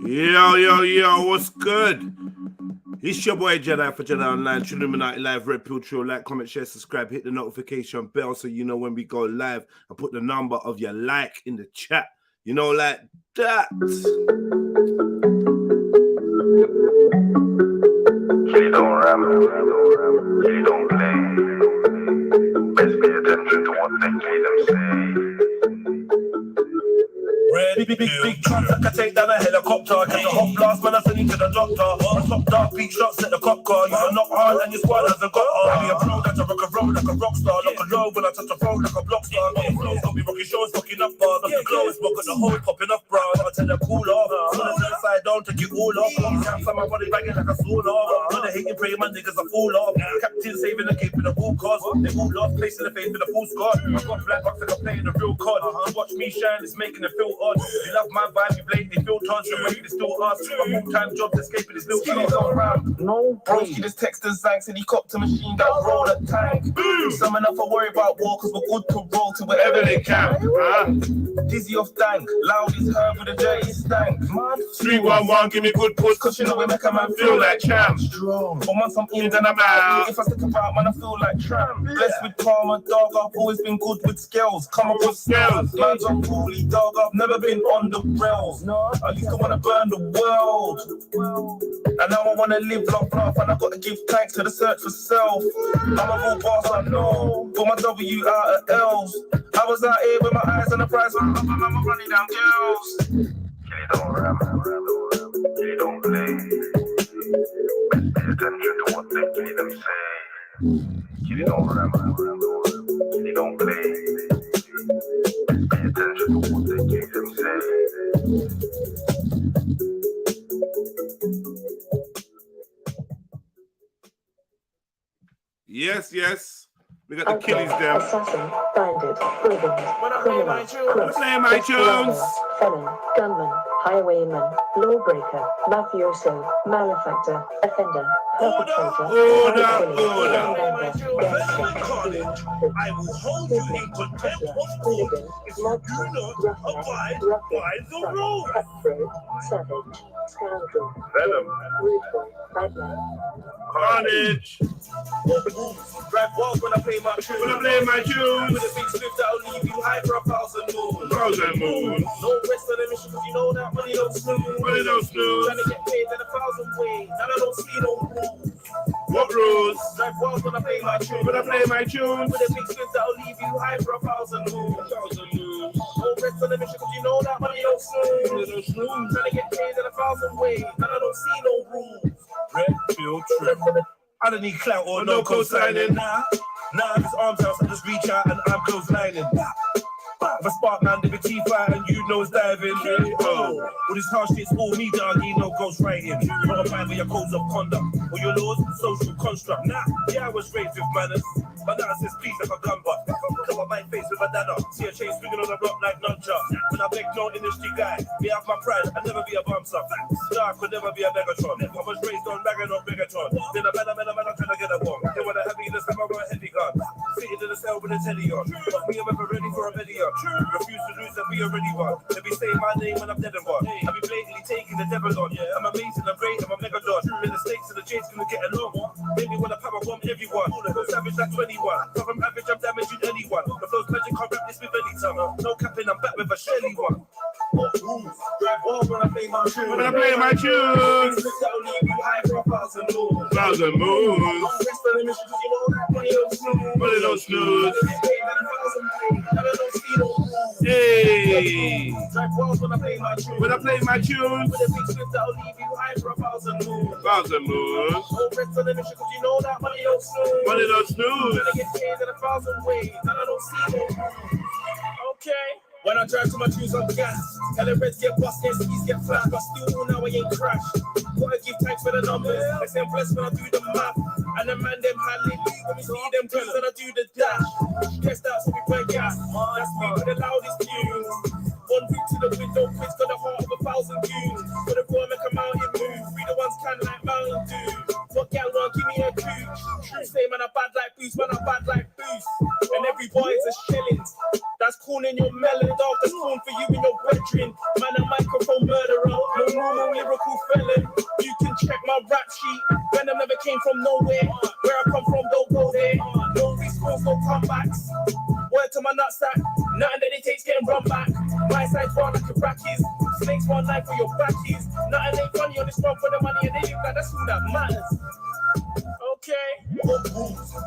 Yo, what's good? It's your boy Jedi for Jedi Online, TRILLUMINATI live, REDPILLTRILL, like, comment, share, subscribe, hit the notification bell so you know when we go live, and put the number of your like in the chat, you know, like that. You don't ram, you don't play. Best pay attention to what they play them say. Big trucks, I can take down a helicopter. Catch a hot blast, man, I send you to the doctor. On top dark, beat shots at the cop car. You are not hard and your squad hasn't got on. Be a pro, that's a rock and roll like a rock star. Lock a low when I touch a phone like a block star. Got flows, don't be rocking shows, fucking up bars. Off the clothes, but got the hole popping off bras. I tell them cool off. Pull it to the side down, take it all off. Caps on my body banging like a sawn off. When they hate and pray, my niggas are full off. Captain saving the cape in the full cause. They all lost, placing the faith in the full squad. I got black box like I'm playing the real card. Watch me shine, it's making it feel odd. You love my vibe, you blatantly feel touched. The way it's still us. My full-time job's escaping this little shit all around. No, bro, she just texted Zanks, helicopter machine that roll a tank. Some enough to worry about war, cause we're good to roll to wherever they can. Dizzy off dank, loud is heard with a dirty stank. 311, give me good push, Cause you know we make a man feel like champ. strong. But once I'm in, then I'm out. If I stick about, man, I feel like tramp. Blessed with karma, dog, I've always been good with skills. Come up with skills. Man's on poorly, dog, I've never been on the rails. I used to wanna burn the world. And now I wanna live long life, and I gotta give thanks to the search for self. I'm a real boss, I know. Put my W out of L's. I was out here with my eyes on the prize, I'm running down girls. You don't ram, you don't play. Best pay attention to what they play them say. You don't ram, you don't play. Best pay attention to what they play them say. Yes. We got the killies there. Assassin, bandit, brigand, criminal, Playing my tunes. felon, gunman, highwayman, lawbreaker, mafioso, malefactor, offender, perpetrator, I will hold you in contempt of court if you do not abide by the rules. cutthroat, savage, scoundrel, Venom. rude boy, bad man. Carnage. Drive wild when I play my tune. When I play my tunes. With a big swift that'll leave you high for 1,000 moons. 1,000 moons. No rest on the mission because you know that money don't snooze. Money don't snooze. Trying to get paid in 1,000 ways. And I don't see no rules. What rules? Drive wild when I play my tune. When I play my tunes. With a big swift that'll leave you high for 1,000 moons. 1,000 moons. No rest on the mission because you know that money don't snooze. Money don't snooze. Trying to get paid in 1,000 ways. And I don't see no rules. REDPILLTRILL. I don't need clout or no co-signing. Nah, if it's arms house, I just reach out and I'm close-lining. If a spark man, did a T5 and you know it's diving. Oh, all this harsh shit's all me, doggy, no ghost writing. Not abide by your codes of conduct or your laws, social construct. Nah, yeah, I was raised with manners, but now it says peace like a gun butt. Cover my face with a dada, see a chain swinging on the block like nunchucks. When I beg no industry guy, be have my pride, I'll never be a bouncer. Nah, I could never be a Megatron. I was raised on Ragga, not Megatron. Then a man, I'm trying to get a bomb. They want a heavy, let's have a heavy gun. Sitting in the cell with a teddy on. But me, I'm ever ready for a video. Refuse to lose and we already won. They be saying my name when I'm dead and gone. I be blatantly taking the devil on. I'm amazing, I'm great, I'm a megadon. In the stakes and the J's gonna get along. Maybe when I power bomb everyone. Go savage like 21. But from average, I'm damaging anyone. The flow's magic, can't rap this with any tongue. No capping, I'm back with a Shelly one. Drive wild when I play my tune. When I play my tunes. That'll leave you high for 1,000 moons. 1,000 moons. Don't rest on the mission because you know that money don't snooze. Money don't snooze. Hey. Drive wild when I play my tune. When I play my tunes. With a big swift that'll leave you high for 1,000 moons. 1,000 moons. Don't rest on the mission because you know that money don't snooze. Money don't snooze. Trying to get paid in 1,000 ways, and I don't see no rules. Okay. When I drive to my tunes on gas, tell the reds get bust, their skis get flat, but still now I ain't crash. Gotta give thanks for the numbers, I say I'm blessed when I do the math. And the man them hallelujah when we see them girls and I do the dash. Stressed out so we burn gas, that's me with the loudest tunes. One route to the window, quiz got the heart of 1,000 goons. For the raw make a mountain move, we the ones can like Mountain Dew. What gal want, give me a cooch. True say man, I'm bad like boost, man, I'm bad like boost. And every boy is a shillings. That's corn in your melon, dog, that's corn for you and your brethren. Man, a microphone murderer. No normal, we came from nowhere. Where I come from, don't go there. No response, no comebacks. Word to my nutsack. Nothing that it takes getting run back. My side's far like your brackies. Snakes 1 night for your backies. Nothing ain't funny on this one for the money, and they live like that's all that matters. Okay.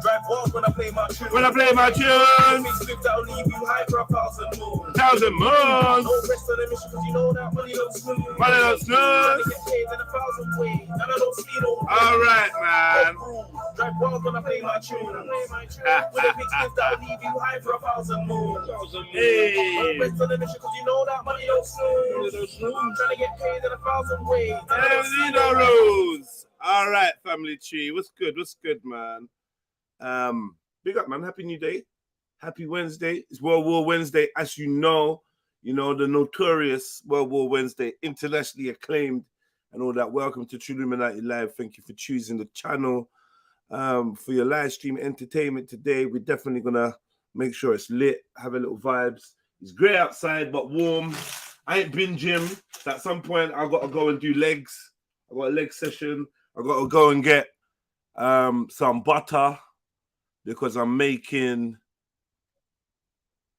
Drive wild when I play my tune. When I play my tune. Slip that'll leave you high for 1,000 moons. 1,000 moons. No rest on the mission because you know that money don't snooze. Money don't snooze. Trying to get paid in 1,000 ways. And I don't see no. All right, man. Drive wild when I play my tune. When the big slip that'll leave you high for 1,000 moons. Hey. No rest on the mission because you know that money don't snooze. Trying to get paid in 1,000 ways. And I don't see no rules. All right, family tree. What's good? What's good, man? Big up, man. Happy New Day. Happy Wednesday. It's World War Wednesday. As you know, the notorious World War Wednesday, internationally acclaimed and all that. Welcome to TRILLUMINATI Live. Thank you for choosing the channel for your live stream entertainment today. We're definitely going to make sure it's lit, have a little vibes. It's great outside, but warm. I ain't been gym. At some point, I've got to go and do legs. I got a leg session. I got to go and get some butter because I'm making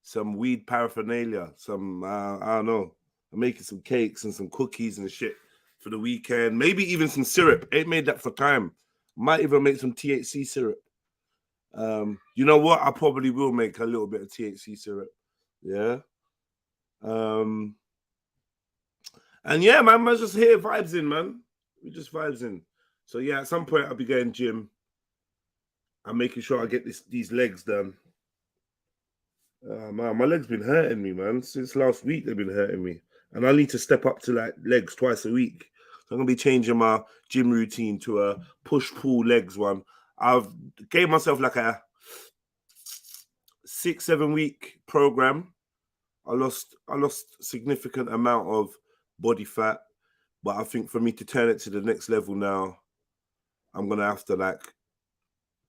some weed paraphernalia. Some, I don't know. I'm making some cakes and some cookies and shit for the weekend. Maybe even some syrup. Ain't made that for time. Might even make some THC syrup. You know what? I probably will make a little bit of THC syrup. Yeah. And yeah, man, man's just here vibes in, man. We just vibes in. So yeah, at some point I'll be going gym. I'm making sure I get these legs done. Man, my legs been hurting me, man. Since last week they've been hurting me, and I need to step up to like legs twice a week. So I'm gonna be changing my gym routine to a push-pull legs one. I've gave myself like a 6-7 week program. I lost significant amount of body fat, but I think for me to turn it to the next level now, I'm gonna have to like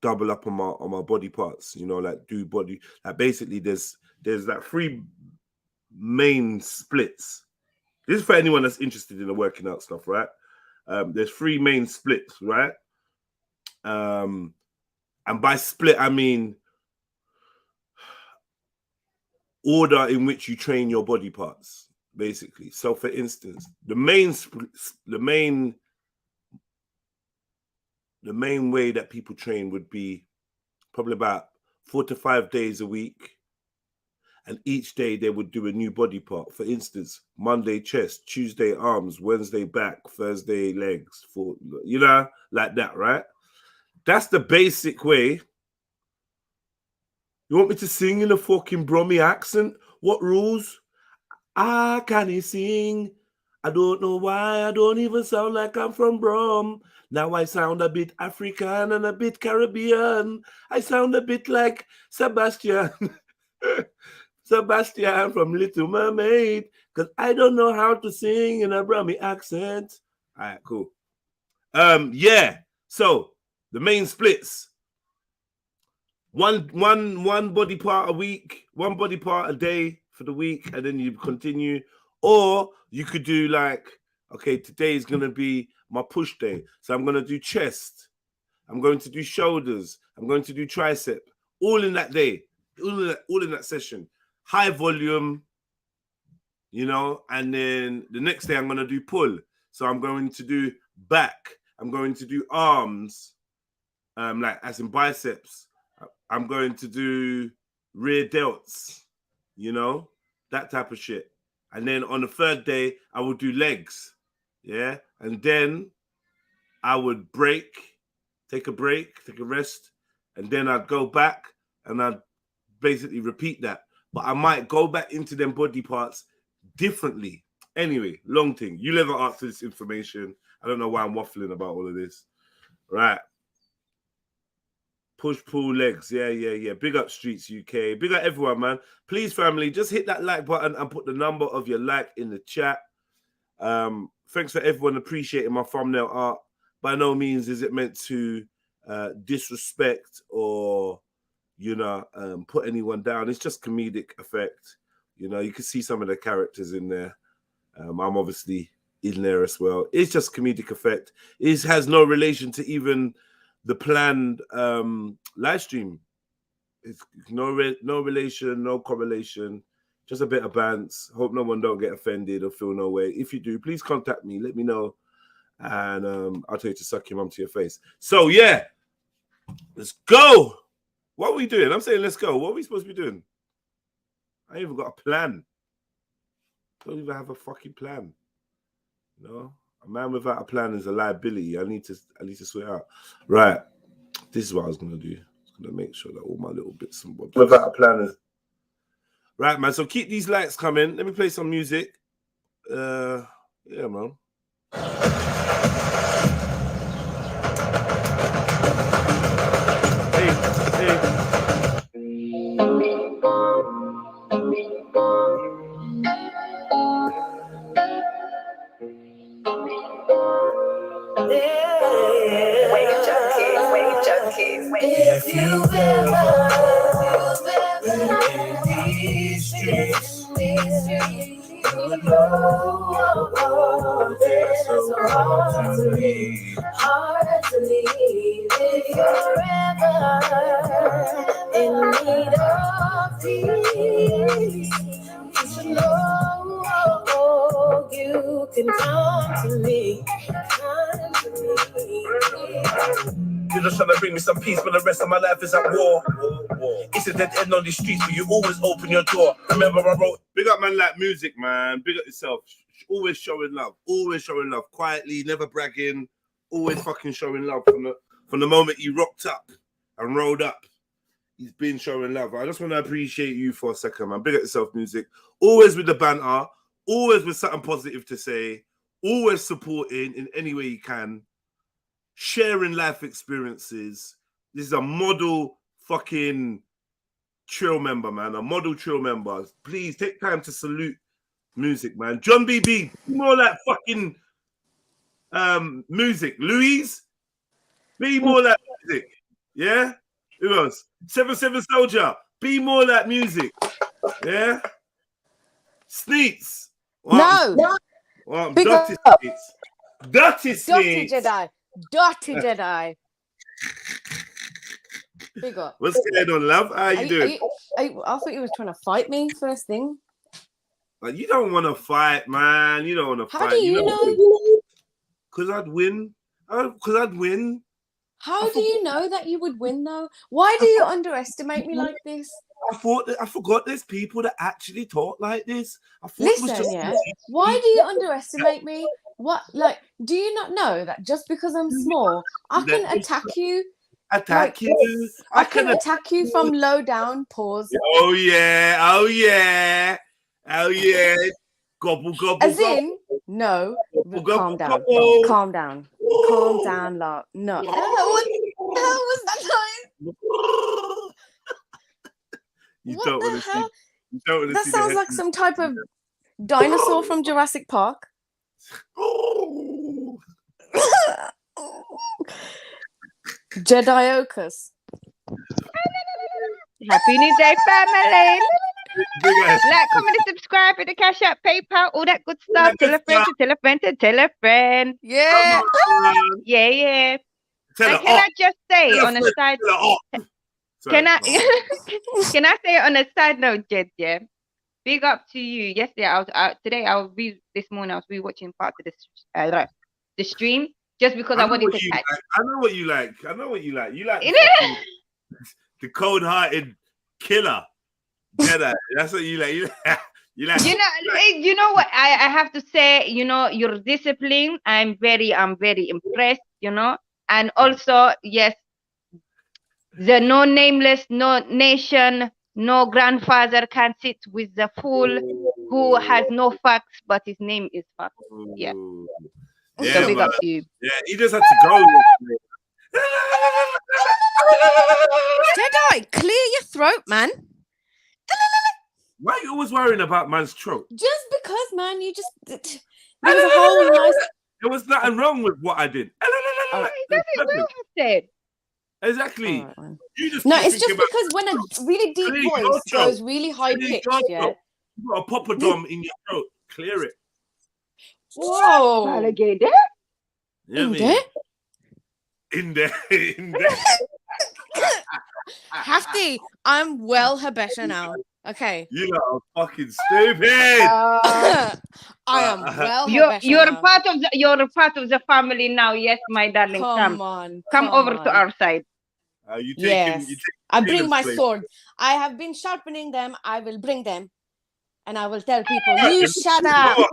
double up on my body parts, like do body, like basically there's like 3 main splits. This is for anyone that's interested in the working out stuff, right? There's 3 main splits, right? And by split I mean order in which you train your body parts, basically. So for instance, the main way that people train would be probably about 4 to 5 days a week. And each day they would do a new body part. For instance, Monday chest, Tuesday arms, Wednesday back, Thursday legs, like that, right? That's the basic way. You want me to sing in a fucking Brummy accent? What rules? I can't sing. I don't know why. I don't even sound like I'm from Brum. Now I sound a bit African and a bit Caribbean. I sound a bit like Sebastian. Sebastian from Little Mermaid. Because I don't know how to sing in a Brummy accent. All right, cool. Yeah. So the main splits. One body part a week, 1 body part a day for the week, and then you continue. Or you could do like, okay, today is going to be my push day. So I'm going to do chest. I'm going to do shoulders. I'm going to do tricep. All in that day. All in that session. High volume, and then the next day I'm going to do pull. So I'm going to do back. I'm going to do arms, like as in biceps. I'm going to do rear delts, that type of shit. And then on the 3rd day, I will do legs, yeah? And then I would take a rest, and then I'd go back and I'd basically repeat that. But I might go back into them body parts differently. Anyway, long thing. You never asked for this information. I don't know why I'm waffling about all of this. Right. Push, pull, legs. Yeah. Big up Streets UK. Big up everyone, man. Please, family, just hit that like button and put the number of your like in the chat. Thanks for everyone appreciating my thumbnail art. By no means is it meant to disrespect or, put anyone down. It's just comedic effect. You can see some of the characters in there. I'm obviously in there as well. It's just comedic effect. It has no relation to even the planned live stream. It's no relation, no correlation, just a bit of bants. Hope no one don't get offended or feel no way. If you do, please contact me. Let me know, and I'll tell you to suck your mum to your face. So yeah, let's go. What are we doing? I'm saying let's go. What are we supposed to be doing? I ain't even got a plan. Don't even have a fucking plan. You know, a man without a plan is a liability. I need to sort it out. Right. This is what I was gonna do. I was gonna make sure that all my little bits and bobs without a plan is right, man. So keep these lights coming. Let me play some music. Yeah, man. Hey. If you've ever been in these streets, you would know it's so hard to leave. If you're ever in need of peace, you should know you can come to me. You're just trying to bring me some peace, but the rest of my life is at war. It's a dead end on these streets, but you always open your door. Remember I wrote, big up man like music, man. Big up yourself. Always showing love. Always showing love. Quietly, never bragging. Always fucking showing love from the moment he rocked up and rolled up. He's been showing love. I just want to appreciate you for a second, man. Big up yourself, music. Always with the banter. Always with something positive to say. Always supporting in any way you can. Sharing life experiences. This is a model fucking trill member, man. A model trill member. Please take time to salute music, man. John BB, more like fucking music. Louise, be more like music. Yeah? Who else? 7-7 Soldier, be more like music. Yeah? Sneets. No. Dirty Sneets. Dirty Sneets. Dirty Jedi. Dirty Jedi. Big up. What's going on, love? How you doing? I thought you was trying to fight me first thing. Like, you don't want to fight, man. You don't want to fight. How do you know? Because I'd win. Because I'd win. How do you know that you would win, though? Why do you underestimate me like this? I forgot there's people that actually talk like this. I thought Listen, it was just yeah. Why do you underestimate me? What, like, do you not know that just because I'm small, I can attack you? Attack you. I can attack you from low down. Pause. Oh yeah. Oh yeah. Oh yeah. Gobble gobble. As in, no. Calm down. Calm down. Calm down, love. No. What the hell was that noise? You What don't the want to hell? see. You don't want to That see sounds like some type of dinosaur from Jurassic Park. Jediocus. Happy New Day, family. Big ass. Like, comment, and subscribe, hit the Cash App, PayPal, all that good stuff. Tell a friend to tell a friend to tell a friend. Yeah. Yeah. Tell And her can off. I just say Tell her on a friend, side, tell her off. Sorry. can I can I say on a side note, Jed? Yeah. Big up to you. Yesterday, this morning I was rewatching parts of the stream just because I know wanted what to you catch. like. I know what you like. I know what you like. You like the, Innit? fucking, the cold-hearted killer Jedi. That's what you like. You like. You know what I have to say. You know, your discipline. I'm very impressed. You know, and also yes, the no nameless, no nation, no grandfather can sit with the fool who has no facts, but his name is fact. Yeah. Yeah, So big man. up to you. Yeah, he just had to go. Jedi, clear your throat, man. Why are you always worrying about man's throat? Just because, man, you just there was a whole nice. There was nothing wrong with what I did. It doesn't well said. Exactly. All right, man. You just No, keep it's just thinking about because when a really deep Clear your voice throat. goes really high Clear pitched, your yeah. throat. You got a poppadom in your throat. Clear it. Whoa. Alligator. You know what I mean? There? in there. In there. Hafty, I'm well her better now. Okay. You are fucking stupid. I am well her better You're now. part of the family now. Yes, my darling. Come on. Come over to on. our side. Yes. I bring Caleb's my place. sword. I have been sharpening them. I will bring them. And I will tell people, you You shut know up. what?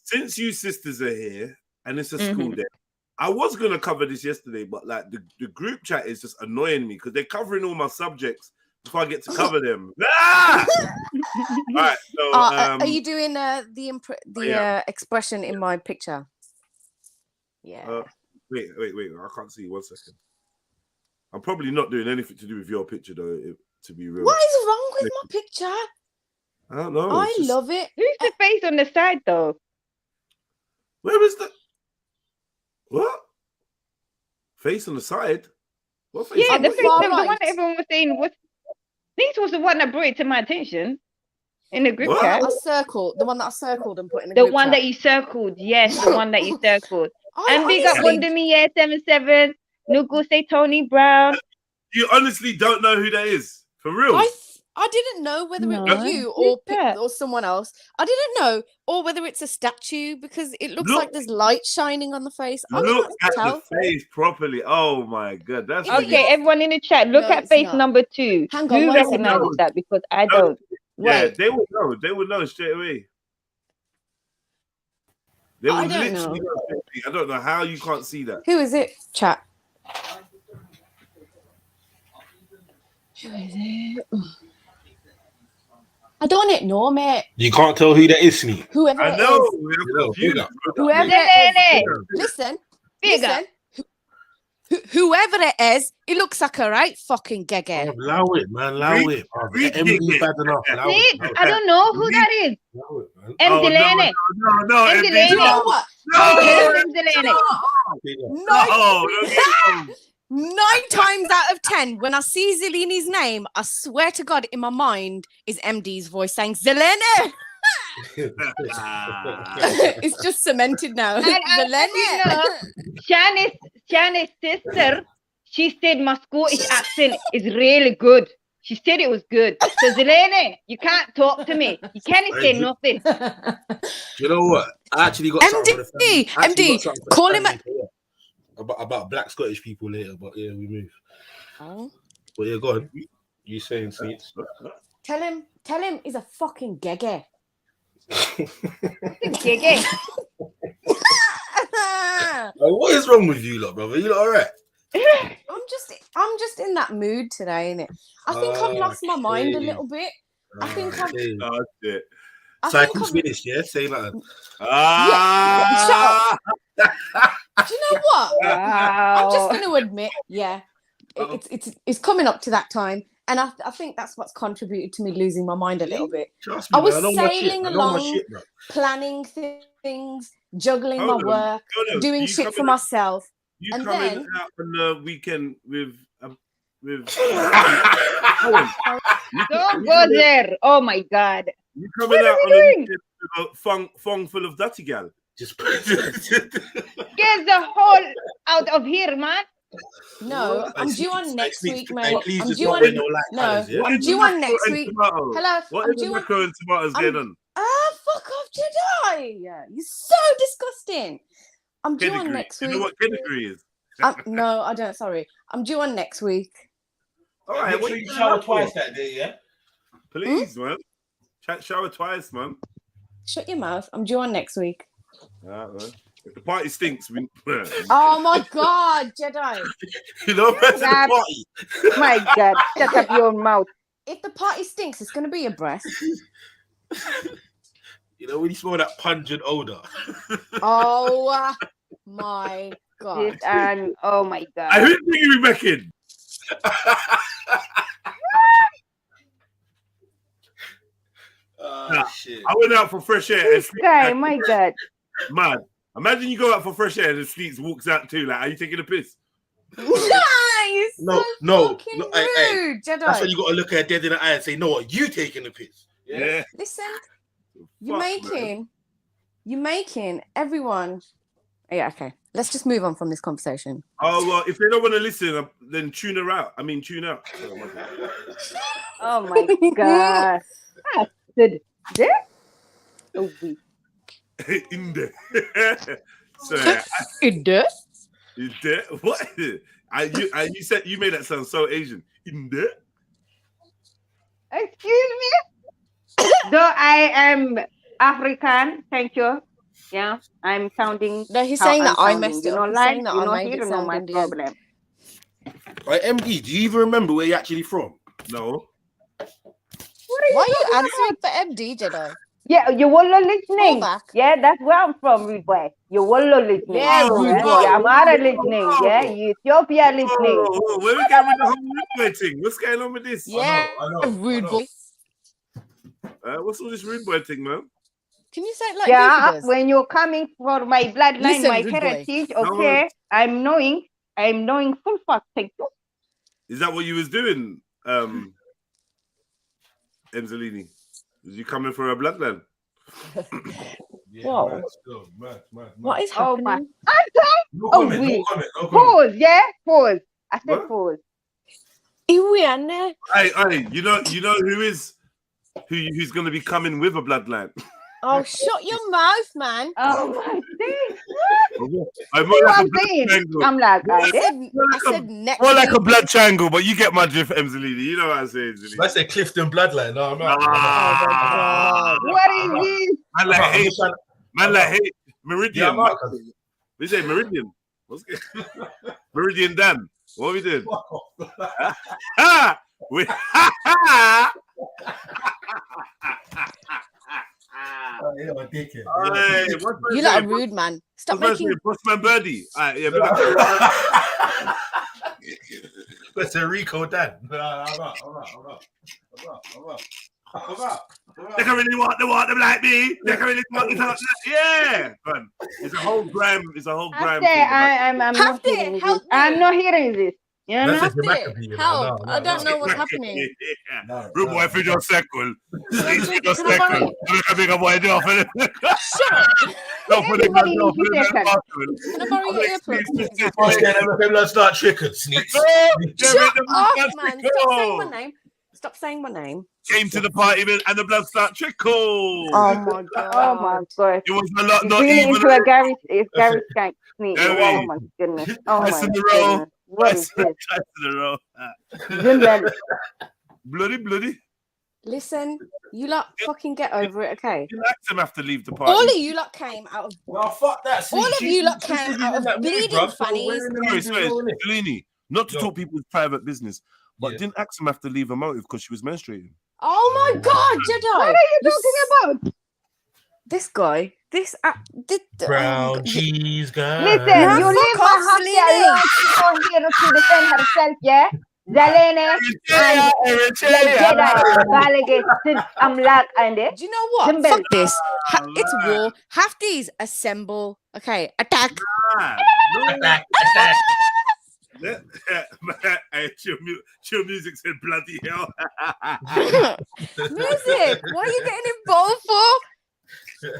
Since you sisters are here and it's a school day, I was gonna cover this yesterday, but like the group chat is just annoying me because they're covering all my subjects before I get to cover them. Ah! All right, so Are you doing the expression in my picture? Yeah. wait, I can't see. 1 second. I'm probably not doing anything to do with your picture though, to be real. What is wrong with my picture? I don't know. I love it. Who's the face on the side though? Where is the what? Face on the side? What face? Yeah, On the the face, far the one right. that everyone was saying was. This was the one that brought it to my attention in the group What? chat. The one that I circled and put in the The group one chat. that you circled, yes, the one that you circled. I And big up honestly- Wondermia 77. Nugu say Tony Brown. You honestly don't know who that is, for real? I didn't know whether it No. was you Who's that? or someone else. I didn't know, or whether it's a statue because it looks Look- like there's light shining on the face. I Look can't at tell. the face properly. Oh my god, that's Is it Okay, everyone in the chat, look No, at it's face not. number 2. Hang on, Who 1 second. recognizes that? Because I No. don't. Yeah, Wait. they would know. They would know straight away. They I would don't literally know. know straight away. I don't know how you can't see that. Who is it? Chat. Who is it? I don't know, mate. You can't tell who that is, Sneak. Whoever I it know. is. We're confused. Whoever Zelene. it is. Listen. Bigger. Listen. Whoever it is, it looks like a right fucking gege. Allow it, man. Allow it. Read MD's it. bad enough. Allow Nick, it. I don't know who that is. Allow it, man. M. Oh, Zelene. no, M. MD, Zelene. You no. know what? No. M. Zelene. Nine, 9 times out of 10, when I see Zelini's name, I swear to God, in my mind is MD's voice saying Zelene. It's just cemented now. And you know, Shanice's sister, she said my Scottish accent is really good. She said it was good. So Zelene, you can't talk to me. You can't say nothing. Do you know what? I actually got something for the family. I actually got something for the call him family to hear about black Scottish people later, but yeah, we move. Oh. But yeah, go on. You saying, Sneaks? Tell him he's a fucking gege. Gege. What is wrong with you, lot, brother? You lot all right? I'm just in that mood today, innit? I think I've lost my mind a little bit. I think I've. Okay. That's it. I So I think can I've. finish, yeah? Say that. Ah. Do you know what? I'm just Wow. going to admit, yeah, it's coming up to that time, and I think that's what's contributed to me losing my mind a little bit. Trust me, I was man, know my shit. sailing I know my along, shit, bro. planning things, juggling Hold my on, work, hold on. doing You shit for coming- myself. You And coming then- out on the weekend with Don't go there. Oh my God. you coming What out are on we the doing? weekend with a thong full of dirty gal. Just Get the whole out of here, man. No, I'm due on next week, mate. Please I'm just due don't on. wear no light No, colours, yeah? I'm due on next week. Hello, What I'm is the due on. macro and tomatoes I'm- going on? Ah, fuck off, Jedi! You're so disgusting. I'm due on Pedigree. next You week. know what pedigree is? No, I don't. Sorry, I'm due on next week. All right, what you shower twice that day, yeah? Please, man. Shower twice, man. Shut your mouth. I'm due on next week. All right, man. If the party stinks, we. Oh my God, Jedi! You know, that's the That- party. My God. Shut up your mouth. If the party stinks, it's gonna be your breath. You know, when you smell that pungent odor. Oh my God! This and oh my I God. who's bringing me back in? Nah, Shit. I went out for fresh air. And This Sleep guy, back. my God. Man, imagine you go out for fresh air and Sleeps walks out too. Like, are you taking a piss? Nah, you're so No, fucking no, hey, rude, Jedi. That's when you got to look her dead in the eye and say, no, what, you taking the piss? Yeah. Listen, Fuck, man. you're making everyone Yeah, okay. Let's just move on from this conversation. Oh well, if they don't want to listen, then tune her out. I mean, tune out. Oh my God. I said that. Oh, we. In there. Sorry, It does. in there. What? You said you made that sound so Asian. In there. Excuse me. Though I am African, thank you. Yeah, I'm sounding. No, he's how saying I'm that I sounding. messed You it know, up. He's like saying that you I know, made he it don't know sound my Indian. problem. Right, MD, do you even remember where you're actually from? No. Why are you answering for MD, Jedi? Yeah, you will listening. back. Yeah, that's where I'm from, rude boy. You will listening. Yeah, rude yeah, boy. yeah, Amara listening. Yeah, Ethiopia listening. Oh, where we going with the whole rude boy thing? What's going on with this? Yeah, rude boy. What's all this rude boy thing, man? Can you say it like Yeah, Goofy does? when you're coming for my bloodline, Listen, my rude boy. heritage, No, okay, I'm knowing full fact. Thank you. Is that what you was doing, Emzalini? Was you coming for a bloodline? Yeah, Whoa. man, still, man. What is Oh my! happening? No Oh, comment, we- no comment, no comment. Pause. Yeah, pause. I said What? pause. Iwiane. Hey, you know who's going to be coming with a bloodline? Oh, shut your mouth, man. Oh my days! I'm See more what like a I'm blood saying? triangle. I'm like, I I did. said next More like a week. blood triangle, but you get my drift, Emzalini. You know what I'm saying, I Emzalini. said Clifton bloodline. No, I'm not. Ah. What is this? Man like hate. Man like hate. Meridian. Yeah, I'm out. We say Meridian. What's good? Meridian Dan. What are we doing? Ah! We You're a dickhead. Hey, what's my You lot name? are rude, man. Stop What's my making. name? Postman Birdie. Alright, yeah, big up. That's a Rico Dan. I'm out. They can really want them like me. They can really want them like yeah, man. It's a whole gram. It's a whole gram. I'm Have not to hearing this. help me. I'm not hearing this. You know? That's a Have to Jamaican people, help. no, I don't no. know what's happening. Rude boy, if you just circle. Can Just I borrow circle. it? Look how big a boy do. Shut up. Don't put it in Everybody the needs to second. Can I borrow your earplugs? Oh, yeah, them start tricking, sneaks. Shut up, man. Stop saying my name. Stop saying my name. Came to the party and the blood start trickle. Oh my god. Oh my god. It was a lot, It's not really even. into a Gary skank sneak. Yeah, Oh we- my goodness. Oh Twice my in a row. goodness. What is this? Twice in a row. Zimban. Bloody. Listen, you lot fucking get over it, okay? Didn't Axum have to leave the party? All of you lot came out of Well, fuck that. All of you lot came out of bleeding fannies. Sorry, Delaney, not to Yo. talk people's private business, but Yeah. didn't Axum have to leave a motive because she was menstruating? Oh my god, Jedi! What are you talking about? This guy, this Brown cheese guy. Listen, No, you fuck leave my off, happy alone. She's not here to defend herself, yeah? Zalene and Jedi Balagate Amlak and it. Do you know what? Zimbel. Fuck this. It's war. Half these assemble. Okay, attack. Attack. Hey, chill music said bloody hell. Music. What are you getting involved for?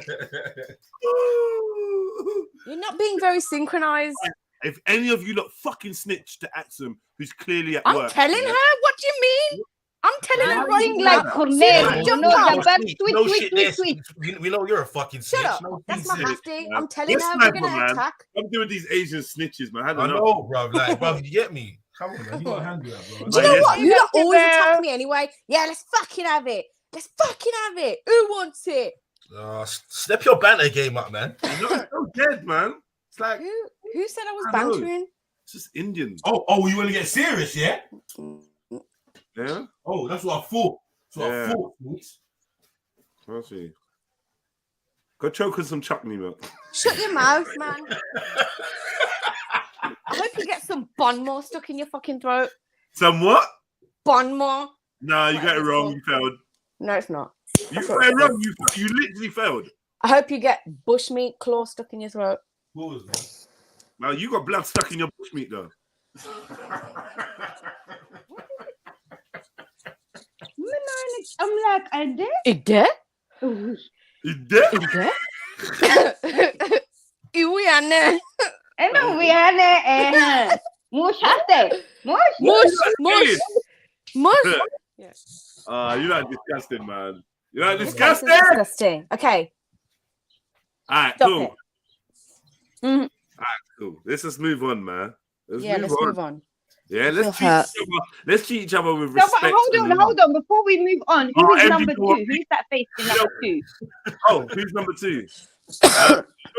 You're not being very synchronized. If any of you lot fucking snitch to Axum, who's clearly at I'm work, telling her. What do you mean? I'm telling her right Sing now. like Cornell, you Jump know, up. the back No sweet, shit, sweet, there. sweet. We know you're a fucking Shut snitch. up. No That's my shit. hafty. man. I'm telling Yes, her we're sniper, gonna man. attack. I'm doing these Asian snitches, man. I I don't know. know, bro. Like, bro, you get me. Come on, man. You gotta handle that, bro. Do you know yes. what? You lot Yes, always girl. attack me anyway. Yeah, let's fucking have it. Let's fucking have it. Who wants it? Step your banter game up, man. You're not so dead, man. It's like Who said I was I know. bantering? it's just Indian. Oh, you want to get serious, yeah? Yeah. Oh, that's what I thought. That's what Yeah. I thought. Snitch. Let's see. Go choke on some chutney milk. Shut your mouth, man. I hope you get some bonmore stuck in your fucking throat. Some what? Bonmore. No, you got it Whatever it's wrong. called. You failed. No, it's not. You That's got what it it wrong. You literally failed. I hope you get bushmeat claw stuck in your throat. Pause, man. Now you got blood stuck in your bushmeat though. I'm like, and then? It did? You dead? It did? Iwiane. Ano, we are there. Mush, Mush. Mush. Mush. Yes. You're not disgusting, man. You're not This is disgusting. disgusting. Okay. All right, Stop cool. it. Mhm. Cool. Let's move on, man. Let's Let's move on. Yeah, I let's feel hurt. let's treat each other with No, respect. but hold on. Before we move on, who Oh, is MD, number what? 2? Who's that face in number 2? Oh, who's number 2?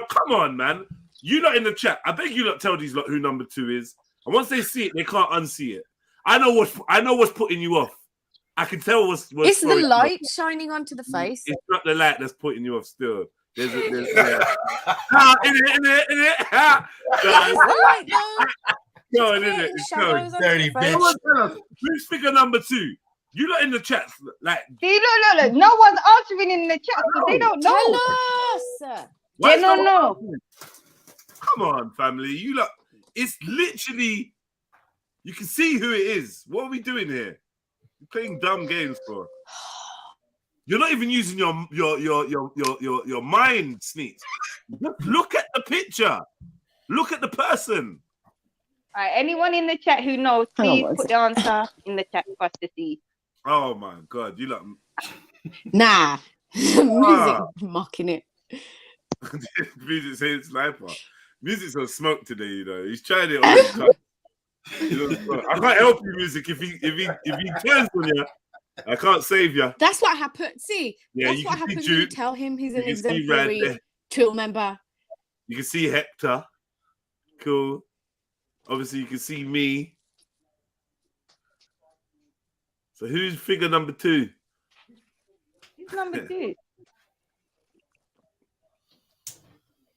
Come on, man. You lot in the chat. I beg you lot tell these lot who number 2 is. And once they see it, they can't unsee it. I know what's putting you off. I can tell what's It's the throwing you light off. shining onto the face. It's not the light that's putting you off still. There's in it. It's the light though. Go on, in it. Shadows onto Dirty the face. bitch. Who's figure number 2? You lot in the chat, like. See, look. No one's answering in the chat, so they don't know. Tell us. why They is don't no know. one- Come on, family. You lot. It's literally. You can see who it is. What are we doing here? You're playing dumb games, bro. You're not even using your mind, Sneaks. Look at the picture. Look at the person. All right, anyone in the chat who knows, Hang on please one put the answer in the chat for us to see. Oh my god, you lot. Nah. Music mocking it. Music saying sniper. Music's on smoke today, you know. He's trying it all the time. You know, I can't help you, music. If he turns on you, I can't save you. That's what happened. See, Yeah, that's you what can see happens when you Jude. tell him he's an You can see Rad exemplary there. trill member. You can see Hector. Cool. Obviously, you can see me. So who's figure number 2? Who's number 2?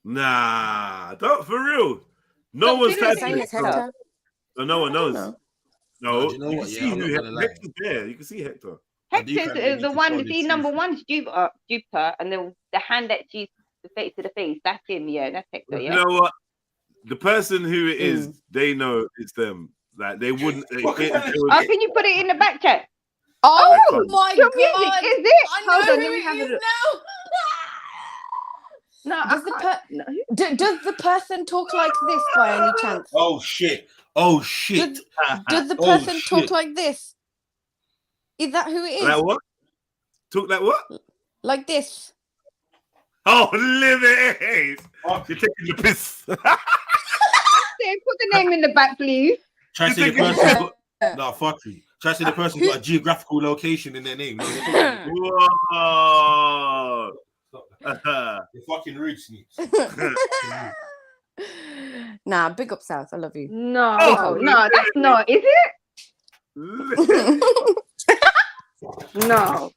Nah, don't for real. No Stop one's doing typing the it. same Hector. No one knows. No. No, No, do you know you what? can Yeah, see I'm who not gonna lie. Hector's there. You can see Hector. I do Hector's kinda need the to one. tell the See, truth. number 1's Jupiter, and then the hand that she's the face to the face. That's him. Yeah, that's Hector. You Yeah. know what? The person who it is, they know it's them. Like they wouldn't. Oh, can you put it in the back chat? Oh can't. my Your god! music, is it? I Hold know on, who let me it have a is look. now. No, Does the I can't. No. does the person talk like this by any chance? Oh shit. Oh shit. Does the Oh, person talk shit. like this? Is that who it is? Like what? Talk like what? Like this? Oh, live it. You're taking the piss. Say, put the name in the back, please. Try to say the You're person's got no fuck you. Try to say the person's got a geographical location in their name. No, Whoa. you're fucking rude, Sneaks. Nah, big up South. I love you. No, Oh, no, that's not. Is it? No.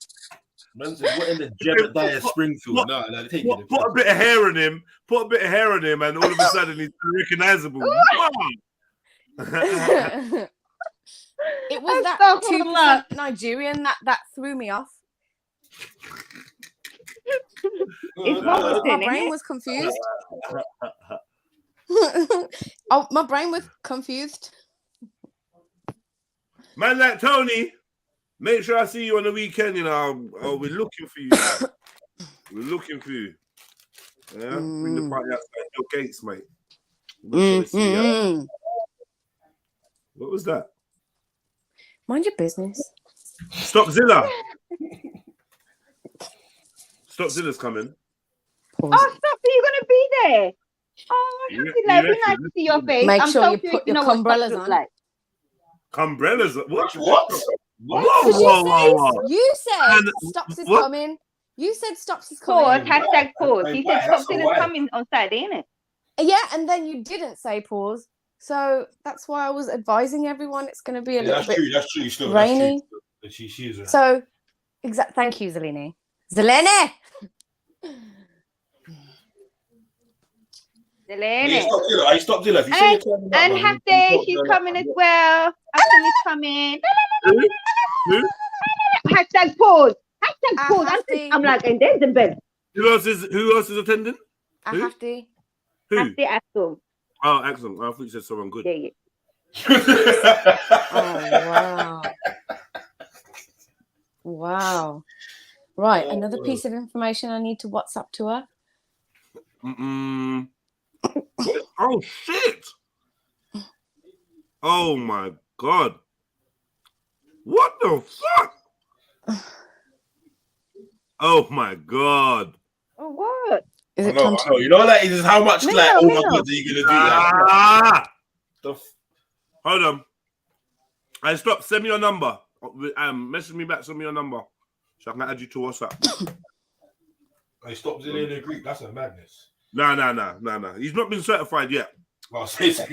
Man said, what in the Jebediah Springfield? No, take it. Put a bit of hair on him. Put a bit of hair on him, and all of a sudden he's recognizable. It was that Astaghfirullah. 2% Nigerian that threw me off. It's what was My in brain it. was confused. Oh, my brain was confused. Man like Tony, make sure I see you on the weekend. You know, we're looking for you. We're looking for you. Yeah, bring the party outside your gates, mate. We're trying to see you. What was that? Mind your business. Stopzilla. Stopzilla's coming. Pause. Oh, stop! You're gonna be there. Oh, You alhamdulillah, be reckon? nice to see your face. Make I'm sure so you curious put to your know what umbrellas stuff on. looks like. Umbrellas. What? What? Whoa. You said And- Stops is what? coming. You said Stops is Pause. coming. Hashtag pause. He said That's something is why. coming on Saturday, innit? Yeah, and then you didn't say pause. So that's why I was advising everyone it's going to be a little That's bit true. That's true. Still, rainy. That's true. She is right. So, thank you, Zelene. Zelene! Delaney. I stopped Zilla. If you say you're turning up, And man, Hafte, you she's don't coming turn as up, well. Afton is coming. Who? Hashtag pause. Hashtag pause. Hafte. I'm like, and there's the bed. Who else is attending? I Who? have to. Who? Hafte Astum. Oh, excellent. I thought you said someone good. Yeah. Oh, wow. Wow. Right, another piece of information I need to WhatsApp to her. Oh shit! Oh my god! What the fuck? Oh my god! Oh, what? Is it No, continue? you know, like, is how much Me like, no, oh me my no. god, are you gonna do? Like, Ah! the f- Hold on. I stop. Send me your number. Message me back. Send me your number, so I can add you to WhatsApp. I stopped in the Greek. That's a madness. No. He's not been certified yet. Oh, say No.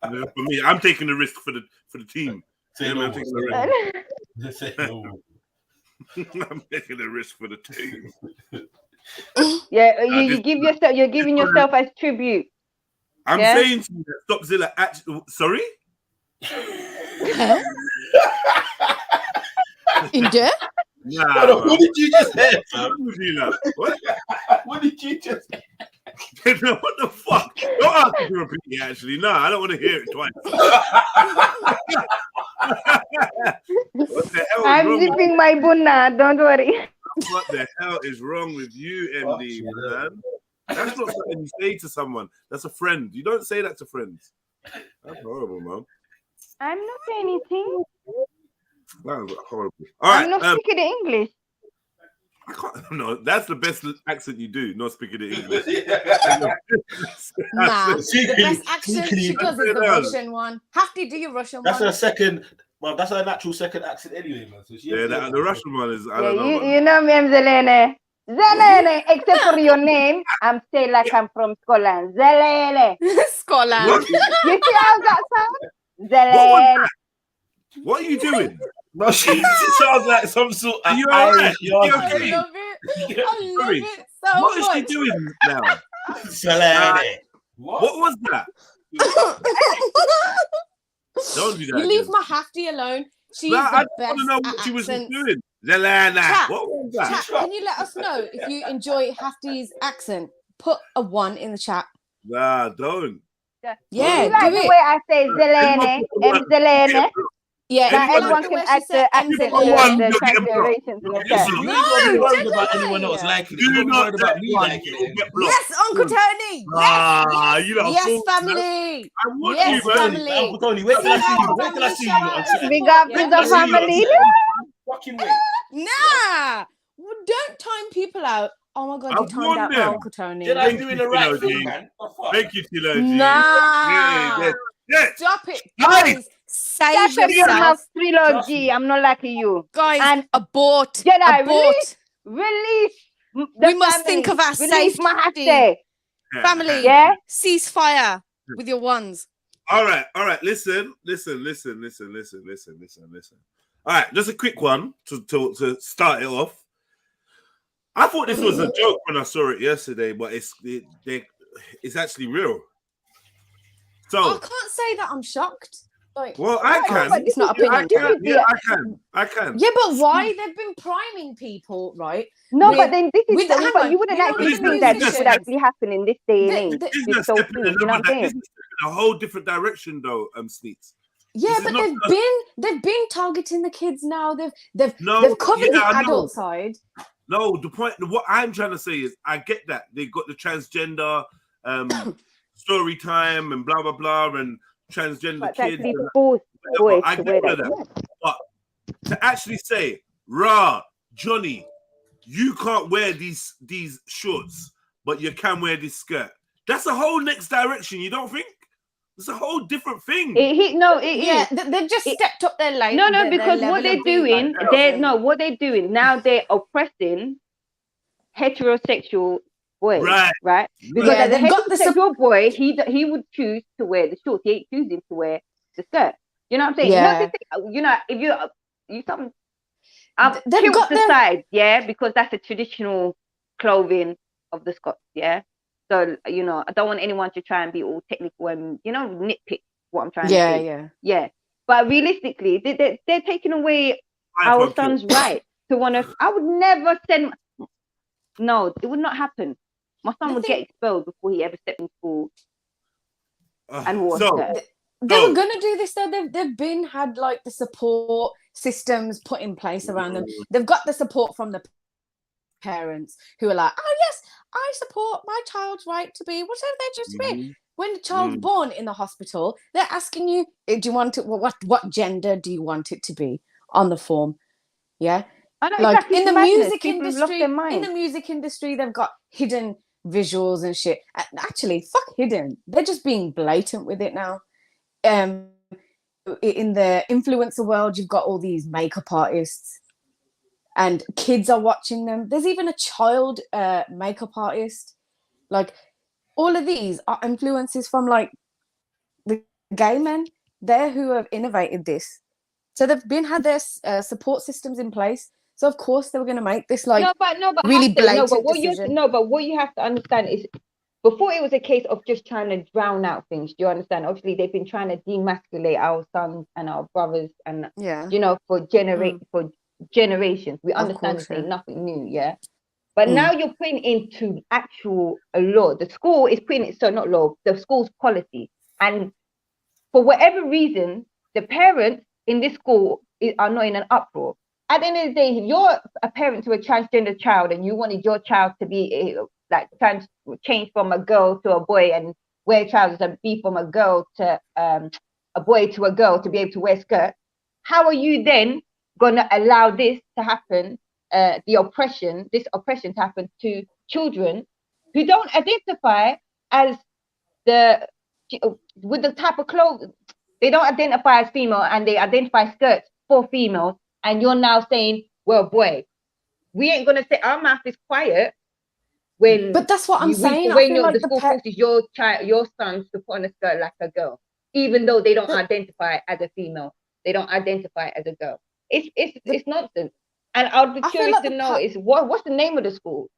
For me, I'm taking the risk for the team. Say Yeah, no man, more. I'm taking the risk. Say no more. I'm taking the risk for the team. Yeah, you give yourself. You're giving yourself as tribute. I'm Yeah? saying to you, that Stopzilla actually. Sorry. In there? Nah. What did you just say? Fam? What? What did you just say? What the fuck? Don't ask me to repeat it, actually. No, I don't want to hear it twice. What the hell is I'm wrong with zipping my bunna. Don't worry. What the hell is wrong with you, MD, man? That's not something you say to someone. That's a friend. You don't say that to friends. That's horrible, man. I'm not saying anything. That's horrible. All right. I'm not speaking English. I can't, no, that's the best accent you do, not speaking the English. Nah, the Secretly- best accent she does is the Russian one. Have to do your Russian That's one. her second. Well, that's her natural second accent anyway, man. So she Yeah, the Russian one is, I Yeah, don't know. you know me, I'm Zelene. Zelene, except for your name, I'm still like I'm from Scotland. Zelene. Scotland. What? You see how that sounds? What Zelene. What are you doing? No, she sounds like some sort of Are you all right? Irish yard. You I okay? love it. I love Sorry. it so What is much. she doing now? Selene. What? What was that? Don't do that. You leave again. my Hafty alone. She's Nah, I the just want to best know at what she was accents. doing. Zelena. Chat, What was that? Chat, can you let us know if you enjoy Hafty's accent? Put a 1 in the chat. Nah, don't. Yeah, You like do the it. way I say Zelene, Zelene. Yeah, Now if you everyone like the can way add she said the accent, One, the you'll get blocked. translations in the Listen, chat. you ain't got to be worried about definitely. anyone else liking it. Do You got to be not worried about let me one liking you'll it. get blocked. Yes, Uncle Tony. Ah, Yes, you lot are yes, fools, man. family. I want Yes, you, man. family. Uncle Tony, wait till I see you. Wait till I see you on Saturday. Big up Yeah. to the family. Fucking wait. Nah, well, don't time people out. Oh my God, you I've timed warned out my them. Uncle Tony. Jedi Thank doing you, the right Tilo G. thing, man. The fuck? Thank you, Tilo G. Nah. Yes. Stop it, Nice. guys. Save That's why you don't have yourself, trilogy. I'm not like you. guys. And abort. Jedi, Abort. release. The We must family. think of our Release my safety. hashtag. Family. Yeah. Ceasefire with your ones. All right. Listen. All right, just a quick one to start it off. I thought this was a joke when I saw it yesterday, but it's actually real. I So, can't say that I'm shocked. Like, well, I No, can. but it's not Yeah, I opinion. can. I can. Yeah, but why? They've been priming people, right? No, With- but then this is with- the hang but on, you wouldn't you know, actually with think the that this would musicians- actually happen in this day and age. The- This It's is so stepping soon, you know what I'm saying? in a whole different direction, though, Sneets. Yeah, This is but not they've been targeting the kids now. They've No, covered yeah, I the know. adult side. No, the point. What I'm trying to say is, I get that they got the transgender story time and blah blah blah and transgender But kids. actually and forced boys I to get wear all of that. that. But to actually say, "Rah, Johnny, you can't wear these shorts, but you can wear this skirt." That's a whole next direction. You don't think? It's a whole different thing. Yeah, they've just stepped up their lane. No, because what they're doing, what they're doing now, they're oppressing heterosexual boys, right? Because Yeah, as a they've got the heterosexual boy, he would choose to wear the shorts. He ain't choosing to wear the skirt. You know what I'm saying? Yeah. You know, if you something, They've tilt got the their- side, yeah, because that's a traditional clothing of the Scots, yeah. So I don't want anyone to try and be all technical and nitpick what I'm trying to say. Yeah. But realistically, they're taking away our son's right to want to. I would never send. No, it would not happen. My son would get expelled before he ever stepped in school and wore a skirt. They were gonna do this though. They've had like the support systems put in place around them. They've got the support from the parents who are like, oh yes, I support my child's right to be whatever they choose to be. Mhm. When the child's born in the hospital, they're asking you, do you want it? What gender do you want it to be on the form? Yeah. I know Like exactly. in It's the madness. music People have lost industry, their mind. they've got hidden visuals and shit. Actually, fuck hidden. They're just being blatant with it now. In the influencer world, you've got all these makeup artists, and kids are watching them. There's even a child makeup artist. Like all of these are influences from like the gay men. They're who have innovated this. So they've had their support systems in place. So of course they were going to make this like really blatant decision. But what you have to understand is, before it was a case of just trying to drown out things. Do you understand? Obviously, they've been trying to demasculate our sons and our brothers, and Yeah. you know, for generations. We understand course, it's yeah. nothing new, yeah. But now you're putting into actual law. The school is putting it, so not law, the school's policy. And for whatever reason, the parents in this school are not in an uproar. At the end of the day, if you're a parent to a transgender child and you wanted your child to be change from a girl to a boy and wear trousers, and be from a girl to a boy to a girl to be able to wear skirts, how are you then going to allow this to happen? This oppression to happen to children who don't identify as with the type of clothes. They don't identify as female, and they identify skirts for females. And you're now saying, well, boy, we ain't gonna say our mouth is quiet when. But that's what I'm saying. I When feel like the school forces your sons to put on a skirt like a girl, even though they don't identify as a female, they don't identify as a girl. It's nonsense. And I'd be curious to know is what's the name of the school?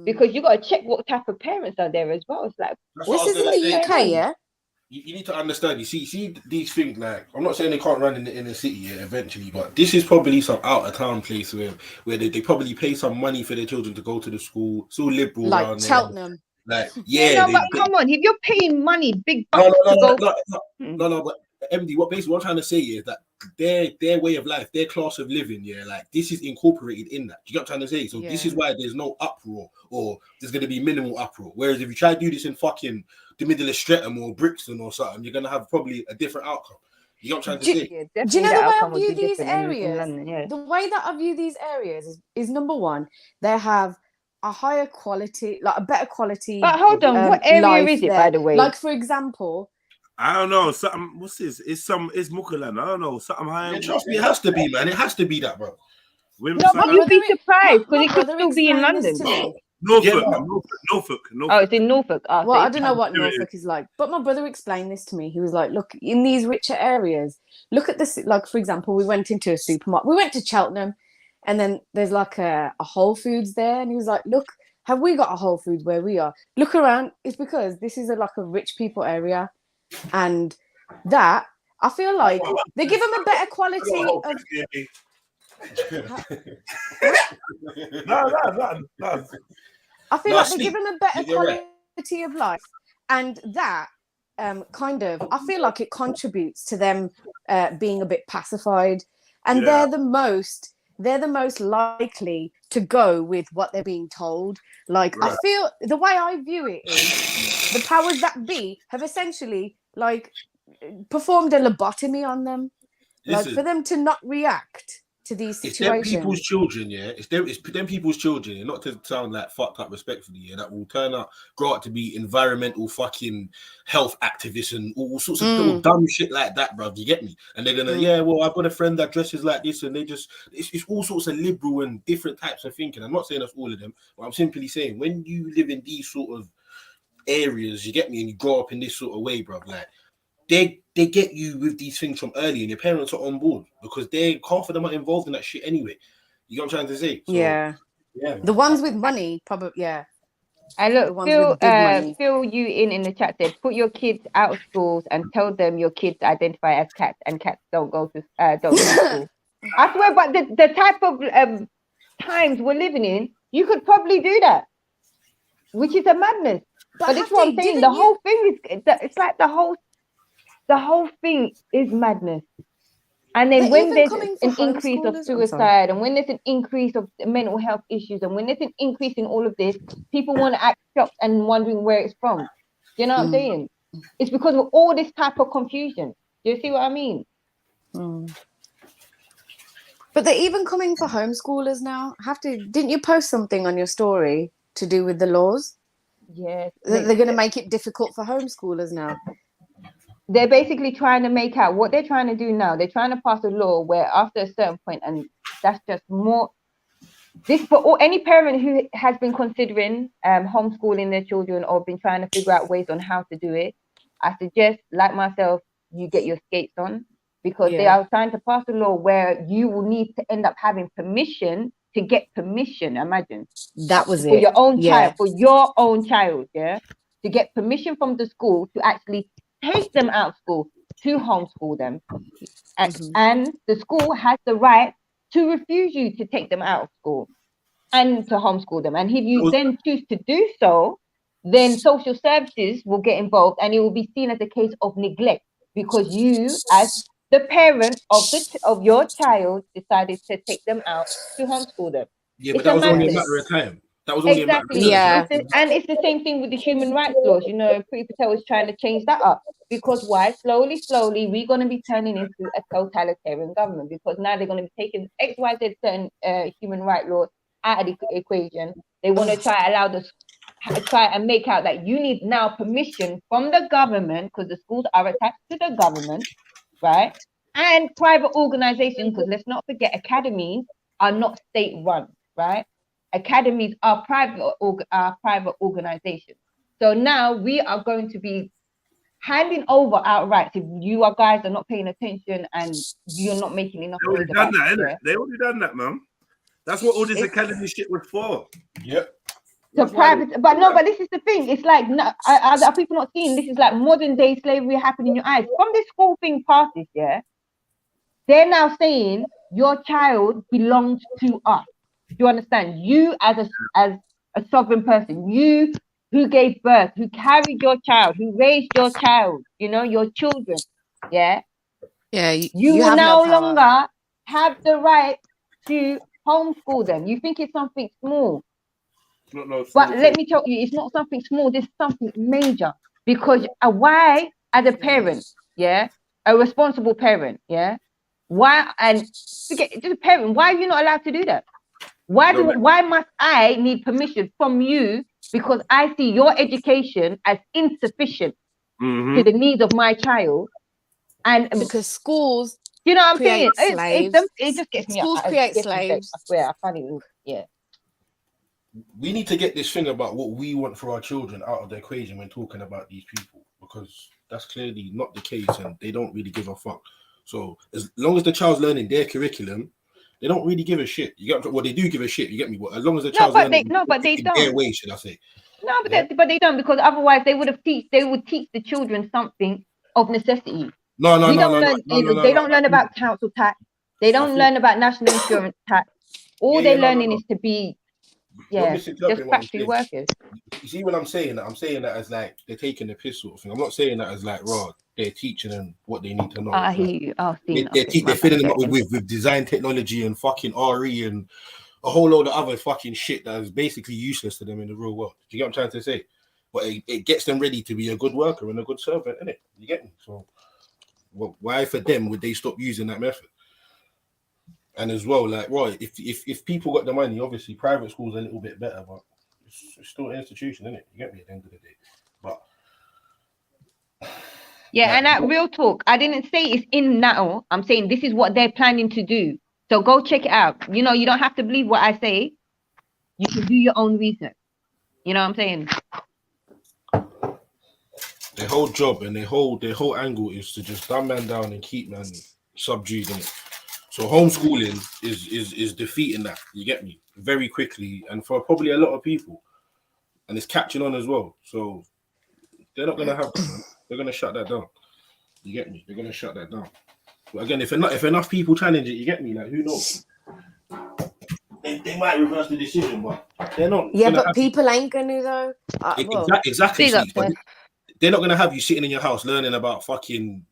Because you got to check what type of parents are there as well. It's like, this is in the UK, yeah. You need to understand. You see these things. Like, I'm not saying they can't run in the city eventually, but this is probably some out of town place where they probably pay some money for their children to go to the school. So liberal, like Cheltenham. Like, but come on, if you're paying money, big bucks to go. No, but MD, what I'm trying to say is that their way of life, their class of living, yeah, like this is incorporated in that. Do you get what I'm trying to say? So this is why there's no uproar, or there's going to be minimal uproar. Whereas if you try to do this in fucking the middle of Streatham or Brixton or something, you're going to have probably a different outcome. You know what I'm trying to say? Do you know the way I view these areas? The way that I view these areas is number one, they have a higher quality, like a better quality. But hold on, what area is it, by the way? Like, for example, I don't know. Something. What's this? It's Mukaland. I don't know. Something high. Yeah, trust me, it has to be, man. It has to be that, bro. No, but you'd be surprised because it could still be in London. Norfolk. Oh, it's in Norfolk. Oh, well, I don't know what Norfolk is like, but my brother explained this to me. He was like, look, in these richer areas, look at this. Like, for example, we went into a supermarket. We went to Cheltenham, and then there's like a Whole Foods there. And he was like, look, have we got a Whole Foods where we are? Look around. It's because this is like a rich people area. And that, I feel like they give them a better quality of... No. I feel like they give them a better quality of life, and that kind of, I feel like it contributes to them being a bit pacified, and they're the most likely to go with what they're being told. Like, I feel the way I view it is the powers that be have essentially like performed a lobotomy on them. Listen, like, for them to not react to these situations. It's them people's children, yeah. It's them people's children, yeah? Not to sound like fucked up respectfully, yeah, that will grow up to be environmental fucking health activists and all sorts of little dumb shit like that, bruv. You get me? And they're gonna, well, I've got a friend that dresses like this, and they just it's all sorts of liberal and different types of thinking. I'm not saying that's all of them, but I'm simply saying when you live in these sort of areas, you get me, and you grow up in this sort of way, bruv, like they get you with these things from early, and your parents are on board because half of them are involved in that shit anyway. You know what I'm trying to say? So, yeah, the ones with money, probably, yeah. And look, Phil, you in the chat said, put your kids out of schools and tell them your kids identify as cats, and cats don't go to school. I swear, but the type of times we're living in, you could probably do that, which is a madness. But it's what I'm saying. The whole thing is, it's like the whole thing is madness. And then They're when even there's coming an for increase of homeschoolers. I'm sorry. suicide, and when there's an increase of mental health issues, and when there's an increase in all of this, people want to act shocked and wondering where it's from. You know what I'm saying? It's because of all this type of confusion. Do you see what I mean? But they're even coming for homeschoolers now. Didn't you post something on your story to do with the laws? Yes. They're going to make it difficult for homeschoolers now. They're basically trying to make out what they're trying to do now. They're trying to pass a law where after a certain point, and that's just more. This for any parent who has been considering homeschooling their children or been trying to figure out ways on how to do it, I suggest, like myself, you get your skates on, because they are trying to pass a law where you will need to end up having permission to get permission. Imagine that was for it. your own child, for your own child, to get permission from the school to actually take them out of school to homeschool them, and the school has the right to refuse you to take them out of school and to homeschool them. And if you then choose to do so, then social services will get involved, and it will be seen as a case of neglect, because you, as the parent of your child, decided to take them out to homeschool them. Yeah, but that was only a matter of time. That was only Exactly. a matter of time. And it's the same thing with the human rights laws. You know, Priti Patel is trying to change that up, because why? Slowly, we're going to be turning into a totalitarian government, because now they're going to be taking XYZ certain human rights laws out of the equation. They want to try and make out that you need now permission from the government, because the schools are attached to the government, right? And private organizations, because let's not forget, academies are not state run, right? Academies are private organizations. So now we are going to be handing over our rights if you guys are not paying attention and you're not making enough. They already done that, innit? They already done that, man. That's what all this academy shit was for. Yep. So private, but this is the thing. It's like, are people not seeing this is like modern day slavery happening in your eyes? From this whole thing passes, they're now saying your child belongs to us. Do you understand? You as a sovereign person, you who gave birth, who carried your child, who raised your child, your children, you will no longer have the right to homeschool them. You think it's something small. But let me tell you, it's not something small. This is something major, because why, as a parent, a responsible parent, why, and forget just a parent, why are you not allowed to do that? Why must I need permission from you, because I see your education as insufficient to the needs of my child? And because schools, you know what I'm saying? It just gets me. Schools create slaves. I swear, I can't even. We need to get this thing about what we want for our children out of the equation when talking about these people, because that's clearly not the case, and they don't really give a fuck. So as long as the child's learning their curriculum, they don't really give a shit. You get well, they do give a shit. You get me? But as long as the child's learning, but they don't. Their way, should I say? No, but they don't, because otherwise they would teach the children something of necessity. No. They don't learn about council tax. They don't learn about national insurance tax. All they're learning is to be, just factory workers. You see what I'm saying? I'm saying that as like they're taking the piss sort of thing. I'm not saying that as like they're teaching them what they need to know. I hear you. They're filling them up with design technology and fucking RE and a whole load of other fucking shit that is basically useless to them in the real world. Do you get what I'm trying to say? But it gets them ready to be a good worker and a good servant, innit? You get me? So why for them would they stop using that method? And as well, like, right, if people got the money, obviously private schools are a little bit better, but it's still an institution, isn't it? You get me at the end of the day. But and that real talk, I didn't say it's in now. I'm saying this is what they're planning to do. So go check it out. You don't have to believe what I say. You can do your own research. You know what I'm saying? Their whole job and their whole angle is to just dumb man down and keep man subdued, innit? So homeschooling is defeating that, you get me, very quickly, and for probably a lot of people, and it's catching on as well. So they're not gonna have that, man. They're gonna shut that down. You get me? They're gonna shut that down. But again, if enough people challenge it, you get me, like, who knows? They might reverse the decision, but they're not. Yeah, but people ain't gonna though. Exactly. But they're not gonna have you sitting in your house learning about fucking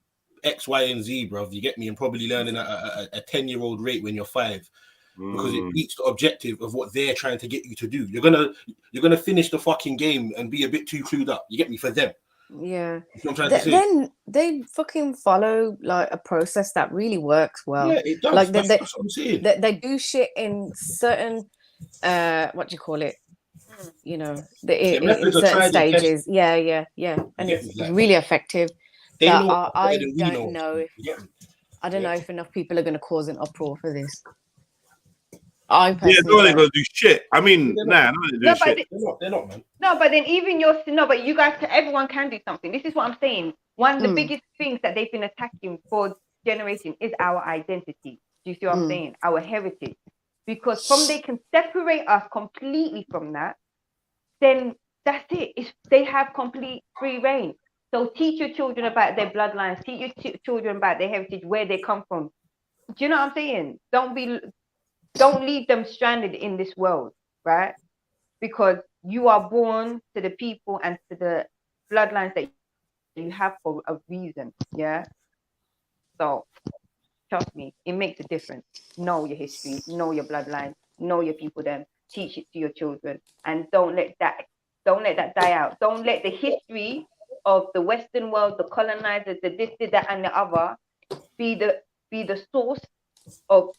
X, Y, and Z, bro. You get me? And probably learning at a 10-year-old rate when you're 5. Because it beats the objective of what they're trying to get you to do. You're gonna finish the fucking game and be a bit too clued up. You get me? For them. Yeah. You know what I'm trying to say? Then they fucking follow like a process that really works well. Yeah, it does. Like that's what I'm saying. they do shit in certain what do you call it? You know, in certain stages. Yeah. And it's really effective. They So know I better than we don't know if enough people are going to cause an uproar for this. I personally no, they're gonna do shit. I mean, nah, no, they do shit. They're not, man. No, but then even but you guys, everyone can do something. This is what I'm saying. One of the biggest things that they've been attacking for generations is our identity. Do you see what I'm saying? Our heritage. Because they can separate us completely from that, then that's it. They have complete free reign. So teach your children about their bloodlines. Teach your children about their heritage, where they come from. Do you know what I'm saying? Don't leave them stranded in this world, right? Because you are born to the people and to the bloodlines that you have for a reason, yeah? So, trust me, it makes a difference. Know your history, know your bloodline, know your people then. Teach it to your children. And don't let that die out. Don't let the history of the Western world, the colonizers, the this, that, and the other, be the source of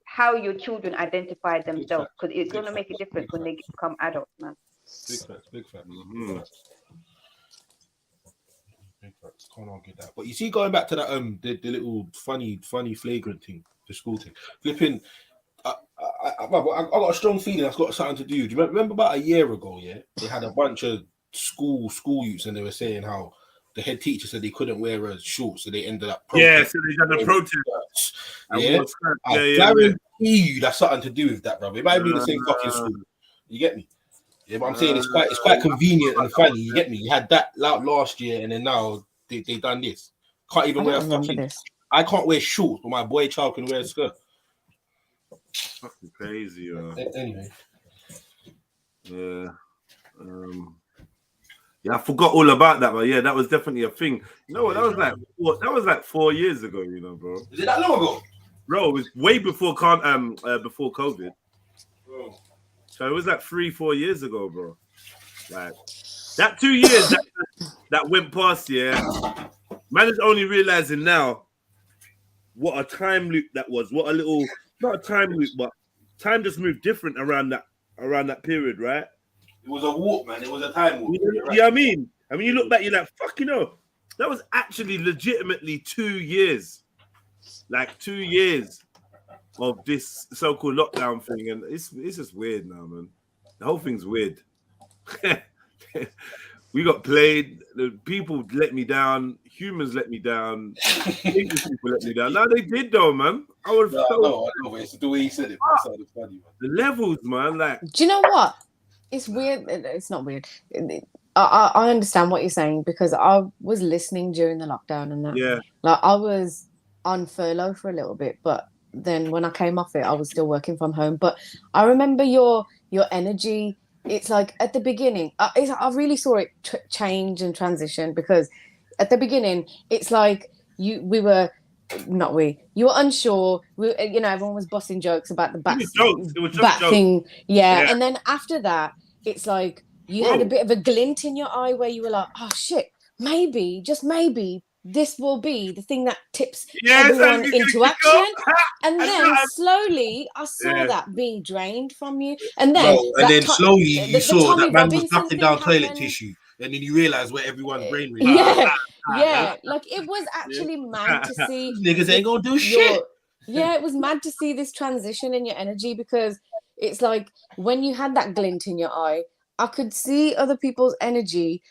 how your children identify themselves, because it's going to make a difference when they become adults, man. Big facts. Can't argue that. But you see, going back to that the little funny flagrant thing, the school thing, flipping. I got a strong feeling that's got something to do. Do you remember about a year ago? Yeah, they had a bunch of school youths, and they were saying how the head teacher said they couldn't wear a short, so they ended up. So they had a protest. Yeah, I guarantee you that's something to do with that, brother. It might be the same fucking school. You get me? Yeah, but I'm saying it's quite convenient and funny. You get me? You had that last year, and then now they done this. Can't even wear a fucking. I can't wear shorts, but my boy child can wear a skirt. Fucking crazy, Anyway. Yeah. Yeah, I forgot all about that, but yeah, that was definitely a thing. You know what? That was like 4 years ago, you know, bro. Is it that long ago? Bro, it was way before before COVID. Bro. So it was like 3-4 years ago, bro. Like that 2 years that went past, yeah. Man is only realizing now what a time loop that was. What a little, not a time loop, but time just moved different around that period, right? It was a walk, man. It was a time walk. You know what I mean? You look back, you're like, fuck, you know, that was actually legitimately 2 years. Like 2 years of this so-called lockdown thing. And it's just weird now, man. The whole thing's weird. We got played. The people let me down. Humans let me down. English people let me down. No, they did though, man. I would have no, it's the way he said it. Funny, man. The levels, man. Like, do you know what? It's weird. It's not weird. I understand what you're saying, because I was listening during the lockdown and that. Yeah. Like, I was on furlough for a little bit, but then when I came off it, I was still working from home. But I remember your energy. It's like at the beginning, I really saw it change and transition, because at the beginning, it's like you were unsure. Everyone was busting jokes about the bat thing. Yeah. And then after that, it's like you had a bit of a glint in your eye where you were like, oh shit, maybe, just maybe, this will be the thing that tips everyone into action. And then slowly I saw that being drained from you. And then slowly you saw that man was knocking down toilet tissue. And then you realize where everyone's brain is. Yeah. Like, it was actually mad to see. Niggas ain't gonna do shit. Yeah, it was mad to see this transition in your energy, because it's like when you had that glint in your eye, I could see other people's energy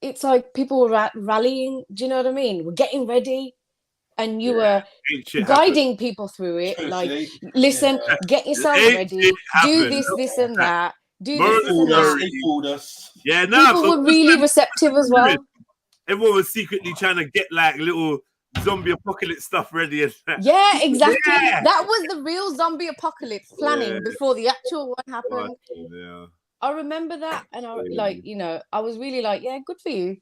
it's like people were rallying. Do you know what I mean? We're getting ready, and you were guiding people through it. Like, listen, get yourself ready, do this and that, do this and that. Yeah, no, people were really receptive as well. Everyone was secretly trying to get like little zombie apocalypse stuff ready. And yeah, exactly. Yeah. That was the real zombie apocalypse planning before the actual one happened. Yeah. I remember that, and I was really like, yeah, good for you.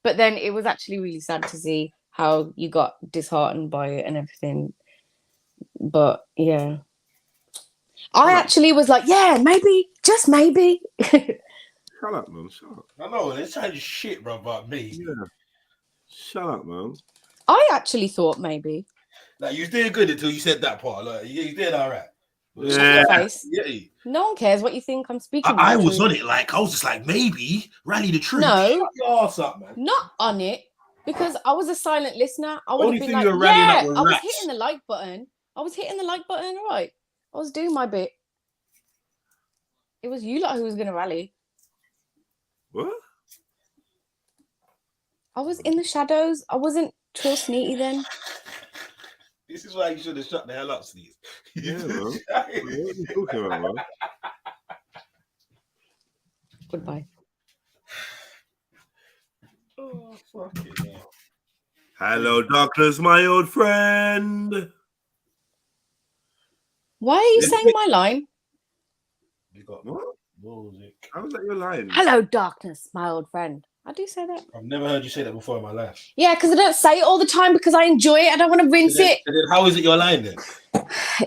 But then it was actually really sad to see how you got disheartened by it and everything. But yeah, I actually was like, yeah, maybe, just maybe. Shut up, man. Shut up. I know it's kind of shit, bro, about me. Yeah. Shut up, man. I actually thought maybe. Like, you was doing good until you said that part. Like, you did all right. Yeah. Face. Yeah. No one cares what you think. I'm speaking. I was on it. Like, I was just like, maybe rally the troops. No, shut your ass up, man. not on it, because I was a silent listener. I would Only have been thing like, you're rallying yeah, up were I was rats. hitting the like button. All right. I was doing my bit. It was you lot who was going to rally. What? I was in the shadows. I wasn't Trill Sneaky then. This is why you should have shut the hell up, Steve. Yeah, man. What are you talking about, man? Goodbye. Oh, fucking hell. Hello, darkness, my old friend. Why are you saying my line? You got What? music. How was that your line? Hello, darkness, my old friend. I do say that. I've never heard you say that before in my life. Yeah, because I don't say it all the time because I enjoy it. I don't want to rinse it. And then how is it your line then?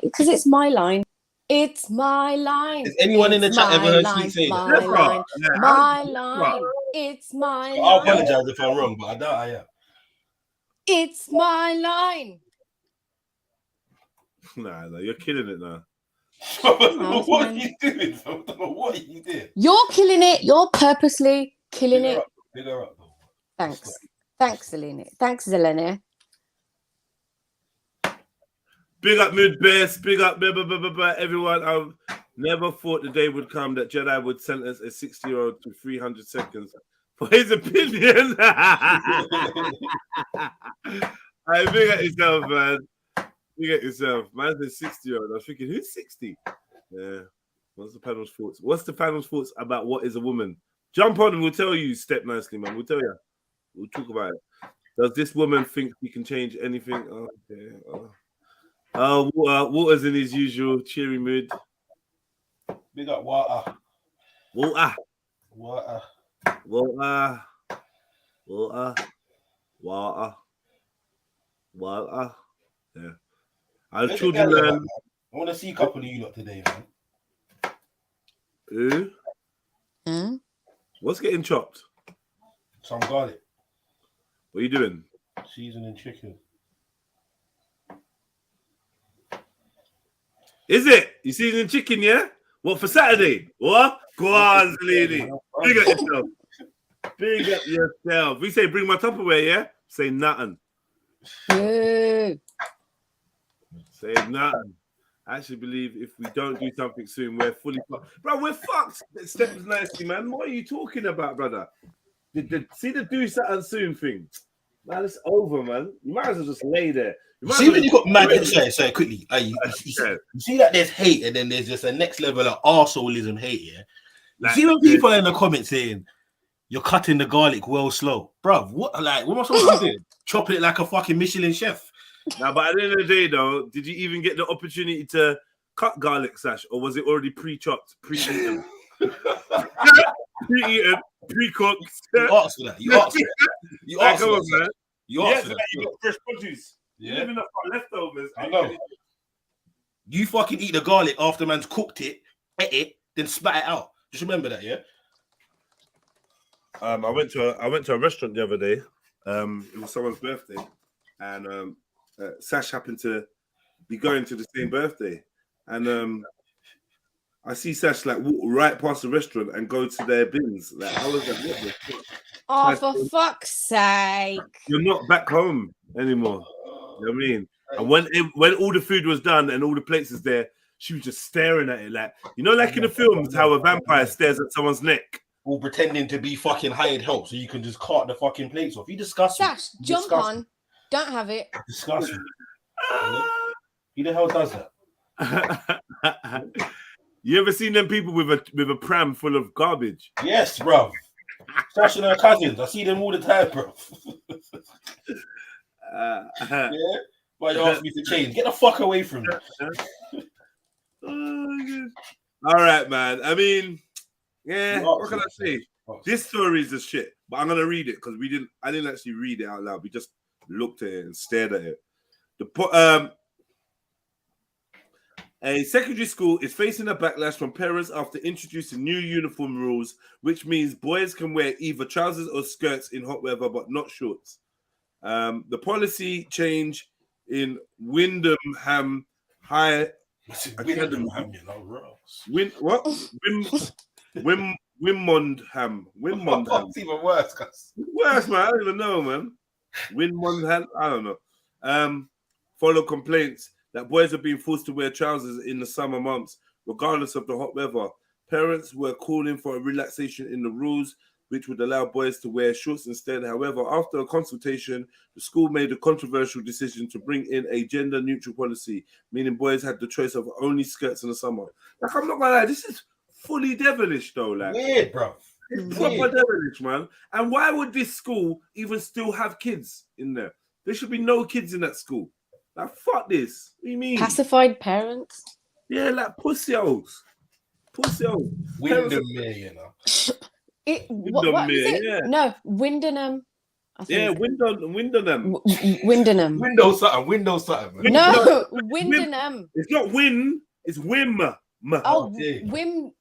Because it's my line. It's my line. Has anyone in the It's chat ever my heard line, Sweet say my that? line, Yeah, my line. It's my I'll line. apologize if I'm wrong, but I doubt I am. It's my line. Nah, you're killing it now. What are you doing? What are you doing? You're killing it. You're purposely killing it. Big her up. Thanks. Thanks, Zelina. Thanks, Zelina. Big up Mood Best, big up everyone. I've never thought the day would come that Jedi would sentence a 60-year-old to 300 seconds for his opinion. I big at yourself, man. Big at yourself. Man's a 60-year-old. I was thinking, who's 60? Yeah. What's the panel's thoughts? What's the panel's thoughts about what is a woman? Jump on and we'll tell you, Step Nicely, man. We'll tell you. We'll talk about it. Does this woman think she can change anything? Okay. Water's in his usual cheery mood. Big up Water. Water. Water. Water. Water. Water. Water. Yeah. Our Let children me tell you, learn. man. I want to see a couple of you lot today, man. Who? Hmm? What's getting chopped? Some garlic. What are you doing? Seasoning chicken. Is it? You seasoning chicken, yeah? What, for Saturday? What? Go on, lady. Big up yourself. Big up yourself. We say bring my Tupperware, yeah? Say nothing. Yeah. Say nothing. I actually believe if we don't do something soon, we're fully fucked. Bro, we're fucked. Steps Nicely, man. What are you talking about, brother? See the do something soon thing. Man, it's over, man. You might as well just lay there. See when you got mad. Sorry, quickly. You see that there's hate, and then there's just a next level of arseholism hate. Yeah. Like, see when people are in the comments saying you're cutting the garlic well slow, bruv. What am I supposed to do? Chopping it like a fucking Michelin chef. Now, but at the end of the day, though, did you even get the opportunity to cut garlic, Sash, or was it already pre-chopped, pre-eaten? Pre-eaten, pre-cooked. You asked for that. You asked for that. You asked for that. Man. You asked for that. that. You got fresh produce. Yeah. You live enough for leftovers. I know. You fucking eat the garlic after man's cooked it, ate it, then spat it out. Just remember that, yeah. I went to a restaurant the other day. It was someone's birthday, and Sash happened to be going to the same birthday, and I see Sash like walk right past the restaurant and go to their bins. Like, I was like, what the fuck? Oh, for fuck's sake. You're not back home anymore. You know what I mean? And when all the food was done and all the plates is there, she was just staring at it like, you know, like in the films, how a vampire stares at someone's neck. All pretending to be fucking hired help so you can just cart the fucking plates off. You disgusting. Sash, jump on. Don't have it. Disgusting. Who the hell does that? You ever seen them people with a pram full of garbage? Yes, bro. Sash and her cousins. I see them all the time, bro. Yeah? Why you ask me to change? Get the fuck away from me. Oh, all right, man. I mean, yeah, what can I say? This story is the shit, but I'm gonna read it because I didn't actually read it out loud. We just looked at it and stared at it. A secondary school is facing a backlash from parents after introducing new uniform rules, which means boys can wear either trousers or skirts in hot weather, but not shorts. The policy change in Wyndham High Academy. Wimondham. It's even worse, cuz. Worse, man. I don't even know, man. Wimondham. I don't know. Follow complaints that boys are being forced to wear trousers in the summer months, regardless of the hot weather. Parents were calling for a relaxation in the rules, which would allow boys to wear shorts instead. However, after a consultation, the school made a controversial decision to bring in a gender-neutral policy, meaning boys had the choice of only skirts in the summer. Like, I'm not gonna lie, this is fully devilish, though. Like, weird, bro. It's proper devilish, man. And why would this school even still have kids in there? There should be no kids in that school. Like, fuck this. What do you mean? Pacified parents? Yeah, like pussy holes. Pussy holes. Windermere, you know. What is it? Yeah. No, Windenham. Yeah, Windenham. Windenham. Windows something. Man. No, Windenham. It's not Win, it's Wim. Oh, yeah.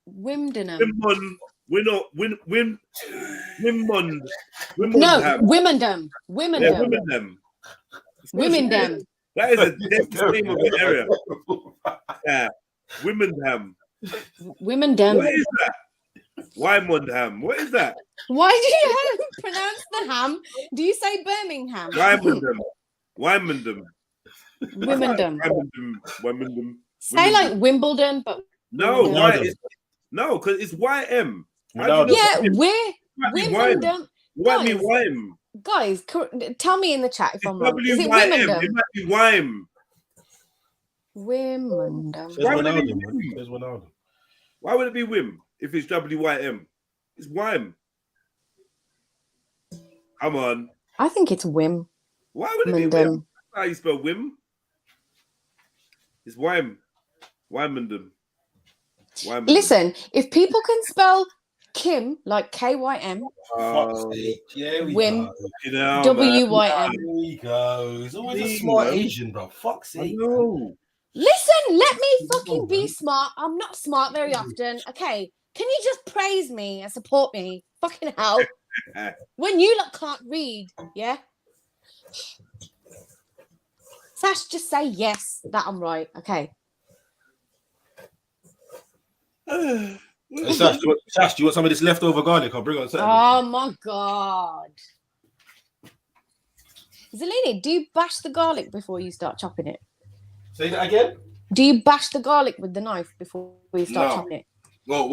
Wimdenham. Wimond. No, Wimendham. Yeah, Wimendham. Wimendham. That is a dead name of the area. Yeah, Wimendham. Wimendham. What is that? Wymondham. What is that? Why do you pronounce the ham? Do you say Birmingham? Wymondham. Wymondham. Say like Wimbledon, but no, why? No, because it's YM. Yeah, we're Wimbledon. What do you mean Wym? Guys, tell me in the chat if I'm wrong. Is it W-Y-M. Wimbledon? It might be Wym. Wimbledon. Why would it be Wim if it's WYM? It's Wym. Come on. I think it's Wim. Why would it be Wim? How you spell Wim? It's Wym. Wymondham. Listen, if people can spell Kim like K-Y-M, Wim, W-Y-M. There we go. He's always a smart Asian, bro. Fuck's sake. Listen, let me fucking be smart. I'm not smart very often. Okay, can you just praise me and support me? Fucking hell. When you lot can't read, yeah? Sash, just say yes that I'm right. Okay. Hey, Sash, do you want some of this leftover garlic? I'll bring it on Saturday. Oh my god. Zelini, do you bash the garlic before you start chopping it? Say that again? Do you bash the garlic with the knife before you start chopping it? Well,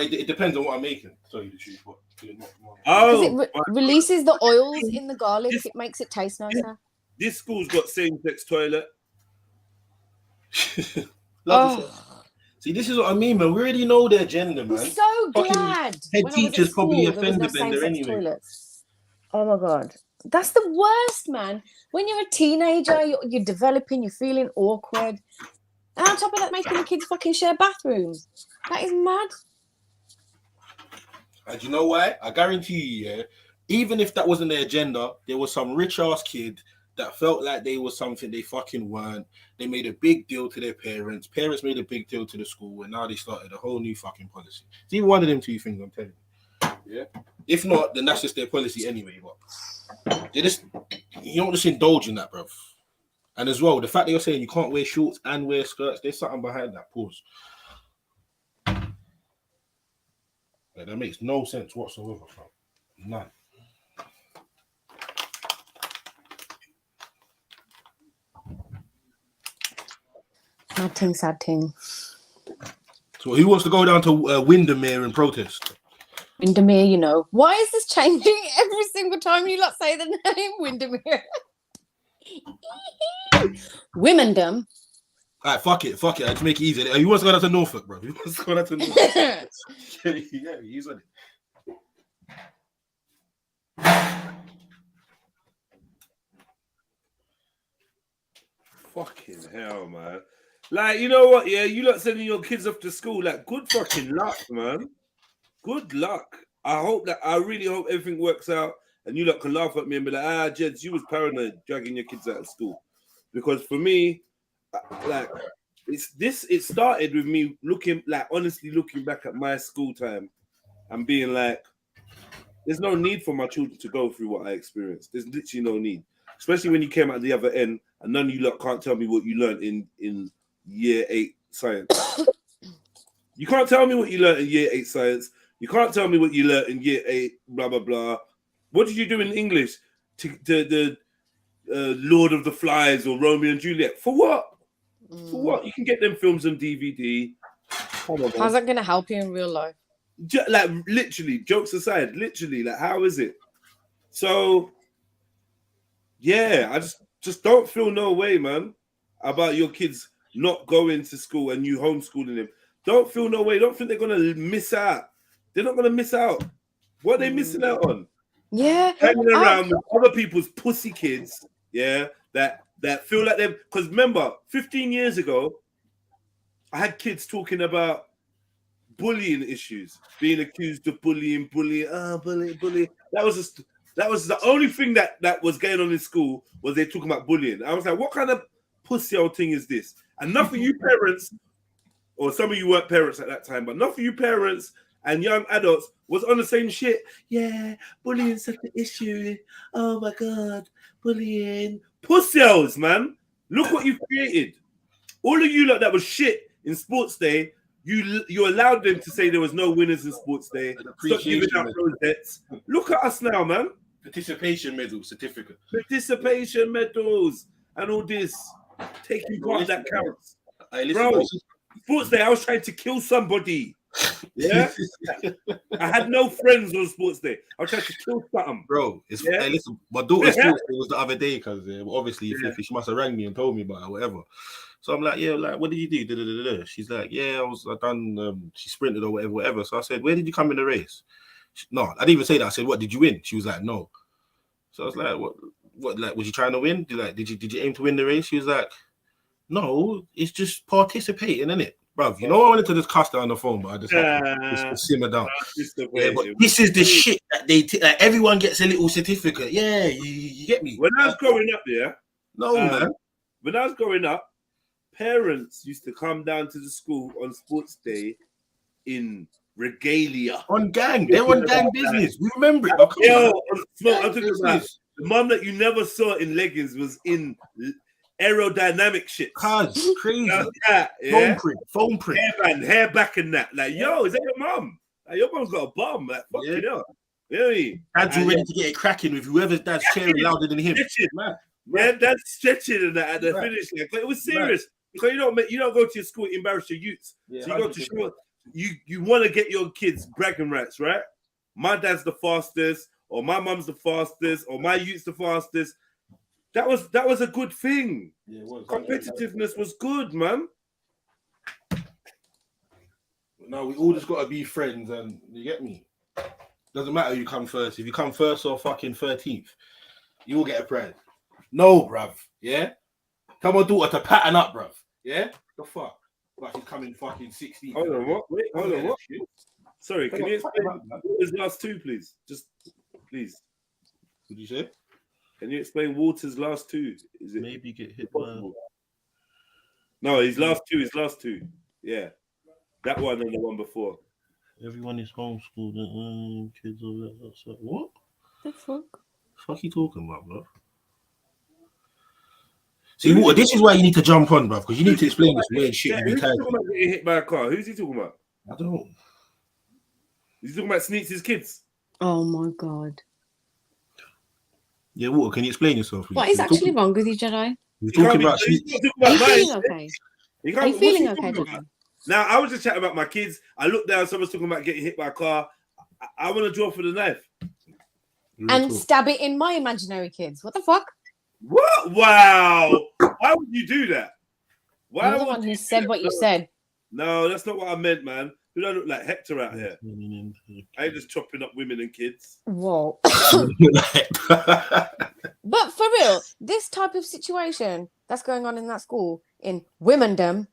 it depends on what I'm making. Sorry, the truth. Because it releases the oils in the garlic. It makes it taste nicer. This school's got same-sex toilet. See, this is what I mean, man. We already know their gender, man. I'm so glad. Head teacher's probably a fender bender anyway. Toilets. Oh my god. That's the worst, man. When you're a teenager, you're developing, you're feeling awkward. And on top of that, making the kids fucking share bathrooms. That is mad. And you know why? I guarantee you, yeah, even if that wasn't their agenda, there was some rich-ass kid that felt like they were something they fucking weren't. They made a big deal to their parents. Parents made a big deal to the school, and now they started a whole new fucking policy. It's even one of them two things, I'm telling you. Yeah? If not, then that's just their policy anyway. But you don't just indulge in that, bruv. And as well, the fact that you're saying you can't wear shorts and wear skirts, there's something behind that. Pause. Like, that makes no sense whatsoever, bro. None. Sad thing. So who wants to go down to Windermere and protest? Windermere, you know. Why is this changing every single time you lot say the name Windermere? Wimendham. All right, fuck it. To make it easy. Who wants to go down to Norfolk, bro? Who wants to go down to Norfolk? Yeah, he's on it. Fucking hell, man. Like, you know what? Yeah, you lot sending your kids off to school. Like, good fucking luck, man. Good luck. I really hope everything works out and you lot can laugh at me and be like, ah, Jeds, you was paranoid dragging your kids out of school. Because for me, like, it started with me honestly looking back at my school time and being like, there's no need for my children to go through what I experienced. There's literally no need. Especially when you came out the other end and none of you lot can't tell me what you learned in year 8 science. You can't tell me what you learned in year 8 science. You can't tell me what you learned in year 8, blah, blah, blah. What did you do in English to the Lord of the Flies or Romeo and Juliet? For what? For what? You can get them films on DVD. How's that going to help you in real life? Like, literally, jokes aside, literally, like, how is it? So, yeah, I just don't feel no way, man, about your kids not going to school and you homeschooling them. Don't feel no way. Don't think they're going to miss out. They're not going to miss out. What are they missing out on? Yeah. Hanging around with other people's pussy kids, yeah, that feel like them. Because remember, 15 years ago, I had kids talking about bullying issues, being accused of bullying. Bully. That was the only thing that was going on in school, was they talking about bullying. I was like, what kind of pussy old thing is this? And enough of you parents, or some of you weren't parents at that time, but enough of you parents and young adults was on the same shit. Yeah, bullying's such an issue. Oh my God, bullying. Pussy-os, man. Look what you created. All of you lot that was shit in sports day, you allowed them to say there was no winners in sports day. Stop giving out those debts. Look at us now, man. Participation medal certificate. Participation medals and all this. Taking part that counts. Bro, sports day, I was trying to kill somebody. Yeah, I had no friends on sports day. I was trying to kill something. Bro, hey, listen, my daughter's sports day was the other day because obviously she must have rang me and told me about it or whatever. So I'm like, yeah, like, what did you do? She's like, yeah, I done. She sprinted or whatever. So I said, where did you come in the race? No, I didn't even say that. I said, what did you win? She was like, no. So I was like, what? Like, was you trying to win? Did you aim to win the race? She was like, no, it's just participating, innit? Bruv, you know, I wanted to just cast her on the phone, but I just had to simmer down. Yeah, but this is the shit that they like, everyone gets a little certificate. Yeah, you get me. When I was growing up, man. When I was growing up, parents used to come down to the school on sports day in regalia. On gang. They're on gang business. We remember it. I'm talking about the mum that you never saw in leggings was in aerodynamic shit. Cuz, crazy. Phone print. Hair back and that. Like, yo, is that your mum? Like, your mum's got a bum. Like, fuck it up. You know what I mean? Dad's ready to get it cracking with whoever's dad's cheering louder than him. Yeah, that's stretching and that at the finish. Like, it was serious. Because you don't go to your school to embarrass your youths. So you go to school, you want to get your kids bragging rights, right? My dad's the fastest, or my mum's the fastest, or my youth's the fastest. That was a good thing. Yeah, it was. Competitiveness was good, man. No, we all just got to be friends, and you get me. Doesn't matter who you come first. If you come first or fucking 13th, you will get a prize. No, bruv. Yeah. Tell my daughter to pattern up, bruv. Yeah. The fuck. But she's coming fucking 16. Hold on, what? Wait, hold on, what? Sorry, can you explain Water's last two, please? Just please. What did you say? Can you explain Water's last two? Is it maybe get hit by? No, his last two. Yeah, that one and the one before. Everyone is homeschooled. Kids all that. So, what? The fuck? Fuck you talking about, bro? See, Water, this is why you need to jump on, bro, because you need to explain this weird shit. Who's he talking about getting hit by a car? Who's he talking about? I don't know. He's talking about Sneaks' kids. Oh my God. Yeah, Water, can you explain yourself? Please? What is actually wrong with you, Jedi? We're talking about. Are you feeling okay? Are you feeling okay, Jedi? Now, I was just chatting about my kids. I looked down, someone's talking about getting hit by a car. I want to draw for the knife. And stab it in my imaginary kids. What the fuck? What? Wow. Why would you do that? You're the one who said what you said. No, that's not what I meant, man. Who don't look like Hector out here? I ain't just chopping up women and kids. Whoa. But for real, this type of situation that's going on in that school in womendom,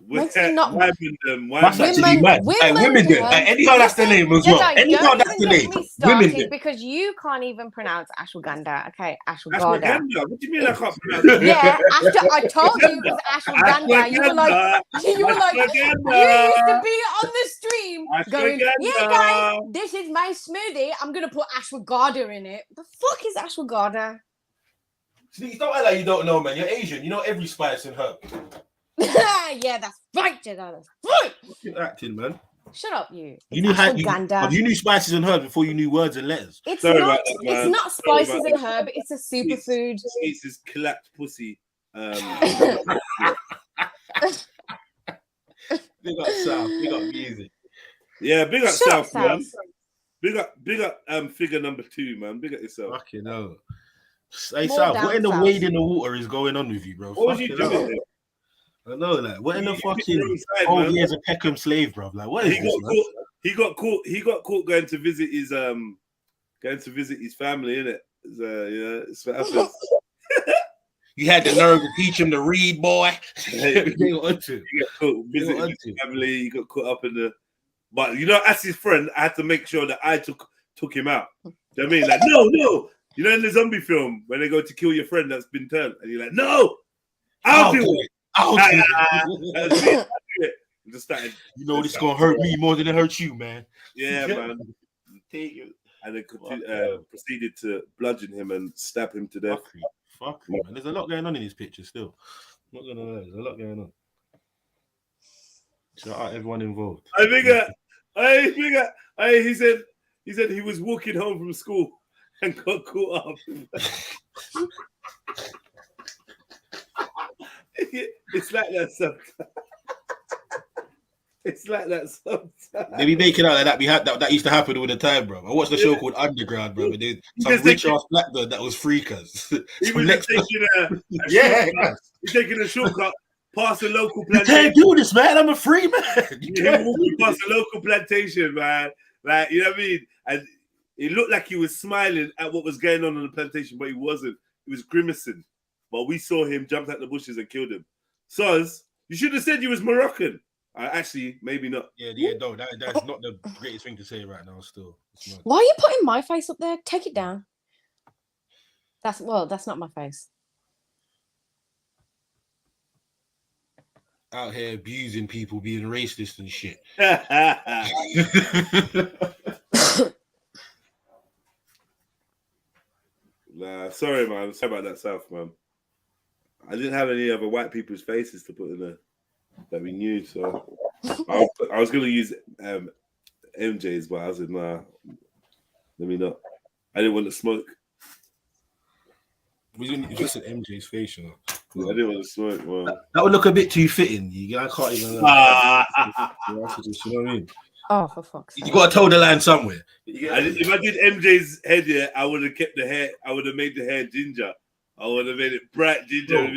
Makes me not- Women. That's actually mad. Hey, women do. Hey, anyhow, that's the name as well. Jedi, Anyhow, don't that's even the get name. me Women started do. because you can't even pronounce ashwagandha. Okay, ashwagandha. Ashwagandha. What do you mean I can't pronounce it? Yeah, after I told you it was ashwagandha, you were like, you used to be on the stream going, yeah, guys, this is my smoothie. I'm gonna put ashwagandha in it. The fuck is ashwagandha? See, don't act like you don't know, man. You're Asian. You know every spice and herb. Yeah, that's right, Jedi. That's right. Fucking acting, man. Shut up, you. You It's knew ashwagandha. you knew spices and herbs before you knew words and letters. It's Sorry not. about that, man. It's not Sorry spices about and that. herb. It's a superfood. It's his collapsed pussy. Big up South. Big up music. Yeah, big up Shut up, South, man. South. Big up figure number 2, man. Big up yourself. Fucking hell. Hey, More South, down what in the south. wade in the water is going on with you, bro? What was you Fucking doing hell. there? I know, like, what in the You fucking wrong side, 12 man. years of Peckham slave, bro? Like, what is He this, got man? caught. He got caught going to visit his family, innit? Yeah, it's what happens. You had the nerve to teach him to read, boy. Hey, They got onto. He got caught visiting his family. He got caught up in the. But you know, as his friend, I had to make sure that I took him out. You know what I mean? Like, no. You know, in the zombie film when they go to kill your friend that's been turned, and you're like, no, I'll do it. I'll do it. Just started. You know, this is gonna hurt me more than it hurts you, man. Yeah, man. And then proceeded to bludgeon him and stab him to death. Fuck you, man. There's a lot going on in this picture still. I'm not gonna lie, there's a lot going on. Shout out everyone involved. He said he was walking home from school and got caught up. It's like that sometimes. It's like that sometimes. They be making out like that used to happen all the time, bro. I watched a show called Underground, bro. There's some rich ass black girl that was freakers. He was taking he's taking a shortcut past a local You plantation. can't do this, man. I'm a free man. He was walking past a local plantation, man. Like, you know what I mean? And it looked like he was smiling at what was going on the plantation, but he wasn't. He was grimacing. But we saw him jump out the bushes and killed him. Soz, you should have said you was Moroccan. Actually, maybe not. Yeah, no, that's not the greatest thing to say right now. Still, Why are you putting my face up there? Take it down. That's not my face. Out here abusing people, being racist and shit. Nah, sorry, man. Sorry about that, South, man. I didn't have any other white people's faces to put in there that we knew, so I was going to use MJ's, but I said, nah, let me not. I didn't want to smoke. Just an MJ's face, you know. I didn't want to smoke, man. That would look a bit too fitting. I can't even. You know what I mean? Oh, for fuck's sake. You got to toe the line somewhere. If I did MJ's head here, I would have kept the hair. I would have made the hair ginger. I would have made it bright ginger.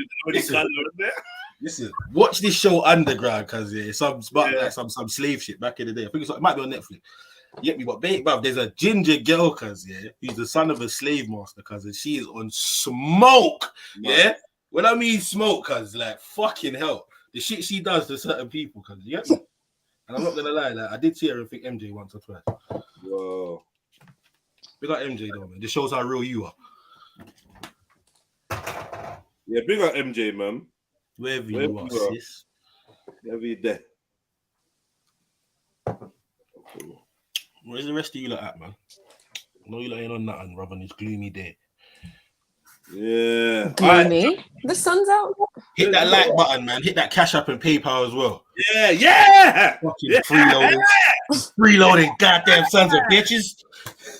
Listen, watch this show Underground, cause it's some slave shit back in the day. I think it might be on Netflix. You get me? But bruv, there's a ginger girl, cause who's the son of a slave master, cause and she is on smoke. Yeah, when I mean smoke, cause like fucking hell, the shit she does to certain people, cause you get me? And I'm not gonna lie, like I did see her and think MJ once or twice. Whoa. Big up MJ though, man. This shows how real you are. Yeah, big up MJ, man. Wherever you are, sis. Every day. Where's the rest of you lot at, man? I know you lot ain't on nothing, Rob, on this gloomy day. Yeah. Gloomy? Right. The sun's out. Hit that like button, man. Hit that Cash App and PayPal as well. Yeah. Fucking freeloading goddamn sons of bitches.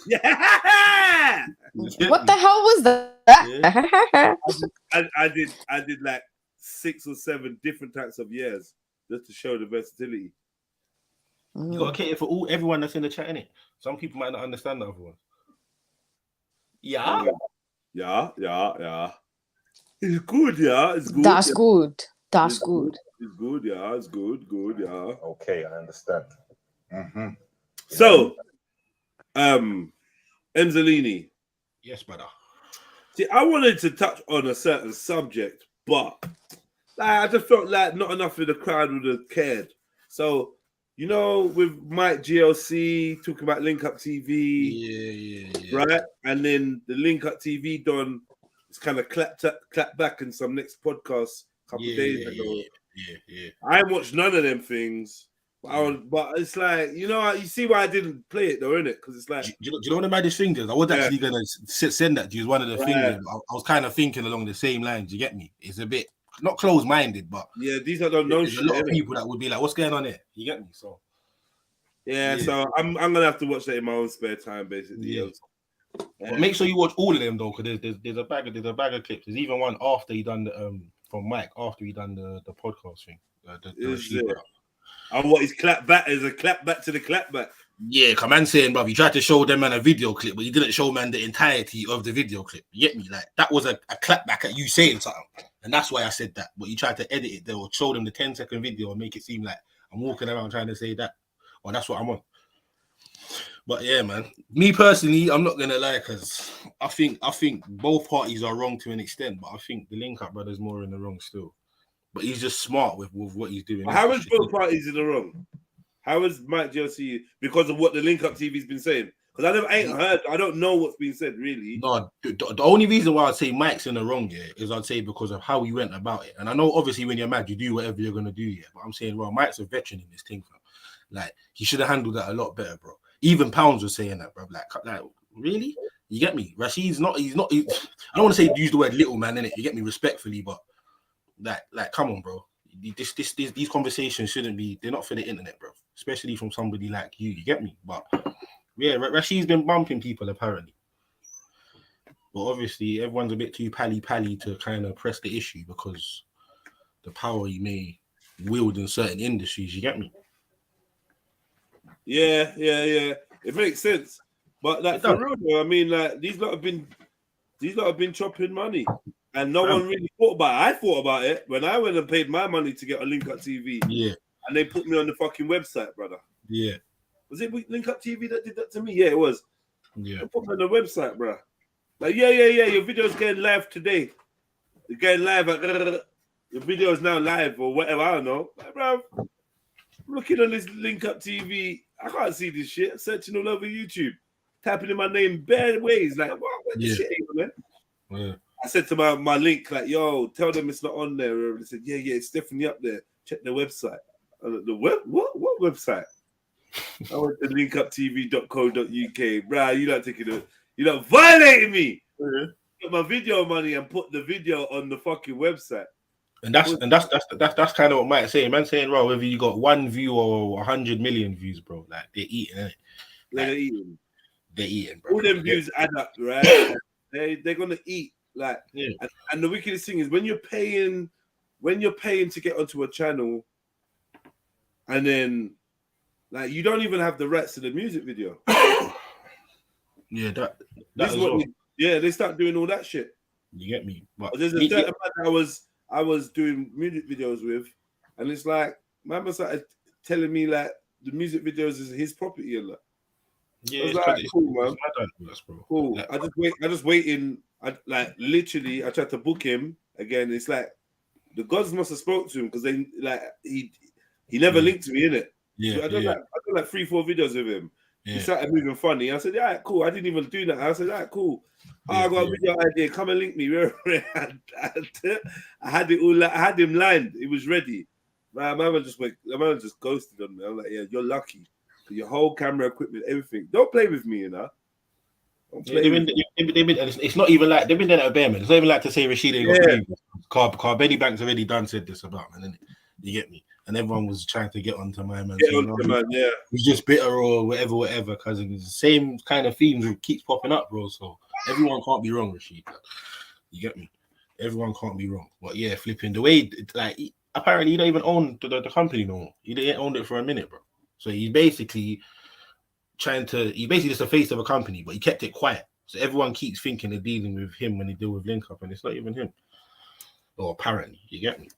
Yeah. What the hell was that? Yeah. I did like 6 or 7 different types of years just to show the versatility. You gotta cater for everyone that's in the chat, innit? Some people might not understand the other one. Yeah. It's good, yeah. It's good. That's good. It's good. Yeah. It's good, yeah. Okay, I understand. Mm-hmm. So, Enzolini. Yes, brother. See, I wanted to touch on a certain subject, but Like, I just felt like not enough of the crowd would have cared. So, you know, with Mike GLC talking about Link Up TV, Yeah. right? And then the Link Up TV Don is kind of clapped back in some next podcast a couple of days ago. Yeah. I ain't watched none of them things. But it's like, you know, you see why I didn't play it though, innit? Because it's like, do you know what the maddest thing is? I was actually gonna send that to you as one of the things. I was kind of thinking along the same lines. You get me? It's a bit not close-minded, but yeah, these I don't know. There's a lot of people that would be like, "What's going on here?" You get me? So yeah. So I'm gonna have to watch that in my own spare time, basically. Yeah. But make sure you watch all of them though, because there's a bag of clips. There's even one after he done the from Mike after he done the podcast thing. And what is clap back is a clap back to the clap back. Yeah, come on saying, bruv, you tried to show them man a video clip, but you didn't show man the entirety of the video clip. You get me? Like that was a clap back at you saying something. And that's why I said that. But you tried to edit it there or show them the 10-second video and make it seem like I'm walking around trying to say that. Well, that's what I'm on. But yeah, man. Me personally, I'm not gonna lie, because I think both parties are wrong to an extent, but I think the Link Up brother's more in the wrong still. But he's just smart with what he's doing. How is both parties in the wrong? How is Mike GLC because of what the Link Up TV's been saying? Because I ain't heard, I don't know what's been said really. No, the only reason why I'd say Mike's in the wrong here is I'd say because of how he went about it. And I know obviously when you're mad, you do whatever you're gonna do here. But I'm saying, well, Mike's a veteran in this thing, fam. Like he should have handled that a lot better, bro. Even Pounds was saying that, bro. Like really? You get me? Rashid's not. I don't want to say use the word little man in it. You get me respectfully, but like, come on, bro. These conversations shouldn't be. They're not for the internet, bro. Especially from somebody like you. You get me? But yeah, Rashid's been bumping people apparently. But obviously, everyone's a bit too pally to kind of press the issue because the power you may wield in certain industries. You get me? Yeah. It makes sense. But like for real, though, I mean, like these lot have been chopping money, and no one really thought about it. I thought about it when I went and paid my money to get a Link Up TV. Yeah, and they put me on the fucking website, brother. Yeah, was it Link Up TV that did that to me? Yeah, it was. Yeah, they put me on the website, bro. Like, yeah. Your video's getting live today. You're getting live at your video is now live or whatever. I don't know, like, bro. Looking on this Link Up TV, I can't see this shit. Searching all over YouTube, typing in my name bare ways. Like, what this shit ain't on there? Yeah. I said to my link, like, yo, tell them it's not on there. And they said, yeah, it's definitely up there. Check the website. The web? What website? I went to linkuptv.co.uk. Bruh, you don't violating me. Mm-hmm. Get my video money and put the video on the fucking website. And that's kind of what Mike's saying. Man saying, bro, whether you got 1 view or 100 million views, bro, like they're eating, innit? Like, they're eating, bro. All them views add up, right? they're gonna eat. Like, yeah. And the wickedest thing is when you're paying to get onto a channel, and then like you don't even have the rights to the music video. Yeah, that is what they start doing all that shit. You get me? But there's a certain man I was doing music videos with, and it's like my man started telling me like the music videos is his property and that. Yeah, it's like, cool, man. Cool. Like, I just waiting. I tried to book him again. It's like the gods must have spoke to him because they like he never linked to me in it. Yeah, so I done like 3-4 videos with him. Yeah. He started moving funny. I said, yeah, cool. I didn't even do that. I said, yeah, cool. I got a video idea. Come and link me. I had it all. I had him lined. It was ready. My man just ghosted on me. I'm like, yeah, you're lucky. Your whole camera equipment, everything. Don't play with me, you know. It's not even like they've been there at a bare man. It's not even like to say Rashid ain't got car Benny Banks already done said this about man, innit? You get me? And everyone was trying to get onto my man. Yeah. He's just bitter or whatever, because it's the same kind of themes that keeps popping up, bro. So everyone can't be wrong, Rashid. You get me? Everyone can't be wrong. But yeah, flipping the way like apparently you don't even own the company no more. You didn't own it for a minute, bro. So he's basically just the face of a company, but he kept it quiet. So everyone keeps thinking they're dealing with him when they deal with Link Up, and it's not even him. Or apparently, you get me?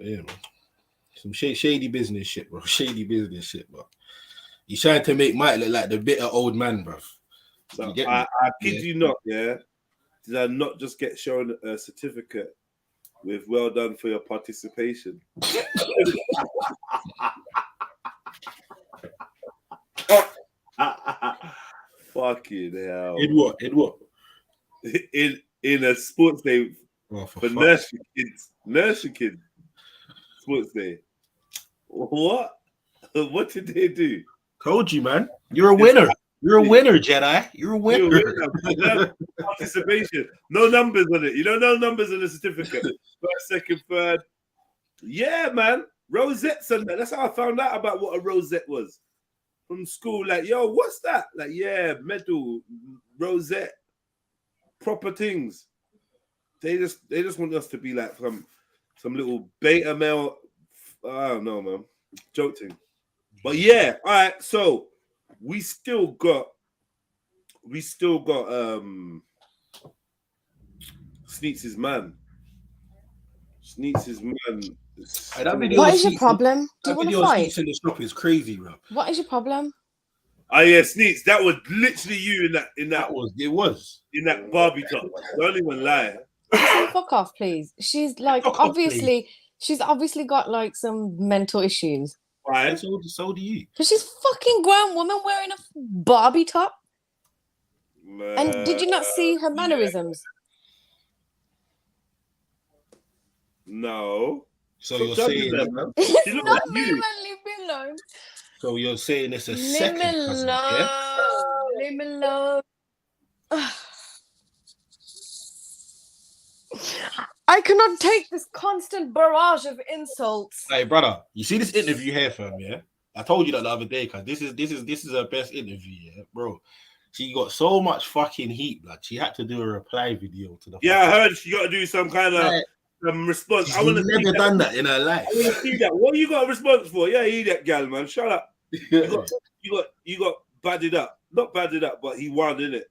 Yeah, man. Some shady business shit, bro. Shady business shit, bro. He's trying to make Mike look like the bitter old man, bro. So I kid you not, yeah. did I not just get shown a certificate with well done for your participation? Fucking hell. In what? In what? In a sports day for nursery kids. Nursery kids. Sports day. What? What did they do? Told you, man. You're a winner. You're a winner, Jedi. You're a winner. Participation. No numbers on it. You know, no numbers on the certificate. First, second, third. Yeah, man. Rosettes and that. That's how I found out about what a rosette was. From school, like, yo, what's that? Like, yeah, medal, rosette, proper things. They just want us to be like some little beta male. I don't know, man. Joke thing. But yeah, all right. So we still got Sneaks' man. Sneaks' man. What is your problem? Do you want to fight? In the shop is crazy, bro. What is your problem? Oh yeah, Sneaks. That was literally you in that in that Barbie top. Don't even lie. Fuck off, please. She's like she's obviously got like some mental issues. Right. So do you. Because she's fucking grown woman wearing a Barbie top. And did you not see her mannerisms? No. So you're saying that, it's not me, man. Leave me alone. So you're saying it's a second cousin, yeah? Leave me alone. I cannot take this constant barrage of insults. Hey, brother, you see this interview here, fam? Yeah, I told you that the other day, cause this is her best interview, yeah, bro. She got so much fucking heat, blood. She had to do a reply video to the. Yeah, I heard she got to do some kind of response. She's never done that in her life. I want to see that. What you got a response for? Yeah, he that gal, man. Shut up. You got badded up. Not badded up, but he won, innit?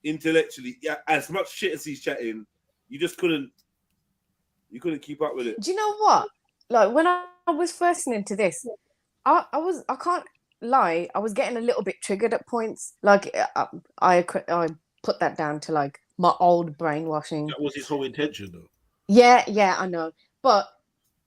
Intellectually. Yeah, as much shit as he's chatting, you just couldn't keep up with it. Do you know what? Like when I was first listening to this, I can't lie, I was getting a little bit triggered at points. Like I put that down to like my old brainwashing. That was his whole intention, though. Yeah, I know. But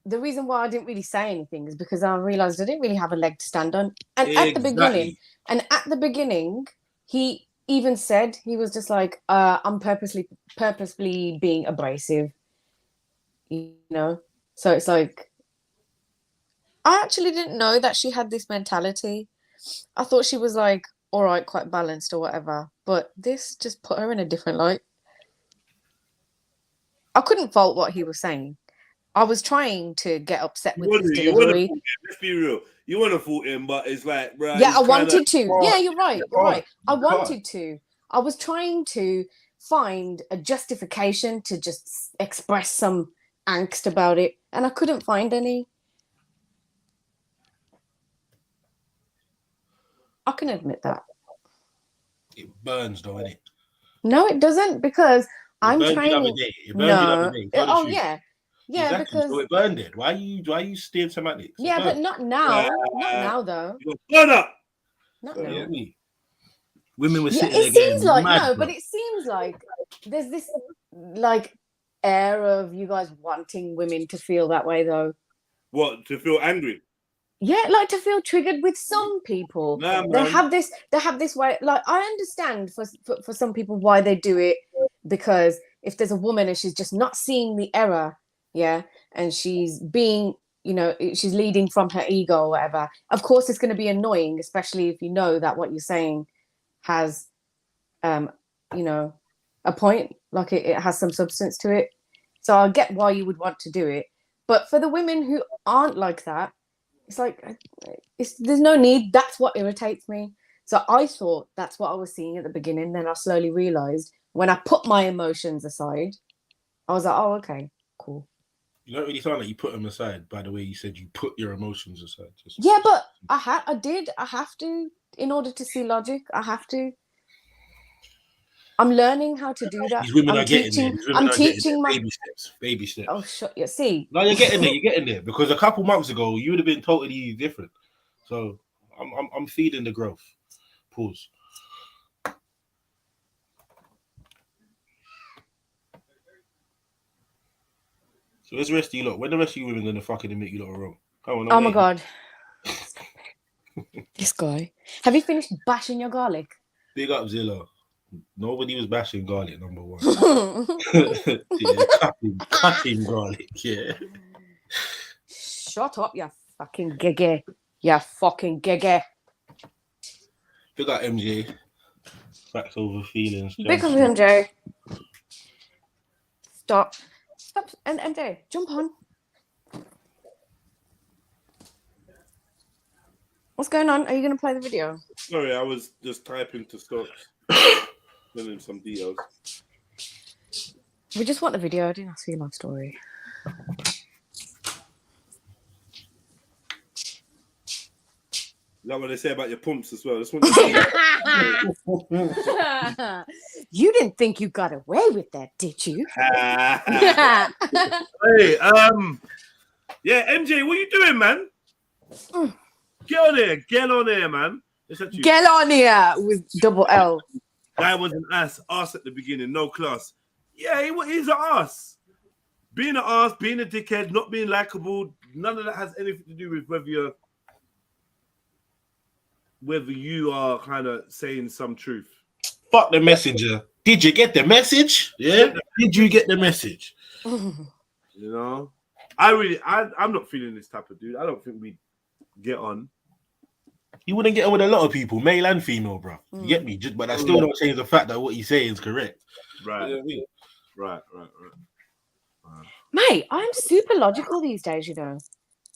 the reason why I didn't really say anything is because I realized I didn't really have a leg to stand on. And at the beginning, he even said, he was just like, I'm purposely being abrasive, you know? So it's like, I actually didn't know that she had this mentality. I thought she was like, all right, quite balanced or whatever. But this just put her in a different light. I couldn't fault what he was saying. I was trying to get upset with his delivery. Let's be real. You want to fault him, but it's like, bro. Yeah, I wanted to. Yeah, you're right. You're right. I wanted to. I was trying to find a justification to just express some angst about it, and I couldn't find any. I can admit that. It burns, though, innit? No, it doesn't, because I'm training. No. Oh yeah. Yeah, exactly. because so it burned it. Why are you steering semantics? Yeah, but not now. Not now, though. Shut up. Not now. Yeah, women were sitting it there seems like mad, but it seems like there's this like air of you guys wanting women to feel that way, though. What, to feel angry? Yeah, like to feel triggered with some people. Nah, they have this way. Like, I understand for some people why they do it, because if there's a woman and she's just not seeing the error, yeah, and she's being, you know, she's leading from her ego or whatever, of course it's going to be annoying, especially if you know that what you're saying has you know, a point, like it has some substance to it. So I get why you would want to do it, but for the women who aren't like that, it's like there's no need. That's what irritates me. So I thought that's what I was seeing at the beginning. Then I slowly realized when I put my emotions aside, I was like, oh, okay, cool. You don't really sound like you put them aside. By the way, you said you put your emotions aside. Yeah, but I have to, in order to see logic. I have to. I'm learning how to do that. These women I'm are getting there. I'm teaching my baby steps. Oh, shut you. See. No, you're getting there. You're getting there, because a couple months ago you would have been totally different. So I'm feeding the growth. Pause. So where's the rest of you lot? When the rest of you women gonna fucking admit you lot are wrong? Come on. Oh my god. This guy. Have you finished bashing your garlic? Big up Zilla. Nobody was bashing garlic, number one. Yeah, cutting garlic, yeah. Shut up, you fucking giggy. You fucking giggy. Big up MJ. Facts over feelings. Big up MJ. Stop. And MJ, jump on. What's going on? Are you going to play the video? Sorry, I was just typing to stop. Filling some details. We just want the video. I didn't ask for your life story. Is that what they say about your pumps as well? That's what You didn't think you got away with that, did you? Hey, yeah, MJ, what you doing, man? Get on here, man. Get on here with double L. Guy was an ass at the beginning, no class. Yeah, he's an ass. Being an ass, being a dickhead, not being likable, none of that has anything to do with whether you are kind of saying some truth. Fuck the messenger. Did you get the message? Yeah. Did you get the message? You know, I'm not feeling this type of dude. I don't think we get on. You wouldn't get on with a lot of people, male and female, bro. You get me? But that still don't change the fact that what he's saying is correct. Right. You know what I mean? Right. Mate, I'm super logical these days, you know.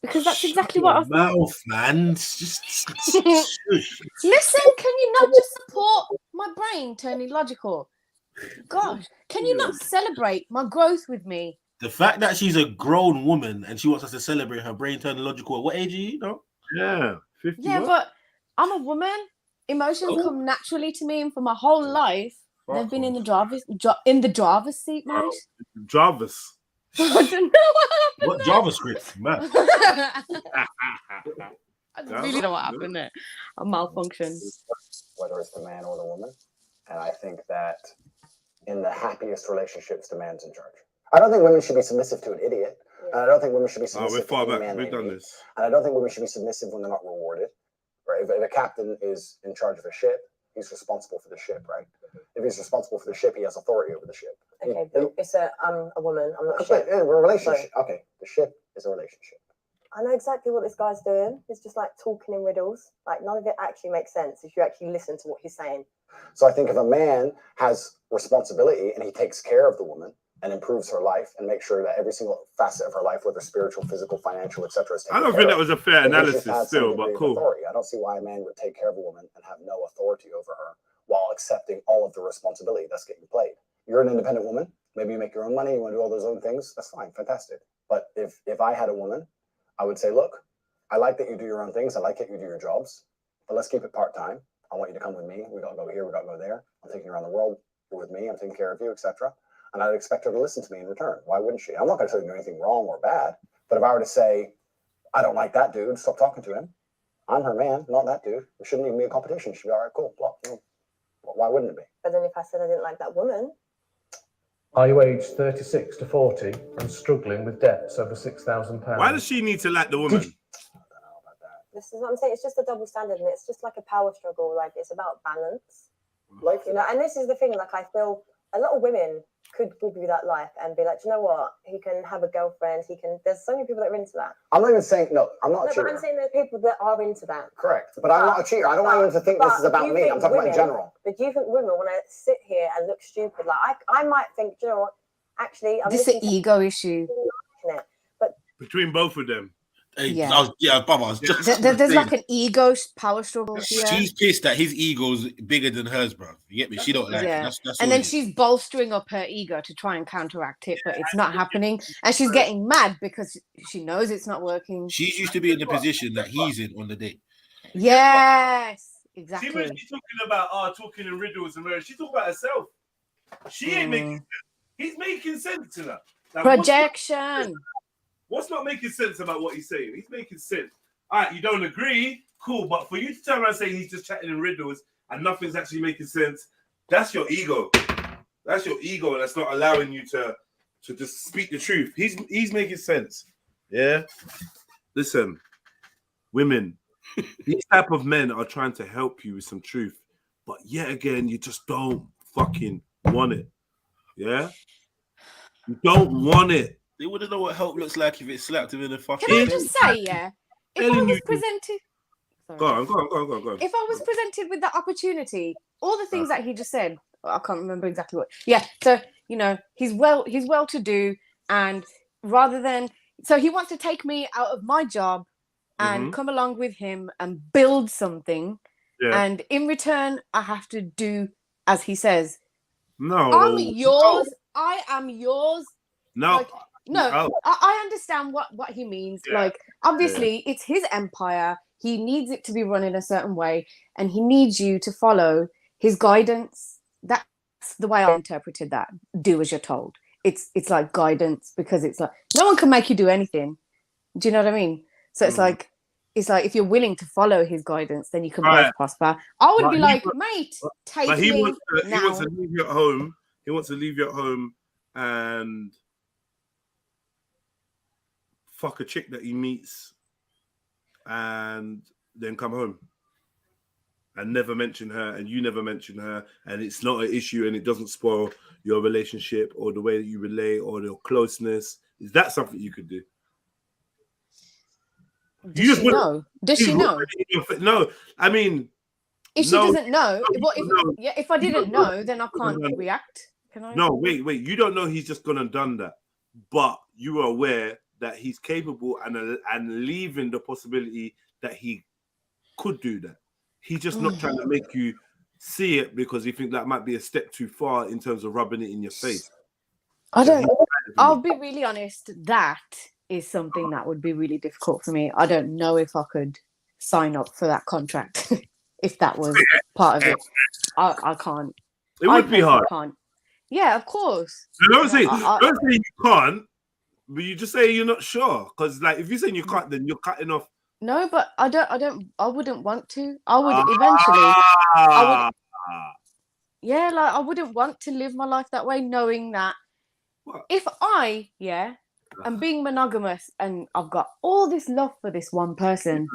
Because that's exactly what I've mouth, man. Just listen, can you not just support my brain turning logical? Gosh, can you not celebrate my growth with me? The fact that she's a grown woman and she wants us to celebrate her brain turning logical. At what age are you? No? Yeah, 50. Yeah, but I'm a woman. Emotions come naturally to me, and for my whole life, they've been in the driver's seat, mate. Jarvis. I don't know what JavaScript, man. I really don't know what happened there. A malfunction. Whether it's the man or the woman. And I think that in the happiest relationships, the man's in charge. I don't think women should be submissive to an idiot. And I don't think women should be submissive we're far to any back. man. We've done this. And I don't think women should be submissive when they're not rewarded. Right? If a captain is in charge of a ship, he's responsible for the ship, right? If he's responsible for the ship, he has authority over the ship. Okay, but it's I'm a woman. I'm not a Okay, ship. yeah, we're a relationship. Okay, the ship is a relationship. I know exactly what this guy's doing. He's just like talking in riddles. Like none of it actually makes sense if you actually listen to what he's saying. So I think if a man has responsibility and he takes care of the woman and improves her life and makes sure that every single facet of her life, whether spiritual, physical, financial, etc., is taken I don't care think that of, was a fair then he analysis should have still, some but degree of cool. authority. I don't see why a man would take care of a woman and have no authority over her while accepting all of the responsibility that's getting played. You're an independent woman. Maybe you make your own money. You want to do all those own things. That's fine. Fantastic. But if I had a woman, I would say, look, I like that you do your own things. I like that you do your jobs, but let's keep it part-time. I want you to come with me. We got to go here. We got to go there. I'm taking you around the world. You're with me. I'm taking care of you, etc. And I'd expect her to listen to me in return. Why wouldn't she? I'm not going to tell you anything wrong or bad. But if I were to say, I don't like that dude, stop talking to him. I'm her man, not that dude. It shouldn't even be a competition. It should be all right, cool. Well, why wouldn't it be? But then if I said I didn't like that woman, Are you aged 36 to 40 and struggling with debts over £6,000? Why does she need to like the woman? this is what I'm saying. It's just a double standard, and it's just like a power struggle. Like it's about balance, like you know. And this is the thing. Like I feel a lot of women could give you that life and be like, you know what? He can have a girlfriend. He can. There's so many people that are into that. I'm not even saying no. I'm not a No, cheater. but I'm saying there's people that are into that. Correct. But I'm not a cheater. I don't want anyone to think this is about me. I'm talking about in general. But do you think women want to sit here and look stupid? Like I might think, you know what? Actually, I'm This is an ego issue. But between both of them. Yeah. Baba, I was just There's like an ego power struggle here. She's pissed that his ego's bigger than hers, bro. You get me? She don't like it. That's and all then it is. she's bolstering up her ego to try and counteract it, but it's not happening. And she's getting mad because she knows it's not working. She's used to be in the position that he's in on the date. Yes, See exactly. when she's talking about talking in riddles and she's talking about herself. She ain't making sense. He's making sense to her. Like, Projection. What's not making sense about what he's saying? He's making sense. All right, you don't agree? Cool. But for you to turn around and say he's just chatting in riddles and nothing's actually making sense, that's your ego. That's your ego, and that's not allowing you to to just speak the truth. He's making sense. Yeah. Listen, women, these type of men are trying to help you with some truth, but yet again, you just don't fucking want it. Yeah. You don't want it. They wouldn't know what help looks like if it slapped him in the fucking. Can I just say, yeah, if I was presented, go on. If I was presented with that opportunity, all the things that he just said, I can't remember exactly what. Yeah, so you know, he's well to do, and rather than so he wants to take me out of my job and come along with him and build something, and in return, I have to do as he says. No, I'm yours. No. I am yours. No, like, no. I understand what he means. Yeah. Like, obviously, it's his empire. He needs it to be run in a certain way, and he needs you to follow his guidance. That's the way I interpreted that. Do as you're told. It's like guidance, because it's like no one can make you do anything. Do you know what I mean? So it's like if you're willing to follow his guidance, then you can both prosper. I would be like, mate, take me now. He wants to leave you at home. He wants to leave you at home and fuck a chick that he meets and then come home and never mention her, and you never mention her, and it's not an issue, and it doesn't spoil your relationship or the way that you relate or your closeness. Is that something you could do? Does she know? Does she know? No, I mean, if she doesn't know, if I didn't know, then I can't react. Can I? No, wait. You don't know he's just gone and done that, but you are aware that he's capable and leaving the possibility that he could do that. He's just not trying to make you see it because he thinks that might be a step too far in terms of rubbing it in your face. I'll be really honest. That is something that would be really difficult for me. I don't know if I could sign up for that contract if that was part of it. I can't. It would be hard. Can't. Yeah, of course. So don't say you can't, but you just say you're not sure. Because like if you're saying you can't, then you're cutting off. No, but I wouldn't want to. I would eventually. Yeah, like I wouldn't want to live my life that way, knowing that if I am being monogamous and I've got all this love for this one person,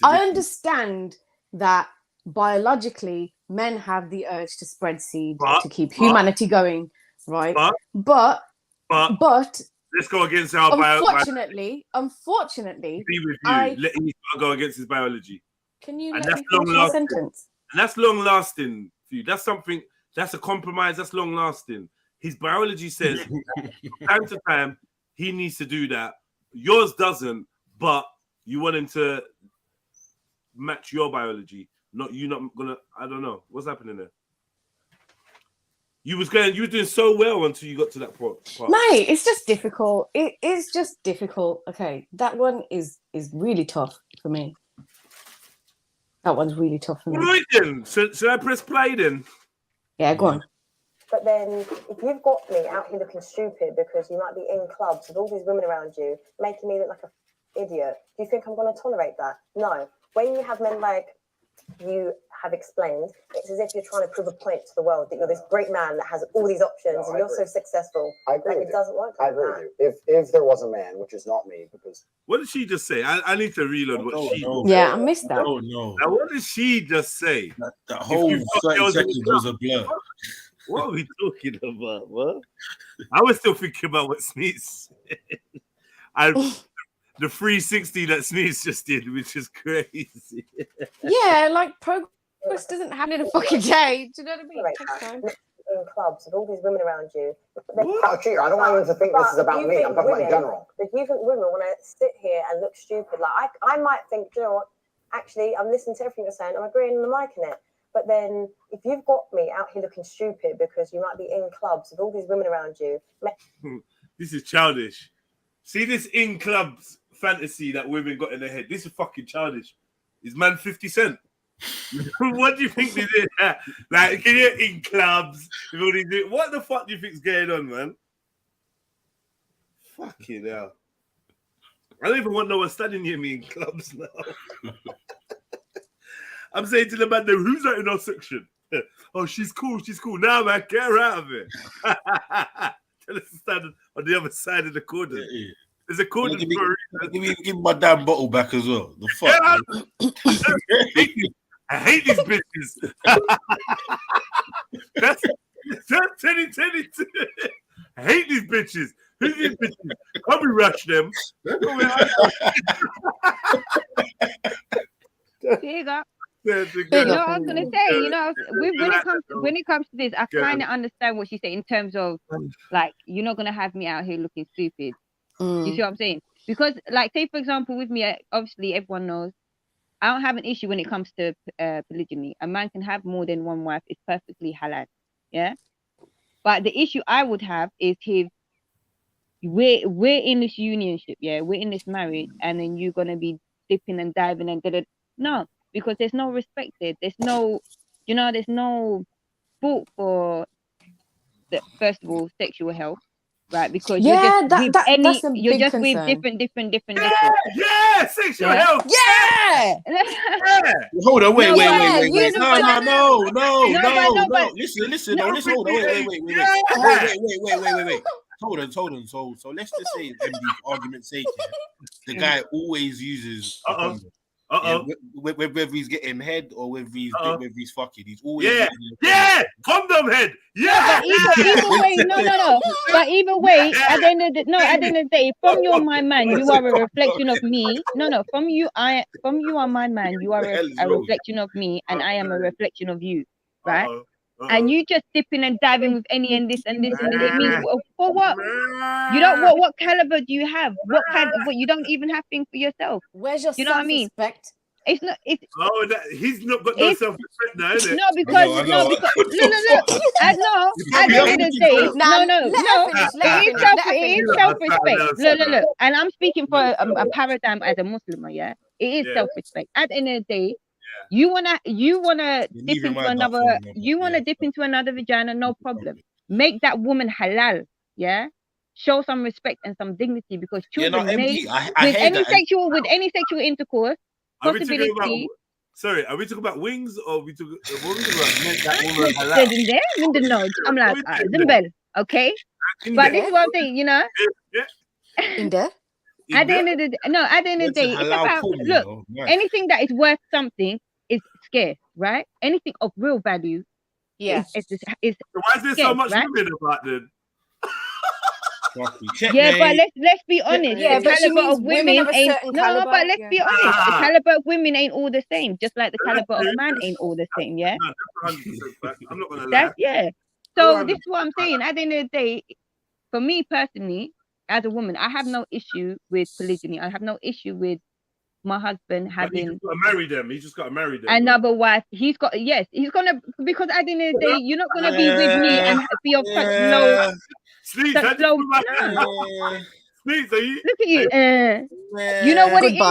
I understand that biologically men have the urge to spread seed to keep humanity going, right? But let's go against our biology. Unfortunately, let him go against his biology. Can you let me finish your sentence? And that's long lasting for you. That's something. That's a compromise. That's long lasting. His biology says from time to time he needs to do that. Yours doesn't, but you want him to match your biology. Not gonna. I don't know what's happening there. You were doing so well until you got to that part. Mate, it's just difficult. It is just difficult. Okay, that one is really tough for me. That one's really tough for me. Right then. Should I press play then? Yeah, go on. But then, if you've got me out here looking stupid because you might be in clubs with all these women around you, making me look like an idiot, do you think I'm going to tolerate that? No. When you have men like you have explained, it's as if you're trying to prove a point to the world that you're this great man that has all these options and you're so successful. I agree. Like, it doesn't work. I agree with you. If there was a man, which is not me, because what did she just say? I need to reload what she. Yeah, I missed that. Oh no! Now, what did she just say? That whole 30 seconds was a blur. What are we talking about? What? I was still thinking about what Sneeze said. The 360 that Sneeze just did, which is crazy. Yeah, like progress doesn't happen in a fucking day. Do you know what I mean? It takes time. In clubs with all these women around you. Oh, cheater, I don't want you to think this is about me. I'm talking about in general. But you think women want to sit here and look stupid? Like I might think, you know what? Actually, I'm listening to everything you're saying. I'm agreeing on the mic in it. But then, if you've got me out here looking stupid because you might be in clubs with all these women around you, this is childish. See this in clubs fantasy that women got in their head. This is fucking childish. Is man 50 Cent? What do you think they did? Like, can you in clubs? What the fuck do you think's going on, man? Fucking hell. I don't even want no one standing near me in clubs now. I'm saying to the man, who's that in our section? Oh, she's cool. Nah, man, get her out of it. Tell us to stand on the other side of the cordon. Yeah. There's a cordon Give me, for a reason. give me my damn bottle back as well. The fuck? Yeah, man? I hate these bitches. That's 2022. I hate these bitches. Who's these bitches? Come we rush them. There you go. You know what I was gonna say, you know, when it comes to this, I kind of understand what she said in terms of like, you're not gonna have me out here looking stupid. You see what I'm saying? Because like, say for example, with me, obviously everyone knows I don't have an issue when it comes to polygyny. A man can have more than one wife. It's perfectly halal. Yeah. But the issue I would have is if we're in this unionship, yeah, we're in this marriage, and then you're gonna be dipping and diving and no, because there's no respect there. There's no, you know, there's no thought for the first of all sexual health, right? Because Yeah, that's a you're big just concern. with different. Yeah, sexual health. Yeah. Hold on, wait. No, Listen, hold on, wait. Hold on. So let's just say, MD, for argument's sake, the guy always uses a condom. Whether he's getting head or whether he's fucking, he's always condom head. But either way, no. But either way, at the end of the day, from you are my man, you are a reflection of me. No, from you are my man, you are a reflection of me, and I am a reflection of you, right? And you just dipping and diving with any and this and this and this. It means for what? You don't. What caliber do you have? What you don't even have things for yourself. Where's your you know what I mean? Self-respect? It's not. It's he's not got no self-respect now, is it? no, because look. At the end of the day, it is self-respect. Look, and I'm speaking for a paradigm as a Muslim, yeah. It is self-respect. At the end of the day, you wanna dip into another. You wanna dip into another vagina, no problem. Make that woman halal, yeah. Show some respect and some dignity, because children made with any sexual intercourse. Are we talking about wings, or are we talking about make that woman halal? I'm like, Zimbel, okay? But this is what I'm saying, you know? In there? At the end of the day, it's about, look, anything that is worth something is scarce, right? Anything of real value is so why is there so much women about then? Yeah, but let's be honest. Yeah, the but caliber of women ain't caliber. But let's be honest. The caliber of women ain't all the same, just like the caliber of man ain't all the same. Yeah, I'm not gonna lie. So this is what I'm saying. At the end of the day, for me personally, as a woman, I have no issue with polygyny. I have no issue with my husband having. He's got to marry them. He's just got to marry them. Another wife. He's gonna, because at the end of the day, you're not gonna be with me and be of such low. Sleep, Look at you. You know what it is,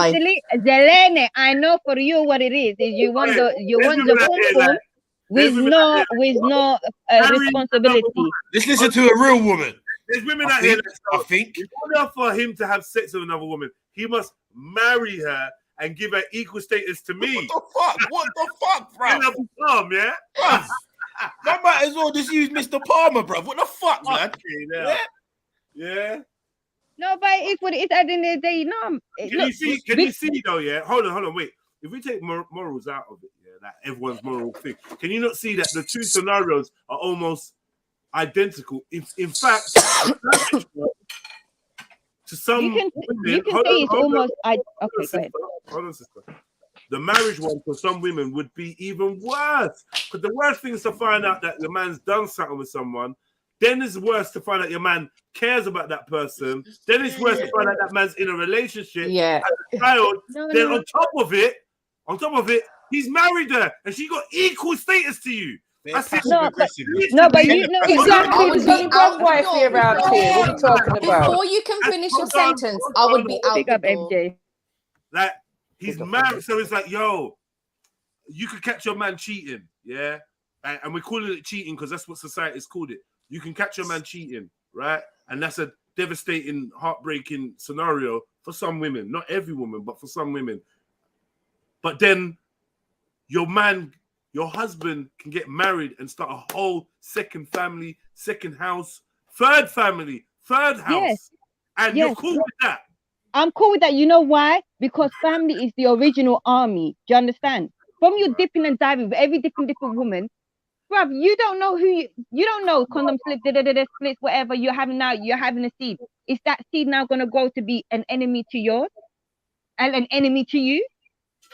Zelene. I know for you what it is. Is you want the pum with no responsibility. Let's listen to a real woman. There's women out here I think in order for him to have sex with another woman, he must marry her and give her equal status to me. What the fuck, bro? Yeah? I might as well just use Mr. Palmer, bro. What the fuck, man? Yeah. No, but it's what it is at the end of the day. No. Can you see though? Yeah. Hold on. Wait. If we take morals out of it, that everyone's moral thing, can you not see that the two scenarios are almost identical? In fact, to some you can say it's almost. Okay, go ahead. Hold on, sister. The marriage one for some women would be even worse. Because the worst thing is to find out that your man's done something with someone. Then it's worse to find out your man cares about that person. Then it's worse to find out that man's in a relationship. Yeah. As a child. Then on top of it, he's married her and she got equal status to you. That's it. But you know exactly. Wife here around here. What are you talking about? Before you can finish your sentence, I would be out the door. MJ. Like, he's married, so it's like, yo, you could catch your man cheating, yeah? And we're calling it cheating because that's what society's called it. You can catch your man cheating, right? And that's a devastating, heartbreaking scenario for some women. Not every woman, but for some women. But then your husband can get married and start a whole second family, second house, third family, third house, Yes. and Yes. you're cool with that. I'm cool with that. You know why? Because family is the original army. Do you understand? From your dipping and diving with every different woman, bruv, you don't know who you don't know condom slip, splits, whatever you're having now. You're having a seed. Is that seed now gonna grow to be an enemy to yours and an enemy to you?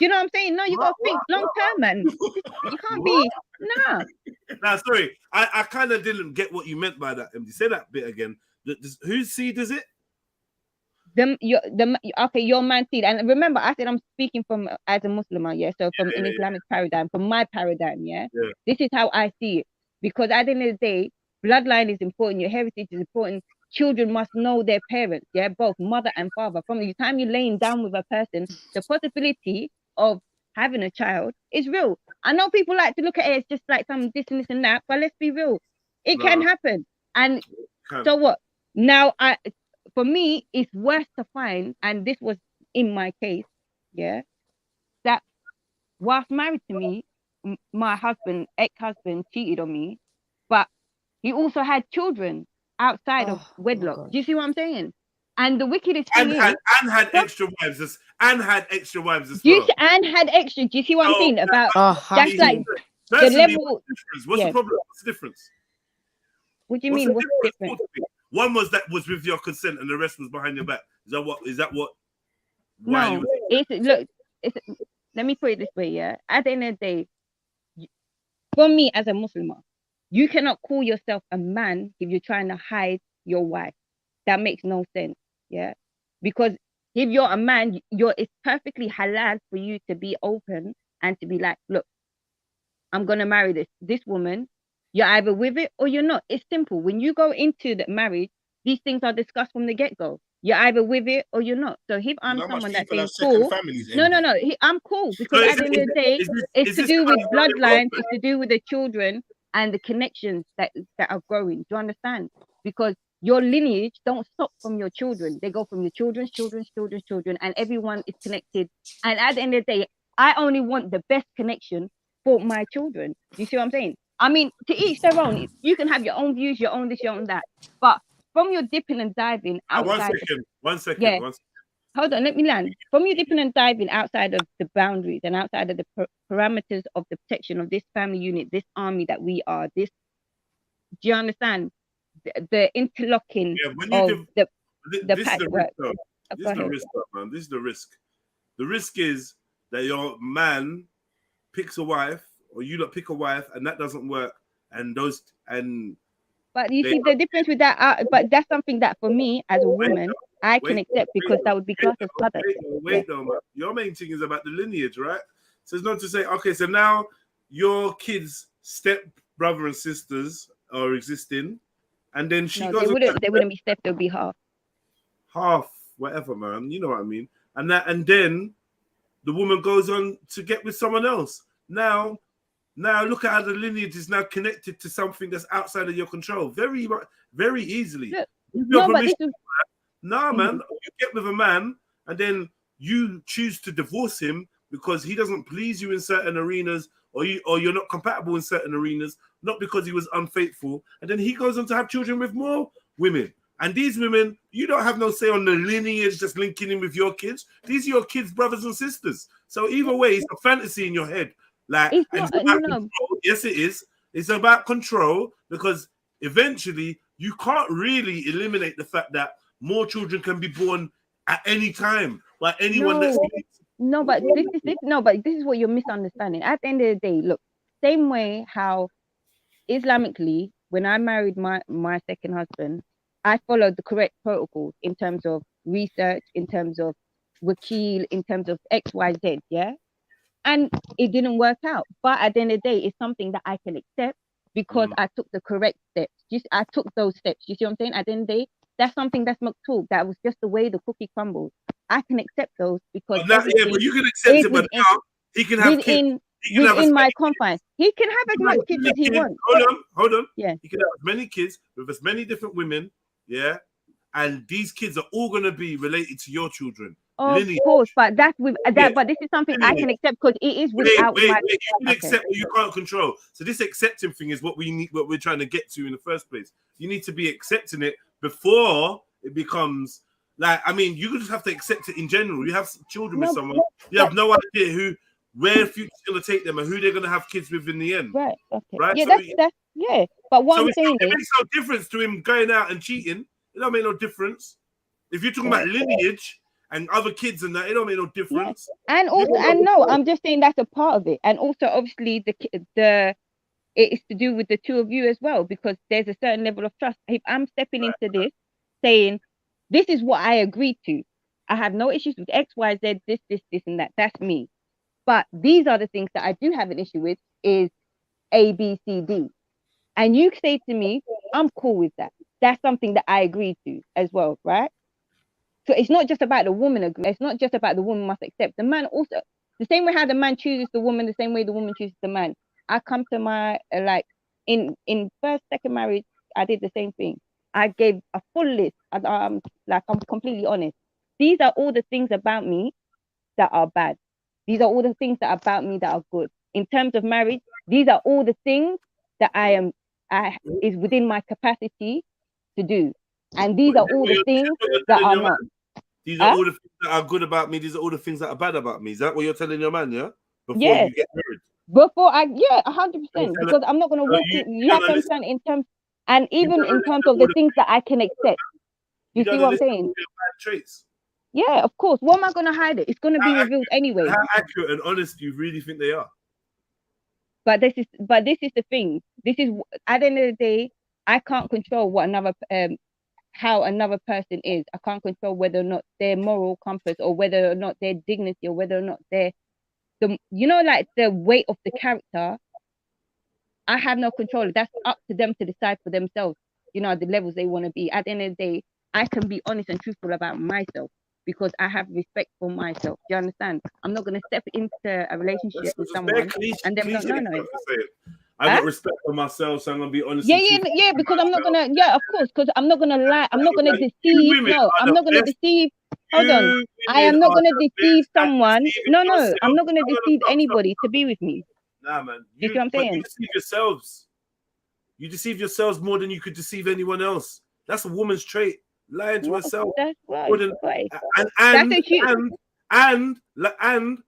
You know what I'm saying? No, you gotta think long term, man. You can't be nah. Nah, sorry, I kind of didn't get what you meant by that, MD. Say that bit again. Whose seed is it? Your man seed. And remember, I said I'm speaking from as a Muslim, yeah. So from an Islamic paradigm, from my paradigm, yeah. This is how I see it. Because at the end of the day, bloodline is important, your heritage is important. Children must know their parents, yeah, both mother and father. From the time you're laying down with a person, the possibility of having a child is real. I know people like to look at it as just like some this and that, but let's be real. It can happen. And so what? Now for me, it's worse to find, and this was in my case, yeah, that whilst married to me, my husband, ex-husband, cheated on me, but he also had children outside of wedlock. Do you see what I'm saying? And the wickedest thing is, and had extra wives as well. And had extra. Do you see what I'm saying about? That's like the level. What's the problem? What's the difference? What do you mean? What's the difference? One was with your consent, and the rest was behind your back. Is that what? No, let me put it this way, yeah. At the end of the day, for me as a Muslim, you cannot call yourself a man if you're trying to hide your wife. That makes no sense, yeah. Because if you're a man, it's perfectly halal for you to be open and to be like, look, I'm gonna marry this woman. You're either with it or you're not. It's simple. When you go into the marriage, these things are discussed from the get-go. You're either with it or you're not. So if I'm someone that's saying cool, I'm cool because at the end of the day, it's to do with bloodlines, it's to do with the children and the connections that are growing. Do you understand? Because your lineage don't stop from your children. They go from your children's children, and everyone is connected. And at the end of the day, I only want the best connection for my children. Do you see what I'm saying? I mean, to each their own. You can have your own views, your own this, your own that. But from your dipping and diving outside... One second. Yeah. Hold on, let me land. From your dipping and diving outside of the boundaries and outside of the parameters of the protection of this family unit, this army that we are, this... Do you understand? The interlocking of the patchwork. This is the risk, man. This is the risk. The risk is that your man picks a wife, or you don't pick a wife, and that doesn't work. But you see the difference with that. But that's something that for me as a woman, I can accept because that would be classed as mother. Wait, man. Your main thing is about the lineage, right? So it's not to say, okay, so now your kids' step brother and sisters are existing, and then she goes. They wouldn't be step. They'll be half, whatever, man. You know what I mean? And then the woman goes on to get with someone else. Now look at how the lineage is now connected to something that's outside of your control. Very, very easily. Man, you get with a man and then you choose to divorce him because he doesn't please you in certain arenas, or you're not compatible in certain arenas, not because he was unfaithful, and then he goes on to have children with more women. And these women, you don't have no say on the lineage just linking in with your kids. These are your kids' brothers and sisters. So either way, it's a fantasy in your head. Yes, it is. It's about control, because eventually you can't really eliminate the fact that more children can be born at any time by anyone that's... But this is what you're misunderstanding. At the end of the day, look, same way how Islamically, when I married my second husband, I followed the correct protocols in terms of research, in terms of wakil, in terms of XYZ, yeah? And it didn't work out. But at the end of the day, it's something that I can accept because I took the correct steps. I took those steps. You see what I'm saying? At the end of the day, that's something that's maktub. That was just the way the cookie crumbled. I can accept those because... but you can accept it, but now he can have kids. Within my confines. He can have as much kids as he wants. Hold on. Yeah. He can have as many kids with as many different women, yeah? And these kids are all going to be related to your children. Of course, but that's with that. But this is something I can accept because it is without my... You can accept what you can't control. So this accepting thing is what we need, what we're trying to get to in the first place. You need to be accepting it before it becomes like, I mean, you just have to accept it in general. You have children with someone, you have no idea where future's gonna take them and who they're gonna have kids with in the end. Right. Okay. Right. Yeah, So that's yeah. But what I'm saying it is, makes no difference to him going out and cheating. It don't make no difference. If you're talking about lineage and other kids and that, it don't make no difference. Yeah. And also, and no, I'm just saying that's a part of it. And also, obviously, the it is to do with the two of you as well, because there's a certain level of trust. If I'm stepping into this, saying, this is what I agreed to. I have no issues with X, Y, Z, this, and that. That's me. But these are the things that I do have an issue with is A, B, C, D. And you say to me, I'm cool with that. That's something that I agreed to as well, right? So it's not just about the woman agree. It's not just about the woman must accept. The man also, the same way how the man chooses the woman, the same way the woman chooses the man. I come to my, like, in first, second marriage, I did the same thing. I gave a full list. I'm completely honest. These are all the things about me that are bad. These are all the things that are about me that are good. In terms of marriage, these are all the things that is within my capacity to do. And these are all the things that are not. These are all the things that are good about me. These are all the things that are bad about me. Is that what you're telling your man, yeah? Before you get married? Before 100%. Because I'm not going to walk in. You have to understand in terms, and even in terms of the things that I can accept. You see what I'm saying? Traits. Yeah, of course. What am I going to hide it? It's going to be revealed anyway. How accurate and honest do you really think they are? But this is the thing. This is, at the end of the day, I can't control what how another person is. I can't control whether or not their moral compass, or whether or not their dignity, or whether or not their like the weight of the character. I have no control. That's up to them to decide for themselves. The levels they want to be. At the end of the day, I can be honest and truthful about myself because I have respect for myself. Do you understand? I'm not going to step into a relationship with someone and them not know it. I got respect for myself, so I'm gonna be honest. Yeah, because I'm not gonna. Yeah, of course, because I'm not gonna lie. I'm not gonna deceive. No, I'm not gonna deceive. Hold on. I am not gonna deceive someone. No, I'm not gonna deceive anybody to be with me. Nah, man. You see what I'm saying? You deceive yourselves. You deceive yourselves more than you could deceive anyone else. That's a woman's trait. Lying to herself. That's right. And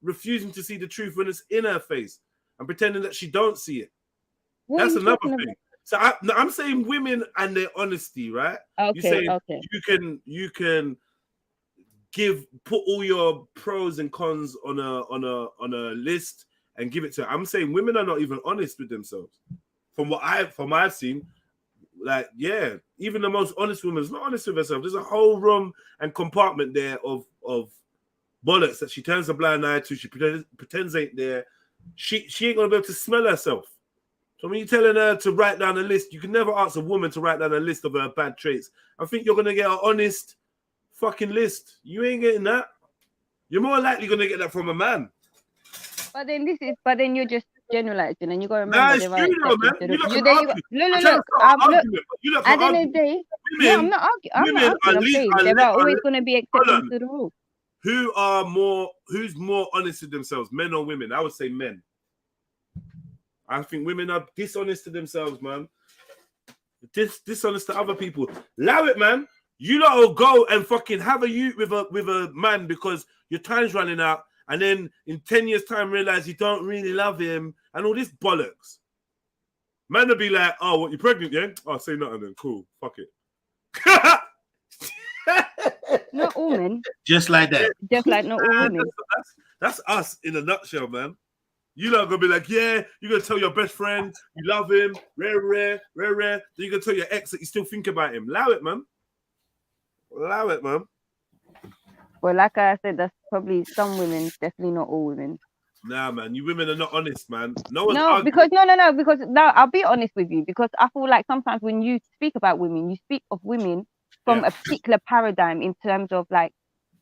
refusing to see the truth when it's in her face and pretending that she don't see it. That's another thing. So I'm saying women and their honesty, right? Okay. You can put all your pros and cons on a list and give it to her. I'm saying women are not even honest with themselves. From what I've seen, like, yeah, even the most honest woman is not honest with herself. There's a whole room and compartment there of bollocks that she turns a blind eye to. She pretends ain't there. She ain't gonna be able to smell herself. So when you're telling her to write down a list, you can never ask a woman to write down a list of her bad traits. I think you're gonna get an honest fucking list. You ain't getting that. You're more likely gonna get that from a man. But then you're just generalizing, and you gotta remember. Nah, it's true, man. Look. At the end of the day, I'm not arguing. I'm saying there are always gonna be exceptions to the rule. Who's more honest with themselves, men or women? I would say men. I think women are dishonest to themselves, man. Dishonest to other people. Allow it, man. You lot will go and fucking have a youth with a man because your time's running out, and then in 10 years' time realize you don't really love him and all this bollocks. Man will be like, oh, what, you pregnant, yeah? Oh, say nothing then. Cool. Fuck it. Not all men. Just like that. Just like not all women. That's us in a nutshell, man. You lot gonna be like, yeah, you're gonna tell your best friend you love him, rare. Then you're gonna tell your ex that you still think about him. Allow it, man. Well, like I said, that's probably some women, definitely not all women. Nah, man, you women are not honest, man. Because I'll be honest with you, because I feel like sometimes when you speak about women, you speak of women from a particular paradigm in terms of like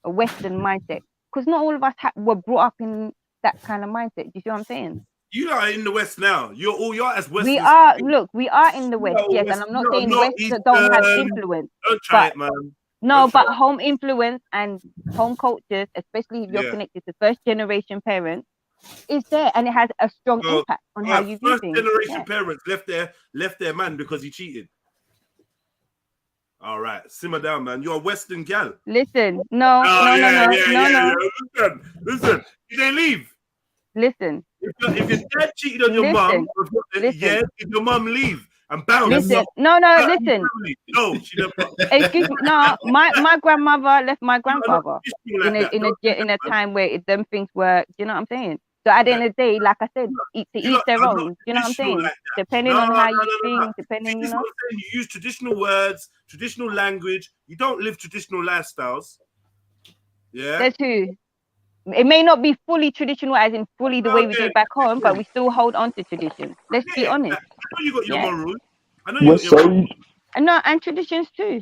a Western mindset. Because not all of us were brought up in that kind of mindset. Do you see what I'm saying? You are in the West now. You're as West. We are in the West, yes, and I'm not saying West don't have influence. Don't try it, man. No, but home influence and home cultures, especially if you're connected to first generation parents, is there, and it has a strong impact on how you view things. First generation parents left their man because he cheated. All right, simmer down, man. You're a Western gal. Listen, no. Listen. Did they leave? Listen. If your dad cheated on your mum, did your mum leave and bounce? Listen, no, listen. No, she never. Excuse me, no. My grandmother left my grandfather in a time where them things were. You know what I'm saying? So at the end of the day, like I said, to each their own. You know what I'm saying? Depending on how you think, depending, you know. You use traditional words, traditional language. You don't live traditional lifestyles. Yeah. That's who. It may not be fully traditional, as in fully the way we do it back home, but we still hold on to tradition. Let's be honest. I know you got your morals. I know you got your and traditions too.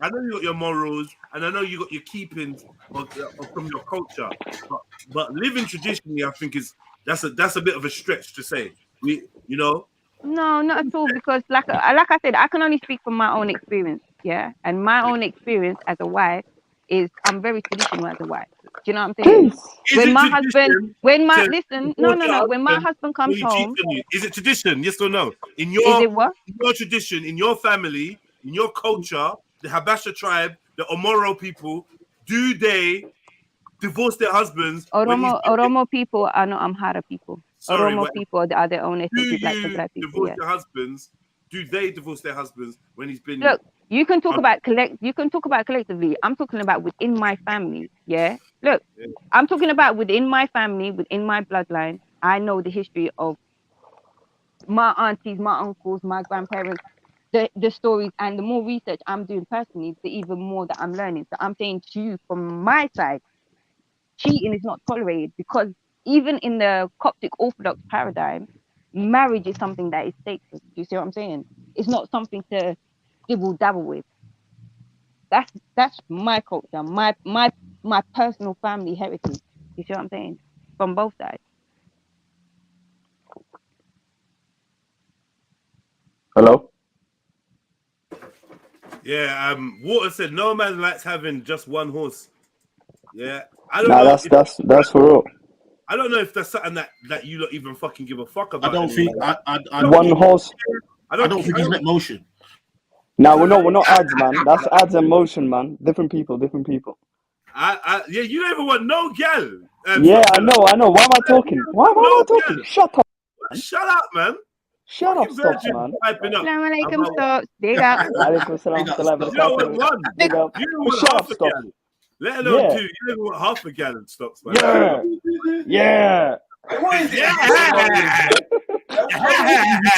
I know you got your morals, and I know you got your keepings from your culture. But living traditionally, I think that's a bit of a stretch to say. No, not at all, because like I said, I can only speak from my own experience. Yeah, and my own experience as a wife is I'm very traditional as a wife. Do you know what I'm saying? When my husband comes home, is it tradition? Yes or no? In your tradition, in your family, in your culture, the Habasha tribe, the Omoro people, do they divorce their husbands? Oromo people are not Amhara people. Sorry, Oromo people are their own ethnic black people. Divorce their husbands? Do they divorce their husbands when he's been? Look, you can talk about collectively. I'm talking about within my family. Yeah. Look, I'm talking about within my family, within my bloodline. I know the history of my aunties, my uncles, my grandparents, the stories, and the more research I'm doing personally, the even more that I'm learning. So I'm saying to you from my side, cheating is not tolerated, because even in the Coptic Orthodox paradigm, marriage is something that is sacred. Do you see what I'm saying? It's not something to dibble dabble with. That's my culture, my personal family heritage. You see what I'm saying? From both sides. Hello? Yeah, Water said no man likes having just one horse. Yeah. I don't know. That's for real. I don't know if that's something that you don't even fucking give a fuck about. I don't think one horse. I don't think he's met motion. No, we're not ads, man. That's ads and motion, man. Different people. Yeah, you don't even want no gal. Yeah, I know. Why am I talking? Why am I talking? Shut up. Shut up, man. Shut up, Stops, man. Assalamu alaikum, Stops. Big up. Alaikum salam. Big up. You don't want half a gallon. Let alone two. You don't want half a gallon, Stops, man. Yeah. What is it?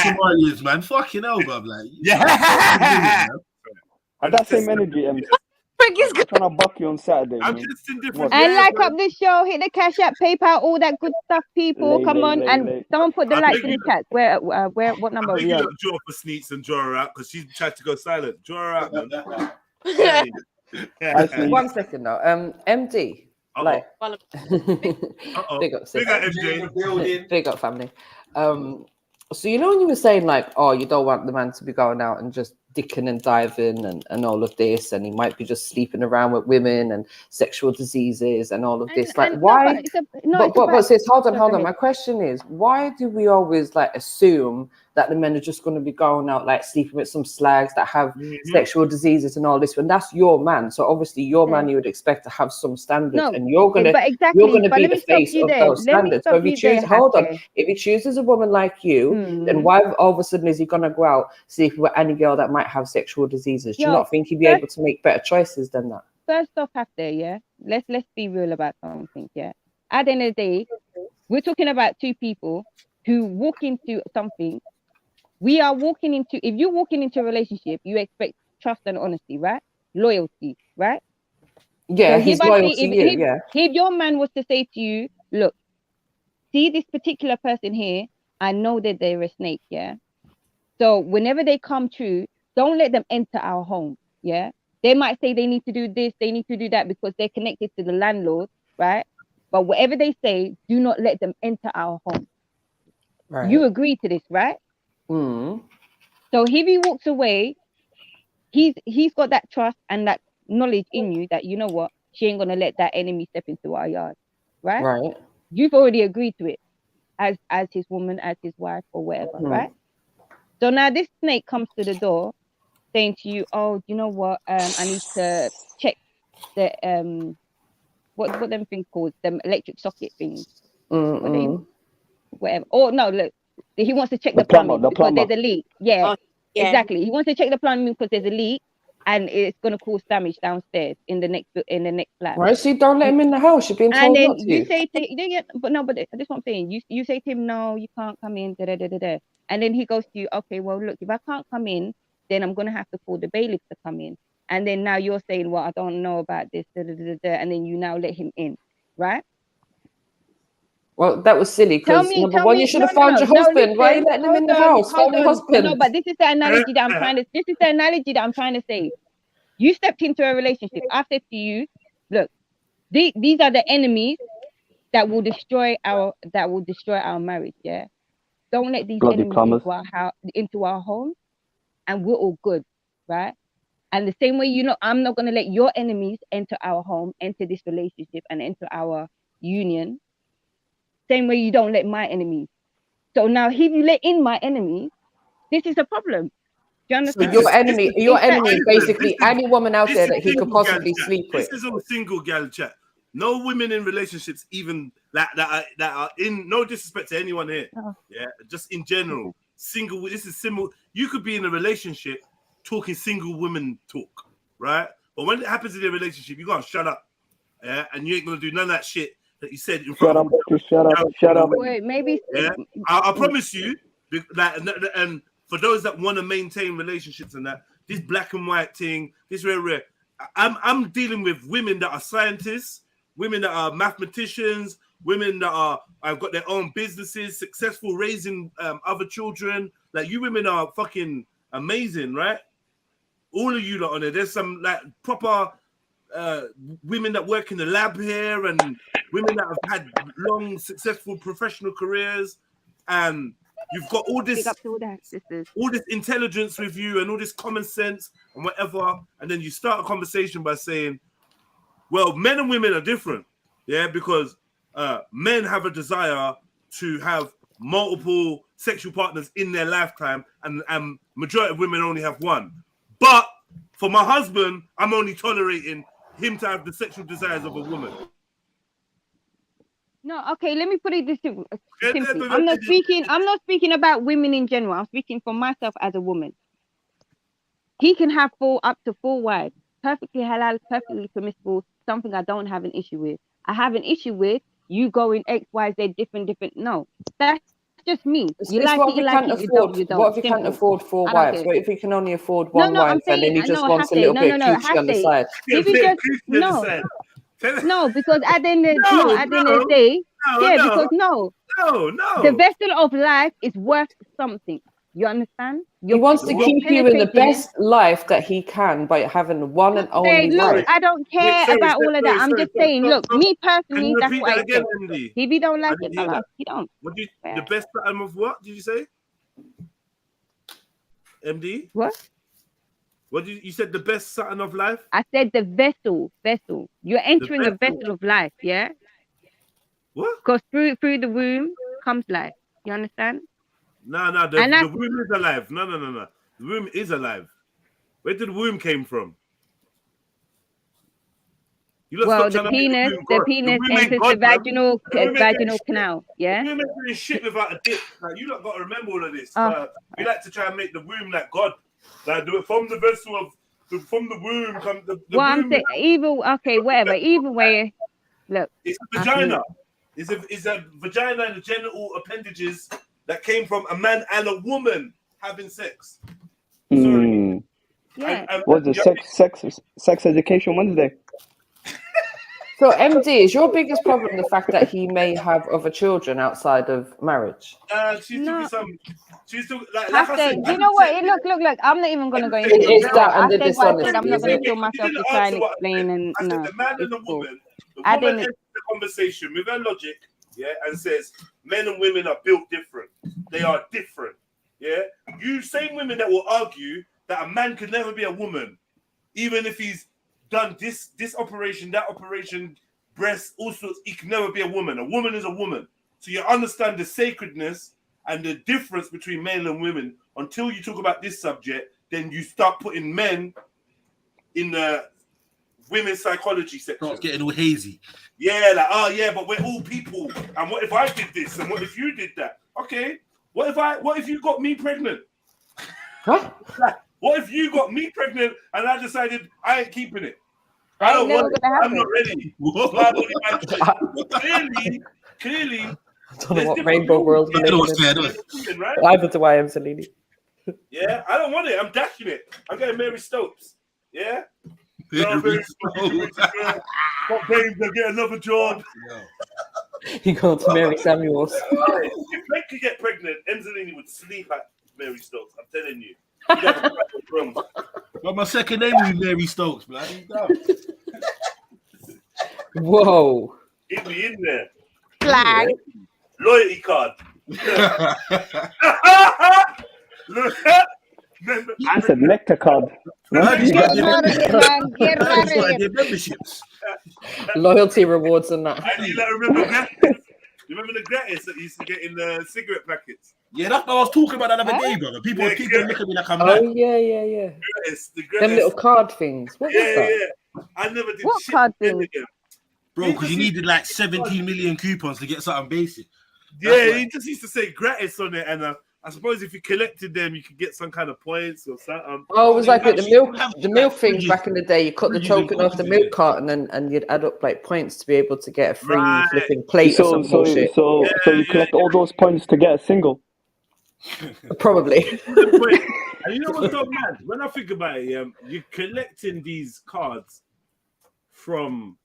Somalians, man. Fucking hell, bruv. Like, And that same energy, I'm trying to buck you on Saturday. I'm just indifferent. And like up this show, hit the Cash App, PayPal, all that good stuff, people. Come on, and someone put the likes in the chat. Where? What number are we on? Draw for Sneaks and draw her out because she tried to go silent. Draw her out, man. 1 second now. MD. Like, big up, MJ. Big up, family. So you know when you were saying like, oh, you don't want the man to be going out and just dicking and diving and all of this, and he might be just sleeping around with women and sexual diseases and all of this. Like, why? But sis, hold on. My question is, why do we always like assume that the men are just going to be going out like sleeping with some slags that have sexual diseases and all this? When that's your man, so obviously your man you would expect to have some standards, and you're gonna be the face of those standards. So if you choose, if he chooses a woman like you, then why all of a sudden is he gonna go out sleeping with any girl that might have sexual diseases? Do you not think he'd be able to make better choices than that? First off, let's be real about something. Yeah, at the end of the day, we're talking about two people who walk into something. We are walking into, if you're walking into a relationship, you expect trust and honesty, right? Loyalty, right? Yeah, so his loyalty. If your man was to say to you, look, see this particular person here, I know that they're a snake, yeah? So whenever they come true, don't let them enter our home, yeah? They might say they need to do this, they need to do that because they're connected to the landlord, right? But whatever they say, do not let them enter our home. Right. You agree to this, right? So if he walks away, he's got that trust and that knowledge in you that, you know what, she ain't gonna let that enemy step into our yard, right? Right. You've already agreed to it as his woman, as his wife, or whatever, right? So now this snake comes to the door saying to you, oh, you know what? I need to check the what them things called, the electric socket things. Whatever. Or no, look, he wants to check the plumbing because there's a leak. Yeah, exactly. He wants to check the plumbing because there's a leak, and it's gonna cause damage downstairs in the next flat. Right, so you don't let him in the house. You've been told and then not to. you say to but this is what I'm saying. You say to him, no, you can't come in. And then he goes to you, okay, well, look, if I can't come in, then I'm gonna have to call the bailiff to come in. And then now you're saying, well, I don't know about this, and then you now let him in, right? Well, that was silly because number one, you should have found your husband. Why are you letting him in the house? Find your husband. No, but this is the analogy that I'm trying to. This is the analogy that I'm trying to say. You stepped into a relationship. I said to you, look, these are the enemies that will destroy our marriage. Yeah, don't let these enemies into our home, and we're all good, right? And the same way, I'm not gonna let your enemies enter our home, enter this relationship, and enter our union. Same way you don't let my enemies. So now if you let in my enemies, this is a problem. Do you understand? So your enemy is basically any woman out there that he could possibly sleep with. This is all single gal chat. No women in relationships, even that are in, no disrespect to anyone here. Yeah, just in general. Single, this is similar. You could be in a relationship talking single women talk, right? But when it happens in a relationship, you gotta shut up. Yeah, and you ain't gonna do none of that shit that you said in front of them. Shut up. Wait, maybe. Yeah, I promise you, and for those that want to maintain relationships and that, this black and white thing, this rare. I'm dealing with women that are scientists, women that are mathematicians, women that have got their own businesses, successful, raising other children. Like, you women are fucking amazing, right? All of you lot on there. There's some like proper women that work in the lab here, and women that have had long, successful professional careers, and you've got all this intelligence with you and all this common sense and whatever, and then you start a conversation by saying, well, men and women are different, yeah, because men have a desire to have multiple sexual partners in their lifetime, and majority of women only have one. But for my husband, I'm only tolerating him to have the sexual desires of a woman. No, okay, let me put it this simply. I'm not speaking about women in general. I'm speaking for myself as a woman. He can have up to 4 wives. Perfectly halal, perfectly permissible, something I don't have an issue with. I have an issue with you going X, Y, Z, different. No, that's just me. You like it, you like it, you don't, you don't. What if he can't afford 4 wives? What if he can only afford one wife and then he just wants a little bit of coochie on the side? If he just, no, because at the end of the day, the vessel of life is worth something. You understand? He wants to keep you in the best life that he can by having one and only wife. I don't care about all of that. I'm just saying, look, me personally, that's what I say. If he don't like it, he don't. The best pattern of what did you say? MD? What? What did you said? The best Saturn of life? I said the vessel. You're entering a vessel of life, yeah? What? Because through the womb comes life. You understand? No, the womb is alive. No. The womb is alive. Where did the womb came from? The penis enters the vaginal canal. Yeah. Women doing shit without a dick. Like, you lot got to remember all of this. We like to try and make the womb like God. Like, do it from the vessel from the womb. Come the well, womb. I'm saying whatever. Either way, look. It's a vagina. It's a vagina and the genital appendages that came from a man and a woman having sex. Sorry. Yeah. What's the sex education Wednesday? So, MD, is your biggest problem the fact that he may have other children outside of marriage? She's talking like I said, you know what? Look. I'm not even going to go into it. Is that under dishonesty? I'm not going to kill myself to try and explain. And I said, no, the man and the woman, enters the conversation with her logic, yeah, and says men and women are built different. They are different, yeah. You same women that will argue that a man could never be a woman, even if he's done this operation, that operation, breast, all sorts, he can never be a woman. A woman is a woman. So you understand the sacredness and the difference between male and women. Until you talk about this subject, then you start putting men in the women's psychology section. Starts getting all hazy. Yeah, like, oh yeah, but we're all people. And what if I did this? And what if you did that? Okay. What if you got me pregnant? What? Like, what if you got me pregnant and I decided I ain't keeping it? I don't want it. I'm not ready. Clearly. I don't know what rainbow world we're living in. Right? Either do I, Angelini. Yeah, I don't want it. I'm dashing it. I'm getting Mary Stopes. Yeah? Mary Stopes. Got babes, I get another job. You go to Mary Samuels. If Meg could get pregnant, Angelini would sleep at Mary Stopes. I'm telling you. Well, my second name will be Mary Stokes, man. Whoa. Hit me in there. Flag. Loyalty card. I said nectar card. Get married, man. Get married. Memberships. Loyalty rewards and that. And you remember Gratis? You remember the Gratis that used to get in the cigarette packets? Yeah, that's what I was talking about the other day, brother. People look at me like I'm Oh, mad. yeah. Gratis, the Them Gratis. little card things. What is that? Yeah. I never did What shit card with them thing? again. Bro, because you needed like 17 million coupons to get something basic. Yeah, he just used to say Gratis on it, and I suppose if you collected them, you could get some kind of points or something. Oh, it was like with the milk things back in the day. You cut the token off the milk carton and you'd add up like points to be able to get a free flipping plate or some bullshit. So you collect all those points to get a single. Probably. And you know what's so mad? When I think about it, you're collecting these cards from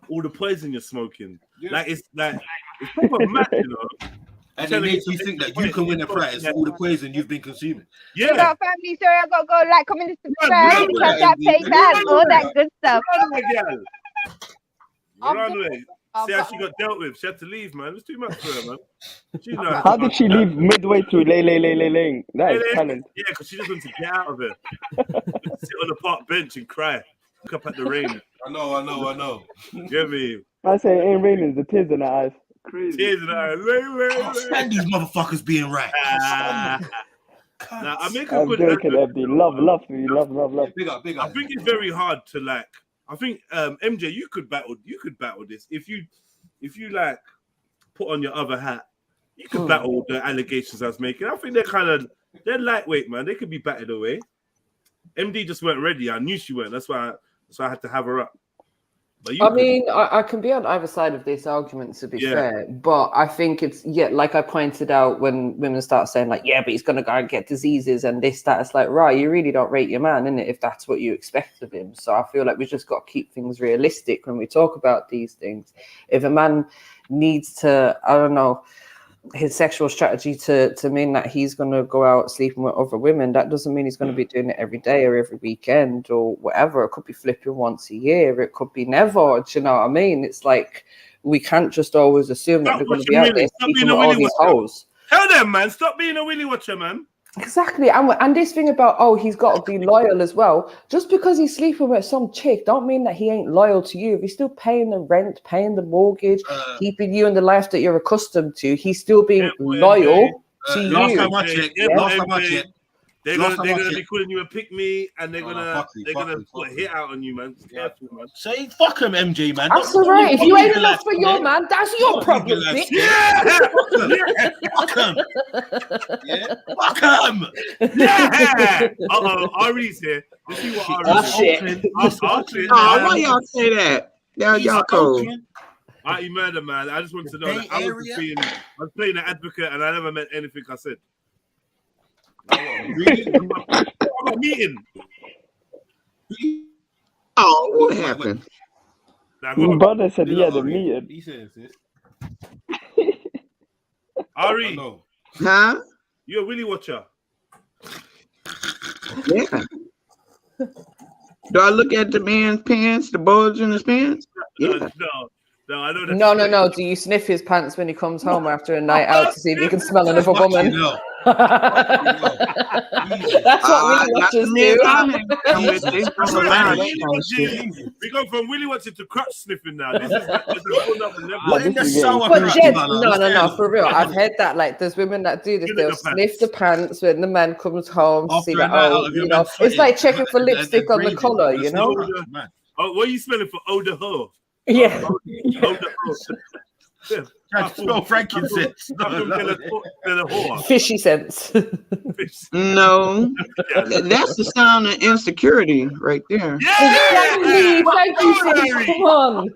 all the poison you're smoking. Yeah. It's proper mad, you know. And it makes you think that you can win a prize for all the poison you've been consuming. Yeah. Got family, sorry, I got to go like comment, subscribe, that PayPal, all that good stuff. Run away. See how she got dealt with. She had to leave, man. It was too much for her, man. How did she leave midway through laying? That is talent. Yeah, because she just wanted to get out of it. Sit on the park bench and cry. Look up at the rain. I know. Get me? I say it ain't raining, the tears in her eyes. Crazy. Tears in her eyes. Can't stand these motherfuckers being right. I'm joking, FD. Love for you. Love. Big up. I think it's very hard to like. I think MJ, you could battle this if you like put on your other hat. You could battle the allegations I was making. I think they're lightweight, man. They could be batted away. MD just weren't ready. I knew she weren't. That's why I had to have her up. But I can be on either side of this argument, to be fair, but I think it's like I pointed out when women start saying like, but he's gonna go and get diseases and this, that. It's like, right, you really don't rate your man, innit, if that's what you expect of him. So I feel like we just got to keep things realistic when we talk about these things. If a man needs to, I don't know, his sexual strategy to mean that he's going to go out sleeping with other women, that doesn't mean he's going to be doing it every day or every weekend or whatever. It could be flipping once a year. It could be never. Do you know what I mean? It's like we can't just always assume that they're going to be out there sleeping with all these hoes. Tell them, man. Stop being a willy watcher, man. Exactly. And this thing about, he's got to be loyal as well. Just because he's sleeping with some chick don't mean that he ain't loyal to you. If he's still paying the rent, paying the mortgage, keeping you in the life that you're accustomed to, he's still being loyal to you. Last time I checked, they're gonna be calling you a pick me, and they're gonna put a hit out on you, man. Be careful, man. Say fuck him, MJ, man. That's all right. If you ain't enough for your man, that's your problem, bitch. Yeah, fuck him. Yeah, fuck him. Yeah. Ari's here. Let's see what Ari's shit. Why y'all say that? Y'all cold. You murder, man. I just wanted to know that I was playing an advocate, and I never meant anything I said. Really? I'm a meeting. Oh, what happened? My brother said he had a meeting. He says this. Ari, huh? You're a willy watcher. Yeah. Do I look at the man's pants, the bulge in his pants? Yeah. No, I know that. No. Do you sniff his pants when he comes home after a night out to see if you can smell another woman? That's what Willie watchers do. We go from Willie watching to crotch sniffing now. This is a whole nother level. What in the shower? But Jed, no, for real. I've heard that. Like, there's women that do this. They'll sniff the pants when the man comes home to see that. Oh, you know, it's like checking for lipstick on the collar. You know. Oh, what are you smelling for? Odor hoe. Yeah. Odor hoe. Smell frankincense. Fishy sense. No, that's the sound of insecurity right there. Exactly. Thank you, sis. Come on.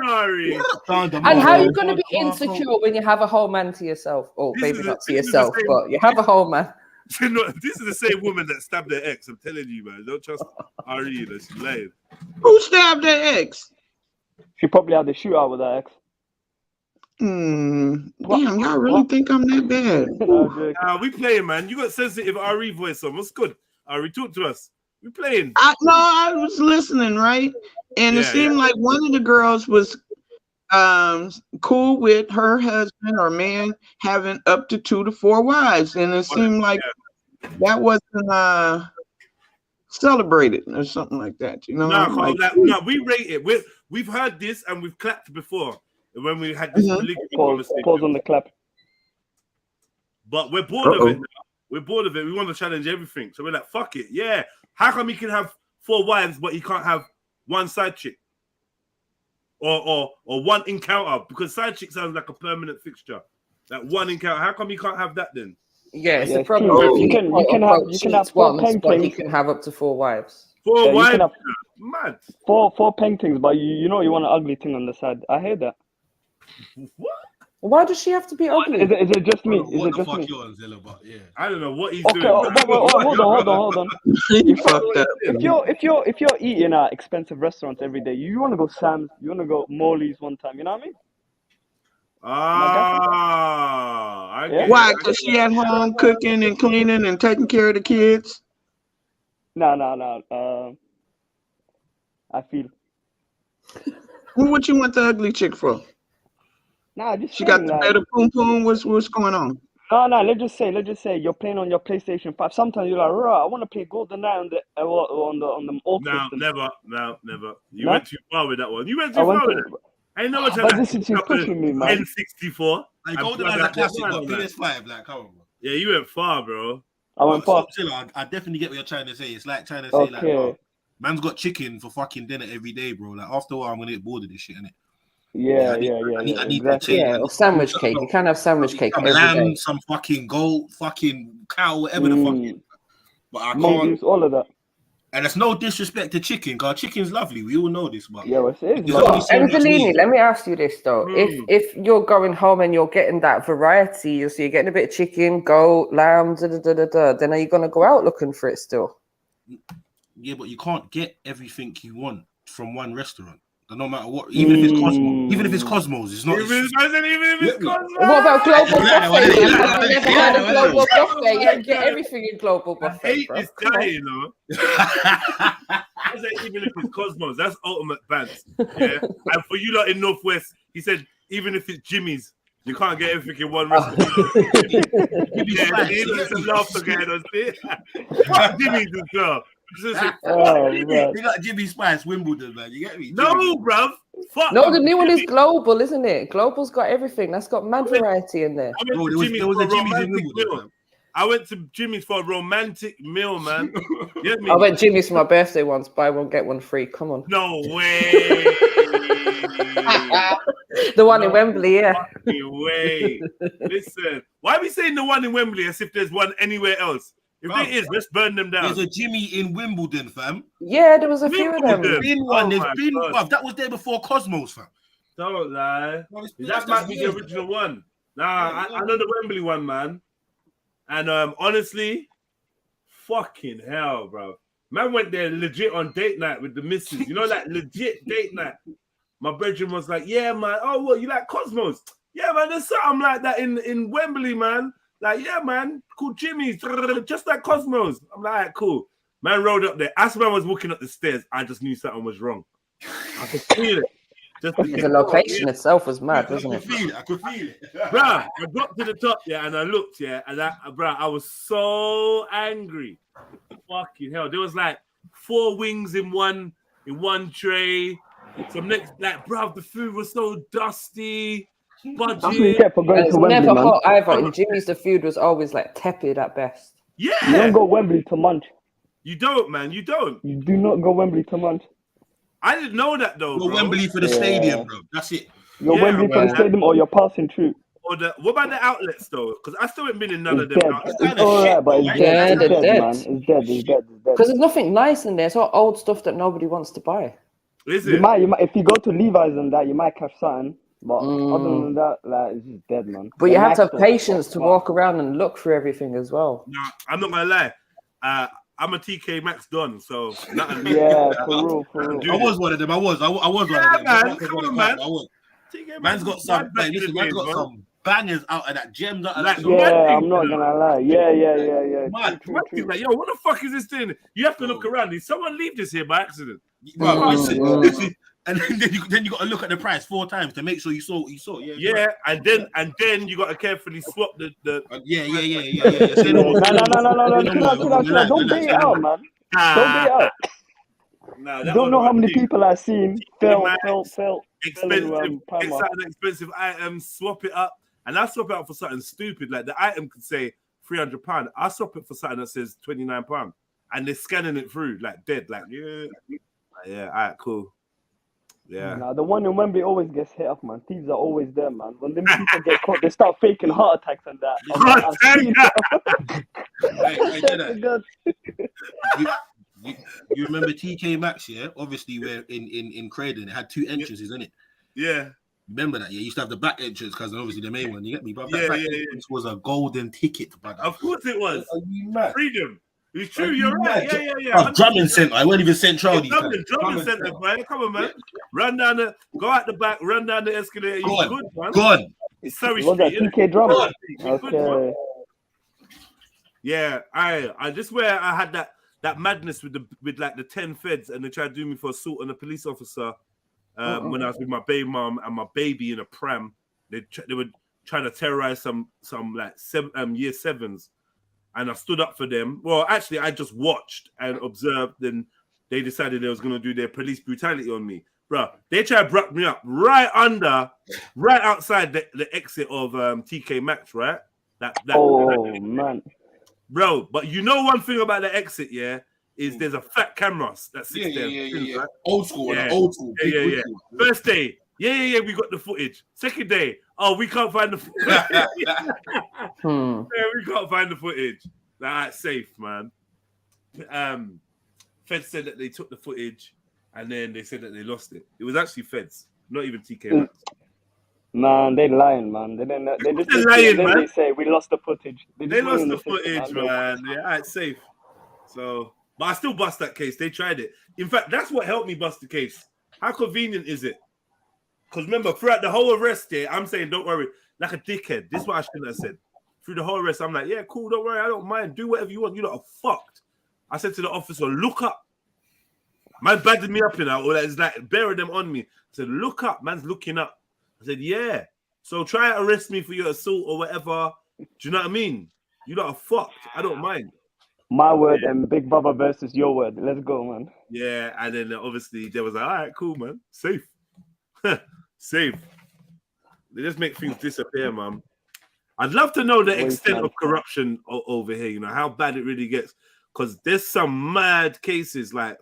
Ari. And how are you going to be insecure when you have a whole man to yourself? Oh, maybe not to yourself, but you have a whole man. This is the same woman that stabbed her ex. I'm telling you, man. Don't trust Ari. She's lying. Who stabbed their ex? She probably had a shootout with her ex. Damn, y'all really think I'm that bad? We playing, man. You got sensitive Ari voice on. What's good? Ari, talk to us. We playing. I was listening, right? And it seemed like one of the girls was cool with her husband or man having up to 2 to 4 wives, and it seemed like that wasn't celebrated or something like that. You know? No, we rate it. We've heard this and we've clapped before. When we had this pause on the clap. But we're bored of it now. We're bored of it. We want to challenge everything. So we're like, fuck it. Yeah. How come he can have 4 wives, but he can't have 1 side chick? Or 1 encounter? Because side chick sounds like a permanent fixture. Like 1 encounter. How come he can't have that then? Yeah, it's a problem. You can have 4 paintings, but he can have up to 4 wives. 4 wives? Mad. 4 paintings, but you know you want an ugly thing on the side. I heard that. What? Why does she have to be ugly? Is it just me? Is it just me? I don't know what he's doing. Hold on. You fucked up. If you're eating at expensive restaurants every day, you want to go Sam's, you want to go Morley's one time. You know what I mean? Why? Because she at home cooking and cleaning and taking care of the kids? No. I feel. What you want the ugly chick for? Nah, just she got the better poom poom. What's going on? No. Let's just say you're playing on your PlayStation 5. Sometimes you're like, I want to play GoldenEye on the old system. Never. You went too far with that one. You went too far with it. I know what you're this is pushing me, man. N64. Like GoldenEye is a classic, but PS5, like, come on, bro. Yeah, you went far, bro. I went far. I definitely get what you're trying to say. It's like trying to say, like, oh, man's got chicken for fucking dinner every day, bro. Like, after a while, I'm gonna get bored of this shit, innit? Yeah. I need exactly. to change. Or sandwich cake. You can't have sandwich cake every lamb, day. some fucking goat, fucking cow, whatever the fuck. But I can't. All of that. And there's no disrespect to chicken, because chicken's lovely. We all know this, but yeah, it is. Evangelini, let me ask you this though: if you're going home and you're getting that variety, so you're getting a bit of chicken, goat, lamb, then are you gonna go out looking for it still? Yeah, but you can't get everything you want from one restaurant. No matter what, even if it's Cosmos, it's not. Even if it's Cosmos. What about global buffet? Have you never had a global buffet? You can get everything in global buffet. I hate this guy, you know. I said, even if it's Cosmos, that's ultimate bands. Yeah, and for you lot in Northwest, he said, even if it's Jimmy's, you can't get everything in one restaurant. Even some laughter going on there. Jimmy's as well. They got Jimmy Spice, Wimbledon, man. You get me? No, bruv. Fuck. No, the new one is Global, isn't it? Global's got everything. That's got mad variety in there. There was a Jimmy's in Wimbledon. I went to Jimmy's for a romantic meal, man. Get me? I went Jimmy's for my birthday once. Buy one, get one free. Come on. No way. The one in Wembley, yeah. No way. Listen, why are we saying the one in Wembley as if there's one anywhere else? If there is, let's burn them down. There's a Jimmy in Wimbledon, fam. Yeah, there was a few of them. There's been one. That was there before Cosmos, fam. Don't lie. That might be the original one. Nah, I know the Wembley one, man. And honestly, fucking hell, bro. Man went there legit on date night with the missus. You know, like legit date night. My brethren was like, yeah, man. Oh, what, you like Cosmos? Yeah, man, there's something like that in Wembley, man. Like, yeah, man, cool Jimmy's, just like Cosmos. I'm like, all right, cool. Man rode up there. As man was walking up the stairs, I just knew something was wrong. I could feel it. Just The location itself was mad, wasn't it? I could feel it. Bruh, I got to the top, yeah, and I looked, yeah, and I was so angry. Fucking hell. There was like 4 wings in one tray. Some next, like, bruv, the food was so dusty. That's what you get for going It's to Wembley, never man. hot either. In Jimmy's, the food was always like tepid at best. You Yeah. don't go Wembley to munch. You don't, man. You don't. You do not go Wembley to munch. I didn't know that, though, Go bro. Wembley for the stadium, bro. That's it. You're Yeah, Wembley for the man. stadium or you're passing through. Or what about the outlets, though? Because I still haven't been in none of It's them dead. outlets. It's alright, but it's Yeah, dead. they're It's dead, dead. man. It's dead. It's dead. It's dead. Because there's nothing nice in there. It's all old stuff that nobody wants to buy. Is You it? might, if you go to Levi's and that, you might catch something. But other than that, like, it's just dead, man. But you The have to Nike have store, patience to walk around and look for everything as well. No, I'm not gonna lie. I'm a TK Maxx don, so nothing. Yeah, for real. I was one of them. I was one of them. Man, come on, man. I was. TK Man's got some. back Hey, in the listen, man's days, got man. some bangers out of that, gems out of Like, that. Yeah, I'm not gonna lie. Yeah. Man, like, yo, what the fuck is this thing? You have to look around. Did someone leave this here by accident? Bro, listen, and then you got to look at the price 4 times to make sure you saw. Yeah, Yeah, and then you got to carefully swap the. yeah. No. Don't bait it out, man. Don't bait it out. Nah, You don't know how many people I've seen fell. Expensive, get something expensive item, swap it up, and I swap it up for something stupid. Like the item could say £300. I swap it for something that says £29, and they're scanning it through like dead. Like yeah, all right, cool. Yeah. Nah, the one in Wembley always gets hit up, man. Thieves are always there, man. When them people get caught, they start faking heart attacks and that. You remember TK Maxx, yeah? Obviously, we're in Croydon. It had 2 entrances, innit? Yeah. Remember that? Yeah, you used to have the back entrance because obviously the main one. You get me? But that Yeah, back yeah, entrance was a golden ticket, brother. Of course it was. Are you mad? Freedom. It's true. You're right. Yeah. Oh, Drummond Centre. I wasn't even Central. Drummond Centre, man. Come on, man. Run down go out the back, run down the escalator. Go on. Good, man. Gone. It's Surrey Was that Street. TK Drummond? Okay. Yeah, I just where I had that madness with like the 10 feds, and they tried to do me for assault on a police officer when I was with my baby mom and my baby in a pram. They were trying to terrorize some like year 7s. And I stood up for them. Well, actually, I just watched and observed, and they decided they was going to do their police brutality on me. Bro, they tried to bruck me up right outside the exit of TK Maxx, right? Man. Bro, but you know one thing about the exit, yeah, is there's a flat camera that sits there. Yeah. Right? Old school. Yeah. First day, yeah, we got the footage. Second day, we can't find the footage. Yeah, we can't find the footage. That's safe, man. Feds said that they took the footage, and then they said that they lost it. It was actually Feds, not even TK Maxx. Man, they lying, man. They say we lost the footage. They lost the footage, man. Yeah, it's safe. So, but I still bust that case. They tried it. In fact, that's what helped me bust the case. How convenient is it? Because remember, throughout the whole arrest day, I'm saying, don't worry, like a dickhead. This is what I shouldn't have said. Through the whole arrest, I'm like, yeah, cool, don't worry, I don't mind. Do whatever you want. You lot are fucked. I said to the officer, look up. Man badded me up, or it's like bury them on me. I said, look up. Man's looking up. I said, yeah. So try to arrest me for your assault or whatever. Do you know what I mean? You lot are fucked. I don't mind. My word and Big Brother versus your word. Let's go, man. Yeah, and then obviously there was like, all right, cool, man. Safe. Safe. They just make things disappear, man. I'd love to know the extent of corruption over here, how bad it really gets. Because there's some mad cases like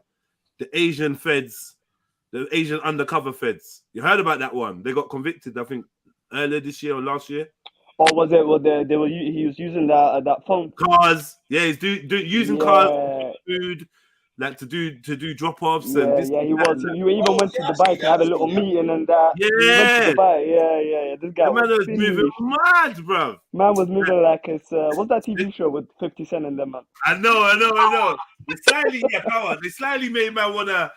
the Asian feds, the Asian undercover feds. You heard about that one? They got convicted, I think, earlier this year or last year. Or was it? He was using that phone cars? Yeah, he's using cars, food, like to do drop offs. He was. You even went to Dubai to have a little meeting and that. Yeah, he went to Dubai. Yeah. This guy was moving mad, bro. Man was moving like it's what's that TV show with 50 Cent in them, man? I know. They slightly made man wanna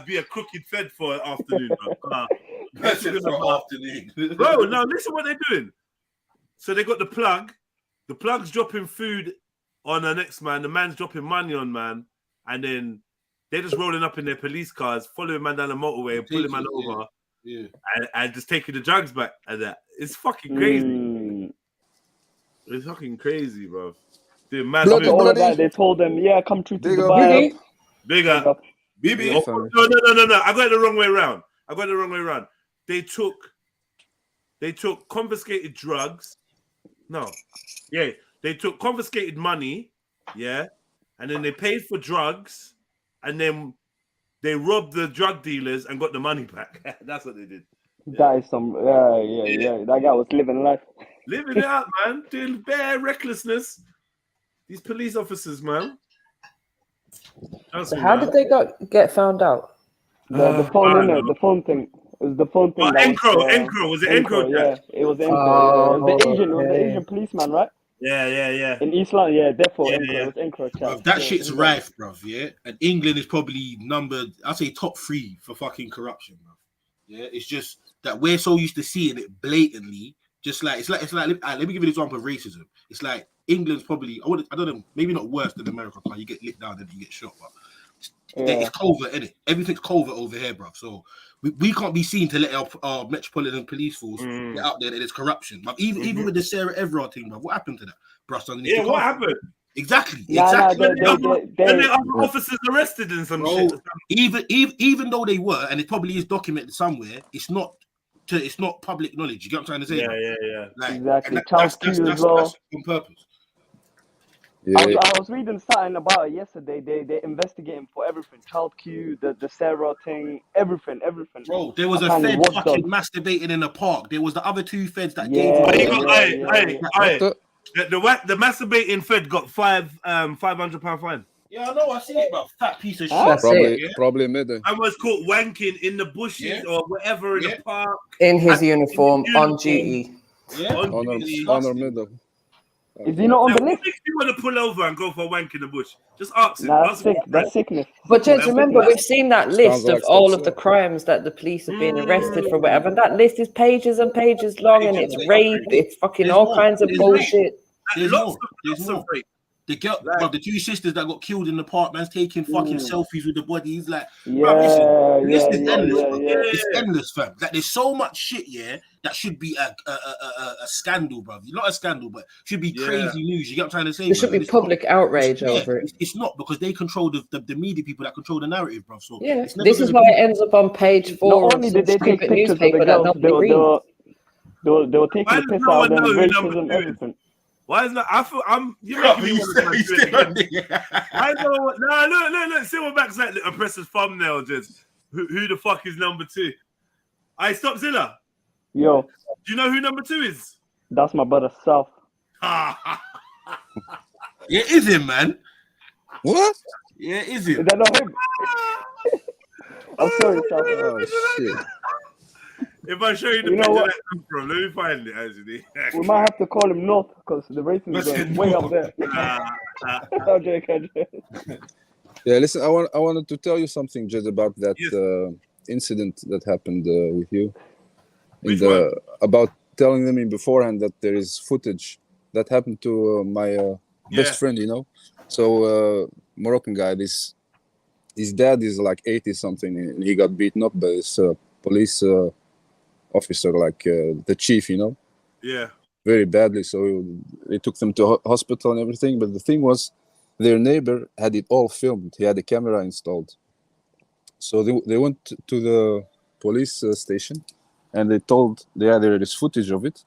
be a crooked fed for an afternoon, bro. That's it for afternoon, bro. Now listen what they're doing. So they got the plug. The plug's dropping food on the next man. The man's dropping money on man. And then they're just rolling up in their police cars, following man down the motorway and pulling man over. Yeah. And just taking the drugs back and that. It's fucking crazy. Mm. It's fucking crazy, bro. Dude, man, After all of that, they told them, yeah, come through to Dubai. Big up. Bibi. Oh, no. I got it the wrong way around. They took confiscated drugs. No. Yeah. They took confiscated money. Yeah. And then they paid for drugs. And then they robbed the drug dealers and got the money back. That's what they did. That is some, yeah. That guy was living life. Living it out, man. Doing bare recklessness. These police officers, man. So how did they get found out? The phone, innit? The phone thing. It was the phone thing. Encro. Was it Encro? Yeah, it was Encro. It was the Asian policeman, right? Yeah. In East London, yeah, therefore Encro. It was Encro. Bruv, that shit's rife, bruv, yeah? And England is probably I'd say top 3 for fucking corruption, bruv. Yeah, it's just that we're so used to seeing it blatantly. Just like, it's like let me give you an example of racism. It's like England's probably, I don't know, maybe not worse than America, because you get licked down and you get shot, but it's covert, innit? Everything's covert over here, bruv. So we can't be seen to let our Metropolitan Police Force get out there that it's corruption. But even with the Sarah Everard thing, bruv, what happened to that? Bruv, what happened? Exactly. They officers arrested in some shit. Even though they were, and it probably is documented somewhere, it's not public knowledge. You get what I'm trying to say? Yeah. Like, exactly. That's on purpose. Yeah. I was reading something about it yesterday. They're investigating for everything. Child Q, the Sarah thing, everything. Bro, there was a fed fucking masturbating in a park. There was the other 2 feds that gave the masturbating fed got £500 fine. Yeah, I know. I see it, bro. Fat piece of shit. Probably middle. I was caught wanking in the bushes or whatever in the park. In his uniform, on duty. Yeah, honor middle. Is he not on the list? What makes you want to pull over and go for a wank in the bush? Just ask him. That's sickness. But Judge, remember, we've seen that list of all of the crimes that the police have been arrested for, whatever. And that list is pages and pages long, and it's rape, it's fucking all kinds of bullshit. There's more. The 2 sisters that got killed in the park, man's taking fucking selfies with the bodies. Like, this is endless. It's endless, fam. Like, there's so much shit, that should be a scandal, bro. Not a scandal, but should be crazy news. You get what I'm trying to say? There should be public outrage over it. It's not, because they control the media people that control the narrative, bro. So this is why it ends up on page 4. Not only did they take pictures of the girls, they were taking the piss out of them, racism, everything. Why is that? You're making me want to do it again. I know. No, look. See what Max like. I press his thumbnail. Just who the fuck is number 2? I stop Zilla. Yo. Do you know who number 2 is? That's my brother South. Yeah, is him, man. What? Yeah, is him. Is that not him? I'm sorry, South. Oh shit. If I show you the picture that comes from, let me find it, actually. We might have to call him North, because the racism is way up there. Yeah, listen, I wanted to tell you something, Jed, about that incident that happened with you. About telling them in beforehand that there is footage that happened to my best friend, you know. So Moroccan guy, his dad is like 80 something, and he got beaten up by this police officer, like the chief, you know. Yeah. Very badly. So they took them to hospital and everything. But the thing was, their neighbor had it all filmed. He had a camera installed. So they went to the police station, and they told there is footage of it.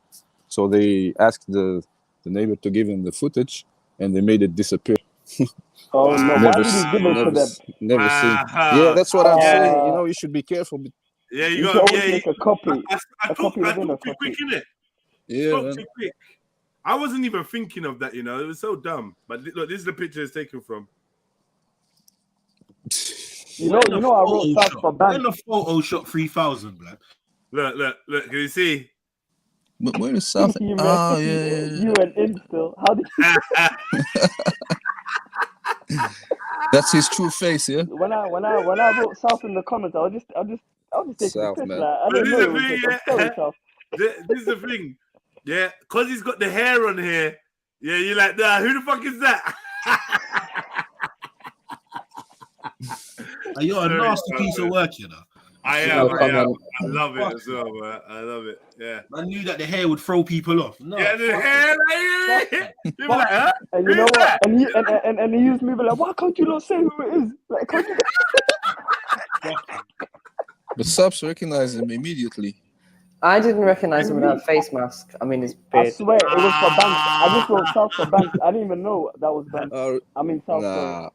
So they asked the neighbor to give them the footage, and they made it disappear. Oh no! Why did you give it to them? Never seen. Yeah, that's what I'm saying. You know, you should be careful. Yeah, you got to make a copy. I talked too quick, innit? Yeah, too quick. I wasn't even thinking of that, you know. It was so dumb. But look, this is the picture it's taken from. You know, I wrote stuff for bank. When the Photoshop 3000, blood. Look. Can you see? But where is South? Oh, yeah. You and him still. How did you... That's his true face, yeah. When I wrote South in the comments, I'll just take South, the piss. man. Like, I don't know. This is the thing. Yeah, because he's got the hair on here. Yeah, you're like, nah, who the fuck is that? You're a nasty piece of work, you know. I am. I love it as well, man. I love it. Yeah. I knew that the hair would throw people off. No. Yeah, the hair. You're like, huh? And you know what? And he used me like, why can't you not say who it is? Like, can't you? But subs recognize him immediately. I didn't recognize him without face mask. I mean, his beard. I swear, it was for Banks. I just wrote South for Banks. I didn't even know that was Banks. I mean, South. Nah.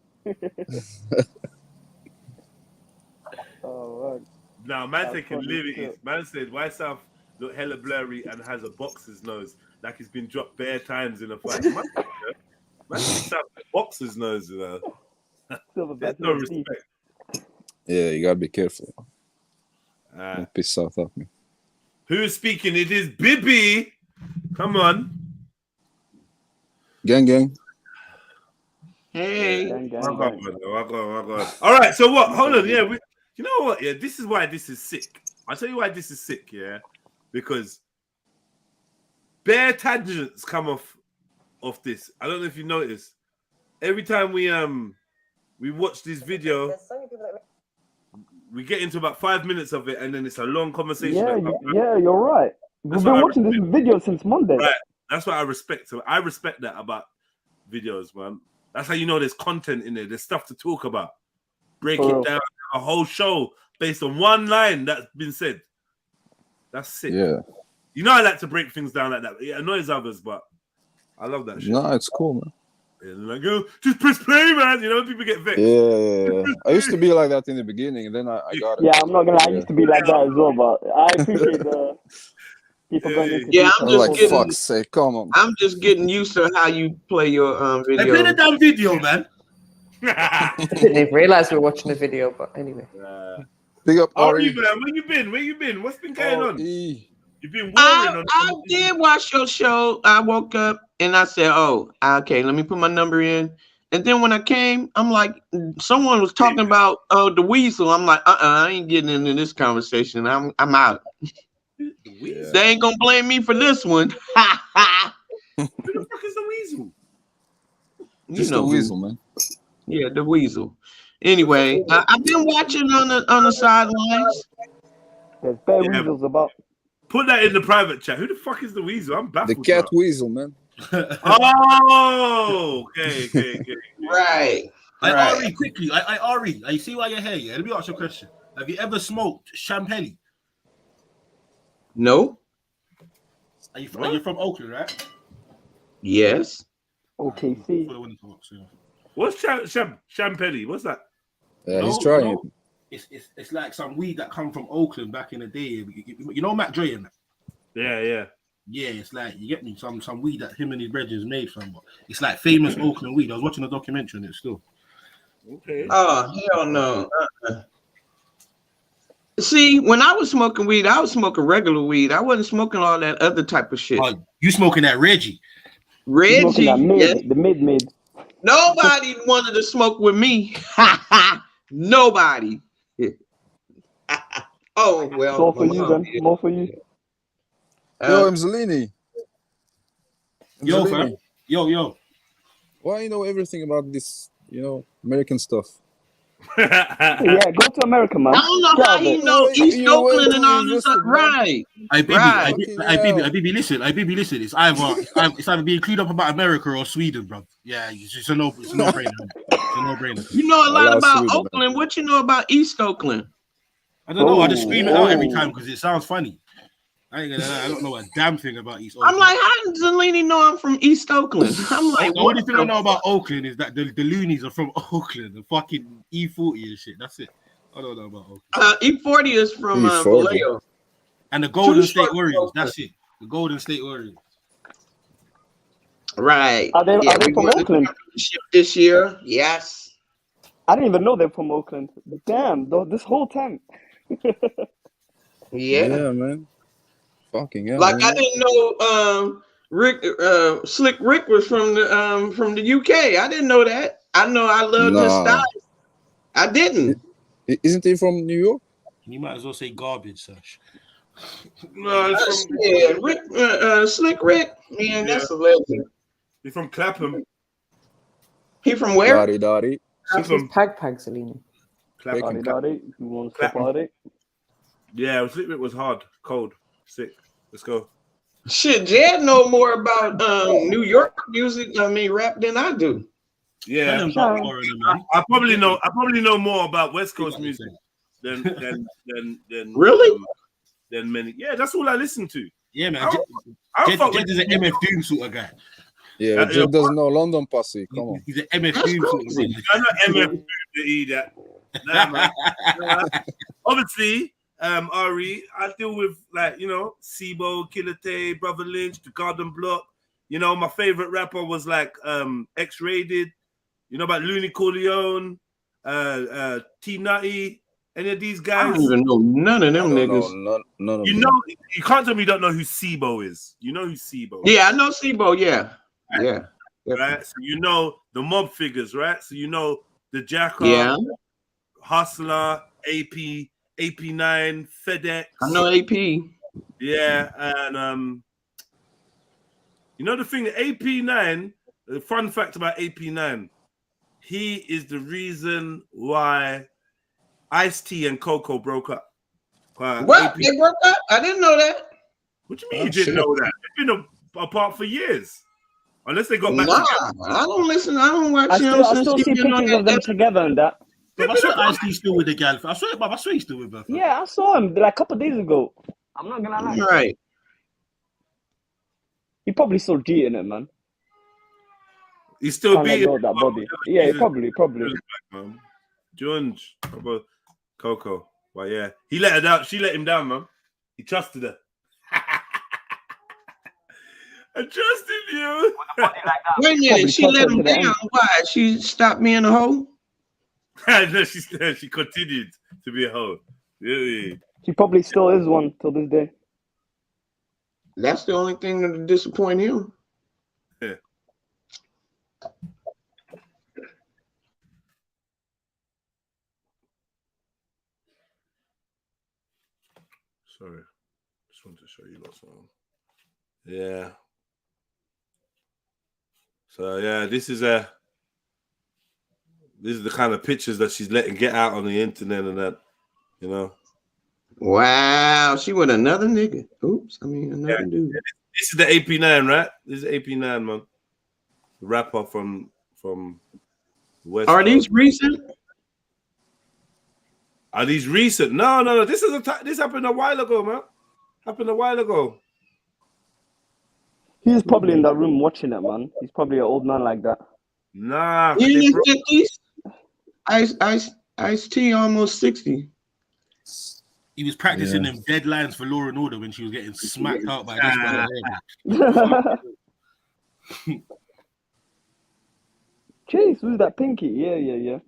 Oh, right. No, man taking liberties. Man said, why South look hella blurry and has a boxer's nose? Like he's been dropped bare times in a fight. Man South boxer's nose, you know. There's no respect. Yeah, you gotta be careful. Don't piss South off me. Who's speaking? It is Bibi. Come on. Gang. Hey. All right, so what? Hold on. Yeah, you know what? Yeah, this is why this is sick. I'll tell you why this is sick, yeah? Because bare tangents come off this. I don't know if you noticed. Every time we watch this video, we get into about 5 minutes of it, and then it's a long conversation. Yeah, you're right. We've been watching this video since Monday. Right. That's what I respect. So I respect that about videos, man. That's how you know there's content in there. There's stuff to talk about. Break it down, a whole show based on one line that's been said. That's sick. Yeah. You know I like to break things down like that. It annoys others, but I love that shit. No, it's cool, man. And like, oh, just press play, man. You know, people get vexed. Yeah. I used to be like that in the beginning, and then I got it. Yeah, I'm not gonna lie, I used to be like that as well, but I appreciate the people going into Yeah, I'm just getting. Fuck's sake, come on. I'm just getting used to how you play your video. They play the damn video, man. I didn't even realize we were watching a video, but anyway. Big up, Ari, man. Where you been? What's been going on? You've been worrying I did watch your show. I woke up and I said, "Oh, okay, let me put my number in." And then when I came, I'm like, someone was talking about the weasel. I'm like, I ain't getting into this conversation. I'm out. They ain't gonna blame me for this one. Who the fuck is the weasel? Just the weasel, man. Yeah, the weasel. Anyway, I've been watching on the sidelines. There's bare weasels about. Put that in the private chat. Who the fuck is the weasel? I'm baffled. The cat weasel, man. Oh, okay. Right. Ari, quickly. Ari, I see why you're here. Yeah, let me ask you a question. Have you ever smoked champagne? No. Are you from Oakland, right? Yes. OKC. What's champagne? What's that? He's trying it. It's like some weed that come from Oakland back in the day. You know Mac Dre and that? Yeah. Yeah, it's like, you get me, some weed that him and his brethren made from. But it's like famous Oakland weed. I was watching a documentary on it still. Okay. Oh, hell no. See, when I was smoking weed, I was smoking regular weed. I wasn't smoking all that other type of shit. Oh, you smoking that Reggie? Reggie, yes. The mid. Nobody wanted to smoke with me. Nobody. Oh, well. More for you, then. More for you. Yo, Mzalini. Yo, fam. Yo. Why you know everything about this, American stuff? Yeah, go to America, man. I don't know how you know East Oakland and all this stuff. Right. I baby, listen. It's either being clued up about America or Sweden, bro. Yeah, it's a no-brainer. You know a lot about Oakland. What you know about East Oakland? I don't know. I just scream it out every time because it sounds funny. I don't know a damn thing about East Oakland. I'm like, how does Zelini know I'm from East Oakland? I'm like, the only thing I know about Oakland is that the loonies are from Oakland, the fucking E40 and shit. That's it. I don't know about Oakland. E40 is from Vallejo. And the Golden State Warriors. That's it. The Golden State Warriors. Right. Are they from Oakland? This year, yes. I didn't even know they're from Oakland. Damn, this whole time. Yeah, man. Fucking hell. Like, man. I didn't know Slick Rick was from the UK. I didn't know that. I know I love his style. I didn't. Isn't he from New York? You might as well say garbage, Sash. No, Rick, Slick Rick. Man, that's a legend. He's from Clapham. He from where? Dotty. He's from Pag, Selena. Clapham. Dotty. Who wants to party? Yeah, Sleep was hard, cold, sick. Let's go. Shit, Jed know more about New York music, rap than I do. Yeah, I probably know more about West Coast music than really than many. Yeah, that's all I listen to. Yeah, man. Jed is an MF Doom sort of guy. Yeah, Jed doesn't know London Posse. Come on. He's an MF Doom sort of guy. I'm not MF Doom to eat that. Nah, man. Obviously, Ari, I deal with Sibo, Killer Tay, Brother Lynch, The Garden Block. You know, my favorite rapper was like X-Rated. You know about Looney Corleone, T Nutty, any of these guys? I don't even know none of them niggas. None of you them. know, you can't tell me you don't know who Sibo is. You know who Sibo is. Yeah, I know Sibo, yeah. Yeah. Right? So you know the mob figures, right? So you know the Jacker, Hustler, AP, AP9, FedEx. I know AP. Yeah, and you know the thing, AP9, the fun fact about AP9, he is the reason why Ice-T and Coco broke up. What? They broke up? I didn't know that. What do you mean you didn't know that? They've been apart for years. Unless they got back together. I don't listen. I don't watch I still see pictures of them together and that. But I swear Ice-T still with the gal. I swear he's still with her. Yeah, I saw him like a couple of days ago. I'm not gonna lie. Right. He probably still cheating it, man. He's still beating that body. Yeah, probably. Jones, about Coco. Well, yeah, he let her down. She let him down, man. He trusted her. I trusted you. Wait a minute, she let him down. Why? She stopped being a hoe? No, she continued to be a hoe. Really? She probably still is one till this day. That's the only thing that disappoint him. Yeah. Sorry, just wanted to show you lots of them. Yeah. So yeah, this is the kind of pictures that she's letting get out on the internet and that, you know. Wow, she with another nigga. Oops, another dude. This is the AP9, right? This is AP9, man. The rapper from West. Are these recent? Are these recent? No. This happened a while ago, man. Happened a while ago. He's probably in that room watching it, man. He's probably an old man like that. Nah. In his 50s? Ice-T almost 60. He was practicing them deadlines for Law and Order when she was getting smacked out by this one. Chase, who's that Pinky? Yeah.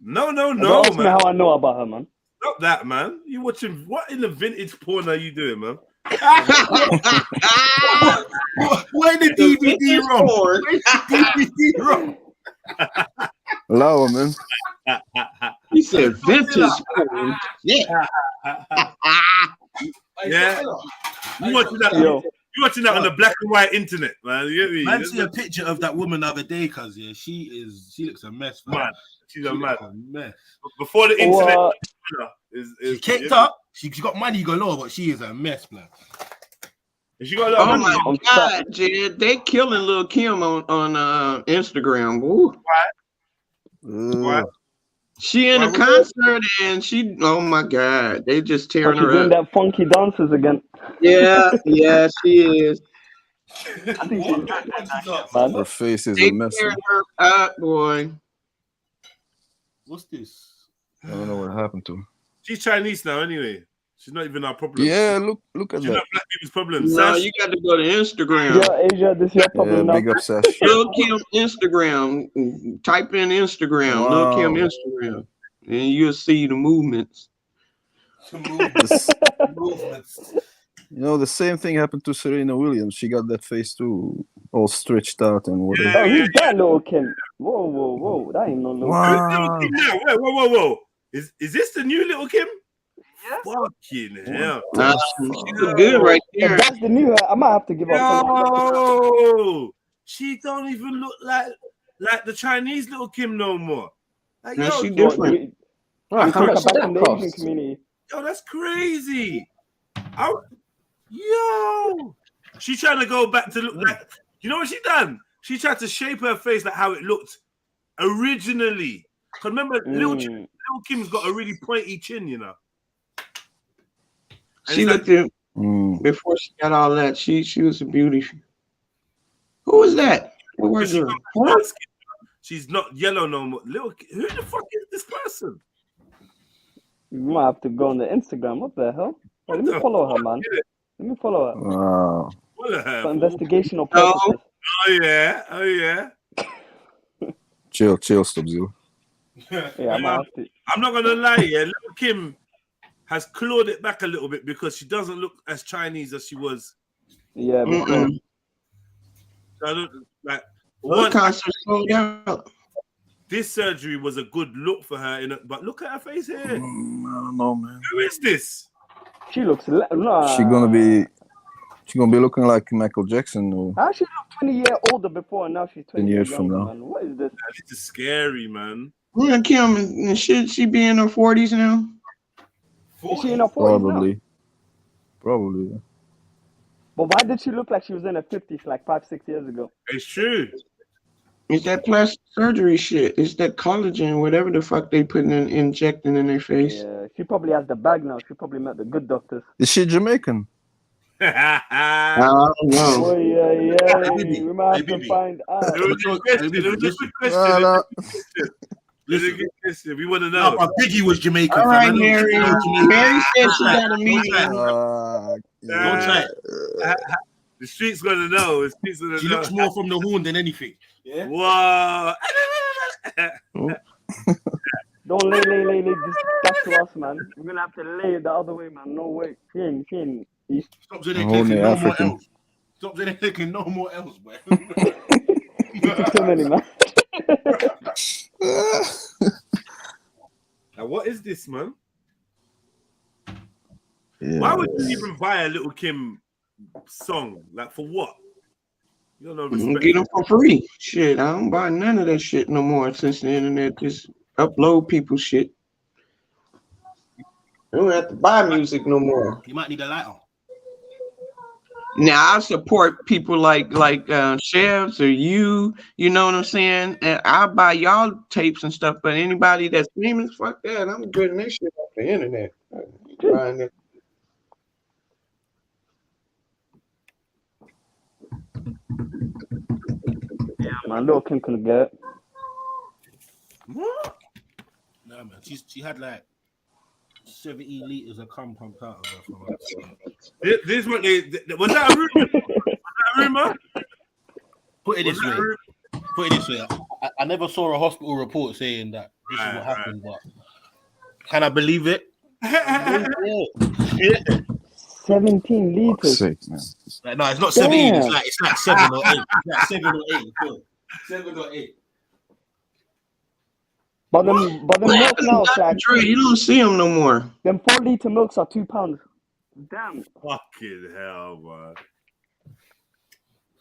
No, Ask me how I know about her, man. Not that, man. You watching what in the vintage porn are you doing, man? Where the DVD wrong? Allow him, man. He said vintage porn. Yeah. Yeah. You watching that? You watching that on the black and white internet, man? You get me? Man, see a picture of that woman the other day, cause she looks a mess, man. She's a mess. Before the internet she kicked up. She got money galore, but she is a mess, man. She got a lot of money. My God, Jed, they killing Lil Kim on Instagram. Woo. Why? She in a concert and she, oh my God, they just tearing her She's doing up. that funky dances again. Yeah, she is. I think she's man. Her face is they a mess. tearing her up, boy. What's this? I don't know what happened to her. She's Chinese now, anyway. She's not even our problem. Yeah, look at She's that. not black people's problem. No, you got to go to Instagram. Yeah, Asia, this is your problem now. Big obsession. Lil Kim Instagram. Type in Instagram. Wow. Lil Kim Instagram, and you'll see the movements. You know, the same thing happened to Serena Williams. She got that face too, all stretched out and whatever. Oh, who's that Lil Kim? Whoa. That ain't no Lil Kim. Whoa. Is this the new Little Kim? Yeah. Fucking hell. She look good right there. If that's the new, I might have to give up. No, she don't even look like the Chinese Little Kim no more. Like, no, she different. Back in the Asian community. Oh, that's crazy. Yo, she trying to go back to look like. You know what she done? She tried to shape her face like how it looked originally. Cause remember, Lil Kim's got a really pointy chin, you know. And She looked at before she got all that. She was a beauty. Who was that? What was her? She's not yellow no more. Who the fuck is this person? You might have to go on the Instagram. What the hell? Hey, let me follow her, man. Let me follow her. Wow. For investigational purposes. Oh yeah. Chill, Sub-Zero. Yeah, I'm not gonna lie, yeah. Lil Kim has clawed it back a little bit because she doesn't look as Chinese as she was. Yeah, So I don't like this surgery was a good look for her, but look at her face here. I don't know, man. Who is this? She looks. She's gonna be looking like Michael Jackson. Or How she looked 20 years older before, and now she's 20 years years from younger, now. man. What is this? This is scary, man. Kim, and should she be in her 40s now? Is she in her 40s now? Probably. Yeah. But why did she look like she was in her 50s like 5-6 years ago? It's true. It's that plastic surgery shit. It's that collagen, whatever the fuck they injecting in their face. Yeah, she probably has the bag now. She probably met the good doctors. Is she Jamaican? I don't know. Oh, yeah. We might have to find out. It was a good question. We want to know. No, but Biggie was Jamaican. All right, fam. Mary. Mary said she got a meeting. Don't try. The streets gonna know. The streets gonna She know. looks more from the horn than anything. Yeah. Wow. Don't lay this stuff to us, man. We're gonna have to lay it the other way, man. No way. She ain't. Stop saying they're taking no more else. Stop saying they're taking no more else, man. Too many, man. Now, what is this, man? Yeah. Why would you even buy a Little Kim song? Like, for what? You don't know. Get them for free. Shit, I don't buy none of that shit no more since the internet just upload people's shit. I don't have to buy music no more. You might need a lighter. Now I support people like Chefs or you know what I'm saying? And I'll buy y'all tapes and stuff, but anybody that's famous, fuck that. I'm getting that shit off the internet. Buying it. Yeah, man. Little Kim couldn't get it. What? No, man. She had like 70 liters of cum pumped out of her. This what they was that a rumor? Put it this way. I never saw a hospital report saying that this is what happened, but can I believe it? 17 liters. Like, no, it's not 17. It's like 7 or 8. It's like 7 or 8. Cool. 7 or 8. But them milk now, Shaq. You don't see them no more. Them 4-liter milks are £2. Damn. Fucking hell, man.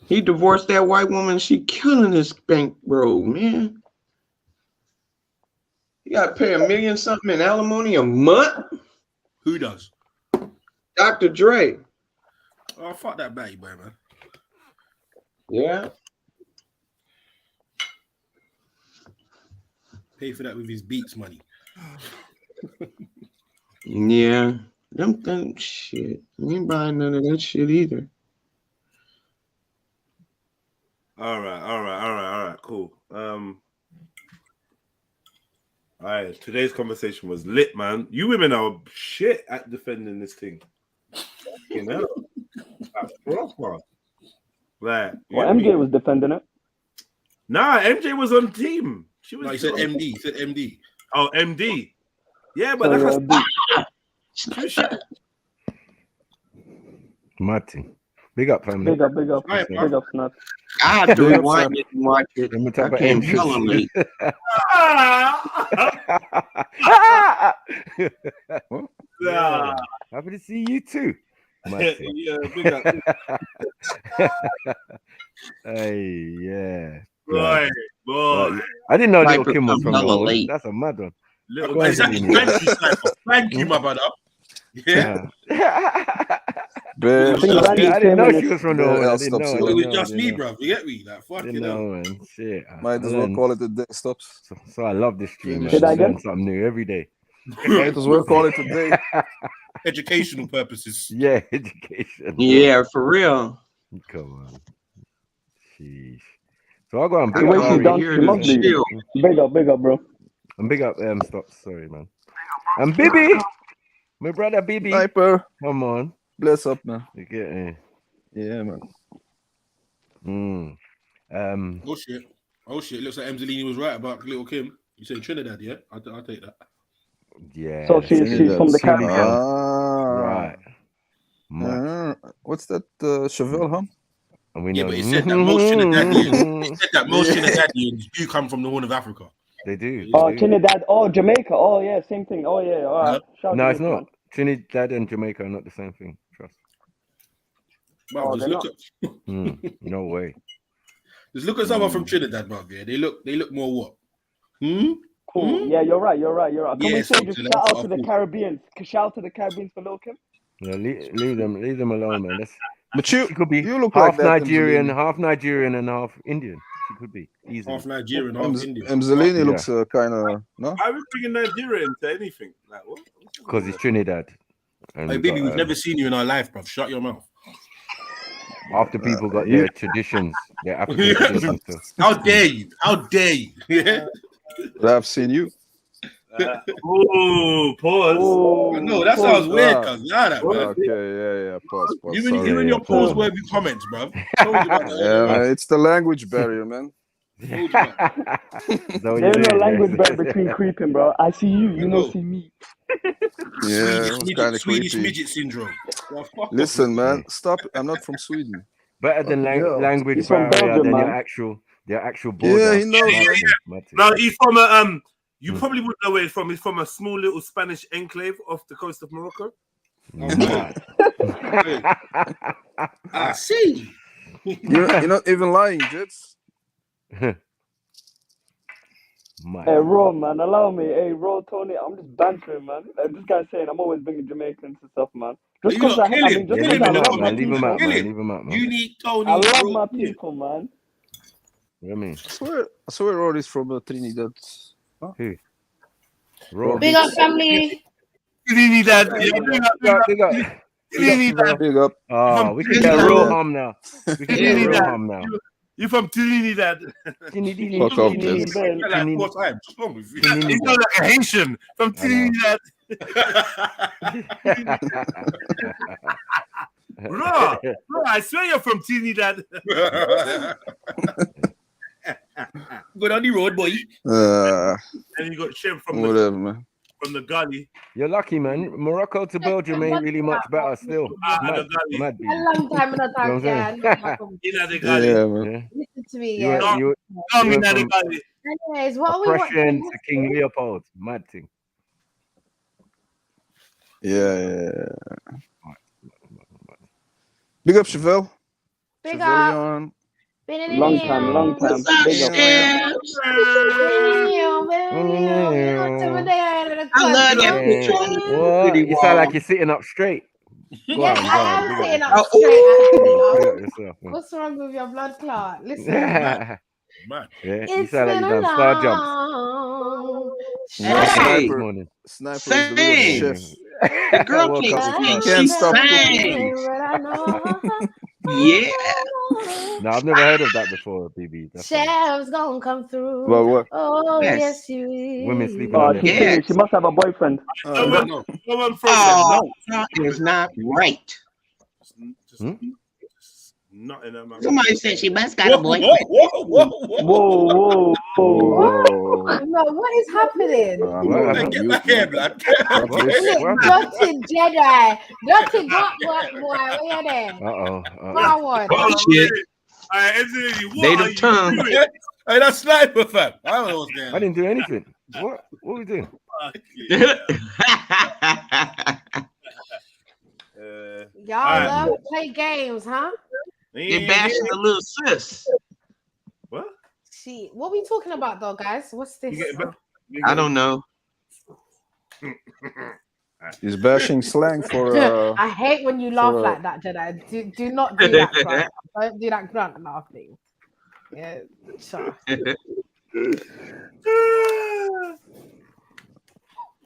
He divorced that white woman. She killing this bank, bro, man. You gotta pay $1 million something in alimony a month. Who does? Dr. Dre. Oh, fuck that baby boy, man. Yeah. Pay for that with his Beats money. Yeah. Them shit. You ain't buying none of that shit either. All right, cool. All right, today's conversation was lit, man. You women are shit at defending this thing. You know, that's proper. Like, Well, MJ was defending it. Nah, MJ was on team. She was. No, he said MD. He said MD. Oh, MD. Yeah, but that's Martin. Big up, family. Big up, Snap. I do it. Why didn't watch it? I came hella late. Yeah. Happy to see you too. Yeah, big up. Hey, yeah. Boy. I didn't know Little Kim was from the West. That's a mad one. Thank you, my brother. Yeah. Bear, I think I Randy didn't came know in she was from the Bear hood. I L didn't stops know. you. It was I just me, didn't know. bro. You get me? Like, fuck Didn't you know. know, man. Shit. Might I as well learned. call it a day. Stops. So I love this stream, man. Say that I again? learn something new every day. Might as well call it a day. Educational purposes. Yeah, education. Yeah, for real. Come on. Sheesh. So I go and The big way up she's Ari. done, she must be. Chill. Big up, bro. And big up Stops. Sorry, man. And Bibi. My brother Bibi. Sniper. Come on. Bless up, man. You get me? Yeah, man. Oh shit. Oh shit. Looks like Emzalini was right about Little Kim. You said Trinidad, yeah? I'll take that. Yeah. So she's from the Caribbean. Right. What's that? Chevelle, huh? And we Yeah, know. but it said that most Trinidadians, it said that most Trinidadians do come from the Horn of Africa. They do. Oh, Trinidad. Oh, Jamaica. Oh, yeah, same thing. Oh, yeah. All right. Shout No, to it's this, not. man. Trinidad and Jamaica are not the same thing. Trust. Bro, Oh, just they're look not. at No way. just look at someone from Trinidad, bro. Yeah, they look more what? Cool. Yeah, you're right. Can Yeah, we say so just that's shout what out to I the thought. Caribbeans? Shout out to the Caribbeans for Lil Kim? Yeah, leave them alone, man. But she could be you look half like that, Nigerian, Emzalini. half Nigerian, and half Indian. She could be easily. Half Nigerian, half Indian. Emzalini looks kind of no. Why are we bringing Nigeria into anything? Like what? Because it's Trinidad. And Hey, baby, we've never seen you in our life, bro. Shut your mouth. After people got their traditions, their African traditions. So. How dare you? How dare you? Yeah. But I've seen you. Oh, pause. No, that sounds weird, cuz. Nah, that, man. Okay, yeah. Pause. You and your pause-worthy comments, bro. Yeah, it's the language barrier, man. There's no language barrier between creeping, bro. I see you, you don't see me. Yeah, it was kind of Swedish creepy. midget syndrome. Well, fuck Listen, off. man, stop. I'm not from Sweden. Better than language He's from barrier Belgium, than man. their actual border. Yeah, he knows. No, he's from a you probably wouldn't know where he's from. He's from a small little Spanish enclave off the coast of Morocco. I see. You're not even lying, Jets. Hey, Ro, man, allow me. Hey, Ro, Tony, I'm just bantering, man. This guy's saying I'm always bringing Jamaicans and stuff, man. Just because I love my leave him people. out, man. Leave him out, man. Unique Tony. I love my people, man. What do you mean? I swear Rory's from Trinidad. Huh? Who? Ro. Big up, family. Trinidad. Big up. Oh, we can get a real hum now. We can get a real hum now. You from Trinidad? Fuck off, Jets. Like 4 times. What's wrong with you? You know, like a Haitian from Trinidad. Bro, I swear you're from Trinidad. Go down the road, boy. And you got Shem from Whatever, man. From the gully. You're lucky, man. Morocco to Belgium ain't really much better still. Mad. A long time in the You know what I'm saying? Yeah, man. Listen to me, You yeah. went from Anyways, what are we oppression watching? to King Leopold. Mad thing. Yeah. Big up, Chevelle. Big Chevelle. Long time. Big up. I love that picture. What? You sound like you're sitting up straight. Go Yes, on, I am big sitting up. up straight. Big up yourself, man. What's wrong with your blood clot? Listen. Yeah, you It's sound like been you a done star jumps. long Hey. This morning. Sniper is the real chef. The girl can't sing. She sang. Yeah. No, I've never heard of that before, BB. That's Chef's gonna come through. What? Oh, Yes. yes, you will. women sleeping on their Yeah. She must have a boyfriend. Someone from Oh, something is not right. not in her mouth. Somebody said she must got a boyfriend. Whoa. No, what is happening? Get back here, blood. Dirty Jedi. Dirty God, boy. Where you there? Forward. Bullshit. They the tongue. Hey, that's sniper, fam. I don't know what's going on. I didn't do anything. What are we doing? Y'all love to play games, huh? They bashing a little sis. What? Shit. What we talking about, though, guys? What's this? I don't know. He's bashing slang for. I hate when you laugh for, like that, Jedi. Do not do that grunt. Don't do that grunt laughing. Yeah, sure.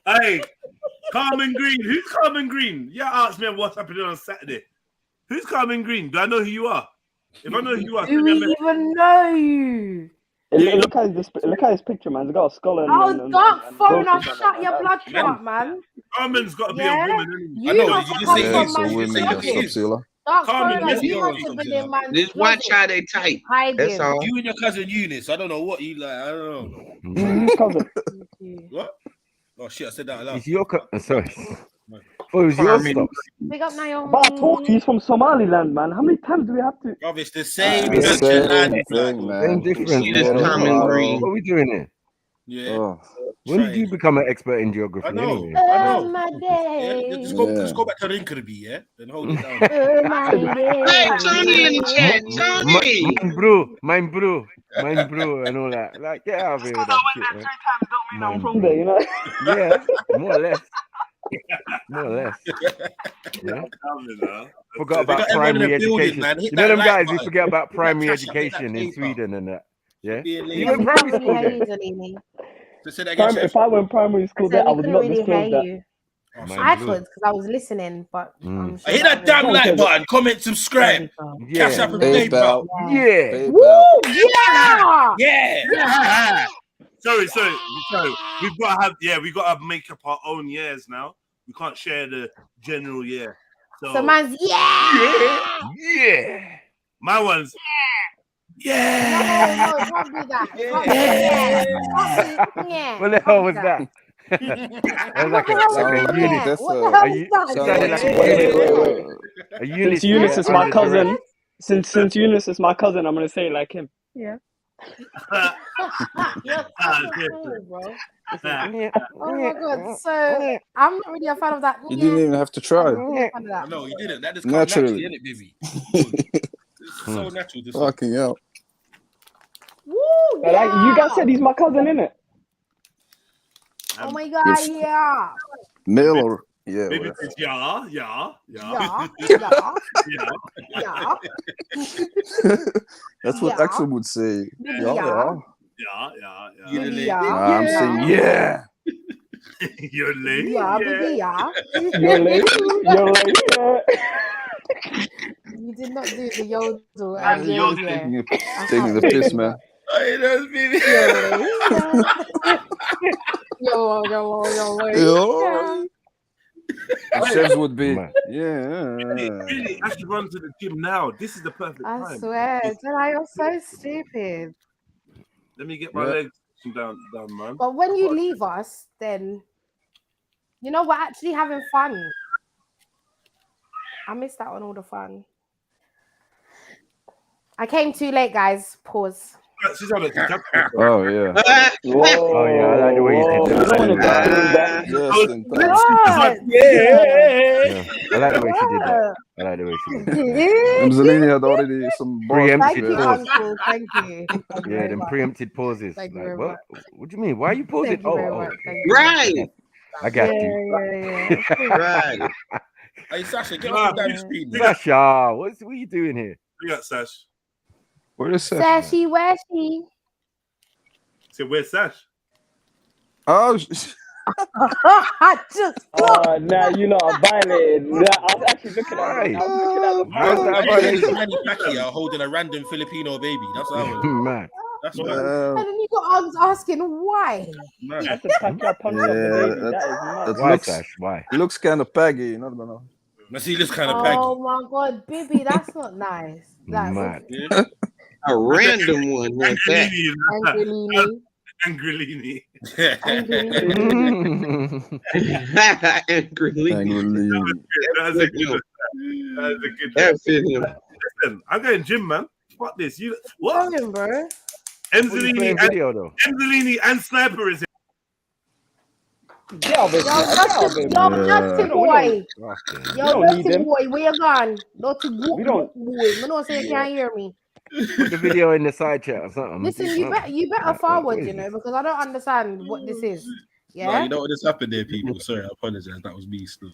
Hey, Carmen Green. Who's Carmen Green? Yeah, ask me what's happening on Saturday. Who's Carmen Green? Do I know who you are? If I know who you are, Do we even know you? Look at his picture, man. He's got a skull and. Oh, dark foreigner, shut your blood clot, man. Carmen's got to be a Yeah? woman. You I know. must Did you come say from it's a man's women closet. that stop Dark Carmen, foreigner, let's you go. must have been in man's This watch closet. how they tight. That's Hiding. all. You and your cousin Eunice. I don't know what you like. I don't know. Whose cousin? What? Oh shit! I said that out loud. It's your sorry. Oh, it was your stocks. Big up Naomi. But I told you he's from Somaliland, man. How many times do we have to? Bro, it's the same The picture, same lad. thing, man. Same difference. See this man. Carmen Green. What are we doing here? Yeah. Oh, When did you become an expert in geography? I know. Anyway? I know. My Yeah, day. just go back to Rinkerby, yeah? Then hold it down. Hey, Tony in the chat. Tony. Mine bro, and all that. Like, get out of here with that shit, man. I'm from there, you know. Yeah, more or less. More or less. Yeah. Forgot about got everyone in primary the building, education. man. Hit You know that them like guys who button. forget about Hit that primary cash up, hit that education in paper. Sweden and that. Yeah. Be a You lady. went We primary can't school really hear there. you, Zalini. So say that again, Chef. If I went primary school there, I we would couldn't not really disclose hear that. you. Mine I blue. could because I was listening, but I'm sure Hit that damn like button. Comment, subscribe. Cash up and paper. PayPal. Yeah. PayPal. Woo! Yeah! Yeah. Sorry. We've got to have we got to make up our own years now. We can't share the general year. So man's yeah! Yeah. My one's No, don't do that. Yeah. What the hell was that? That was like a unit. That's What the hell is that? Sounded like a unit. Since Eunice is my under cousin, since Eunice is my cousin, I'm gonna say it like him. Yeah. You're such a fool, bro. Oh my god! So I'm not really a fan of that. You didn't even have to try. No, you didn't. That just comes Naturally. naturally, innit, Vivi? It's so natural. This Fucking hell. Woo! But like you guys said, he's my cousin, innit? Oh my god! Yeah. Male or yeah. Maybe whatever. it's yeah. Yeah. That's what Yeah. Axel would say. Yeah. Yeah. Nah, I'm saying yeah. You're late. Yeah, baby, yeah. You're late. Yeah. You did not do the yodel. You're taking the piss, man. Hey, that's Vivi. Yo. The chefs would be Really, I should run to the gym now. This is the perfect I time. swear, Jedi, you're so stupid. Let me get my legs down, man. But when you leave us, then you know we're actually having fun. I missed out on all the fun. I came too late, guys. Pause. Oh yeah. Oh yeah, I like the way you did that. I like the way she did that. I like the way she did that. Zalini had already some preempted Thank you, pause. Uncle. Thank you. Yeah, them preempted pauses. Thank you Like, very what? much. What do you mean? Why are you pausing? Thank you very much. Thank you. Right. I got you. Right. Hey, Sasha, get off the damn screen. Sasha, what are you doing here? We got Sash. Where is Sash? Sashy, where's she? So where's Sash? Oh, I just. Now you lot are violating. Nah, I was actually looking at it. I was looking at the How's that violation? Manny Pacquiao holding a random Filipino baby. That's how I was. Man. That's what. And then you got arms asking why. That's a Pacquiao punch up the baby. That is nuts. Why, Sash? Why? Looks kind of paggy, you know. Let's see this kind of peg. Oh my god, Bibi, that's not nice. That's Mad. A random one like that. Angelini. Angelini. Angelini. That's a good one. That's a good That fit him. Listen, I'm going gym, man. Fuck this. You what? Tell him, bro. Emzalini and Sniper is here. Get out of it. Yo, dirty boy. Yo, don't need dirty them. boy, where you gone? Dirty We don't. boy. I know say you can't hear me. Put the video in the side chat or something. Listen, you better forward, you know, because I don't understand what this is. No, Yeah. you know what just happened there, people. Sorry, I apologize. That was me still.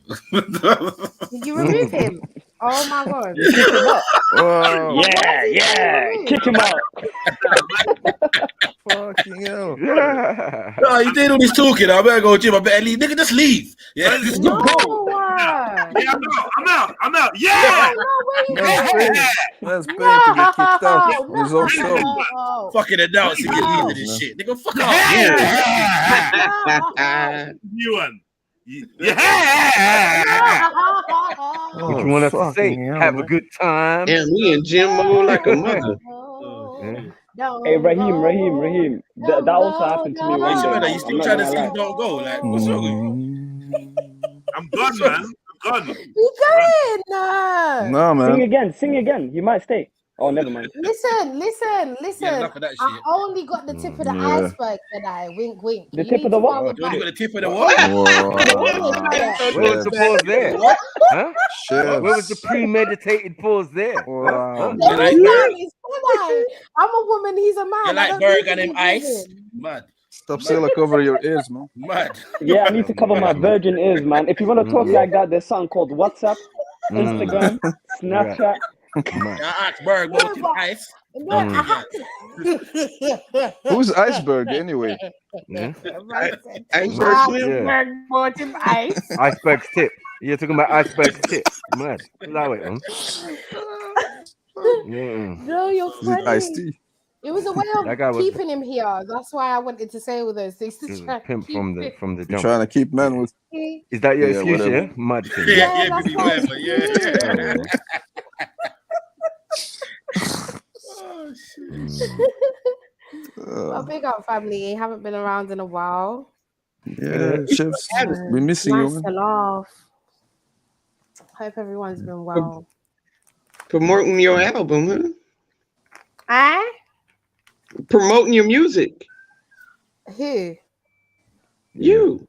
Did you remove him? Oh my god. You kick him out. Whoa. Yeah, yeah. Kick him out. Fucking hell. No, you did all this talking. I better go gym. I better leave. Nigga, just leave. Yeah. No. Yeah, I'm out. Yeah. Man's paying to get kicked out on his own show. No. Fucking announcing you're No, leaving this no. shit. Nigga, fuck off. You one. What you want us to say? Have a good time. Yeah, me in gym mode like a mother. Hey, Raheem. That also happened to me one day. Are you still trying to see who don't go? Like, what's wrong with you? I'm gone, man. I'm gone. You going? No, man. Sing again. You might stay. Oh, never mind. Listen. Yeah, enough of that I shit. only got the tip of the iceberg today. Wink, wink. The You tip need of the to what? go You only back. got the tip of the what? Where was the pause there? Huh? Chefs. Where was the premeditated pause there? Wow. There like is Berg? none, it's fine. I'm a woman, he's a man. You I like don't Berg need and to them be ice? given. Mad. Stop saying like over your ears, man. Mad. Yeah, I need to cover my virgin ears, man. If you want to talk like that, there's something called WhatsApp, Instagram, Snapchat. I asked Berg about him ice. No, I have to. Who's Iceberg anyway? Yeah. Iceberg Slim? Yeah. Bought him ice. Iceberg's tip. You're talking about iceberg's tip. Mad. Allow it, man. No, you're Is it funny. iced tea? It was a way That guy of was- keeping him here. That's why I wanted to say all those things. To It was try a pimp keep from the it. from the You're jump. trying to keep men with. Is that your Yeah, excuse, whatever. yeah? Mad thing. Yeah, that's baby, what whatever. Yeah. Well, big up family. Haven't been around in a while. Yeah, chefs. We're missing Nice you. to laugh. Hope everyone's been well. Promoting your album, huh? Eh? Promoting your music. Who? You.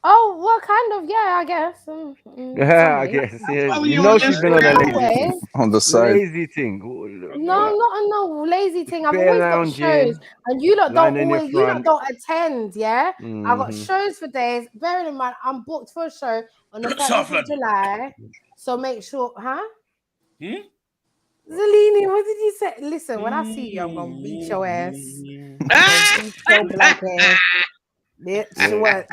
Oh, well, kind of. Yeah, I guess. Yeah, I some guess. ways. Yeah, Follow you you know on she's been on a Instagram. lazy thing. On the side. Lazy thing. No, not a no lazy thing. I've Beer always got lounging, shows, and you lot don't line in your always, you lot front. don't attend. Yeah, I got Mhm. shows for days. Bearing in mind, I'm booked for a show on the 30th Southland. of July, so make sure, huh? Hmm? Zalini, what did you say? Listen, when I see you, I'm gonna beat your ass. Beat your black ass. Bitch, what?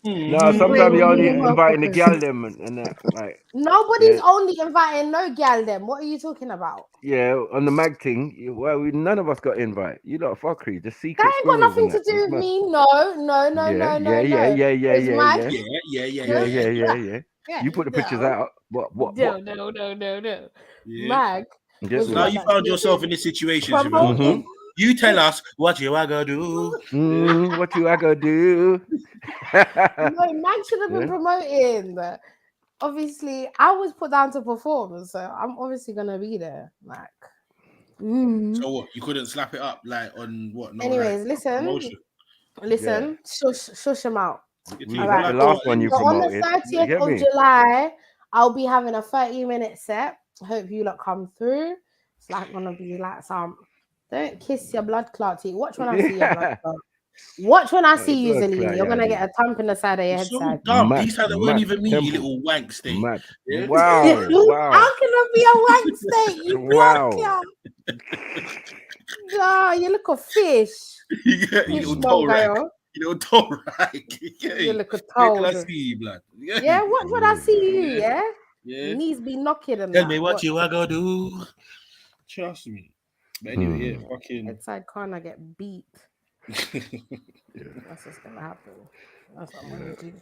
No, sometimes you're only inviting the gal them and that. Like, Nobody's Yeah. only inviting no gal them. What are you talking about? yeah, on the mag thing, well, none of us got invite. You lot fuckery, the secret That ain't got squirrels nothing and to that. do It's with mad. me. No. Yeah. It's mad. Yeah. You put the pictures No. out. What? No. Yeah. Mag. Get was me. Now one you that found did yourself it. in this situation, Siobhan. Promoting. You tell us what you are gonna do. What you I gonna do? No, Mag should have been Yeah. promoting. Obviously, I was put down to perform, so I'm obviously gonna be there. Like, So what? You couldn't slap it up like on what? No, anyways, like, listen, promotion. shush them out. We All got right. the last one you So on the promoted. You 30th get of me? July, I'll be having a 30-minute set. Hope you lot come through. It's like gonna be like some. Don't kiss your blood clot. Watch when I see your blood clot. Watch when I see you, blood Zalini. clot, You're gonna yeah, get a thump in the side of your head So side. dumb. Mad, These that weren't mad. even me, you Temple. little wank state. Mad. Yeah? Wow. How can I be a wank state? You Wow. blood clot. You look a fish. You Fish little toe rag. mongrel. You little toe rag. You look a Wait till I toad. see you, blood. Yeah, watch when I see you, yeah? Yeah. Knees be knocking and Tell that. me what Watch. you are gonna do. Trust me. But anyway, yeah, fucking. Inside corner get beat. That's what's gonna happen. That's what I'm gonna do.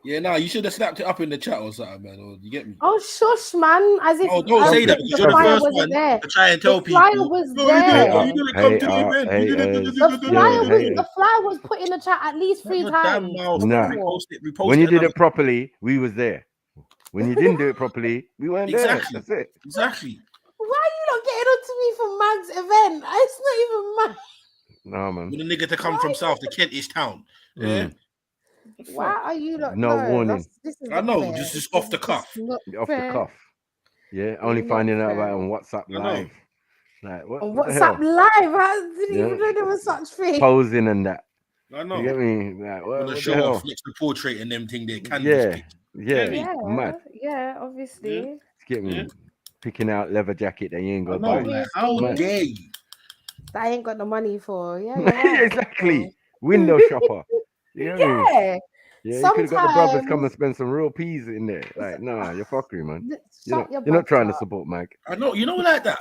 Yeah, no, you should have snapped it up in the chat or something, man. Or you get me? Oh shush, man! As if Oh, don't say that. the You're the flyer first wasn't one there. to try and tell The flyer people. was No, there. you didn't come to the event. You didn't. The flyer was put in the chat at least 3 times. Nah. Repost When you it did another- it properly, we was there. When you didn't do it properly, we weren't Exactly. there. That's it. Exactly. Why are you not getting onto me for Mag's event? It's not even Mag. No, man. With a nigga to come from South to Kentish town. Yeah. Why are you not? No warning. This is I not know, fair. just off the cuff. Not Off the fair. cuff. Yeah, only Not finding out fair. about it on WhatsApp I know. Live. Like, On what the WhatsApp hell? Live, I didn't Yeah. even know there was such thing. Posing and that. I know. You get me? Like, On the what show the hell? off, flex the portrait and them thing there. Yeah, yeah, Yeah, mad. yeah, obviously. Get me? Picking out leather jacket that you ain't gonna buy. Like, how Obviously. dare you? That I ain't got the money for. Yeah, you're right. Exactly. Window shopper. You get me? Yeah. Yeah, you could have got the brothers come and Sometimes spend some real peas in there. Like, nah, you're fuckery, man. shut your You're not butts trying to up. support Mike. I know, you know, like that.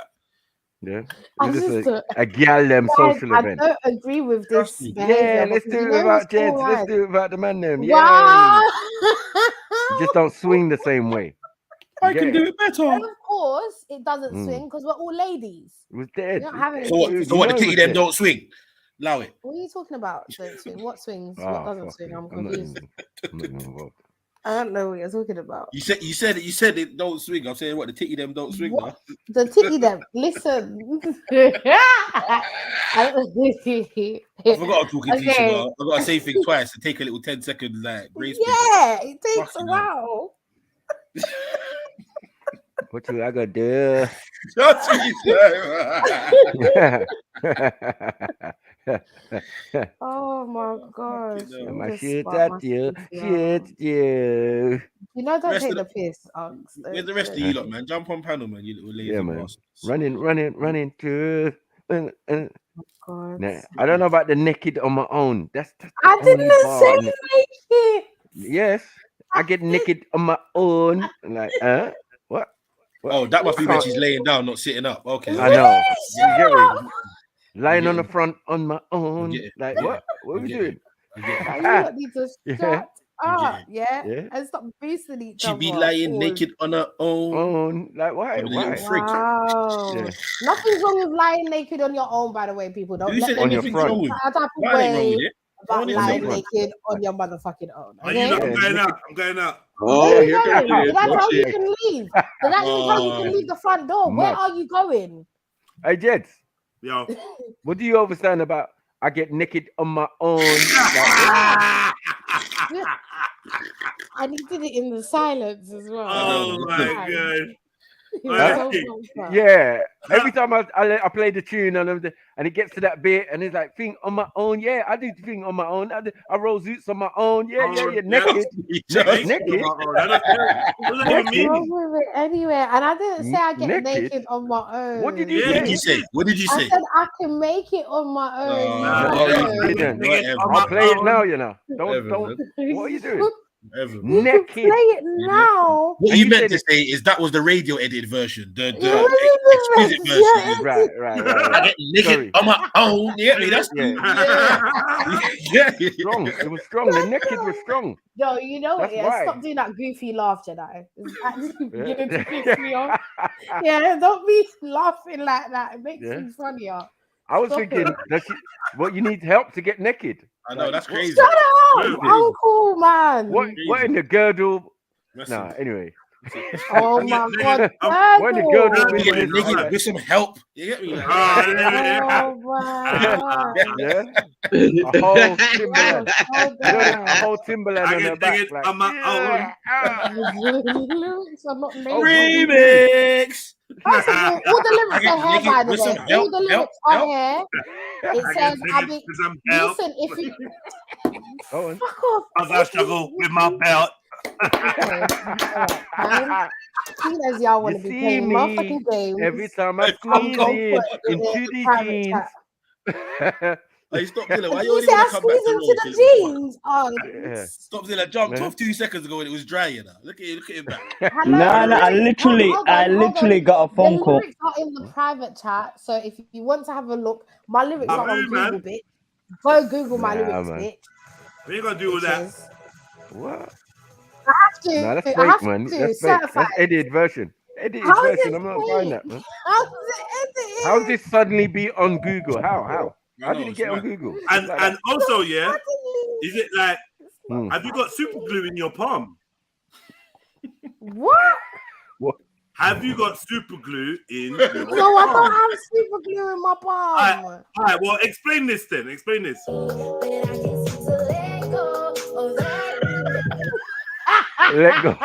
Yeah. I It's just just a gal them guys, social I event. don't agree with this Yeah, behavior. let's because do you it know without what's so Jeds. Let's mad? do it without the man them. Wow. You just don't swing the same way. I can do it better. And of course, it doesn't Mm. swing because we're all ladies. It was dead. You don't have any So what? kids. So what? The titty them don't swing. Allow it. What are you talking about? Don't swing. What swings? What Ah, doesn't fuck swing? it. I'm I'm not confused. even involved. I don't know what you're talking about. You said it don't swing. I'm saying what? The titty them don't swing. Now. The titty them. Listen. I forgot I'm talking to you. Okay. So I got to say things twice and take a little 10-second like grace. Yeah, it takes a Fucking hell. while. What you I gotta do? That's what you say. Oh my gosh. My shit at you. Shit you. You know, don't Rest take of the piss, Unks. Where's the rest of you lot, man? Jump on panel, man. You little lazy Yeah, man. bastards. Running through. God. Nah, I don't know about the naked on my own. That's I the didn't only bar, say innit? naked. Yes, I get naked on my own. Like, what? Oh, that must be when Can't- she's laying down, not sitting up. Okay. I know. Shut You get up. me? Lying on the getting- front on my own. getting- Like, what? What are we doing? Now you lot need to Yeah. shut up, yeah? Yeah. And stop boosting each She other. be lying All- naked on her own. Like, why? With a little Why? freak. Wow. Yeah. Nothing's wrong with lying naked on your own, by the way, people. Don't Who let said them anything's think wrong with that type of Mine ain't wrong way with it. about On your lying front. naked on your motherfucking own. Are you Okay? not? I'm Yeah, going naked. out. I'm going out. Oh, Where are you here going? comes Did I tell you it. can leave? Did that even tell you can leave the front door? Where Mad. are you going? Hey, Jeds, Yo. what do you understand about I get naked on my own? And he did it in the silence as well. Oh my god. He was so fucked up. Yeah. Every time I play the tune and it gets to that bit and it's like thing on my own. Yeah, I do the thing on my own. I roll zoots on my own. Yeah, naked. Naked. What's wrong with it anyway? And I didn't say I get Naked? naked on my own. What did you What did you say? What did you I say? said I can make it on my own. Oh, you didn't. I'll play it now, you know. Don't. What are you doing? Ever. You can Naked. play it now. What And you you meant said to say is that was the radio edited version, the was exquisite the version. Right. I get naked on my own. You get me? That's Yeah. yeah. Strong. It was strong. The naked was strong. Yo, you know what? That's Yeah, why. stop doing that goofy laugh, Jedi. It's actually Yeah. beginning to piss me off. Yeah, don't be laughing like that. It makes Yeah. me funnier. I was Stop thinking, it. what you need help to get naked? I know that's crazy. Shut up, Crazy. Uncle man. What in the girdle? Listen. Nah. Anyway. Oh my god, What in the girdle? I'm getting naked with some help. You get me? Oh my Yeah. A whole Timberland. so A whole Timberland on her back. Like, on my own. lyrics are not Oh, Remix. First of all the lyrics are here, by the with way. some All help, the lyrics are here. It says, I mean, listen, if you Oh, fuck off. As I struggle with my belt. Okay, alright, fine. As y'all want You to be see playing me motherfucking games. every time I I'm squeeze gonna in put into in the private jeans. chat. Hey, stop, Zilla. Why Did you you only say want I to come back squeeze to into the roll? jeans? Oh, Yeah. Stop, Zilla. Jumped Yeah. off 2 seconds ago and it was dry, you know. Look at him back. hello, Nah, the I lyrics- literally, hold on. got a The phone call. lyrics are in the private chat, so if you want to have a look, my lyrics are on man. Google, bitch. Go Google my Nah, lyrics, man. bitch. We ain't gonna do all that. Bitches. What? I have to. Nah, that's I fake, have man. to. That's fake. Certified. That's edited version. Edited How is version. it I'm not buying that, man. How is it edited? How's this suddenly be on Google? How I know, did it it's get on mad. Google? And Like and that? also, yeah, Suddenly. is it like, Hmm. have you got super glue in your palm? What? Have you got super glue in your No, I palm? don't have super glue in my palm. All right, well, explain this then. Explain this. Let go.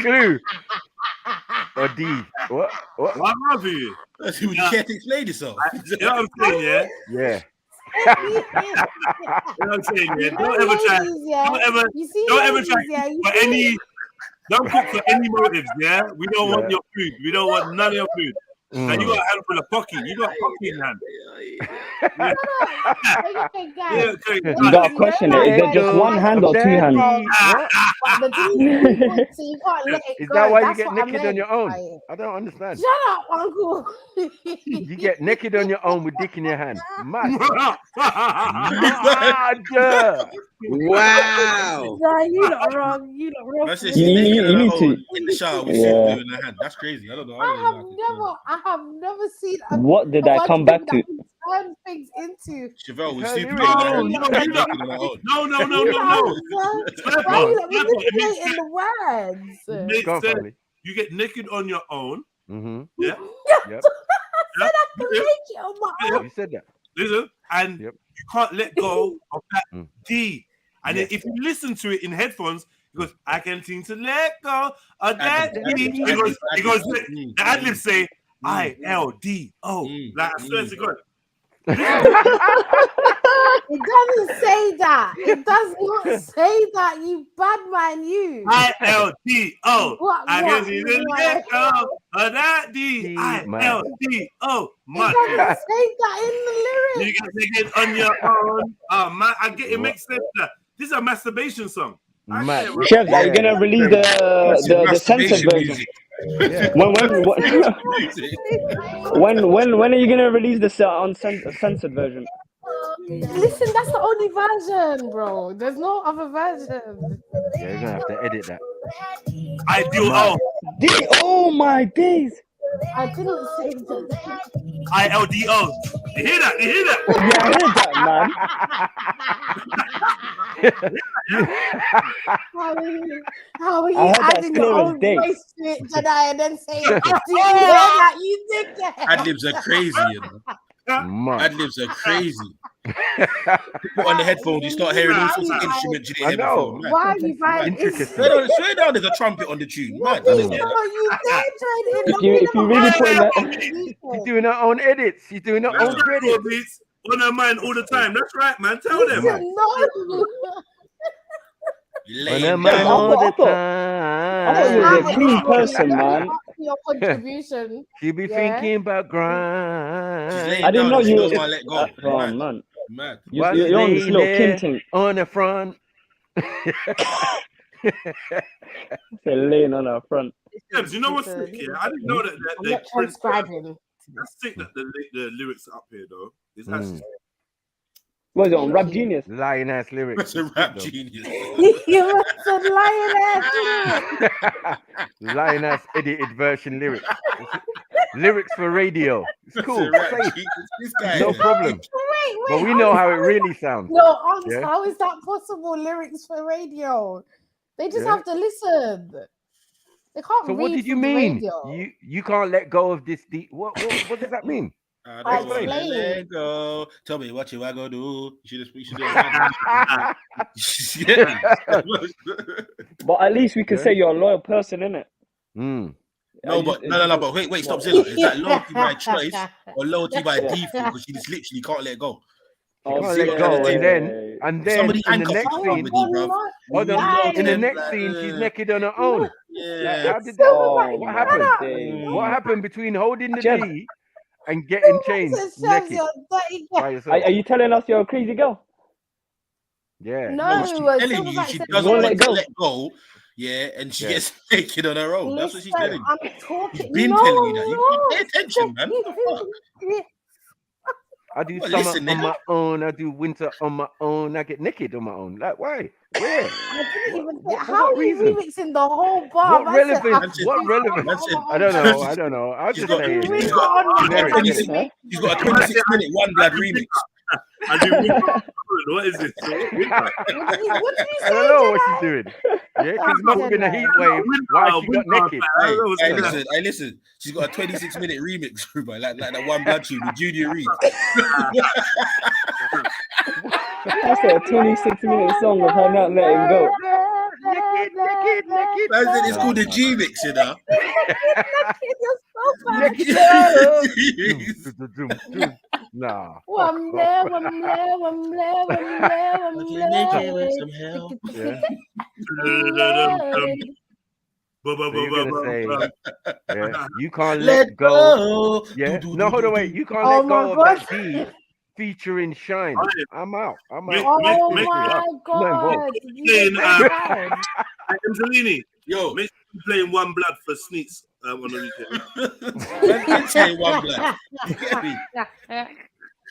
Glue. Or D. What? Why love you? You can't explain yourself. You know what I'm saying, yeah? Yeah. what I'm saying? Yeah? You know, Don't ever try. ladies, yeah. Don't ever. You see, Don't ever ladies, try yeah, you for see? any. Don't cook for any motives. Yeah, we don't want Yeah. your food. We don't want none of your food. Now you got a handful of pocky. You got pocky in hand. Okay, guys. You got to question it. Is it just one hand or two hands? But the thing is, so you can't let it Is go. that why you That's get what I naked on meant your own? by it. I don't understand. Shut up, Uncle. You get naked on your own with dick in your hand. Mad. Mad. Wow. No, you not wrong. You not wrong. That's just You naked on her need own to. in the shower with Yeah. glue in her hand. That's crazy. I don't know. I have never seen a What did I come back to? that can turn things into. Chevelle, we Her sleep lyrics. together. No, Naked on her own. No. Why are you not manipulating the words? It makes Go on, sense. family. You get naked on your own. Mm-hmm. Yeah. Yep. I can make it on my own. You said that. Listen, and Yep. you can't let go of that D. And Yes. then if you listen to it in headphones, it goes, I can't seem to let go of that D. Ad-lib. It goes, the ad-libs say, I-L-D-O. Like, I swear to God. It doesn't say that. It does not say that, you bad man, you. I-L-D-O. What? I can't seem to let go of that D. I-L-D-O. It doesn't say that in the lyrics. You can take it on your own. Oh, man, I get it. Makes sense. This is a masturbation song. Mad. Chef, are you gonna release the censored version? Yeah. When are you gonna release the censored version? Listen, that's the only version, bro. There's no other version. Yeah, you're gonna have to edit that. I do. Oh my days! I didn't say that. I-L-D-O. You hear that? You hear that? Yeah, I heard that, man. How are you I heard that adding your clear as own day. voice to it, Jedi, and then saying, "Do you hear that? You did that." Ad-libs are crazy, you know. Ad-libs are crazy. You put on the headphones, you start hearing all sorts of instruments you didn't hear before. Man. Why are you buying Swear down, there's a trumpet on the tune. Man, You did If you really put in that, She's doing her own edits. She's doing her own credits. On her mind all the time. That's right, man. Tell them. On her mind all the I thought you was a clean person, man. Your contribution. She be thinking about grind. I didn't know you were. Let go. Oh man, Mad. you're on this little kinting. On the front. They're laying on our front. You know what's sick here? I didn't know that I'm not transcribing. That's sick that the lyrics are up here though. It's actually What is it on Rap Genius? Lion ass lyrics. That's a Rap Genius. You said lion ass. Lion ass edited version lyrics. Lyrics for radio. It's cool. This guy, No problem. But we know how it really sounds. No, Yeah? how is that possible? Lyrics for radio. They just Yeah. have to listen. They can't So read what did you from the mean? radio. You can't let go of this deep. What does that mean? I I don't wanna explained. let go. Tell me what you are gonna do. You should do But at least we can say you're a loyal person, innit? Mm. No, but wait, stop, Zilla. Is that loyalty by choice or loyalty by default? Because she just literally can't let go. She can't let go, and then somebody in the handcuff next somebody, scene, bruv. hold on, in the next scene, she's naked on her own. Yeah. How did that? Oh, What happened? days. What happened between holding the Jeff. D and getting changed naked by yourself? Are you telling us you're a crazy girl? Yeah. No, she's it telling you she said- doesn't won't want let to go. let go. Yeah, and she Yeah. gets naked on her own. That's what she's Listen, telling you. I'm talking. She's been No, telling you that. You no. pay attention, man. What the fuck? I do Well, summer listen, on nigga. my own. I do winter on my own. I get naked on my own. Like, why? Where? I didn't even say, For how what are you reason? remixing the whole bar? What Man said, relevance? I- What relevance? That's it. I don't know. I was She's just got, saying. she's Really got, on she's got that. 26 she's got a 26-minute One Blood remix. I do. What is this? What did you I say, don't know what she's Jedi? doing. Yeah, because it must have been a heat wave. Why she got naked? Hey, listen. She's got a 26-minute remix, bro, like that One Blood tune with Junior Reed. That's a 26-minute song of her not letting go. Naked. Man said it's called the G-Mix, you know. Nah. Wamble, wamble, wamble, wamble, Some hell. Yeah. wamble. So you're gonna say, yeah, you can't Let let go. go. Yeah. Do, do, No, do, hold do, on, wait. do. You can't Oh let my go of God. that D featuring Shine. I'm out. I'm out. Oh Seriously, my I'm not involved. God. You Playing get so bad. Angelini, Yo, make sure you're playing One Blood for Sneaks on the weekend. man, did say one black. You get me?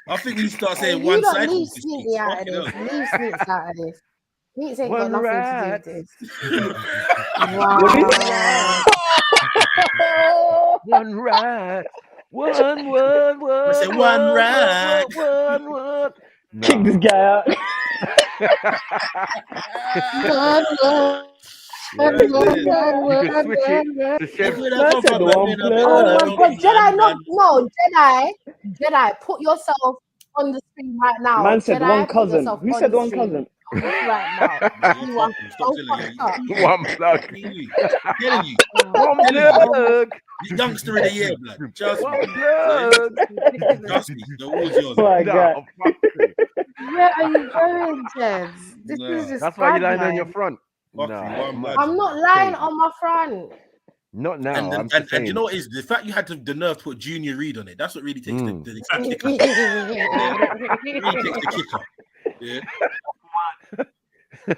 I think we start saying You one don't cycle. leave Sneaky out of this. Leave Sneaks out of this. Sneaks ain't got One nothing rat. to do with this. Wow. One rat. One. I say one rat. One. Kick this guy out. You can switch it to Chef. Man said one Oh plug. my God, Jedi, no, Jedi, put yourself on the screen right now. Man said one Jedi, put cousin. yourself Who on said the one screen cousin? right now. You are so fucked up. One plug. Telling you. One plug. Youngster of the year, blood. Trust me. One plug. Trust me. The award's yours. My No, God. fuck you. Where are you going, Jeds? This is just That's why you bad, lying on your man. front. Fuck Nah, you, one mad. blood. I'm not lying Crazy. on my front. Not now. And, I'm and, just and you saying. know what is the fact you had the nerve to put Junior Reid on it. That's what really takes the kicker. Really takes the kicker. Yeah.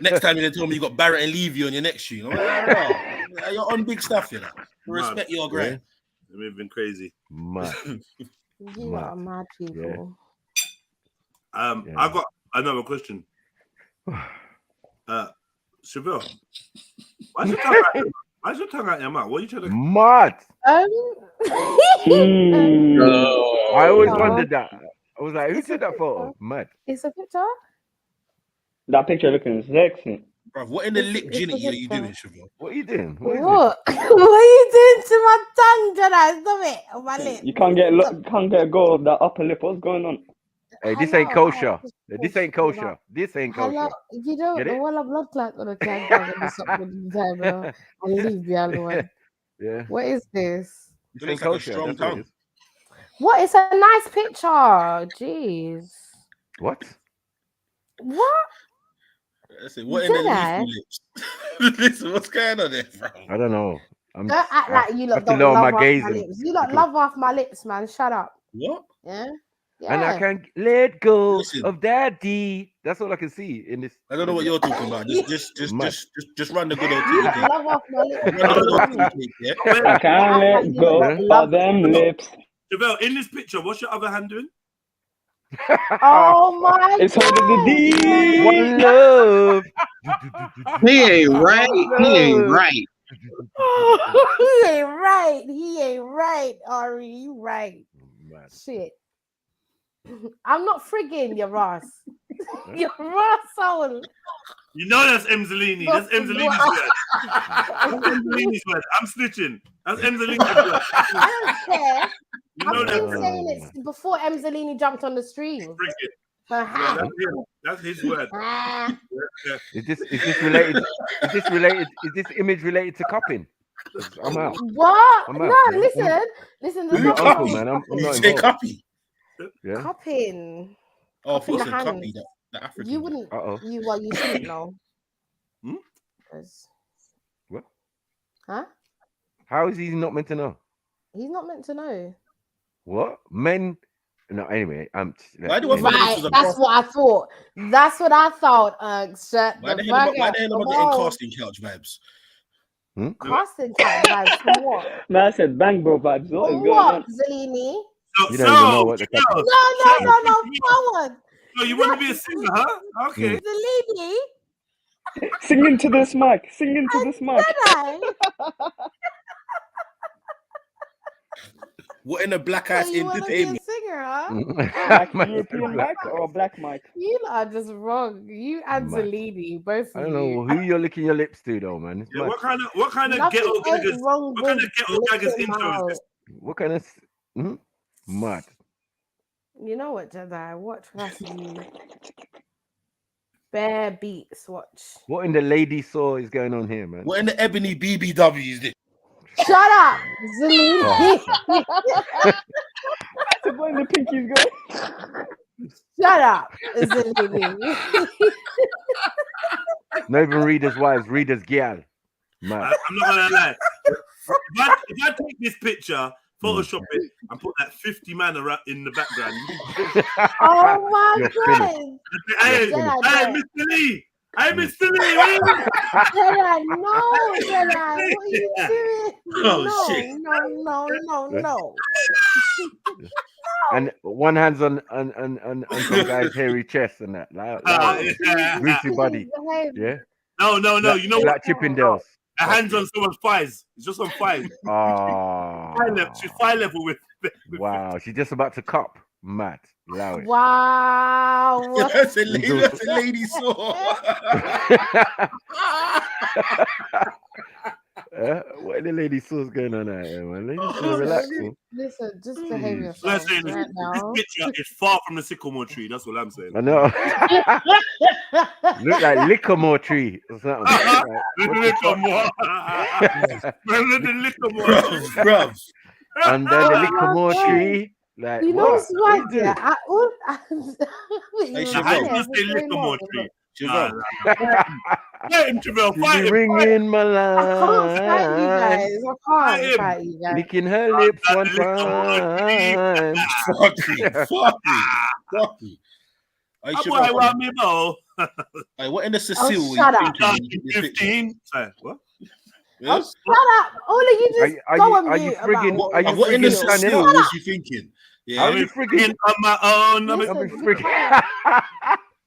Next time you're gonna tell me you got Barrett and Levy on your next shoe. I'm like, you're on big stuff, you know. Respect your grind. They're moving crazy. Mad. You lot are mad people. I got another question. Chevelle, why's your tongue out your mouth? What are you trying to? Mad. I always wondered that. I was like, who took that photo? Mad. It's a picture. That picture looking sexy. Bro, what in the lip ginny are you doing, Chevelle? What are you doing? What is What? What are you doing to my tongue, Jedi? Stop it. On my lip. You can't get a go of that upper lip. What's going on? Hey, this ain't kosher. This ain't kosher. This ain't Hello, kosher. you don't Get know it? what a blood clot on a tag and leave me alone. Yeah. What is this? This ain't kosher. That's what it is. What? It's a nice picture. Jeez. What? What? I said, what in the leafy lips? Listen, what's going on there, bro? I don't know. Don't act like you lot have to don't lower love my off gaze my and- lips. You lot because- love off my lips, man. Shut up. What? Yeah. And I can't let go of daddy. That's all I can see in this. I don't know what you're talking about. Just run the good old You TK. lot love off my lips. Run the good old TK, yeah? I can't let go of them lips. Chevelle, in this picture, what's your other hand doing? Oh my It's holding the D. One love. He ain't right. He ain't right. He ain't right. He ain't right, Ari. You right. Shit. I'm not frigging your ass. Your asshole. You know that's Emzalini. That's Emzalini's word. That's Emzalini's word. I'm snitching. That's Emzalini's word. I don't care. You know I've been that. saying it before Emzalini jumped on the stream. Frigid. For Yeah, how? that's him. That's his word. Yeah. Is this related? Is this image related to cupping? I'm out. What? I'm out, No, man. listen. I'm your uncle, man. I'm not Say involved. copy. Yeah. Cupping. Oh, Cupping the for copy hands. the African. You wouldn't. Uh-oh. You shouldn't know. Hmm? 'Cause- What? Huh? How is he not meant to know? He's not meant to know. What? Men? No. Anyway, Why do I feel like Right, this was a that's what I thought. That's what I thought. Shut Why the the hell fuck am I up. getting Come on. casting couch vibes? Casting couch vibes from what? Man, I said bang bro vibes. What is From going what, on? Zellini? You don't even know what the cup is. No, forward. Oh, you want to be a singer, huh? Okay. Zellini? Singing to this mic. Singing to this mic. Did I? What in the black So ass you want to be a entertainment? singer, huh? Black European mic or black mic? You are just wrong. You and Mad. Zellini, both I of don't you. know who you're licking your lips to, though, man. It's Yeah, mad. what kind of Nothing ghetto ain't gaggers? wrong What kind with of ghetto gaggers licking intro is out. this? What kind of mad? You know what, Jedi? Watch you. Bare beats, watch. What in the lady saw is going on here, man? What in the ebony BBW is this? Shut up, Zellini. When the pinky's going. Shut up, Zelini. Not even readers' wives, readers' gal. Man. I'm not gonna lie. If I take this picture, Photoshop it, and put that 50 man in the background. Oh my You're God. Hey, Mr. Lee. Hey, Mr. Lee. What are you doing? Jedi, no, Jedi. What are you doing? Oh, no, shit. no. And one hand's on some guy's hairy chest and that. Like, greasy body. Yeah. No. You know like what? Chippendales. A hands on someone's thighs. It's just on thighs. Oh. She's thigh level with. Wow. She's just about to cup. Mad. Allow it. Wow. That's a lady saw. What the lady saws going on out here, man? Lady saw relaxing. Listen, just behave yourself right now. This picture is far from the sycamore tree. That's what I'm saying. I know. Look like Licklemore tree or something. Licklemore. Bruv. And then the Licklemore tree. Like, you know what's right there? there? How do you say Licklemore tree? Let him, Chevelle. Fight him. Ringing my line. I can't fight you guys. Licking her lips one time. Fuck me. What in the Cecile? Shut up. 15. Sorry, what? Yes? Oh, shut up. All of you just go on mute. What in the Cecile was you thinking? Yeah, I'm frigging on my own.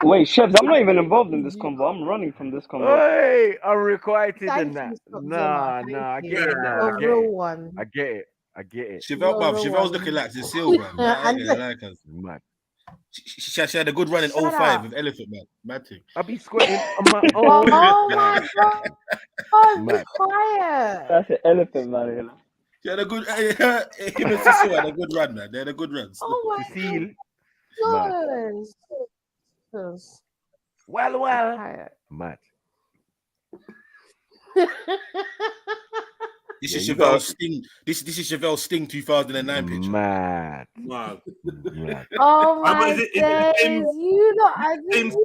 Wait, Chefs, I'm not even involved in this convo. I'm running from this convo. Hey, unrequited in that. Thank you, Nah, I get it now. A real one. I get it. Chevelle's looking like Cecile, man. Mad. She had a good run in 05 with Elephant Man. Mad thing. I'll be squatting on my own. Oh my God. Oh, be quiet. That's an Elephant Man, you know. She had a good, him and Cecile had a good run, man. They had a good run. Oh my Cecile. God. Well. Mad. This is Chevelle's Sting. This is Chevelle's Sting 2009 picture. Mad. Wow. Oh my days. You know, I didn't so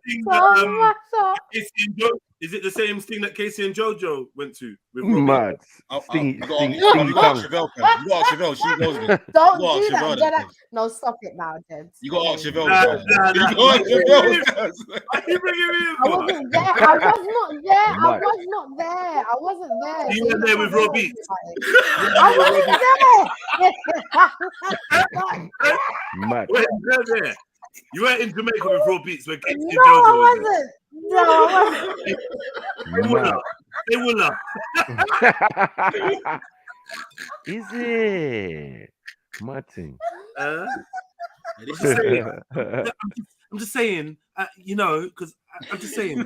much up. Is it the same thing that Casey and Jojo went to? With Mad. You got Chevelle. You got Chevelle. She knows it. Don't do that, Jedi. No, stop it now, Jed. You got Chevelle. Are you bringing me in? I wasn't there. I wasn't there. You were there with Robbie. I wasn't there. Mad. There. You weren't in Jamaica with Raw Beats when Casey and No, Jojo I was wasn't. No, I wasn't. They will not. Is it? Martin. I'm just saying, you know, because I'm just saying,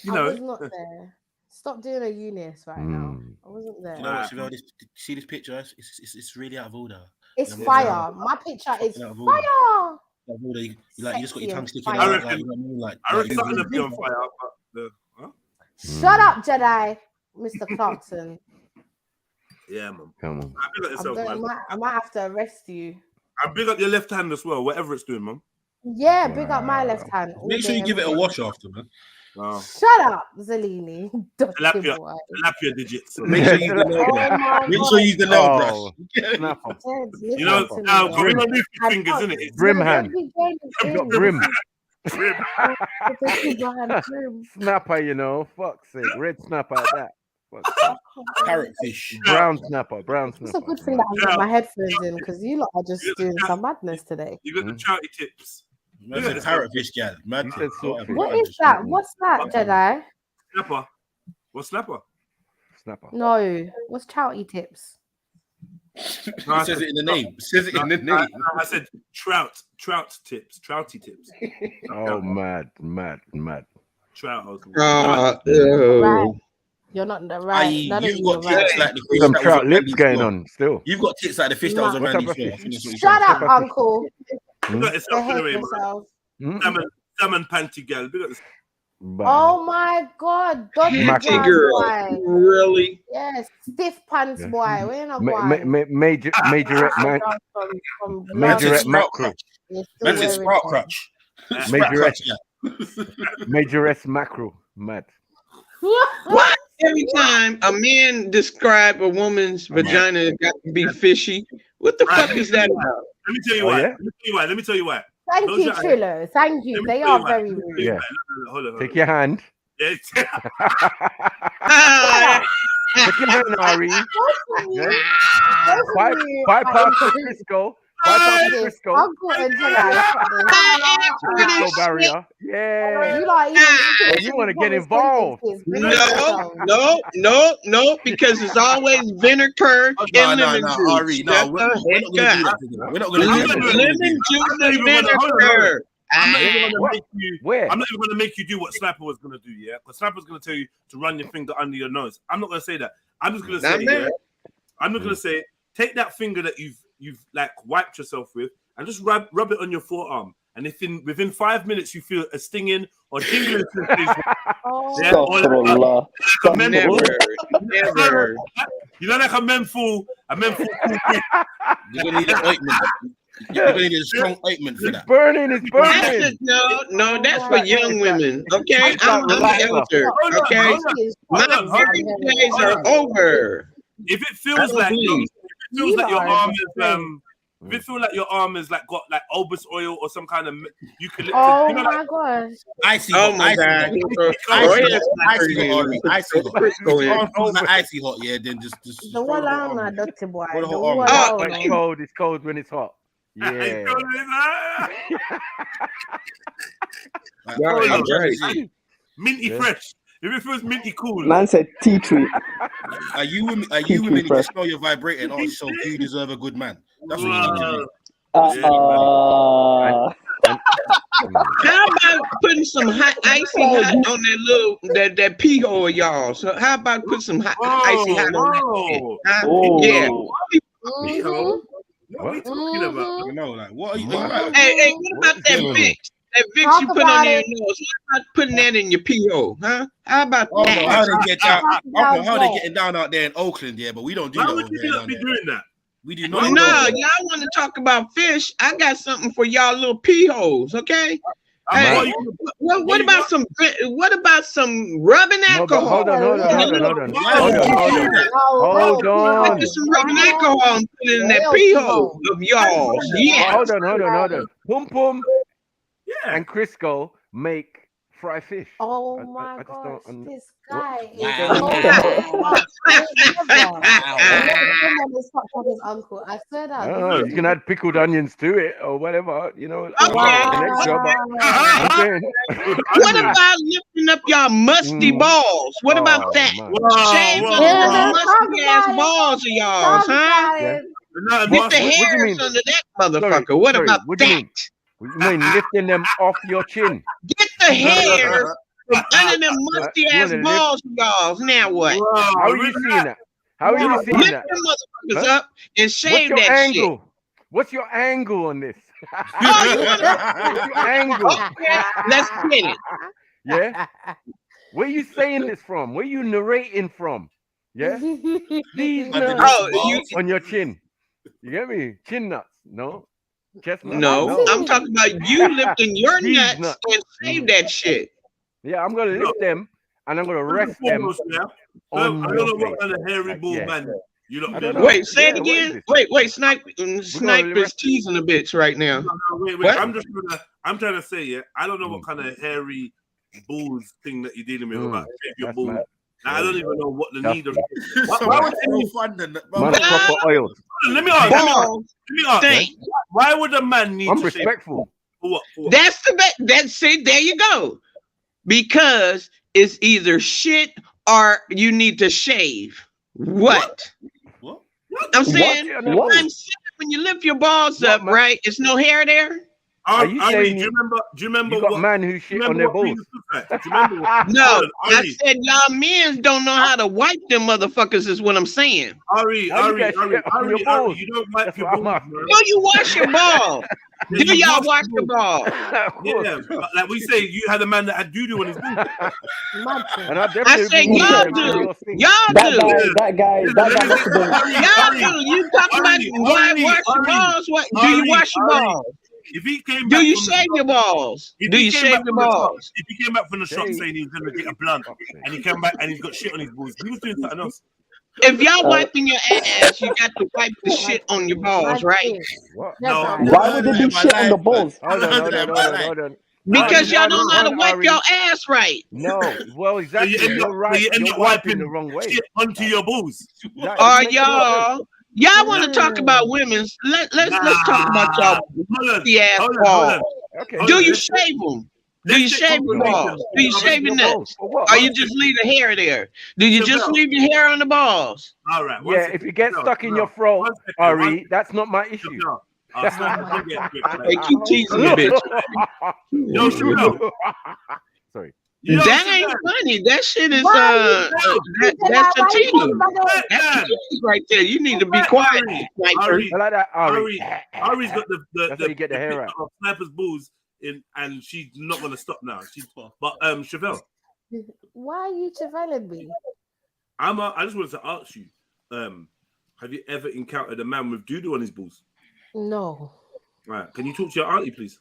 you know. I was not there. Stop doing a Eunice right now. I wasn't there. You know what, Chevelle? See this picture? It's really out of order. It's fire. My picture is fire. You just got your tongue sticking I out. reckon something to be on fire. Shut up, Jedi, Mr. Clarkson. Yeah, man. Come on. I might have to arrest you. And big up your left hand as well, whatever it's doing, man. Yeah, big up my left hand. Make sure you give it a wash after, man. Wow. Shut up, Zelini. Tilapia digits. Make sure you use the nail brush. Make sure you use the nail brush. You know, now we're not new fingers, isn't it? Brim hand. I've got brim. Snapper, you know. Fuck's sake. Red snapper like that. Parrotfish. Brown snapper. It's a good thing that I got my headphones in because you lot are just doing some madness today. You got the charity tips. That's a parrotfish, gal. What is that? What's that, Jedi? Snapper. What's snapper? Snapper. No. What's charity tips? It says it in the name. I said trout tips. Trouty tips. Oh, mad. Trout. Right. You're not the right. You've got tits like the fish. Some trout lips going on still. You've got tits like the fish that was around you. Shut up, Uncle. Salmon panty girl. Oh my God, doggy Hattie jars, girl, boy. really? Yes, stiff pants, boy. Where not Majorette mackerel. Man said sprout crutch. Sprout crutch, yeah. Majorette mackerel. Mad. What? Every time a man describe a woman's vagina, it got to be fishy. What the fuck is that about? Let me tell you why. Let me tell you why. Thank you, Trillo. Thank you. They are very rude. Yeah. Hold on. Take your hand. Yeah. Take your hand, Ari. Yeah. Bypass the Crisco. Bypass the Crisco. Uncle and Crisco barrier. Yeah. You want to get involved? No, because it's always vinegar and lemon juice. Ari, no, we're not going to do that. We're not going to do that. Lemon juice and vinegar. I'm not even going to make you do what Sniper was going to do, yeah? Because Sniper's going to tell you to run your finger under your nose. I'm not going to say that. I'm just going to say, I'm not going to say, take that finger that you've like wiped yourself with and just rub it on your forearm. And if within 5 minutes you feel a stinging or tingling sensation, never. You know, like a menful. You're gonna need an ointment. You're gonna need a strong ointment for that. It's burning. No, that's for young women. Okay, I'm elder. Okay, my virgin days are over. If it feels like your arm is if it feels like your arm is like got like Albus oil or some kind of eucalyptus. Oh you know, my gosh. Icy hot. Oh my God. Icy hot. Icy hot, yeah, then just the one on my dirty boy. It's cold when it's hot. Yeah. Minty fresh. If it feels minty cool. Man said tea tree. Are you women who just smell your vibrating? Oh, so you deserve a good man. That's what you need to do. How about putting some icy hot on that pee hole of y'all? So how about put some icy hot on that? Yeah. What are you talking about? No, like what are you? Hey, what about that Vicks? That Vicks you put on your nose. What about putting that in your pee hole, huh? How about that? I don't know how they getting down out there in Oakland, yeah, but we don't do that. Why would you be doing that? We do not. No, y'all want to talk about fish? I got something for y'all little pee holes, okay? Hey, what about some rubbing alcohol? Hold on. Put some rubbing alcohol and put it in that pee hole of y'all. Yeah. Hold on. Pum Pum and Crisco make fry fish. Oh my gosh, this guy is his uncle. I said that. You can add pickled onions to it or whatever, you know. What about lifting up y'all musty balls? What about that? Shave those musty ass balls of y'all, huh? Get the hairs under that motherfucker. What about that? You mean lifting them off your chin? Get the hair from under them musty ass balls of y'all. Now what? How are you seeing that? Lift them motherfuckers up and shave that shit. What's your angle on this? What's your angle? Okay, let's get it. Yeah. Where you saying this from? Where you narrating from? Yeah. These nuts on your chin. You get me? Chin nuts. No. Chestnut. No, I'm talking about you lifting your nuts and shave that shit. Yeah, I'm gonna lift them and I'm gonna rest them. I don't know what kind of hairy bull man you don't. Wait, say it again. Wait, Sniper is teasing a bitch right now. Wait. I'm trying to say, yeah, I don't know what kind of hairy bulls thing that you're dealing with about your bull. I don't even know what the need of. Why would any fun then? Proper oil. Let me ask. Why would a man need? I'm respectful. For what? That's the best. That's it. There you go. Because it's either shit or you need to shave. What? I'm saying, I'm saying when you lift your balls up, right? It's no hair there. Are you Ari, saying do you remember you got what man who shit on their balls? Do you remember No, I Ari, said y'all men don't know how to wipe them motherfuckers. Is what I'm saying. Ari, How you get shit on your balls? you don't wipe That's your what I'm balls, asking. bro. Do you wash your balls? Yeah, Do you y'all wash wash the your balls? Of course. Yeah, but like we say, you had a man that had doo-doo on his balls. And I I definitely said be washing y'all them in do. your sink. Y'all do. That guy must have been. Y'all do. You talking about why wash your balls? What? Do you wash your balls? If he came Do back you from the shave shop, your balls? if Do he you came shave back your from the shop, balls? if he came back from the shop Shave. saying he was gonna get a blunt, and he came back and he's got shit on his balls, he was doing something else. If y'all wiping your ass, you got to wipe the shit on your balls, right? What? No, I've Why never would heard there that be in my shit on the life, man. balls? Hold on, hold on, hold on, hold on. Because y'all One, don't know how to wipe Ari. your ass right. No, well, So exactly. you end You're up, right. you end You're up wiping the wiping wrong way. shit onto your balls. That Or makes a lot of y'all want to talk about women's? Let's talk about y'all ass Hold balls. on. Okay. Do you Let's shave them? Do let's you get shave your confirmation. balls? Do you Brother, shave your your balls. nuts? For what? Or you just leave the hair there? Do you just Chevelle. leave the hair on the balls? All right. one Yeah, second. if you get Chevelle, stuck in your Chevelle, throat, one second, one Ari, that's not my issue. Chevelle. Don't get quick, man. Hey, keep teasing me, bitch. Yo, Chevelle. Sorry. Yo, That Chevelle. ain't funny. That shit is Why that's a tease. Wet That's a man. tease right there. You need to be Wet quiet, Ari. sniper. Ari. I like that, Ari. Ari's got That's how you get the hair picture out. of Sniper's balls in, and she's not gonna stop now. But Chevelle, Why are you cheveling me? I just wanted to ask you, have you ever encountered a man with doodle on his balls? No. Right, can you talk to your auntie, please?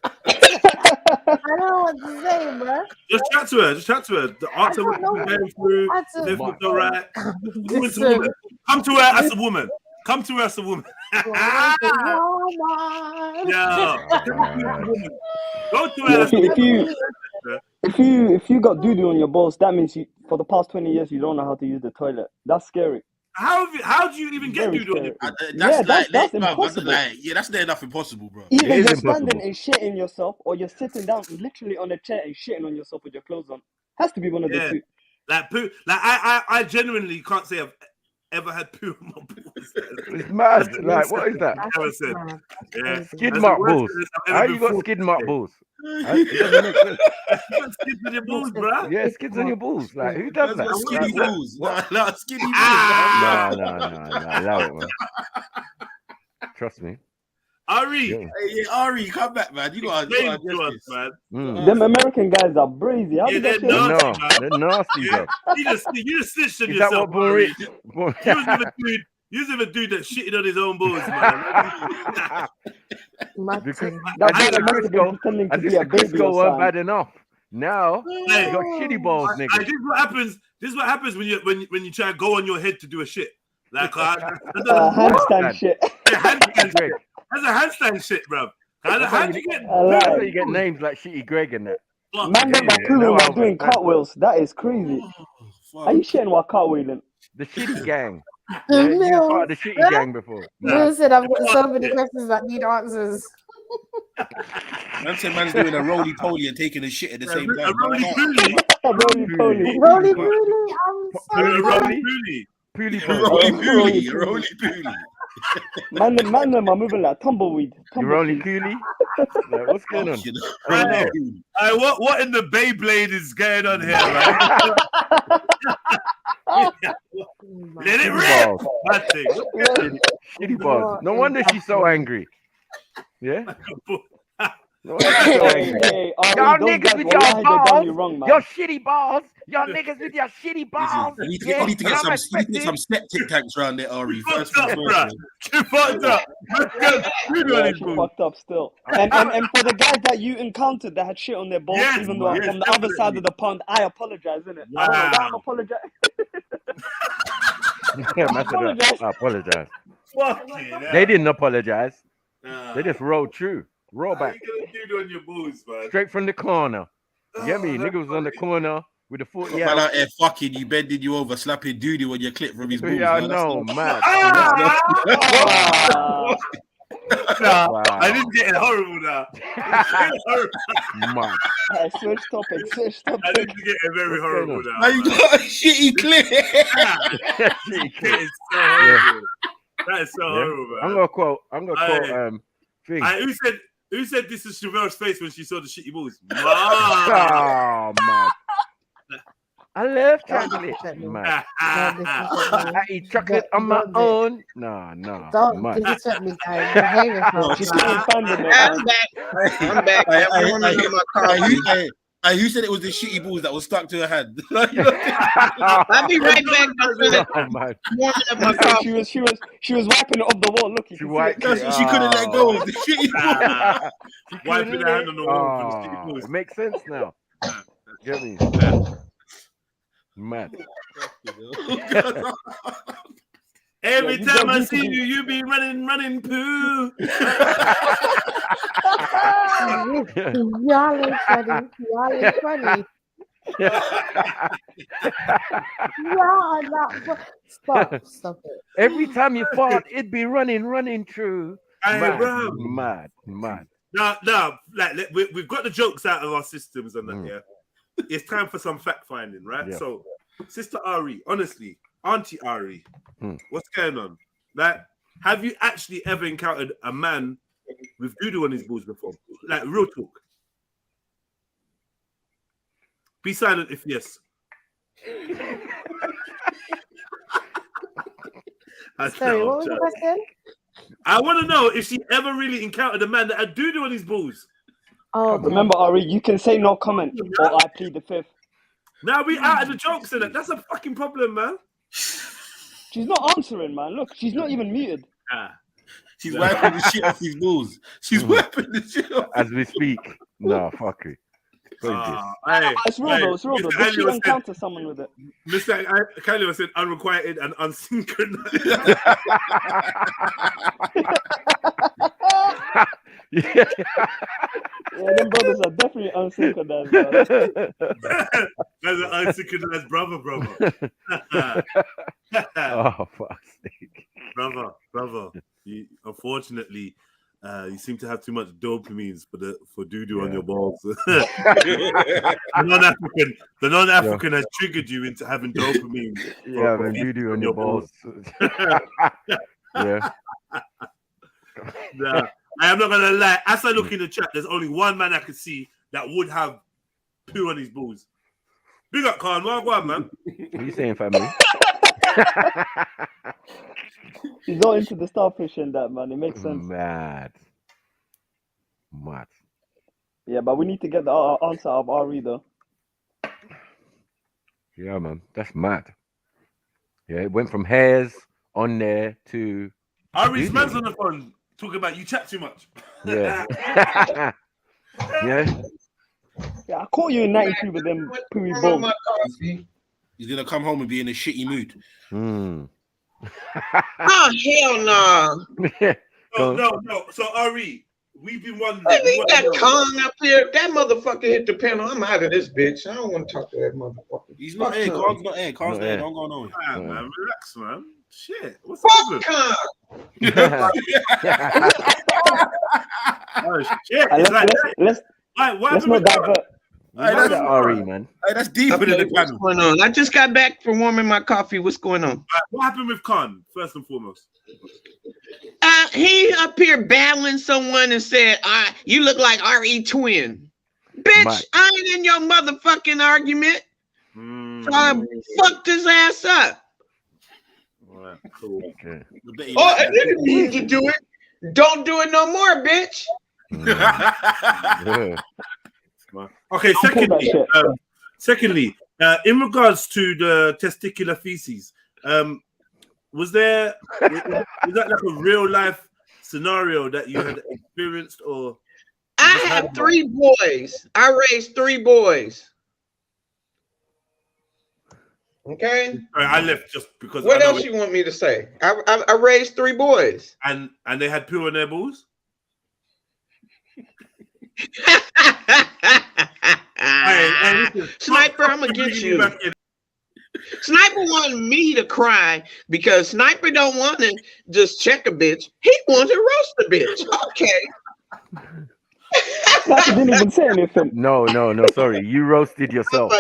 I don't know what to say, bro. Just chat to her. Just chat to her. Answer what don't you're know. going through. I If don't- everything's all right. Woman to Listen. woman. Come to her as a woman. Come to her as a woman. Yeah. Go to her Yeah, as a woman. if you got doo-doo on your balls, that means you for the past 20 years you don't know how to use the toilet. That's scary. How do you even get Very doodle on your scary. balls? Yeah, that's impossible. That's near enough impossible, bro. Either It is you're impossible. standing and shitting yourself, or you're sitting down literally on a chair and shitting on yourself with your clothes on. Has to be one of the Yeah. two. Like poo. Like I genuinely can't say I've ever had poo on my balls. It's mad. Like, what is that? Ever said. Yeah. Skid That's mark the worst balls. sentence I've ever How been you got forced skid to mark say. balls? It doesn't make sense. You got skids on your balls, bro. Yeah, skids on your balls. Like, who does that? Skinny Like, balls. what? No, skinny balls. Nah. Allow it, man. Trust me. Ari. Yeah. Hey, Ari, come back, man. You gotta Explain address to us, this. man. Them American guys are brazy. How Yeah, did that they're shit happen? nasty, man. They're nasty, Yeah. bro. You just snitched on Is that yourself, what Born Ari. Rich? You was a dude that shitted on his own balls, man. That guy must have been pretending to As if be a the baby Crisco or weren't something. bad enough. Now Hey, you got shitty balls, nigga. this is what happens. This is what happens when you try to go on your head to do a shit. Like Handstand shit. Yeah, handstand shit. That's a handstand shit, bro. How'd you get? That's how you get names like Shitty Greg and that. Man, them are pooing while doing cartwheels. That is crazy. Are you shitting while cartwheeling? The Shitty Gang. Yeah, you were part of the Shitty Gang before. Bill said I've got so many questions that need answers. Man said man's doing a roly poly and taking a shit at the same time. A roly poly. Roly poly. Roly poly. I'm sorry. Roly poly. Roly poly. Man, them are moving like tumbleweed. You're only coolie? Like, what's going on? Hey, what in the Beyblade is going on here, man? Let it rip. That thing. Shitty balls. No wonder she's so angry. Yeah? No wonder she's so angry. Y'all niggas with your balls, your shitty balls, y'all niggas with your shitty balls. You need to get some septic tanks around there, Ari. First things first. You fucked up. Yeah, she fucked up still. And for the guys that you encountered that had shit on their balls, even though I'm from the other side of the pond, I apologize, innit? Wow. I apologize. Yeah, I apologize. Fucking hell. They didn't apologize. They just rolled true. Roll How back. you gonna do on your balls, man? Straight from the corner. You get me? Nigga was on the corner with the 40 Man out there fucking you, bending you over, slapping duty when you clip from his balls. Yeah, I man. know, man. Nah, Wow. I didn't get it horrible now. Man. Switch topic. I didn't get it very horrible now. Now you got a shitty clip. That is so horrible. That is so horrible, man. I'm gonna quote thing. Who said Who said this is Chevelle's face when she saw the shitty balls? Oh man. I love chocolate. Man. I eat chocolate on my own. No. Don't Man. disrespect me, guys. Your hair is not She's nice. I'm back. I'm back. I'm warming up my coffee. Who said it was the shitty balls that was stuck to her hand? I'll be right back. Warming up my coffee. She was wiping it off the wall. Look, She wiped That's what she couldn't let go of the shitty balls. Wiping her hand on the wall for the shitty balls. It makes sense now. Get me? Mad. Every time I see you, you be running poo. Y'all ain't funny. Y'all ain't funny. Y'all are not funny. Stop it. Every time you fart, it be running through. Mad. Now, like we've got the jokes out of our systems and that. Yeah, it's time for some fact finding, right? Yeah. So, Sister Ari, honestly, Auntie Ari, what's going on? Like, have you actually ever encountered a man with doo-doo on his balls before? Like, real talk. Be silent if yes. Sorry, what was the question? I want to know if she ever really encountered a man that had doo-doo on his balls. Oh, okay. Remember, Ari, you can say no comment, or I plead the fifth. Now we out of the jokes in it. That's a fucking problem, man. She's not answering, man. Look, she's not even muted. She's wiping the shit off his balls. She's wiping the shit off. As we speak. No, fuck it. It's real though. It's real though. Did she encounter someone with it? Mr. Kylie said unrequited and unsynchronized. Yeah, them brothers are definitely unsynchronized. That's an unsynchronized brother. Oh, fuck's sake. Brother. Unfortunately, you seem to have too much dopamines for doo-doo on your balls. The non-African has triggered you into having dopamine. Yeah, man, doo-doo on your balls. Yeah. Nah, I am not gonna lie. As I look in the chat, there's only one man I could see that would have poo on his balls. Big up, Khan. What on, man? What are you saying, family? He's not into the starfish and that, man. It makes sense. Mad. Yeah, but we need to get the answer of Ari though. Yeah, man. That's mad. Yeah, it went from hairs on there to Ari's man's on the phone talking about you chat too much. Yeah. Yeah, I caught you in 93 with them pooey balls. He's gonna come home and be in a shitty mood. Oh hell no! No. So Ari, we've been wondering. Leave that Kong up here. That motherfucker hit the panel. I'm out of this bitch. I don't want to talk to that motherfucker. He's not here. Kong's not here. Kong's not here. Don't go nowhere. Man, relax, man. Shit. What's fuck Kong? Oh shit! Let's not divert. That's Ari, man. That's deep in the What's going on? I just got back from warming my coffee. What's going on? What happened with Khan, first and foremost? He up here battling someone and said, you look like RE twin. Bitch, I ain't in your motherfucking argument. So I fucked his ass up. Right, cool. Okay. Oh, I didn't mean to do it. Don't do it no more, bitch. Okay, secondly, in regards to the testicular feces, was that like a real life scenario that you had experienced, or I had 3 boys. I raised 3 boys. Okay. I left just because. What else you want me to say? I raised 3 boys. And they had poo on their balls. Sniper, I'm gonna get you. Sniper wanted me to cry because Sniper don't want to just check a bitch. He wants to roast a bitch. Okay. Sniper didn't even say anything. No. Sorry, you roasted yourself.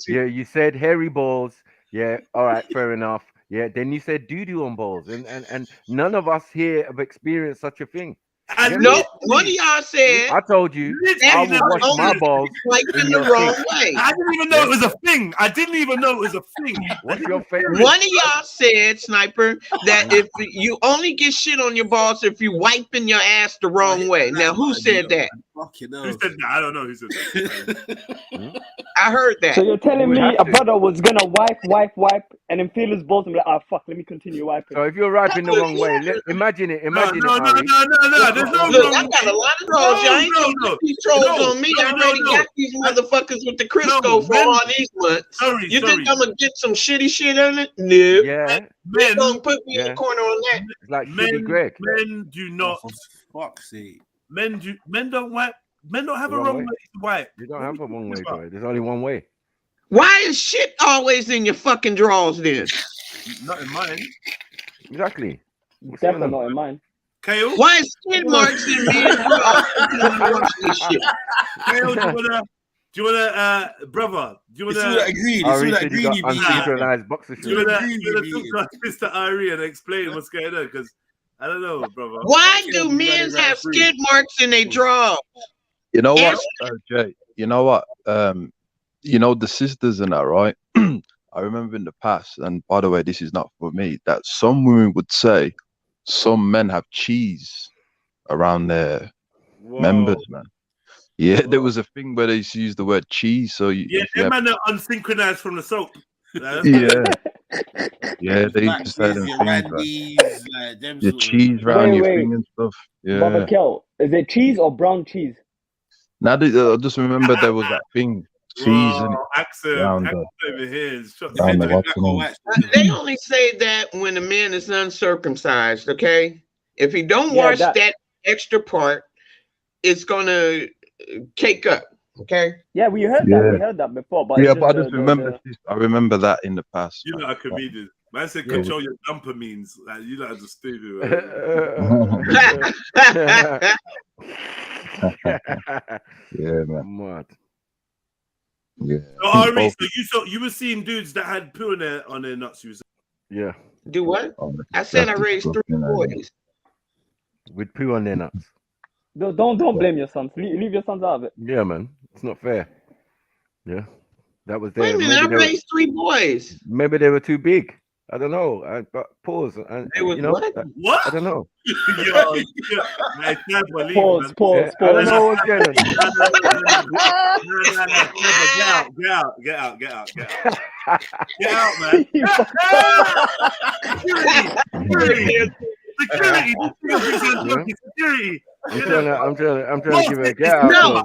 Yeah, you said hairy balls. Yeah, all right, fair enough. Yeah, then you said doo-doo on balls, and none of us here have experienced such a thing. No, one of y'all said. I told you I will wash my balls like in in your the wrong sink. way. I didn't even know it was a thing. I didn't even know it was a thing. What's your favorite? One of y'all said, Sniper, that if you only get shit on your balls if you wiping your ass the wrong way. Now, who said that? Who said that? I don't know who said that. I heard that. So you're telling me a brother was gonna wipe, and then feel his balls and be like, "Ah, fuck, let me continue wiping." So if you're wiping the wrong way, imagine it. Imagine it, Ari. No. There's no Look, wrong I got a lot of trolls. Y'all ain't gonna put these trolls on me. I already got these motherfuckers with the Crisco for all these months. You think I'm gonna get some shitty shit on it? No. Yeah. Men don't put me in the corner on that. It's like Shitty Greg. Men do not. Fuck's sake. Men don't wipe. Men don't have a wrong way to wipe. You don't have a wrong way to wipe. There's only one way. Why is shit always in your fucking drawers then? Not in mine. Exactly. Definitely not in mine. Kale? Why is skid marks in me and shit? Kale, do you wanna, brother? Do you wanna? Unsynchronized boxer shorts. Do you wanna talk to Mr. Ari and explain what's going on? Because I don't know, brother. Why do men have skid marks in their drawers? You know what, Jay? You know what? You know the sisters and that, right? I remember in the past, and by the way, this is not for me, that some women would say some men have cheese around their members, man. Yeah, there was a thing where they used to use the word cheese. So them man are unsynchronized from the soap. Yeah, they used to say them things like your cheese around your thing and stuff. Baba Kel, is it cheese or brown cheese? Now I just remember there was that thing. Cheese and accent over here. They only say that when the man is uncircumcised, okay? If he don't wash that extra part, it's gonna cake up, okay? Yeah, we heard that. We heard that before. But yeah, but I just remember I remember that in the past. You're not a comedian. Man said control your dumper means. Like, you lot are just stupid. Yeah, man. Mad. Yeah. So, Ari, so you were seeing dudes that had poo on their nuts. You were saying? Yeah. Do what? I said I raised 3 boys with poo on their nuts. Don't blame your sons. Leave your sons out of it. Yeah, man. It's not fair. Yeah. That was there. Wait a minute, I raised 3 boys. Maybe they were too big. I don't know. Pause. They was what? I don't know. Pause. I don't know what's going on. Get out, man. Security. I'm trying to give it a get out. No,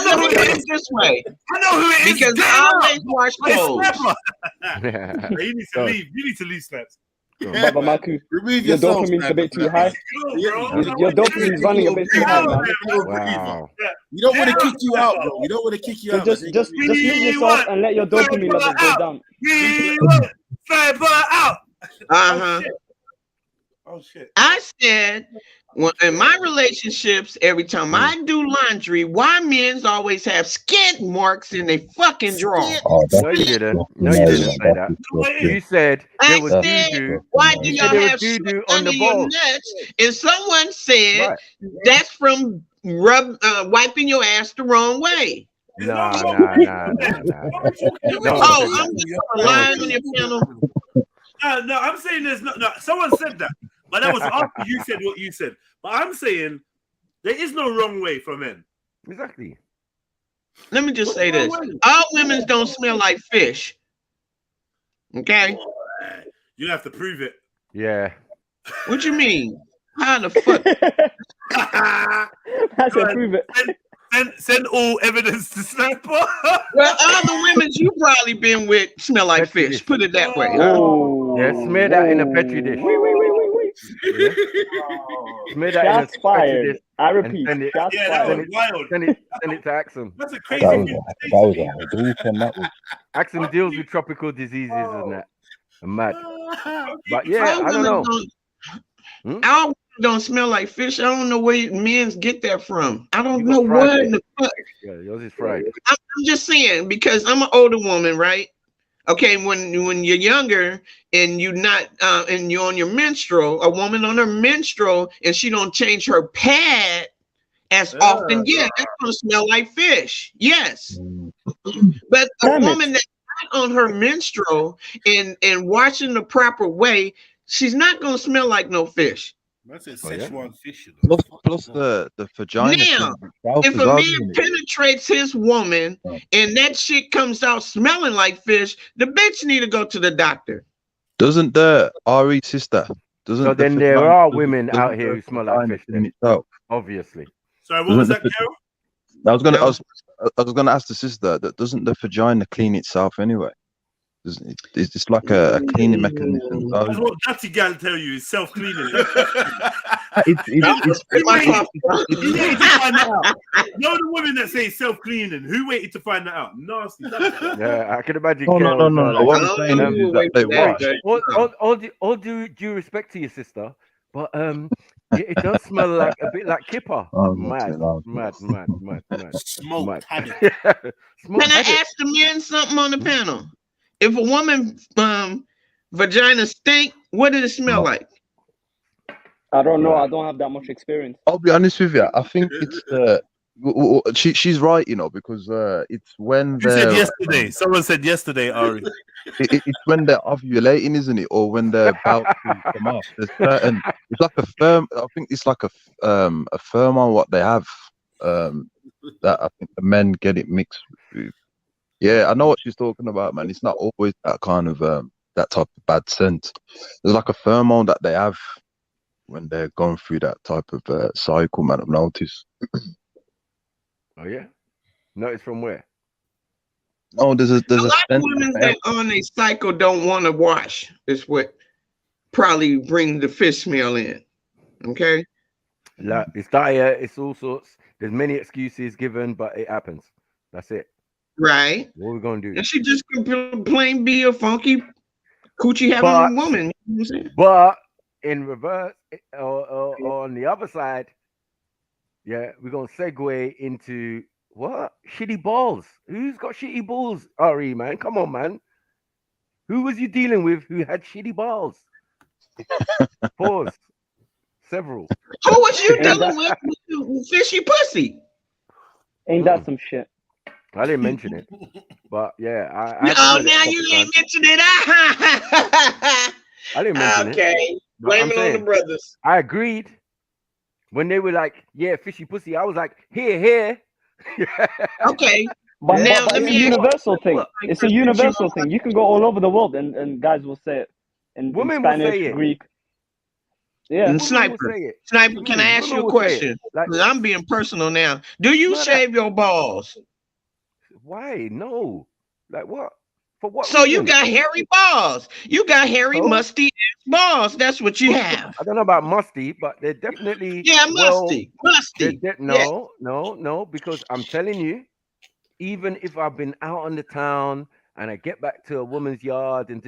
let me put it this way. I know who it is. Because I always wash clothes. You need to leave. You need to leave, Snaps. Baba Maku, your dopamine's a bit too high. Your dopamine's running a bit too high, man. Wow. We don't want to kick you out, bro. We don't want to kick you out. Just leave yourself and let your dopamine levels go down. Out. Oh shit. I said, well, in my relationships, every time I do laundry, why men's always have skid marks in their fucking drawers? No, you didn't. No, you didn't say that. You said there was doo-doo. Why do y'all have doo-doo under your nuts? And someone said that's from wiping your ass the wrong way. Nah. Oh, I'm just lying on your panel. No, I'm saying there's no. Someone said that, but that was after you said what you said. But I'm saying there is no wrong way for men. Exactly. Let me just say this: all women don't smell like fish. Okay. You have to prove it. Yeah. What you mean? How the fuck? That's to prove it. Send all evidence to Sniper. Well, all the women you probably been with smell like fish. Put it that way. Oh. Yeah, smear that in a petri dish. Wait. Yeah. Smear that Shots in a fired. petri dish. I repeat. Shots fired. Wild. Send it to Axum. That's a crazy thing. Axum deals with tropical diseases and that. I'm mad. But yeah, I don't know. Our women don't smell like fish. I don't know where men's get that from. I don't know what in the fuck. Yeah, yours is fried. I'm just saying, because I'm an older woman, right? Okay, when you're younger and you're not and you're on your menstrual, a woman on her menstrual and she don't change her pad as often, yeah, that's gonna smell like fish. Yes. But a woman that's not on her menstrual and washing the proper way, she's not gonna smell like no fish. That's a Szechuan fish. Plus the vagina Now, itself if as a well, man isn't it? penetrates his woman and that shit comes out smelling like fish, the bitch need to go to the doctor. Doesn't the RE sister? Doesn't So the then there vagina- are doesn't- women doesn't out here the who smell like vagina fish. clean Then, itself? obviously. Sorry, Doesn't the- I was gonna ask the sister that doesn't the vagina clean itself anyway? It's just like a cleaning mechanism. That's what Natty Gal tell you is self-cleaning. It's You waited to find that out. No, the women that say self-cleaning. Who waited to find that out? Nasty. Yeah, I can imagine. No. What I'm saying is that they wash. All due respect to your sister, but it does smell like a bit like kipper. Mad. Smoke haddock. Can I ask the men something on the panel? If a woman vagina stink, what did it smell like? I don't know. I don't have that much experience. I'll be honest with you. I think it's she's right, you know, because it's when You said they're yesterday. Someone said yesterday, Ari. it's when they're ovulating, isn't it, or when they're about to come off. There's certain. It's like a firm. I think it's like a pheromone what they have. That I think the men get it mixed with. Yeah, I know what she's talking about, man. It's not always that kind of that type of bad scent. There's like a pheromone that they have when they're going through that type of cycle, man. I've noticed. Oh yeah, notice from where? Oh, there's a lot of women that on a cycle don't want to wash. Is what probably bring the fish smell in. Okay. Like, it's diet. It's all sorts. There's many excuses given, but it happens. That's it. Right. What are we gonna do? And she just could plain be a funky coochie having woman. You know what I'm saying? But in reverse, or on the other side, yeah, we're gonna segue into what? Shitty balls. Who's got shitty balls? Re, man, come on, man. Who was you dealing with who had shitty balls? Pause. Several. Who was you dealing with fishy pussy? Ain't that some shit? I didn't mention it, but yeah, now you ain't mentioned it. I didn't mention it. Okay, blame it on the brothers. I agreed when they were like, "Yeah, fishy pussy." I was like, "Here." Okay, but now it's a universal thing. It's a universal thing. You can go all over the world, and guys will say it in Spanish, Greek. Yeah, and Sniper, can I ask you a question? I'm being personal now. Do you shave your balls? Why? No. Like what? For what? So you got hairy balls. You got hairy, musty balls. That's what you have. I don't know about musty, but they're definitely musty. No, because I'm telling you, even if I've been out on the town and I get back to a woman's yard and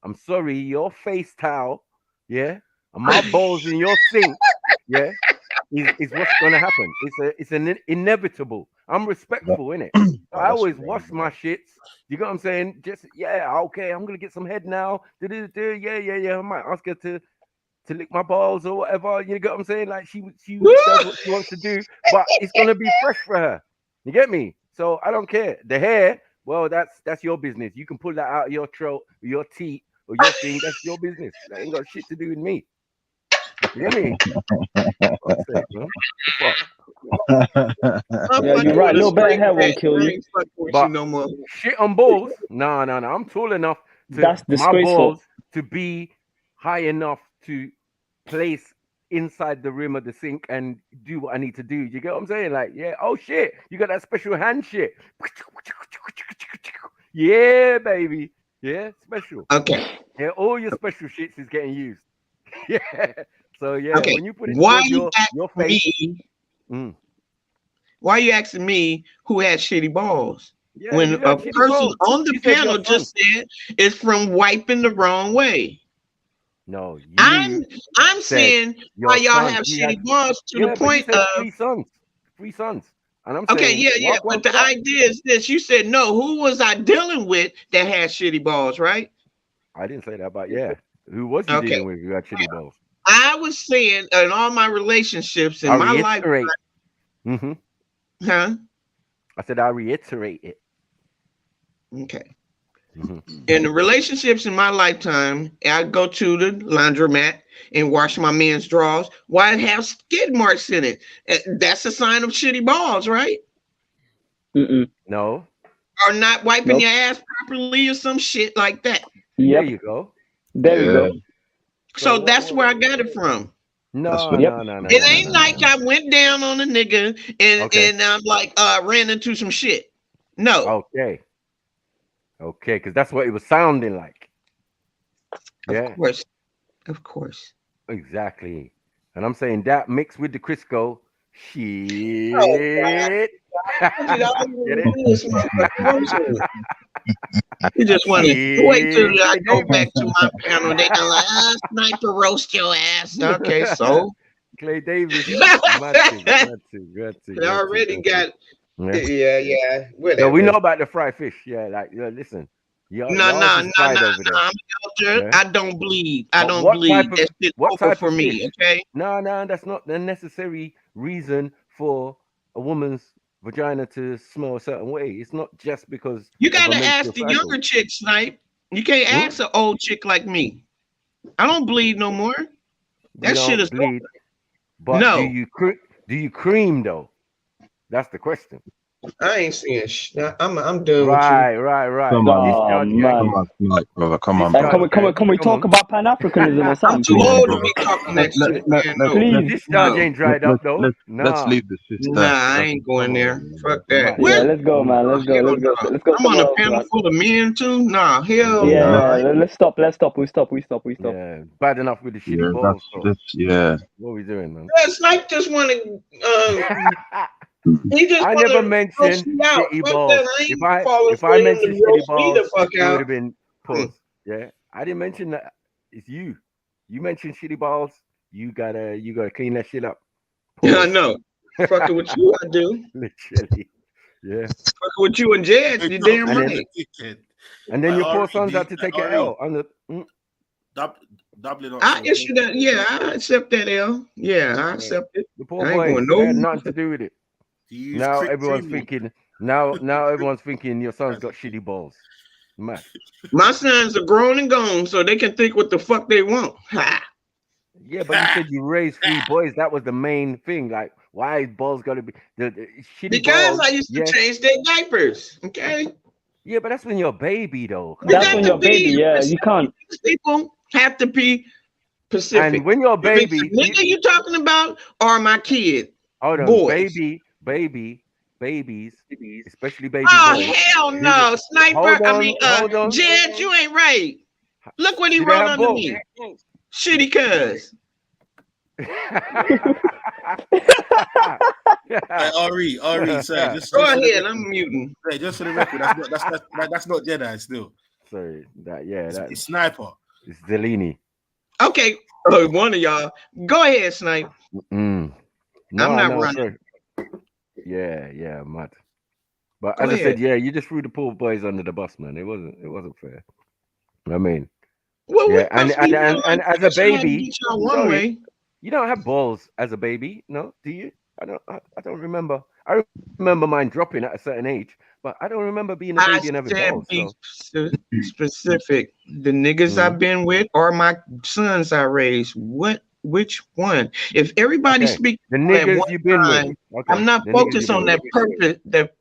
I'm sorry, your face towel, yeah, and my balls in your sink, yeah, is what's gonna happen. It's an inevitable. I'm respectful, innit? I always wash my shits. You got what I'm saying? Just okay, I'm gonna get some head now. Yeah. I might ask her to lick my balls or whatever. You got what I'm saying? Like she does what she wants to do, but it's gonna be fresh for her. You get me? So I don't care. The hair, well, that's your business. You can pull that out of your throat, or your teeth, or your thing. That's your business. That ain't got shit to do with me. You get me? Yeah, you're right. Little better hair won't kill you. But no more shit on balls. No. I'm tall enough That's my disgraceful. balls to be high enough to place inside the rim of the sink and do what I need to do. You get what I'm saying? Like, yeah, oh shit, you got that special hand shit. Yeah, baby. Yeah, special. Okay. Yeah, all your special shits is getting used. Yeah. So yeah, okay. When you put it Why towards your face. Why are you asking me who had shitty balls? Yeah, when a person on the panel just said it's from wiping the wrong way. No, I'm saying why y'all have shitty balls to the point of 3 sons. And I'm okay, saying, yeah. But the idea is this: you said no. Who was I dealing with that had shitty balls, right? I didn't say that, but yeah, who was you dealing with? You got shitty balls. I was saying in all my relationships in my life. Mm-hmm. Huh? I said I reiterate it. Okay. Mm-hmm. In the relationships in my lifetime, I go to the laundromat and wash my men's drawers. Why it have skid marks in it? That's a sign of shitty balls, right? No. Or not wiping your ass properly or some shit like that. There you go. There you go. So that's where I got it from. No. It ain't like I went down on a nigga and I'm like ran into some shit. No. Okay, because that's what it was sounding like. Yeah. Of course. Exactly. And I'm saying that mixed with the Crisco, shit. You just want to wait till I go back to my panel. They gonna like, sniper roast your ass. Okay, so Clay Davis. They already got. Yeah. Whatever. No, we know about the fried fish. Yeah, like listen. No. I'm elder. I don't bleed. I don't bleed. What type for of me? fish? Okay. No, that's not the necessary reason for a woman's vagina to smell a certain way. It's not just because you gotta ask the younger chick, Snipe. You can't ask an old chick like me. I don't bleed no more. That shit is bleed. But no. Do you cream though? That's the question. I ain't seeing shit. I'm done with you. Right. Come on, come on. Can we talk about Pan-Africanism or something? I'm too old to be talking that shit. Please. Discharge ain't dried up though. Let's leave this shit. Nah, I ain't going there. Fuck that. Yeah, let's go, man. Let's go. I'm on a panel full of men too. Nah, hell. Yeah, let's stop. We stop. Yeah, bad enough with the shitty balls. What are we doing, man? Snipe just want to. I never mentioned shitty balls. If I mentioned shitty balls, it would have been paused. Yeah, I didn't mention that. It's you. You mentioned shitty balls. You gotta clean that shit up. Yeah, I know. Fucking with you, I do. Literally. Yeah. Fucking with you and Jed, you damn right. And then your poor sons had to take an L on the. I issue that. Yeah, I accept that L. Yeah, I accept it. The poor boy had nothing to do with it. Now everyone's thinking. Now everyone's thinking your son's got shitty balls. Man. My sons are grown and gone, so they can think what the fuck they want. Ha. Yeah, but you said you raised 3 boys. That was the main thing. Like, why is balls got to be the shitty because balls? I used to change their diapers. Okay. Yeah, but that's when you're a baby, though. That's when you're a baby. Yeah, you can't. People have to be specific. And when you're a baby, nigga, you talking about or my kid? Hold on, boys. Babies, especially baby boys. boys. Hell no, Sniper. Jed, you ain't right. Look what he wrote under me. Shitty cuz. Ari, sorry. Go ahead, I'm muting. Hey, just for the record, that's not Jedi still. Sorry, it's Sniper. It's Zelini. Okay, one of y'all. Go ahead, Snipe. I'm not running. Sorry. Yeah, mad. But as I said, you just threw the poor boys under the bus, man. It wasn't fair. I mean, and as a baby, you don't have balls as a baby, no? Do you? I don't remember. I remember mine dropping at a certain age, but I don't remember being a baby and having balls. So. Specific. The niggas I've been with or my sons I raised. Which one? If everybody speaks the niggas you've been with, I'm not focused on that purpose. That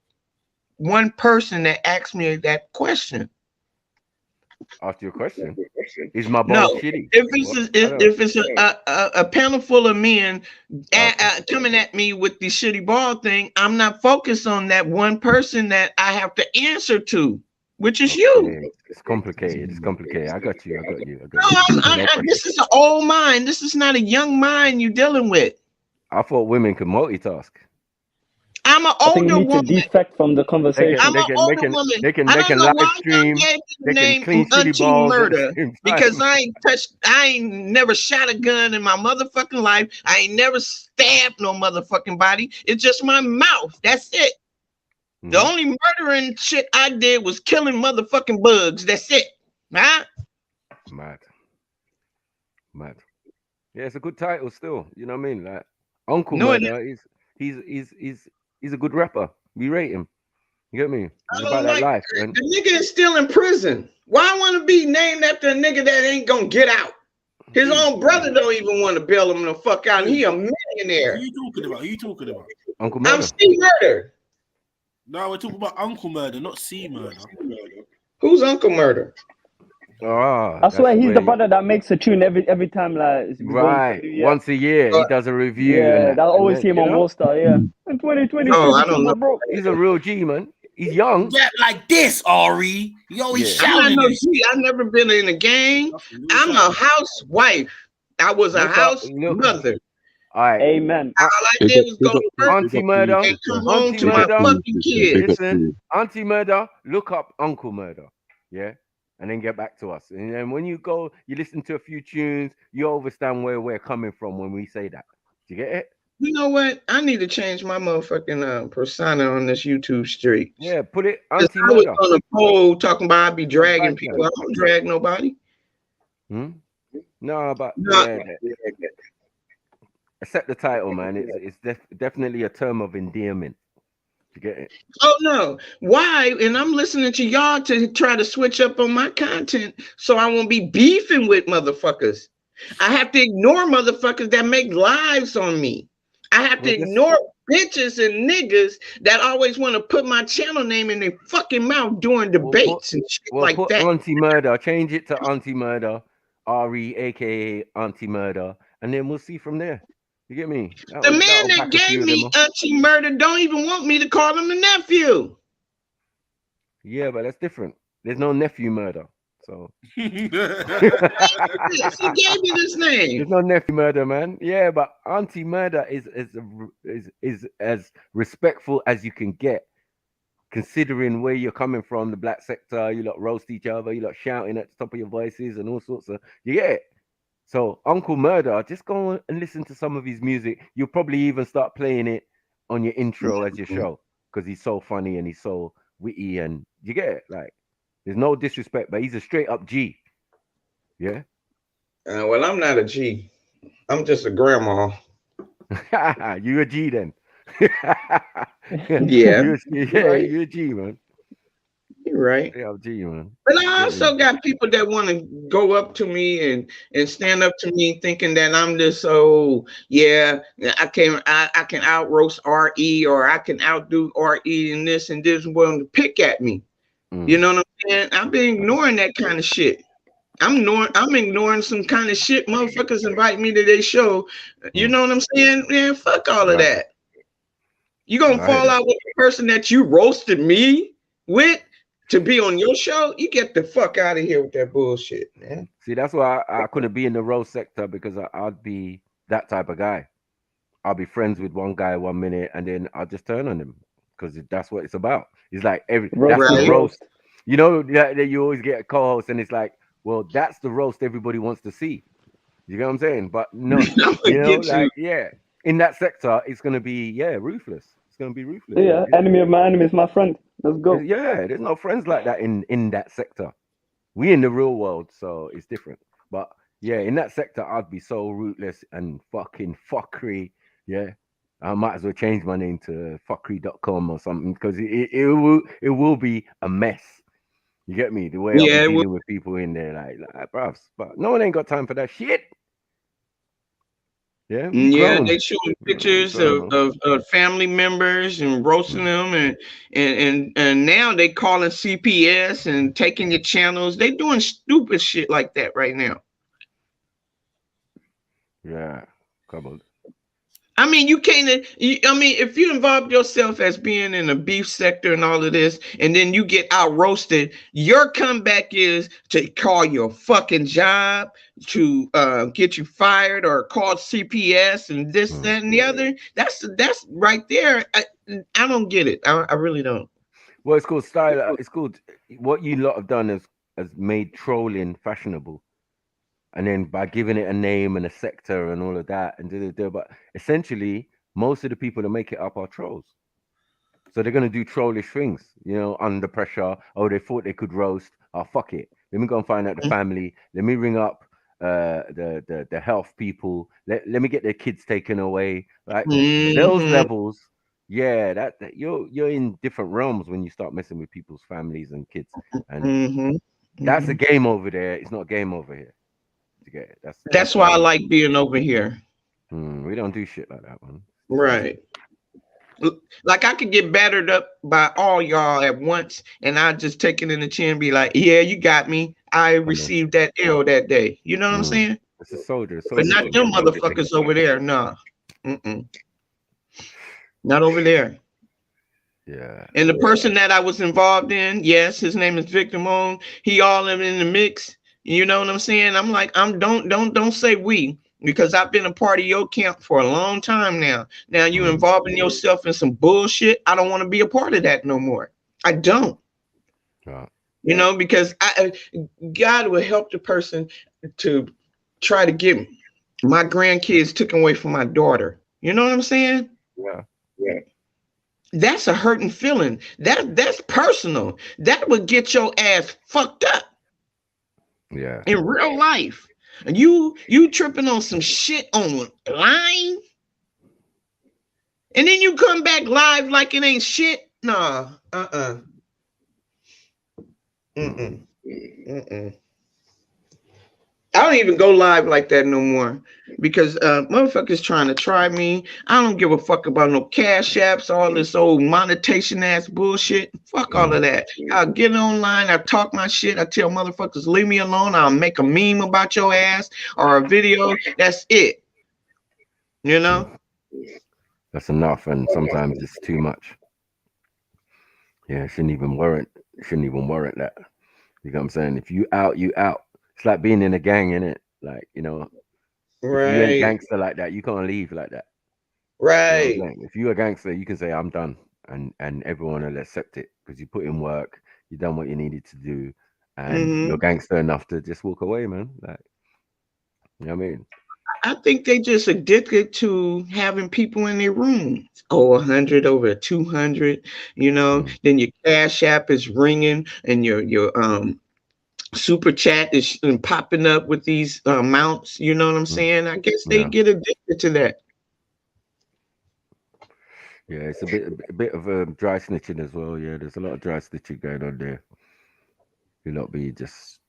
one person that asked me that question. Ask you a question. Is my ball shitty? If it's a panel full of men coming at me with the shitty ball thing, I'm not focused on that one person that I have to answer to, which is you. It's complicated. I got you. No, this is an old mind. This is not a young mind you're dealing with. I thought women could multitask. I'm an I think you older need to woman. defect from the conversation. I'm an older woman. They can I don't know live why stream. y'all gave me the They can name clean chili Auntie balls at the Murder same time. because I ain't never shot a gun in my motherfucking life. I ain't never stabbed no motherfucking body. It's just my mouth. That's it. The only murdering shit I did was killing motherfucking bugs. That's it. Huh? Mad. Yeah, it's a good title still. You know what I mean? Like Uncle Murder. He's a good rapper. We rate him. You get me? It's about that life. The nigga is still in prison. Why I want to be named after a nigga that ain't gonna get out? His own brother don't even want to bail him the fuck out. And he a millionaire. Who you talking about? Uncle I'm C Murder. No, we're talking about Uncle Murder, not C Murder. Who's Uncle Murder? Oh, I swear he's the brother that makes a tune every time, like right. Once a year, he does a review. Yeah, and I always see him on you know? Worcester. Yeah, in 2020, I don't know. bro. He's a real G, man. He's young. Yeah, like this, Ari. Yo, he's I'm shouting. not no G. I've never been in a gang. I'm a housewife. I was a house mother. All right. Amen. All I did was go to work Auntie Murder. and come home to my fucking kids. Listen, Auntie Murder, look up Uncle Murder. Yeah. And then get back to us. And then when you go, you listen to a few tunes, you understand where we're coming from when we say that. Do you get it? You know what? I need to change my motherfucking persona on this YouTube street. Yeah, put it Auntie I was on a poll talking about I be dragging people. I don't drag nobody. No, but yeah, accept the title, man. It's definitely a term of endearment. You get it? Oh no. Why? And I'm listening to y'all to try to switch up on my content so I won't be beefing with motherfuckers. I have to ignore motherfuckers that make lives on me. I have to ignore bitches and niggas that always want to put my channel name in their fucking mouth during debates and shit like put that. Auntie Murder, change it to Auntie Murder, Ari, aka Auntie Murder, and then we'll see from there. You get me? The man that gave me Auntie Murder don't even want me to call him a nephew. Yeah, but that's different. There's no nephew murder. So he gave me this name. There's no nephew murder, man. Yeah, but Auntie Murder is as respectful as you can get, considering where you're coming from, the black sector. You lot roast each other, you lot shouting at the top of your voices and all sorts of. You get it? So Uncle Murder, just go and listen to some of his music. You'll probably even start playing it on your intro as your show because he's so funny and he's so witty, and you get it. Like, there's no disrespect, but he's a straight up G. Yeah. Well, I'm not a G. I'm just a grandma. You a G then? Yeah. You're a G, man. You're right. Yeah, G, man. But I also got people that want to go up to me and stand up to me thinking that I'm this, oh yeah, I can out roast RE, or I can outdo RE and this and this, willing to pick at me. You know what I'm saying? I've been ignoring that kind of shit. I'm ignoring some kind of shit. Motherfuckers invite me to their show. You know what I'm saying? Man, fuck all of that. You gonna fall out with the person that you roasted me with to be on your show? You get the fuck out of here with that bullshit, man. See, that's why I couldn't be in the roast sector, because I'd be that type of guy. I'll be friends with one guy 1 minute and then I'll just turn on him, because that's what it's about. It's like that's the roast. You know that you always get a co-host and it's like, well, that's the roast everybody wants to see. You know what I'm saying? But no, in that sector, it's gonna be ruthless. It's gonna be ruthless. Yeah, enemy of my enemy is my friend. Let's go. Yeah, there's no friends like that in that sector. We in the real world, so it's different. But yeah, in that sector, I'd be so ruthless and fucking fuckery. Yeah, I might as well change my name to fuckery.com or something, because it will be a mess. You get me? The way I'm dealing with people in there, like bruv. But no one ain't got time for that shit. Yeah, they showing pictures of family members and roasting them, and now they calling CPS and taking your channels. They doing stupid shit like that right now. Yeah, come on. I mean, you can't. I mean, if you involve yourself as being in the beef sector and all of this, and then you get out roasted, your comeback is to call your fucking job, to get you fired, or call CPS and this, that, and the other. That's right there. I don't get it. I really don't. Well, it's called style. It's called what you lot have done has made trolling fashionable. And then by giving it a name and a sector and all of that, but essentially most of the people that make it up are trolls. So they're gonna do trollish things, you know, under pressure. Oh, they thought they could roast. Oh, fuck it. Let me go and find out the family. Let me ring up the health people. Let me get their kids taken away. Right? Those levels, yeah, that you're in different realms when you start messing with people's families and kids. And that's a game over there. It's not a game over here. That's why I like being over here. We don't do shit like that, man. Right. Like I could get battered up by all y'all at once, and I just take it in the chin and be like, yeah, you got me. I received that L that day. You know what I'm saying? It's a soldier. But not them motherfuckers over there. No. Not over there. Yeah. And the person that I was involved in, yes, his name is Victor Moon. He all in the mix. You know what I'm saying? I'm like, don't say we, because I've been a part of your camp for a long time now. Now you involving yourself in some bullshit. I don't want to be a part of that no more. I don't. You know, because God will help the person to try to get my grandkids taken away from my daughter. You know what I'm saying? Yeah. That's a hurting feeling. That's personal. That would get your ass fucked up. Yeah. In real life. And you tripping on some shit online, and then you come back live like it ain't shit. Nah. I don't even go live like that no more, because motherfuckers trying to try me. I don't give a fuck about no cash apps, all this old monetization ass bullshit. Fuck all of that. I'll get online, I talk my shit, I tell motherfuckers leave me alone, I'll make a meme about your ass or a video. That's it. You know? That's enough, and sometimes it's too much. Yeah, it shouldn't even warrant that. You know what I'm saying? If you out, you out. It's like being in a gang, innit? Like, you know, right. If you ain't gangster like that, you can't leave like that. Right. You know, if you're a gangster, you can say I'm done, and everyone will accept it because you put in work, you done what you needed to do, and you're gangster enough to just walk away, man. Like, you know what I mean? I think they just addicted to having people in their rooms. Oh, 100 over 200, you know, then your cash app is ringing and your super chat is popping up with these amounts. You know what I'm saying? I guess they get addicted to that. Yeah, it's a bit of dry snitching as well. Yeah, there's a lot of dry snitching going on there. You not be just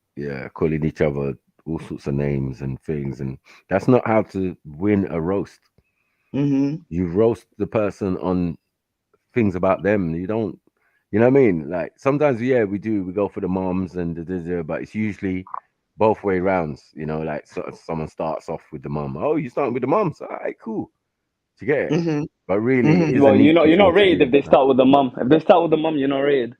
calling each other all sorts of names and things, and that's not how to win a roast. You roast the person on things about them. You don't, you know what I mean? Like sometimes, we go for the moms and but it's usually both way rounds. You know, like someone starts off with the mom. Oh, you starting with the moms? All right, cool. Do you get it? But really, well, you're not rated if they start with the mum. If they start with the mum, you're not rated.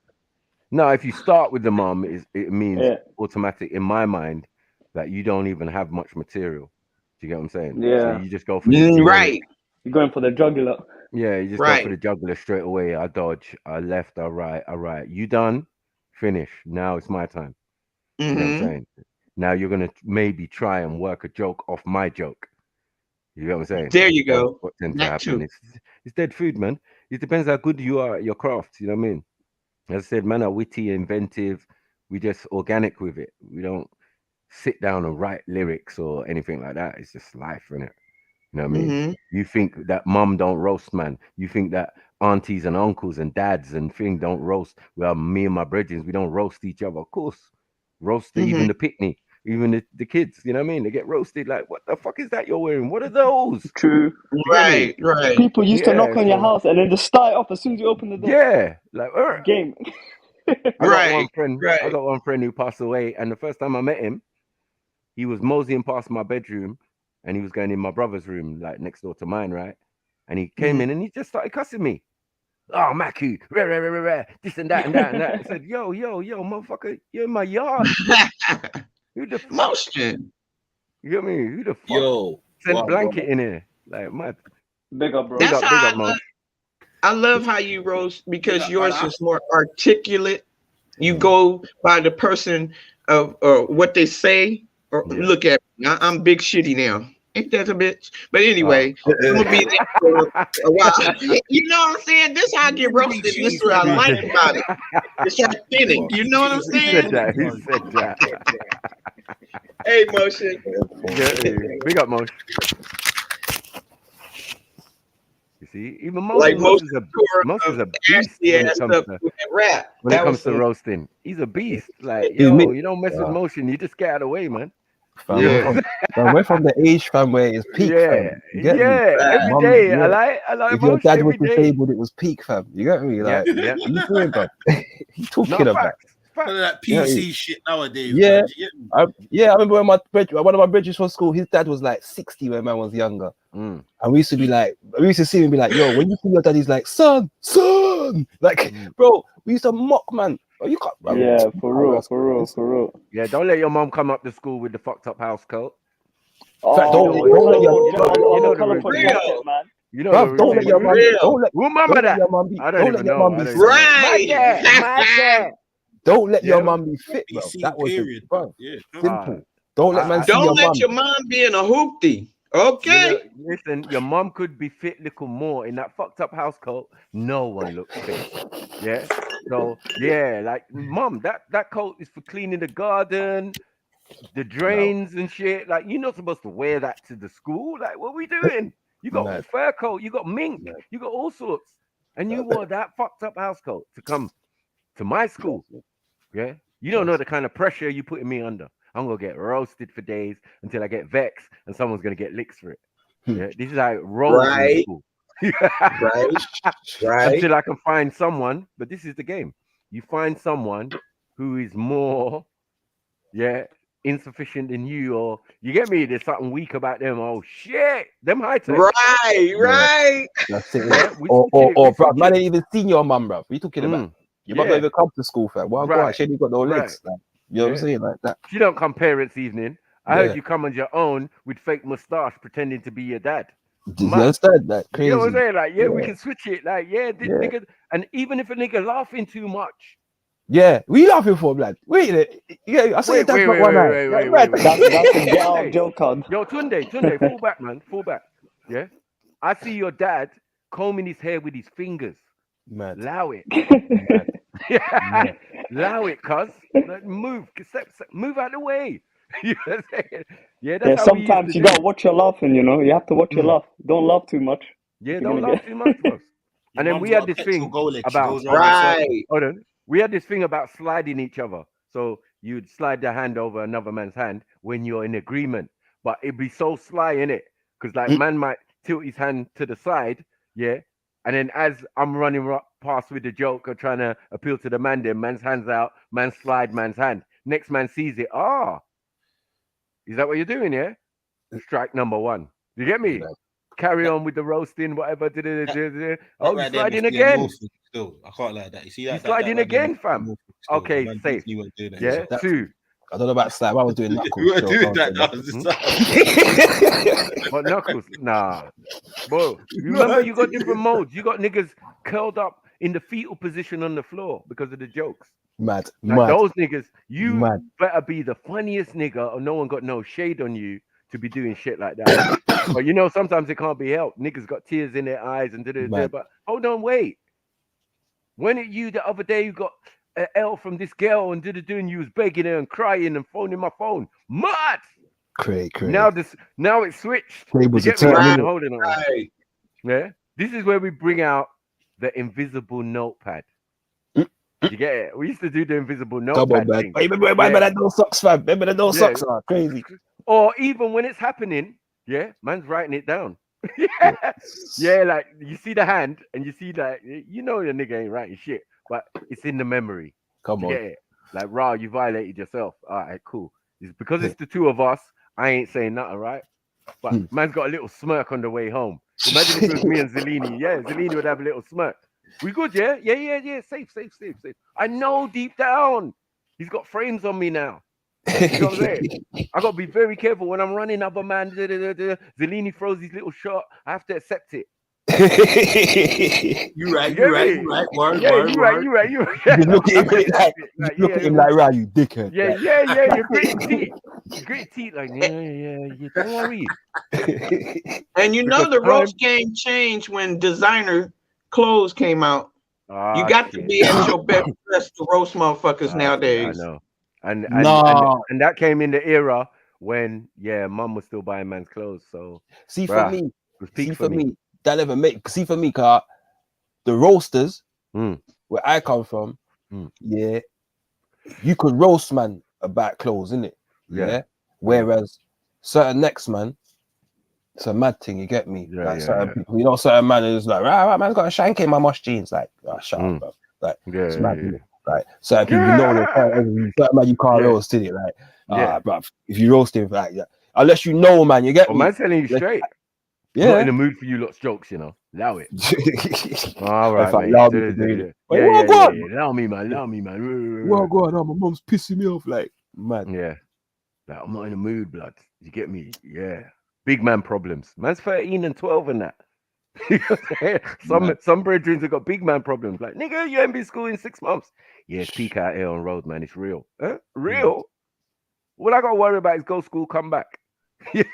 No, if you start with the mum, it means automatic in my mind that you don't even have much material. Do you get what I'm saying? Yeah. So you just go for the right. You're going for the jugular. Yeah, you just go for the jugular straight away. I dodge, I left, I right, I right. You done? Finish. Now it's my time. You know what I'm saying? Now you're gonna maybe try and work a joke off my joke. You know what I'm saying? There you go. What tends to happen? It's dead food, man. It depends how good you are at your craft. You know what I mean? As I said, man are witty, inventive. We just organic with it. We don't sit down and write lyrics or anything like that. It's just life, isn't it? You know what I mean? You think that mum don't roast, man. You think that aunties and uncles and dads and thing don't roast. Well, me and my brethren, we don't roast each other. Of course. Roast even the picnic, even the kids, you know what I mean? They get roasted like, what the fuck is that you're wearing? What are those? True. Right. People used to knock on your house and then just start off as soon as you open the door. Yeah. Like, game. I got one friend who passed away, and the first time I met him, he was moseying past my bedroom and he was going in my brother's room, like next door to mine, right? and he came in and he just started cussing me. Oh, Macu, rah, rah, rah, rah, rah, this and that and that and that. I said, yo, motherfucker, you're in my yard. Who the fuck? Motion. You get me? Who the fuck Yo, sent blanket in here? Like, mad. Big up, bro. That's Big how up, Mo. I love how you roast because yours is more articulate. You go by the person of what they say or look at me. I'm big shitty now. Ain't that a bitch? But anyway, I'm gonna be there for a while. You know what I'm saying? This how I get roasted. This is what I like about it. It's authentic. You know what I'm saying? He said that. Hey, Motion. Yeah, big up, Motion. You see, even Like Motion is a beast when it comes to rap. When it comes to roasting. He's a beast. Like, yo, you don't mess with Motion, you just get out of the way, man. Fam, we're from the age, fam, where it's peak, fam. You get me? Every day. I like if your Motion dad was every day. disabled, it was peak, fam. You get me? Like, yeah. what you doing, bro? You talking about? None of that PC shit nowadays. Yeah, Man. I remember when one of my brothers from school, his dad was like 60 when man was younger, and we used to be like, we used to see him and be like, yo, when you see your dad, he's like, son, like, bro, we used to mock, man. Oh, you can't, bro. Yeah, for real. Yeah, don't let your mom come up to school with the fucked up house coat. Oh, don't let your mom. Who mama that? I don't even know. Don't let your mom be fit, bro. That was period. Bro. Yeah. Simple. Don't let man see Don't your let mom. your mom be in a hoopty. Okay. Listen, your mom could be fit little more in that fucked up house coat. No one looks fit. Yeah. So yeah, like mom, that coat is for cleaning the garden, the drains and shit. Like you're not supposed to wear that to the school. Like what are we doing? You got fur coat, you got mink, you got all sorts, and you wore that fucked up house coat to come to my school. Yeah. You don't know the kind of pressure you putting me under. I'm gonna get roasted for days until I get vexed and someone's gonna get licks for it. Yeah, this is how it rolls in school. Right. Until I can find someone, but this is the game. You find someone who is more, insufficient than you, or you get me. There's something weak about them. Oh shit, them high tech. Right. That's it. Or bro, man ain't even seen your mum, bro. What you talking about? Your mum don't even come to school, fam. Well, God, she ain't got no legs. Like, you know what I'm saying? Like that. She don't come parents' evening. I heard you come on your own with fake mustache pretending to be your dad. Do you understand that? Crazy. You know what I'm saying? Like, we can switch it. Like, nigga, and even if a nigga laughing too much. Yeah, we laughing for, blood. Wait, I saw your dad got one eye. That's a girl joke on. Yo, Tunde, fall back, man. Fall back. Yeah? I see your dad combing his hair with his fingers. Mad. Allow it. Allow it, cuz. Like, move out the way. You know what I'm saying? Yeah, that's how sometimes you gotta watch your laughing, you know. You have to watch your laugh. Don't laugh too much. Yeah, don't laugh too much, bro. And then we had this thing about hold on. We had this thing about sliding each other. So you'd slide the hand over another man's hand when you're in agreement. But it'd be so sly in it. Because like man might tilt his hand to the side, and then as I'm running past with the joke or trying to appeal to the man, then man's hands out, man slide man's hand. Next man sees it. Is that what you're doing, yeah? Strike number one. You get me? Carry on with the roasting, whatever. Oh, he's sliding again. Still, I can't like that. You see that? He's sliding again, fam. Okay, safe. Yeah, two. I don't know about slap. I was doing knuckles. You were doing that. But knuckles, nah. Bro, you remember you got different modes. You got niggas curled up in the fetal position on the floor because of the jokes. Mad. Those niggas, you better be the funniest nigga or no one got no shade on you to be doing shit like that. But you know, sometimes it can't be helped. Niggas got tears in their eyes and but hold on, wait. When you the other day you got an L from this girl and and you was begging her and crying and phoning my phone. Mad. Crazy. Now it's switched. Hold on. Yeah. This is where we bring out the invisible notepad. You get it? We used to do the invisible notepad thing. Remember that no socks, fam? Remember that no socks? Oh, crazy. Or even when it's happening, man's writing it down. Like you see the hand and you see that you know the nigga ain't writing shit, but it's in the memory. Come on. It? Like you violated yourself. All right, cool. It's because it's the two of us. I ain't saying nothing, right? But man's got a little smirk on the way home. Imagine if it was me and Zelini. Yeah, Zelini would have a little smirk. We good, yeah? Yeah. Safe. I know deep down he's got frames on me now. You know what I'm saying? I got to be very careful when I'm running other man. Zelini throws his little shot. I have to accept it. You right. Word. You right. You just look at him like, right, you dickhead. Yeah. You're gritting teeth. Like, yeah. Don't worry. And you know the roast game changed when designer clothes came out. You got to be at your best dressed to roast motherfuckers nowadays. I know. And that came in the era when mum was still buying man's clothes. So for me, that never make. See for me, car the roasters where I come from, you could roast man about clothes, innit? Yeah. Whereas certain next man, it's a mad thing. You get me? Certain people, you know, certain man is like, right, man's got a shank in my mush jeans. Like, shut up, bro. Like, it's mad, innit? Like, certain people, you know, certain man you can't roast, innit? Like, bruv, if you roast him, like, unless you know, man, you get me? Man's telling you straight. I'm not in the mood for you lot's jokes, you know. Allow it. All right, mate. Allow me to do it. Allow me, man. Well, go on, my mom's pissing me off, like, man. Yeah. Like, I'm not in the mood, blood. You get me? Yeah. Big man problems. Man's 13 and 12 and that. Some brethren have got big man problems. Like, nigga, you ain't been school in 6 months. Yeah, it's peak out here on road, man. It's real. Real? All I got to worry about is go school, come back. Yeah.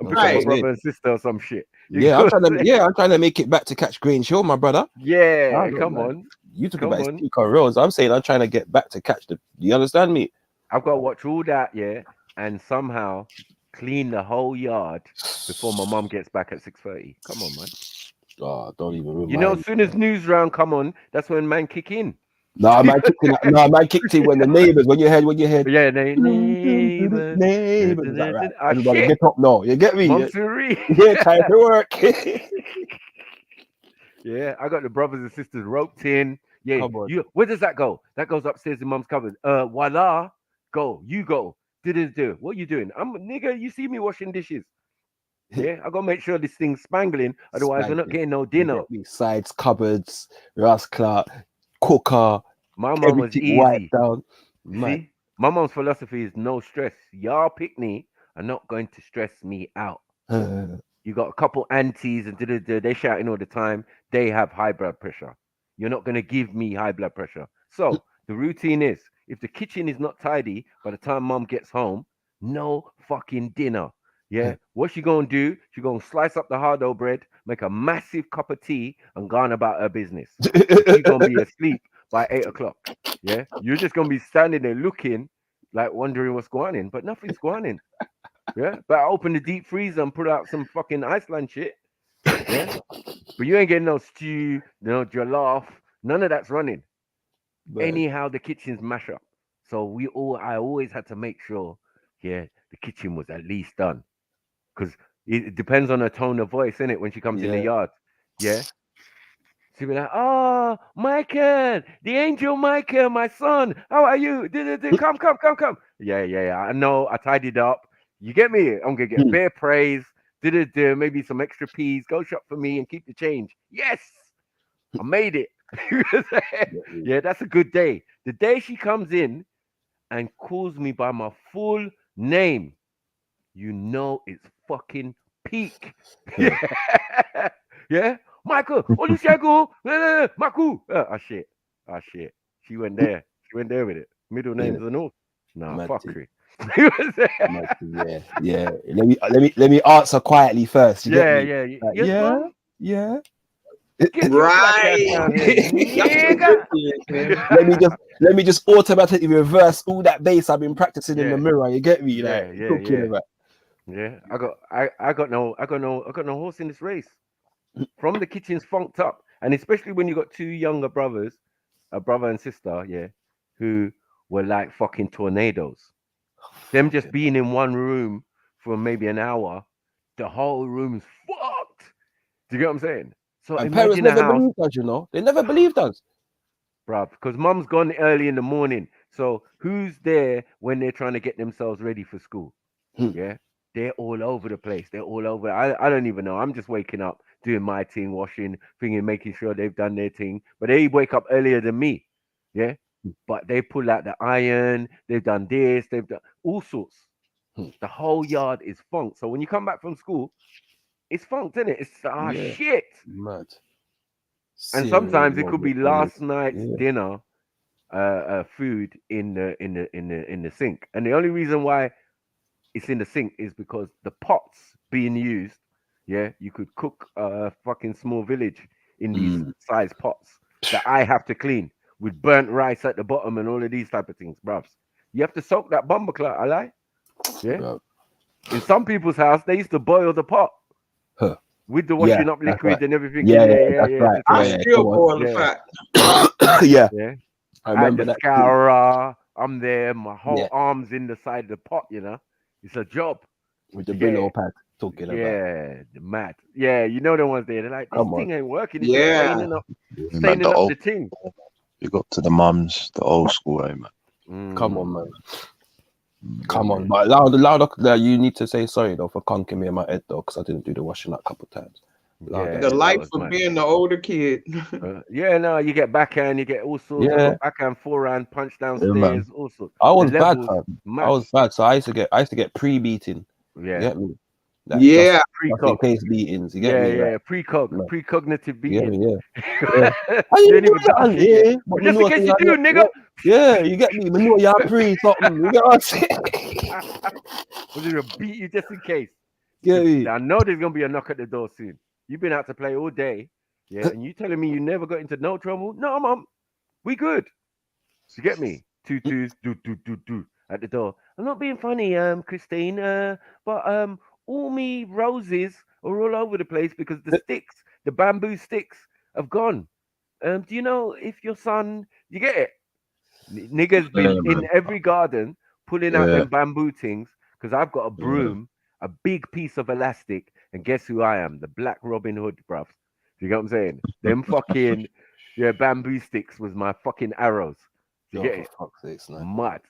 And pick up my brother and sister or some shit. I'm trying to make it back to catch Green Show, my brother. Yeah, come on. You talk about his peak on roads. I'm saying I'm trying to get back to catch the. You understand me? I've got to watch all that, and somehow clean the whole yard before my mum gets back at 6:30. Come on, man. Oh, don't even remind me. You know, as soon as news round come on, that's when man kick in. Man kicked in when the neighbors, when you heard. Yeah, neighbors. Like, right. Everybody get up now. You get me? Monterey. Yeah, time to work. Yeah, I got the brothers and sisters roped in. Yeah, where does that go? That goes upstairs in mum's cupboard. Voila, go. You go. Do. What you doing? I'm nigga. You see me washing dishes. Yeah, I gotta make sure this thing's spangling. Otherwise, we're not getting no dinner. Sides, cupboards, rascal, cooker. My mum was easy. Down. See, my mom's philosophy is no stress. Y'all pick me are not going to stress me out. You got a couple aunties and they shouting all the time. They have high blood pressure. You're not going to give me high blood pressure. So the routine is, if the kitchen is not tidy by the time mom gets home, no fucking dinner. Yeah. What she going to do? She going to slice up the hard-dough bread, make a massive cup of tea and go on about her business. She's going to be asleep by 8 o'clock. Yeah. You're just going to be standing there looking, like wondering what's going on, but nothing's going on. Yeah. But I open the deep freezer and put out some fucking Iceland shit. Yeah. But you ain't getting no stew, no jollof. None of that's running. But anyhow, the kitchen's mash up. So I always had to make sure, the kitchen was at least done. Because it depends on her tone of voice, innit, when she comes in the yard. Yeah. She'll be like, oh, Michael, the angel Michael, my son. How are you? Come. Yeah. I know. I tidied up. You get me? I'm going to get bare praise. Maybe some extra peas. Go shop for me and keep the change. Yes. I made it. Yeah, that's a good day. The day she comes in and calls me by my full name, you know it's fucking peak. Yeah. Michael, Olusegun, Maku. Shit. She went there. She went there with it. Middle names are no. Nah, fuckery. Yeah. Let me answer quietly first. Yeah. Yeah. Right. let me just automatically reverse all that bass I've been practicing in the mirror. You get me? Yeah. I got no horse in this race. From the kitchen's funked up, and especially when you got two younger brothers, a brother and sister, who were like fucking tornadoes. Them just being in one room for maybe an hour, the whole room's fucked. Do you get what I'm saying? So and parents never believed us, you know. They never believed us, bruv, because mum's gone early in the morning. So who's there when they're trying to get themselves ready for school? Yeah. they're all over the place. They're all over. I don't even know. I'm just waking up, doing my thing, washing, thinking, making sure they've done their thing. But they wake up earlier than me. Yeah. But they pull out the iron. They've done this. They've done all sorts. The whole yard is funked. So when you come back from school, it's funked, isn't it? It's shit. Mad. And sometimes it could be last night's dinner, food in the sink. And the only reason why it's in the sink is because the pots being used, you could cook a fucking small village in these size pots that I have to clean with burnt rice at the bottom and all of these type of things, bruvs. You have to soak that bumper clot, I lie. Yeah. Bro. In some people's house, they used to boil the pot with the washing up liquid and everything. Right. I still boil the fat. Yeah. I remember that. Scourer, I'm there, my whole arm's in the side of the pot, you know. It's a job. With the Brillo pad talking about. Yeah, the mat. Yeah, you know the ones there. They're like, this thing ain't working. It's staining up the thing. You got to the mums, the old school, man. Come on, man. Come on, but loud, you need to say sorry though for conking me in my head though, because I didn't do the washing up a couple times. The life of being the older kid. No, you get backhand, you get all sorts. Yeah. Backhand, forehand, punch downstairs, all sorts. I was bad, I was bad, so I used to get pre-beating. Yeah. You get me? Like pre-cog beatings. You get me? Yeah, precognitive beating. Yeah. You didn't even just in case you do, nigga. Yeah, you get me? Man, you're pre something. You get what I'm saying? Was it a beat you just in case? Yeah. I know there's gonna be a knock at the door soon. You've been out to play all day, and you telling me you never got into no trouble? No, mum, we good. You get me? 2 2s, do at the door. I'm not being funny, Christine, but all me roses are all over the place because the sticks, the bamboo sticks, have gone. Do you know if your son, you get it? Niggas been in every garden pulling out them bamboo things because I've got a broom, a big piece of elastic, and guess who I am? The Black Robin Hood, bruv. You get what I'm saying? Them fucking bamboo sticks was my fucking arrows. You get it? Mad.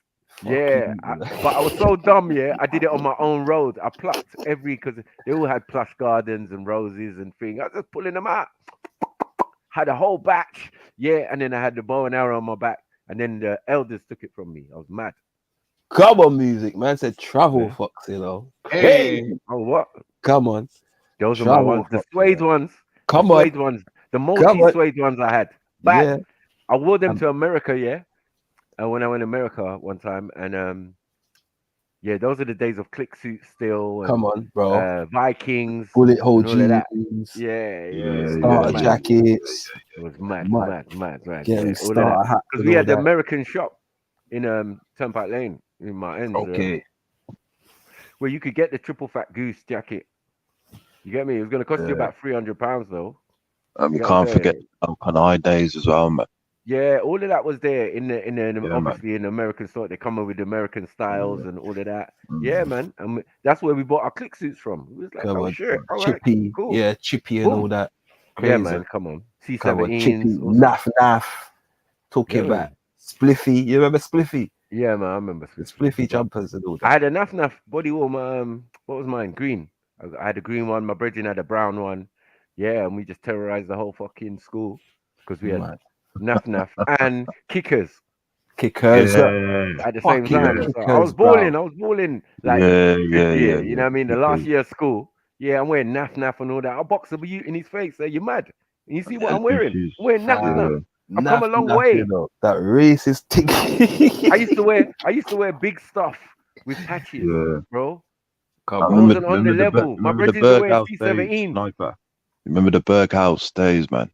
But I was so dumb, I did it on my own road. I plucked because they all had plush gardens and roses and things. I was just pulling them out. Had a whole batch, and then I had the bow and arrow on my back, and then the elders took it from me. I was mad. Come on, music, man. Said travel fox, you know. Hey. Oh, what? Come on. Those are my ones. The suede ones. Come on. Suede ones. The multi-suede ones I had. But I wore them to America, when I went to America one time, and those are the days of click suits still. And, come on, bro. Vikings, bullet hole jeans. Starter jackets. It was mad. Because we had the American shop in Turnpike Lane in my end. Okay. Where you could get the triple fat goose jacket. You get me? It was going to cost you about £300 though. We can't forget Canai days as well, man. Yeah, all of that was there in the obviously in the American store. They come up with American styles and all of that. Yeah, man. And that's where we bought our click suits from. It was like, oh shit, all Chippy, right, cool. Chippy and all that. Crazy. Yeah, man. Come on, C17s, Chippy, naff. Talking about Spliffy. You remember Spliffy? Yeah, man, I remember Spliffy jumpers and all that. I had a naff body warm. What was mine? Green. I had a green one. My brethren had a brown one. Yeah, and we just terrorized the whole fucking school because we had naff and kickers at the same time. So I was balling like year, you know what I mean? The last year of school, I'm wearing naff and all that. I'll box a you in his face. Say, you mad? And you see what I'm wearing? I'm wearing naff. I've come a long way. You know, that racist thing. I used to wear big stuff with patches, bro. I wasn't on the level. My brother's wearing C17. Sniper. Remember the Berghaus days, man?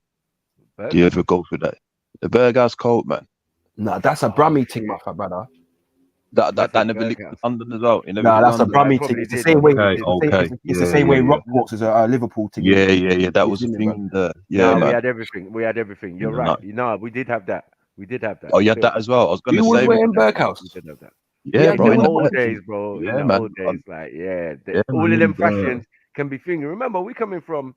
Do you ever go through that? The Berghaus cult, man. Nah, that's a Brummy thing, my brother. That never licked London as well. Nah, that's a Brummy thing. It's the same way. It's the same way Rock Walks is a Liverpool thing. Yeah. That was the thing. Man. We had everything. You're right. No, we did have that. Oh, you had that as well. I was going to say. You was wearing Berghaus. We did have that. Yeah, bro. In the old days, bro. In the old days, all of them fashions can be fingered. Remember, I'm coming from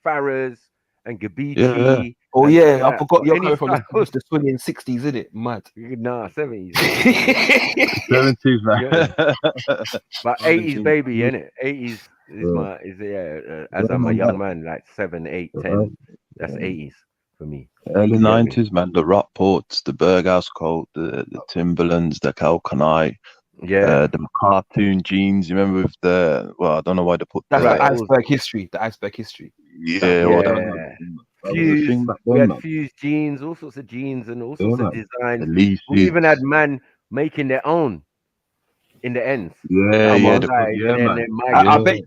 Farrah's and Gabichi. Yeah. Oh and yeah, all I that. forgot Or you're any coming from styles. the swinging 60s, isn't it? Mad. Nah, 70s. 70s, man. But All the 80s jeans. baby, innit? 80s is as I'm a young man, like 7, 8, 10. That's 80s for me. Early You get me? 90s, man. The Rockports, the Berghaus coat, the Timberlands, the Kalkanai, Yeah. the cartoon jeans. You remember with the, well, I don't know why they put That's the, the iceberg history. The iceberg history. yeah, well, that was the Fuse. thing back We then, had man. fused jeans, all sorts of jeans and all Yeah, sorts of man. designs. The Lee We even had suits. man making their own in the ends. Yeah, Like yeah, one the, side, yeah, and then man. my I Yeah. bet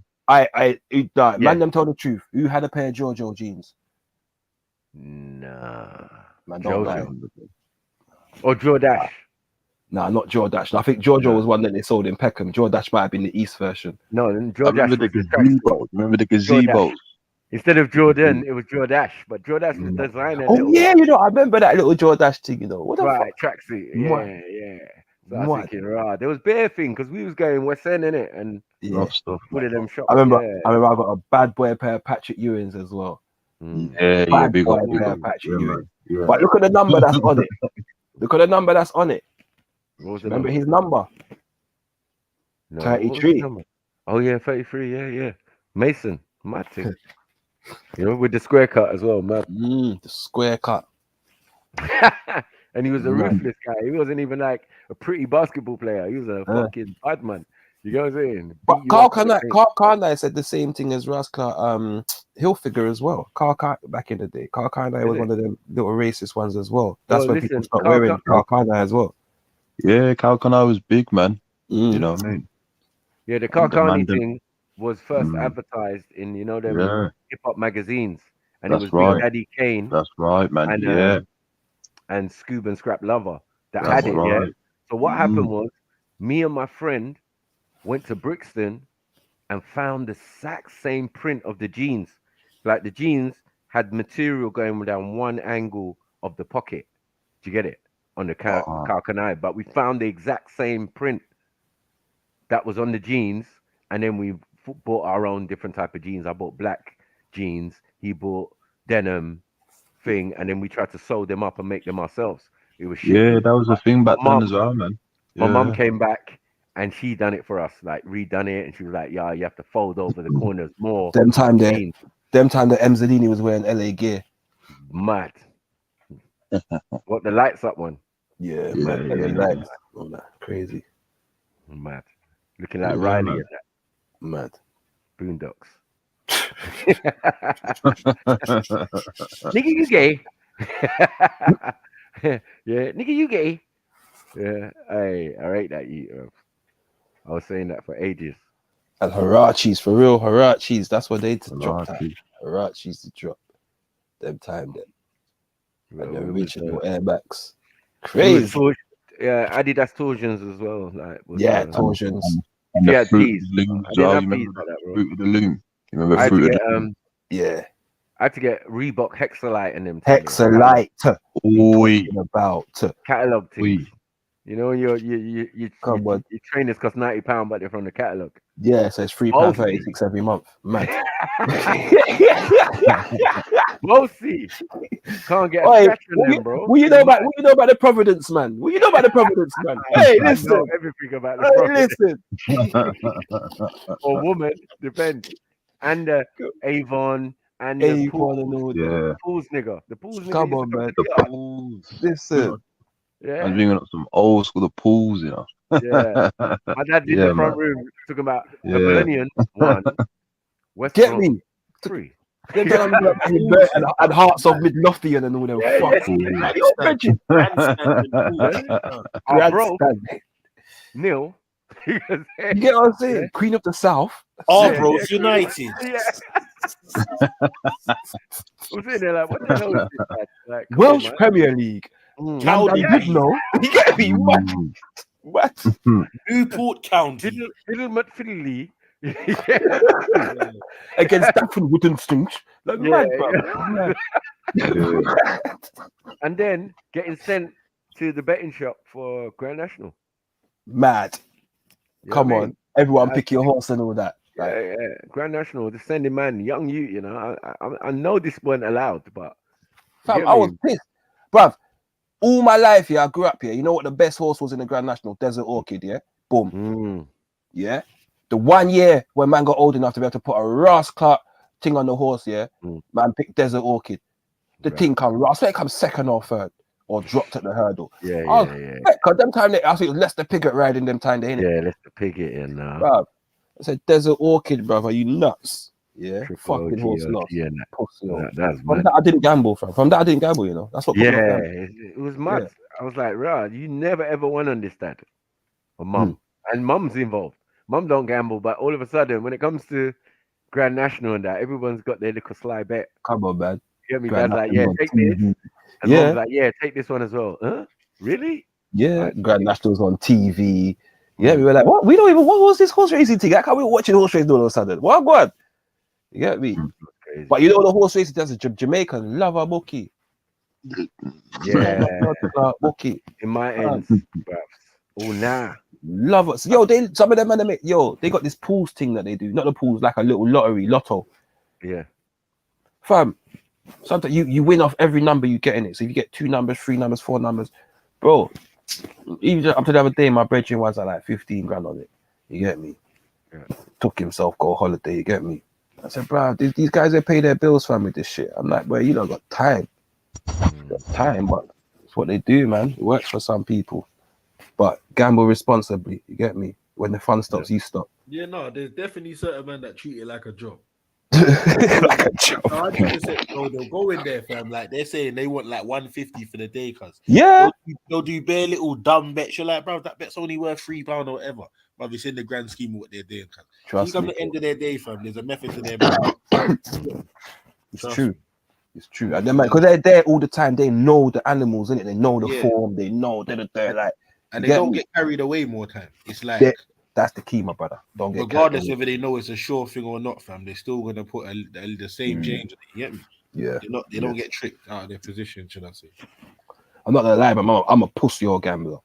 Yeah. man, them tell the truth. Who had a pair of JoJo jeans? Nah. Man, don't lie. Jojo. Or Jordache. Nah, not Jordache. I think JoJo was one that they sold in Peckham. Jordache might have been the East version. No, I Jordache remember the was the tracksuit. gazebos. Remember the Jordache. gazebos? Instead of Jordan, it was Jordache. But Jordache was designer. Oh yeah, you know, I remember that little Jordache thing. You know, what the Right, fuck? tracksuit. What? Yeah. So I was What? thinking, there was bare thing because we was going West End in it, and Yeah. Rough stuff, one of man. them shops. I remember Yeah. I got a bad boy pair of Patrick Ewings as well. Yeah, Bad big boy up, big pair up. of Patrick Yeah, Ewing. man. Yeah. But look at the number that's on it. Look at the number that's on it. What was the Remember number? his number? No, what was the 33. number? Oh yeah, 33. Yeah. Mason, mad thing. With the square cut as well, man. The square cut. And he was a Man. ruthless guy. He wasn't even like a pretty basketball player. He was a fucking bad man. You know what I'm saying? But Beat you Carl up with the thing. Carnay said the same thing as Raska Hilfiger as well. Back in the day. Carl Carnay was Is it? one of them little racist ones as well. That's Well, when people listen, start Carl wearing Carl Carnay as well. Yeah, Kalkanai was big, man. You know what I mean? Yeah, the And the Karkani man, thing was first advertised in them yeah, hip hop magazines, and it that's was Big right. Daddy Kane That's right, man. and Yeah, and Scoob and Scrap Lover that that's had it. Yeah. right. So what happened was, me and my friend went to Brixton and found the exact same print of the jeans. Like the jeans had material going down one angle of the pocket. Do you get it? On the Karkanai. But we found the exact same print that was on the jeans, and then we bought our own different type of jeans. I bought black jeans. He bought denim thing, and then we tried to sew them up and make them ourselves. It was shit. Yeah, that was a thing back then as well, man. My Yeah. mum came back and she done it for us, like redone it, and she was like, "Yeah, you have to fold over the corners more." Them time that jeans. Emzalini was wearing LA gear. Mad. What, the lights up one? Yeah, Yeah, man. yeah, LA yeah. lights. All that. Crazy. Mad. Looking like Yeah, Riley man. and that. Mad. Boondocks. Nigga, you gay? Yeah, nigga, you gay? Yeah, hey, I rate that you. I was saying that for ages. And Harachis, for real, Harachis. That's what they to drop that. Harachis. Harachis to drop. Them time then. And the we was, original Air Max. we was Crazy. Adidas torsions as well. Like, was, Yeah, torsions. And Yeah, the Fruit tees. of the Loom I as didn't well. have You tees remember like that, bro. Fruit of the Loom? You remember I had to Fruit of get the Loom? Yeah. I had to get Reebok Hexalite and them. Hexalite. Oi. About Catalog things. Oi. You know, your trainers cost £90, but they're from the catalog. Yeah, so it's £3.36 every month. Mad. Mostly can't get a Oi, scratch on them, bro. What you know about the Providence man? What you know about the Providence man? Hey, I listen. know everything about the Listen. or woman, depends. And Avon and the Avon pools, and all Yeah. pools nigga. The pools nigga. Come used on, to man. come The to pools. Listen. Yeah. I'm bringing up some old school the pools, you know. Yeah. My dad did Yeah, the front man. room talking about Yeah. Hibernian 1, West Get Brom me. 3. Them time and Hearts of Midlothian and all them fuck. Your bridging. Our bro, Neil. You get what I'm saying? Queen of the South. Arbroath United. Yeah. I'm sitting there like, what the hell is this? Like, come Welsh on, man. Premier League. County. I did know. You get me? What? Newport County. Little Fiddly. Against Stafford Woodenstooch. Like, Yeah, mad, bro. And then getting sent to the betting shop for Grand National. Mad. You know Come what I on. mean? Everyone pick your horse and all that. Like, yeah, Grand National, the sending man, young you, you know. I know this weren't allowed, but fam, I was pissed, bruv. All my life, yeah, I grew up here. You know what the best horse was in the Grand National? Desert Orchid, yeah. Boom. Yeah. The 1 year when man got old enough to be able to put a Ross Clark thing on the horse, yeah, man picked Desert Orchid. The thing come, I think it comes second or third, or dropped at the hurdle. Yeah. Cause them time I think it was Lester Piggott riding them time they in it. Yeah, Lester Piggott in now. Bruv, I said Desert Orchid, bruv. Are you nuts? Yeah, Triple fucking OG, horse lost. and that. Pussy, That's from mad. that I didn't gamble, fam. From that I didn't gamble. You know, that's what. Put me off Yeah, gambling. it was mad. I was like, right, you never ever won on this, dad, or mum, and mum's involved. Mum don't gamble, but all of a sudden, when it comes to Grand National and that, everyone's got their little sly bet. Come on, man. You get me? Grand Dad's like, National yeah, on take TV. this, and mum's like, yeah, take this one as well. Huh? Really? Yeah, Grand Nationals on TV. Yeah, we were like, what? We don't even. What was this horse racing thing? How come we were watching horse racing all of a sudden? What? What? You get me? But you know the horse racing does a Jamaican love a bookie. Yeah, bookie in my ends, oh nah. Love it. So, yo, some of them man, they got this pools thing that they do. Not the pools, like a little lotto. Yeah. Fam, sometimes you win off every number you get in it. So if you get 2 numbers, 3 numbers, 4 numbers, bro. Even up to the other day, my brethren was like 15 grand on it. You get me? Yeah. Took himself go holiday. You get me? I said, bro, these guys they pay their bills for me with this shit. I'm like, bro, you don't got time. Got time, but it's what they do, man. It works for some people. But gamble responsibly. You get me? When the fun stops, you stop. Yeah, no, there's definitely certain men that treat it like a job. Like a job. 100%, bro, they'll go in there, fam. Like they're saying they want like 150 for the day, cuz. Yeah. They'll do bare little dumb bets. You're like, bro, that bet's only worth £3 or whatever. But it's in the grand scheme of what they're doing, cuz. Trust Come me. the end of their day, fam. There's a method to their madness. It's true. It's true. And then, man, because they're there all the time, they know the animals, innit? They know the Yeah. form, they know they're like, And you they get don't me? get carried away more time. It's like, that's the key, my brother. Don't get regardless carried away. whether they know it's a sure thing or not, fam, they're still gonna put the same change. You get me? Yeah. They don't get tricked out of their position, should I say? I'm not gonna lie, but I'm a pussy old gambler.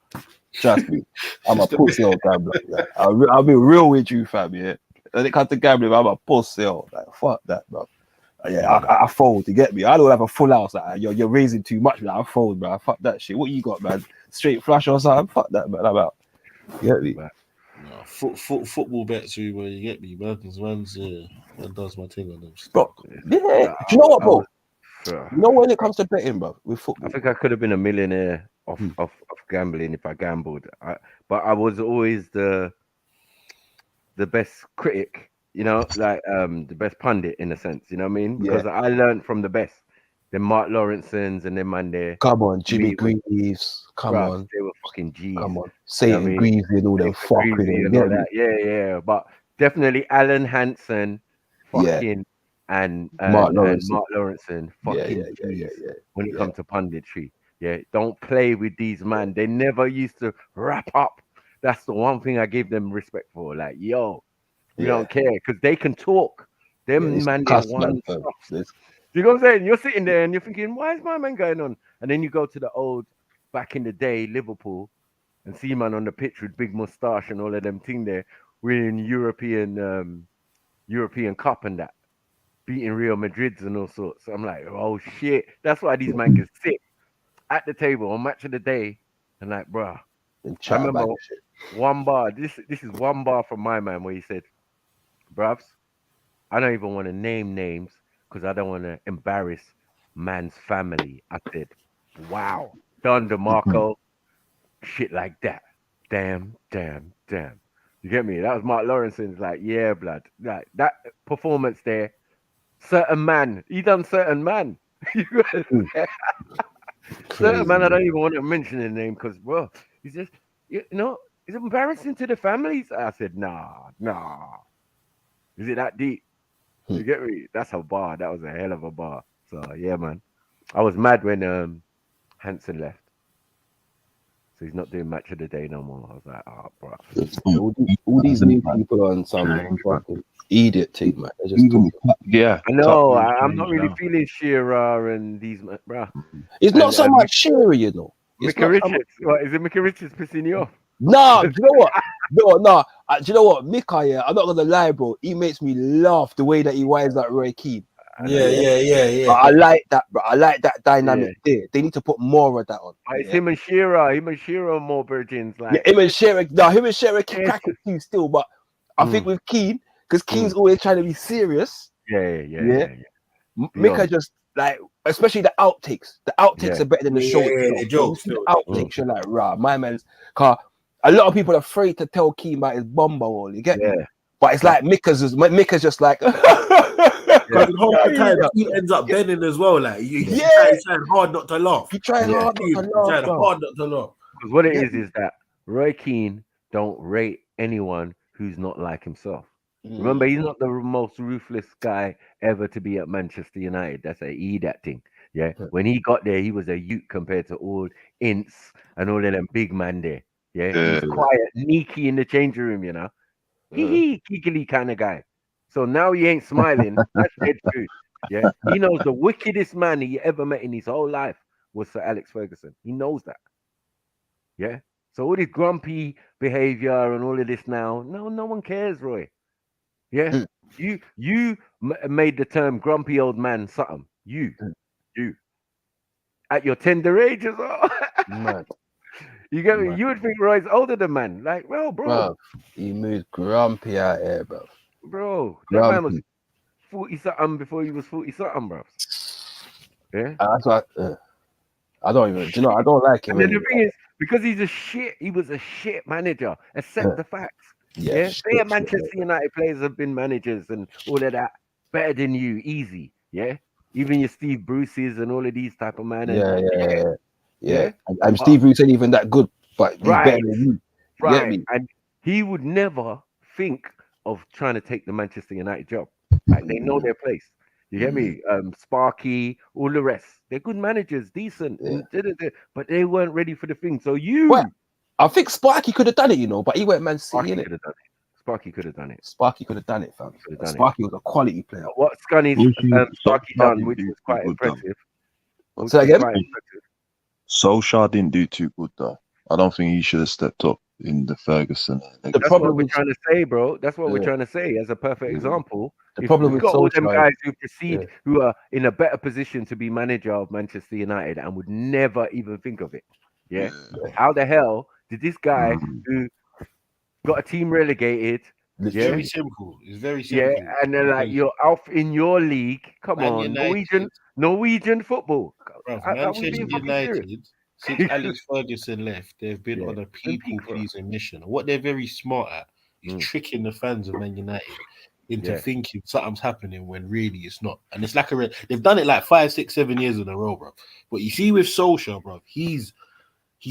Trust me, I'm a pussy old gambler. Yeah. I'll be real with you, fam. Yeah, when it comes to gambling, I'm a pussy old. Like fuck that, bro. Yeah, I fold. You get me? I don't have a full house. Like you're raising too much. Like, I fold, bro. Fuck that shit. What you got, man? Straight flush or something? Fuck that, man. I'm out. You get me? No, football bets, where you get me, man. Because man does my thing on them. Bro, yeah. Do you know what, bro? You know when it comes to betting, bro, with football, I think I could have been a millionaire off gambling if I gambled. But I was always the best critic, you know, like the best pundit in a sense, you know what I mean? Because I learned from the best. Then Mark Lawrensons and then man there. Come on, Jimmy Greaves. Come on. They were fucking G's. Come on. Satan Greaves and all them fucking. And all that. Yeah. But definitely Alan Hansen, fucking and Mark Lawrenson, fucking yeah. When it comes to punditry, don't play with these man. They never used to wrap up. That's the one thing I gave them respect for. Like, yo, we don't care because they can talk. Them man, they one stuff. You know what I'm saying? You're sitting there and you're thinking, why is my man going on? And then you go to the old back in the day Liverpool and see man on the pitch with big moustache and all of them thing there, winning European Cup and that. Beating Real Madrids and all sorts. So I'm like, oh shit. That's why these men can sit at the table on match of the day and like, bruh. I remember one bar. This is one bar from my man where he said, bruvs, I don't even want to name names because I don't want to embarrass man's family. I said, wow. Don DeMarco, shit like that. Damn. You get me? That was Mark Lawrenson's like, yeah, blood. Like that performance there. Certain man, he done certain man. Certain man, I don't even want to mention his name because, bro, he's just, you know, it's embarrassing to the families. I said, nah. Is it that deep? You get me? That's a bar. That was a hell of a bar. So yeah, man, I was mad when Hansen left. So he's not doing match of the day no more. I was like, oh, bro. All these new people on some fucking idiot team, man. They're just I know. I'm not really feeling Shearer and these, bro. It's not so much Shearer, you know. Micah Richards. What is it? Micah Richards pissing you off? No, you know what? No. Do you know what, Mika? Yeah, I'm not gonna lie, bro. He makes me laugh the way that he winds like Roy Keane. Yeah. I like that, bro. I like that dynamic there. They need to put more of that on. It's him and Shearer. Him and Shearer more virgins. Yeah, Like him and Shearer can crack it too still, but I think with Keane, because Keane's always trying to be serious. Yeah. Mika just like, especially the outtakes. The outtakes are better than the show itself. the jokes. The outtakes, you're like, rah, my man's car. A lot of people are afraid to tell Keane about his bomber all. You get me? But it's like Mika's just like. Because the whole time he ends up bending as well. Like he's trying hard not to laugh. He trying hard not to laugh. Because what it is that Roy Keane don't rate anyone who's not like himself. Remember, he's not the most ruthless guy ever to be at Manchester United. That's that thing. Yeah. When he got there, he was a youth compared to all Ince and all of them big man there. Yeah. He's quiet, sneaky in the changing room, you know. Giggly kind of guy. So now he ain't smiling. That's dead food. Yeah. He knows the wickedest man he ever met in his whole life was Sir Alex Ferguson. He knows that. Yeah. So all this grumpy behavior and all of this now, no one cares, Roy. Yeah. You made the term grumpy old man something. You. At your tender age as well. Man. You get me? You would think Roy's older than man. Like, well, bro. He moved grumpy out here, bro. Bro, that man was 40 something before he was 40 something, bro. Yeah. That's why I don't even, you know, I don't like him. And then the thing is, because he was a shit manager. Accept the facts. Yeah. They at Manchester United players have been managers and all of that better than you, easy. Yeah. Even your Steve Bruce's and all of these type of man. Yeah. And Steve Bruce ain't even that good, but he's better than you. Right. And he would never think of trying to take the Manchester United job. Like they know their place. You get me? Sparky, all the rest. They're good managers, decent, but they weren't ready for the thing. So I think Sparky could have done it, you know, but he went Man City. Sparky could have done it. Sparky could have done it, fam. Sparky was a quality player. What Sparky done, which was quite impressive. Say again? Solskjaer didn't do too good though. I don't think he should have stepped up in the Ferguson. That's what we're trying to say, bro. That's what we're trying to say as a perfect example. The problem with got all them Solskjaer, guys who proceed, who are in a better position to be manager of Manchester United and would never even think of it. Yeah. How the hell did this guy who got a team relegated? It's very simple. It's very simple. Yeah, and then like you're out in your league. Come on, Norwegian football. Bro, Manchester United, since Alex Ferguson left, they've been on a people-pleasing mission. And what they're very smart at is tricking the fans of Man United into thinking something's happening when really it's not. And it's like they've done it like 5, 6, 7 years in a row, bro. But you see with Solskjaer, bro, he's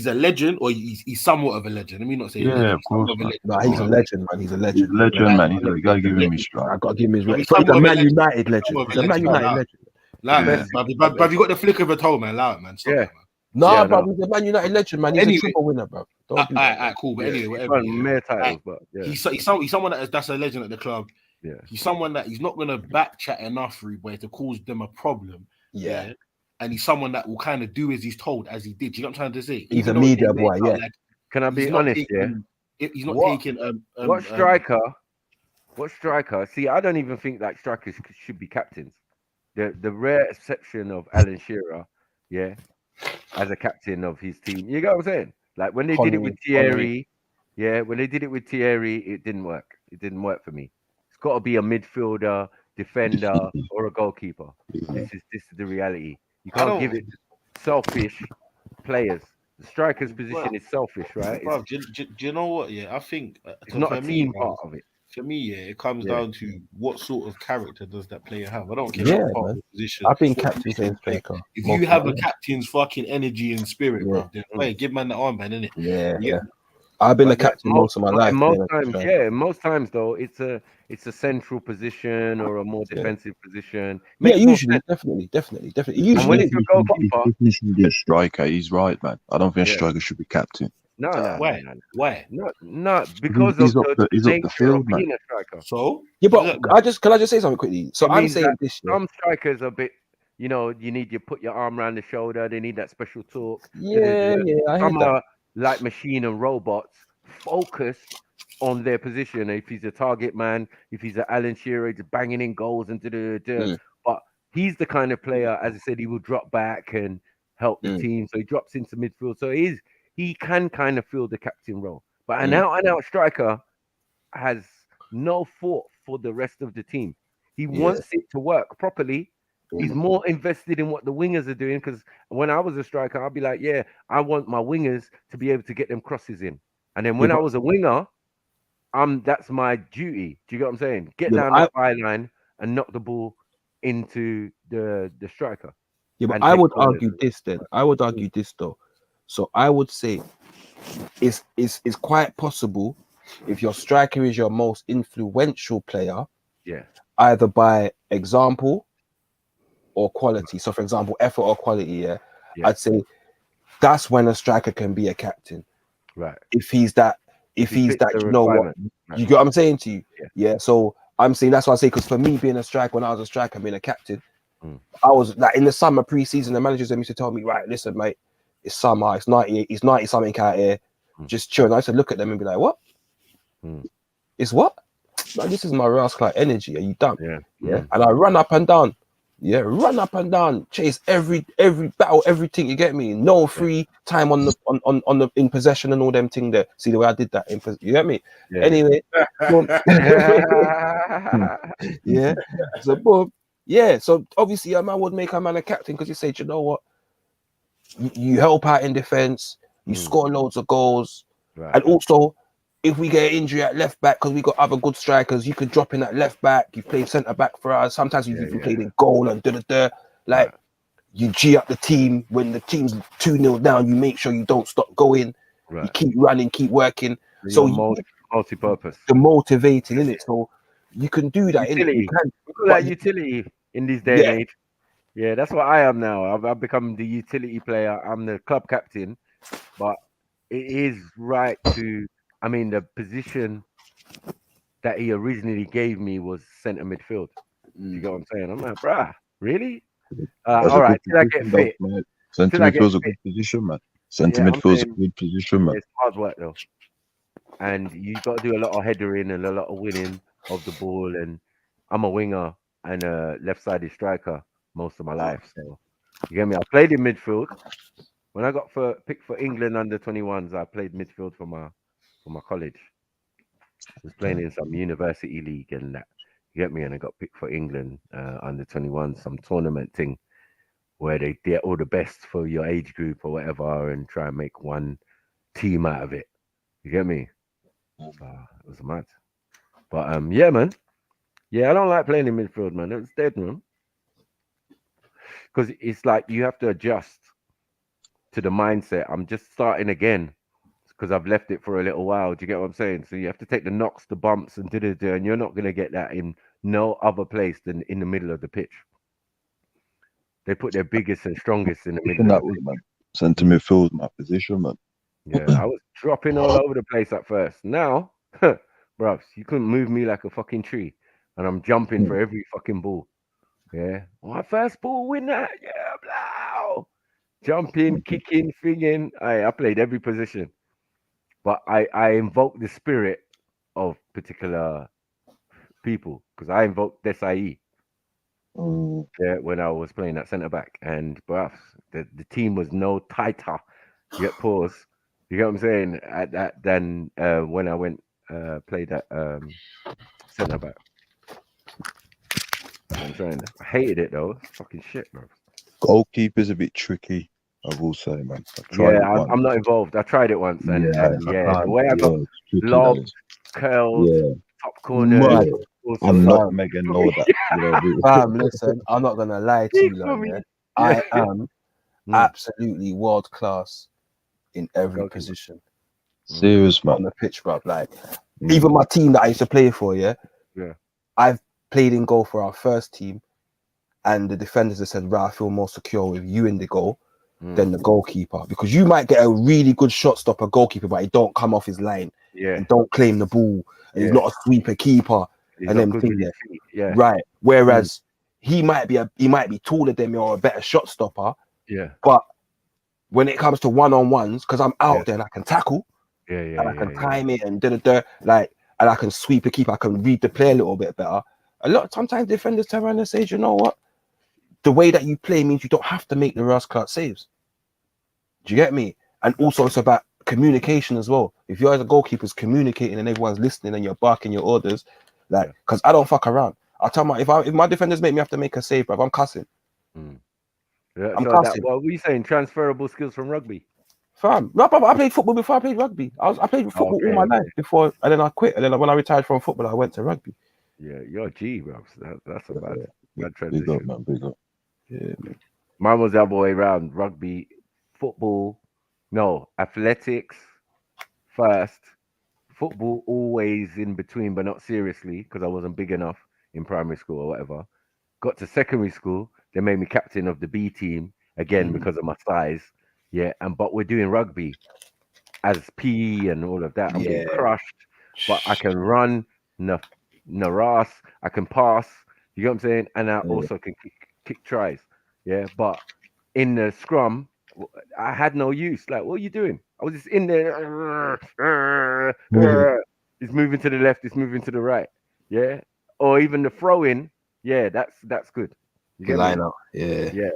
a legend, or he's somewhat of a legend. Let me not say of course. No, he's a legend, man. He's a legend. He's a legend, man. You gotta give him his stride. I gotta give him his respect. He's a Man United legend. He's a Man United legend. But you got the flick of a toe, man. Allow it, man. Stop it, man. No, bro, he's a Man United legend, man. He's a triple winner, bro. Alright, cool. But anyway, whatever. Titles, but he's someone that's a legend at the club. Yeah, he's someone that he's not gonna back chat enough for where to cause them a problem. Yeah. And he's someone that will kind of do as he's told, as he did. You know what I'm trying to say? He's a media boy, yeah. Like, can I be honest? He's not taking what striker? What striker? See, I don't even think that strikers should be captains. The rare exception of Alan Shearer, as a captain of his team. You get what I'm saying? Like when they did it with Thierry, when they did it with Thierry, it didn't work. It didn't work for me. It's got to be a midfielder, defender, or a goalkeeper. This is the reality. You can't give it to selfish players. The striker's position is selfish, right? Bro, do you know what? Yeah, I think it's not a team part of it. For me, it comes down to what sort of character does that player have. I don't care what part of the position. I've been captain saying striker. If you have a captain's fucking energy and spirit, bro, then give man the armband, innit? Yeah. I've been a captain most of my life. Most times though, it's a central position or a more defensive position. Usually, definitely. Usually, and when it's a goalkeeper, he should be a striker. He's right, man. I don't think a striker should be captain. No. Why? No, because he's of up the field, man. Being a striker. So but can I just say something quickly? So I'm saying this. Some strikers are a bit. You know, you put your arm around the shoulder. They need that special talk. Yeah. Some are like machine and robots, focused on their position. If he's a target man, if he's an Alan Shearer, he's banging in goals and but he's the kind of player, as I said, he will drop back and help the team. So he drops into midfield. So he can kind of fill the captain role. But an out striker has no thought for the rest of the team. He wants it to work properly. He's more invested in what the wingers are doing, because when I was a striker, I'd be like, yeah, I want my wingers to be able to get them crosses in. And then when I was a winger, that's my duty. Do you get what I'm saying? Get down that byline and knock the ball into the striker. Yeah, but I would argue this then. I would argue this though. So I would say it's quite possible if your striker is your most influential player, either by example or quality. So for example, effort or quality, I'd say that's when a striker can be a captain. Right. If he's that, you know what, you get what I'm saying to you? Yeah. So I'm saying that's what I say, because for me being a striker, when I was a striker, being a captain, I was like in the summer pre-season, the managers used to tell me, right, listen, mate, it's summer, it's 90 something out here, just chill. And I used to look at them and be like, what? It's what? Like, this is my rascal energy. Are you done? Yeah. And I run up and down. Yeah, run up and down, chase every battle, everything. You get me? No free time on the in possession and all them thing there. See the way I did that? You get me? Anyway, yeah. So boom, yeah. So obviously, a man would make a man a captain because you say, you know what? You help out in defense, you score loads of goals, and also, if we get an injury at left back, because we got other good strikers, you could drop in at left back. You played centre back for us. Sometimes you even played in goal and like you G up the team when the team's 2-0 down. You make sure you don't stop going. You keep running, keep working. So multi-purpose. The motivating, innit? So you can do that. Utility. That utility in this day and age. Yeah, that's what I am now. I've become the utility player. I'm the club captain, but it is right to. I mean, the position that he originally gave me was centre midfield. You get what I'm saying? I'm like, bruh, really? All right, till I get fit. Centre midfield's a good position, man. Centre midfield's a good position, man. It's hard work, though. And you got to do a lot of headering and a lot of winning of the ball. And I'm a winger and a left-sided striker most of my life. So, you get me? I played in midfield. When I got picked for England under 21s, I played midfield for my college. I was playing in some university league and that. You get me? And I got picked for England under 21, some tournament thing where they get all the best for your age group or whatever and try and make one team out of it. You get me? It was mad. But yeah, man. Yeah, I don't like playing in midfield, man. It's dead, man. Because it's like you have to adjust to the mindset. I'm just starting again. Because I've left it for a little while. Do you get what I'm saying? So you have to take the knocks, the bumps, and and you're not going to get that in no other place than in the middle of the pitch. They put their biggest and strongest in the middle of the pitch. Man. Centre midfield, my position, man. Yeah, I was dropping all over the place at first. Now, bruv, you couldn't move me like a fucking tree. And I'm jumping for every fucking ball. Yeah. My first ball, win that. Yeah, blow. Jumping, kicking, finging. I played every position. But I invoke the spirit of particular people because I invoked Desai when I was playing at centre back, and bruv, the team was no tighter. You get pause. You get what I'm saying? At that than when I went played at centre back. I'm saying I hated it though. It's fucking shit, bro. Goalkeeper's a bit tricky. I will say, man. I'm not involved. I tried it once, and the way I got lobbed, curled, top corner. I'm not making know that. Listen, I'm not gonna lie to you, like, I am absolutely world class in every position. Serious, man. On the pitch, bro. Like, even my team that I used to play for, I've played in goal for our first team, and the defenders have said, right, I feel more secure with you in the goal than the goalkeeper, because you might get a really good shot stopper goalkeeper, but he don't come off his line and don't claim the ball, and he's not a sweeper keeper, and then right. Whereas he might be taller than me or a better shot stopper, but when it comes to one-on-ones, because I'm out there and I can tackle, Yeah, and I can time it and like, and I can sweep a keeper. I can read the play a little bit better. Sometimes defenders turn around and say, you know what? The way that you play means you don't have to make the Ross Clark saves. Do you get me? And also it's about communication as well. If you're as a goalkeeper's communicating and everyone's listening and you're barking your orders, like, because I don't fuck around. I'll tell my if my defenders make me have to make a save, bro, I'm cussing. Yeah, I'm so cussing. what are we saying? Transferable skills from rugby. Fam, no, but I played football before I played rugby. I played football all my life before, and then I quit. And then when I retired from football, I went to rugby. Yeah, you're a G, bro. That's a bad transition. Big up, man. Big up. Yeah, man. Mine was the other way around. Rugby, football, no, athletics first. Football always in between, but not seriously, because I wasn't big enough in primary school or whatever. Got to secondary school, they made me captain of the B team again because of my size. Yeah, but we're doing rugby as PE and all of that. I'm getting crushed, but I can run, Naras, I can pass. You know what I'm saying? And I also can kick tries. Yeah, but in the scrum, I had no use. Like, what are you doing? I was just in there. It's moving to the left. It's moving to the right. Yeah, or even the throw in. Yeah, that's good. You get line me? up. Yeah.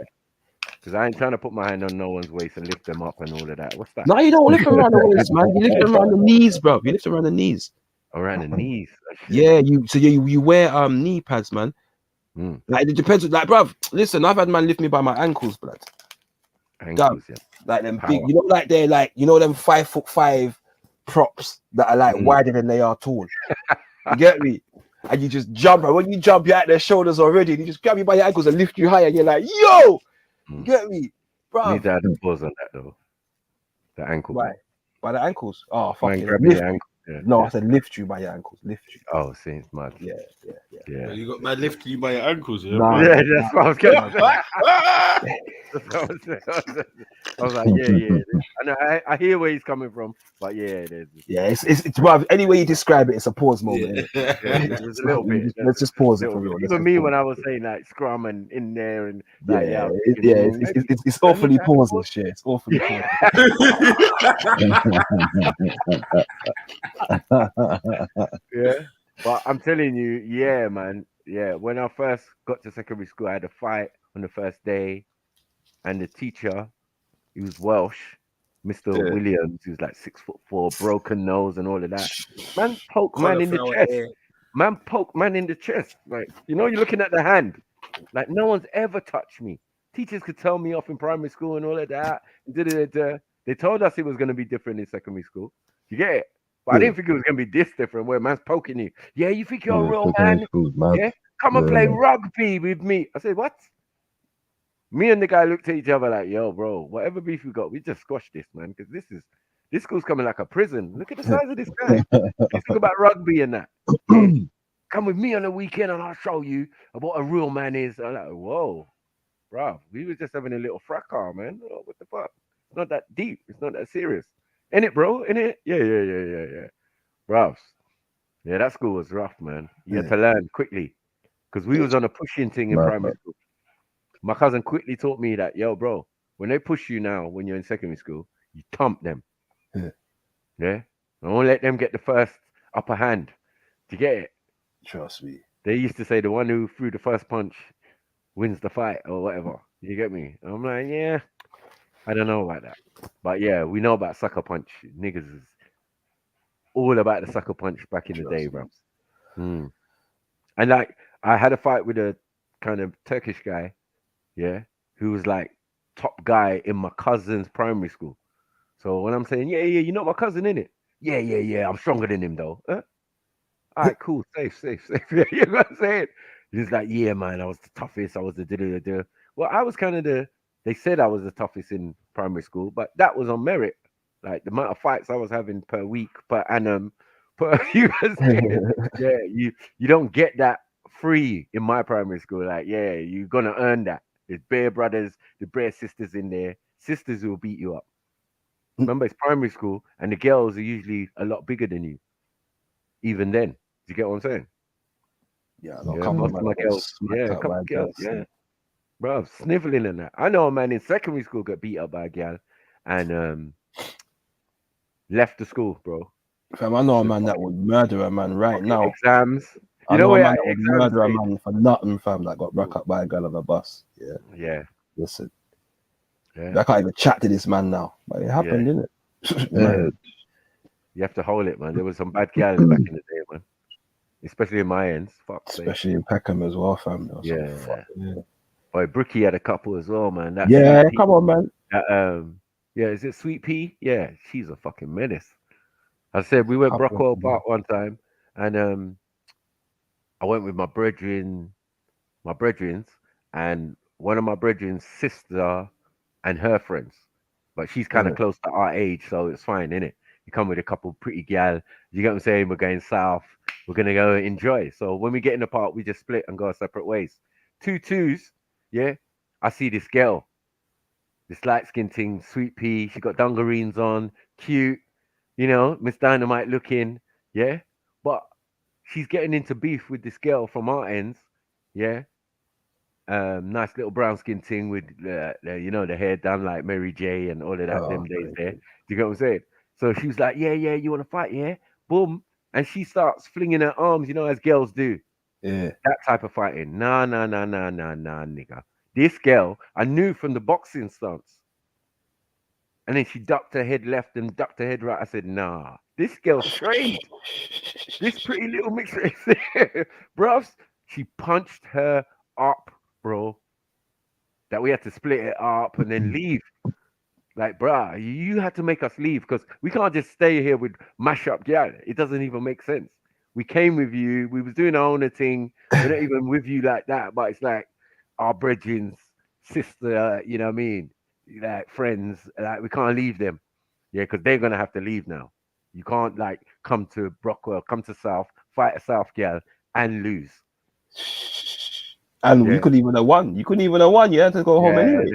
Because I ain't trying to put my hand on no one's waist and lift them up and all of that. What's that? No, you don't lift them around the waist, man. You lift them around the knees, bro. You lift them around the knees. Around the knees. Yeah, you wear knee pads, man. Like it depends. Like, bruv, listen, I've had man lift me by my ankles, blood. Ankles, yeah. Like them big, you know, like they're like, you know, them 5'5" props that are like wider than they are tall. You get me? And you just jump, and when you jump, you're at their shoulders already. And you just grab you by your ankles and lift you higher. And you're like, yo, you get me, bro? Need to add a pause on that though. The ankle. Right. By the ankles. Oh, fuck Man, it. grabbing your ankle. Yeah, no, I said lift you by your ankles. Lift you. Oh, see, it's mad. Yeah. Well, you got man lifting you by your ankles, yeah? Nah, yeah, that's what I was going to say. I was like, yeah. I know, I hear where he's coming from, but yeah, it is. Yeah, it's bruv, any way you describe it, it's a pause moment. Yeah, there's a little bit. Let's just pause it for real. Even me when I was saying like scrum and in there and like, it's awfully pausing shit. It's awfully pausing. Yeah, but I'm telling you, yeah, man. Yeah, when I first got to secondary school, I had a fight on the first day, and the teacher, he was Welsh, Mr. Williams, he was like 6'4", broken nose and all of that. Man poked man in the chest. Man poked man in the chest. Like, you know, you're looking at the hand. Like, no one's ever touched me. Teachers could tell me off in primary school and all of that. They told us it was going to be different in secondary school. You get it? But I didn't think it was going to be this different where man's poking you. Yeah, you think you're a real man? Yeah, come and play rugby with me. I said, what? Me and the guy looked at each other like, yo, bro, whatever beef we got, we just squashed this, man. Because this school's coming like a prison. Look at the size of this guy. You think about rugby and that. Yeah. Come with me on the weekend and I'll show you what a real man is. I'm like, whoa, bro, we were just having a little fracas, man. Oh, what the fuck? It's not that deep. It's not that serious. In it, bro? In it? Yeah. Bro. Yeah, that school was rough, man. You had to learn quickly. Because we was on a pushing thing in primary school. My cousin quickly taught me that, yo, bro, when they push you now, when you're in secondary school, you thump them. Yeah? Don't let them get the first upper hand. Do you get it? Trust me. They used to say the one who threw the first punch wins the fight or whatever. You get me? I'm like, yeah, I don't know about that. But yeah, we know about sucker punch. Niggas is all about the sucker punch back in the day, bro. And like, I had a fight with a kind of Turkish guy, yeah, who was like top guy in my cousin's primary school. So when I'm saying, yeah, you know my cousin, innit? Yeah, I'm stronger than him though. Huh? All right, cool, safe. Yeah, you know what I'm saying? He's like, yeah, man, I was the toughest. I was the Well, I was kind of they said I was the toughest in primary school, but that was on merit. Like the amount of fights I was having per week, per annum, you don't get that free in my primary school. Like, yeah, you're gonna earn that. There's bare brothers, the bare sisters in there. Sisters will beat you up. Remember, it's primary school, and the girls are usually a lot bigger than you. Even then, do you get what I'm saying? Yeah, most of my girls, a couple of girls, bro, sniveling and that. I know a man in secondary school got beat up by a girl, and Left the school, bro. Fam, I know a man that would murder a man right now. Exams. I You know know a where man that would exams murder a stage. man for nothing, fam, that got broke up by a girl on a bus. Yeah. Yeah. Listen. Yeah. I can't even chat to this man now. But it happened, didn't it? Man. You have to hold it, man. There was some bad gals back in the day, man. Especially in my ends. Fuck sake. Especially in Peckham as well, fam. Yeah. Boy, Brookie had a couple as well, man. That Yeah, Sweet Pea, come on, man. yeah, is it Sweet Pea? Yeah, she's a fucking menace. I said we went Brockwell Park one time, and I went with my brethrens, and one of my brethren's sister and her friends. But she's kind of close to our age, so it's fine, innit? You come with a couple pretty gal, you get what I'm saying? We're going south, we're gonna go enjoy. So when we get in the park, we just split and go our separate ways. 2 twos, yeah. I see this girl, this light skinned thing, Sweet Pea, she got dungarees on, cute, you know, Miss Dynamite looking, yeah. But she's getting into beef with this girl from our ends, yeah. Nice little brown skin thing with you know, the hair done like Mary J and all of that them days there. Do you get what I'm saying? So she was like, yeah, you want to fight, yeah? Boom. And she starts flinging her arms, you know, as girls do. Yeah. That type of fighting. Nah, nigga. This girl, I knew from the boxing stance. And then she ducked her head left and ducked her head right. I said, nah, this girl's trained. This pretty little mixed race. Bruv, she punched her up, bro. That we had to split it up and then leave. Like, bruh, you had to make us leave because we can't just stay here with mash up. Yeah, it doesn't even make sense. We came with you. We was doing our own thing. We're not even with you like that. But it's like our brethren's sister, you know what I mean? Like friends. Like we can't leave them. Yeah, because they're gonna have to leave now. You can't like come to Brockwell, come to South, fight a South girl and lose. And you couldn't even have won. You couldn't even have won. You had to go home anyway.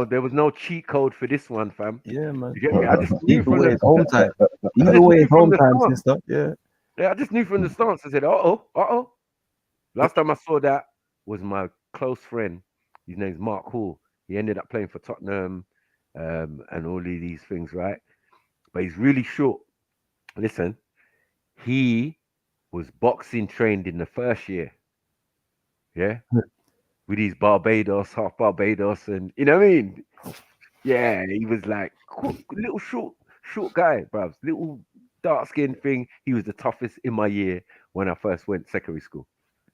There was no cheat code for this one, fam. Yeah, man. You get me? I just knew Either way, it's home time. Either way, it's home time, sister. Yeah. Yeah, I just knew from the stance. I said, uh-oh. Last time I saw that was my close friend. His name's Mark Hall. He ended up playing for Tottenham and all of these things, right? But he's really short. Listen, he was boxing trained in the first year. Yeah? With his Barbados, half Barbados, and you know what I mean? Yeah, he was like little short guy, bruv. Little dark skin thing. He was the toughest in my year when I first went secondary school.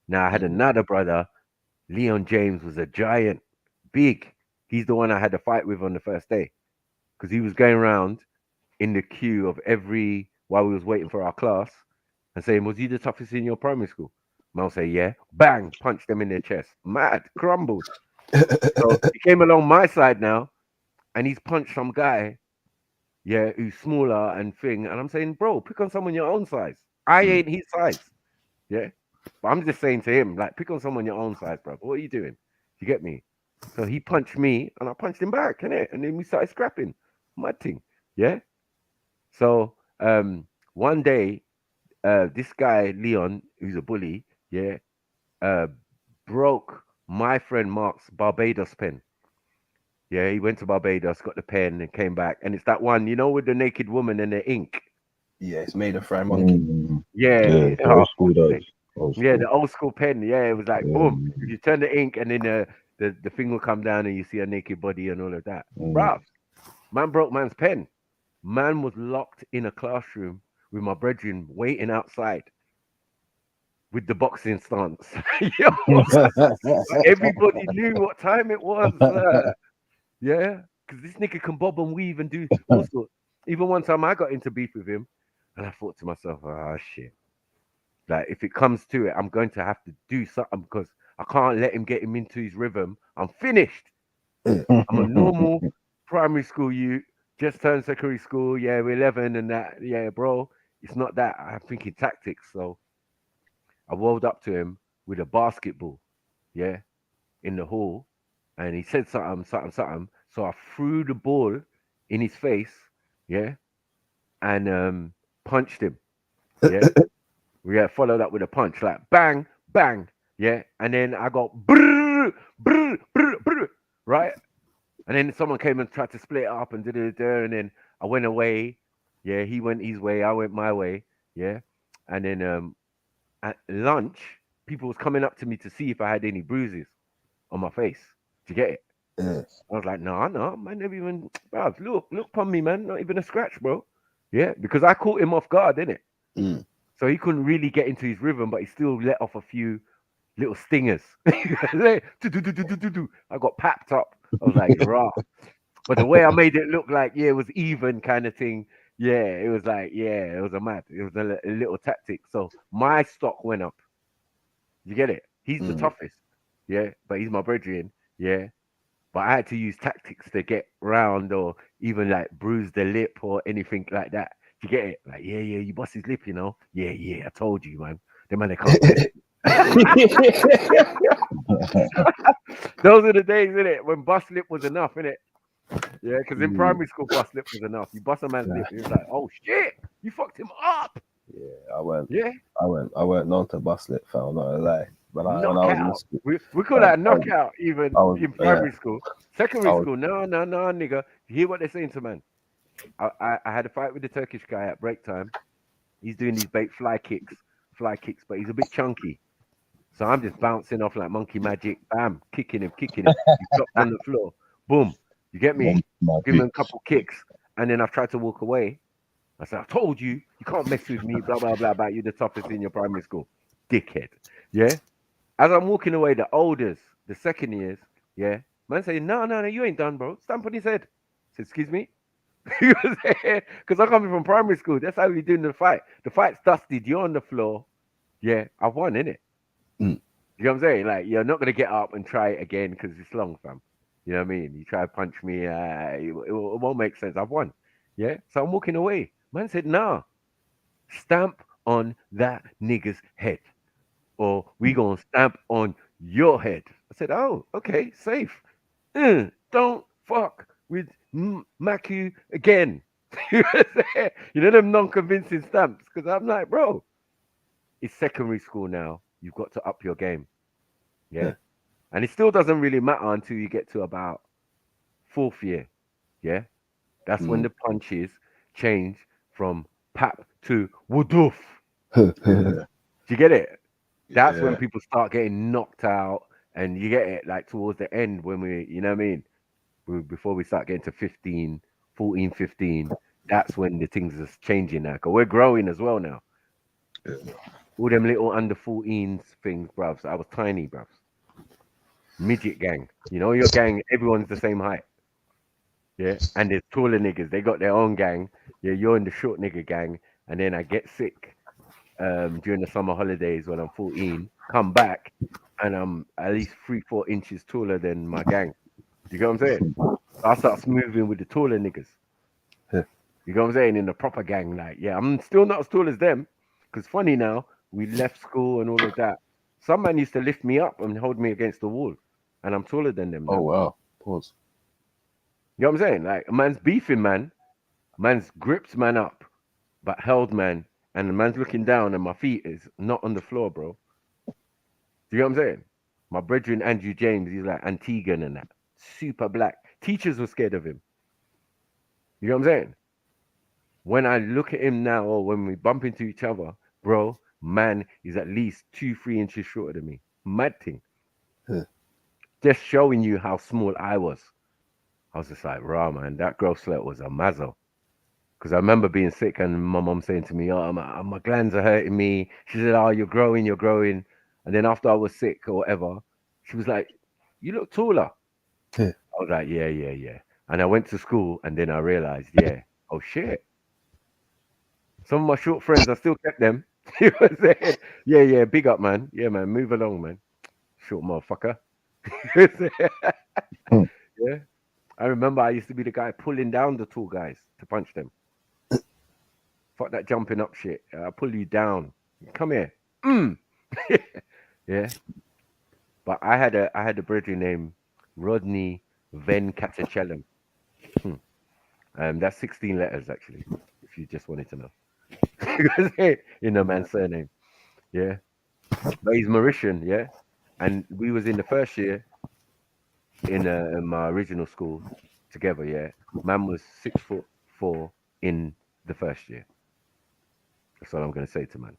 Now I had another brother, Leon James, was a giant, big. He's the one I had to fight with on the first day because he was going around in the queue of while we was waiting for our class and saying, "Was you the toughest in your primary school?" Man will say, "Yeah." Bang, punch them in their chest. Mad, crumbled. So he came along my side now, and he's punched some guy, yeah, who's smaller and thing. And I'm saying, bro, pick on someone your own size. I ain't his size. Yeah. But I'm just saying to him, like, pick on someone your own size, bro. What are you doing? You get me? So he punched me and I punched him back, innit? And then we started scrapping. Mad thing. Yeah. So one day, this guy, Leon, who's a bully, yeah, broke my friend Mark's Barbados pen. Yeah, he went to Barbados, got the pen, and came back. And it's that one, you know, with the naked woman and the ink. Yeah, it's made of fried monkey. Yeah, old school days. Yeah, the old school pen. Yeah, it was like boom. You turn the ink, and then the thing will come down, and you see a naked body and all of that. Bruv, man broke man's pen. Man was locked in a classroom with my brethren waiting outside with the boxing stance. Yo, everybody knew what time it was. Yeah, because this nigga can bob and weave and do all sorts. Even one time I got into beef with him, and I thought to myself, "Oh shit! Like if it comes to it, I'm going to have to do something because I can't let him get him into his rhythm. I'm finished. I'm a normal primary school youth, just turned secondary school. Yeah, we're 11 and that. Yeah, bro, it's not that. I'm thinking tactics. So I rolled up to him with a basketball, yeah, in the hall, and he said something. So I threw the ball in his face, yeah, and punched him, yeah. We followed up with a punch, like bang, bang, yeah, and then I got brrr, brrr, brrr, brrr, right, and then someone came and tried to split it up and did it there, and then I went away, Yeah, he went his way, I went my way. Yeah, and then at lunch, people was coming up to me to see if I had any bruises on my face. Do you get it? Yeah. I was like, no, man, never even. Bruv, look upon me, man, not even a scratch, bro. Yeah, because I caught him off guard, didn't it? Mm. So he couldn't really get into his rhythm, but he still let off a few little stingers. I got papped up. I was like, rah. But the way I made it look like, yeah, it was even kind of thing. Yeah, it was like, yeah, it was it was a little tactic. So my stock went up. You get it? He's the toughest. Yeah, but he's my brethren. Yeah. But I had to use tactics to get round or even like bruise the lip or anything like that. You get it? Like, yeah, you bust his lip, you know? Yeah, I told you, man. The man, they can't test. Those are the days, innit? When bust lip was enough, innit? Yeah, because in primary school, bust lip was enough. You bust a man's lip, he was like, oh shit, you fucked him up. Yeah, I went. Yeah. I went known to bust lip, fam. Not gonna lie. When I was in Knockout. school, We call that knockout even in primary yeah. school. Secondary school, no, nigga. You hear what they're saying to man? I had a fight with the Turkish guy at break time. He's doing these bait fly kicks, but he's a bit chunky. So I'm just bouncing off like monkey magic. Bam, kicking him. He dropped on the floor. Boom. You get me? Give him a couple kicks. And then I've tried to walk away. I said, I told you, you can't mess with me, blah, blah, blah, about you the toughest in your primary school. Dickhead. Yeah? As I'm walking away, the oldest, the second years, yeah, man saying, no, you ain't done, bro. Stamp on his head. I said, excuse me? Because I'm coming from primary school. That's how we doing the fight. The fight's dusted. You're on the floor. Yeah, I've won, innit? You know what I'm saying? Like, you're not going to get up and try it again because it's long, fam. You know what I mean? You try to punch me, it won't make sense. I've won. Yeah? So I'm walking away. Man said, nah. Stamp on that nigga's head. Or we gonna stamp on your head. I said, oh, okay, safe. Don't fuck with Maku again. You know them non-convincing stamps? Because I'm like, bro, it's secondary school now. You've got to up your game. Yeah. And it still doesn't really matter until you get to about fourth year. Yeah. That's when the punches change from pap to wudoof. Do you get it? That's when people start getting knocked out, and you get it like towards the end when we, you know what I mean? Before we start getting to 15, 14, 15, that's when the things are changing now. Because we're growing as well now. All them little under 14s things, bruvs. I was tiny, bruvs. Midget gang. You know, your gang, everyone's the same height. Yeah. And there's taller niggas. They got their own gang. Yeah, you're in the short nigga gang. And then I get sick during the summer holidays when I'm 14, come back, and I'm at least 3-4 inches taller than my gang. You get what I'm saying? I start moving with the taller niggas. You get what I'm saying? In the proper gang, like, yeah, I'm still not as tall as them. Because funny now, we left school and all of that. Some man used to lift me up and hold me against the wall, and I'm taller than them now. Oh wow, pause. You know what I'm saying? Like, a man's beefing, man. Man's grips man up, but held man. And the man's looking down and my feet is not on the floor, bro. Do you know what I'm saying? My brethren, Andrew James, he's like Antiguan and that. Super black. Teachers were scared of him. You know what I'm saying? When I look at him now, or when we bump into each other, bro, man is at least 2-3 inches shorter than me. Mad thing. Just showing you how small I was. I was just like, rah, man, that girl slut was a mazzo. Because I remember being sick and my mom saying to me, oh, my glands are hurting me. She said, oh, you're growing. And then after I was sick or whatever, she was like, you look taller. I was like, yeah. And I went to school and then I realized, oh, shit. Some of my short friends, I still kept them. You know what I'm saying? Yeah, big up, man. Yeah, man, move along, man. Short motherfucker. Yeah. I remember I used to be the guy pulling down the tall guys to punch them. Fuck that jumping up shit. I'll pull you down. Come here. Yeah. But I had a brother named Rodney Venkatachellam. That's 16 letters actually, if you just wanted to know. In the man's surname. Yeah. But he's Mauritian, yeah. And we was in the first year in my original school together, yeah. Man was 6'4" in the first year. That's all I'm gonna say to man.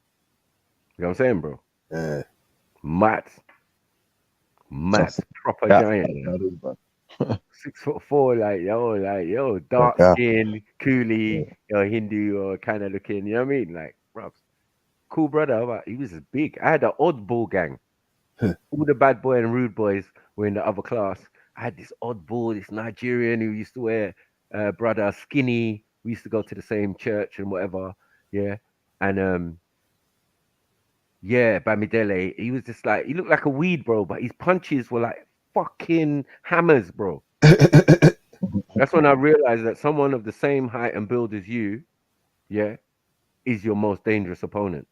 You know what I'm saying, bro? Yeah. Matt, proper Yeah. giant. 6'4", like dark skin, coolie, Hindu or kind of looking. You know what I mean? Like, bro, cool brother, but he was big. I had an oddball gang. All the bad boy and rude boys were in the other class. I had this oddball, this Nigerian who used to wear brother skinny. We used to go to the same church and whatever. Yeah. And yeah, Bamidele, he was just like, he looked like a weed, bro, but his punches were like fucking hammers, bro. That's when I realized that someone of the same height and build as you, yeah, is your most dangerous opponent.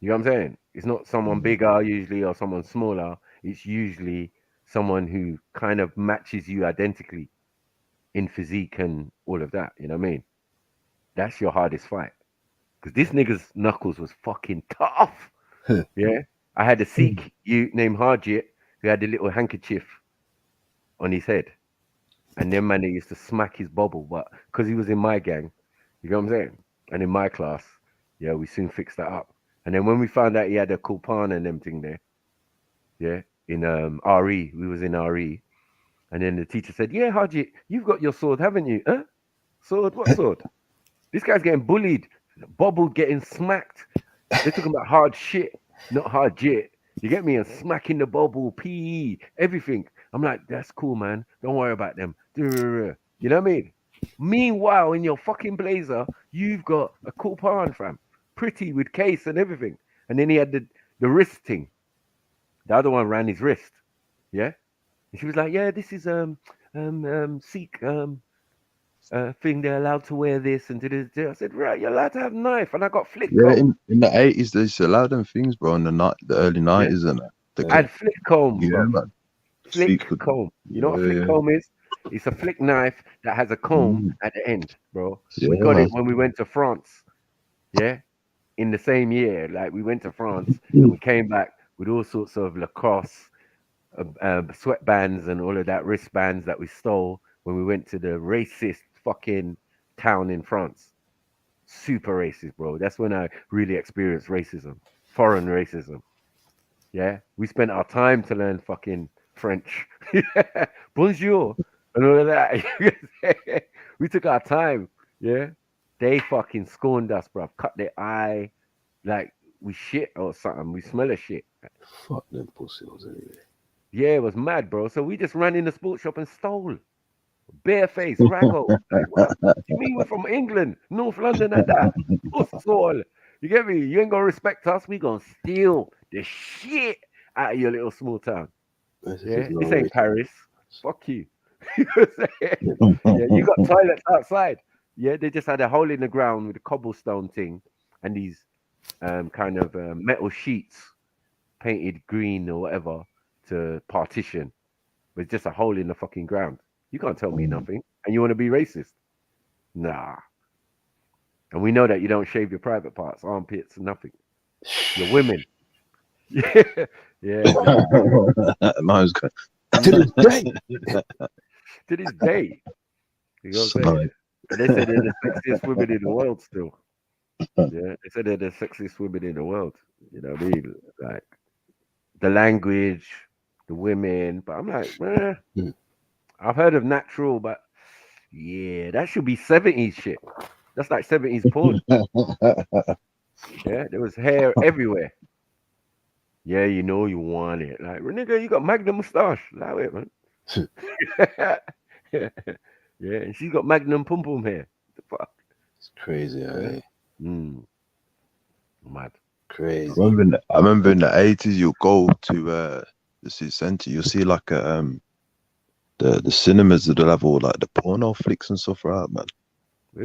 You know what I'm saying? It's not someone bigger usually or someone smaller. It's usually someone who kind of matches you identically in physique and all of that. You know what I mean? That's your hardest fight. Because this nigga's knuckles was fucking tough. Yeah. I had a Sikh named Harjit who had a little handkerchief on his head. And then man, they used to smack his bubble. But because he was in my gang, you know what I'm saying? And in my class, yeah, we soon fixed that up. And then when we found out he had a Kulpan and them thing there, yeah, in RE, we was in RE. And then the teacher said, yeah, Haji, you've got your sword, haven't you? Huh? Sword? What sword? This guy's getting bullied, bobbled, getting smacked. They're talking about hard shit, not hard jit. You get me? And smacking the bubble, PE, everything. I'm like, that's cool, man. Don't worry about them. You know what I mean? Meanwhile, in your fucking blazer, you've got a Kulpan, fam. Pretty with case and everything. And then he had the wrist thing. The other one ran his wrist. Yeah? And she was like, yeah, this is Sikh thing. They're allowed to wear this and do this. I said, right, you're allowed to have a knife. And I got flick comb. In the 80s, they used to allow them things, bro. In the early 90s, and I had flick comb. Yeah, man. Flick comb. You know what a flick comb is? It's a flick knife that has a comb at the end, bro. We got it when we went to France. Yeah? In the same year. Like, we went to France and we came back with all sorts of Lacoste sweatbands and all of that, wristbands that we stole when we went to the racist fucking town in France. Super racist, bro. That's when I really experienced racism, foreign racism. Yeah, we spent our time to learn fucking French. Bonjour and all of that. We took our time. Yeah, they fucking scorned us, bro. Cut their eye, like we shit or something. We smell of shit. Fuck them pussies anyway. Yeah, it was mad, bro. So we just ran in the sports shop and stole. Bareface, raggo. Like, what? You mean we're from England, North London at that? All. You get me? You ain't gonna respect us. We gonna steal the shit out of your little small town. Yeah, this ain't Paris. Fuck you. Yeah, you got toilets outside. Yeah, they just had a hole in the ground with a cobblestone thing and these kind of metal sheets painted green or whatever to partition. But it's just a hole in the fucking ground. You can't tell me nothing. And you want to be racist? Nah. And we know that you don't shave your private parts, armpits, nothing. You're women. Yeah. Yeah. Mine was good. To this day. To this day. You know what I'm saying? And they said they're the sexiest women in the world still. Yeah. They said they're the sexiest women in the world. You know what I mean? Like the language, the women. But I'm like, I've heard of natural, but yeah, that should be 70s shit. That's like 70s porn. Yeah, there was hair everywhere. Yeah, you know you want it. Like, nigga, you got Magnum mustache. Allow it, man. Yeah, and she's got Magnum pum pum hair. What the fuck? It's crazy, eh? Mad. Crazy. I remember in the 80s, you'll go to the city centre, you'll see like the cinemas that have all like the porno flicks and stuff like that, man.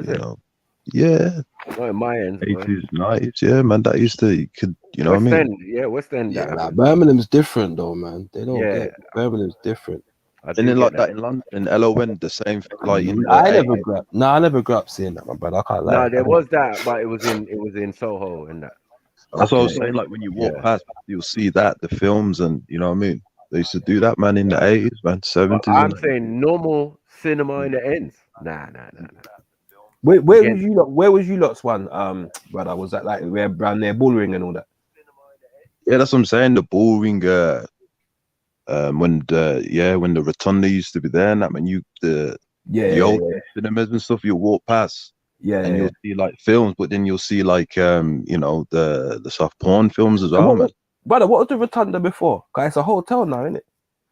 Is it? Yeah. Not in my end. 80s, 90s, yeah, man. That used to, you could, you know West what I mean? End, yeah, West End. Yeah, like Birmingham's different though, man. They don't Yeah. get Birmingham's different. And then like that in London, in LON, the same thing. Like in I never grew up seeing that, my brother. I can't lie. No, there was that, but it was in Soho and that. That's what I was saying. Like when you walk past, you'll see that the films, and you know what I mean. They used to do that, man, in the 80s, man, 70s. I'm saying normal cinema in the ends. Nah. Where was you lot? Where was you lot's one? Brother, was that like where around there Bullring and all that? Yeah, that's what I'm saying. The Bullring, when the rotunda used to be there, and that when the old cinemas and stuff, you walk past, and you'll see like films, but then you'll see like the soft porn films as well, man. Brother, what was the rotunda before? Cause it's a hotel now, isn't it?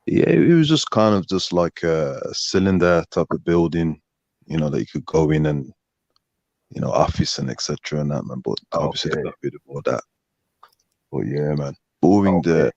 Yeah, it was just kind of just like a cylinder type of building, that you could go in and office and etc. and that, man. But obviously they got rid of all that. But yeah, man, Bullring, the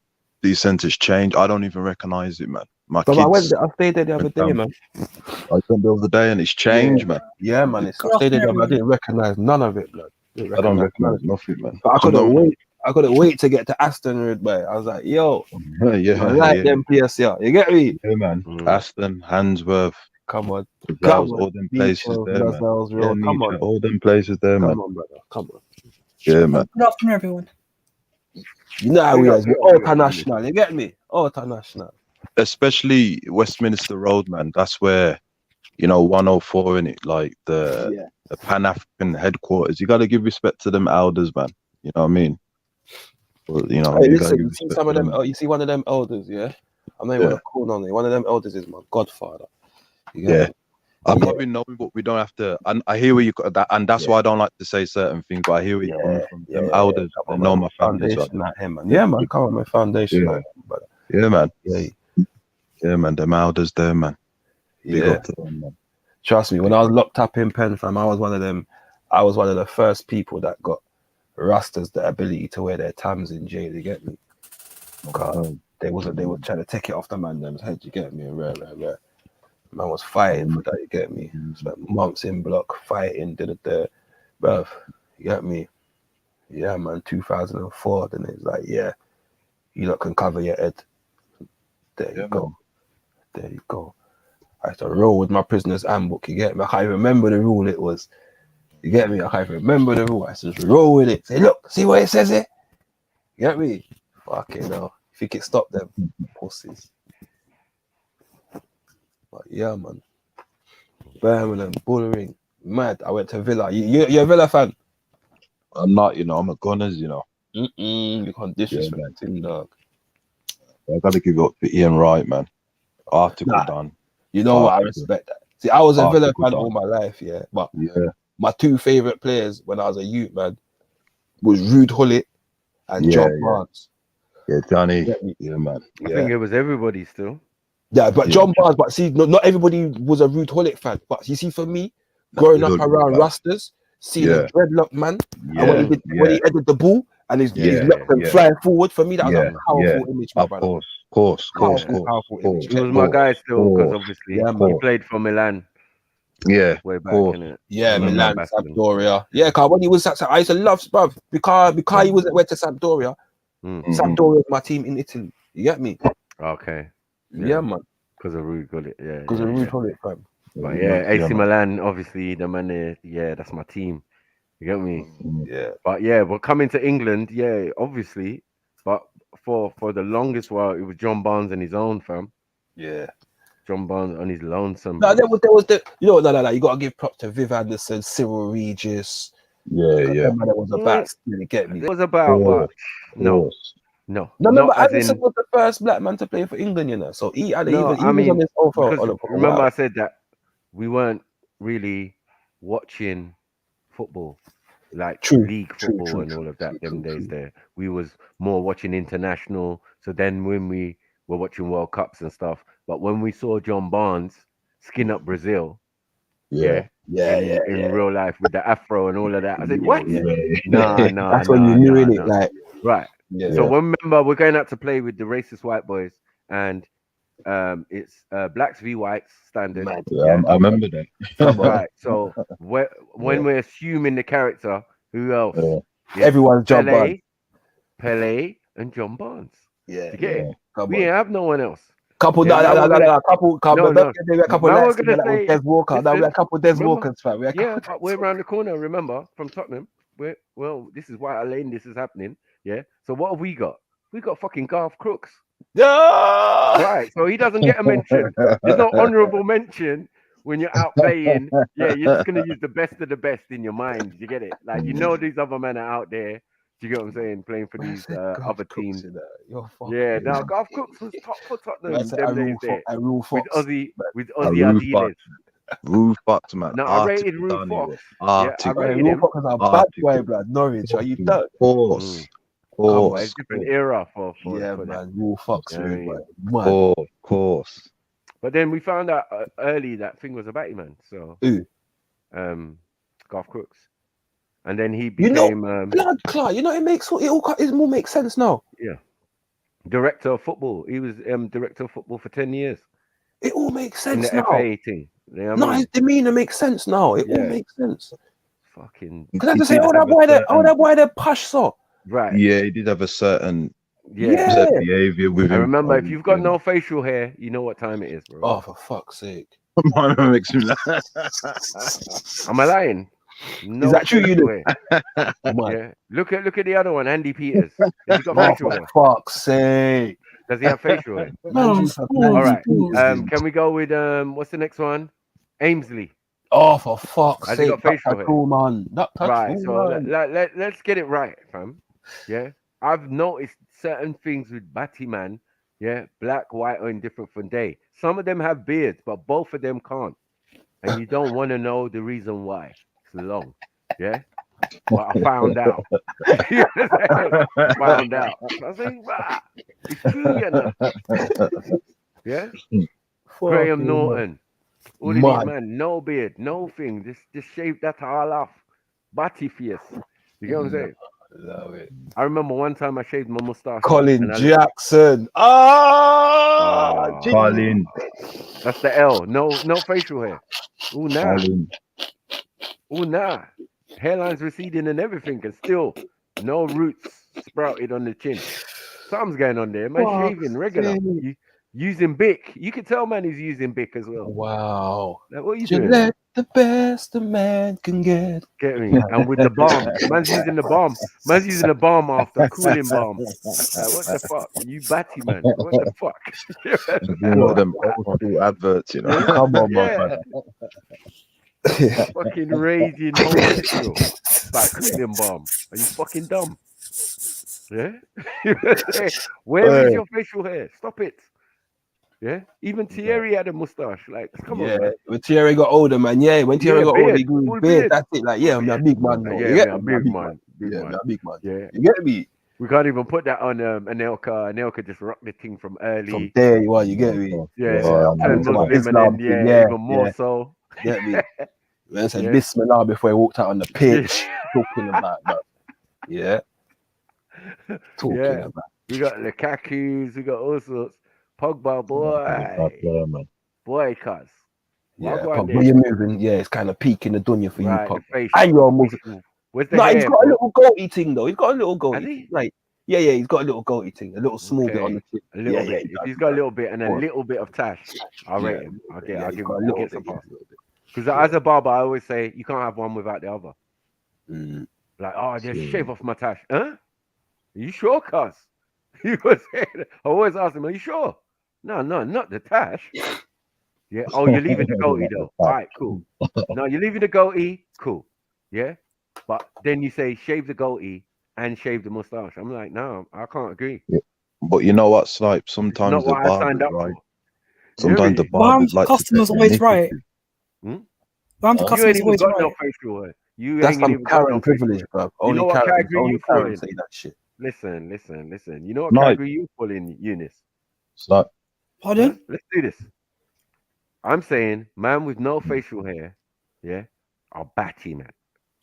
centers changed. I don't even recognize it, man. My kids. I stayed there the other day, man. I went the other day and it's changed, man. Yeah, man. I stayed there. I didn't recognize none of it, blood. I don't recognize nothing, man. But I couldn't wait. I couldn't wait to get to Aston Road, boy. I was like, yo, I like them PS, yeah. You get me? Yeah, man. Aston, Handsworth. Come on. All them places there, man. Come on. All them places there, man. Come on, brother. Come on. Yeah, man. Good afternoon, everyone. You know how we are. We're international. You get me? International. Especially Westminster Road, man. That's where, 104 in it, like the Pan-African headquarters. You got to give respect to them elders, man. You know what I mean? Well, hey, listen, you see some of them. You see one of them elders, yeah. I know you want to call on it. One of them elders is my godfather. Yeah, I probably know, but we don't have to. And I hear where you got that, and that's why I don't like to say certain things. But I hear where you're coming from. Them elders, I know my foundation, like him, man. Yeah, man. Come on, my foundation, man. Yeah, man. Yeah, man. Them elders there, man. Big up to them, man. Trust me, when I was locked up in Penn, fam, I was one of them. I was one of the first people that got Rastas the ability to wear their Tams in jail. You get me? They were trying to take it off the man's head. You get me? Rare. Man was fighting for that. You get me? Spent months in block fighting. Bruv. You get me? Yeah, man. 2004. Then it's like, yeah, you lot can cover your head. There you go. There you go. I had to roll with my prisoner's handbook. You get me? I can't even remember the rule it was. You get me? I can't even remember the rule. I just roll with it. Say, look, see what it says here? You get me? Fucking hell. You think it stopped them? Pussies. But yeah, man. Birmingham, Bullring, mad. I went to Villa. You're a Villa fan? I'm not, I'm a Gunners, You can't disrespect him, dog. I got to give it up to Ian Wright, man. Article done. You know what? I respect that. See, I was a Villa fan all my life, yeah. But my two favorite players when I was a youth, man, was Ruud Gullit and John Barnes. Yeah, Johnny. Yeah, man. I think it was everybody still. Yeah, but John Barnes, but see, not everybody was a Ruud Gullit fan. But you see, for me, growing up around Rusters, seeing a dreadlock man, and when he headed the ball and his left and flying forward, for me, that was a powerful image, my brother. Of course. Powerful image. He was my guy still, because obviously he played for Milan. Yeah, way back in it. Yeah, Milan, Sampdoria. Yeah, because when he was at, I used to love, bruv, because he went to Sampdoria. Sampdoria was my team in Italy. You get me? Okay. Yeah, man. Because of Ruud Gullit, Because of Ruud Gullit, fam. But AC Milan, obviously, the man there, that's my team. You get me? Yeah. But we're coming to England, obviously. But for the longest while, it was John Barnes on his own, fam. Yeah. John Barnes on his lonesome. No, there was the you gotta give props to Viv Anderson, Cyril Regis. Yeah. Man, it was about you get me. It was about No. Remember, Anderson was the first black man to play for England, So he was on his own for remember, I said that we weren't really watching football, like league football and all of that them days there. We was more watching international. So then when we were watching World Cups and stuff, but when we saw John Barnes skin up Brazil, in real life with the afro and all of that, I said, what? No. That's when you knew it, like right. Yeah. So remember, we're going out to play with the racist white boys, and it's blacks v whites standard. Yeah, I remember that. Right. So when we're assuming the character, who else? Everyone's John Barnes. Pele and John Barnes. Yeah. You get it? We ain't have no one else. Couple Des Walkers, fam. But we're around the corner, remember, from Tottenham. This is White Lane, this is happening. Yeah. So what have we got? We got fucking Garth Crooks. Yeah. Right. So he doesn't get a mention. There's no honourable mention when you're out playing, yeah, you're just gonna use the best of the best in your mind. You get it? Like you know these other men are out there. Do you get what I'm saying? Playing for these other teams. Yeah, now Golf Cooks was top for Tottenham. Them days there with Ozzy Adiles. Rule Fox, man. No, I rated Rule Fox. Yeah, I rated Rule him. Fox is a bad boy, blood. Norwich, are you done? Course. Come on, it's different era for man. that. Rule Fox, You know what I mean? Of course. But then we found out early that thing was a batty man. So, Golf Cooks, and then he became blood clot. You know, it all makes sense now. Yeah, director of football. He was director of football for 10 years. It all makes sense in the now. FA team. You know what I mean? His demeanor makes sense now. It all makes sense. Fucking. Because I have to say, that boy, that posh so. Right. Yeah, he did have a certain behavior with him. I remember, if you've got no facial hair, you know what time it is, bro. Oh, for fuck's sake! Mine makes me laugh. Am I lying? No, is that true? You do? Yeah. Look at the other one, Andy Peters. Has he got facial hair? For fuck's sake! Does he have facial hair? All right. Can we go with what's the next one? Ainsley. Oh, for fuck's Has sake! He got facial hair? Cool, man. Right. So let's get it right, fam. Yeah. I've noticed certain things with Batty man. Yeah, black, white, or indifferent from day. Some of them have beards, but both of them can't. And you don't want to know the reason why. It's long. Yeah. But I found out. Found out. I was like, it's true, you know. Yeah. Graham Norton. All of these man, no beard, no thing. Just shave that all off. Batty face. You get what I'm saying? Love it. I remember one time I shaved my mustache. Colin Jackson. Colin. That's the L. No facial hair. Oh nah. Oh nah. Hairline's receding and everything, and still no roots sprouted on the chin. Something's going on there. Man, shaving regular. Using Bic. You can tell man he's using Bic as well. Wow. Like, what are you doing? Gillette, the best a man can get. Get me? And with the balm. Man's using the balm. Man's using the balm after cooling balm. Like, what the fuck? You batty man. What the fuck? One of them old school adverts, you know. Come on, man. Fucking raging homosexual. Back cooling balm. Are you fucking dumb? Yeah? Where is your facial hair? Stop it. Yeah, even Thierry had a mustache. Like, come on, man. When Thierry got older, man. Yeah, when Thierry got older, he grew his beard. That's it. Like, I'm a big man now. Yeah, I'm a big man. Big man. Yeah, you get me. We can't even put that on Anelka. Anelka just rocked the thing from early. From there, you get me. Yeah, turned Muslim and then even more so. Get me. Man said Bismillah before he walked out on the pitch. Talking about that. Yeah. Talking about. We got Lukaku's. We got all sorts. Pogba, boy, cuz. Yeah, Pogba, you're moving. Yeah, it's kind of peaking the dunya for you, Pogba. And you're moving. Where's the hair, he's got a little goatee thing though. He's got a little goatee. Like, he's got a little goatee thing, a little small bit on the tip. A little bit. If he's got a little bit and a little bit of tash, I'll rate him. I'll give him some pass. Because as a barber, I always say you can't have one without the other. Like, just shave off my tash. Huh? Are you sure, cuz? You were saying, I always ask him, are you sure? No, not the tash. Yeah. Oh, you're leaving the goatee though. All right, cool. No, you're leaving the goatee. Cool. Yeah. But then you say shave the goatee and shave the mustache. I'm like, no, I can't agree. Yeah. But you know what's like sometimes the barber, right? Sometimes the barber like customers always right. I'm the customer's always right. No facial hair. That's some Karen privilege, bro. Only Karen say that shit. Listen. You know what category you fall in, Eunice? Stop. Pardon? Let's do this. I'm saying, man with no facial hair, are batty, man.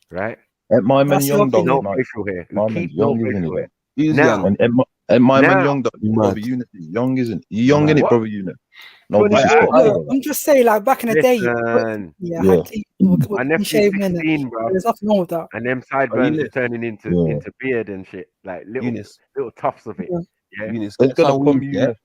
Right? At my man young dog, no facial hair. My man young, isn't it? He's young. And my man young dog, brother Unit, young, isn't he? Young, in it, brother Unit. No, I'm just saying, like back in the day, my nephew's 16, bro. There's nothing wrong with that. And them sideburns are turning into beard and shit, like little tufts of it. Yeah, it's gonna come,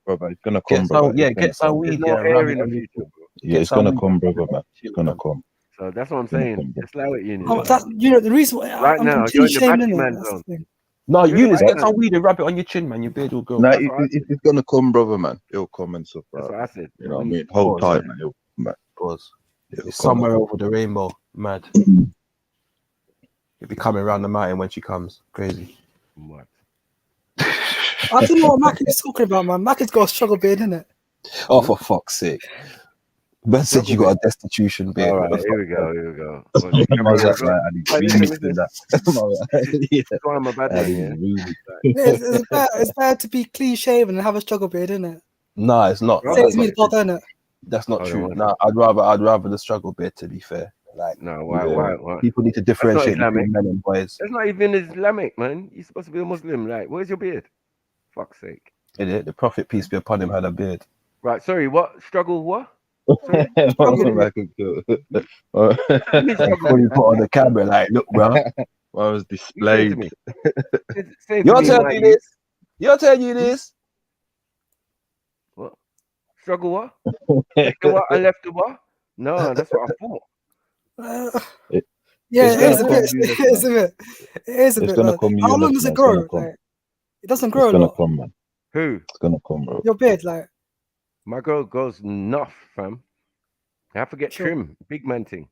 brother. It's gonna come, brother. Get some weed. No hair in the future, bro. Yeah, it's gonna come, brother, man. It's gonna come. So that's what I'm saying. Just allow it, Eunice. Oh, that's the reason why right now you're in the batty man zone. No, Eunice, get some weed and rub it on your chin, man. Your beard will go. No, it's gonna come, brother, man. It'll come and stuff. That's what I said. You know what I mean? Hold tight, man. It'll come back. Pause. It's somewhere over the rainbow. Mad. It'll be coming around the mountain when she comes. Crazy. What? I don't know what Mac is talking about, man. Mac has got a struggle beard, innit? Oh, for fuck's sake. Ben said you got a destitution beard. All What the right, here we fuck, go. man? Here we go. It's better to be clean shaven and have a struggle beard, isn't it? Nah, it's not. Saves me the bother, innit? That's not Hold on true. one Nah, I'd rather the struggle beard, to be fair. Like, No, why? people need to That's not differentiate Islamic. between men and boys. That's not even Islamic, man. You're supposed to be a Muslim. Like, where's your beard? Fuck's sake. The Prophet, peace be upon him, had a beard. Right, sorry, what? Struggle what? Sorry? Before you put on the camera, like, look, bro. I was displayed. You're telling you this. You're telling you this. What? Struggle what? Take the what and left the what? No, that's what I thought. Yeah, it is a bit. It is a bit. It is a bit. gonna come, How long does it grow? Like, it doesn't grow a lot. Come, man. Who? It's gonna come, bro. Your beard, like. My girl goes nuff, fam. I have to get trim, big man thing.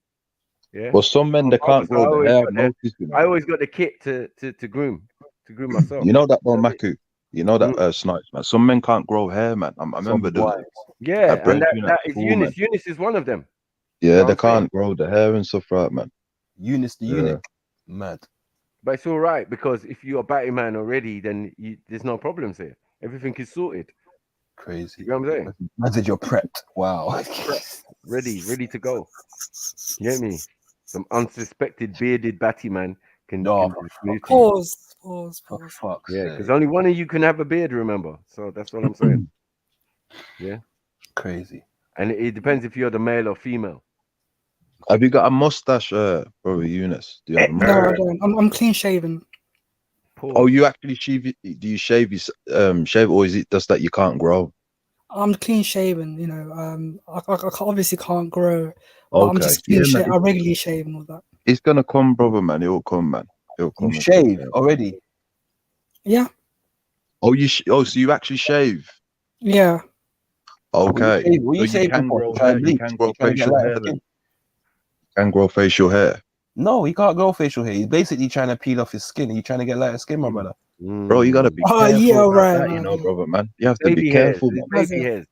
Yeah. Well, some men they can't grow the hair. I always got the kit to groom myself. You know that, though, Maku. You know that, Snipes, man. Some men can't grow hair, man. I remember doing. Yeah, and that is Eunice. Eunice is one of them. Yeah, they can't grow the hair and stuff, right, man. Eunice the eunuch, mad. But it's all right because if you're a batty man already, then there's no problems here. Everything is sorted. Crazy. You know what I'm saying? Man said you're prepped. Wow. Ready to go. You get me? Some unsuspected bearded batty man can. Pause. Yeah, because only one of you can have a beard. Remember, so that's what I'm saying. Yeah. Crazy. And it depends if you're the male or female. Have you got a mustache, brother Eunice? Do you have a mustache? No, I don't. I'm clean shaven. Oh, you actually shave? Do you shave your shave, or is it just that you can't grow? I'm clean shaven. You know, I obviously can't grow. But Okay. I'm just clean shaven. I regularly shave and all that. It's gonna come, brother, man. It will come, man. It will come. You shave already? Yeah. Oh, so you actually shave? Yeah. Okay. What you So shaving can for? grow Try hair. and You bleach? can grow Trying to get facial lighter hair. skin? Then. Can grow facial hair. No, he can't grow facial hair. He's basically trying to peel off his skin. He's trying to get lighter skin, my brother. Bro, you gotta be careful about that, you know, brother, man. You have to be careful, man. Baby hairs.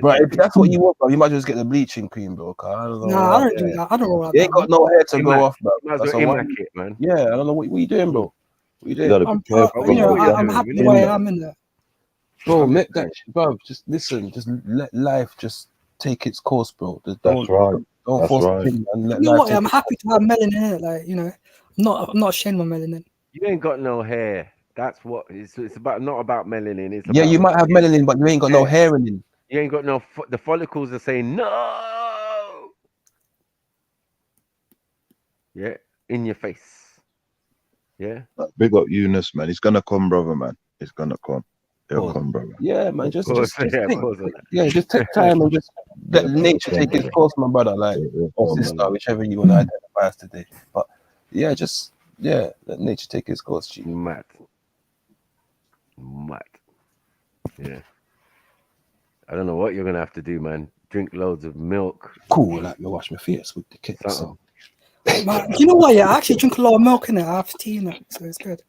Right, if that's what you want, bro, you might as well just get the bleaching cream, bro. I don't know. Nah, I don't do that. I don't know about You ain't got no hair to grow off, bro. That's a one. kit, man. Yeah, I don't know what you doing, bro. What you doing? You gotta be careful. You know, I'm happy the way I'm in there. Bro, let that, bro. Just listen. Just let life just take its course, bro. Just don't force the thing, man. Let You know life what? take I'm happy to have melanin in it. Like, you know, I'm not ashamed of melanin. You ain't got no hair. That's what it's about. Not about melanin. It's Yeah, about you might have melanin, but you ain't got no hair in it. You ain't got no. The follicles are saying no. Yeah, in your face. Yeah. Big up Eunice, man. It's gonna come, brother, man. It's gonna come. It'll come, brother. Yeah, man. Just Pause take, on that. just take time and just let nature take its course, my brother. Like, or sister, whichever you want to identify as today. But yeah, just let nature take its course. G. Mad. Yeah. I don't know what you're gonna have to do, man. Drink loads of milk. Cool, like you wash my face with the kids. So. Man, you know what? Yeah, I actually drink a lot of milk in it. I have tea in it, so it's good.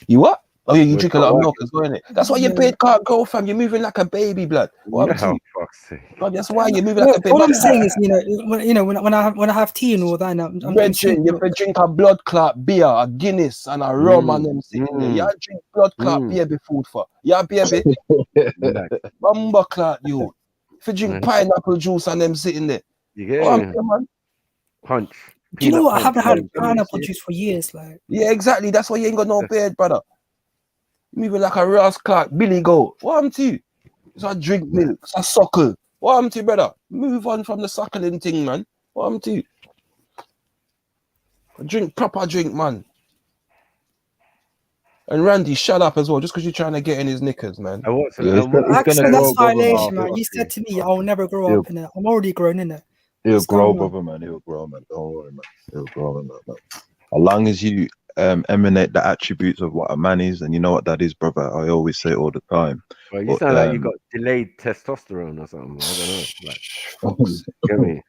You what? Oh yeah, you drink a lot of milk as well, innit? That's why your beard can't grow, fam. You're moving like a baby, blood. What I'm fuck's sake. That's why you're moving like a baby. All I'm saying is, when I have tea and all that, you drink a blood clot beer, a Guinness, and a rum and them sitting there. You drink blood clot beer be food for. Yeah, baby. Bumba clot, you. If you drink pineapple juice and them sitting there. Yeah. Punch. Do you know what? I haven't had pineapple juice for years. Like. Yeah, exactly. That's why you ain't got no beard, brother. Moving like a Ross Clark, Billy Goat. What happened to you? It's a drink milk. It's a suckle. What happened to you, brother? Move on from the suckling thing, man. What happened to you? Drink proper drink, man. And Randy, shut up as well, just because you're trying to get in his knickers, man. Actually, that's violation, man. You said to me, I will never grow up in it. I'm already grown in it. He'll grow, brother, man. He'll grow, man. Don't worry, man. He'll grow in that, man. As long as you emanate the attributes of what a man is, and you know what that is, brother. I always say all the time. Well, you sound like you got delayed testosterone or something. I don't know. Like, get me.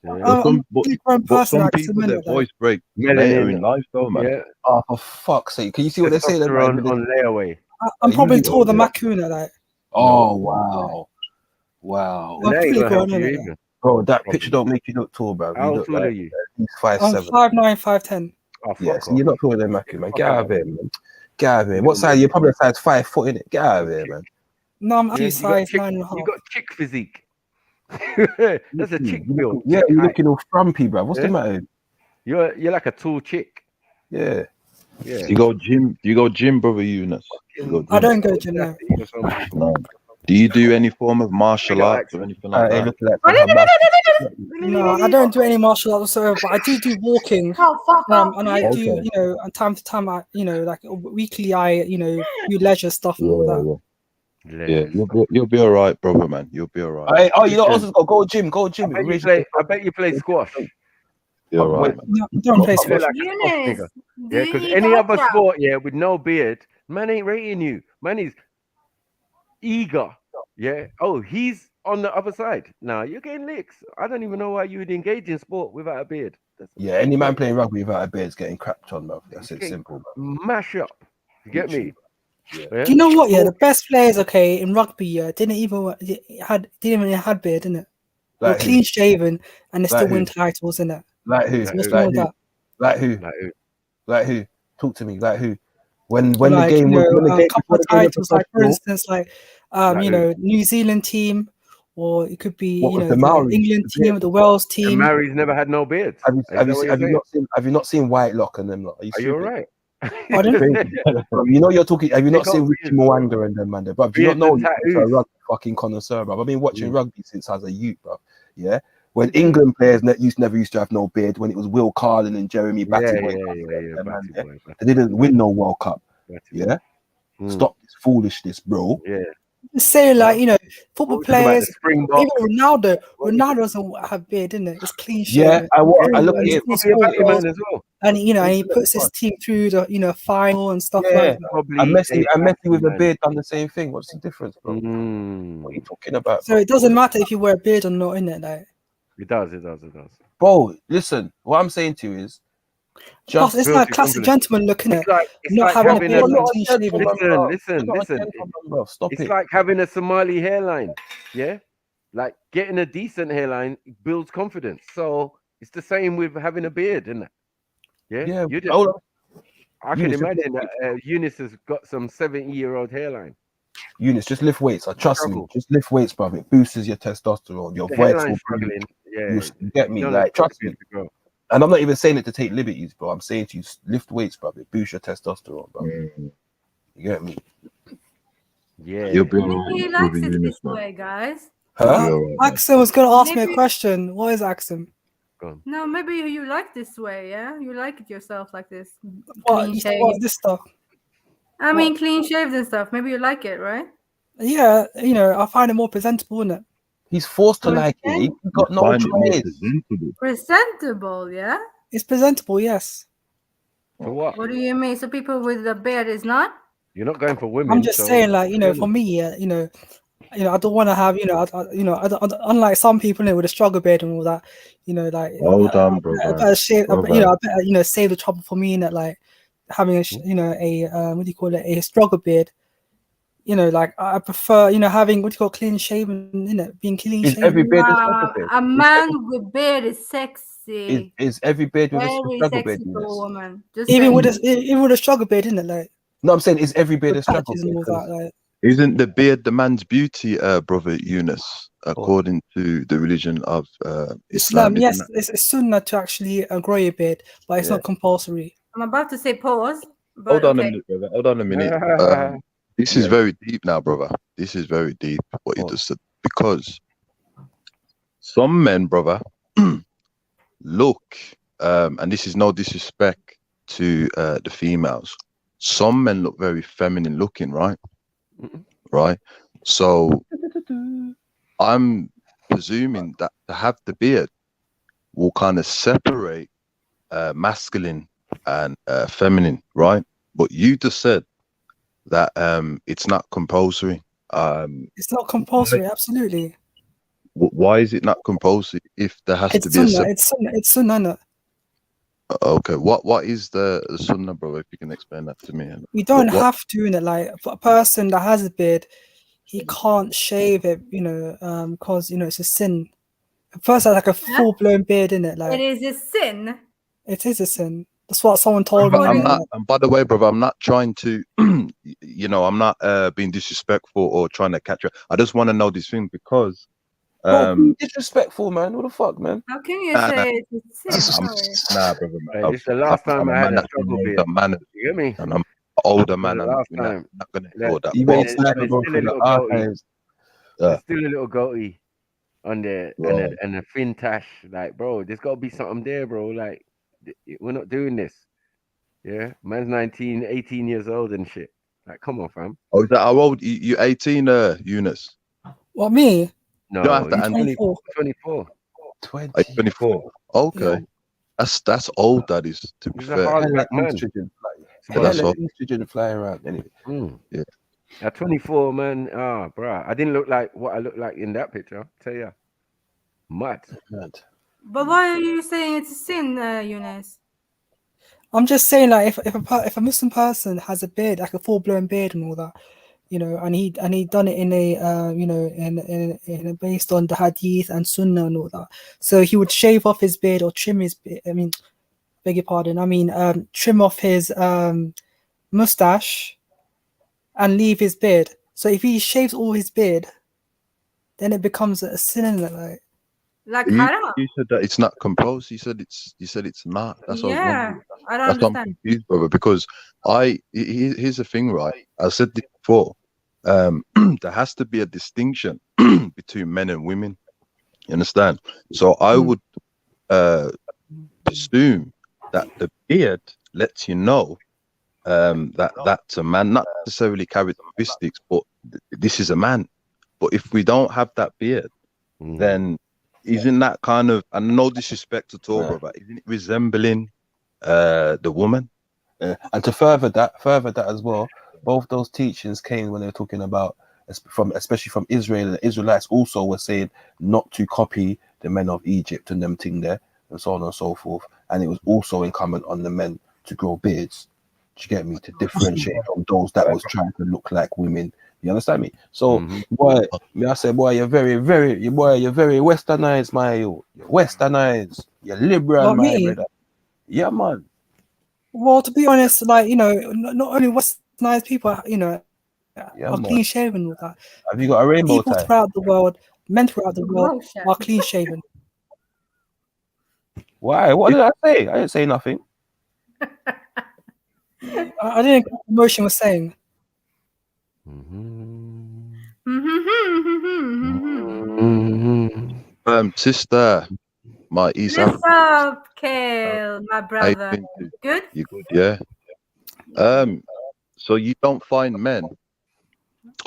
But some people, their voice break later in life, though, man. Yeah. Oh, for fuck's sake! Can you see what they're saying? Testosterone on layaway. I'm probably taller than Makuna, like. Oh wow, wow! I'm pretty grown in it. Bro, that picture don't make you look tall, bro. How You look tall like are you? at least 5'7". I'm 5'9", 5'10". Oh, Yes, you're not taller than Macu, man. Get out of here, man. Get out of here. Yeah, What size? You're probably a size 5 foot in it. Get out of here, man. No, I'm actually you size got 9.5. You got chick physique. That's a chick build. Yeah, you're looking all frumpy, bro. What's the matter? You're like a tall chick. Yeah. Yeah. Do you go gym, brother Eunice? I don't go gym now. No. Do you do any form of martial arts or anything like that? No, I don't do any martial arts whatsoever, but I do walking. And I do, you know, time to time, like weekly, I, do leisure stuff and all that. Yeah, you'll be all right, brother, man. You'll be all right. Oh, you know, also go gym. I bet you play squash. You're all right, man. No, I don't play squash. Yeah, because any other sport, with no beard, man ain't rating you. Man is eager. Yeah. Oh, he's on the other side. Now you're getting licks. I don't even know why you would engage in sport without a beard. Yeah, any man playing rugby without a beard is getting crapped on, bro. That's it, simple. Bro. Mash up. You get me? Yeah. Do you know what? Yeah, the best players, in rugby, didn't even had beard, didn't it? They were clean shaven, and they still win titles, isn't it? Like who? Like who? Talk to me. Like who? When the game was a couple of titles, like for instance, New Zealand team, or it could be the England team, the Wales team. The Maoris never had no beard. Have you not seen Whitelock and them? Are you all right? You know you're talking. Have you not seen Richie Mwanga and them, man? Bro, do you not know you're a rugby fucking connoisseur, bro? I've been watching rugby since I was a youth, bro. Yeah. When England players never used to have no beard, when it was Will Carlin and Jeremy Batty, they didn't win no World Cup. Yeah. Stop this foolishness, bro. Yeah. Say football players. Even Ronaldo doesn't have beard, didn't it? It's clean shaven. Yeah, I look at it. As well. And he puts his team through the final and stuff like that. And Messi with a beard done the same thing. What's the difference, bro? What are you talking about? So it doesn't matter if you wear a beard or not, innit? Like. It does. Bro, listen. What I'm saying to you is, it's like classic gentleman looking at not having a beard. Listen. Stop it's it. like having a Somali hairline. Yeah, like getting a decent hairline builds confidence. So it's the same with having a beard, isn't it? Yeah. I can imagine that Eunice has got some 70-year-old hairline. Eunice, just lift weights. Trust me. Just lift weights, brother. It boosts your testosterone. Your voice will struggling. You get me? Like, trust me. And I'm not even saying it to take liberties, bro. I'm saying to you, lift weights, brother. It boosts your testosterone, bro. You get me? Yeah. He likes it this way, guys. Axel was going to ask me a question. What is Axel? No, maybe you like this way, yeah? You like it yourself like this. What this stuff? I mean, clean shaved and stuff. Maybe you like it, right? Yeah, I find it more presentable, isn't it? He's forced to like it. He got no choice. Presentable, yeah? It's presentable, yes. For what? What do you mean? So people with a beard is not? You're not going for women. I'm just saying, like, for me, I don't want to have, unlike some people with a struggle beard and all that, like. Hold on, bro. I better save the trouble for me in that, like, having a struggle beard. Like I prefer, having clean shaven, being clean shaven. Every beard is struggle beard. A man with beard is sexy. Is every beard with a struggle beard? For a woman. Even with a struggle beard, isn't it? Like. No, I'm saying is every beard a struggle beard? Isn't the beard the man's beauty, brother Eunice, according to the religion of Islam? Yes, it's sunnah to actually grow a beard, but it's not compulsory. I'm about to say pause. Hold on a minute, brother. Hold on a minute. This is very deep now, brother. This is very deep, what you just said. Because some men, brother, look, and this is no disrespect to the females, some men look very feminine looking, right? Right? So I'm presuming that to have the beard will kind of separate masculine and feminine, right? But you just said that it's not compulsory. It's not compulsory, absolutely. Why is it not compulsory if there has to It's be a sunnah. It's sunnah. Innit? Okay, what is the sunnah, bro? If you can explain that to me. You don't What? have to, innit? Like for a person that has a beard, he can't shave it, because it's a sin. First, like a full-blown beard, innit? It Like is a sin. it is a sin. That's what someone told me. I'm not, and by the way, brother, I'm not trying to, I'm not being disrespectful or trying to catch you. I just want to know this thing because, Bro, be disrespectful, man. What the fuck, man? How can you nah, say it's a sin? nah, brother. Hey, this is the last time I had a struggle beard. You get me? And I'm an older This is man, the and last we're time. not going to ignore that. You But- ain't sniper, bro, Still a from the little goatee. archives. There's still a little goatee on there, and a thin tash. Like, bro, there's got to be something there, bro. Like, we're not doing this. Yeah, man's 19, 18 years old and shit. Like, come on, fam. Oh, is that how old? You 18, Eunice? What, me? No, You don't have to you're answer. 24. 24. 20. Are you 24? Okay. That's old, that is, to be He's a fair. hard black man. Estrogen, That's old. estrogen flying around anyway. Yeah. At 24, man. Bruh. I didn't look like what I looked like in that picture. I'll tell ya. Mad. But why are you saying it's a sin, Eunice? I'm just saying, like, if a Muslim person has a beard, like a full-blown beard and all that, and he done it in a in based on the hadith and sunnah and all that, so he would shave off his beard or trim his beard. I mean, beg your pardon. I mean, trim off his mustache and leave his beard. So if he shaves all his beard, then it becomes a sin, isn't it? Like You haram? said that it's not compulsory. You said it's not. That's what I was Yeah, wondering. I don't That's why I'm understand. confused, brother. Because here's the thing, right? I said this before. There has to be a distinction between men and women. You understand? So I would assume that the beard lets you know that that's a man, not necessarily characteristics, but this is a man. But if we don't have that beard, then isn't that kind of, and no disrespect at all, brother, isn't it resembling the woman? And to further that as well, both those teachings came when they were talking about, especially from Israel, and the Israelites also were saying not to copy the men of Egypt and them thing there, and so on and so forth. And it was also incumbent on the men to grow beards. Do you get me? To differentiate from those that was trying to look like women. You understand me? So, boy, I say, boy, you're very westernized, you're westernized. You're liberal, Not my me. brother. Yeah, man. Well, to be honest, like, not only westernized people, Yeah, are man. clean shaven with that. Have you got a rainbow People tie? throughout the world, men throughout the world Bullshit. are clean shaven. Why? What did I say? I didn't say nothing. I didn't get what the motion was saying. Sister, my East What's African. up, Kale, my brother? Good? You good? Yeah. So you don't find men,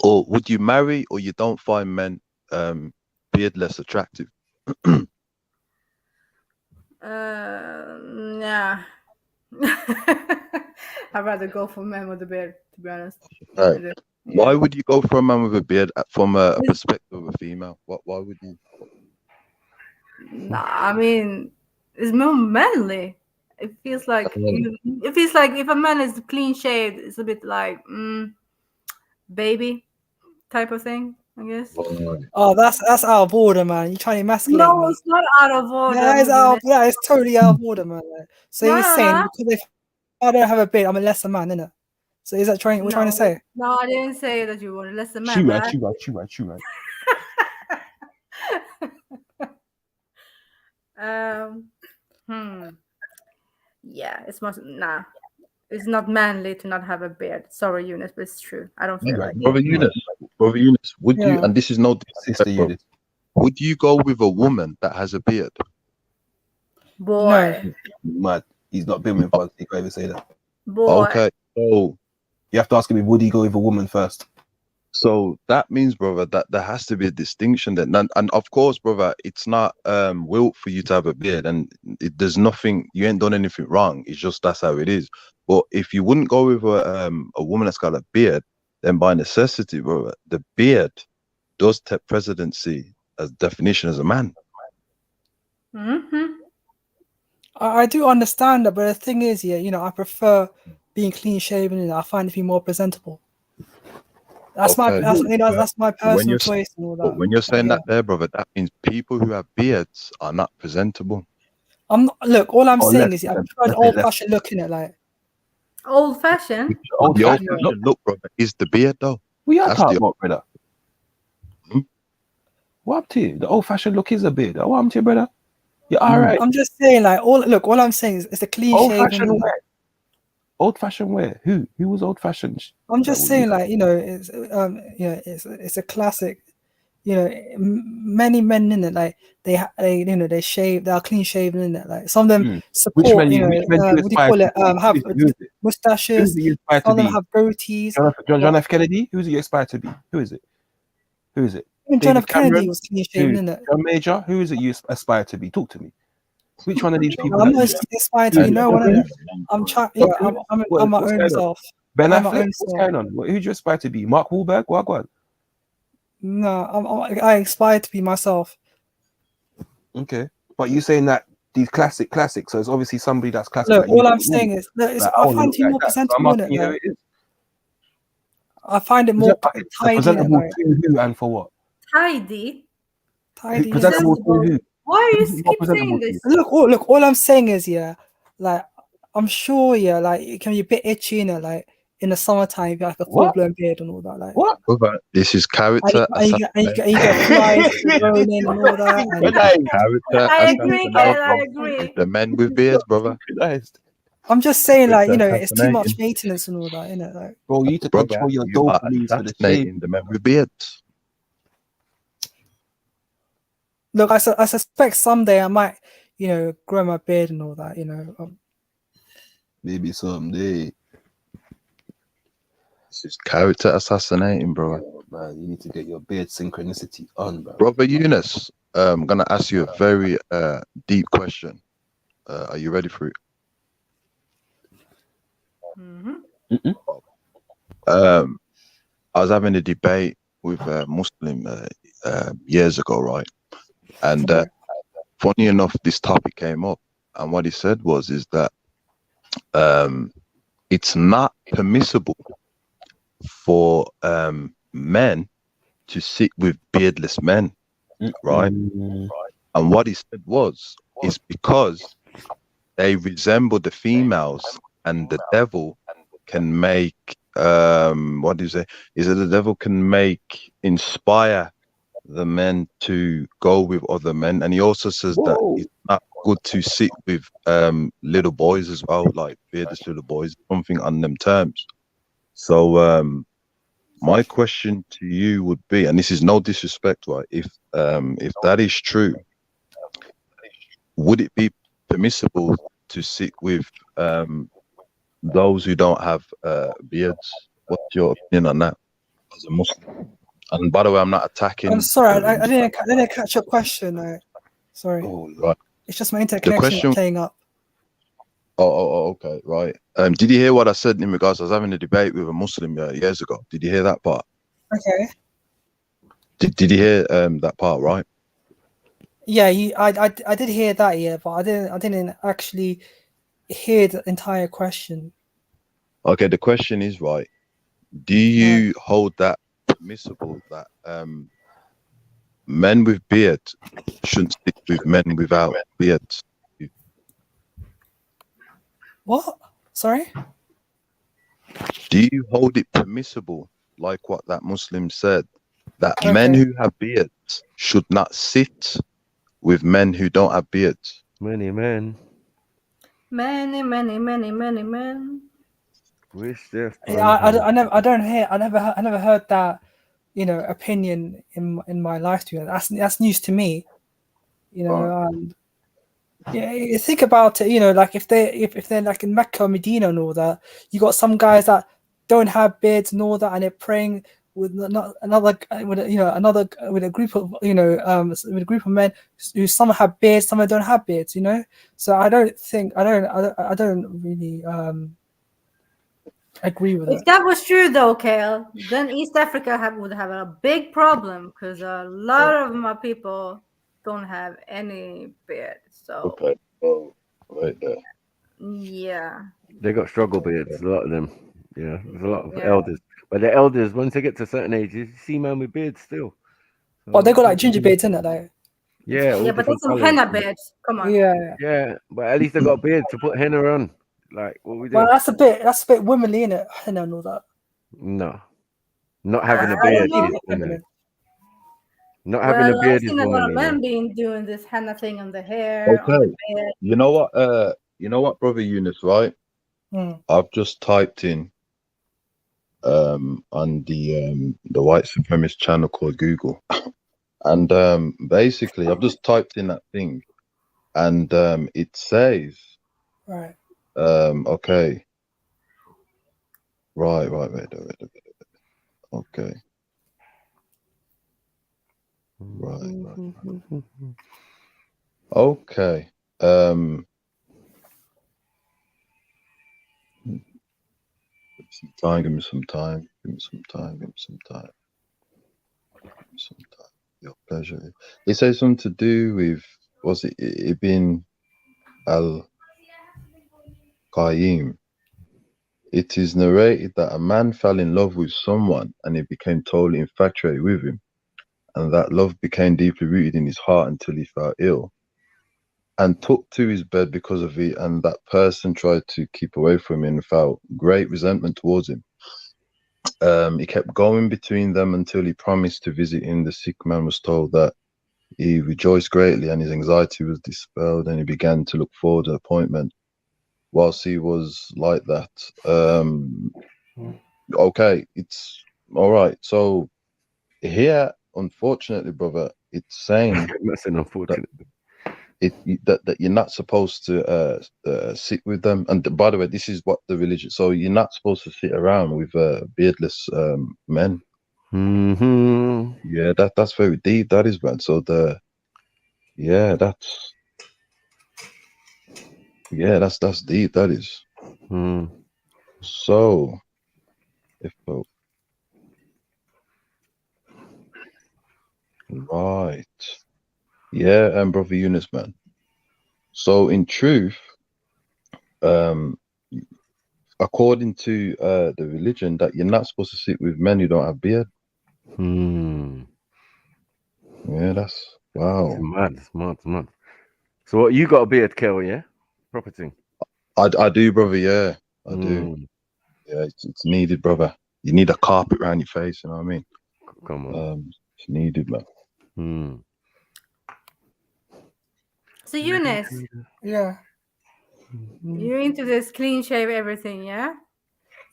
or would you marry, or you don't find men beardless attractive? Yeah. I'd rather go for men with a beard, to be honest. Right. Why would you go for a man with a beard from a perspective of a female? Why would you? Nah, I mean, it's more manly. It feels like if a man is clean shaved, it's a bit like baby type of thing, I guess. Oh, that's out of order, man. You're trying to emasculate No, me. it's not out of order. That is totally out of order, man. So No, you're no, saying no. because if I don't have a beard, I'm a lesser man, innit? So is that what we're trying to say? No, I didn't say that you were less than man. She but right. Yeah, it's not manly to not have a beard. Sorry, Eunice, but it's true. I don't feel like Brother Eunice, would you? And this is no sister Eunice. Would you go with a woman that has a beard? Boy. Mad. He's not been with one. He can't even say that. Boy. Okay, so you have to ask him, would he go with a woman first? So that means, brother, that there has to be a distinction then. And of course, brother, it's not wilt for you to have a beard, and there's nothing, you ain't done anything wrong. It's just that's how it is. But if you wouldn't go with a woman that's got a beard, then by necessity, brother, the beard does take presidency as definition as a man. I do understand that, but the thing is, yeah, I prefer being clean shaven, and I find it to be more presentable. That's Okay. that's my When personal you're, choice and all but that. when you're saying Yeah. that there, brother, that means people who have beards are not presentable. I'm not, look. All I'm Oh, saying less is, I than. prefer the Let's say less. old-fashioned look in it. Like, Old fashioned. Old The fashioned old-fashioned look. look, brother, is the beard, though. We are That's talking the about, brother. Hmm? What up to you? The old fashioned look is a beard. What up to you, brother? You're all right. I'm just saying, like, all I'm saying is it's a clean Old shaven. fashioned where? Old fashioned where? Who was old fashioned? I'm just saying, like, it's a classic. Many men in it, like they shave, they are clean shaven in it. Like some of them Which support, men what you do you aspire call to it? be? Have Who is it? mustaches. Who do you aspire to Some of them be? have goatees. John F. Kennedy? Who is it you aspire to be? Who is it? Who is it? Even John David F. Kennedy Cameron? was clean shaven Who? in it. John Major? Who is it you aspire to be? Talk to me. Which one of these people? I'm that not you- inspired to be no one. Who? I'm trying. Who? I'm my What's own going on? self. Ben I'm my Affleck? own What's self. going on? Who do you aspire to be? Mark Wahlberg? What? No, I aspire to be myself. Okay, but you saying that these classic, so it's obviously somebody that's classic. Look, Like you all I'm don't saying want. is, look, Like, I wanna find look it like more that. So I'm presentable in asking it. you who Like, it is. I find it more tidy in it. Presentable Like, to who and for what? Tidy. tidy. Presentable to who? Why are you More keep presentable saying to this? you. Look, all I'm saying is, yeah, like, I'm sure, yeah, like, it can be a bit itchy, like, in the summertime, like a full-blown beard and all that, like. What? Brother, this is character And you get flies rolling and all that. And character I agree, Ken. I assassination. agree. The men with beards, brother. I'm just saying, like, Character it's too much assassinating. maintenance and all that, innit? Like, Bro, you need to Brother, control your you are dopamine for the assassinating shave. the men with beards. look, I suspect someday I might, grow my beard and all that, Maybe someday. This is character assassinating, bro. Man, you need to get your beard synchronicity on, bro. Brother Eunice, I'm gonna ask you a very deep question. Are you ready for it? I was having a debate with a Muslim years ago, right? And funny enough, this topic came up, and what he said is that it's not permissible for men to sit with beardless men, right? And what he said is because they resemble the females, and the devil can make what do you say? Is it the devil can inspire the men to go with other men? And he also says that it's not good to sit with little boys as well, like beardless little boys, something on them terms. So my question to you would be, and this is no disrespect, right? If that is true, would it be permissible to sit with those who don't have beards? What's your opinion on that as a Muslim? And by the way, I'm not attacking. I'm sorry, I didn't catch your question. Sorry. Right. It's just my internet connection is playing up. Oh, okay, right. Did you hear what I said in regards? I was having a debate with a Muslim years ago. Did you hear that part? Okay. Did you hear that part? Right. Yeah, I did hear that, yeah, but I didn't actually hear the entire question. Okay, the question is, right, do you hold that permissible that men with beards shouldn't stick with men without beards? What? Sorry? Do you hold it permissible, like what that Muslim said, that men who have beards should not sit with men who don't have beards? Many men. Many men. Wish their I never heard that, opinion in my life. That's news to me. Yeah, you think about it. Like if they're like in Mecca, Medina, and all that, you got some guys that don't have beards and all that, and they're praying with with a group of men who some have beards, some don't have beards. So I don't really agree with If it. that was true, though, Kale, then East Africa would have a big problem because a lot of my people don't have any beard. So Okay. Oh, right there. yeah, They got struggle beards, a lot of them. Yeah, there's a lot of yeah. elders. But the elders, once they get to certain ages, you see man with beards still. So, But they got like ginger beards in it, like. yeah, all Yeah, but different there's some colors. henna beards. Come on. Yeah. Yeah, but at least they got beards to put henna on. Like, what we do? Well, that's a bit womanly, innit? I know and all that. No, not having a I don't beard know. is womanly. Not Well, having a I've beard is seen a lot of womanly. men Man. being doing this henna thing on the hair, on Okay. the beard. You know what, brother Eunice, right? I've just typed in on the white supremacist channel called Google. And basically I've just typed in that thing and it says Right. okay. Right. Okay. Right. Okay. Give me some time. Your pleasure. It says something to do with, was it Ibn al-Qayyim? It is narrated that a man fell in love with someone and he became totally infatuated with him. And that love became deeply rooted in his heart until he fell ill and took to his bed because of it. And that person tried to keep away from him and felt great resentment towards him. He kept going between them until he promised to visit him. The sick man was told that he rejoiced greatly and his anxiety was dispelled, and he began to look forward to the appointment. Whilst he was like that, okay, it's all right. So here, unfortunately, brother, it's saying that's an unfortunate. That you're not supposed to sit with them. And by the way, this is what the religion. So you're not supposed to sit around with beardless men. Mm-hmm. Yeah, that's very deep. That is, man. So that's deep. That is. So if right, yeah, and brother Eunice, man. So in truth, according to the religion, that you're not supposed to sit with men who don't have beard. Yeah, that's wow. Mad. So what, you got a beard, Kel? Yeah, proper thing. I do, brother. Yeah, I do. Yeah, it's needed, brother. You need a carpet around your face. You know what I mean? Come on. It's needed, man. So Eunice, Yeah. you're into this clean shave everything, yeah?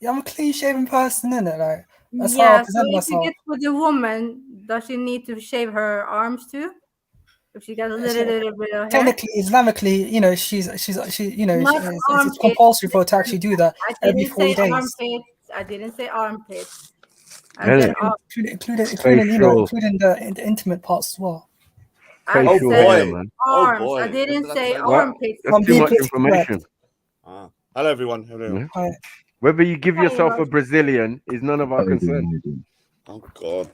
Yeah, I'm a clean shaven person, innit? Like that's how I Yeah. So present if you myself. get with a woman, does she need to shave her arms too? If she got a little bit of hair. Technically, Islamically, you know, she you know, Not it's armpits. compulsory for her to actually do that I every didn't 40 say days. armpits. I didn't say armpits. I Really? said Including you know, including the intimate parts as well. I Facial said hair, man. arms. I didn't say armpits. That's too much information. Hello, everyone. Hello. Hi. Whether you give yourself a Brazilian is none of our concern. Oh God!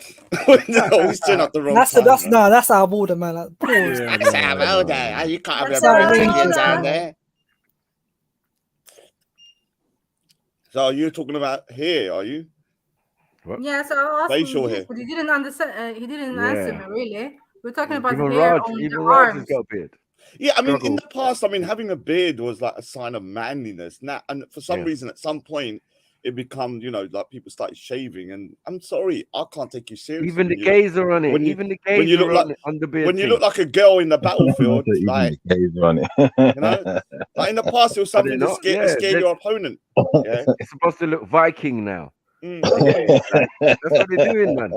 No, he's turning up the wrong That's time. that's out of order, man. Like, pause. That's out of order. You can't have a That's outrageous, Brazilian down man. there. So you're talking about here, are you? Yeah, so I asked Facial him this, hair. but he didn't understand. He didn't answer me really. We're talking about Even the hair Raj, on even the Raj has arms. got a beard. Yeah, I mean, in Struggle. the past, I mean, having a beard was like a sign of manliness. Now, and for some reason, at some point, it become, you know, like people started shaving. And I'm sorry, I can't take you seriously. Even the gays are on it. Even the gays are on the beard. When you look like a girl in the battlefield, Even like the gays are on it. you know, like in the past, it was Are they something to not? scare your opponent. Yeah, It's supposed to look Viking now. Mm. That's what they're doing, man.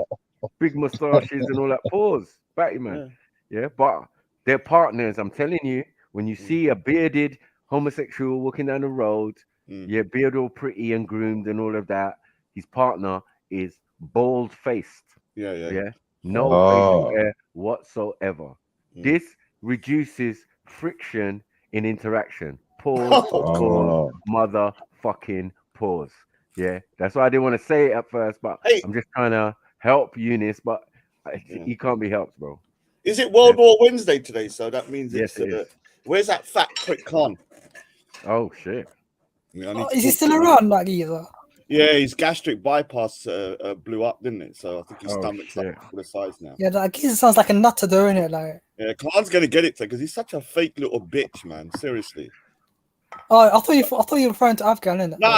Big moustaches and all that. Pause, batty man. Yeah, but they're partners. I'm telling you, when you see a bearded homosexual walking down the road, yeah, beard all pretty and groomed and all of that, his partner is bald faced. Yeah, no facial hair whatsoever. This reduces friction in interaction. Pause. Pause. Motherfucking pause. Yeah, that's why I didn't want to say it at first, but Hey. I'm just trying to help Eunice, but he can't be helped, bro. Is it World War Wednesday today? So that means Yes, it's. it is. Where's that fat prick Khan? Oh shit! Yeah, I need to Is he talk still to him. around, that geezer? Yeah, his gastric bypass blew up, didn't it? So I think his Oh, stomach's shit. up to the size now. Yeah, that geezer sounds like a nutter, doing it? Like, Yeah, Khan's gonna get it because he's such a fake little bitch, man. Seriously. oh, I thought you were referring to Afghan, innit? No,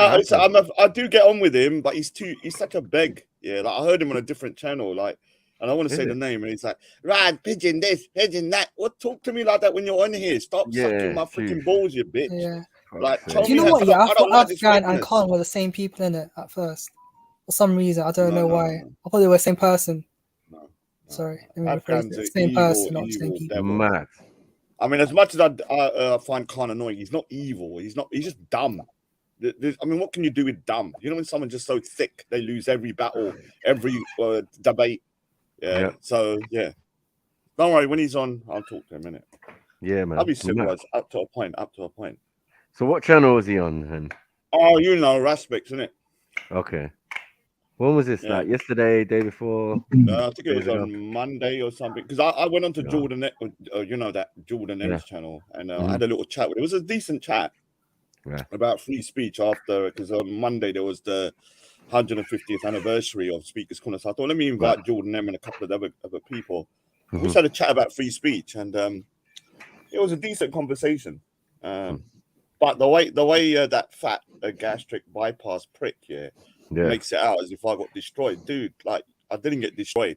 I do get on with him, but he's such a beg. Yeah, like I heard him on a different channel, like, and I want to Is say it? the name, and he's like, "Right, pigeon this, pigeon that." What? Talk to me like that when you're on here. Stop sucking my freaking balls, you bitch. Yeah. Like, Do tell you me know how, what? Yeah, I I thought don't like this Afghan and fakeness. Khan were the same people in it at first. For some reason, I don't No, know no, why. no. I thought they were the same person. No. Sorry, let me rephrase Afghan's it. an Same evil, person, not the same evil people. devil. Mad. I mean, as much as I find Khan annoying, he's not evil. He's not. He's just dumb. I mean, what can you do with dumb? You know, when someone's just so thick, they lose every battle, every debate. Yeah. Yeah. So yeah. Don't worry. When he's on, I'll talk to him in it. Yeah, man. I'll be Mad. civilized up to a point. Up to a point. So what channel is he on? Then? Oh, you know, Raspix, isn't it? Okay. When was this? Yeah. Like yesterday, day before? I think it was on Monday or something. Because I went on to Jordan, you know, that Jordan M's channel, and I had a little chat with him. It was a decent chat about free speech after, because on Monday there was the 150th anniversary of Speakers Corner. So I thought, let me invite Jordan M and a couple of other people. We just had a chat about free speech, and it was a decent conversation. But the way that fat gastric bypass prick makes it out as if I got destroyed, dude. Like, I didn't get destroyed.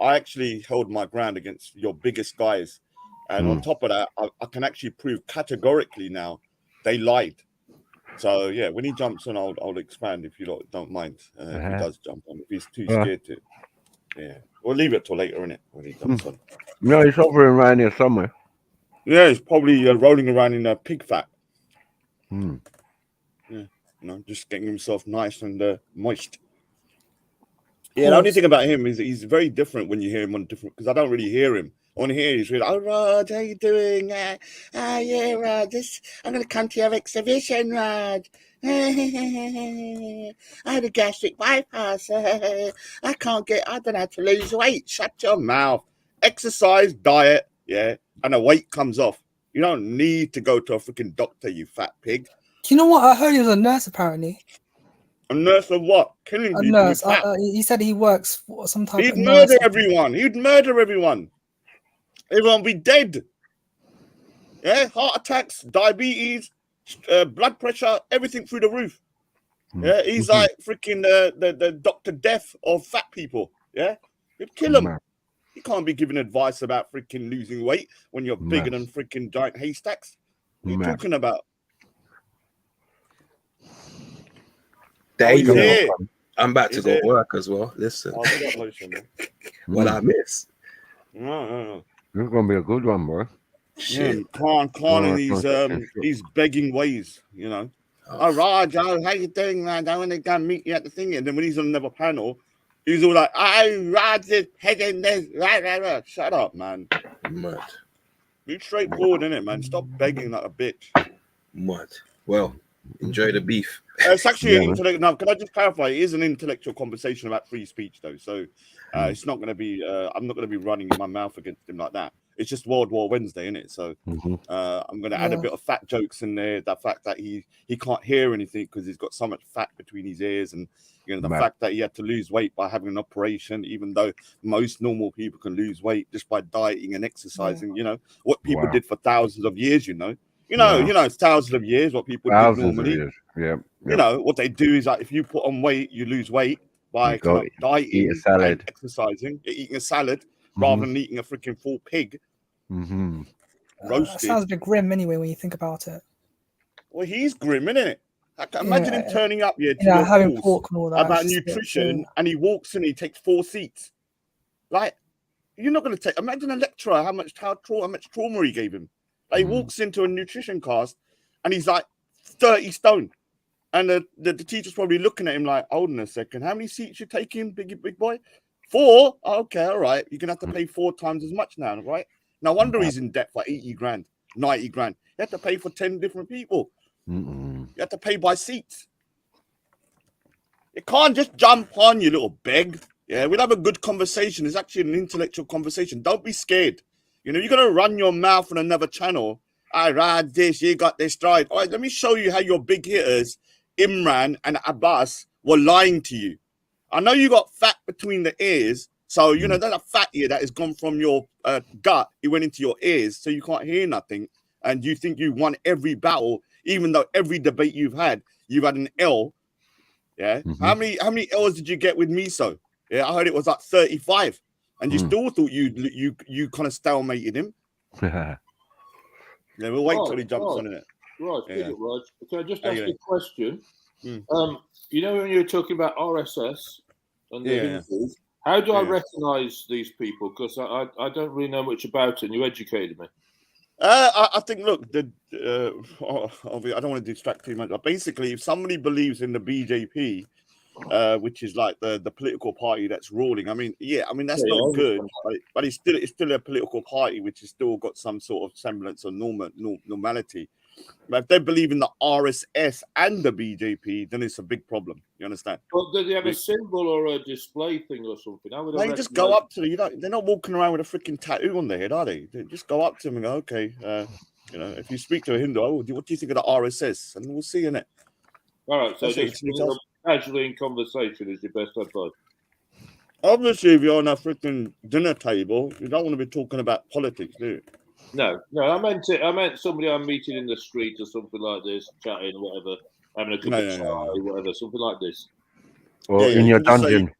I actually held my ground against your biggest guys, and on top of that, I can actually prove categorically now they lied. So yeah, when he jumps on, I'll expand if you don't mind. If he does jump on, if he's too scared to. Yeah, we'll leave it till later, innit? When he jumps on. No, he's over around here somewhere. Yeah, he's probably rolling around in pig fat. Hmm. Yeah, you know, just getting himself nice and moist. Yeah, the only thing about him is he's very different when you hear him on different, because I don't really hear him. On here, he's really, oh, Rod, how you doing? Yeah, Rod, I'm going to come to your exhibition, Rod. I had a gastric bypass. I don't know how to lose weight. Shut your mouth. Exercise, diet, yeah, and the weight comes off. You don't need to go to a freaking doctor, you fat pig. Do you know what? I heard he was a nurse, apparently. A nurse of what? Killing A people. nurse. He said he works for some type He'd of murder nurse. everyone. He'd murder everyone. Everyone be dead. Yeah, heart attacks, diabetes, blood pressure, everything through the roof. Yeah, he's like freaking the Dr. Death of fat people. Yeah, he'd kill them. You can't be giving advice about freaking losing weight when you're bigger than freaking giant haystacks. What are you talking about? There you go. Here. I'm about to He's go here. work as well. Listen. Oh, we got motion, man. What I miss? No. This is gonna be a good one, bro. Yeah, Khan in these begging ways, you know. Oh, Raj, how you doing, man? I want to go meet you at the thing. And then when he's on another panel, he's all like, "I Raj is heading this." Right. Shut up, man. Mud. Be straightforward, innit, man? Stop begging like a bitch. Mud. Well, enjoy the beef. It's actually an intellectual. Now, can I just clarify? It is an intellectual conversation about free speech, though. So it's not going to be. I'm not going to be running my mouth against him like that. It's just World War Wednesday, isn't it? So I'm going to add a bit of fat jokes in there. The fact that he can't hear anything because he's got so much fat between his ears, and you know the fact that he had to lose weight by having an operation, even though most normal people can lose weight just by dieting and exercising. You know what people did for thousands of years. You know, it's thousands of years what people did normally. Yeah. You know what they do is that if you put on weight, you lose weight by dieting, eat a salad, and exercising, eating a salad rather than eating a freaking full pig. Roasted. That sounds a bit grim anyway when you think about it. Well, he's grim, isn't it? Imagine him turning up here to Yeah, your having course pork and all that. about It's just nutrition, and he walks in, he takes 4 seats. Like, you're not going to take. Imagine a lecturer how much trauma he gave him. Like, he walks into a nutrition class, and he's like 30 stone. And the teacher's probably looking at him like, hold on a second, how many seats you taking, big boy? 4? Okay, all right. You're going to have to pay 4 times as much now, right? No wonder he's in debt for 80 grand, 90 grand. You have to pay for 10 different people. You have to pay by seats. You can't just jump on, you little beg. Yeah, we'll have a good conversation. It's actually an intellectual conversation. Don't be scared. You know, you're gonna run your mouth on another channel. I ride this, you got this right. All right, let me show you how your big hitters, Imran and Abbas, were lying to you. I know you got fat between the ears, so you know there's a fat ear that has gone from your gut. It went into your ears, so you can't hear nothing, and you think you won every battle, even though every debate you've had an L. Yeah. How many L's did you get with Miso? Yeah, I heard it was like 35, and you still thought you kind of stalemated him. Yeah, we'll wait till he jumps on it. Right, Yeah. Raj. Can I just ask Anyway. you a question? You know, when you were talking about RSS and the Hindus, how do I recognize these people? Because I don't really know much about it, and you educated me. I think, look, I don't want to distract too much, but basically, if somebody believes in the BJP, which is like the political party that's ruling, I mean, that's not good, but it's still a political party which has still got some sort of semblance of normality. But if they believe in the RSS and the BJP, then it's a big problem. You understand? But do they have a symbol or a display thing or something? How would I They just go up to them. They're not walking around with a freaking tattoo on their head, are they? They just go up to them and go, okay, you know, if you speak to a Hindu, what do you think of the RSS? And we'll see in it. All right, so That's just casually in conversation is your best advice. Obviously, if you're on a freaking dinner table, you don't want to be talking about politics, do you? No, I meant somebody I'm meeting in the street or something like this, chatting or whatever, having a cup of chai, whatever, something like this. Or in your dungeon.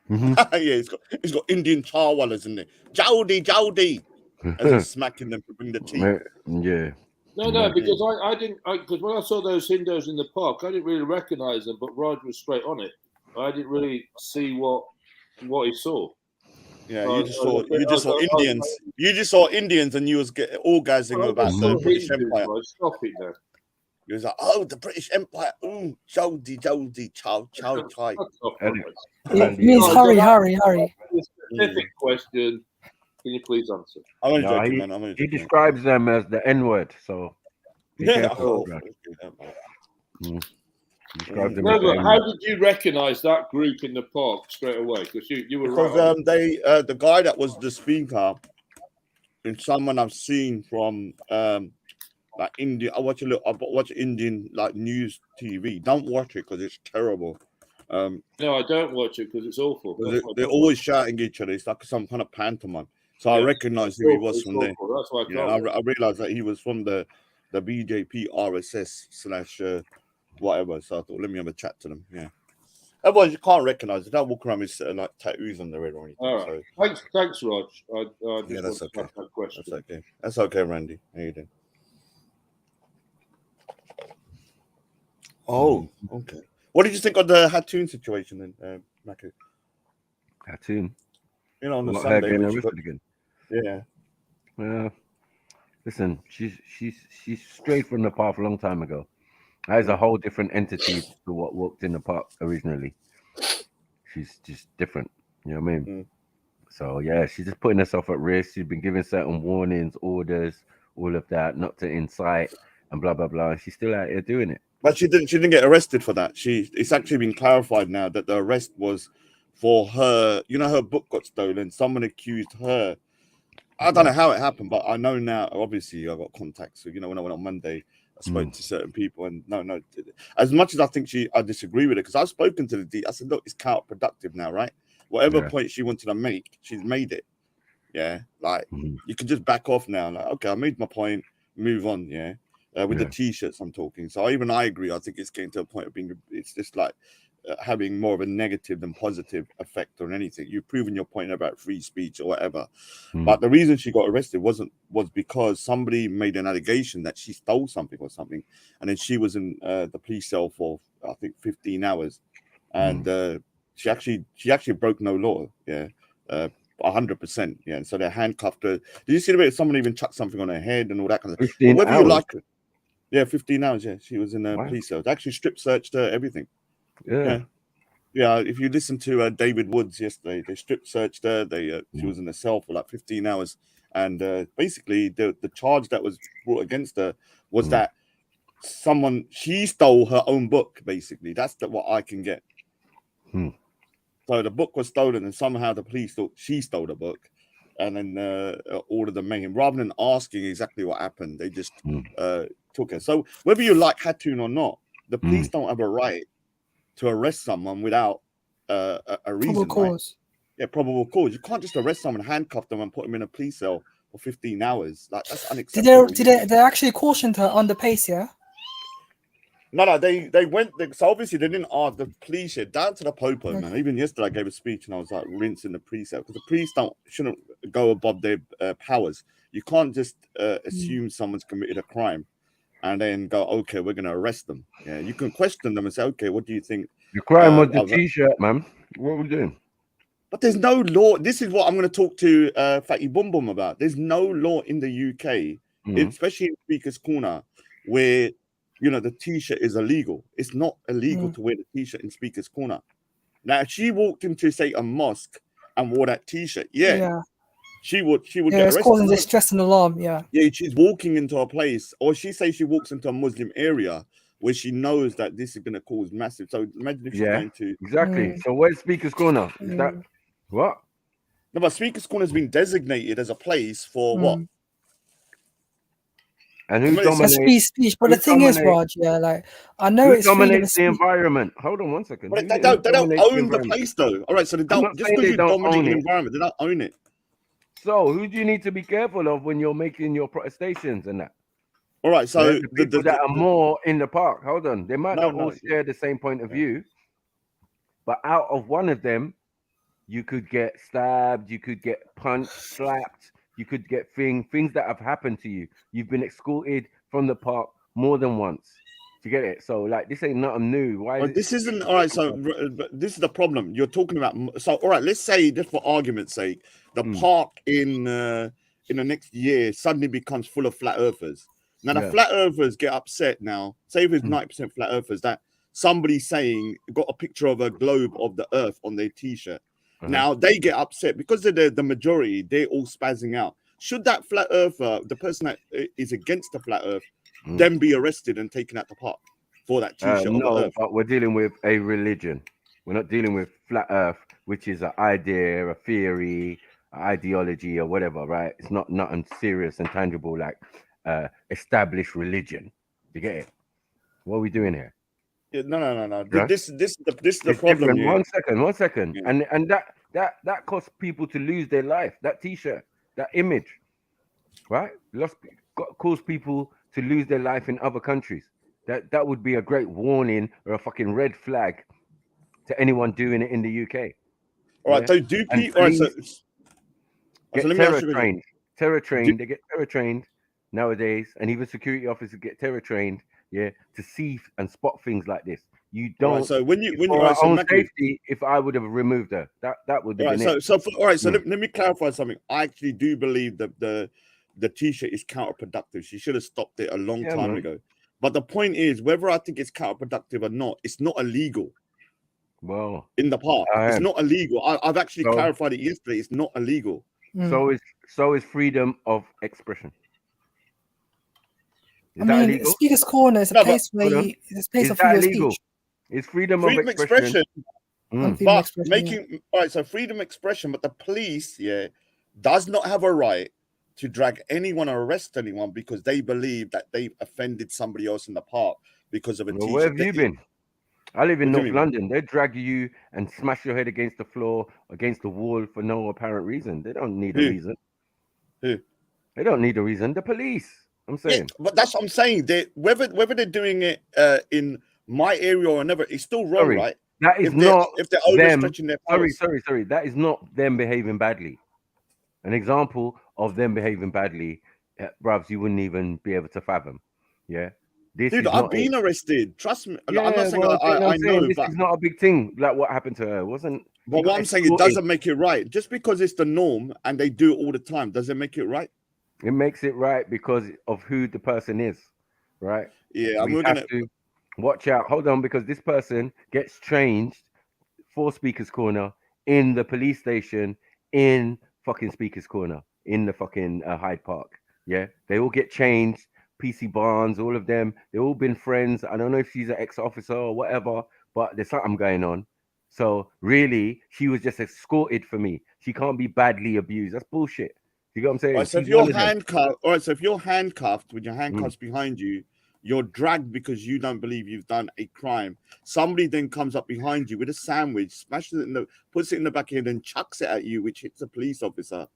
Yeah, he's got Indian charwallas in there. Jowdy, as he's smacking them to bring the tea. Yeah. No, because I didn't, because when I saw those Hindus in the park, I didn't really recognize them, but Raj was straight on it. I didn't really see what he saw. Yeah, you just saw Indians. You just saw Indians, and you was orgasming about the British Empire. Stop it now. You was like, oh, the British Empire. Ooh, joldy, chow, chai. It means hurry. Specific question. Can you please answer? I'm only joking, man. He describes them as the N-word, so be careful. How did you recognize that group in the park straight away? Because you were right. The guy that was the speaker, and someone I've seen from like India. I watch Indian like news TV. Don't watch it because it's terrible. No, I don't watch it because it's awful. They're always shouting at each other. It's like some kind of pantomime. So I recognized who he was from there. That's why I realized that he was from the BJP RSS / whatever. So I thought, let me have a chat to them. Yeah. Otherwise, you can't recognize it. Don't walk around with like tattoos on their head or anything. All right. So. Thanks, Raj. Yeah, that's okay. That's okay, Randy. How you doing? Oh, okay. What did you think of the Hattoon situation then, Maku? Hattoon? You know, on the Not Sunday. getting arrested again. Yeah. Well, listen, she's strayed from the path a long time ago. That is a whole different entity to what walked in the park originally. She's just different. You know what I mean? So yeah, she's just putting herself at risk. She's been given certain warnings, orders, all of that, not to incite and blah blah blah. And she's still out here doing it. But she didn't get arrested for that. It's actually been clarified now that the arrest was for her. You know, her book got stolen. Someone accused her. I don't know how it happened, but I know now. Obviously, I got contacts. So, you know, when I went on Monday, I spoke to certain people, and no. As much as I think I disagree with it, because I've spoken to the D. I said, look, it's counterproductive now, right? Whatever point she wanted to make, she's made it. Yeah, like you can just back off now. Like, okay, I made my point. Move on. Yeah. With the T-shirts I'm talking. So even I agree. I think it's getting to a point of being, it's just like having more of a negative than positive effect on anything. You've proven your point about free speech or whatever. But the reason she got arrested was because somebody made an allegation that she stole something or something. And then she was in the police cell for, I think, 15 hours. And she actually broke no law. Yeah. 100%. Yeah. And so they handcuffed her. Did you see the way someone even chucked something on her head and all that kind of stuff? Whether you like it. Yeah, 15 hours. Yeah, she was in a police cell. They actually strip searched her, everything. Yeah. If you listen to David Woods yesterday, they strip searched her. She was in a cell for like 15 hours, and basically the charge that was brought against her was that she stole her own book. Basically, that's what I can get. So the book was stolen, and somehow the police thought she stole the book, and then ordered the mayhem. Rather than asking exactly what happened, they just took her. So whether you like Hatun or not, the police don't have a right to arrest someone without a reason, Probable right? cause. Yeah, probable cause. You can't just arrest someone, handcuff them, and put them in a police cell for 15 hours. Like, that's unacceptable. They actually cautioned her on the pace, yeah? No, they went. So obviously they didn't ask the police here down to the popo, man. Even yesterday I gave a speech and I was like rinsing the police out because the police shouldn't go above their powers. You can't just assume someone's committed a crime and then go, okay, we're going to arrest them. Yeah, you can question them and say, okay, what do you think? The crime was the T-shirt, man. What are we doing? But there's no law. This is what I'm going to talk to Fatty Boom Boom about. There's no law in the UK, especially in Speaker's Corner, where the T-shirt is illegal. It's not illegal to wear the T-shirt in Speaker's Corner. Now, if she walked into, say, a mosque and wore that T-shirt, she would get it's arrested. causing distress and alarm. Yeah, she's walking into a place, or she walks into a Muslim area where she knows that this is going to cause massive. So imagine if she's going to exactly. So where's Speaker's Corner? Is that what? No, but Speaker's Corner has been designated as a place for what? And who dominates? Speech. But the thing is, Raj, like I know who it's dominates the environment. Hold on one second. But they don't own the place, though. All right, so they don't. Just because you dominate the environment, they don't own it. So who do you need to be careful of when you're making your protestations and that? All right, so the people that are more in the park. Hold on, they might not all share the same point of view, but out of one of them, you could get stabbed, you could get punched, slapped, you could get things that have happened to you. You've been escorted from the park more than once. Do you get it? So like this ain't nothing new. Why? This isn't all right. So this is the problem you're talking about. So all right, let's say just for argument's sake, the park in the next year suddenly becomes full of flat earthers. Now the flat earthers get upset now. Say if it's 90% flat earthers, that somebody's saying got a picture of a globe of the earth on their t-shirt. Now they get upset because they're the majority. They're all spazzing out. Should that flat earther, the person that is against the flat earth, then be arrested and taken out the park for that t-shirt? No, but we're dealing with a religion. We're not dealing with flat earth, which is an idea, a theory, an ideology, or whatever, right? It's not nothing serious and tangible like established religion. You get it? What are we doing here? Yeah, no. Yeah? This is the problem. Yeah. One second. Yeah. And that caused people to lose their life. That t-shirt, that image, right? Caused people to lose their life in other countries. That would be a great warning or a fucking red flag to anyone doing it in the UK. All right, so do people? All right, so let me ask you terror trained. They get terror trained nowadays, and even security officers get terror trained. Yeah, to see and spot things like this. You don't. Right, so when safety, if I would have removed her, that would have been it. All right, so let me clarify something. I actually do believe that the t-shirt is counterproductive. She should have stopped it a long time ago. But the point is, whether I think it's counterproductive or not, it's not illegal. Well, in the park, it's not illegal. I've actually clarified it yesterday. It's not illegal. So is freedom of expression. I mean, Speaker's Corner is a place where it's a place of freedom of speech. It's freedom of expression. But making all right, so freedom of expression, but the police, does not have a right to drag anyone or arrest anyone because they believe that they've offended somebody else in the park because of a t-shirt. Where have you been? I live in North London. They drag you and smash your head against the floor, against the wall for no apparent reason. They don't need a reason. Who? They don't need a reason. The police. I'm saying. But that's what I'm saying. Whether they're doing it in my area or another, it's still wrong, right? That is not if they're overstretching their powers. Sorry. That is not them behaving badly. An example of them behaving badly, bruvs, you wouldn't even be able to fathom. Yeah. Dude, I've been arrested. Trust me. I'm not saying I know, this is not a big thing. Like what happened to her wasn't. But what I'm saying, it doesn't make it right. Just because it's the norm and they do it all the time, does it make it right? It makes it right because of who the person is, right? Yeah, we have to watch out. Hold on, because this person gets changed for Speaker's Corner in the police station in fucking Speaker's Corner in the fucking Hyde Park. Yeah, they all get changed. PC Barnes, all of them, they've all been friends. I don't know if she's an ex-officer or whatever, but there's something going on. So really, she was just escorted for me. She can't be badly abused. That's bullshit. You get what I'm saying? All right, so She's if you're one of them. handcuffed, all right, so if you're handcuffed with your handcuffs behind you, you're dragged because you don't believe you've done a crime. Somebody then comes up behind you with a sandwich, smashes it in the, puts it in the back of your head, and chucks it at you, which hits a police officer.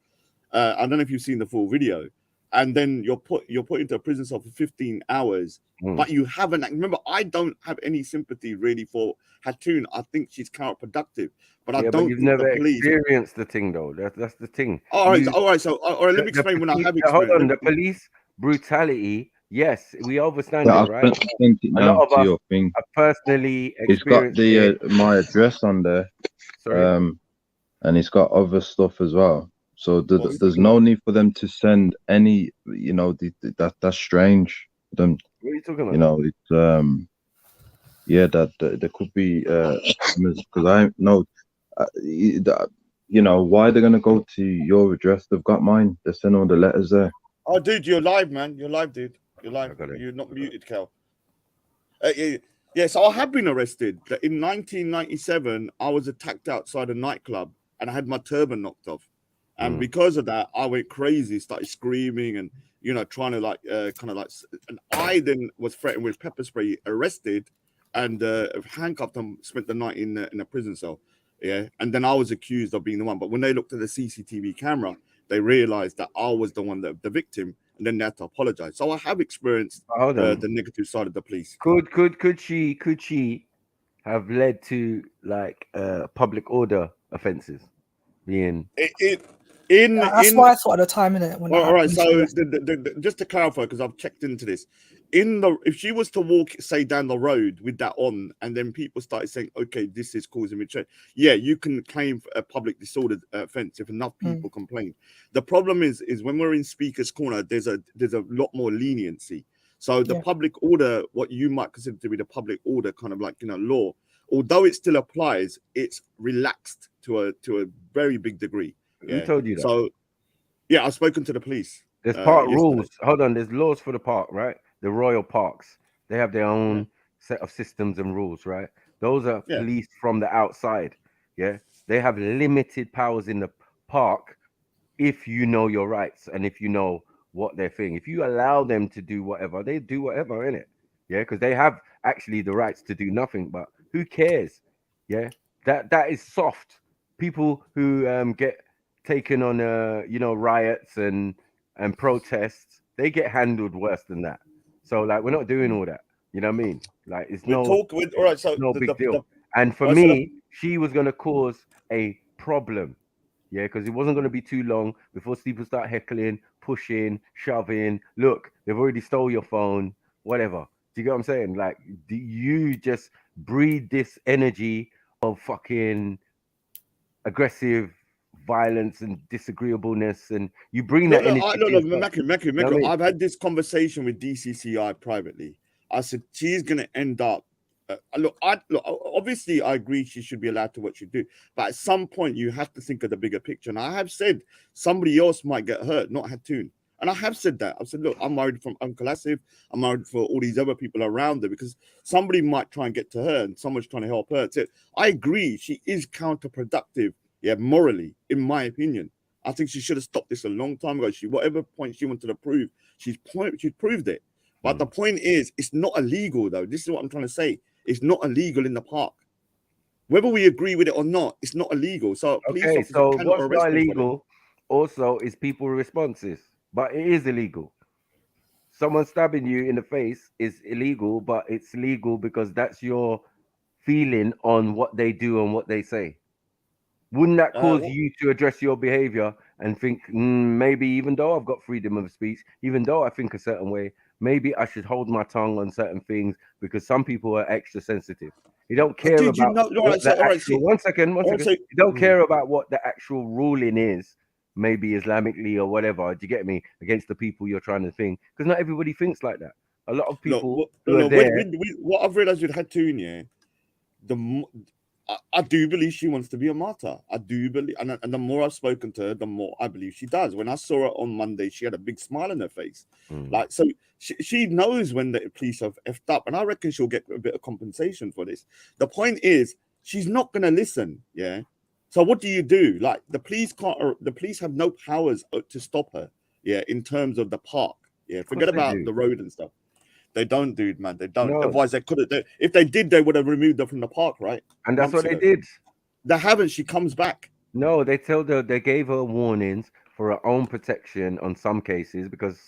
I don't know if you've seen the full video. And then you're put into a prison cell for 15 hours. But you haven't. Remember, I don't have any sympathy really for Hatun. I think she's counterproductive. But I Yeah, don't but you've think never the police. experienced the thing, though. That's the thing. All right, all right. So, all right. Let me explain when I have Hold on, experienced. the police brutality. Yes, we understand Yeah, it, I've right? sent it A now lot of to us your thing. have personally It's got experienced the it. my address on there. Sorry? And it's got other stuff as well. So there's no need for them to send any. You know, that's strange. Them. What are you talking about? You know, it's yeah, that there could be because I know, you know, why they're gonna go to your address? They've got mine. They send all the letters there. Oh, dude, you're live, man. You're live, dude. You're live. You're not muted, Cal. Yeah, so I have been arrested. In 1997, I was attacked outside a nightclub and I had my turban knocked off. And because of that, I went crazy, started screaming and, you know, trying to like, kind of like, and I then was threatened with pepper spray, arrested and handcuffed and spent the night in a prison cell. Yeah. And then I was accused of being the one. But when they looked at the CCTV camera, they realized that I was the one, the victim, and then they had to apologize. So I have experienced the negative side of the police. Could she have led to like public order offenses being That's why I thought at the time, innit? When all right, so the just to clarify, because I've checked into this, if she was to walk, say, down the road with that on, and then people started saying, okay, this is causing me change, yeah, you can claim a public disorder offense if enough people complain. The problem is when we're in speaker's corner, there's a lot more leniency. So the public order, what you might consider to be the public order kind of like, you know, law, although it still applies, it's relaxed to a very big degree. Who told you that? So yeah, I've spoken to the police. There's park yesterday. rules. Hold on, there's laws for the park, right? The royal parks. They have their own set of systems and rules, right? Those are policed from the outside. Yeah. They have limited powers in the park if you know your rights and if you know what they're saying. If you allow them to do whatever, they do whatever, innit? Yeah, because they have actually the rights to do nothing, but who cares? Yeah, that is soft. People who get taken on you know, riots and protests, they get handled worse than that. So like, we're not doing all that. You know what I mean? Like, it's no big deal. And for me, she was gonna cause a problem. Yeah, because it wasn't going to be too long before people start heckling, pushing, shoving. Look, they've already stole your phone, whatever. Do you get what I'm saying? Like, do you just breed this energy of fucking aggressive violence and disagreeableness, and you bring that energy? Mecca, I've had this conversation with DCCI privately. I said she's going to end up. Look, obviously, I agree she should be allowed to what she do, but at some point, you have to think of the bigger picture. And I have said somebody else might get hurt, not Hatun. And I have said that. I've said, look, I'm worried from Uncle Asif. I'm worried for all these other people around her because somebody might try and get to her and someone's trying to help her. So I agree. She is counterproductive, yeah, morally, in my opinion. I think she should have stopped this a long time ago. Whatever point she wanted to prove, she's proved it. But the point is, it's not illegal, though. This is what I'm trying to say. It's not illegal in the park. Whether we agree with it or not, it's not illegal. So okay, so what's not illegal also is people responses, but it is illegal. Someone stabbing you in the face is illegal, but it's legal because that's your feeling on what they do and what they say. Wouldn't that cause you to address your behavior and think, maybe even though I've got freedom of speech, even though I think a certain way, maybe I should hold my tongue on certain things because some people are extra sensitive. You don't care about one second. You don't care about what the actual ruling is, maybe Islamically or whatever. Do you get me? Against the people you're trying to think, because not everybody thinks like that. A lot of people what I've realized with Hatun, yeah, I do believe she wants to be a martyr. I do believe, and the more I've spoken to her, the more I believe she does. When I saw her on Monday, she had a big smile on her face. Like, so she knows when the police have effed up, and I reckon she'll get a bit of compensation for this. The point is, she's not gonna listen. Yeah. So what do you do? Like the police can't. The police have no powers to stop her. Yeah. In terms of the park. Yeah. Forget about the road and stuff. They don't, dude, man. They don't. No. Otherwise, they could have. If they did, they would have removed her from the park, right? And that's what they did. They haven't. She comes back. No, they told her, they gave her warnings for her own protection on some cases, because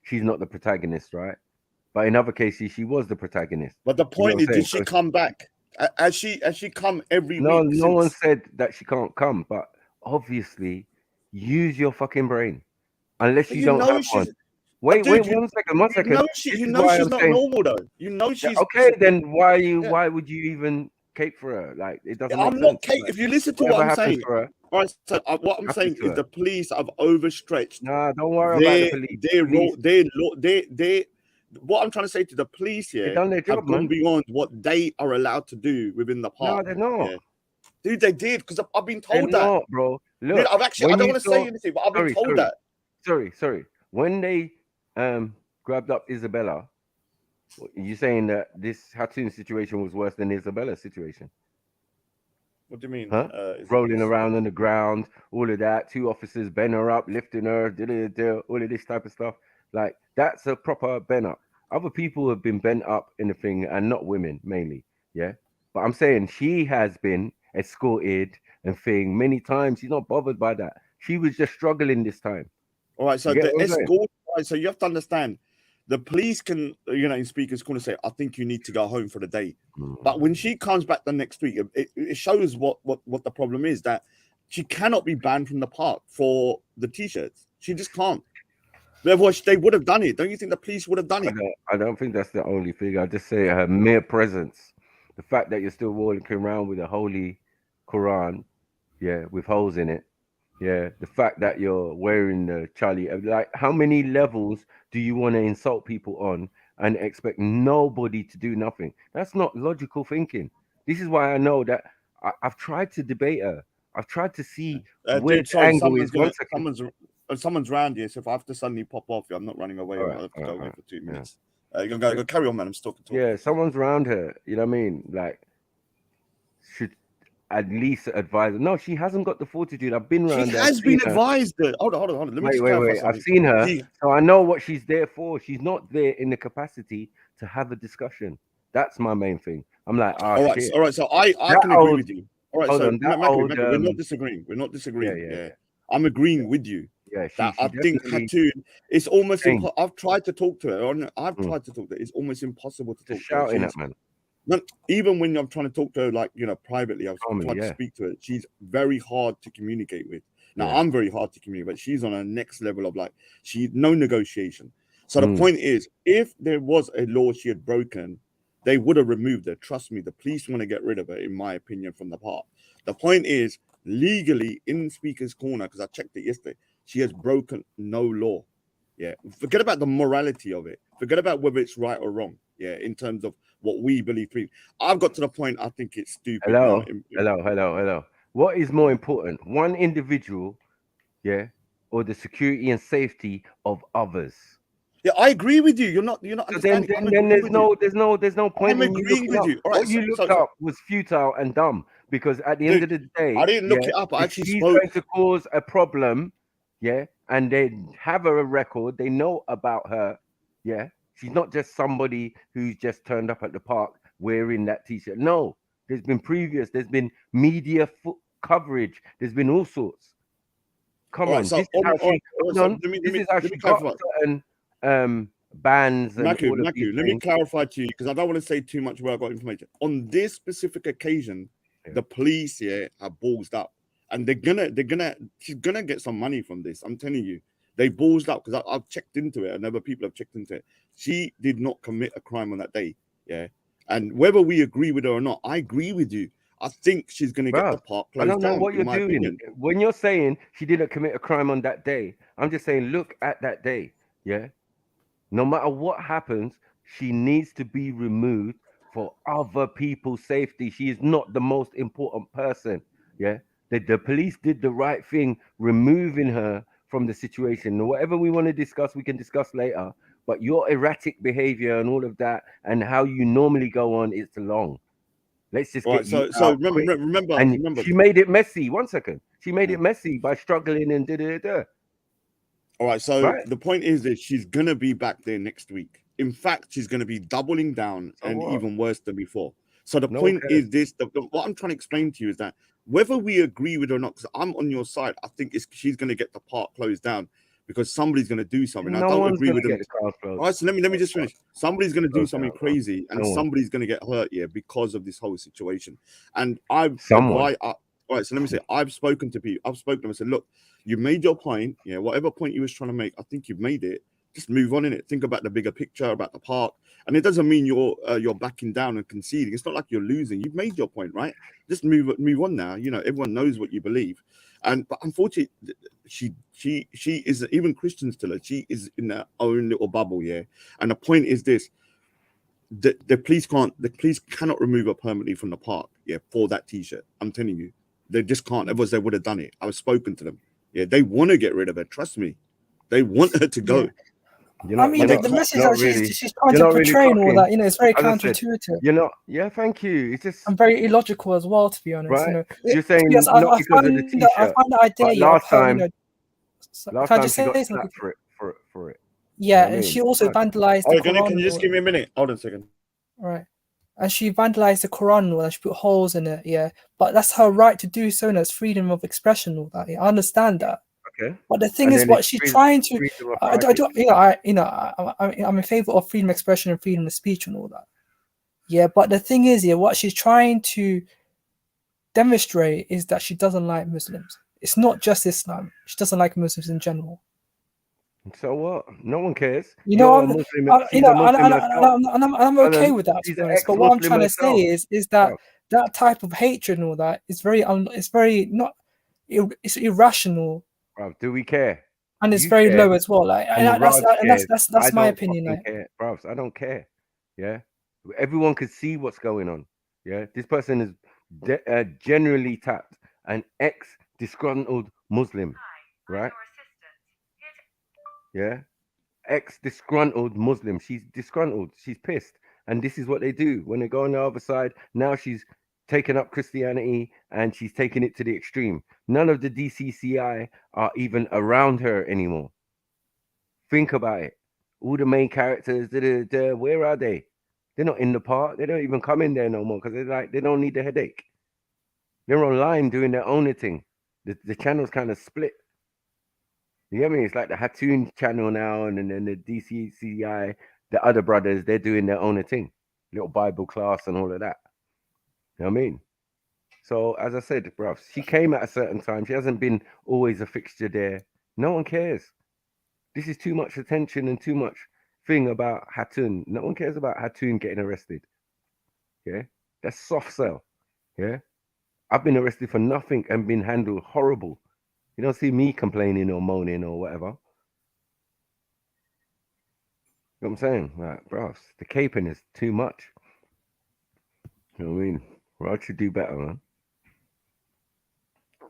she's not the protagonist, right? But in other cases, she was the protagonist. But the point is, did she come back? Has she come every week? No one since? said that she can't come, but obviously, use your fucking brain. Unless you don't have one. Wait, dude, one second. You know she's not normal though. You know she's okay. Then why would you even cape for her? Like, it doesn't. I'm not cape. If you listen to what I'm saying, all right. So what I'm saying is the police have overstretched. Nah, don't worry about the police. What I'm trying to say to the police here, they done their job, have gone beyond what they are allowed to do within the park. No, they're not. Yeah. Dude, they did, because I've been told they're that. Not, bro. Look, dude, I don't want to say anything, but I've been told that. Sorry. When they grabbed up Isabella, you saying that this Hatun situation was worse than Isabella's situation? What do you mean? Huh? Rolling around on the ground, all of that. 2 officers bent her up, lifting her, all of this type of stuff. Like, that's a proper bent up. Other people have been bent up in the thing, and not women mainly. Yeah, but I'm saying she has been escorted and thing many times. She's not bothered by that. She was just struggling this time. All right, so the escort. Right, so you have to understand, the police can, in speakers corner say, I think you need to go home for the day. But when she comes back the next week, it shows what the problem is, that she cannot be banned from the park for the t-shirts. She just can't. Otherwise, they would have done it. Don't you think the police would have done it? I don't think that's the only thing. I just say her mere presence, the fact that you're still walking around with a holy Quran, yeah, with holes in it. Yeah, the fact that you're wearing the Charlie, like, how many levels do you want to insult people on and expect nobody to do nothing? That's not logical thinking. This is why I know that I've tried to debate her. I've tried to see where the angle is. Someone's round here, so if I have to suddenly pop off, I'm not running away. I have to go away for 2 minutes. Go carry on, man. I'm still talking. Yeah, someone's round her. You know what I mean? Like, should at least advise her. No, she hasn't got the fortitude. I've been around. She has been advised. Hold on. Let me wait. I've seen her, so I know what she's there for. She's not there in the capacity to have a discussion. That's my main thing. I'm like, all right. So I can agree with you. All right, so we're not disagreeing. Yeah. I'm agreeing with you. Yeah, I think Hatun, it's almost I've tried to talk to her. Tried to talk to her. It's almost impossible to talk shouting to her. At man. Even when I'm trying to talk to her, like, privately, I've tried to speak to her. She's very hard to communicate with. Now, I'm very hard to communicate, but she's on a next level of, like, no negotiation. So the point is, if there was a law she had broken, they would have removed her. Trust me, the police want to get rid of her, in my opinion, from the park. The point is, legally, in Speaker's Corner, because I checked it yesterday, she has broken no law. Yeah, forget about the morality of it. Forget about whether it's right or wrong. Yeah, in terms of what we believe. I've got to the point I think it's stupid. Hello. What is more important, one individual, or the security and safety of others? Yeah, I agree with you. You're not. So then there's no point. I'm agreeing with you. All right, what you looked up was futile and dumb, because at the end of the day, I didn't look it up. I actually she's spoke. Going to cause a problem. Yeah, and they have her a record. They know about her. Yeah, she's not just somebody who's just turned up at the park wearing that t-shirt. No, there's been media coverage. There's been all sorts. Come on, this is how she got certain bans. Maku, let me clarify to you, because I don't want to say too much where I got information. On this specific occasion, the police here are ballsed up. And she's gonna get some money from this. I'm telling you, they ballsed up, because I've checked into it, and other people have checked into it. She did not commit a crime on that day. Yeah, and whether we agree with her or not, I agree with you. I think she's gonna get the park closed down. I don't know what you're doing when you're saying she didn't commit a crime on that day. I'm just saying, look at that day. Yeah, no matter what happens, she needs to be removed for other people's safety. She is not the most important person. Yeah. The police did the right thing, removing her from the situation. Whatever we want to discuss, we can discuss later. But your erratic behavior and all of that, and how you normally go on, is long. Let's just Right, get so you so out quick. remember And she made it messy. 1 second. She made it messy by struggling and da. All right, so Right? the point is that she's gonna be back there next week. In fact, she's gonna be doubling down So and what? even worse than before. So the No one point cares. is this: what I'm trying to explain to you is that whether we agree with it or not, because I'm on your side, I think she's gonna get the park closed down because somebody's gonna do something. I No don't one's agree gonna with them. get the car closed. All right, so let me just finish. Somebody's gonna do something crazy, and No one. somebody's gonna get hurt here because of this whole situation. And I've Someone. advised. All right, so let me say, I've spoken to people. I've spoken to them and said, look, you made your point. Yeah, whatever point you was trying to make, I think you've made it. Just move on in it. Think about the bigger picture, about the park. And it doesn't mean you're backing down and conceding. It's not like you're losing. You've made your point, right? Just move on now. You know, everyone knows what you believe. But unfortunately, she is, even Christians tell her, she is in her own little bubble, yeah. And the point is this: the police cannot remove her permanently from the park, yeah, for that t-shirt. I'm telling you. They just can't. Otherwise, they would have done it. I've spoken to them. Yeah, they want to get rid of her. Trust me. They want her to go. You're I not, mean, you're the not, message not that really, she's trying you're to not really portray and all clocking. that, you know, it's very As I said, counterintuitive. you're not. Yeah, thank you. It's just And very illogical as well, to be honest. right. You know, You're saying yes, not I because of the t-shirt. find the idea But yeah, of last her, you time, know. last Can I time just she got say something? slapped for it. Yeah, You know what I and mean? she also Right. vandalized the Oh, can Quran. you just give me a minute? Hold on a second. Right. And she vandalized the Quran, and she put holes in it. Yeah, but that's her right to do so, and it's freedom of expression. All that. Yeah, I understand that. Okay. But the thing And is, then what it's she's freedom, trying to, freedom of I writing. do, I'm in favor of freedom of expression and freedom of speech and all that. Yeah, but the thing is, yeah, what she's trying to demonstrate is that she doesn't like Muslims. It's not just Islam. She doesn't like Muslims in general. So what? No one cares. You know, You're a Muslim. She's a Muslim herself. I'm okay with that, to She's be an honest. But what I'm ex-Muslim trying to say herself. is that that type of hatred and all that is very, it's very not, it's irrational. Bro, do we care? And it's You very care, low as well. Like, and Raj cares. that's I my don't opinion. fucking Like, care, bro. I don't care. Yeah, everyone could see what's going on. Yeah, this person is generally tapped, an ex-disgruntled Muslim, right? Yeah, ex-disgruntled Muslim. She's disgruntled. She's pissed, and this is what they do when they go on the other side. Now she's taken up Christianity and she's taken it to the extreme. None of the DCCI are even around her anymore. Think about it. All the main characters, where are they? They're not in the park. They don't even come in there no more because they don't need the headache. They're online doing their own thing. The channel's kind of split. You get me? It's like the Hattoon channel now, and then the DCCI, the other brothers, they're doing their own thing. Little Bible class and all of that. You know what I mean? So, as I said, bruv, she came at a certain time. She hasn't been always a fixture there. No one cares. This is too much attention and too much thing about Hattoon. No one cares about Hattoon getting arrested. Yeah? That's soft sell. Yeah? I've been arrested for nothing and been handled horrible. You don't see me complaining or moaning or whatever. You know what I'm saying? Like, bruv, the caping is too much. You know what I mean? Rod should do better, man.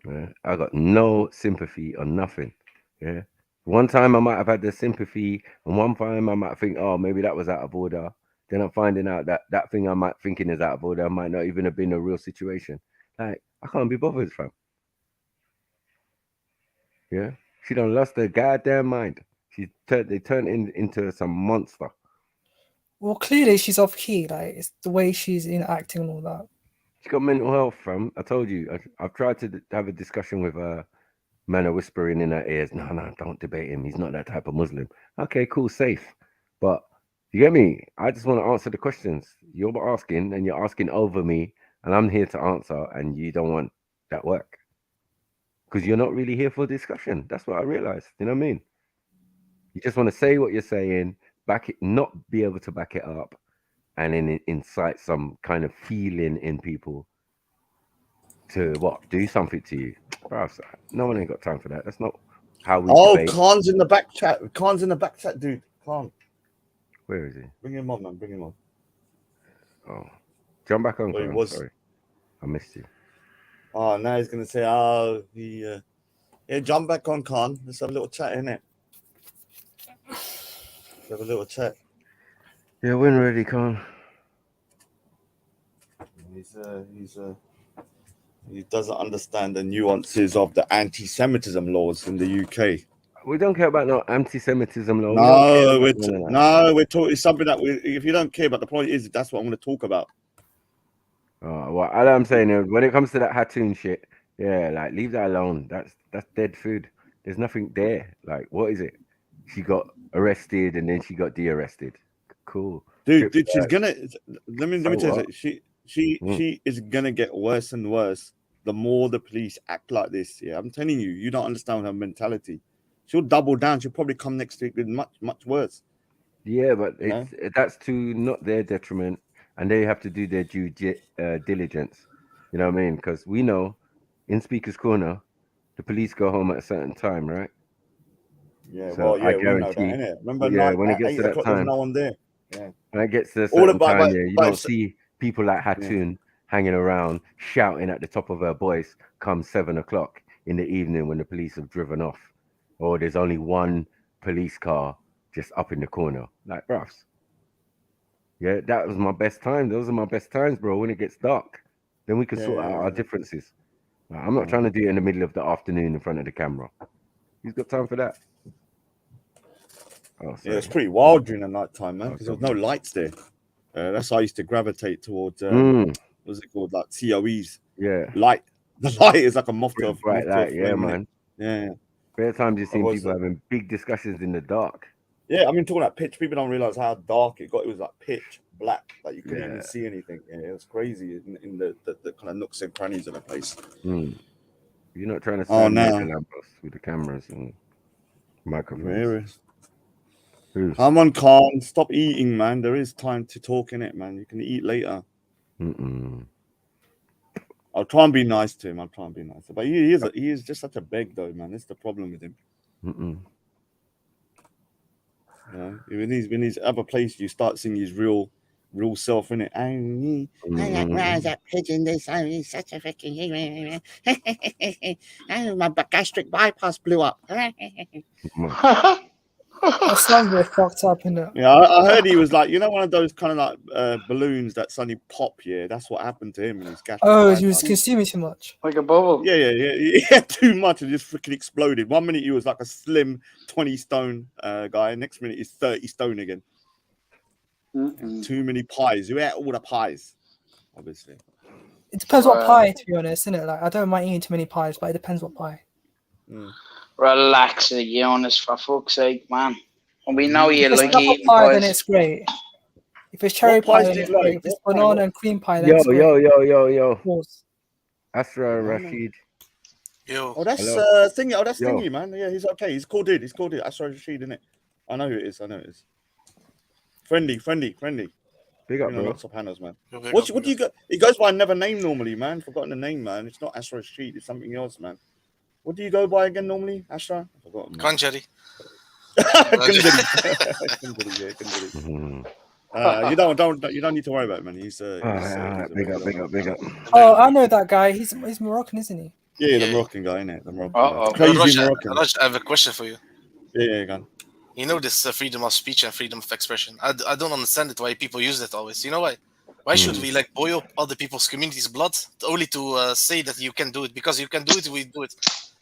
Yeah? I got no sympathy or nothing. Yeah? One time I might have had the sympathy, and one time I might think, oh, maybe that was out of order. Then I'm finding out that that thing I might thinking is out of order might not even have been a real situation. Like, I can't be bothered, fam. Yeah? She done lost her goddamn mind. They turned into some monster. well, clearly she's off key. Like, it's the way she's acting and all that. She got mental health, fam. I told you. I've tried to have a discussion with her. Man are whispering in her ears, no, don't debate him. He's not that type of Muslim. Okay, cool, safe. But you get me? I just want to answer the questions. You're asking, and you're asking over me, and I'm here to answer, and you don't want that work. Because you're not really here for discussion. That's what I realized. You know what I mean? You just want to say what you're saying, back it, not be able to back it up, and then incite some kind of feeling in people to what? Do something to you. Bro, no one ain't got time for that. That's not how we debate. Khan's in the back chat. Khan's in the back chat, dude. Khan. Where is he? Bring him on, man. Bring him on. Oh. Jump back on, Well, he Khan. was... Sorry. I missed you. Oh, now he's going to say, yeah, jump back on, Khan. Let's have a little chat, innit? Let's have a little chat. Yeah, when ready, Khan. He doesn't understand the nuances of the anti-Semitism laws in the UK. We don't care about no anti-Semitism law. No, we're talking something that if you don't care, but the point is that's what I'm going to talk about. Oh, well, all I'm saying is when it comes to that Hattoon shit, yeah, like leave that alone. That's dead food. There's nothing there. Like, what is it? She got arrested and then she got de-arrested. Cool, dude. She's gonna. Let me tell you something. She is gonna get worse and worse the more the police act like this. Yeah, I'm telling you, you don't understand her mentality. She'll double down. She'll probably come next week with much worse. Yeah, but that's to not their detriment, and they have to do their due diligence. You know what I mean? Because we know in Speaker's Corner, the police go home at a certain time, right? Yeah, so well, yeah, I guarantee, we know that, innit? Remember, when it gets to that time, there's no one there. Yeah, when it gets to a certain time, you don't see people like Hattoon hanging around shouting at the top of her voice come 7 o'clock in the evening when the police have driven off, or there's only one police car just up in the corner. Like, bruv, yeah, that was my best time. Those are my best times, bro. When it gets dark, then we can sort out our differences. Like, I'm not trying to do it in the middle of the afternoon in front of the camera. Who's got time for that? Oh, yeah, it's pretty wild during the night time, man, because there was no lights there. That's how I used to gravitate towards what's it called, like COEs. Yeah, light. The light is like a moth to a bright light. Yeah, flame, man. Yeah. Bare times you've seen people having big discussions in the dark. Yeah, I mean, talking about pitch, people don't realize how dark it got. It was like pitch black, like you couldn't even see anything. Yeah, it was crazy in the kind of nooks and crannies of the place. You're not trying to stand with the cameras and microphones. Come on, Khan, stop eating, man. There is time to talk in it, man. You can eat later. I'll try and be nice to him. But he is just such a beg, though, man. That's the problem with him. You know, when he's other places, you start seeing his real self in it. I like that pigeon. This he's such a freaking. My gastric bypass blew up. That sounds very fucked up, innit? Yeah, I heard he was like, one of those kind of like balloons that suddenly pop. Yeah, that's what happened to him and his gastric. Oh, he was consuming too much. Like a bubble. Yeah, too much and just freaking exploded. 1 minute he was like a slim 20-stone guy, next minute he's 30 stone again. Too many pies. You ate all the pies, obviously. It depends what pie, to be honest, isn't it? Like, I don't mind eating too many pies, but it depends what pie. Relax, Jonas, for fuck's sake, man. And we know you like eating pie, pies. then it's great. If it's cherry pie, then it's great. If it's banana and cream pie, then yo, it's great. Yo. Asra Rashid. Yo. Oh, that's thingy. Oh, that's thingy, man. Yeah, he's okay. He's cool dude. Asra Rashid, isn't it? I know who it is. Friendly. Big up, bro. Lots of panels, man. What do you got? It goes by another name normally, man. Forgotten the name, man. It's not Asra Rashid. It's something else, man. What do you go by again normally, Asra? I forgot. Kanjari. You don't need to worry about it, man. He's big up. Oh, I know that guy. He's Moroccan, isn't he? Yeah, the Moroccan guy, innit? The Moroccan. Raj, I have a question for you. Yeah, go on. You know this freedom of speech and freedom of expression. I don't understand it why people use it always. You know why? Why should we like boil other people's community's blood only to say that you can do it? Because you can do it, we do it.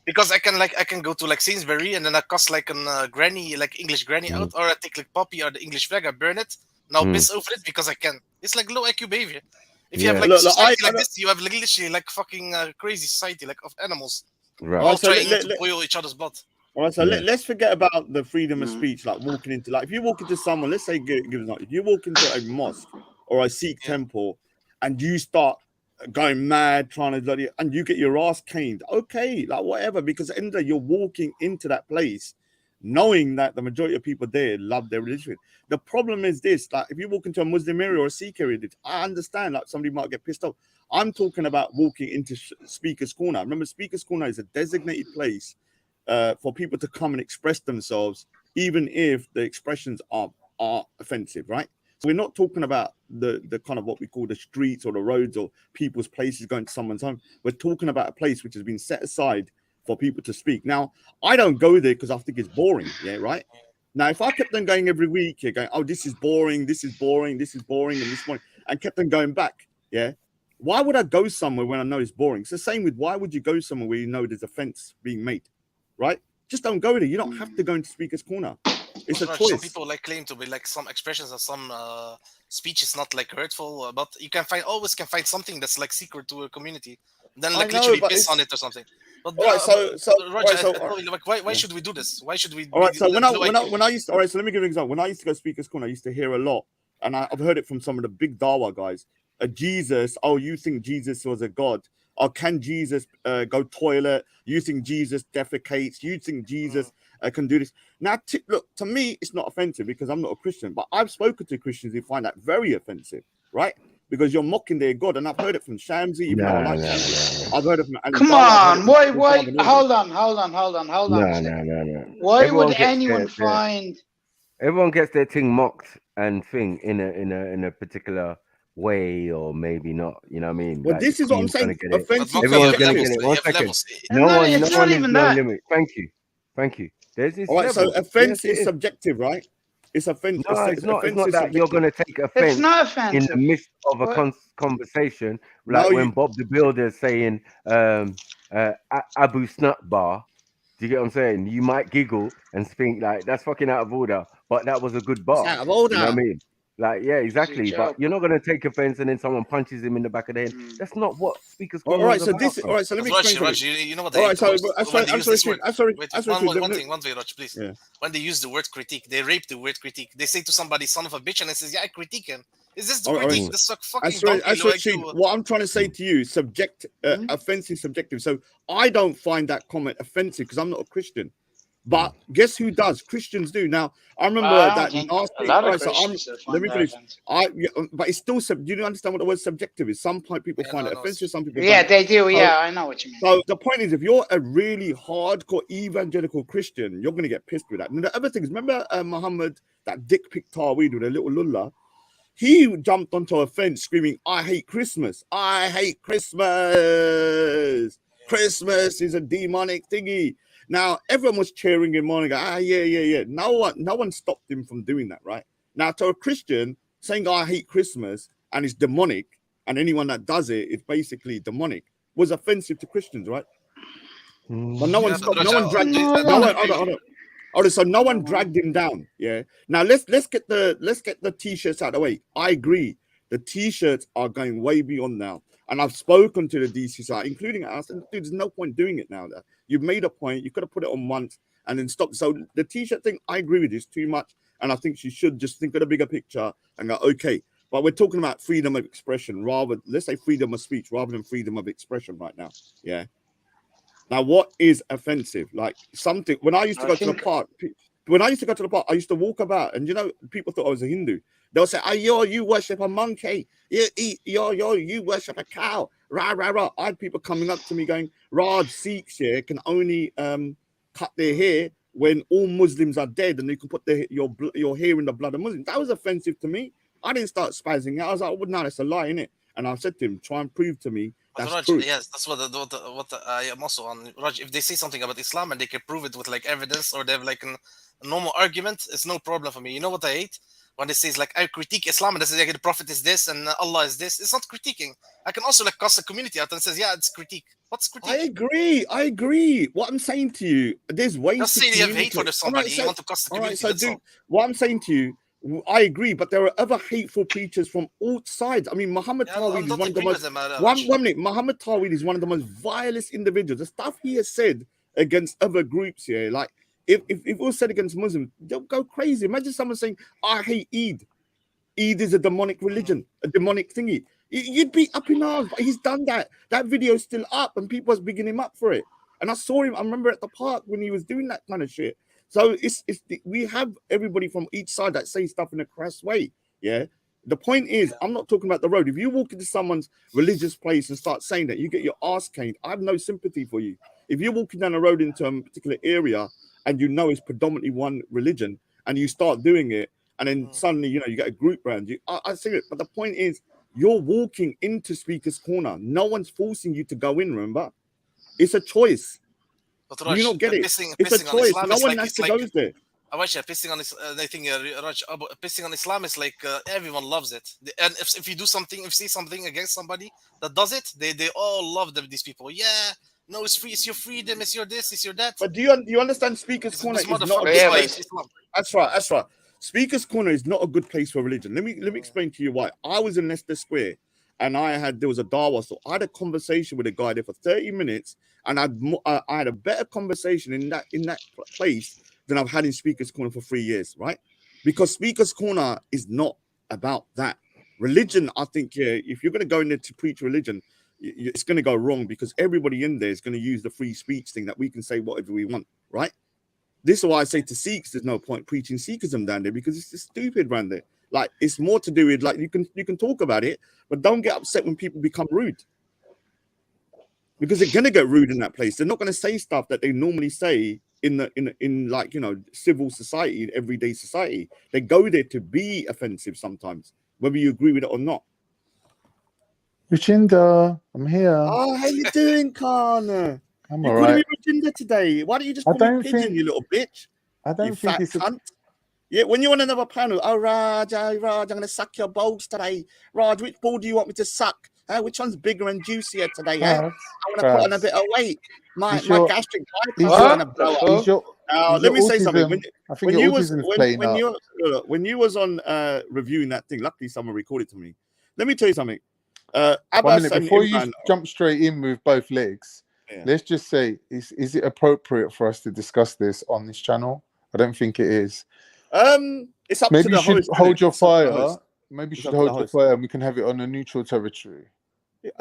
Because I can go to like Sainsbury and then I cuss like a granny, like English granny out, or I take like poppy or the English flag, I burn it, and I'll piss over it because I can. It's like low IQ behavior. If you have like society like this, you have like literally like fucking crazy society like of animals. Right. All trying to boil each other's blood. All right, so let's forget about the freedom of speech, like walking into, like if you walk into someone, let's say, if you walk into a mosque or a Sikh temple and you start going mad trying to, and you get your ass caned, okay, like whatever, because at the end of the day, you're walking into that place knowing that the majority of people there love their religion. The problem is this, like if you walk into a Muslim area or a Sikh area, I understand like somebody might get pissed off. I'm talking about walking into Speaker's Corner. Remember, Speaker's Corner is a designated place for people to come and express themselves, even if the expressions are offensive, right? So we're not talking about the kind of what we call the streets or the roads or people's places going to someone's home. We're talking about a place which has been set aside for people to speak. Now, I don't go there because I think it's boring, yeah, right? Now, if I kept on going every week, going, oh, this is boring, and this morning, and kept on going back, yeah, Why would I go somewhere when I know it's boring? It's the same with why would you go somewhere where you know there's offense being made, right? Just don't go there. You don't have to go into Speaker's Corner. It's a choice. Some people like claim to be like some expressions and some speech is not like hurtful, but you can always find something that's like secret to a community. Then like literally piss on it or something. But why should we do this? Why should we? All right. So when I used to, all right. So let me give you an example. When I used to go Speaker's Corner, I used to hear a lot, and I've heard it from some of the big Dawa guys. Jesus, oh, you think Jesus was a god? Or can Jesus go toilet? You think Jesus defecates? You think Jesus can do this? Now, look, to me, it's not offensive because I'm not a Christian, but I've spoken to Christians who find that very offensive, right? Because you're mocking their God, and I've heard it from Shamsi, even though I like Shamsi. I've heard it from. Come on, why? Hold on. No. Why would anyone find? Everyone gets their thing mocked and thing in a particular way, or maybe not. You know what I mean? Well, like, this is what I'm saying. Offensive. Everyone's gonna get it. 1 second. No one is no limit. Thank you. There's this. All right. So offense is subjective, right? It's offense. No, it's not that you're going to take offense. It's not offensive. In the midst of a conversation, like when Bob the Builder is saying Abu Snut Bar. Do you get what I'm saying? You might giggle and think like that's fucking out of order, but that was a good bar. It's out of order. You know what I mean? Like, yeah, exactly. But you're not going to take offense and then someone punches him in the back of the head. That's not what Speaker's Corner all right, is so about, this. All right, so let me explain. Raj, you know what? All right, so I'm sorry. One thing, Raj, please. Yeah. When they use the word critique, they rape the word critique. They say to somebody, "Son of a bitch," and it says, "Yeah, I critique him." Is this the critique? This fucking what I'm trying to say to you, offensive, subjective. So I don't find that comment offensive because I'm not a Christian. But guess who does? Christians do. Now, I remember that let me finish. But it's still, do you understand what the word subjective is? Some people find it offensive, some people don't. They do. Yeah, I know what you mean. So the point is, if you're a really hardcore evangelical Christian, you're going to get pissed with that. And the other thing is, remember Muhammad, that dick pic Tawhid with a little lulla? He jumped onto a fence screaming, "I hate Christmas. I hate Christmas. Christmas is a demonic thingy." Now, everyone was cheering him on and go, yeah. No one stopped him from doing that, right? Now, to a Christian, saying, "I hate Christmas," and it's demonic, and anyone that does it is basically demonic, was offensive to Christians, right? But no one stopped, no one dragged so no one dragged him down, yeah? Now, let's get the T-shirts out of the way. I agree. The T-shirts are going way beyond now. And I've spoken to the DCI, including us, and dude, there's no point doing it now. You've made a point. You could have put it on once and then stop. So the T-shirt thing, I agree with you, it's too much. And I think she should just think of the bigger picture and go, okay. But we're talking about freedom of expression let's say freedom of speech rather than freedom of expression right now. Yeah. Now, what is offensive? Like something, when I used to go to the park, I used to walk about and, people thought I was a Hindu. They'll say, "Oh, you worship a monkey. You worship a cow." Rah. I had people coming up to me going, "Raj, Sikhs here can only cut their hair when all Muslims are dead, and you can put your hair in the blood of Muslims." That was offensive to me. I didn't start spazzing out. I was like, "Well, no, that's a lie, innit?" And I said to him, "Try and prove to me that's Raj, true." yes, that's what I am also on. Raj, if they say something about Islam and they can prove it with like evidence or they have like a normal argument, it's no problem for me. You know what I hate? When they say like I critique Islam and they say like the Prophet is this and Allah is this, it's not critiquing. I can also like cuss a community out and says, yeah, it's critique. What's critique? I agree. What I'm saying to you, there's ways just say you have hate for somebody. You want to cuss the community. What I'm saying to you, I agree, but there are other hateful preachers from all sides. I mean, Muhammad Tawhid is one of the most. One minute, Muhammad Tawhid is one of the most vilest individuals. The stuff he has said against other groups here, like. If it was said against Muslims, they'll go crazy. Imagine someone saying, "I hate Eid. Eid is a demonic religion, a demonic thingy." You'd be up in arms, but he's done that. That video's still up, and people was bigging him up for it. And I saw him. I remember at the park when he was doing that kind of shit. So we have everybody from each side that say stuff in a crass way. Yeah. The point is, I'm not talking about the road. If you walk into someone's religious place and start saying that, you get your ass caned. I have no sympathy for you. If you're walking down the road into a particular area and it's predominantly one religion, and you start doing it, and then suddenly, you get a group around you. I see it, but the point is, you're walking into Speaker's Corner. No one's forcing you to go in, remember? It's a choice. But Raj, you don't get it. It's a choice. No one has to go there. pissing on I think Raj, pissing on Islam is like everyone loves it, and if you do something, if you say something against somebody that does it, they all love them. These people, yeah, no, it's free, it's your freedom, it's your this, it's your that. But do you understand? Speaker's Corner is not a good place. That's right. That's right. Speaker's Corner is not a good place for religion. Let me explain to you why. I was in Leicester Square, and there was a Dawa, so I had a conversation with a guy there for 30 minutes, and I had a better conversation in that place than I've had in Speaker's Corner for 3 years, right? Because Speaker's Corner is not about that. Religion, I think, yeah, if you're going to go in there to preach religion, it's going to go wrong, because everybody in there is going to use the free speech thing that we can say whatever we want, right? This is why I say to Sikhs, there's no point preaching Sikhism down there, because it's just stupid around there. Like, it's more to do with, like, you can talk about it, but don't get upset when people become rude, because they're gonna get rude in that place. They're not gonna say stuff that they normally say in like, you know, civil society, everyday society. They go there to be offensive sometimes, whether you agree with it or not. Ruchinda, I'm here. Oh, how you doing, Kana? I'm You all calling right. me Ruchinda today? Why don't you just I call me don't Pigeon, think- you little bitch? I don't you think fat it's a- cunt. Yeah, when you're on another panel, oh Raj, I'm gonna suck your balls today. Raj, which ball do you want me to suck? Which one's bigger and juicier today? I want to put on a bit of weight. My gastric bypass is gonna blow up. Let me say something. When you was on reviewing that thing, luckily someone recorded to me. Let me tell you something. 1 Abbas minute, and before you Imran, jump straight in with both legs, let's just say, is it appropriate for us to discuss this on this channel? I don't think it is. It's up Maybe to the you should host. hold your It's up to the fire. host. Maybe you It's should up to hold the your host. fire, and we can have it on a neutral territory.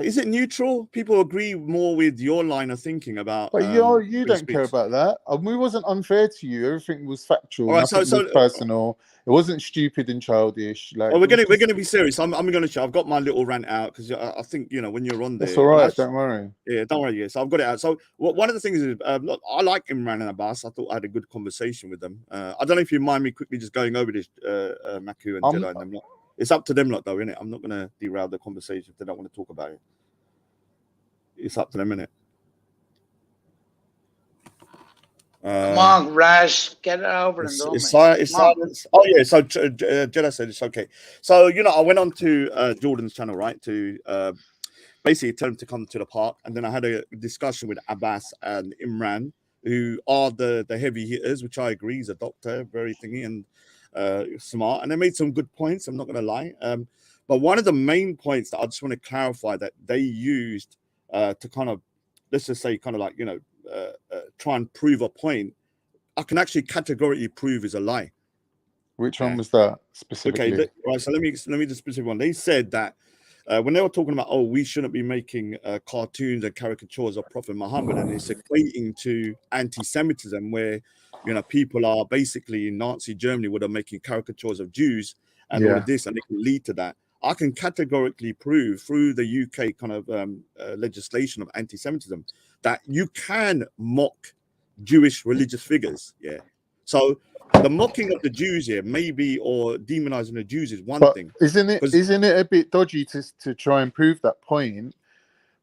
Is it neutral? People agree more with your line of thinking about. But you free don't care speech. about that. We wasn't unfair to you. Everything was factual. All right, Nothing was personal. It wasn't stupid and childish. Like, Well, we're it was gonna be serious. I'm gonna show. I've got my little rant out, because I think, you know, when you're on there. That's all right. Don't worry. Yeah, don't worry. Yeah, so I've got it out. So one of the things is, look, I like Imran and Abbas. I thought I had a good conversation with them. I don't know if you mind me quickly just going over this, Maku and Jedi and them. Lot. It's up to them, lot, though, innit? I'm not gonna derail the conversation if they don't want to talk about it. It's up to them, innit? Come on, Raj, get it over and done. It's silence. Oh yeah. So Jedi said it's okay. So, you know, I went on to Jordan's channel, right, to basically tell him to come to the park, and then I had a discussion with Abbas and Imran, who are the heavy hitters, which I agree. He's a doctor, very thingy and smart, and they made some good points. I'm not going to lie. But one of the main points that I just want to clarify that they used to kind of, let's just say, kind of like, you know, try and prove a point, I can actually categorically prove is a lie. Which one was that specifically? Okay, right. So let me the specific one. They said that when they were talking about, oh, we shouldn't be making cartoons and caricatures of Prophet Muhammad, and it's equating to anti-Semitism, where, you know, people are basically in Nazi Germany where they're making caricatures of Jews and all of this, and it can lead to that. I can categorically prove through the UK kind of legislation of anti-Semitism that you can mock Jewish religious figures. Yeah. So the mocking of the Jews here, maybe, or demonizing the Jews is one thing. Isn't it a bit dodgy to try and prove that point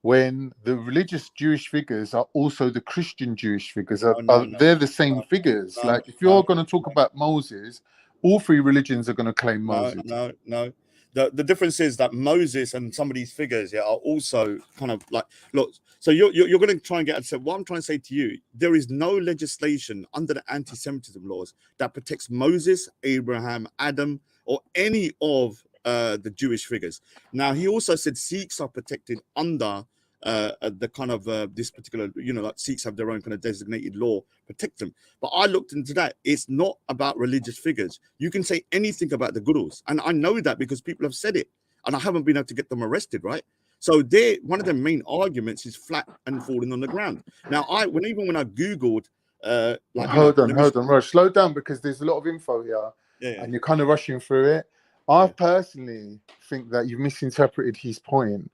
when the religious Jewish figures are also the Christian Jewish figures? They're the same figures. Like, if you're going to talk about Moses, all three religions are going to claim Moses. No. The difference is that Moses and some of these figures are also kind of like, look, so you're going to try and get upset. What I'm trying to say to you, there is no legislation under the anti-Semitism laws that protects Moses, Abraham, Adam, or any of the Jewish figures. Now, he also said Sikhs are protected under the kind of this particular, you know, like Sikhs have their own kind of designated law protect them. But I looked into that. It's not about religious figures. You can say anything about the Gurus, and I know that because people have said it, and I haven't been able to get them arrested, right? So one of their main arguments is flat and falling on the ground. Now, even when I googled, like, hold on, Raj, slow down, because there's a lot of info here, and you're kind of rushing through it. I personally think that you've misinterpreted his point.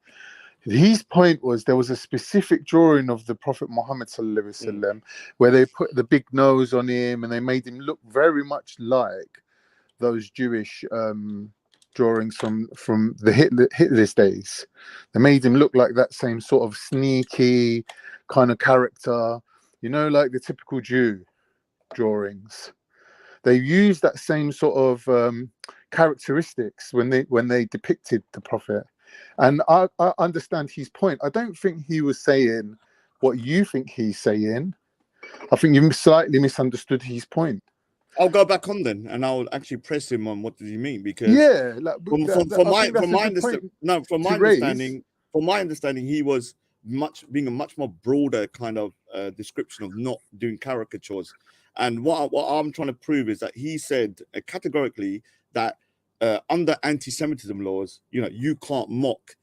His point was there was a specific drawing of the Prophet Muhammad ﷺ where they put the big nose on him and they made him look very much like those Jewish drawings from the Hitler's days. They made him look like that same sort of sneaky kind of character, you know, like the typical Jew drawings. they used that same sort of characteristics when they depicted the prophet. And I understand his point. I don't think he was saying what you think he's saying. I think you slightly misunderstood his point. I'll go back on then, and I'll actually press him on what did he mean, because yeah, from my understanding, he was being a much more broader kind of description of not doing caricatures. And what I'm trying to prove is that he said categorically that under anti-Semitism laws, you can't mock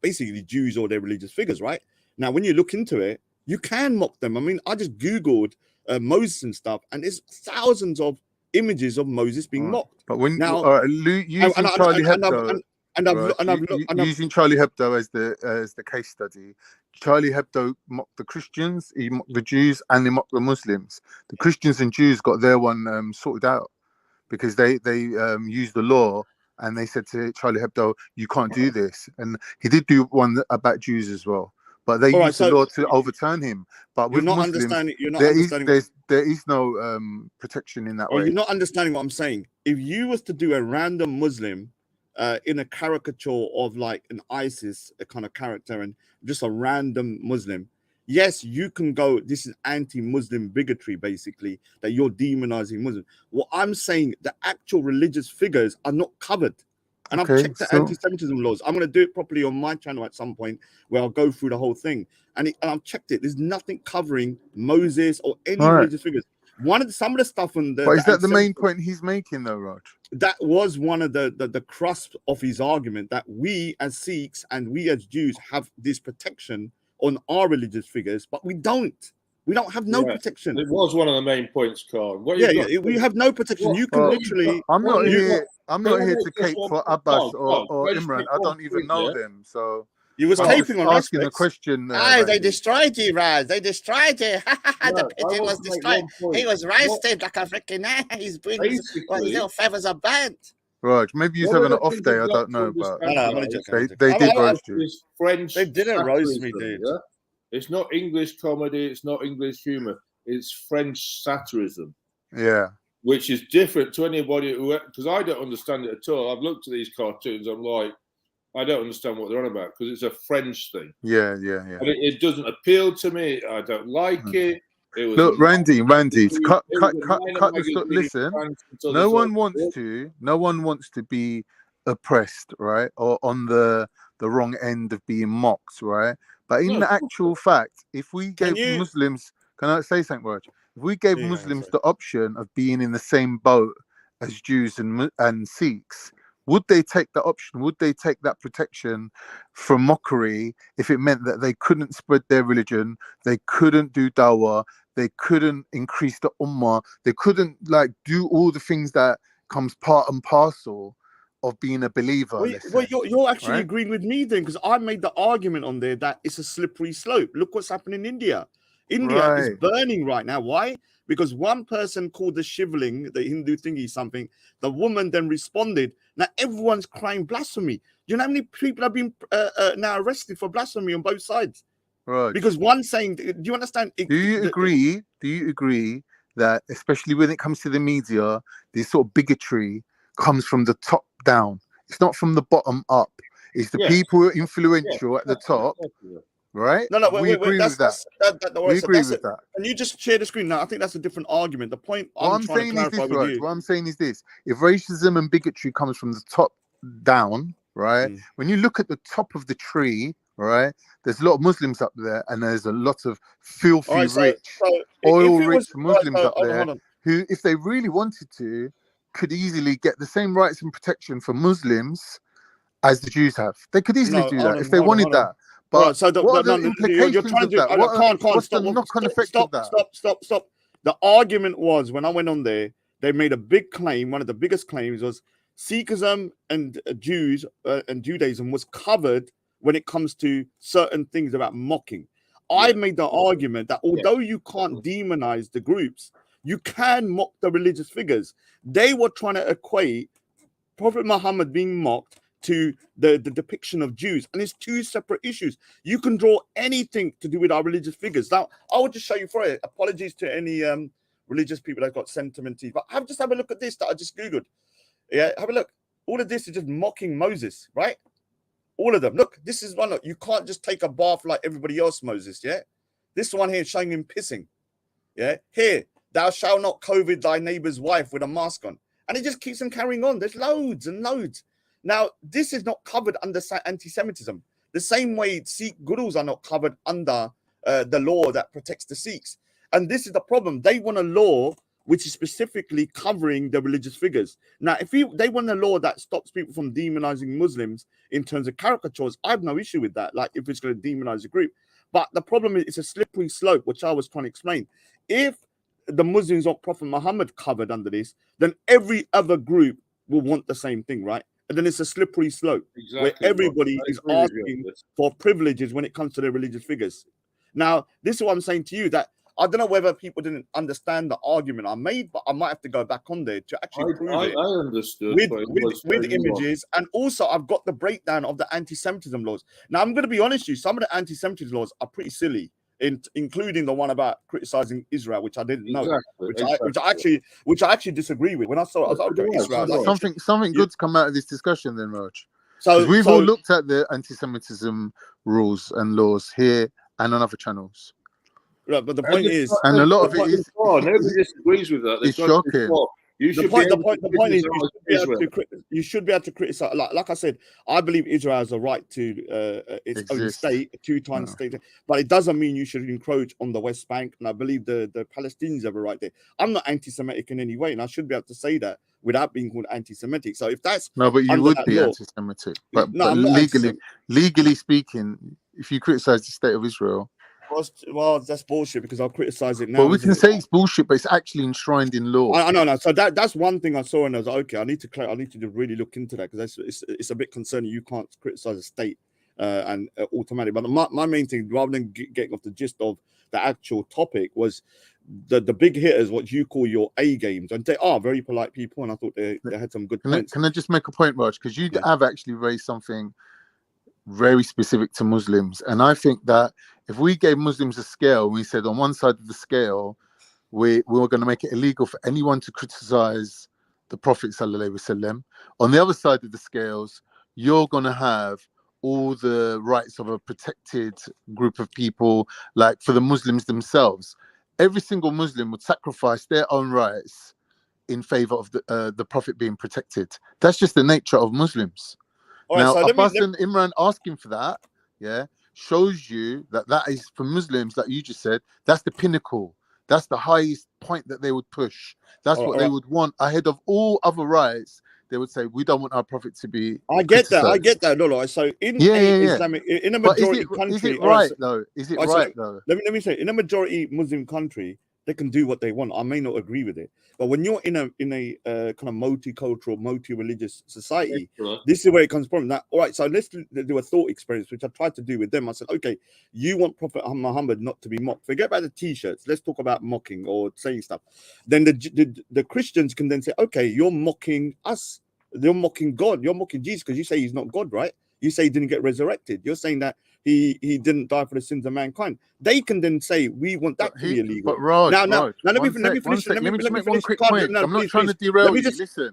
basically Jews or their religious figures, right? Now, when you look into it, you can mock them. I mean, I just Googled Moses and stuff, and there's thousands of images of Moses being mocked. But when now using Charlie Hebdo, using Charlie Hebdo as the case study, Charlie Hebdo mocked the Christians, he mocked the Jews, and he mocked the Muslims. The Christians and Jews got their one sorted out because they used the law, and they said to Charlie Hebdo, "You can't do this." And he did do one about Jews as well. But they used the law to overturn him. But with Muslims, there is no protection in that way. You're not understanding what I'm saying. If you was to do a random Muslim in a caricature of like an ISIS a kind of character, and just a random Muslim, yes, you can go, this is anti-Muslim bigotry, basically, that you're demonizing Muslims. What I'm saying, the actual religious figures are not covered. And I've checked the anti-Semitism laws. I'm going to do it properly on my channel at some point where I'll go through the whole thing. And I've checked it. There's nothing covering Moses or any religious figures. Some of the stuff on the... But is that the main point he's making, though, Raj? That was one of the crust of his argument, that we as Sikhs and we as Jews have this protection on our religious figures, but we don't. We don't have no protection. It was one of the main points, Carl. We have no protection. You can literally... I'm not here to cape for Abbas or Imran. I don't even know them, so... You was caping on asking a question. They destroyed you, Raz. They destroyed you. The pigeon was destroyed. He was roasted like a freaking His little feathers are burnt. Raj, maybe you're having an off day. I don't know, but they did roast you. They didn't roast me, dude. Yeah? It's not English comedy. It's not English humor. It's French satirism. Yeah. Which is different to anybody who, because I don't understand it at all. I've looked at these cartoons. I'm like, I don't understand what they're on about because it's a French thing. Yeah. And it doesn't appeal to me. I don't like it. Look, Randy, cut this. Listen, no one wants to be oppressed, right, or on the wrong end of being mocked, right? But in the actual fact, if we gave Muslims, can I say something, Raj? If we gave Muslims the option of being in the same boat as Jews and Sikhs, would they take that option? Would they take that protection from mockery if it meant that they couldn't spread their religion, they couldn't do dawah, they couldn't increase the ummah, they couldn't do all the things that comes part and parcel of being a believer? Well, you're actually agreeing with me then, because I made the argument on there that it's a slippery slope. Look what's happening in India. India is burning right now. Why? Because one person called the shivling, the Hindu thingy, something. The woman then responded. Now everyone's crying blasphemy. Do you know how many people have been now arrested for blasphemy on both sides? Right. Because one saying, do you understand? Do you agree that, especially when it comes to the media, this sort of bigotry comes from the top down? It's not from the bottom up. It's the people who are influential at the top. Right? No, we agree with that. We agree with that. Can you just share the screen? No, I think that's a different argument. The point I'm trying to clarify with you. What I'm saying is this: if racism and bigotry comes from the top down, right? When you look at the top of the tree, right, there's a lot of Muslims up there, and there's a lot of filthy rich, oil-rich Muslims up there who, if they really wanted to, could easily get the same rights and protection for Muslims as the Jews have. They could easily do that if they wanted that. But what are the implications of that? What's the knock-on effect of that? Stop. The argument was, when I went on there, they made a big claim. One of the biggest claims was Sikhism and Jews and Judaism was covered when it comes to certain things about mocking. I made the argument that although you can't demonize the groups, you can mock the religious figures. They were trying to equate Prophet Muhammad being mocked to the depiction of Jews, and it's two separate issues. You can draw anything to do with our religious figures. Now, I will just show you for it. Apologies to any religious people that got sentimental. But just have a look at this that I just googled. Yeah, have a look. All of this is just mocking Moses, right? All of them. Look, this is one. Look, you can't just take a bath like everybody else, Moses. Yeah, this one here is showing him pissing. Yeah, here, thou shalt not COVID thy neighbor's wife with a mask on, and it just keeps on carrying on. There's loads and loads. Now, this is not covered under anti-Semitism. The same way Sikh gurus are not covered under the law that protects the Sikhs. And this is the problem. They want a law which is specifically covering the religious figures. Now, if they want a law that stops people from demonizing Muslims in terms of caricatures, I have no issue with that. Like if it's going to demonize a group. But the problem is it's a slippery slope, which I was trying to explain. If the Muslims want Prophet Muhammad covered under this, then every other group will want the same thing, right? And then it's a slippery slope where everybody is asking for privileges when it comes to their religious figures. Now, this is what I'm saying to you, that I don't know whether people didn't understand the argument I made, but I might have to go back on there to actually prove it. I understood. With images. And also, I've got the breakdown of the anti-Semitism laws. Now, I'm going to be honest with you, some of the anti-Semitism laws are pretty silly, including the one about criticizing Israel, which I didn't know, which I actually disagree with. When I saw it, I was like, okay, Israel. Something good's come out of this discussion then, Raj. So we've all looked at the anti-Semitism rules and laws here and on other channels. Right, but the point is, and a lot of it is nobody disagrees with that. It's shocking. The point is, you should be able to criticize. Like I said, I believe Israel has a right to its own state, a two-time state, but it doesn't mean you should encroach on the West Bank. And I believe the Palestinians have a right there. I'm not anti-Semitic in any way, and I should be able to say that without being called anti-Semitic. So if that's no, but you would be anti-Semitic. But legally speaking, if you criticize the state of Israel. Well, that's bullshit because I'll criticize it now. Well, we can say it's bullshit, but it's actually enshrined in law. I know. So that's one thing I saw, and I was like, okay, I need to really look into that because it's a bit concerning. You can't criticize a state and automatically. But my main thing, rather than getting off the gist of the actual topic, was the big hitters, what you call your A games, and they are very polite people, and I thought they had some good points. Can I just make a point, Raj? Because you have actually raised something very specific to Muslims, and I think that if we gave Muslims a scale, we said on one side of the scale we were going to make it illegal for anyone to criticize the Prophet sallallahu alaihi wasallam. On the other side of the scales, you're going to have all the rights of a protected group of people, like for the Muslims themselves. Every single Muslim would sacrifice their own rights in favor of the Prophet being protected. That's just the nature of Muslims. All now, right, so Abbas and Imran asking for that, shows you that is for Muslims, like you just said, that's the pinnacle. That's the highest point that they would push. That's what they would want ahead of all other rights. They would say, we don't want our Prophet to be. I get that. No. So in Islamic, in a majority country, is it right though? Is it right though? Let me say, in a majority Muslim country, they can do what they want. I may not agree with it, but when you're in a kind of multicultural, multi-religious society, this is where it comes from. Now, all right, so let's do a thought experience, which I tried to do with them. I said, okay, you want Prophet Muhammad not to be mocked. Forget about the t-shirts. Let's talk about mocking or saying stuff. Then the Christians can then say, okay, you're mocking us. You're mocking God. You're mocking Jesus because you say he's not God, right? You say he didn't get resurrected. You're saying that he didn't die for the sins of mankind. They can then say we want that to be illegal. But Raj, now let me finish. Let me make one quick point. I'm not trying to derail you. Listen.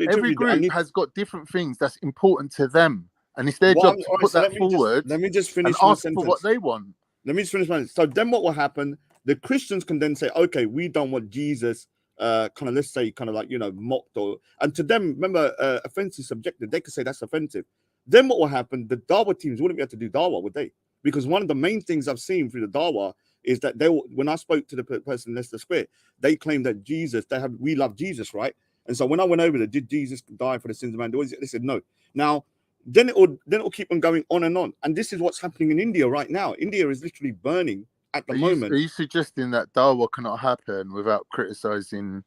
Every group has got different things that's important to them, and it's their job to put that forward. Let me just finish and ask for what they want. Let me just finish my sentence. So then, what will happen? The Christians can then say, okay, we don't want Jesus. Kind of, let's say, kind of like, mocked, and to them, remember, offensive subjective. They could say that's offensive. Then what will happen? The Dawa teams wouldn't be able to do Dawa, would they? Because one of the main things I've seen through the Dawa is that when I spoke to the person in Leicester Square, they claimed that we love Jesus, right? And so when I went over there, did Jesus die for the sins of man? They said no. Now, then it'll keep on going on, and this is what's happening in India right now. India is literally burning at the moment. Are you suggesting that Dawa cannot happen without criticizing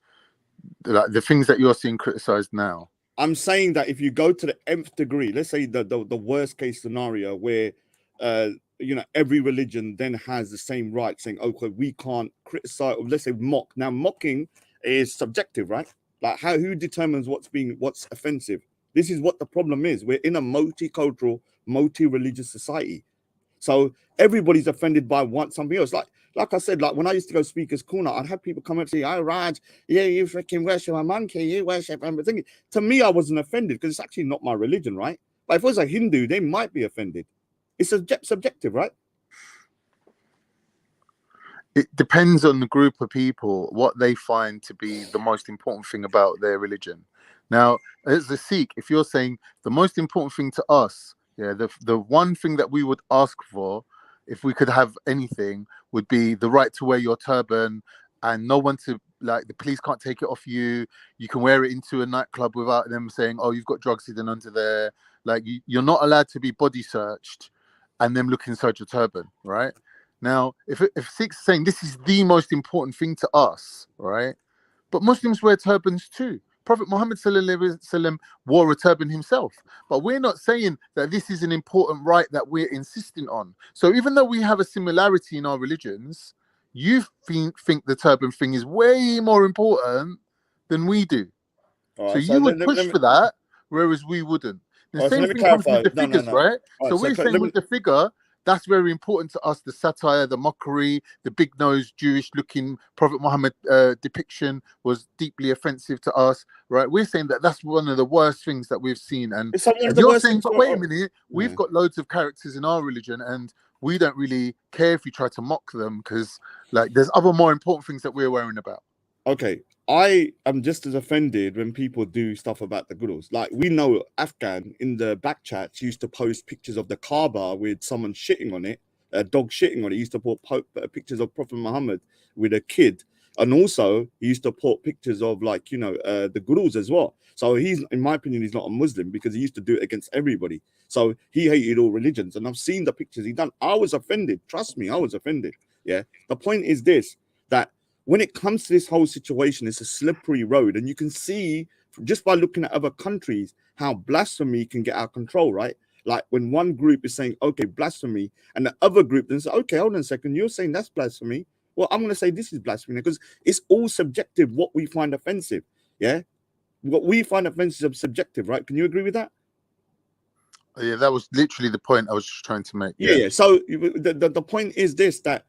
the things that you're seeing criticized now? I'm saying that if you go to the nth degree, let's say the worst case scenario where every religion then has the same right, saying, okay, we can't criticize, or let's say mock. Now, mocking is subjective, right? Like who determines what's offensive? This is what the problem is. We're in a multicultural, multi-religious society. So everybody's offended by something else. Like like I said, like when I used to go Speaker's Corner, I'd have people come up and say, "Oh, Raj, yeah, you freaking worship a monkey, you worship everything." To me, I wasn't offended because it's actually not my religion, right? But if it was a Hindu, they might be offended. It's subjective, right? It depends on the group of people, what they find to be the most important thing about their religion. Now, as a Sikh, if you're saying the most important thing to us, yeah, the one thing that we would ask for, if we could have anything, would be the right to wear your turban and no one to, like, the police can't take it off you. You can wear it into a nightclub without them saying, oh, you've got drugs hidden under there. Like, you're not allowed to be body searched and them look inside your turban, right? Now, if Sikhs saying this is the most important thing to us, right? But Muslims wear turbans too. Prophet Muhammad ﷺ wore a turban himself. But we're not saying that this is an important right that we're insisting on. So even though we have a similarity in our religions, you think the turban thing is way more important than we do. All So right, you would push for that, whereas we wouldn't. The so same let me thing comes clarify. with the No. figures, right? All So right, we're saying with the figure, that's very important to us. The satire, the mockery, the big-nosed Jewish-looking Prophet Muhammad depiction was deeply offensive to us, right? We're saying that that's one of the worst things that we've seen. And you're saying, but wait a minute, we've got loads of characters in our religion, and we don't really care if you try to mock them because, like, there's other more important things that we're worrying about. Okay, I am just as offended when people do stuff about the Gurus. Like, we know Afghan in the back chats used to post pictures of the Kaaba with someone shitting on it, a dog shitting on it. He used to put pictures of Prophet Muhammad with a kid. And also, he used to put pictures of, like, you know, the Gurus as well. So he's, in my opinion, he's not a Muslim because he used to do it against everybody. So he hated all religions. And I've seen the pictures he done. I was offended. Trust me, I was offended. Yeah. The point is this, that when it comes to this whole situation, it's a slippery road. And you can see just by looking at other countries how blasphemy can get out of control, right? Like when one group is saying, okay, blasphemy, and the other group then says, okay, hold on a second, you're saying that's blasphemy. Well, I'm going to say this is blasphemy because it's all subjective what we find offensive. Yeah. What we find offensive is subjective, right? Can you agree with that? Yeah, that was literally the point I was just trying to make. Yeah. So the point is this, that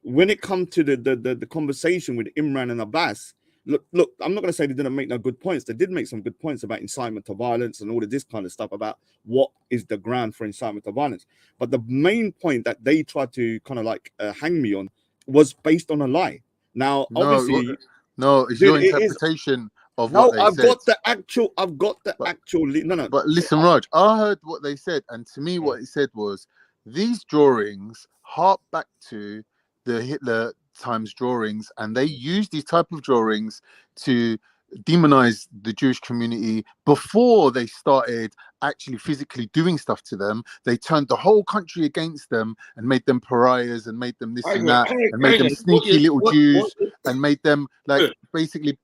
when it comes to the conversation with Imran and Abbas, look, I'm not going to say they didn't make no good points. They did make some good points about incitement to violence and all of this kind of stuff about what is the ground for incitement to violence. But the main point that they tried to kind of like hang me on was based on a lie. Now, obviously, no, it's your interpretation of no, what they I've said. I've got the actual. No. But listen, Raj, I heard what they said, and to me, what it said was these drawings hark back to the Hitler times drawings, and they used these type of drawings to demonize the Jewish community before they started actually physically doing stuff to them. They turned the whole country against them and made them pariahs and made them this and that and made them sneaky little Jews and made them like basically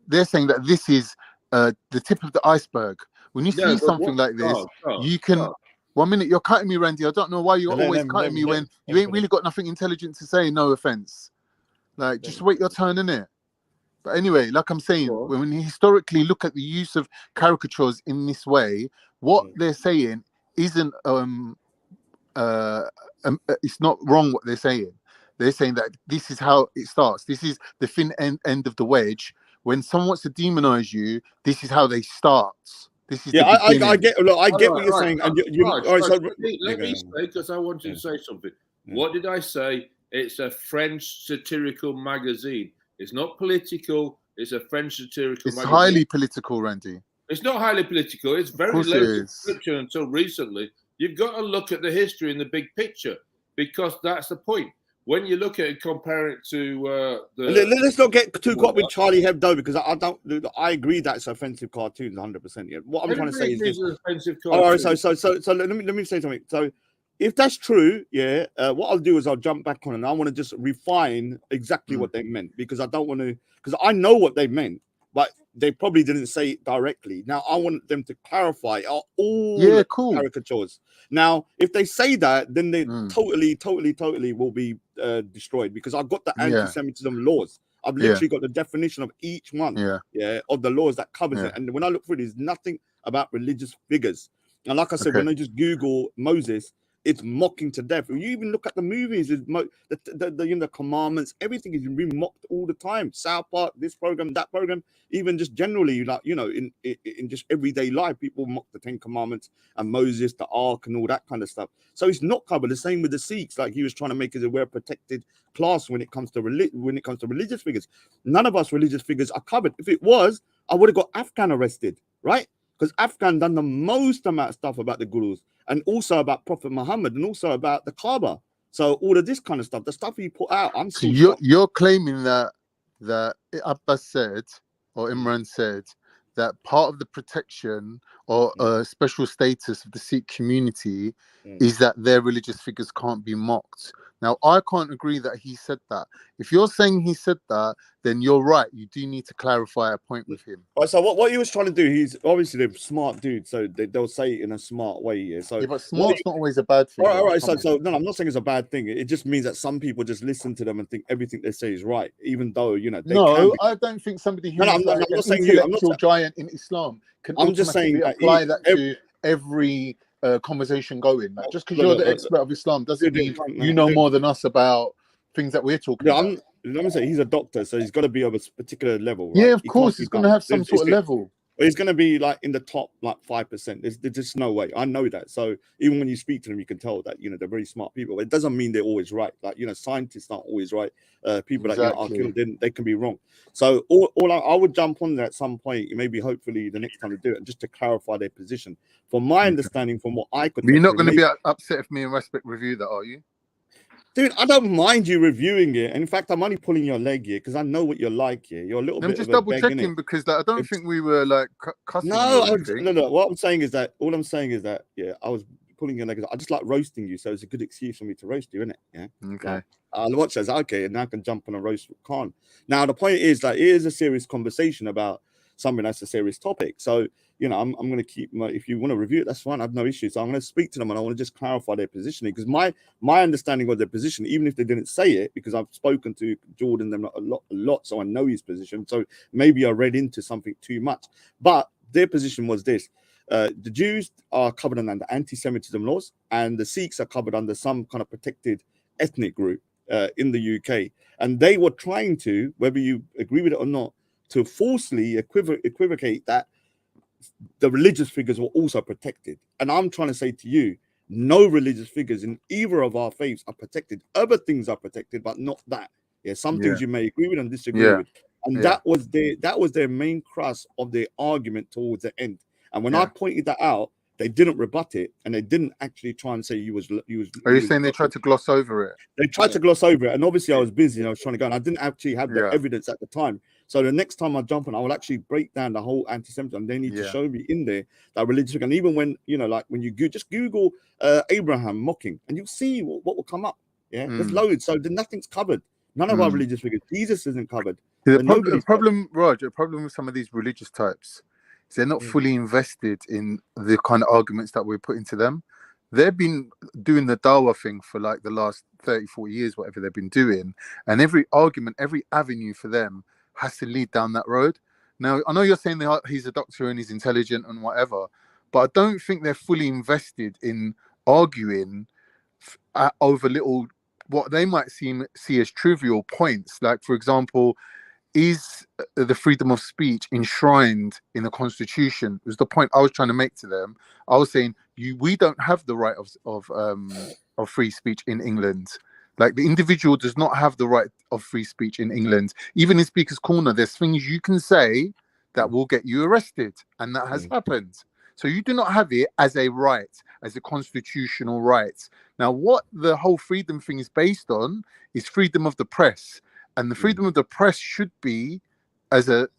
they're saying that this is the tip of the iceberg. When you see something like this, you can 1 minute, you're cutting me, Randy. I don't know why you're always cutting me when you ain't really got nothing intelligent to say. No offense. Like, just wait your turn, innit? But anyway, like I'm saying, when you historically look at the use of caricatures in this way, what they're saying isn't it's not wrong what they're saying. They're saying that this is how it starts. This is the thin end of the wedge. When someone wants to demonize you, this is how they start. This is I get. Look, I get what you're saying. Raj, So let me say, because I wanted to say something. What did I say? It's a French satirical magazine. It's not political. It's a French satirical magazine. It's highly political, Randy. It's not highly political. It's very low subscription until recently. You've got to look at the history and the big picture because that's the point. When you look at it, compare it to let's not get too caught with Charlie Hebdo because I agree that's offensive cartoons 100%. Yeah. What I'm trying to say is this. All right, so let me say something. So if that's true, yeah, what I'll do is I'll jump back on and I want to just refine exactly what they meant because I don't want to, because I know what they meant, but they probably didn't say it directly. Now I want them to clarify all caricatures. Now, if they say that, then they totally will be destroyed because I've got the anti-Semitism laws. I've literally got the definition of each one, of the laws that covers it. And when I look through, there's nothing about religious figures. And like I said, when I just Google Moses, it's mocking to death. You even look at the movies, the commandments, everything is being mocked all the time. South Park, this program, that program, even just generally, like, you know, in just everyday life, people mock the 10 Commandments and Moses, the Ark, and all that kind of stuff. So it's not covered. The same with the Sikhs, like he was trying to make us a protected class when it comes to religious figures. None of us religious figures are covered. If it was, I would have got Afghan arrested, right? Because Afghan done the most amount of stuff about the gurus and also about Prophet Muhammad and also about the Kaaba. So all of this kind of stuff, the stuff he put out, I'm So still you're claiming that Abbas said, or Imran said, that part of the protection or special status of the Sikh community is that their religious figures can't be mocked. Now, I can't agree that he said that. If you're saying he said that, then you're right. You do need to clarify a point with him. All right, so what he was trying to do, he's obviously a smart dude, so they'll say it in a smart way. Yeah, so Yeah, but smart's not always a bad thing. all right. Come So on. no, I'm not saying it's a bad thing. It just means that some people just listen to them and think everything they say is right, even though, you know, they can No, be. I don't think somebody who No, is like I'm an not saying you. I'm not. intellectual giant in Islam can I'm just saying automatically that apply that to every conversation going. Like, just because you're the expert of Islam doesn't mean you know more than us about things that we're talking about. Let me say he's a doctor, so he's got to be of a particular level, right? Yeah, of He course, can't be he's going to dumb. have some sort of level. He's going to be like in the top, like 5%. There's just no way. I know that. So even when you speak to them, you can tell that, you know, they're very smart people. But it doesn't mean they're always right. Like, you know, scientists aren't always right. People that, you know, are killed, they can be wrong. So I would jump on there at some point, maybe hopefully the next time to do it, just to clarify their position. From my understanding, from what I could. But you're not going to be upset if me and Respect review that, are you? Dude, I don't mind you reviewing it. In fact, I'm only pulling your leg here because I know what you're like here. You're a little bit. I'm just of a double beg, checking innit? because like, I don't think we were like cussing. No, or anything. no. What I'm saying is that yeah, I was pulling your leg. I just like roasting you, so it's a good excuse for me to roast you, isn't it? Yeah. Okay. I'll watch this. Okay, and now I can jump on a roast with Khan. Now the point is that it is a serious conversation about something that's a serious topic. So, you know, I'm going to keep if you want to review it, that's fine. I have no issue. So I'm going to speak to them and I want to just clarify their positioning because my understanding of their position, even if they didn't say it, because I've spoken to Jordan them a lot, so I know his position. So maybe I read into something too much, but their position was this. The Jews are covered under anti-Semitism laws and the Sikhs are covered under some kind of protected ethnic group in the UK. And they were trying to, whether you agree with it or not, to falsely equivocate that the religious figures were also protected. And I'm trying to say to you, no religious figures in either of our faiths are protected. Other things are protected, but not that. Yeah, some things you may agree with and disagree with. And that was their main crux of their argument towards the end. And when I pointed that out, they didn't rebut it, and they didn't actually try and say you was. Are you saying they tried to gloss over it? They tried to gloss over it, and obviously I was busy and I was trying to go, and I didn't actually have the evidence at the time. So the next time I jump on, I will actually break down the whole anti-Semitism. They need to show me in there that religious, and even when you know, like when you just Google Abraham mocking, and you'll see what will come up. Yeah, there's loads. So nothing's covered. None of our religious figures. Jesus isn't covered. The problem, Roger, the problem with some of these religious types is they're not fully invested in the kind of arguments that we're putting to them. They've been doing the Dawah thing for like the last 30, 40 years, whatever they've been doing. And every argument, every avenue for them has to lead down that road. Now, I know you're saying he's a doctor and he's intelligent and whatever, but I don't think they're fully invested in arguing over little, what they might see as trivial points. Like, for example, is the freedom of speech enshrined in the Constitution? Was the point I was trying to make to them. I was saying we don't have the right of free speech in England. Like, the individual does not have the right of free speech in England. Even in Speaker's Corner, there's things you can say that will get you arrested, and that has happened. So you do not have it as a right, as a constitutional right. Now, what the whole freedom thing is based on is freedom of the press. And the freedom of the press should be as a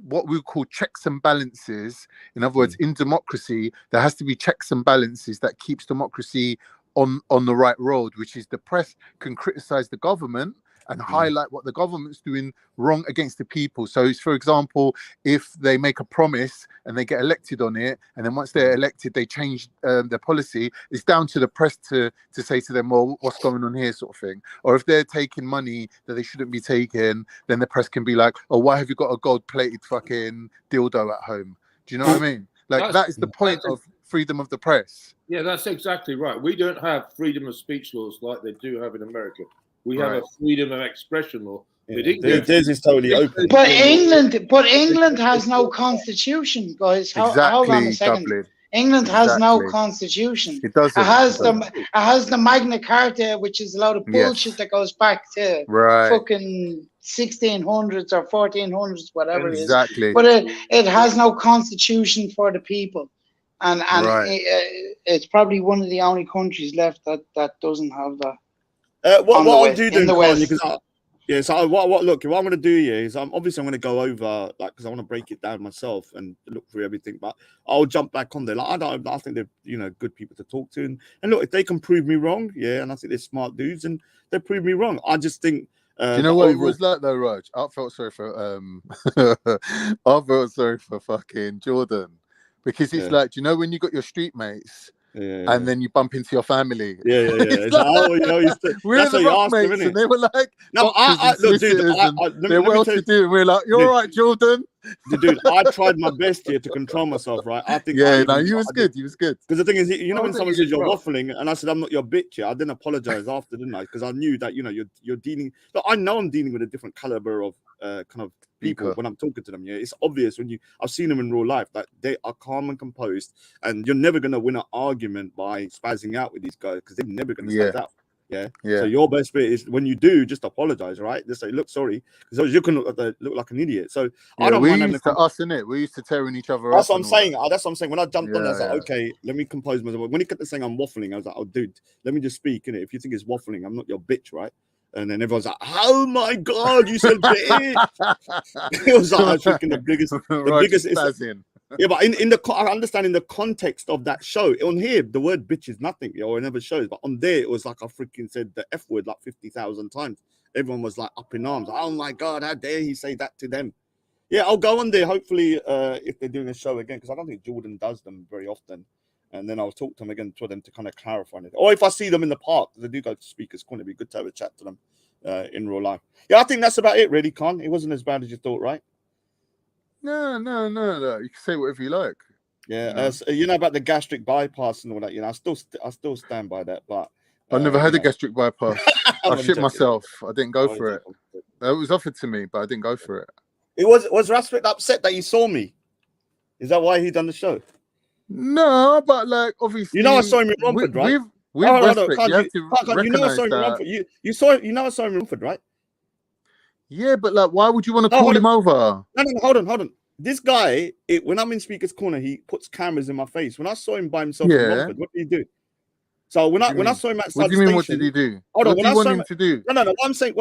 what we call checks and balances. In other words, in democracy, there has to be checks and balances that keeps democracy on the right road, which is the press can criticize the government and highlight what the government's doing wrong against the people. So, for example, if they make a promise and they get elected on it, and then once they're elected, they change their policy, it's down to the press to say to them, well, what's going on here, sort of thing. Or if they're taking money that they shouldn't be taking, then the press can be like, oh, why have you got a gold-plated fucking dildo at home? Do you know what I mean? Like, that is the point of freedom of the press. Yeah, that's exactly right. We don't have freedom of speech laws like they do have in America. We have a freedom of expression law. Theirs is totally open. But England has no constitution, guys. Hold on a second. Dublin. England has no constitution. It doesn't. It has the Magna Carta, which is a lot of bullshit that goes back to fucking 1600s or 1400s, whatever it is. But it has no constitution for the people, and it's probably one of the only countries left that doesn't have that. What I'll do then, so what I'm going to do here is I'm going to go over, like, because I want to break it down myself and look through everything, but I'll jump back on there. Like, I think they're, you know, good people to talk to, and look, if they can prove me wrong, and I think they're smart dudes, and they prove me wrong. I just think. Do you know what it was like though, Raj? I felt sorry for I felt sorry for fucking Jordan, because it's like, do you know when you got your street mates? And then you bump into your family. It's like, oh, you know, we're the rock mates, and they were like, no, look, dude, they're well to do. And we're like, you're all right, Jordan. Dude, I tried my best here to control myself, right? I think. You was good. Because the thing is, you know, when someone says you're waffling, and I said I'm not your bitch, I didn't apologize after, didn't I? Because I knew that, you know, you're dealing. Look, I know I'm dealing with a different caliber of kind of people when I'm talking to them. It's obvious when I've seen them in real life that they are calm and composed, and you're never gonna win an argument by spazzing out with these guys, because they're never gonna stand out. So your best bit is when you do, just apologize, right? Just say, look, sorry, because you can look like an idiot. So I don't mind having us in it. We used to tearing each other up. That's what I'm saying. When I jumped on, I was like, okay, let me compose myself. When he kept saying I'm waffling, I was like, oh, dude, let me just speak. Innit? If you think it's waffling, I'm not your bitch, right? And then everyone's like, "Oh my god, you said bitch!" It was like I was thinking the biggest. Yeah, but I understand in the context of that show. On here, the word bitch is nothing, or it never shows. But on there, it was like I freaking said the F word like 50,000 times. Everyone was like up in arms. Oh my god, how dare he say that to them? Yeah, I'll go on there. Hopefully, if they're doing a show again, because I don't think Jordan does them very often. And then I'll talk to them again for them to kind of clarify it. Or if I see them in the park, they do go to Speaker's Corner. It'd be good to have a chat to them in real life. Yeah, I think that's about it, really, Con. It wasn't as bad as you thought, right? No. You can say whatever you like. Yeah, you know about the gastric bypass and all that. You know, I still stand by that. But I've never had a gastric bypass. I shit myself. I didn't go for it. It was offered to me, but I didn't go for it. Was Raspberry upset that he saw me? Is that why he done the show? No, but like obviously, you know, I saw him in Romford, right? You know I saw him in Romford. You know I saw him in Romford, right? Yeah, but like, why would you want to call him over? No, hold on. This guy, when I'm in Speaker's Corner, he puts cameras in my face. When I saw him by himself in Romford, what did he do? So when I saw him outside what do you mean? What did he do? What do you want him to do? No. What I'm saying,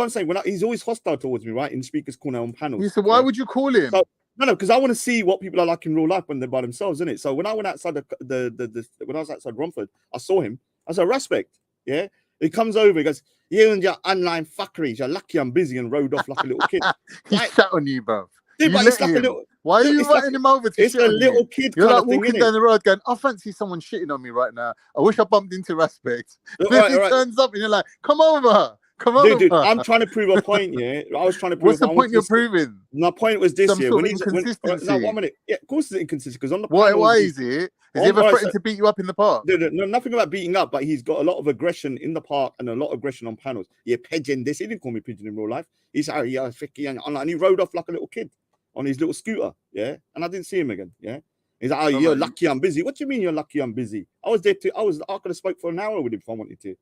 he's always hostile towards me, right? In Speaker's Corner on panels. Yeah, so why would you call him? No, because I want to see what people are like in real life when they're by themselves, isn't it? So when I went outside when I was outside Romford, I saw him. I said, respect. Yeah. He comes over, he goes, you and your online fuckeries, you're lucky I'm busy, and rode off like a little kid. He sat on you, bro. Dude, but it's like a little. Why are you inviting him over to It's a little kid. You're kind like of thing, walking down the road going, I fancy someone shitting on me right now. I wish I bumped into respect. Then he turns up and you're like, come over. Dude, I'm trying to prove a point, yeah. I was trying to prove. What's the point you're proving? My point was this, Some yeah. sort of inconsistency. No, 1 minute. Yeah, of course it's inconsistent because on the why is it? Has he ever threatened to beat you up in the park? No, nothing about beating up, but he's got a lot of aggression in the park and a lot of aggression on panels. Yeah, pigeon this. He didn't call me pigeon in real life. He's and he rode off like a little kid on his little scooter, yeah. And I didn't see him again, yeah. He's like, oh, you're lucky I'm busy. What do you mean you're lucky I'm busy? I was there too. I could have spoke for an hour with him if I wanted to.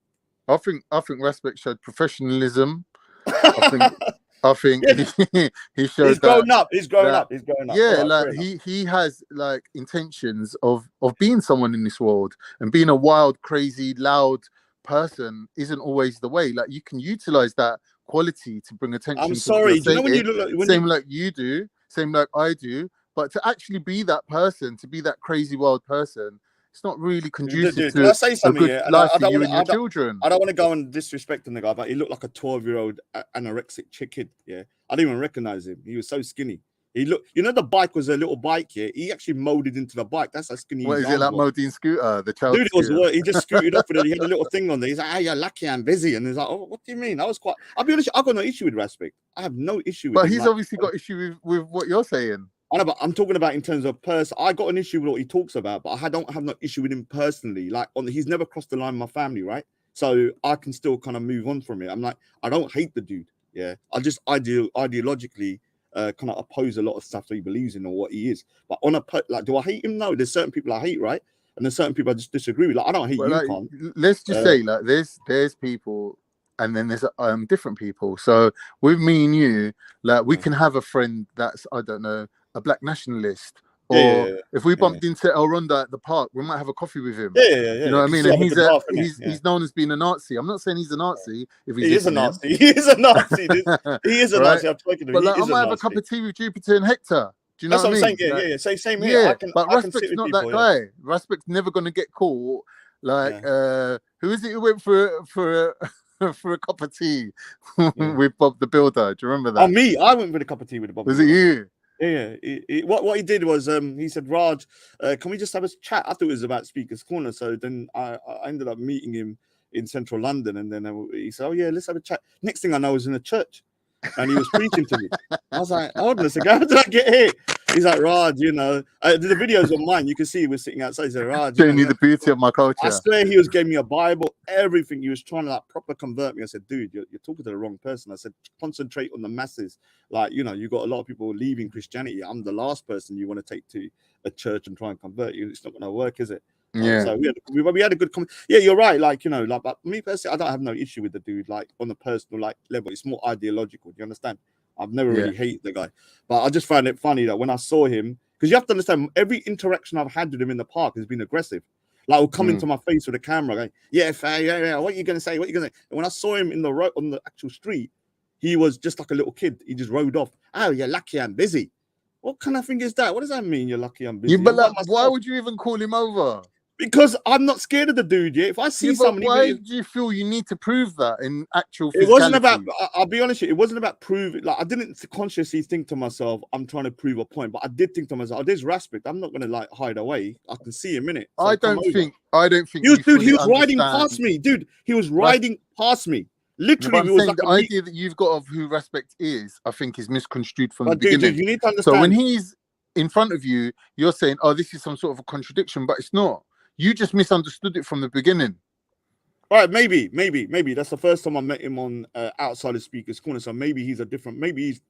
I think respect showed professionalism. I think he showed he's grown up. He's grown up. Yeah, right, like he has like intentions of being someone in this world, and being a wild, crazy, loud person isn't always the way. Like you can utilize that quality to bring attention. I'm sorry, to you know when you look like like you do, same like I do, but to actually be that person, to be that crazy wild person, it's not really conducive to I say something, a good life for you and your children. I don't want to go and disrespect the guy, but he looked like a 12-year-old anorexic kid. Yeah, I didn't even recognize him. He was so skinny. He looked, you know, the bike was a little bike. Yeah, he actually molded into the bike. That's how skinny. What is it, like Modine scooter? The child. Dude, it was what he just scooted up with it. He had a little thing on there. He's like, "Ah, you're lucky I'm busy," and he's like, "Oh, what do you mean?" I'll be honest, I've got no issue with respect. I have no issue with. But he's obviously got issue with what you're saying. I know, but I'm talking about in terms of person. I got an issue with what he talks about, but I don't have no issue with him personally. Like, he's never crossed the line in my family, right? So I can still kind of move on from it. I'm like, I don't hate the dude. Yeah, I just ideologically kind of oppose a lot of stuff that he believes in or what he is. But like, do I hate him? No. There's certain people I hate, right? And there's certain people I just disagree with. Like, I don't hate you, like, Con. Let's just say, like, there's people, and then there's different people. So with me and you, like, we can have a friend that's, I don't know, a black nationalist. Or if we bumped into El Ronda at the park, we might have a coffee with him. You know what I mean? And he's known as being a Nazi. I'm not saying he's a Nazi. If he's he is a Nazi. He is a Nazi. He is a Nazi. I'm talking to him. But like, I might have a cup of tea with Jupiter and Hector. Do you know That's what I mean? I'm saying? Yeah. Say same here. Yeah, but Respect's not that guy. Respect's never going to get caught. Like, who is it who went for a cup of tea with Bob the Builder? Do you remember that? Oh, me. I went with a cup of tea with Bob. Was it you? Yeah. What he did was he said, Raj, can we just have a chat? I thought it was about Speaker's Corner. So then I ended up meeting him in central London, and then he said, oh yeah, let's have a chat. Next thing I know, I was in a church and he was preaching to me. I was like, hold on a second, how did I get here? He's like, Raj, you know, the videos on mine, you can see he was sitting outside. He said, Raj, showing you the beauty of my culture. I swear he was giving me a Bible, everything. He was trying to like proper convert me. I said, dude, you're talking to the wrong person. I said, concentrate on the masses. Like, you know, you got a lot of people leaving Christianity. I'm the last person you want to take to a church and try and convert you. It's not going to work, is it? Yeah. So we had a good yeah, you're right. Like, you know, like, but me personally, I don't have no issue with the dude, like on the personal like level. It's more ideological. Do you understand? I've never really hated the guy, but I just found it funny that when I saw him, because you have to understand, every interaction I've had with him in the park has been aggressive. Like, he'll come into my face with a camera, going, yeah, what are you gonna say? What are you gonna say? And when I saw him in the road on the actual street, he was just like a little kid. He just rode off. Oh, you're lucky I'm busy. What kind of thing is that? What does that mean? You're lucky I'm busy. Yeah, but like, why would you even call him over? Because I'm not scared of the dude. Yeah, if I see somebody, why do you feel you need to prove that in actual? It wasn't about. I'll be honest with you. It wasn't about proving. Like, I didn't consciously think to myself, "I'm trying to prove a point," but I did think to myself, "Oh, there's respect. I'm not going to like hide away. I can see him in it." So I don't think. He was riding past me, dude. He was riding past me. Literally, no, the idea that you've got of who respect is, I think, is misconstrued from the beginning. Dude, you need to understand. So when he's in front of you, you're saying, "Oh, this is some sort of a contradiction," but it's not. You just misunderstood it from the beginning. All right, maybe. That's the first time I met him on outside of Speaker's Corner. So maybe he's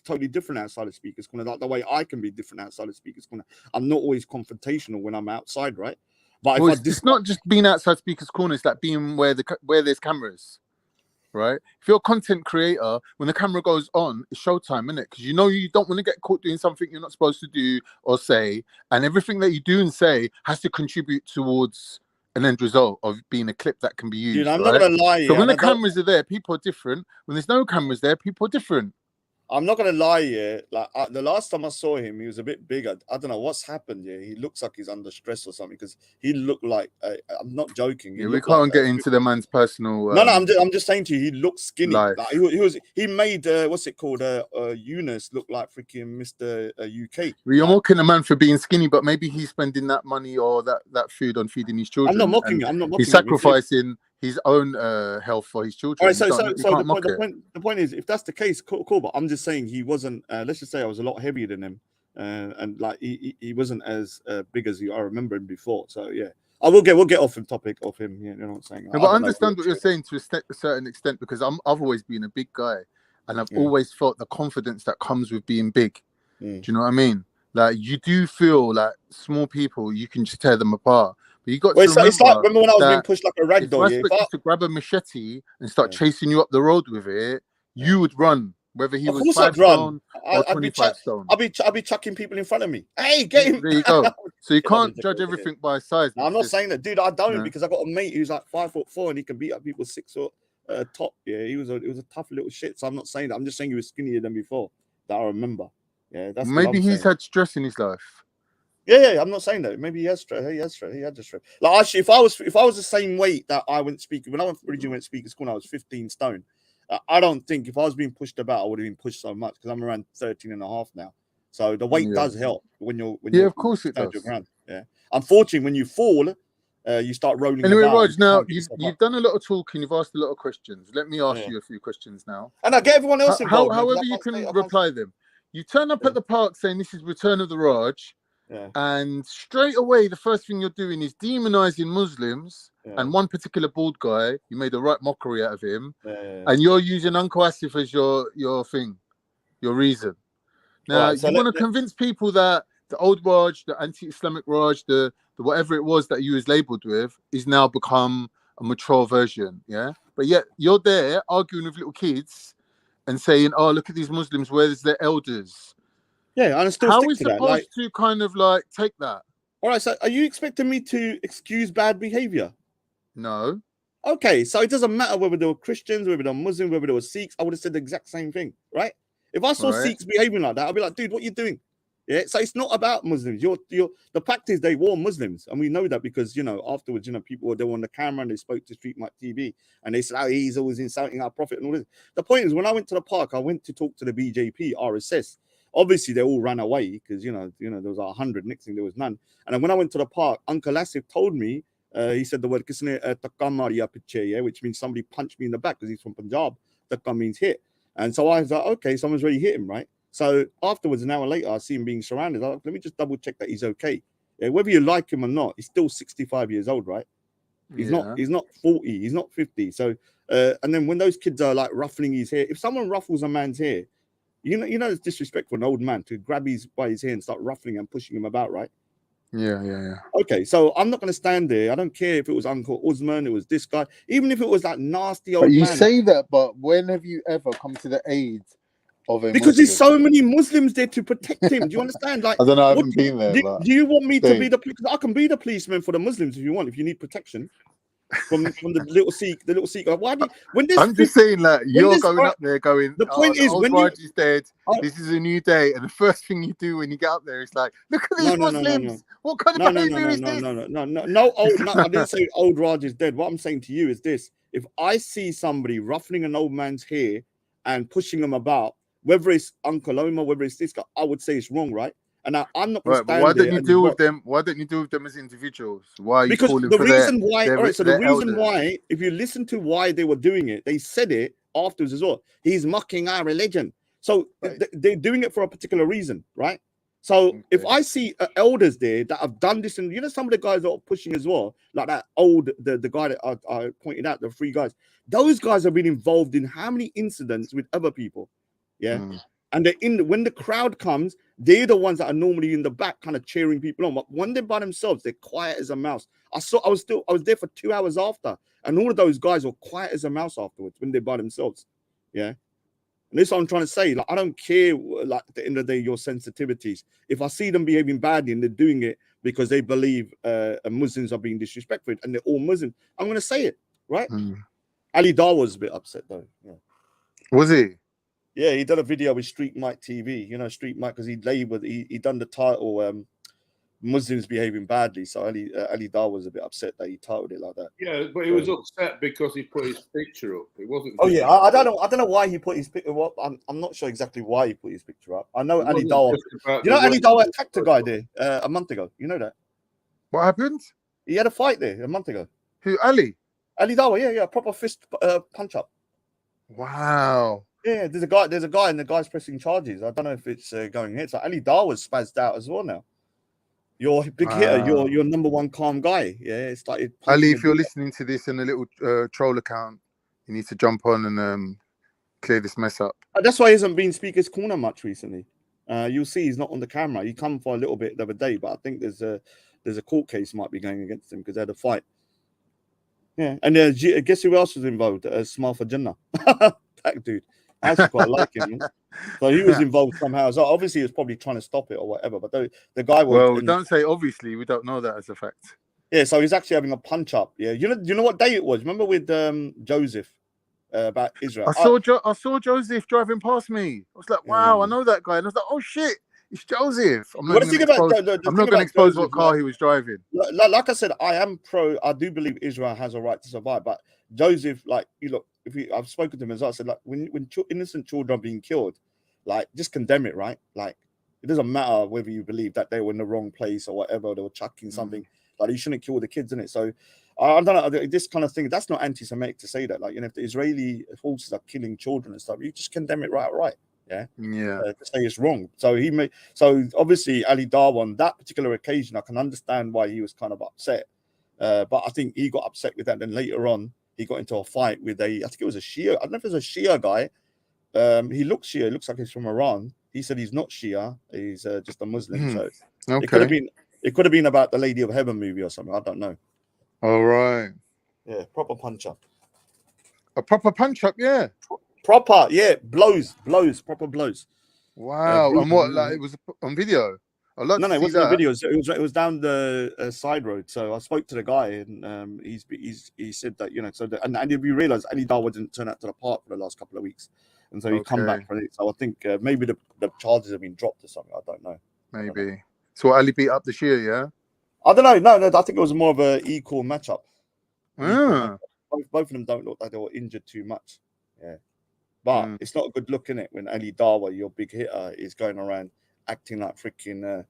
totally different outside of Speaker's Corner. Like the way I can be different outside of Speaker's Corner. I'm not always confrontational when I'm outside, right? But it's not just being outside Speaker's Corner. It's like being where there's cameras, right? If you're a content creator, when the camera goes on, it's showtime, isn't it? Because you know you don't want to get caught doing something you're not supposed to do or say, and everything that you do and say has to contribute towards an end result of being a clip that can be used. Dude, I'm not gonna lie. So when the cameras are there, people are different. When there's no cameras there, people are different. I'm not gonna lie, yeah. Like the last time I saw him, he was a bit bigger. I don't know what's happened. Yeah, he looks like he's under stress or something because he looked like. I'm not joking. Yeah, we can't get into the man's personal. No, I'm just saying to you, he looked skinny. Like, he made what's it called? Eunice look like freaking Mr. UK. Well, you're mocking a man for being skinny, but maybe he's spending that money or that food on feeding his children. I'm not mocking him. I'm not mocking He's sacrificing his own health for his children. All right, so the point is, if that's the case, cool. But I'm just saying he wasn't. Let's just say I was a lot heavier than him, and like he wasn't as big as I remember him before. So yeah, we'll get off the topic of him. Yeah, you know what I'm saying. No, but I understand what you're saying to a certain extent because I've always been a big guy, and I've always felt the confidence that comes with being big. Do you know what I mean? Like you do feel like small people, you can just tear them apart. But you got to remember, it's like remember when I was being pushed like a rag doll. If Respect to grab a machete and start chasing you up the road with it, you would run. Whether he was 5 stone or 25 stone. I'll be chucking people in front of me. Hey, get him! There you go. So you can't judge everything by size. No, I'm not saying that, dude. I don't because I got a mate who's like 5'4" and he can beat up people 6 foot top. Yeah, it was a tough little shit. So I'm not saying that. I'm just saying he was skinnier than before. That I remember. Yeah, that's maybe he's had stress in his life. Yeah, I'm not saying that. Maybe he has stress. He had the stress. Like actually, if I was the same weight that I went speaking when I originally went Speaker's Corner, I was 15 stone. I don't think if I was being pushed about, I would have been pushed so much because I'm around 13 and a half now. So the weight does help when you're of course it does. Yeah. Unfortunately, when you fall, you start rolling. Anyway, Raj, now you've done a lot of talking. You've asked a lot of questions. Let me ask you a few questions now. And I get everyone else involved. However you can reply them. You turn up at the park saying this is Return of the Raj, and straight away the first thing you're doing is demonizing Muslims and one particular bald guy. You made a right mockery out of him, and you're using Uncle Asif as your thing, your reason. Now Right, so you want to convince people that the old Raj, the anti-Islamic Raj, the whatever it was that you was labelled with, is now become a mature version. Yeah, but yet you're there arguing with little kids and saying, "Oh, look at these Muslims. Where's their elders?" Yeah, and I still How stick we to that. supposed to kind of like take that? All right, so are you expecting me to excuse bad behavior? No. Okay, so it doesn't matter whether they were Christians, whether they were Muslims, whether they were Sikhs. I would have said the exact same thing, right? If I saw Sikhs behaving like that, I'd be like, dude, what are you doing? Yeah, so it's not about Muslims. The fact is they were Muslims, and we know that because afterwards, people they were on the camera and they spoke to Street Mike TV and they said, "Oh, he's always insulting our prophet and all this." The point is, when I went to the park, I went to talk to the BJP, RSS. Obviously, they all ran away because there was 100. Next thing there was none. And then when I went to the park, Uncle Asif told me, he said the word "kisne takka mariya piche," which means somebody punched me in the back because he's from Punjab. Takka means hit, and so I was like, okay, someone's really hit him, right? So afterwards, an hour later, I see him being surrounded. Let me just double check that he's okay. Yeah, whether you like him or not, he's still 65 years old, right? He's not 40, he's not 50. So and then when those kids are like ruffling his hair, if someone ruffles a man's hair, it's disrespectful for an old man to grab by his hair and start ruffling and pushing him about, right? Yeah. Okay, so I'm not going to stand there. I don't care if it was Uncle Usman, it was this guy, even if it was that nasty old man. But you say that, but when have you ever come to the aid of a because Muslim? there's so many Muslims there to protect him. Do you understand? Like, I don't know, I haven't been there. Do you want me to be the police? I can be the policeman for the Muslims if you want, if you need protection from the little Sikh. Why do you, when this? I'm just saying, like, you're going up there going, the point is, when Raj is dead, this is a new day, and the first thing you do when you get up there is like, look at these Muslims. What kind of behavior is this? No, I didn't say old Raj is dead. What I'm saying to you is this: if I see somebody ruffling an old man's hair and pushing him about, whether it's Uncle Omar, whether it's this guy, I would say it's wrong, right? And I'm not going to stand why there. don't you deal with them? Why don't you deal with them as individuals? Why are you because calling the for reason why? their, All right, so the reason elders? why, if you listen to why they were doing it, they said it afterwards as well. He's mocking our religion, so they're doing it for a particular reason, right? So if I see elders there that have done this, and some of the guys that are pushing as well, like that the guy that I pointed out, the 3 guys, those guys have been involved in how many incidents with other people, and they're when the crowd comes, they're the ones that are normally in the back kind of cheering people on. But when they're by themselves, they're quiet as a mouse. I was there for 2 hours after, and all of those guys were quiet as a mouse afterwards when they're by themselves. Yeah. And this is what I'm trying to say. Like, I don't care, like, at the end of the day, your sensitivities. If I see them behaving badly and they're doing it because they believe Muslims are being disrespectful and they're all Muslim, I'm going to say it, right? Ali Dar was a bit upset, though. Yeah. Was he? Yeah, he done a video with Street Mike TV. Street Mike, because he done the title Muslims behaving badly. So Ali Dar was a bit upset that he titled it like that. Yeah, but he was upset because he put his picture up. It wasn't. Oh yeah, I don't know why he put his picture up. I'm not sure exactly why he put his picture up. I know Ali Dar. Ali Dar attacked a guy there a month ago. You know that? What happened? He had a fight there a month ago. Who? Ali? Ali Dar. Yeah, proper fist punch up. Wow. Yeah, there's a guy, and the guy's pressing charges. I don't know if it's going ahead. So Ali Dar was spazzed out as well now. You're a big hitter. You're number one calm guy. Yeah, it's like Ali. If you're listening to this in a little troll account, you need to jump on and clear this mess up. That's why he hasn't been Speaker's Corner much recently. You'll see he's not on the camera. He come for a little bit the other day, but I think there's a court case might be going against him because they had a fight. Yeah, and guess who else was involved? Smile for Jinnah. That dude. I actually quite like him. Man. So he was involved somehow. So obviously he was probably trying to stop it or whatever. But the guy was. Well, don't say obviously. We don't know that as a fact. Yeah. So he's actually having a punch up. Yeah. You know what day it was? Remember with Joseph about Israel. I saw Joseph driving past me. I was like, wow, I know that guy. And I was like, oh shit, it's Joseph. I'm not going to expose what car he was driving. Like I said, I do believe Israel has a right to survive. But Joseph, like, I've spoken to him as well. I said, like, when innocent children are being killed, like, just condemn it, right? Like, it doesn't matter whether you believe that they were in the wrong place or whatever, they were chucking something. Like, you shouldn't kill the kids, in it. So I don't know, this kind of thing, that's not anti-Semitic to say that. Like, if the Israeli forces are killing children and stuff, you just condemn it right. Yeah, yeah. to say it's wrong. So so obviously Ali Dawa on that particular occasion, I can understand why he was kind of upset. But I think he got upset with that. Then later on, he got into a fight with I think it was a Shia. I don't know if it was a Shia guy. He looks Shia. It looks like he's from Iran. He said he's not Shia. He's just a Muslim. So it could have been. It could have been about the Lady of Heaven movie or something. I don't know. All right. Yeah, proper punch up. A proper punch up, yeah. Proper, yeah. Blows, proper blows. Wow. And what? Like it was on video. I'd like No, to it see wasn't that. a video. It was down the side road. So I spoke to the guy, and he said that and if you realize Ali Dawa didn't turn out to the park for the last couple of weeks, and so he's come back for it. So I think maybe the charges have been dropped or something. I don't know. Maybe. So Ali beat up the Shia, yeah. I don't know. No, I think it was more of a equal matchup. Ah. Both of them don't look like they were injured too much. Yeah, but it's not a good look, innit, when Ali Dawa, your big hitter, is going around acting like freaking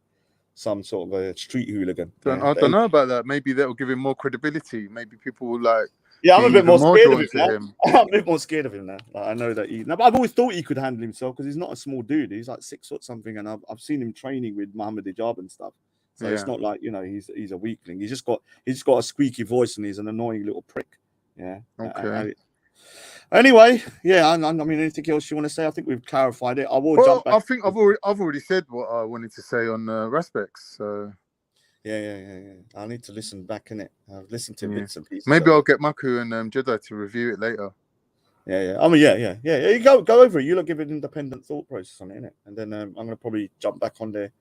some sort of a street hooligan. I don't know about that. Maybe that will give him more credibility. Maybe people will like. Yeah, I'm a bit more scared of him now. him. I'm a bit more scared of him now. Like, I know that but I've always thought he could handle himself because he's not a small dude. He's like 6 foot something, and I've seen him training with Muhammad Hijab and stuff. So it's not like he's a weakling. He's just got a squeaky voice and he's an annoying little prick. Yeah. Okay. Anyway, yeah. I mean, anything else you want to say? I think we've clarified it. I will jump back. I think I've already said what I wanted to say on Respects. So. Yeah. I need to listen back in it. I've listened to bits and pieces. Maybe I'll get Maku and Jedi to review it later. Yeah. I mean, yeah. You go over it. You look, give it an independent thought process on it, innit? And then I'm gonna probably jump back on there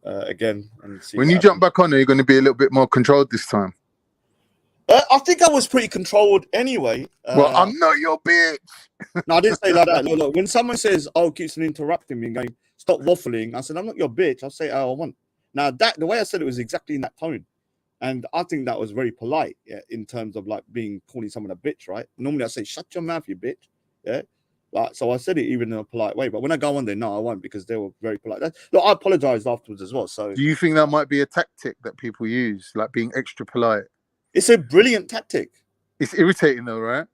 again and see. When you jump back on there, you're going to be a little bit more controlled this time. I think I was pretty controlled anyway. Well, I'm not your bitch. No, I didn't say like that. No. When someone says, "Oh, keeps interrupting me and going, stop waffling," I said, "I'm not your bitch. I'll say how I want." Now the way I said it was exactly in that tone, and I think that was very polite. Yeah, in terms of like calling someone a bitch, right? Normally I say, "Shut your mouth, you bitch." Yeah. So I said it even in a polite way, but when I go on there, no, I won't, because they were very polite. Look, I apologized afterwards as well. So, do you think that might be a tactic that people use, like being extra polite? It's a brilliant tactic. It's irritating though, right?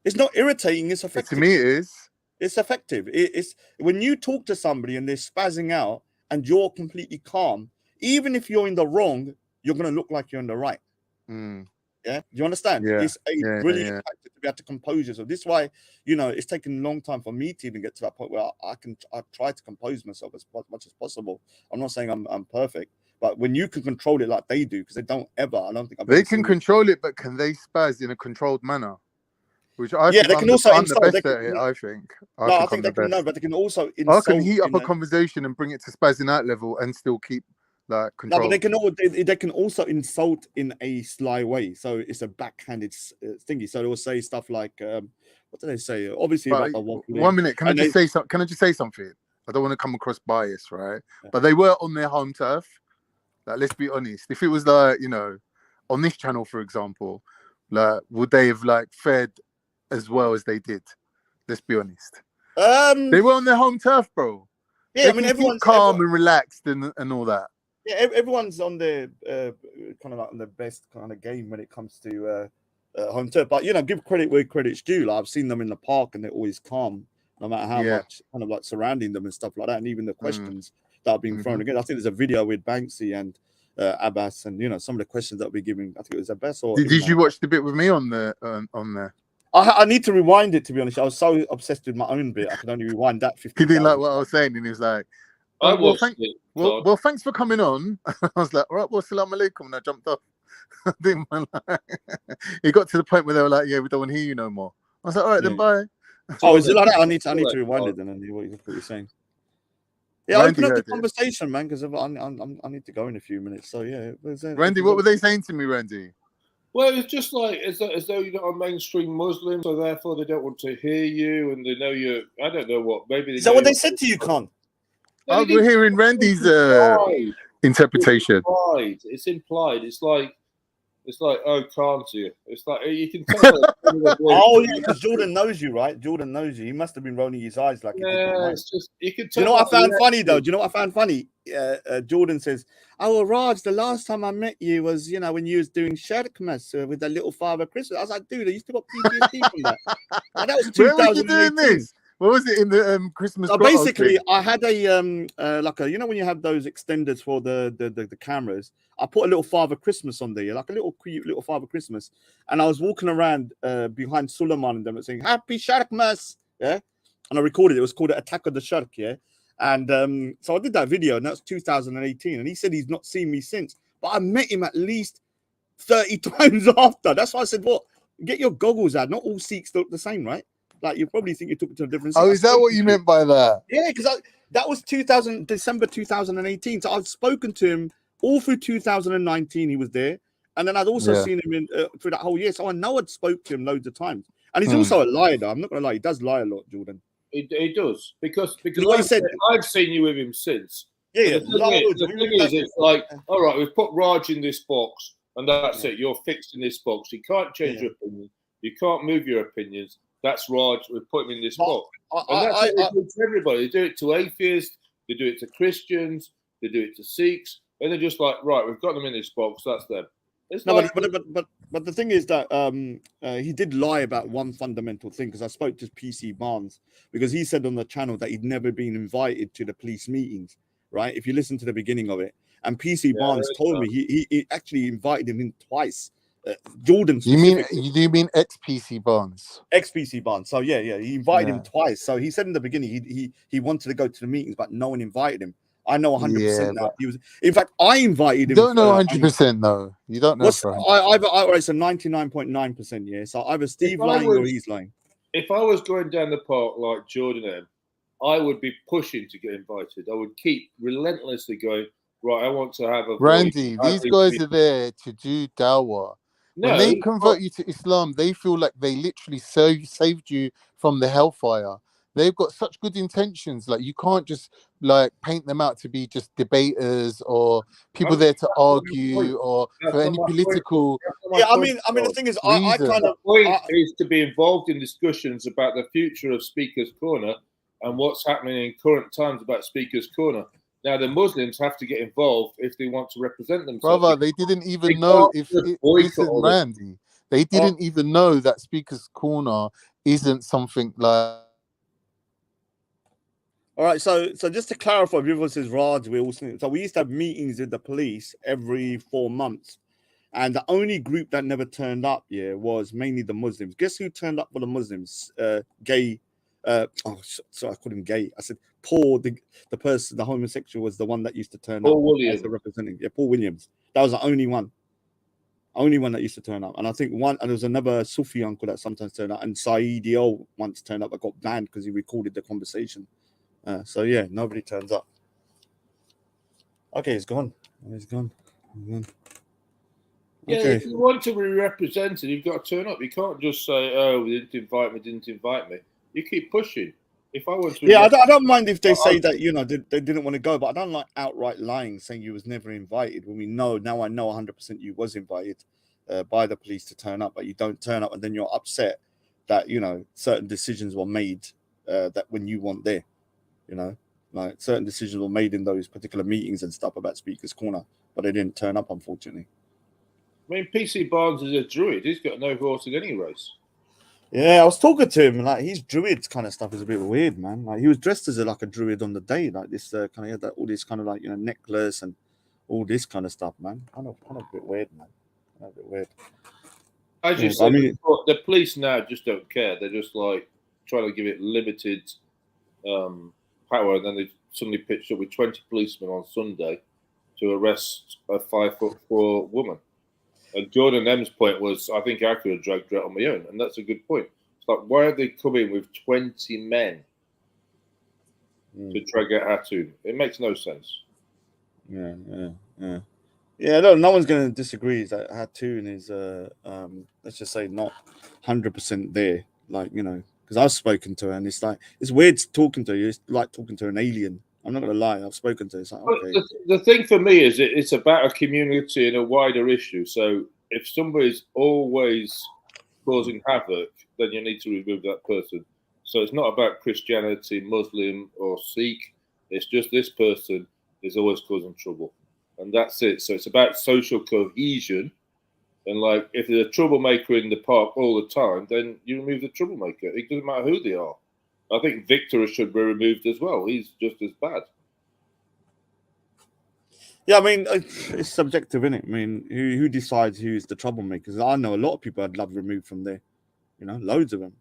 It's not irritating. It's effective. To me, it is. It's effective. It's when you talk to somebody and they're spazzing out and you're completely calm. Even if you're in the wrong, you're going to look like you're in the right. Yeah, do you understand? Yeah. It's a brilliant tactic to be able to compose yourself. This is why, it's taken a long time for me to even get to that point where I try to compose myself as much as possible. I'm not saying I'm perfect, but when you can control it like they do, because they don't ever, I don't think they can control it, but can they spaz in a controlled manner? Which I think they can also I'm the best at it. I think. I think they can know, but they can also I can heat up a conversation and bring it to spazzing out level and still keep like control. No, but they can also insult in a sly way. So it's a backhanded thingy. So they'll say stuff like, what do they say? Obviously, about the 1 minute. Can I just say something? Can I just say something? I don't want to come across biased, right? But they were on their home turf. Like, let's be honest. If it was like, on this channel, for example, like, would they have like fared as well as they did? Let's be honest. They were on their home turf, bro. Yeah, I mean, everyone's calm and relaxed and all that. Yeah, everyone's on their kind of like on the best kind of game when it comes to home turf. But give credit where credit's due. Like, I've seen them in the park and they're always calm, no matter how much kind of like surrounding them and stuff like that. And even the questions that are being thrown again. I think there's a video with Banksy and Abbas, and some of the questions that we're giving. I think it was Abbas. Or did you watch the bit with me on there? I need to rewind it, to be honest. I was so obsessed with my own bit. I could only rewind that 50. He didn't like what I was saying, and he was like, well, thanks for coming on. I was like, all right, well, salam alaikum, and I jumped off. He got to the point where they were like, yeah, we don't want to hear you no more. I was like, all right, then bye. Oh, is it like that? I need to rewind it then and hear what you're saying. Yeah, open up the conversation, man, because I need to go in a few minutes. So yeah, Randy, what were they saying to me, Randy? Well, it's just like as though you're not a mainstream Muslim, so therefore they don't want to hear you, and they know you're. I don't know what. Maybe is that what they said to you, Con? No, we're hearing Randy's interpretation. It's implied. It's like, oh, can't you? It's like you can tell. Oh yeah, because Jordan knows you, right? Jordan knows you. He must have been rolling his eyes like. Yeah, it's just you can tell. Do you know what I found funny though? Do you know what I found funny? Jordan says, "Oh, well, Raj, the last time I met you was, when you was doing Shadkmas with the little Father Christmas." I was like, "Dude, I used to got PTSD from that." And that was 2018. What was it in the Christmas? Basically, I had a like a, you know, when you have those extenders for the cameras, I put a little Father Christmas on there, like a little cute little Father Christmas, and I was walking around behind Suleiman and them saying Happy Sharkmas, yeah, and I recorded it. It was called Attack of the Shark, yeah, and so I did that video, and that's 2018, and he said he's not seen me since, but I met him at least 30 times after. That's why I said, what? Get your goggles out. Not all Sikhs look the same, right? Like, you probably think you took it to a different. Oh, is that what you meant by that? Yeah, because that was December 2018. So I've spoken to him all through 2019. He was there, and then I'd also seen him in through that whole year. So I know I'd spoke to him loads of times. And he's also a liar, though. I'm not gonna lie, he does lie a lot, Jordan. He does because what he said. I've seen you with him since. Yeah, the thing is, it's like, all right, we've put Raj in this box, and that's it. You're fixed in this box. You can't change your opinion. You can't move your opinions. That's Raj. We put him in this box. And that's what they do to everybody. They do it to atheists. They do it to Christians. They do it to Sikhs. And they're just like, right, we've got them in this box. That's them. It's no, like, but the thing is that he did lie about one fundamental thing, because I spoke to PC Barnes, because he said on the channel that he'd never been invited to the police meetings, right? If you listen to the beginning of it, and PC Barnes told me he actually invited him in twice. Jordan, you mean ex-PC Barnes? Ex-PC Barnes. So yeah, he invited him twice. So he said in the beginning he wanted to go to the meetings, but no one invited him. I know 100% now. He was. In fact, I invited him. You don't know 100% though. You don't know. It's a 99.9%. Yeah. So either Steve lying or he's lying. If I was going down the park like Jordan M, I would be pushing to get invited. I would keep relentlessly going, right, I want to have a Randy, these guys are there to do dawah. When they convert you to Islam, they feel like they literally saved you from the hellfire. They've got such good intentions. Like, you can't just like paint them out to be just debaters or people there to argue or for any political. Yeah, I mean, the thing is, I kind of point is to be involved in discussions about the future of Speaker's Corner and what's happening in current times about Speaker's Corner. Now, the Muslims have to get involved if they want to represent themselves. Brother, they didn't even know if listen, Randy. They didn't even know that Speaker's Corner isn't something like. All right, so just to clarify, everyone says Raj, we used to have meetings with the police every 4 months, and the only group that never turned up was mainly the Muslims. Guess who turned up for the Muslims? Gay. Sorry, I called him gay. I said Paul, the person, the homosexual, was the one that used to turn Paul up Williams. as the representative. Yeah, Paul Williams. That was the only one that used to turn up. And I think and there was another Sufi uncle that sometimes turned up, and Saeed Yo once turned up but got banned because he recorded the conversation. So yeah, nobody turns up. Okay, he's gone. He's gone. Yeah, Okay. if you want to be represented, you've got to turn up. You can't just say, "Oh, they didn't invite me." You keep pushing. If I want to, I don't mind if they say that they didn't want to go, but I don't like outright lying, saying you was never invited. When we know now, I know 100% you was invited by the police to turn up, but you don't turn up, and then you're upset that certain decisions were made that when you weren't there. Like certain decisions were made in those particular meetings and stuff about Speaker's Corner, but they didn't turn up, unfortunately. I mean, PC Barnes is a druid. He's got no horse in any race. Yeah, I was talking to him, like his druid kind of stuff is a bit weird, man. Like he was dressed as like a druid on the day, like this kind of all this kind of like necklace and all this kind of stuff, man. Kind of a bit weird, man. Kind of a bit weird. As you said, the police now just don't care. They're just like trying to give it limited power, and then they suddenly pitched up with 20 policemen on Sunday to arrest a 5'4" woman. And Jordan M's point was, I think I could have dragged her out on my own, and that's a good point. It's like, why are they coming with 20 men to drag out Hatun? It makes no sense. Yeah. No one's going to disagree that Hatun is, let's just say, not 100% there. Like, because I've spoken to her, and it's like, it's weird talking to her. It's like talking to an alien. I'm not going to lie. I've spoken to her. It's like, okay. The thing for me is it's about a community and a wider issue. So if somebody's always causing havoc, then you need to remove that person. So it's not about Christianity, Muslim, or Sikh. It's just this person is always causing trouble. And that's it. So it's about social cohesion. And like, if there's a troublemaker in the park all the time, then you remove the troublemaker. It doesn't matter who they are. I think Victor should be removed as well. He's just as bad. Yeah, I mean, it's subjective, isn't it? I mean, who decides who's the troublemakers? I know a lot of people I'd love removed from there. You know, loads of them.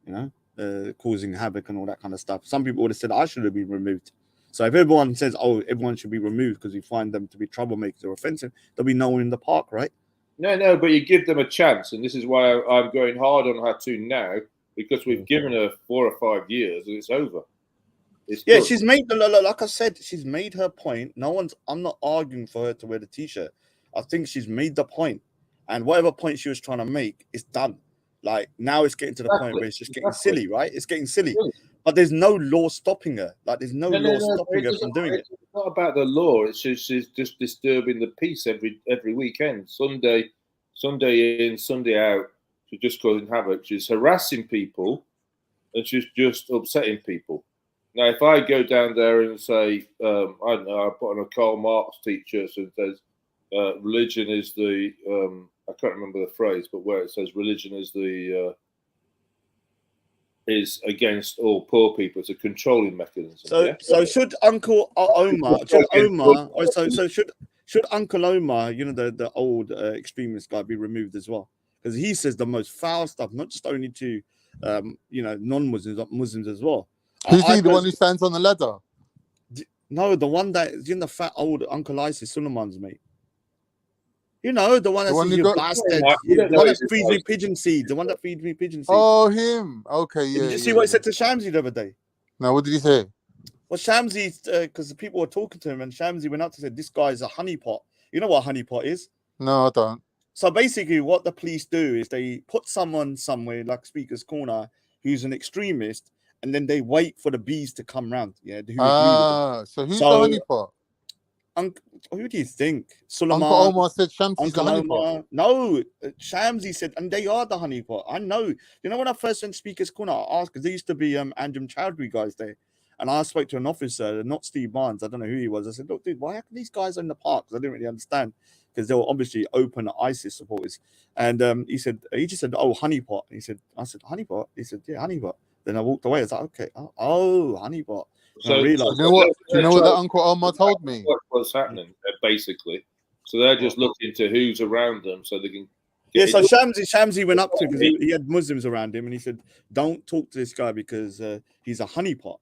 You know, causing havoc and all that kind of stuff. Some people would have said I should have been removed. So if everyone says, "Oh, everyone should be removed because we find them to be troublemakers or offensive," there'll be no one in the park, right? No, but you give them a chance, and this is why I'm going hard on Hatun now, because we've given her 4 or 5 years, and it's over. Yeah, she's made, like I said, she's made her point. I'm not arguing for her to wear the t-shirt. I think she's made the point, and whatever point she was trying to make is done. Like now it's getting to the point where it's just getting silly, right? It's getting silly, but there's no law stopping her. Like there's no law stopping her from doing it. It's not about the law. It's just she's just disturbing the peace every weekend. Sunday in, Sunday out. She's just causing havoc. She's harassing people, and she's just upsetting people. Now, if I go down there and say, I don't know, I put on a Karl Marx t-shirt and says, religion is the, I can't remember the phrase, but where it says religion is the, is against all poor people. It's a controlling mechanism. So should Uncle Omar, should Uncle Omar, you know, the old extremist guy, be removed as well? Because he says the most foul stuff, not just only to, you know, non-Muslims, but Muslims as well. Who's he? The one who stands on the ladder? No, the one that is in the fat old Uncle ISIS, Suleiman's mate. You know, the one that says, you bastard. The one that feeds me pigeon seed. The one that feeds me pigeon seed. Oh, him. Okay, yeah. Did you see what he said to Shamsi the other day? No, what did he say? Well, Shamsi, because the people were talking to him, and Shamsi went up to say, this guy is a honeypot. You know what a honeypot is? No, I don't. So basically, what the police do is they put someone somewhere, like Speaker's Corner, who's an extremist, and then they wait for the bees to come round. Yeah. So who's the honeypot? Who do you think? Suleiman. Uncle Omar said Shamsi's the honeypot. No, Shamsi said, and they are the honeypot. I know. You know, when I first went to Speaker's Corner, I asked, because there used to be Anjum Chowdhury guys there. And I spoke to an officer, not Steve Barnes, I don't know who he was. I said, look, dude, why are these guys in the park? Because I didn't really understand, because they were obviously open ISIS supporters. And he just said, oh, honeypot. He said, I said, honeypot? He said, yeah, honeypot. Then I walked away. I was like, okay, oh, honeypot. So, you know what that Uncle Omar told me? What's happening, basically. So they're just looking to who's around them so they can. Yeah, so Shamsi went up to him because he had Muslims around him, and he said, don't talk to this guy because he's a honeypot,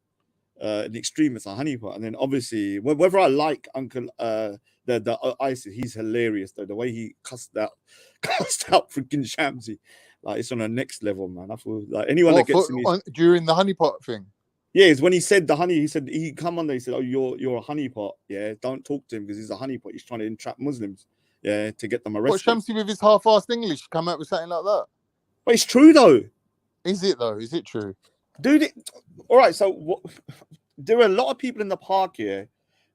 an extremist, a honeypot. And then obviously, whether I like Uncle the ISIS, he's hilarious though. The way he cussed out freaking Shamsi, like it's on a next level, man. I feel like anyone that gets during the honeypot thing. Yeah, it's when he said the honey. He said he come on there. He said, "Oh, you're a honeypot. Yeah, don't talk to him because he's a honeypot. He's trying to entrap Muslims. Yeah, to get them arrested." But Shamsi with his half-assed English come out with something like that. But it's true though. Is it though? Is it true, dude? All right. So there are a lot of people in the park here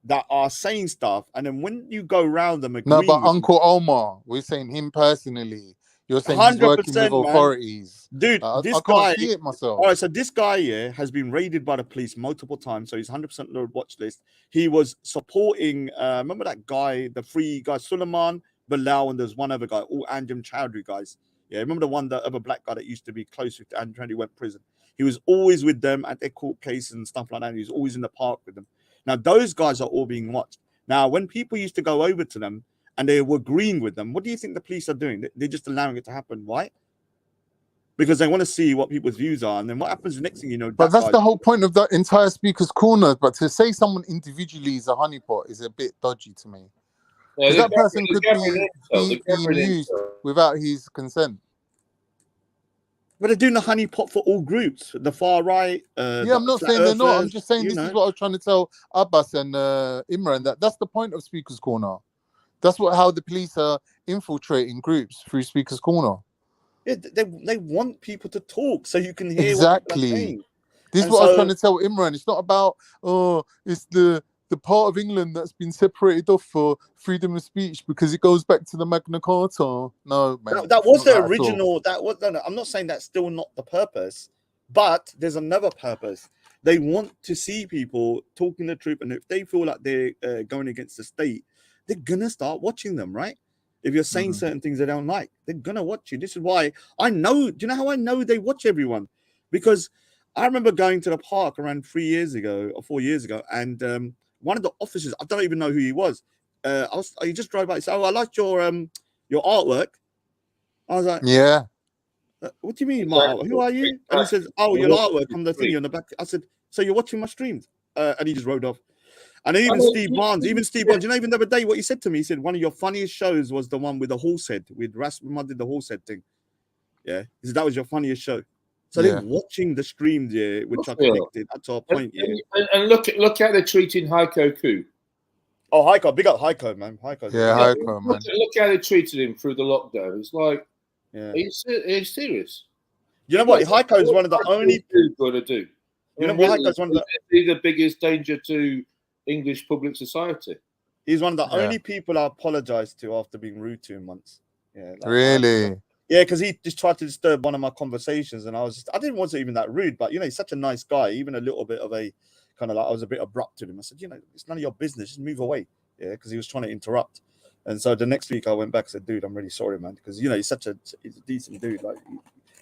that are saying stuff, and then when you go around them, no. But Uncle Omar, we're saying him personally. You're saying he's working with authorities. Dude, this I guy, can't see it myself. All right, so this guy here has been raided by the police multiple times, so he's 100% on the watch list. He was supporting, remember that guy, the three guys, Suleiman, Bilal, and there's one other guy, all Anjum Chowdhury guys. Yeah, remember the one, the other black guy that used to be close with Anjum Chowdhury, went to prison. He was always with them at their court cases and stuff like that. He was always in the park with them. Now, those guys are all being watched. Now, when people used to go over to them, and they were agreeing with them, what do you think the police are doing? They're just allowing it to happen. Why? Because they want to see what people's views are. And then what happens the next thing you know? But that's the whole point of that entire Speaker's Corner. But to say someone individually is a honeypot is a bit dodgy to me. Because that person could be used without his consent. But they're doing the honeypot for all groups. The far right. Yeah, I'm not saying they're not. I'm just saying this is what I was trying to tell Abbas and Imran. That's the point of Speaker's Corner. That's how the police are infiltrating groups through Speaker's Corner. Yeah, they want people to talk so you can hear exactly. What they're saying. This is what I was trying to tell Imran. It's not about it's the part of England that's been separated off for freedom of speech because it goes back to the Magna Carta. No, man. That was the original. I'm not saying that's still not the purpose, but there's another purpose. They want to see people talking the truth, and if they feel like they're going against the state, they're gonna start watching them, right? If you're saying certain things they don't like, they're gonna watch you. This is why I know. Do you know how I know they watch everyone? Because I remember going to the park around 3 years ago or 4 years ago, and one of the officers, I don't even know who he was. He just drove by and said, "Oh, I liked your artwork." I was like, "Yeah. What do you mean, my artwork? Who are you?" And he says, "Oh, your artwork on the thingy on the back." I said, "So you're watching my streams?" And he just rode off. And even Steve Barnes, you know, even the other day, what he said to me, he said, "One of your funniest shows was the one with the horse head, with Rasmus did the horse head thing." Yeah, he said that was your funniest show. So they're watching the streams, yeah, which are connected up to our point, And look how they're treating Heiko Ku. Oh, Heiko, big up Heiko, man. Heiko, Heiko, man. Look how they treated him through the lockdown. It's like, are you serious? You know what? Heiko is one of the only going to do. You know what? Heiko's one of the biggest danger to English public society. He's one of the only people I apologized to after being rude to him once. Yeah, like, really? Yeah, because he just tried to disturb one of my conversations, and I didn't want to even that rude, but you know, he's such a nice guy. Even a little bit of a kind of like I was a bit abrupt to him. I said, you know, it's none of your business. Just move away. Yeah, because he was trying to interrupt. And so the next week I went back and said, "Dude, I'm really sorry, man," because you know he's a decent dude. Like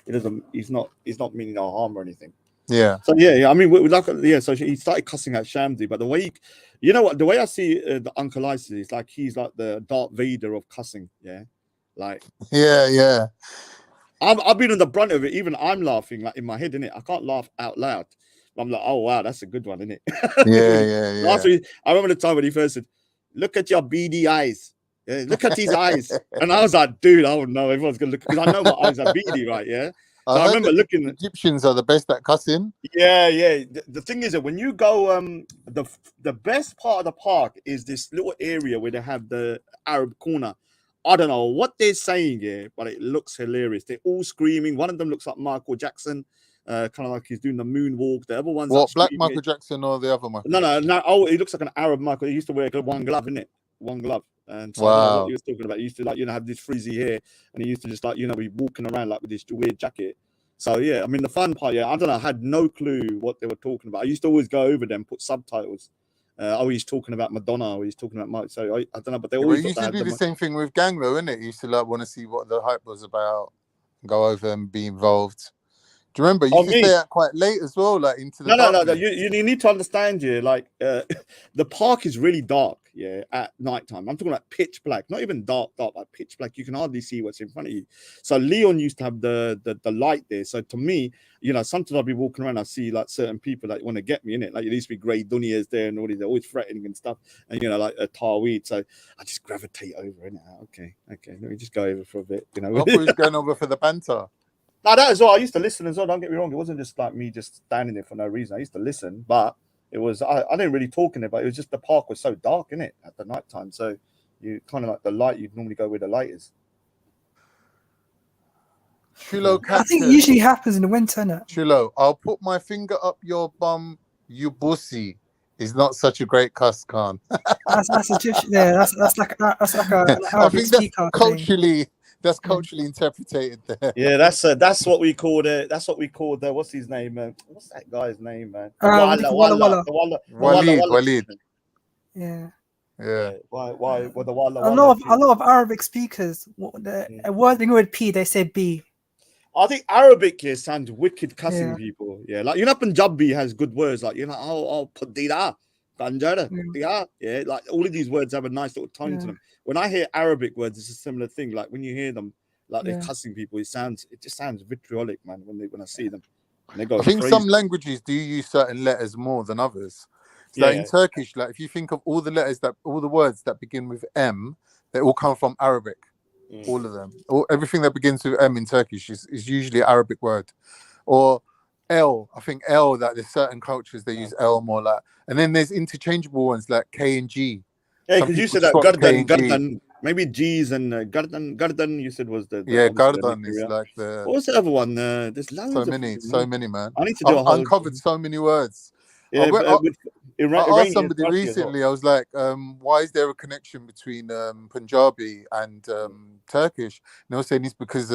he's not meaning no harm or anything. Yeah. So yeah. I mean, we like So he started cussing out Shamdi, but the way you know what, the way I see the Uncle Isis is like he's like the Darth Vader of cussing. Yeah. Like yeah. I've been on the brunt of it. Even I'm laughing like in my head, innit? I can't laugh out loud. I'm like, oh wow, that's a good one, innit? Yeah. Last week, I remember the time when he first said, "Look at your beady eyes. Yeah, look at his eyes." And I was like, dude, oh no, everyone's gonna look because I know my eyes are beady, right? Yeah. So I remember looking. Egyptians are the best at cussing. Yeah. The thing is that when you go, the best part of the park is this little area where they have the Arab corner. I don't know what they're saying here, but it looks hilarious. They're all screaming. One of them looks like Michael Jackson, kind of like he's doing the moonwalk. The other one's what, like Black Michael Jackson or the other Michael? No. Oh, he looks like an Arab Michael. He used to wear one glove, innit? One glove. And so I don't know what he was talking about. He used to like, you know, have this frizzy hair, and he used to just like, you know, be walking around like with this weird jacket. So yeah, I mean the fun part, I don't know, I had no clue what they were talking about. I used to always go over them, put subtitles. He's talking about Madonna, or he's talking about Mike. So I don't know, but they always used to do the same thing with Gang, though, innit? You used to like want to see what the hype was about, go over and be involved. Do you remember? You used to stay out quite late as well, like into the No. You need to understand, like the park is really dark, at nighttime. I'm talking like pitch black, not even dark, like pitch black. You can hardly see what's in front of you. So Leon used to have the light there. So to me, you know, sometimes I'll be walking around, I see like certain people that want to get me in it. Like there used to be Grey Dunias there and all these, they're always threatening and stuff. And you know, like a Tarweed. So I just gravitate over in it. Okay, let me just go over for a bit. You know, I thought he was going over for the banter. No, that as well. I used to listen as well. Don't get me wrong. It wasn't just like me just standing there for no reason. I used to listen, but it was I didn't really talk in it, but it was just the park was so dark in it at the night time. So you kind of like the light. You'd normally go where the light is. Chulo, I think it usually happens in the winter, innit? Chulo, I'll put my finger up your bum, you bussy. Is not such a great cuss, Khan. that's Egyptian. Yeah, that's like a I think that's culturally. That's culturally interpreted there. Yeah, that's what we call it. That's what we call the what's his name, man? What's that guy's name, man? Walla. Walid. Yeah. Why? The Walla. A lot of Arabic speakers, a word beginning with P, they say B. I think Arabic here sounds wicked cussing people. Yeah, like you know, Punjabi has good words like pundida, banter, yeah, like all of these words have a nice little tone to them. When I hear Arabic words, it's a similar thing. Like when you hear them, like they're cussing people, it just sounds vitriolic, man. When I see them, and they go. I think some languages do use certain letters more than others. So in Turkish, like if you think of all the words that begin with M, they all come from Arabic. All of them. Everything that begins with M in Turkish is usually an Arabic word. Or L. I think L, that there's certain cultures they use L more like. And then there's interchangeable ones like K and G. Yeah, because you said that gardan. Maybe G's and gardan. You said was the gardan is like the. What was the other one? There's loads. So many, man. I need to do uncovered so many words. Yeah, I asked somebody recently. I was like, "Why is there a connection between Punjabi and Turkish?" And they were saying it's because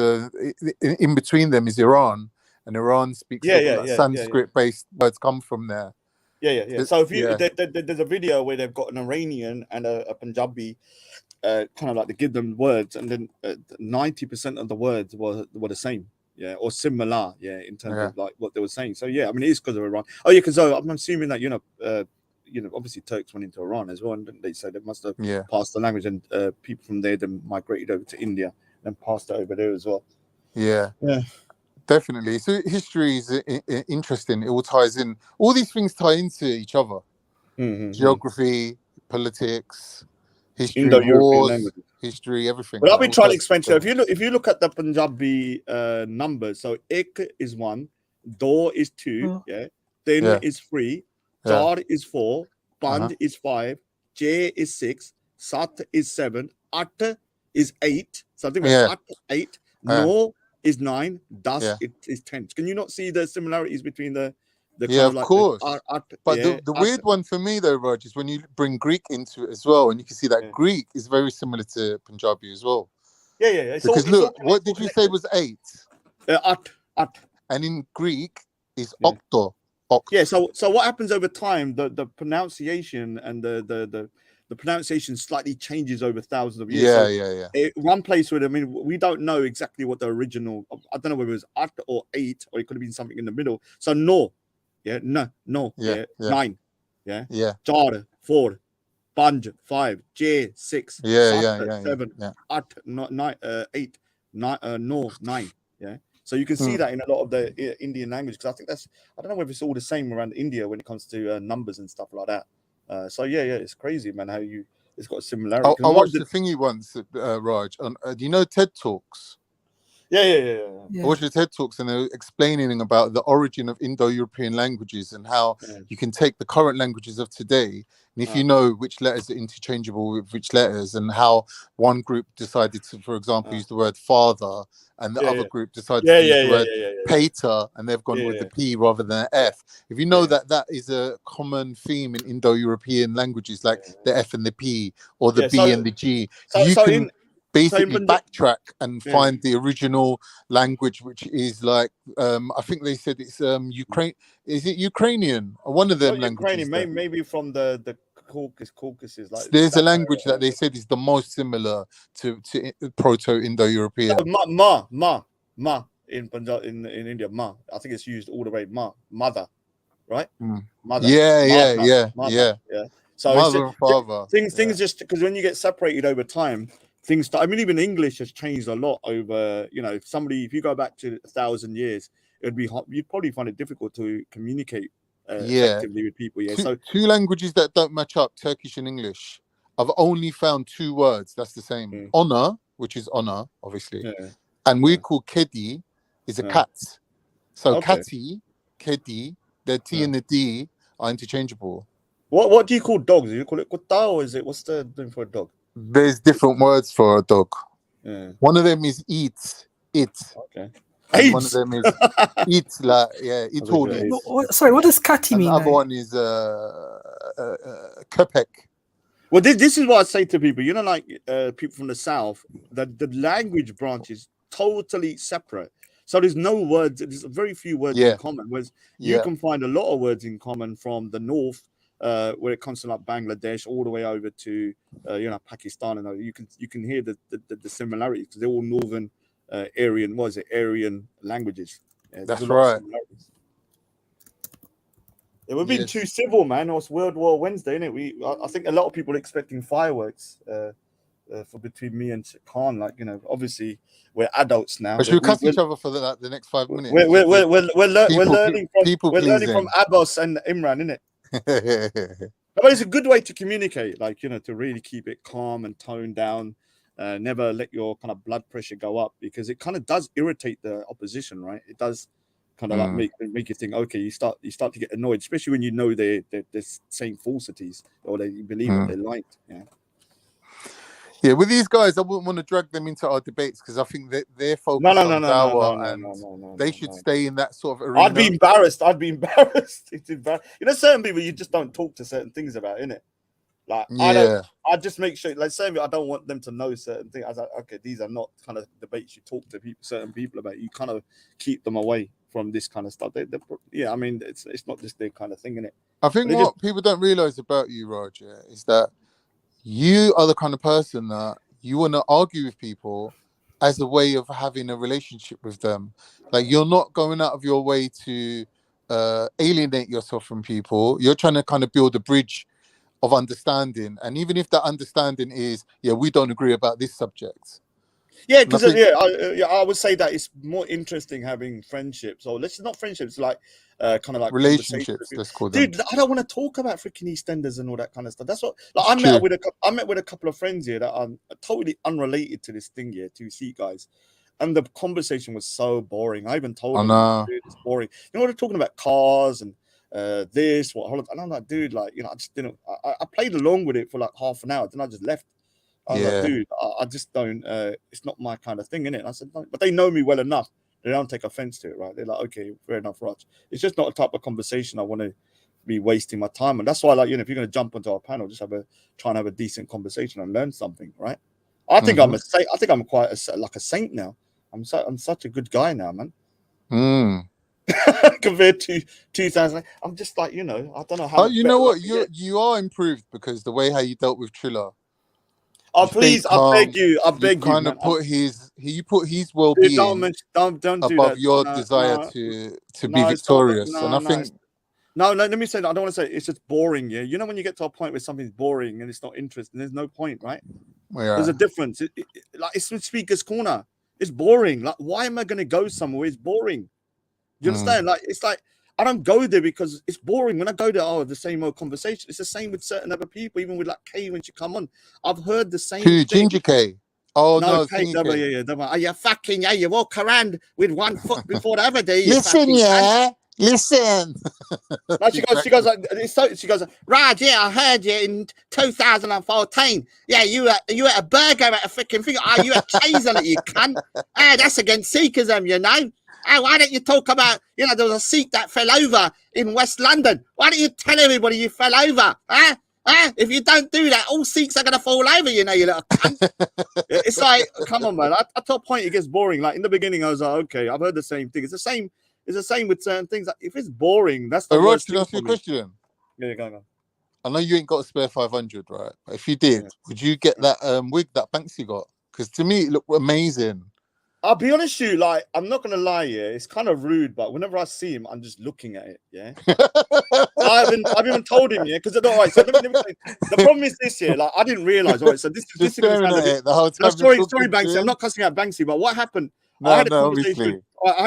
in between them is Iran, and Iran speaks Sanskrit-based words come from there. Yeah. So if you there's a video where they've got an Iranian and a Punjabi, kind of like they give them words, and then 90% of the words were the same. yeah, or similar, yeah, in terms of like what they were saying. So yeah, I mean, it is because of Iran. Oh yeah, because I'm assuming that obviously Turks went into Iran as well, and they said they must have passed the language, and people from there then migrated over to India and passed it over there as well. Yeah, yeah, definitely. So history is interesting. It all ties in. All these things tie into each other. Geography, politics, history, Indo-European wars, languages. history, everything. Well, I'll be trying to explain to you. If you look at the Punjabi numbers, so ik is 1, do is 2, tin is 3, char is 4, panj is 5, j is 6, sat is 7, at is 8. So I think at 8, no is 9, das is 10. Can you not see the similarities between the kind of course. But the weird one for me though, Raj, is when you bring Greek into it as well, and you can see that Greek is very similar to Punjabi as well. Yeah. Because look, what did you say was 8? At. And in Greek is octo. Yeah. So what happens over time? The pronunciation and the pronunciation slightly changes over thousands of years. Yeah. One place where we don't know exactly what the original. I don't know whether it was at or 8, or it could have been something in the middle. So no. No, 9, char 4, panj 5, j 6, 7, at 8, no 9. So you can see that in a lot of the Indian language, because I think I don't know whether it's all the same around India when it comes to numbers and stuff like that. So yeah, it's crazy, man, how it's got a similarity. I watched the thingy once, Raj. Do you know TED Talks? Yeah. I watched the TED Talks, and they were explaining about the origin of Indo-European languages and how you can take the current languages of today, and if you know which letters are interchangeable with which letters, and how one group decided to, for example, use the word father, and the other group decided to use the word pater, and they've gone with the P rather than an F. If you know that is a common theme in Indo-European languages, like the F and the P, or the B and the G, you can basically backtrack and find the original language, which is like I think they said it's Ukraine. Is it Ukrainian? Or one of them languages. Ukrainian, maybe from the Caucasus. Like there's a language that they said is the most similar to Proto-Indo-European. Ma in Punjab, in India. Ma, I think it's used all the way. Mother, right? Mother. Yeah. So mother and father. Things just because when you get separated over time. Even English has changed a lot over, if you go back to 1,000 years, you'd probably find it difficult to communicate effectively with people. Two languages that don't match up, Turkish and English. I've only found 2 words that's the same. Honor, which is honor, obviously, and we call kedi is a cat. So kati, kedi, the T and the D are interchangeable. What do you call dogs? Do you call it kutta, or what's the name for a dog? There's different words for a dog. One of them is eat. Okay. One of them is eat, eat all. Sorry, what does catty mean? The other one is köpek. Well, this is what I say to people. Like people from the south, that the language branch is totally separate. So there's no words. There's very few words in common. Whereas you can find a lot of words in common from the north. Where it comes to like Bangladesh all the way over to Pakistan, and you can hear the similarities because they're all northern Aryan languages. That's right. We've been too civil, man. It's World War Wednesday, isn't it? I think a lot of people are expecting fireworks for between me and Khan. Obviously we're adults now. But should we cuss each other for the next 5 minutes? We're learning from Abbas and Imran, isn't it? But it's a good way to communicate, to really keep it calm and toned down, never let your kind of blood pressure go up, because it kind of does irritate the opposition, right? It does kind of like make you think, okay, you start to get annoyed, especially when you know they're saying falsities or they believe that they're lying. Yeah, with these guys, I wouldn't want to drag them into our debates because I think that they're focused on power and they should stay in that sort of arena. I'd be embarrassed. It's embarrassing. Certain people you just don't talk to certain things about, innit? Like, I just make sure, like, certain people, I don't want them to know certain things. I was like, okay, these are not kind of debates you talk to certain people about. You kind of keep them away from this kind of stuff. It's not just their kind of thing, innit? I think what people don't realize about you, Roger, is that you are the kind of person that you want to argue with people as a way of having a relationship with them. Like, you're not going out of your way to alienate yourself from people. You're trying to kind of build a bridge of understanding. And even if that understanding is, yeah, we don't agree about this subject. Yeah, because I would say that it's more interesting having friendships, or let's not friendships, like kind of like relationships. Let's call them. Dude, I don't want to talk about freaking EastEnders and all that kind of stuff. That's what. Like, I met with a couple of friends here that are totally unrelated to this thing here, to see guys, and the conversation was so boring. I even told them, dude, it's boring. You know, they're talking about cars and this, what, and I'm like, dude, like, you know, I just didn't. I played along with it for like half an hour, then I just left. I was like, dude, I just don't, it's not my kind of thing, innit? And I said, no, but they know me well enough. They don't take offense to it, right? They're like, okay, fair enough, Raj. It's just not a type of conversation I want to be wasting my time. And that's why, like, you know, if you're going to jump onto our panel, just try and have a decent conversation and learn something, right? I think I'm a saint. I think I'm quite like a saint now. I'm such a good guy now, man. Compared to 2000, I'm just like, you know, I don't know how. You know what? You are improved, because the way how you dealt with Triller. Oh, please, I beg you. Kind of put his well-being don't do above that. your desire to be victorious. And I think let me say that. I don't want to say it's just boring. Yeah, you know, when you get to a point where something's boring and it's not interesting, there's no point, right? Yeah. There's a difference. Like, it's with Speaker's Corner. It's boring. Like, why am I going to go somewhere? It's boring. Do you understand? Like, it's like, I don't go there because it's boring. When I go there, the same old conversation. It's the same with certain other people, even with like Kay when she come on. I've heard the same thing. Ginger Kay? Oh, no, Kay. Are you fucking, you walk around with one foot before the other day. Listen. Like, she goes, Raj, yeah, I heard you in 2014. Yeah, you ate a burger at a freaking thing. Oh, you had cheese on it, you cunt. Hey, that's against Sikhism, you know. Oh, why don't you talk about, you know, there was a Sikh that fell over in West London. Why don't you tell everybody you fell over? Huh? If you don't do that, all Sikhs are going to fall over, you know, you little cunt. It's like, come on, man. At a point, it gets boring. Like, in the beginning, I was like, okay, I've heard the same thing. It's the same with certain things. Like, if it's boring, that's the worst thing. Rod, can I ask you a question? Yeah, go on. I know you ain't got a spare 500, right? But if you did, would you get that wig that Banksy got? Because to me, it looked amazing. I'll be honest with you, like, I'm not gonna lie, yeah, it's kind of rude, but whenever I see him, I'm just looking at it, yeah. I've even told him, yeah, because all right, so let me the problem is this, yeah, like, I didn't realize, all right, so this is sorry, Banksy, I'm not cussing out Banksy, but what happened? I had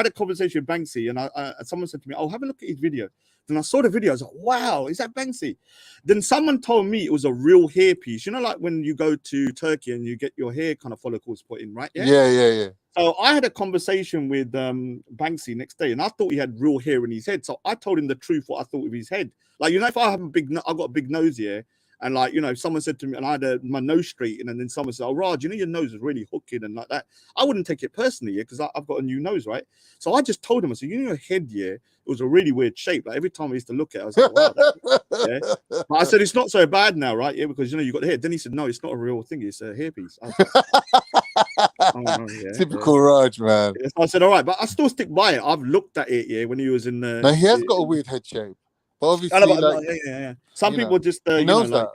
a conversation with Banksy, and someone said to me, "Oh, have a look at his video." Then I saw the video. I was like, "Wow, is that Banksy?" Then someone told me it was a real hairpiece. You know, like when you go to Turkey and you get your hair kind of follicles put in, right? Yeah. So I had a conversation with Banksy next day, and I thought he had real hair in his head. So I told him the truth, what I thought of his head. Like, you know, if I have I've got a big nose here. And like, you know, if someone said to me, and I had my nose straightened, and then someone said, "Oh, Raj, you know, your nose is really hooking," and like that, I wouldn't take it personally, because I've got a new nose, right? So I just told him, I said, "You know, your head, it was a really weird shape. Like, every time I used to look at it, I was like, wow, But I said, it's not so bad now, right? Yeah, because, you know, you got the hair." Then he said, "No, it's not a real thing. It's a hairpiece." Typical Raj, man. So I said, all right, but I still stick by it. I've looked at it, when he was in. No, he has got a weird head shape. But obviously, some people just he knows that.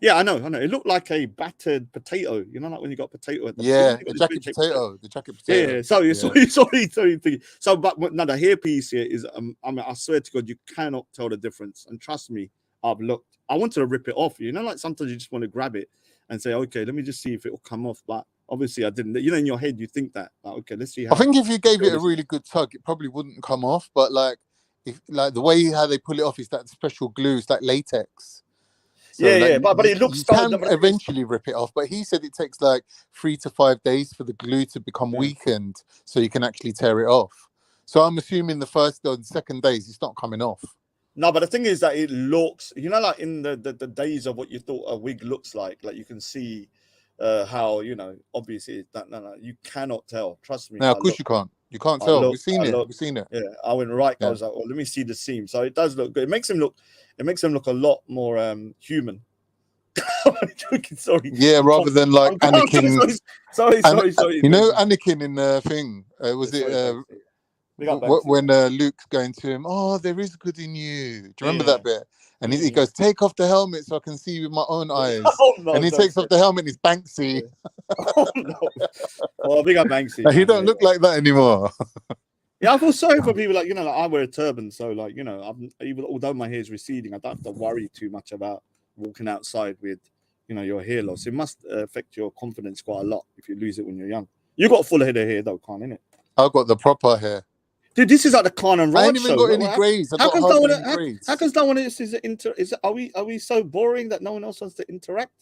Yeah, I know. It looked like a battered potato. You know, like when you got potato at the the jacket potato. The jacket potato. Yeah. Sorry. So, but no, the hairpiece here is. I mean, I swear to God, you cannot tell the difference. And trust me, I've looked. I wanted to rip it off. You know, like sometimes you just want to grab it and say, "Okay, let me just see if it will come off." But obviously, I didn't. You know, in your head, you think that. Like, okay, let's see. How I think if you gave it a really good tug, it probably wouldn't come off. But like, the way how they pull it off is that special glue. It's like latex. So but it looks. You can eventually rip it off, but he said it takes like 3 to 5 days for the glue to become weakened, so you can actually tear it off. So I'm assuming the first or second days it's not coming off. No, but the thing is that it looks, you know, like in the days of what you thought a wig looks like you can see how, you know, obviously that no, you cannot tell. Trust me. No, of course you can't. You can't tell. We've seen it. Yeah, I went right. I was like, well, let me see the seam. So it does look good. It makes him look a lot more human. Sorry. Yeah, rather than like Anakin. Sorry. You know, Anakin in the thing. Was it when Luke's going to him? "Oh, there is good in you." Do you remember that bit? And he goes, "Take off the helmet so I can see with my own eyes." And he takes off the helmet and it's Banksy. Oh no! Oh, big up Banksy. He don't look like that anymore. Yeah, I feel sorry for people like, you know, like I wear a turban, so like, you know, even although my hair is receding, I don't have to worry too much about walking outside with, you know, your hair loss. It must affect your confidence quite a lot if you lose it when you're young. You got a full head of hair though, Khan, innit? I've got the proper hair. Dude, this is like the Khan and Raj I ain't even show. got any grades. I got hardly any grades. How comes no one else is are we so boring that no one else wants to interact?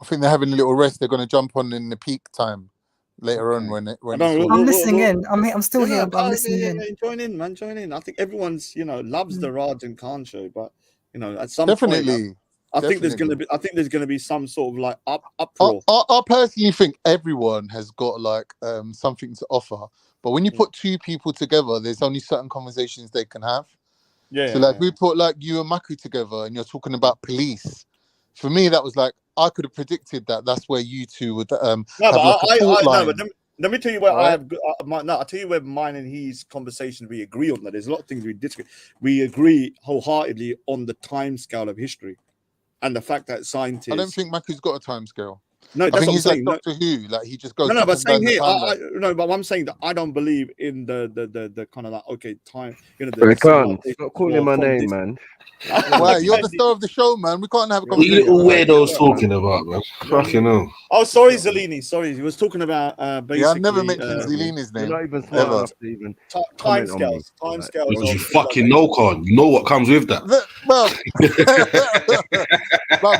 I think they're having a little rest. They're going to jump on in the peak time later on when I'm listening in. I'm still here, but I'm listening in. Join in, man. Join in. I think everyone's, you know, loves the Raj and Khan show, but you know, at some point, I think there's gonna be some sort of like uproar. I personally think everyone has got like something to offer, but when you put two people together, there's only certain conversations they can have. Yeah. So like we put like you and Maku together, and you're talking about police. For me, that was like I could have predicted that. That's where you two would have like a fault line. No, but let me tell you where I have. I'll tell you where mine and his conversation we agree on. That there's a lot of things we disagree. We agree wholeheartedly on the time scale of history, and the fact that scientists. I don't think Maku's got a time scale. No, I that's think what he's I'm saying. like Doctor Who. Like he just goes. No, but same down the here. timeline. But I'm saying that I don't believe in the kind of like time. You know, I can't stop calling my name, man. Well, you're the star of the show, man. We can't have a What you conversation. little weirdos talking about, man? Fucking hell. Oh, sorry, Zellini. Sorry, he was talking about basically. Yeah, I never mentioned Zellini's name. You're not even smart enough to even time scales. Time scales. Because you fucking know, Con. You know what comes with that. Well,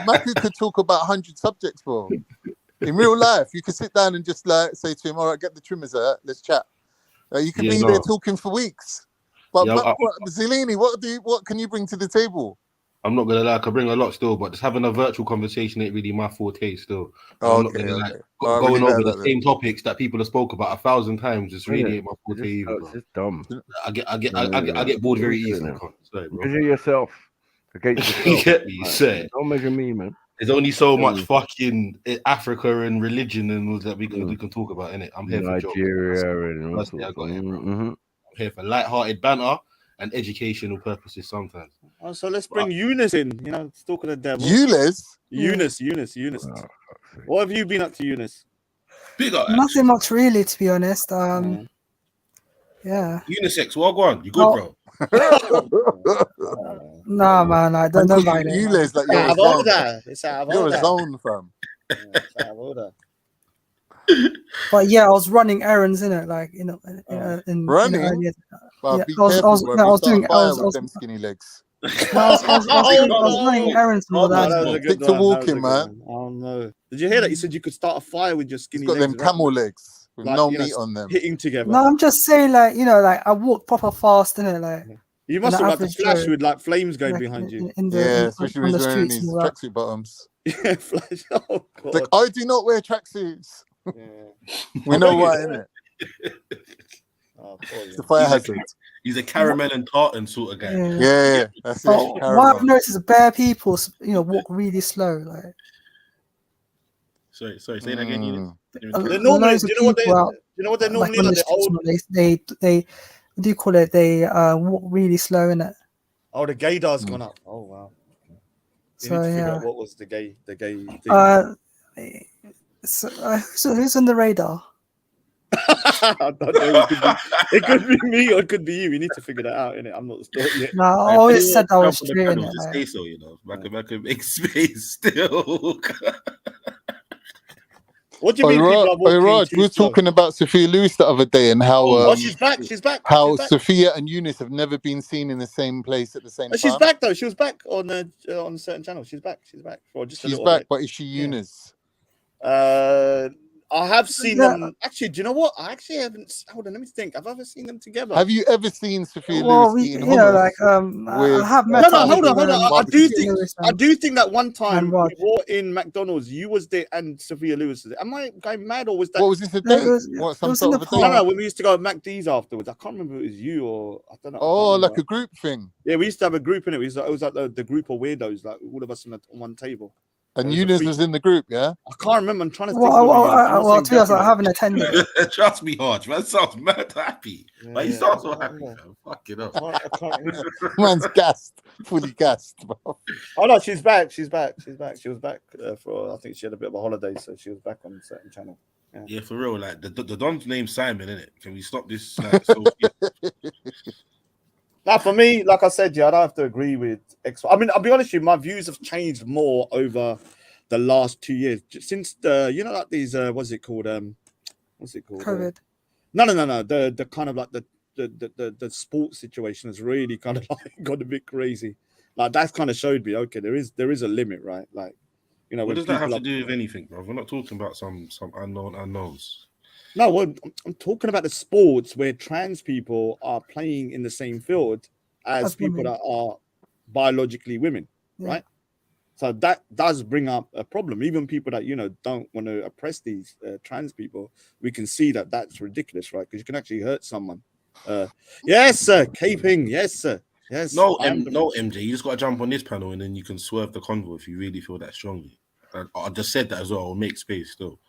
Maku could talk about 100 subjects, bro. In real life, you could sit down and just like say to him, "All right, get the trimmers out. Let's chat." You could be there talking for weeks. But Zellini, what can you bring to the table? I'm not gonna lie, I can bring a lot still, but just having a virtual conversation ain't really my forte still. I'm not gonna lie. Going over the same topics that people have spoke about 1,000 times just really ain't my forte either. It's just dumb. I get bored very easily. Measure yourself against yourself. You get me? Don't measure me, man. There's only so much fucking Africa and religion and all that we can talk about, innit? I'm here for Nigeria and all I'm here for light-hearted banter and educational purposes sometimes. Oh, so let's bring Eunice in. You know, let's talk of the devil. Eunice. What have you been up to, Eunice? Nothing much really, to be honest. Yeah. Unisex, what go on? You good, bro? Nah, man, I don't know about it. Eunice, like you're a zone. You're a zone, fam. But yeah, I was running errands in it, like running. I was doing them skinny legs. I was running errands and all that. Stick to walking, man. Oh no! Did you hear that? You said you could start a fire with your skinny legs. Got them camel legs with no meat on them, hitting together. No, I'm just saying, like I walk proper fast, innit? Like you must have like the Flash with like flames going behind you. Especially when you're wearing these tracksuit bottoms. Yeah, Flash. Oh god! Like I do not wear tracksuits. We know why, innit? It's the fire hazard. He's a caramel and tartan sort of guy. Yeah, that's it. What I've noticed is bare people, walk really slow. Like, sorry, say that again. They're normally, do you know what they're normally like? They what do you call it? They walk really slow, innit? Oh, the gaydar's gone up. Oh wow. You need to figure out what was the gay thing. So who's on the radar? I don't know. It could be me or it could be you. We need to figure that out, innit? I'm not sure yet. No, I always said I was straight in it. Say so, you know. I can make space still. What do you mean? Raj, we were talking about Sophia Lewis the other day and how she's back. How Sophia and Eunice have never been seen in the same place at the same time. She's back though. She was back on a certain channel. She's back. For just a little bit. But is she Eunice? I have seen them. Actually, do you know what? I actually haven't. Hold on, let me think. I've ever seen them together. Have you ever seen Sophia Lewis eating hummus? I have met. No, hold on. I do think that one time we were in McDonald's. You was there and Sophia Lewis was there. Am I going mad or was that? What was this a date? Some sort of a date? No. When we used to go to McD's afterwards, I can't remember if it was you or I don't know. Oh, like a group thing. Yeah, we used to have a group in it. It was like the group of weirdos, like all of us on one table. And Eunice was in the group, yeah? I can't remember. I'm trying to think. Well, to be honest, I haven't attended. Trust me, Hodge. Man sounds mad happy. Like, he sounds so happy, man. Fuck it up. Man's gassed. Fully gassed, bro. Oh, no, she's back. She's back. She was back for, I think she had a bit of a holiday, so she was back on a certain channel. Yeah, for real. Like, the Don's name's Simon, innit? Can we stop this? Like, so Now, for me, like I said, I don't have to agree with X. I mean, I'll be honest with you, my views have changed more over the last 2 years since the, like these, what's it called? COVID. No. The kind of like the sports situation has really kind of like got a bit crazy. Like that's kind of showed me, okay, there is a limit, right? Like, what does that have to do with anything, bro? We're not talking about some unknown unknowns. No, well, I'm talking about the sports where trans people are playing in the same field as people that are biologically women, right? So that does bring up a problem. Even people that, don't want to oppress these trans people, we can see that that's ridiculous, right? Because you can actually hurt someone. Yes, sir. Caping. Yes, sir. Yes. No, MJ. You just got to jump on this panel and then you can swerve the convo if you really feel that strongly. I just said that as well. I'll make space still.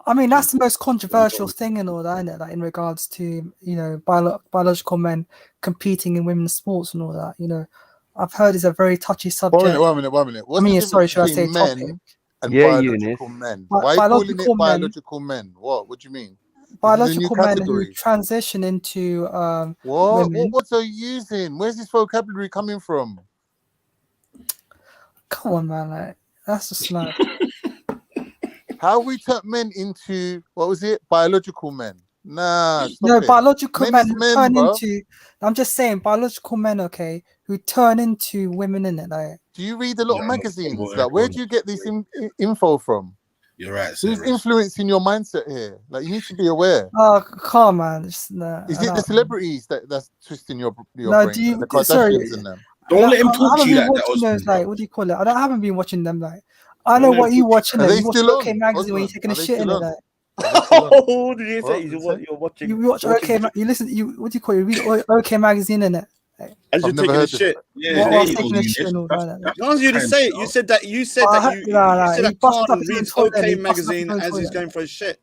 I mean, that's the most controversial thing and all that, isn't it? Like in regards to, biological men competing in women's sports and all that, I've heard it's a very touchy subject. One minute. What's the sorry, should I say difference between men and biological men? Why are you calling it biological men? What do you mean? Biological men who transition into women. What are you using? Where's this vocabulary coming from? Come on, man. Like, that's just like... How we turn men into, what was it? Biological men. Nah, biological men who turn into... I'm just saying, biological men, okay, who turn into women, in it. Like, do you read a lot of magazines? Like, where do you get this info from? You're right. Who's influencing your mindset here? Like, you need to be aware. Oh, come on. Is it the celebrities that's twisting your brain? The Kardashians and them? Don't let him talk to you like that. Like, what do you call it? I haven't been watching them. Like, I know what you watching. You watch OK Magazine when you're taking a shit in it. Oh, did you say you're watching? You watch OK. You listen. What do you call it? You read OK Magazine in it. As you're taking a shit. Taking a shit and all that. No, you didn't say it. You said that. You said that. You said that Khan reads OK Magazine as he's going for a shit.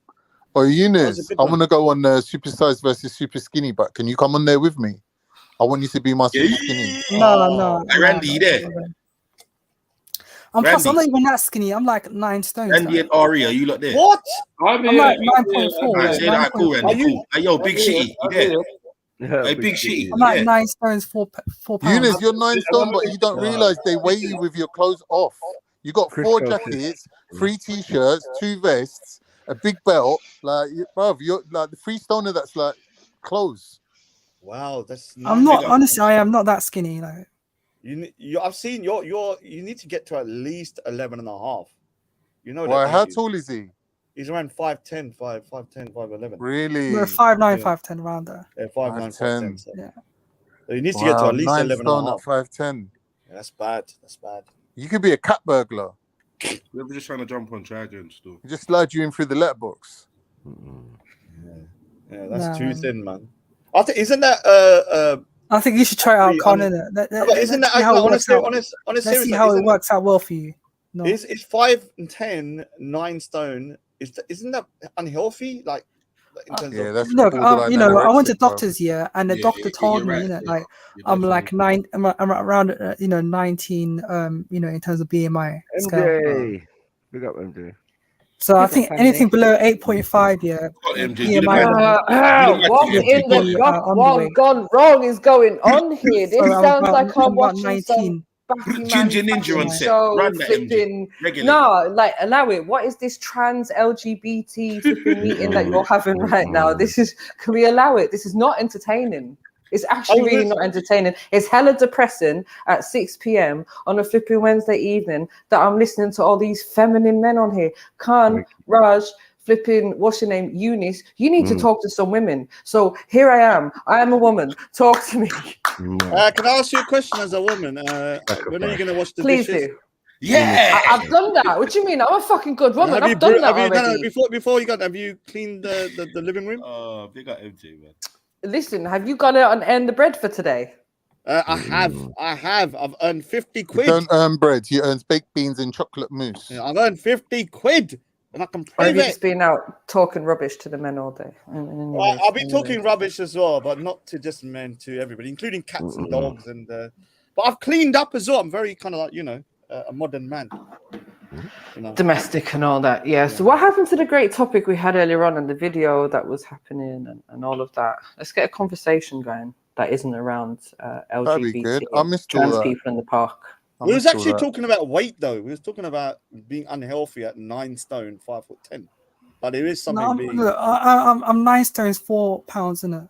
Oh, Eunice, I want to go on Super Size versus Super Skinny, but can you come on there with me? I want you to be my super skinny. No. Randy, you there? I'm not even that skinny. I'm like 9 stones. Randy and Ari, are you lot there? What? I'm like 9.4. Say that, cool, Randy. Cool. Hey, yo, Big Shitty, you there? Hey, Big Shitty. I'm like 9 stones, 4 pounds. Eunice, you're 9 stone, but you don't realize they weigh you with your clothes off. You got 4 jackets, 3 t-shirts, 2 vests, a big belt. Like, bruv, you're like the 3 stoner that's like clothes. Wow, that's. I'm not. Honestly, I am not that skinny. Like. I've seen you need to get to at least 11.5. You know. Why? How tall is he? He's around 5'10", 5'11". Really? We're 5'9", 5'10", around there. Yeah, 5'9", 5'10". So. Yeah. So you need to get to at least 11.5. 5'10". Yeah, that's bad. That's bad. You could be a cat burglar. We're just trying to jump on Dragon still. Just slide you in through the letterbox. Yeah, that's too thin, man. I think isn't that I think you should try it out, Con, isn't that let's see how it works out well for you. No. It's 5'10", 9 stone. Isn't that unhealthy? Like in terms of look, I went to doctors and the doctor told me, like I'm like 9, I'm around 19, in terms of BMI scale. MJ, big up MJ. So I think anything below 8.5, what in the what gone wrong is going on here? This sounds like I'm watching some Ginger Ninja on set. Run that, flipping. No, like allow it. What is this trans LGBT flipping meeting that you're having right now? Can we allow it? This is not entertaining. It's actually really not entertaining. It's hella depressing at 6 p.m. on a flipping Wednesday evening that I'm listening to all these feminine men on here. Khan, Raj, flipping, what's your name? Eunice. You need to talk to some women. So here I am. I am a woman. Talk to me. Can I ask you a question as a woman? When are you going to wash the dishes? Please do. Yeah, I've done that. What do you mean? I'm a fucking good woman. I've done that already. Before you got, have you cleaned the living room? Oh, big up MJ, man. Listen, have you got it on the bread for today? I have. I've earned 50 quid. You don't earn bread. You earn baked beans and chocolate mousse. Yeah, I've earned 50 quid, and I can Or have prove you it. just been out talking rubbish to the men all day? I'll be talking rubbish as well, but not to just men, to everybody, including cats and dogs. And but I've cleaned up as well. I'm very kind of like, a modern man. Domestic and all that. Yeah. So what happened to the great topic we had earlier on in the video that was happening and all of that? Let's get a conversation going that isn't around That'd be good. LGBT I missed all trans that. people in the park. We was actually talking about weight, though. We was talking about being unhealthy at 9 stone, 5'10". But there is something No, I'm 9 stones 4 pounds, isn't it?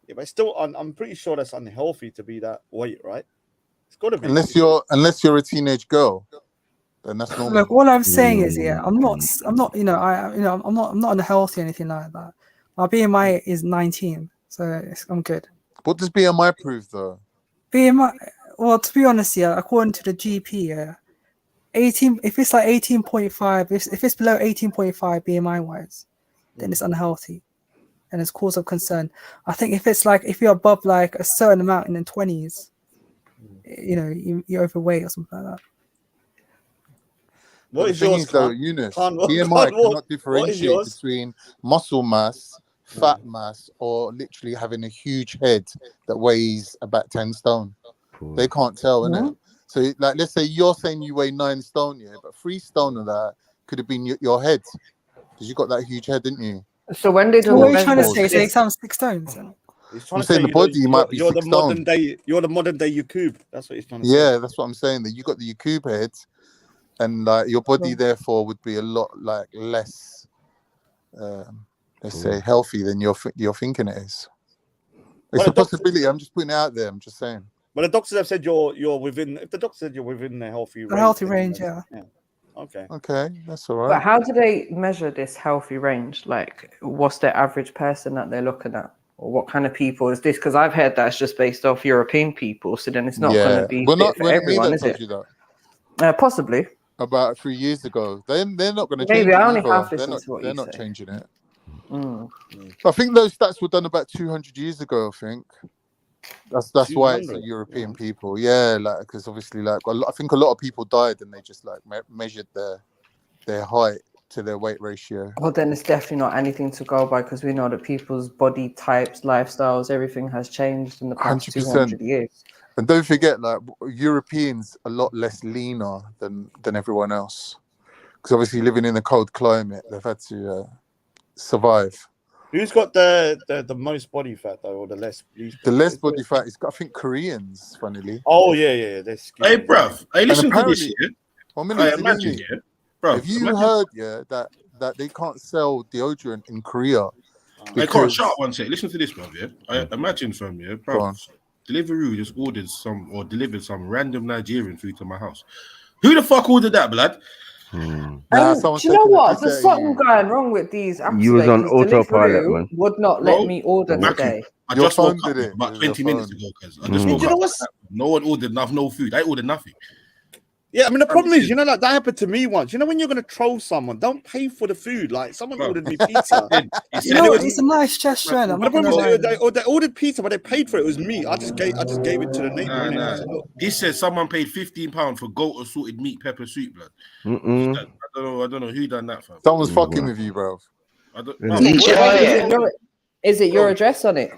Yeah, but still, I'm pretty sure that's unhealthy to be that weight, right? It's got to be. Unless you're a teenage girl, then that's normal. Look, all I'm saying is, I'm not, I'm not unhealthy or anything like that. My BMI is 19, so I'm good. What does BMI prove, though? BMI, well, to be honest, according to the GP, 18. If it's like 18.5, if it's below 18.5 BMI wise, then it's unhealthy, and it's cause of concern. I think if you're above like a certain amount in the 20s, you're overweight or something like that. What is yours, though, Eunice? BMI cannot differentiate between muscle mass, fat mass, or literally having a huge head that weighs about 10 stone. They can't tell, innit? So, like, let's say you're saying you weigh 9 stone, but 3 stone of that could have been your head, because you got that huge head, didn't you? So when they do, what are you trying to say? Say I'm 6 stones. I'm saying the body might be 6 stone. You're the modern day Yakub. That's what he's trying to say. Yeah, that's what I'm saying. That you got the Yakub head, and like your body therefore would be a lot like less, let's say, healthy than you're thinking it is. It's a possibility. I'm just putting it out there. I'm just saying. But the doctors have said you're within. If the doctor said you're within a healthy range. A healthy range, yeah. Okay. Okay, that's all right. But how do they measure this healthy range? Like, what's the average person that they're looking at? Or what kind of people is this? Because I've heard that's just based off European people, so then it's not going to be fit for everyone, is it? Possibly. About 3 years ago. They're not going to change it. Maybe I only either. half listened to what They're you not say. changing it. I think those stats were done about 200 years ago, I think. That's why it's European people. Yeah, like, because obviously, like, I think a lot of people died and they just like measured their height to their weight ratio. Well, then it's definitely not anything to go by, because we know that people's body types, lifestyles, everything has changed in the past 200 years. And don't forget, like, Europeans a lot less leaner than everyone else, because obviously living in a cold climate, they've had to survive. Who's got the most body fat though, or the less? The less body fat is, I think, Koreans. Funnily. Oh yeah. They're skinny. Hey, bruv. Hey, listen to this. I imagine, bruv. Have you heard, that they can't sell deodorant in Korea? I can't shut up one sec. Listen to this, bruv. Yeah, I imagine from bruv. Deliveroo just delivered some random Nigerian food to my house. Who the fuck ordered that, blood? Do you know what? There's something going wrong with these apps. You was on autopilot, man. Would not let me order today. I just woke up about 20 minutes ago, because I just woke up. No one ordered no food. I ordered nothing. Yeah, I mean, the problem is, like, that happened to me once. When you're going to troll someone, don't pay for the food. Like, someone ordered me pizza. It's a nice gesture. They ordered pizza, but they paid for it. It was me. I just gave it to the neighbor. Nah. This says someone paid £15 for goat assorted meat pepper soup, blood. I don't know who done that, fam. Someone's fucking with you, bro. Is it your address on it?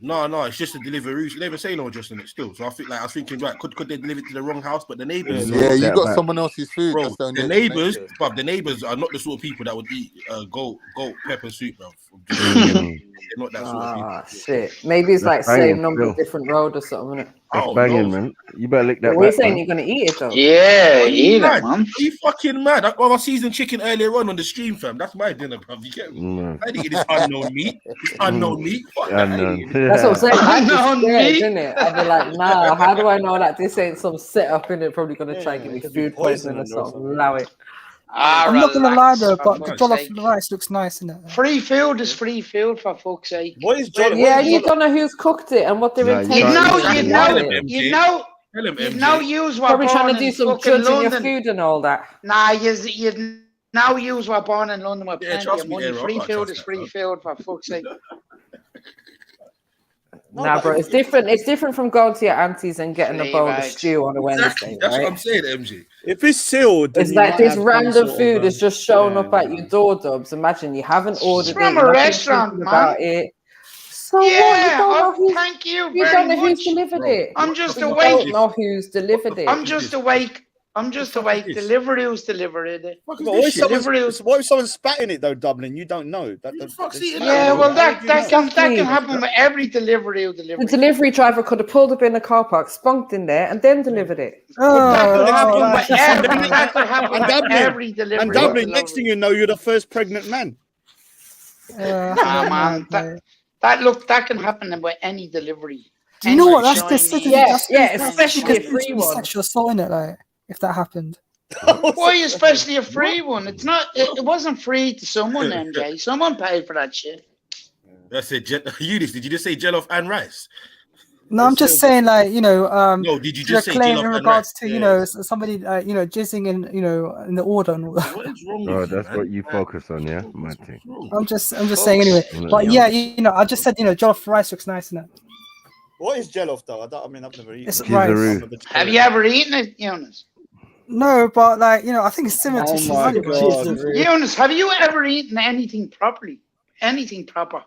No, it's just a delivery. They never say no address on it still. So I was thinking, right, could they deliver it to the wrong house? But the neighbors, you got someone else's food. Bro, the neighbors are not the sort of people that would eat goat pepper soup, bro. They're not that sort of people. Shit. Maybe it's like same number of different road or something, isn't it? That's banging, man. You better lick that. What are you saying? You're gonna eat it though? Yeah, eat it, man. Are you fucking mad? I seasoned chicken earlier on the stream, fam. That's my dinner, bro. You get me? I didn't eat this unknown meat. Unknown meat. Fuck that. That's what I'm saying. I'd be scared, isn't it? I'd be like, nah. How do I know that this ain't some setup in it? Probably gonna try and give me food poisoning or something. Allow it. I'm not gonna lie though, but the jollof rice looks nice, isn't it? Free food is free food, for fuck's sake. What is jollof? Yeah, you don't know who's cooked it and what they're intending. You know, use what probably trying to do some judging your food and all that. Nah, you now use what born in London with plenty of money. Free food is free food, for fuck's sake. Nah, bro, it's different. It's different from going to your aunties and getting a bowl of Eggs. stew on a Wednesday. That's right? what I'm saying, MG. If it's sealed, then It's you like might this have some random sort food of, is just showing up at your door, Dubs. Imagine you haven't ordered from it, a nothing restaurant, thinking man. about it. So what? You Yeah, don't know who's thank you you very don't know much. who's delivered it. I'm just So you awake. don't know who's delivered it. I'm just awake. I'm just awake. Deliveroo's delivered it. But what if someone's spat in it though, Dublin? You don't know. Yeah, well, that can happen with every Deliveroo. The delivery driver could have pulled up in the car park, spunked in there, and then delivered it. That could happen with every. That could happen And with Dublin, every delivery. and Dublin, next thing you know, you're the first pregnant man. Nah, man. That can happen with any delivery. Do you know what? That's Chinese, considered. especially a free one. Sexual assault in it, like if that happened. Why, especially a free one? It's not. It wasn't free to someone, MJ. Someone paid for that shit. That's it. Eunice, did you just say jollof and rice? No, I'm just saying, like, no, did you just say claim jollof in and regards rice? to, somebody, jizzing in the order and all that. What is wrong Oh, that's what you focus on, yeah, my thing. I'm just saying anyway. But yeah, I just said, jollof rice looks nice in it. What is jollof though? I've never eaten. It's it. rice. Have you ever eaten it, Eunice? No, but like, I think it's similar to Eunice, have you ever eaten anything properly? Anything proper?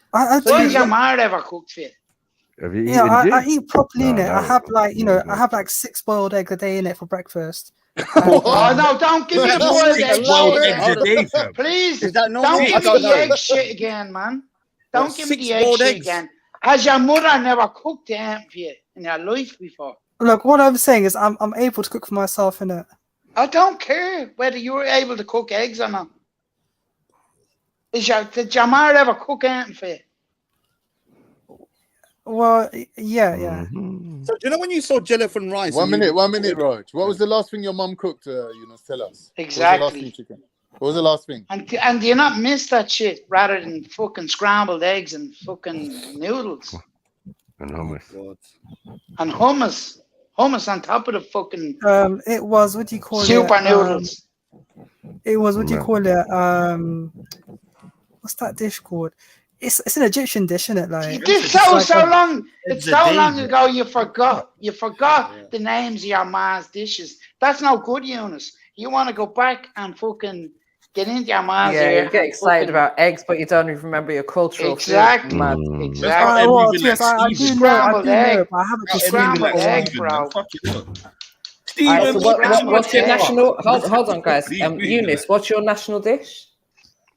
What has your mother ever cooked for you? Have you Yeah, eaten I eat properly in it. No. I have I have like 6 boiled eggs a day in it for breakfast. Oh no! Don't give me the boiled egg shit. Please, Is that normal? don't give me the egg shit again, man. Don't give me the egg shit again. Has your mother never cooked anything for you in your life before? Look, what I'm saying is I'm able to cook for myself in it. I don't care whether you were able to cook eggs or not. Did your mother ever cook anything for you? Well, yeah. So do you know when you saw jollof and rice? One minute, Raj. What was the last thing your mum cooked? Tell us. Exactly. What was the last thing? And do you not miss that shit rather than fucking scrambled eggs and fucking noodles? And hummus. And hummus. Hummus on top of the fucking it was, what do you call it? Super noodles. It was, what do you call it? What's that dish called? It's an Egyptian dish, isn't it? Like it's so long. It's so long ago. You forgot. You forgot the names of your ma's dishes. That's no good, Eunice. You want to go back and fucking get into your ma's. Yeah, you get excited about eggs, but you don't even remember your cultural exactly. food. Exactly. Well, yes, I do know. But I haven't just scrambled egg, bro. Right, so what's your national? Hold on, guys. Eunice, what's your national dish?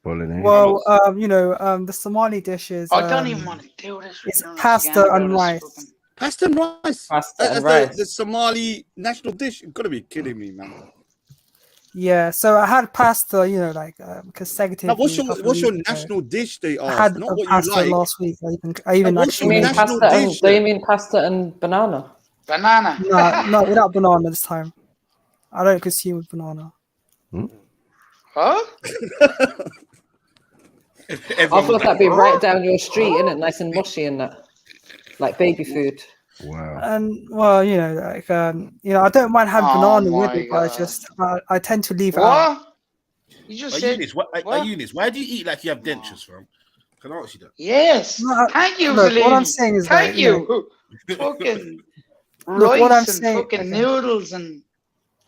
Well, the Somali dishes. I don't even want to do this. It's pasta and rice. Pasta and rice. Pasta and rice. The Somali national dish. You've got to be kidding me, man. Yeah, so I had pasta, consecutively. Now, what's your national dish? They asked. I had not what pasta you like. last week. I even actually. Do you mean pasta and banana? Banana. No, without banana this time. I don't consume banana. Huh? I thought that'd be right down your street, innit? Nice and mushy and that, like baby food. Wow. And well, I don't mind having banana with it, but I tend to leave it out. You just said. Eunice, why do you eat like you have dentures, from? Can I ask you that? Yes. Thank you, look, what I'm saying is, thank you. Fucking rice what I'm and saying, fucking noodles and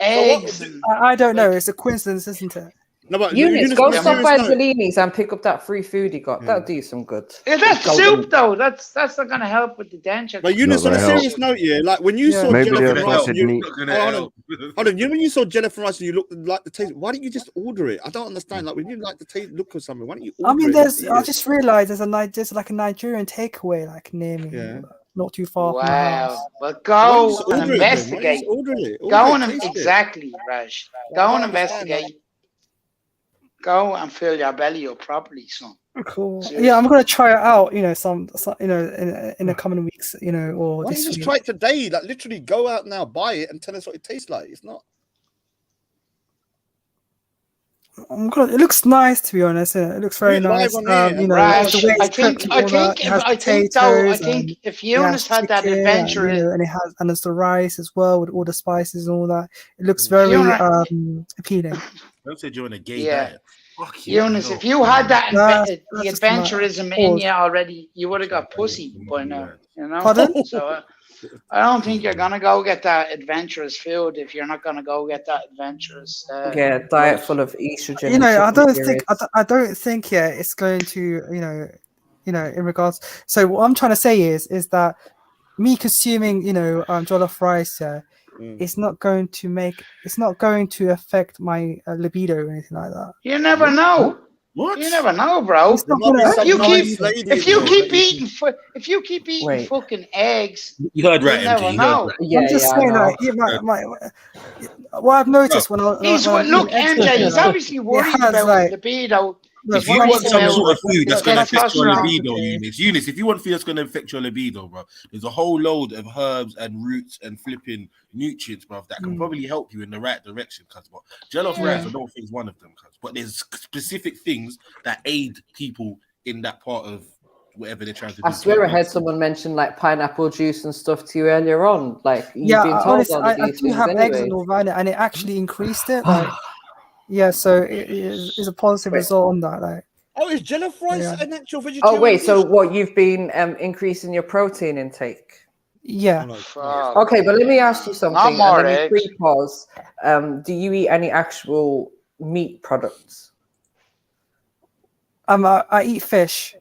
eggs. I don't know. It's a coincidence, isn't it? No, but Eunice, go stop by Bellini's and pick up that free food you got. That'll do you some good. Yeah, that's soup though. That's not gonna help with the denture. But Eunice, on a serious note, like when you saw jollof and rice, hold on, when you saw jollof and rice and you looked like the taste, why didn't you just order it? I don't understand. Like when you like the taste, look or something, why don't you order it? I just realized there's like a Nigerian takeaway like near me. Yeah. Not too far from my house. Well, go and investigate. Go and exactly, Raj. Go and investigate. Go and fill your belly up properly, son. Cool. Seriously. Yeah, I'm gonna try it out. In the coming weeks. Or why this don't you just week. try it today? Like literally, go out now, buy it, and tell us what it tastes like. It's not. It looks nice, to be honest. It looks very nice. You know, Rash, the way I it's cooked, think all that. It has potatoes, if it has Eunice had that chicken, adventure, you know, and there's the rice as well with all the spices and all that. It looks very appealing. Don't say you're on a gay yeah. diet. Fuck Eunice, no. if you had that the just my adventurism in pause. you already, you would have got pussy by now. You know. Pardon? So I don't think you're gonna go get that adventurous food if you're not gonna go get that adventurous. Diet full of estrogen. You know, I don't think yeah, it's going to, you know, in regards. So what I'm trying to say is that me consuming, you know, jollof rice, it's not going to affect my libido or anything like that. You never know. What? You never know, bro. If you keep eating fucking eggs, you heard right, you never MG. know. I'm just saying, what I've noticed when look, MJ, MJ, he's obviously worried about libido. If you want some sort of food that's going to affect your libido, Eunice, if you want food that's going to affect your libido, bro, there's a whole load of herbs and roots and flipping nutrients, bro, that can probably help you in the right direction, cuz. But jollof rice, I don't think is one of them, cuz. But there's specific things that aid people in that part of whatever they're trying to do. I swear I heard someone mention like pineapple juice and stuff to you earlier on. Like you've been told honestly, I do have eggs and all that, and it actually increased it. Like, yeah, so it is a positive result on that. Like, oh, is jollof rice an actual vegetarian? Oh wait, so what, you've been increasing your protein intake? Yeah. Okay, but let me ask you something. More and let eggs. me pre-pause. Do you eat any actual meat products? I eat fish.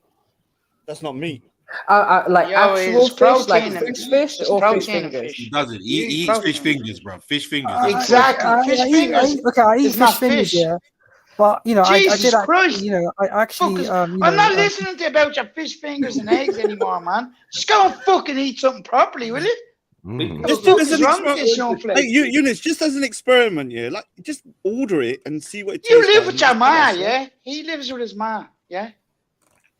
That's not meat. Like actual fish, like fish or fish protein fingers? He doesn't. He eats fish fingers, bro. Fish fingers. Exactly. Fish fingers. I eat It's fish not fingers, fish. yeah. But you know, Jesus I did. Christ. You know, I actually. I'm not listening to about your fish fingers and eggs anymore, man. Just go and fucking eat something properly, will you? Just as an experiment. Hey, Eunice, just as an experiment, yeah. Like, just order it and see what it tastes like. You live with your ma, yeah? He lives with his ma, yeah?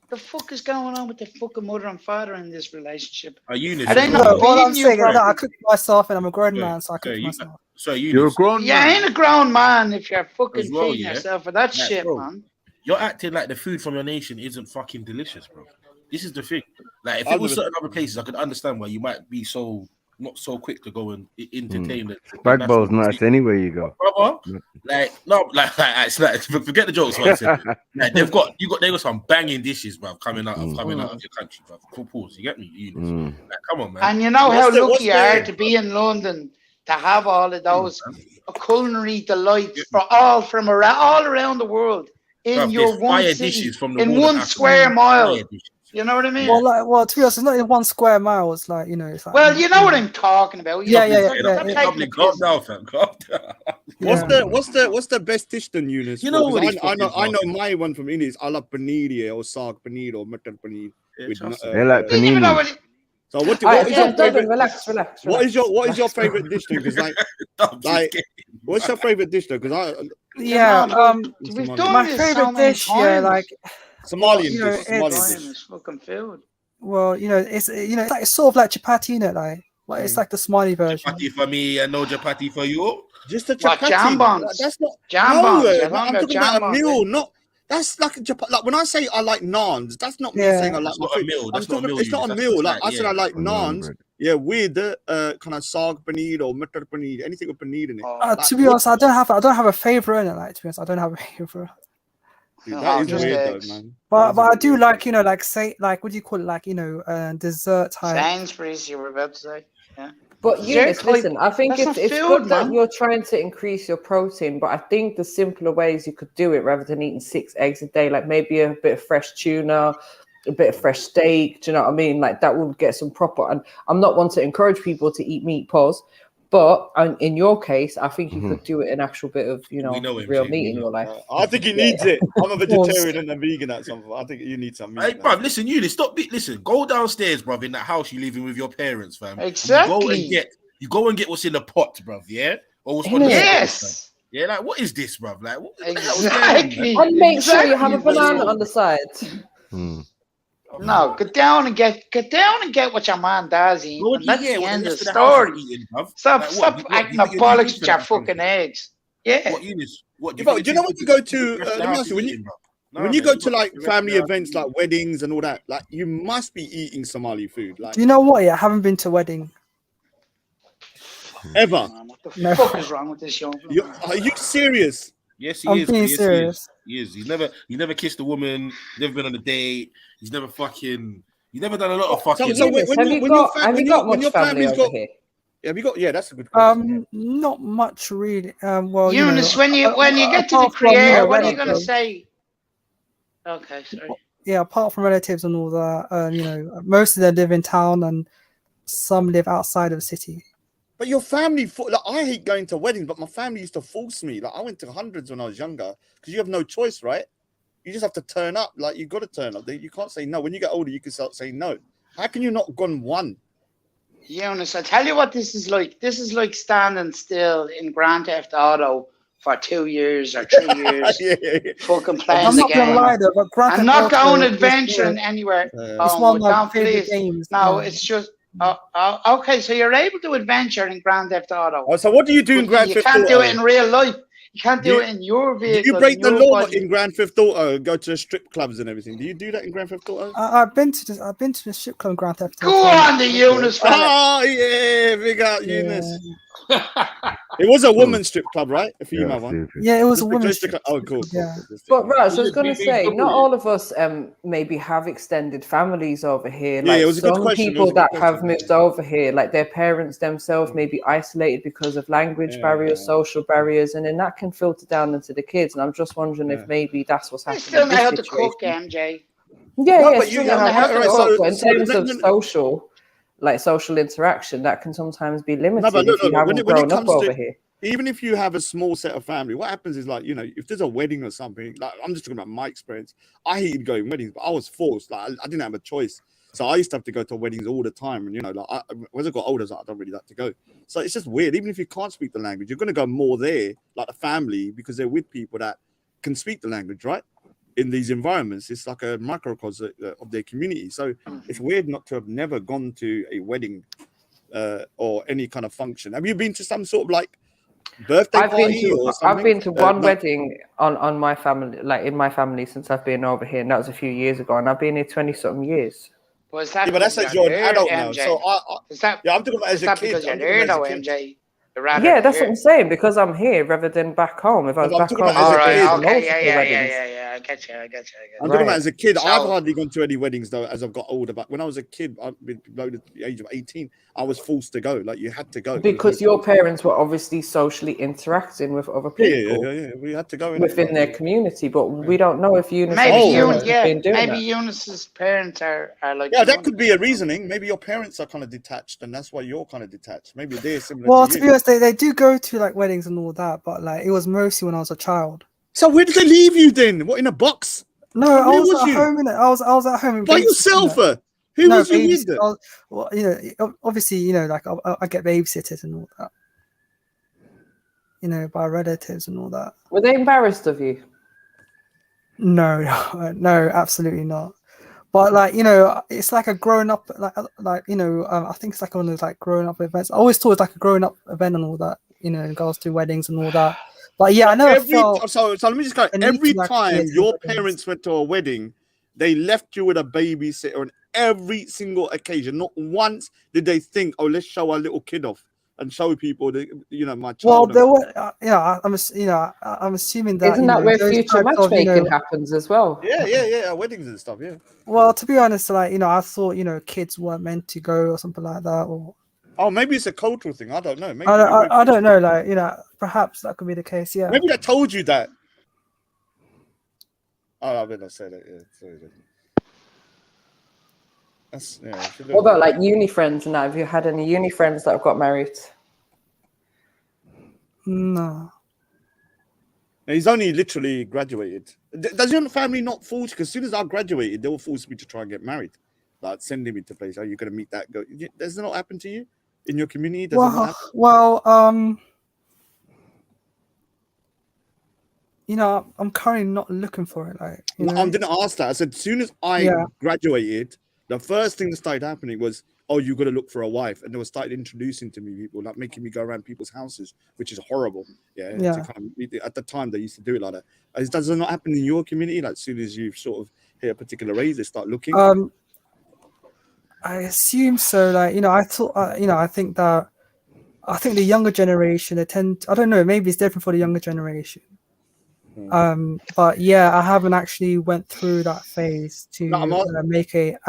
The fuck is going on with the fucking mother and father in this relationship? Eunice, all I'm saying is that I cook myself, and I'm a grown man, so I cook myself. So you're a grown man. You ain't a grown man if you're fucking well, feeding yourself for that shit, bro, man. You're acting like the food from your nation isn't fucking delicious, bro. This is the thing. Like, if it was certain other places, I could understand why you might be not so quick to go and entertain it. Backbowl's nice anywhere you go, brother. Like, no, like it's like, forget the jokes. What I said. Like, they got some banging dishes, bro, coming out of your country, bro. Full pause. You get me? Eunice? Like, come on, man. And you know how lucky you are to be in London to have all of those culinary delights from all around the world in your one city, in 1 square mile. You know what I mean? Well, to be honest, it's not in 1 square mile. It's like, you know, it's like. Well, you know what I'm talking about. Yeah. Calm down, fam. Calm down. What's the best dish then, Eunice? You know, I know my one from Indies. I love paneer or saag paneer or mutton paneer. They like panini. So what is your favorite dish then? Because like what's your favorite dish though? Because my favorite dish, like Somalian dish. Somalian fucking food. Well, you know, it's like it's sort of like chapati, you know, like it's like the Somali version. Chapati for me and no chapati for you. Just a chapati. Jambons. That's not jambons. I'm talking about a meal, not. That's like when I say I like naans, that's not me saying I like my food. It's not a meal. Like I said, I like naans. Yeah, with the kind of saag paneer or mutton paneer, anything with paneer in it. To be honest, I don't have a favorite in it. Like, to be honest, I don't have a favorite. Dude, that is weird though, man. But I do like, you know, like say, like what do you call it, like, you know, dessert type. Sainsbury's, you were about to say, yeah. But Eunice, listen, I think it's good that you're trying to increase your protein, but I think the simpler ways you could do it rather than eating 6 eggs a day, like maybe a bit of fresh tuna, a bit of fresh steak, do you know what I mean? Like that will get some proper, and I'm not one to encourage people to eat meat, but in your case, I think you could do it an actual bit of, you know real meat in your life. I think he needs it. I'm a vegetarian and a vegan at some point. I think you need some meat. Hey, bruv, listen, Eunice, listen, go downstairs, bruv, in that house you living with your parents, fam. Exactly. You go and get what's in the pot, bruv, yeah? Or what's on the pot, yeah, like, what is this, bruv? Like, what exactly. And make sure you have a banana on the side. No, get down and get what your man does eat. And that's the end of the story. Stop acting a bollocks with your fucking eggs. Yeah. What Eunice? What Do you know when you go to let me ask you, when you go to like family events like weddings and all that, like you must be eating Somali food. Like, Do you know what? Yeah, I haven't been to a wedding. Ever? What the fuck is wrong with this young? Are you serious? Yes, I'm he is. being Yes, serious. He is. He's never kissed a woman. Never been on a date. He's never fucking. He's never done a lot of fucking. So have you got much family over here? Have you got? Yeah, that's a good question. Not much really. Well, Eunice, you know, when you get to the apart from, creator, what are you relatives. gonna say? Okay, sorry. Yeah, apart from relatives and all that, you know, most of them live in town and some live outside of the city. But your family, like, I hate going to weddings, but my family used to force me. Like, I went to hundreds when I was younger because you have no choice, right? You just have to turn up. Like, you got to turn up. You can't say no. When you get older, you can start saying no. How can you not gone one? Eunice, I tell you what this is like. This is like standing still in Grand Theft Auto for 2 years or 3 years, fucking playing the game. I'm not gonna lie though, but Grand I'm Theft not Auto going is adventuring anywhere. It's one of my favorite games. No, it's just okay. So you're able to adventure in Grand Theft Auto. Oh, so what do you do in Grand Theft Auto? You can't do it in real life. You can't do it in your vehicle. Do you break the law in Grand Theft Auto? Go to strip clubs and everything. Do you do that in Grand Theft Auto? I've been to the strip club in Grand Theft Auto. Go on, the Eunice fella. Oh yeah, big out Eunice. It was a woman's strip club, right? A female one. Yeah, it was a woman's strip club. Oh, cool. Yeah. But Raj, I was going to say, not all of us maybe have extended families over here. Like it was a good some question. people that have moved over here, like their parents themselves may be isolated because of language barriers, social barriers, and then that can filter down into the kids. And I'm just wondering if maybe that's what's happening. I still know how to cook, MJ. Yeah, but still you know how to cook, but in terms of social interaction, that can sometimes be limited if you haven't grown up over here. Even if you have a small set of family, what happens is, like, you know, if there's a wedding or something, like, I'm just talking about my experience. I hated going to weddings, but I was forced. Like, I didn't have a choice. So I used to have to go to weddings all the time. And, you know, like, as I got older, I don't really like to go. So it's just weird. Even if you can't speak the language, you're going to go more there, like a family, because they're with people that can speak the language, right? In these environments, it's like a microcosm of their community. So it's weird not to have never gone to a wedding or any kind of function. Have you been to some sort of like birthday party or something? I've been to one wedding on my family, like in my family, since I've been over here, and that was a few years ago, and I've been here 20-something years. Well, is that but that's like you're an adult now. MJ? So I'm talking about as a kid. Because you're there now, MJ. Yeah, that's what I'm saying, because I'm here rather than back home. If I was back home, yeah, I get you. I'm talking about as a kid. I've hardly gone to any weddings though as I've got older. But when I was a kid, below the age of 18, I was forced to go. Like, you had to go because your parents were obviously socially interacting with other people. Yeah. We had to go within their community, but we don't know if Eunice. Maybe Eunice's parents are like. Yeah, that could be a reasoning. Maybe your parents are kind of detached, and that's why you're kind of detached. Maybe they're similar. Well, to be honest, they do go to like weddings and all that, but like it was mostly when I was a child. So where did they leave you then? What, in a box? No, I was at home. I was at home by yourself. Who was you with? Well, you know, obviously, you know, like I get babysitters and all that. You know, by relatives and all that. Were they embarrassed of you? No, absolutely not. But like, you know, it's like a grown up, like you know, I think it's like one of those like grown up events. I always thought it was like a grown up event and all that, you know, in regards to weddings and all that. But yeah, I never felt. So let me just go. Every time your parents went to a wedding, they left you with a babysitter on every single occasion. Not once did they think, "Oh, let's show our little kid off and show people that, you know, my child." Well, there were, I'm assuming that. Isn't that where future matchmaking happens as well? Yeah, weddings and stuff. Yeah. Well, to be honest, like, you know, I thought, you know, kids weren't meant to go or something like that, or. Oh, maybe it's a cultural thing. I don't know. Maybe I don't know. Like, you know, perhaps that could be the case. Yeah. Maybe they told you that. Oh, I better say that. Yeah. Sorry. That's, what about like uni friends and that? Have you had any uni friends that have got married? No. He's only literally graduated. Does your family not force? Because as soon as I graduated, they will force me to try and get married. Like, sending me to places. Are you going to meet that girl? Does it not happen to you in your community? You know, I'm currently not looking for it. Like, you know? I didn't ask that. I said, as soon as I graduated, the first thing that started happening was oh, you got to look for a wife, and they were started introducing to me people, like making me go around people's houses, which is horrible. Yeah. To kind of, at the time they used to do it like that. Does it not happen in your community? Like as soon as you sort of hit a particular age, they start looking. I assume so. Like, you know, I thought, you know, I think the younger generation, they tend, I don't know, maybe it's different for the younger generation. But yeah, I haven't actually went through that phase to make it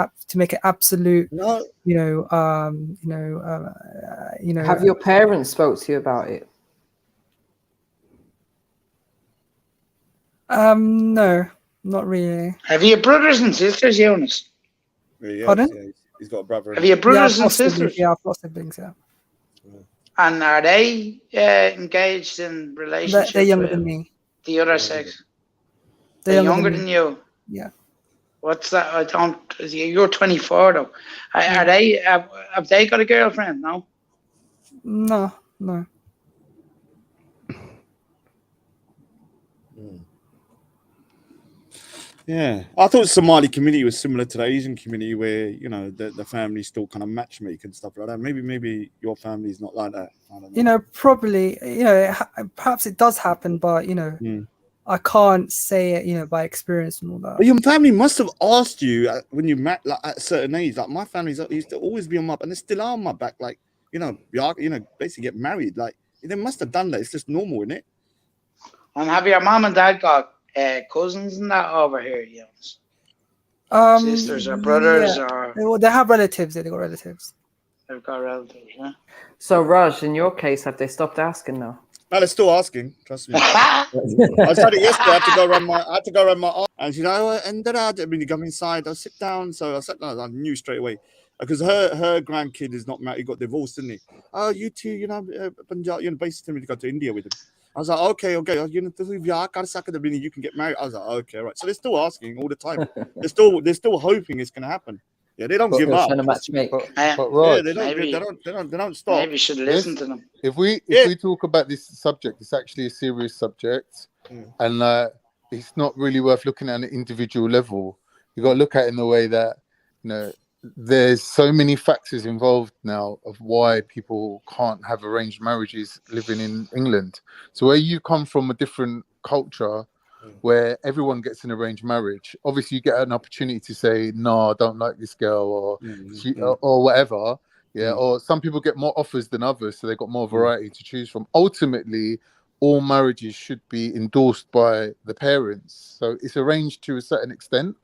absolute. No. You know, Have your parents spoke to you about it? No, not really. Have you brothers and sisters, Jonas? Pardon? Yeah, he's got a brother. Have you brothers and sisters? Yeah, I've got siblings. Yeah. And are they engaged in relationships? They're younger than me. The other sex. They're younger than you. Yeah. What's that? I don't. You're 24 though. Are they? Have they got a girlfriend? No. No. Yeah, I thought the Somali community was similar to the Asian community, where you know the family still kind of matchmake and stuff like that. Maybe your family is not like that. I don't know. You know, probably. You know, perhaps it does happen, but you know, I can't say it. You know, by experience and all that. But your family must have asked you when you met, like at a certain age. Like my family's used to always be on my, and they still are on my back. Like basically get married. Like they must have done that. It's just normal, isn't it? And have your mom and dad got cousins and that over here, Jonas? Sisters or brothers or? Well, they have relatives. They've got relatives. They've got relatives, yeah. So Raj, in your case, have they stopped asking now? No, they're still asking. Trust me. I said it yesterday. I had to go around my aunt, and she's like, "And then I mean, you come inside. I'll sit down." So I sat down. I knew straight away because her grandkid is not married. He got divorced, didn't he? Oh, you two, Punjab, basically to go to India with him. I was like, okay. You can get married. I was like, okay, right. So they're still asking all the time. They're still hoping it's gonna happen. Yeah, they don't give up. But Raj, they don't stop. Maybe you should listen to them. If we talk about this subject, it's actually a serious subject, and it's not really worth looking at an individual level. You got to look at it in the way that there's so many factors involved now of why people can't have arranged marriages living in England. So where you come from, a different culture where everyone gets an arranged marriage, obviously you get an opportunity to say, no, I don't like this girl, or whatever. Yeah. Or some people get more offers than others, so they've got more variety to choose from. Ultimately, all marriages should be endorsed by the parents. So it's arranged to a certain extent.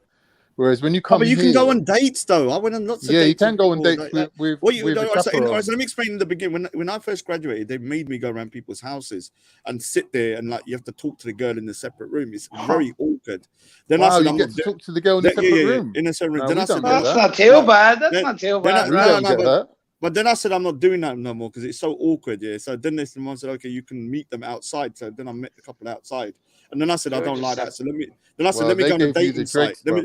Whereas when you come, but you can go on dates though. I went on lots of dates. Yeah, you can go on dates with so let me explain in the beginning. When I first graduated, they made me go around people's houses and sit there, and like you have to talk to the girl in a separate room. It's very awkward. Then I said, you get to talk to the girl in a separate room. In a separate room. Then I said, that's not too bad. That's not too bad. But then I said I'm not doing that no more because it's so awkward. Yeah. So then this someone said, okay, you can meet them outside. So then I met the couple outside. And then I said, I don't like that. So let me go on the dating site. Then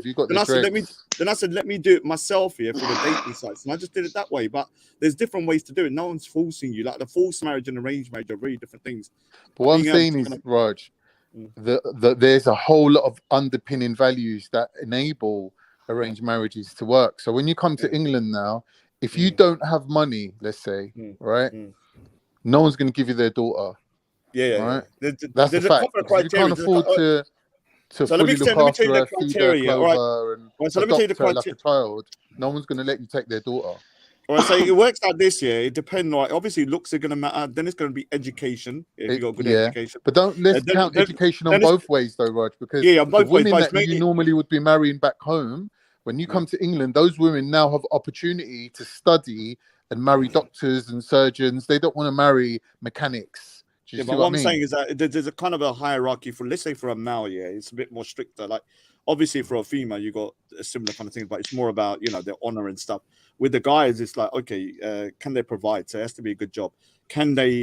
I said, let me do it myself here for the dating sites. And I just did it that way. But there's different ways to do it. No one's forcing you. Like the forced marriage and arranged marriage are very different things. But what I'm saying is, Raj, there's a whole lot of underpinning values that enable arranged marriages to work. So when you come to England now, if you don't have money, let's say, right, no one's going to give you their daughter. Right? That's a fact. You can't afford to fully look after her, feed her, clothe her, and adopt her like a child. No one's going to let you take their daughter. All right, so it works like this, yeah. It depends, like obviously looks are going to matter. Then it's going to be education if you got good education. But let's count education on both ways, though, Raj, because both the women ways, that you normally would be marrying back home, when you come to England, those women now have opportunity to study and marry doctors and surgeons. They don't want to marry mechanics. Yeah, but what I'm saying is that there's a kind of a hierarchy for, let's say, for a male, it's a bit more stricter. Like, obviously, for a female, you got a similar kind of thing, but it's more about their honor and stuff. With the guys, it's like, okay, can they provide? So it has to be a good job.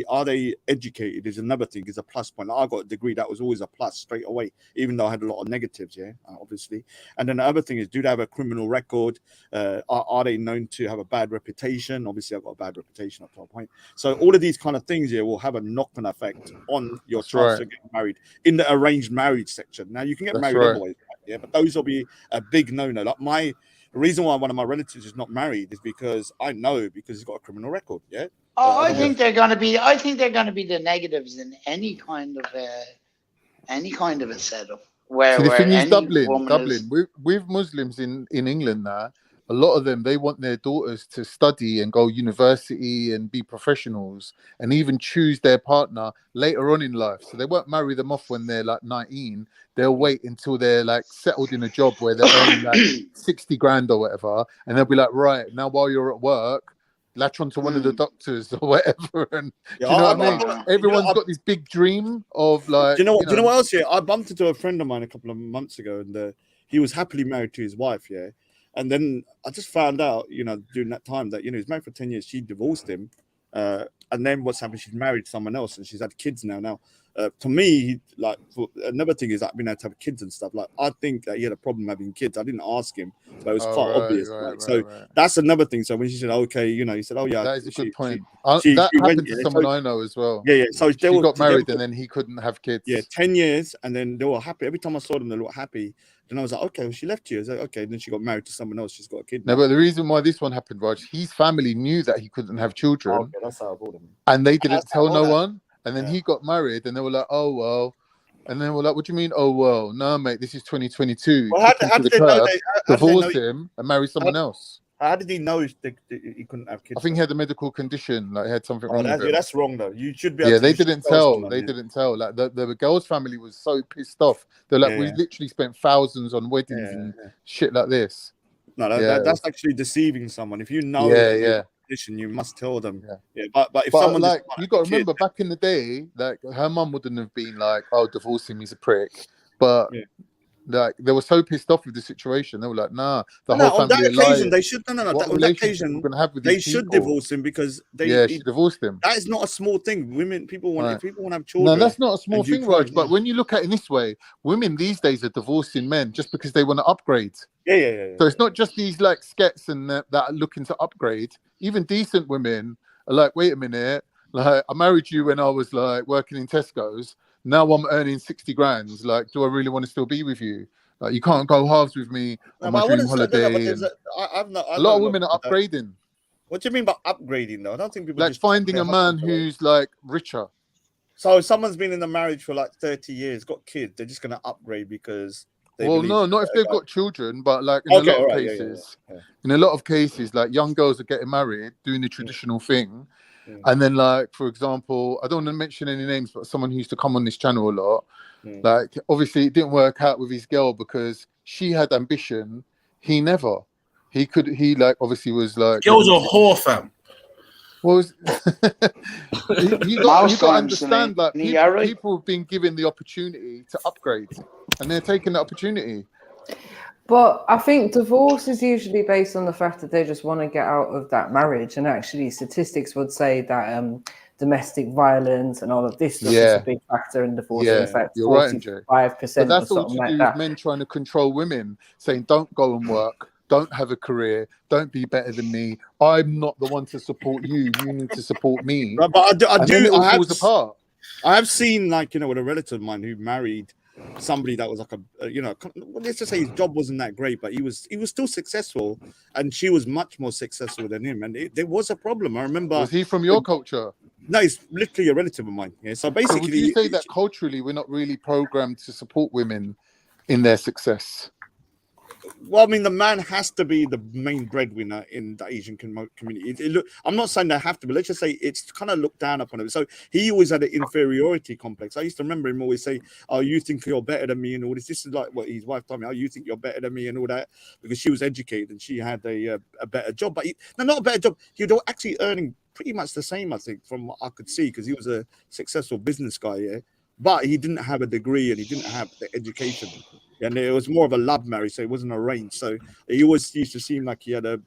Are they educated? Is another thing. Is a plus point. I got a degree, that was always a plus straight away, even though I had a lot of negatives, obviously. And then the other thing is, do they have a criminal record? Are they known to have a bad reputation? Obviously, I've got a bad reputation up to a point. So all of these kind of things will have a knock-on effect on your chance of getting married in the arranged marriage section. Now you can get married otherwise, but those will be a big no-no. Like The reason why one of my relatives is not married is because I know because he's got a criminal record. Yeah. Oh, I think they're going to be. I think they're going to be the negatives in any kind of a setup See, where the thing is, any Dublin, woman is. with Muslims in England now, a lot of them, they want their daughters to study and go university and be professionals and even choose their partner later on in life. So they won't marry them off when they're like 19. They'll wait until they're like settled in a job where they're earning like 60 grand or whatever. And they'll be like, right, now while you're at work, latch onto one of the doctors or whatever. And do you know what I mean? Everyone's got this big dream of like. Do you know what else? Yeah, I bumped into a friend of mine a couple of months ago, and he was happily married to his wife. Yeah, and then I just found out, during that time that he's married for 10 years. She divorced him, and then what's happened? She's married someone else, and she's had kids now. To me, another thing is being able to have kids and stuff. Like, I think that he had a problem having kids. I didn't ask him, but it was quite obvious. Right. That's another thing. So when she said, "Okay," he said, "Oh yeah," that is a good point. That happened to someone I know as well. Yeah. So she got married, and then he couldn't have kids. Yeah, 10 years, and then they were happy. Every time I saw them, they looked happy. Then I was like, "Okay, well, she left you." I was like, "Okay." Then she got married to someone else. She's got a kid now. No, but the reason why this one happened, Raj, his family knew that he couldn't have children. Okay, that's how I bought him. And they didn't tell no one. And then he got married, and they were like, "Oh well." And then we're like, "What do you mean? Oh well, no, mate. This is 2022. Well, how did they know? Divorce him and marry someone else." How did he know he couldn't have kids? I think he had a medical condition, like he had something wrong with him. That's wrong though. You should be. Yeah, they didn't tell. They didn't tell. Like the girl's family was so pissed off. They're like, we literally spent thousands on weddings and shit like this. No, that's actually deceiving someone. If you know, condition, you must tell them. Yeah, but if someone like, you got to remember, back in the day, like her mum wouldn't have been like, "Oh, divorce him, he's a prick," but. Like they were so pissed off with the situation, they were like, "Nah, whole family on that occasion alive. they should on that occasion they should divorce him because she divorced him. That is not a small thing. People want if people want to have children. No, that's not a small thing, Raj. But when you look at it in this way, women these days are divorcing men just because they want to upgrade. Yeah. So it's not just these like skets and that are looking to upgrade. Even decent women are like, "Wait a minute, like I married you when I was like working in Tesco's. Now I'm earning 60 grand. Like, do I really want to still be with you? Like, you can't go halves with me on my dream holiday." A lot of women are upgrading. What do you mean by upgrading, though? I don't think people like finding a man who's like richer. So if someone's been in a marriage for like 30 years, got kids, they're just gonna upgrade because. Well, no, not if they've got children, but like in a lot of cases, in a lot of cases, like young girls are getting married, doing the traditional thing. And then, like, for example, I don't want to mention any names, but someone who used to come on this channel a lot, like, obviously it didn't work out with his girl because she had ambition. He never. He like, obviously was like... Girl's a whore, fam. Well, you got to understand, like, people have been given the opportunity to upgrade, and they're taking the opportunity. But I think divorce is usually based on the fact that they just want to get out of that marriage. And actually, statistics would say that domestic violence and all of this stuff is a big factor in divorce. Yeah, in fact, you're right, 45% but that's or all to something do like with men trying to control women, saying, "Don't go and work, don't have a career, don't be better than me. I'm not the one to support you. You need to support me." But I then it all falls apart. I have seen, like, with a relative of mine who married somebody that was like let's just say his job wasn't that great, but he was still successful, and she was much more successful than him, and there was a problem. I remember. Was he from your culture? No, he's literally a relative of mine. Yeah, so basically, would you say that culturally we're not really programmed to support women in their success? Well, I mean, the man has to be the main breadwinner in the Asian community. I'm not saying they have to, but let's just say it's kind of looked down upon him. So he always had an inferiority complex. I used to remember him always say, "Oh, you think you're better than me," and all this. This is like what his wife told me. "Oh, you think you're better than me," and all that, because she was educated and she had a better job. But not a better job. He was actually earning pretty much the same, I think, from what I could see, because he was a successful business guy. Yeah, but he didn't have a degree and he didn't have the education. And it was more of a love marriage, so it wasn't arranged. So he always used to seem like he had a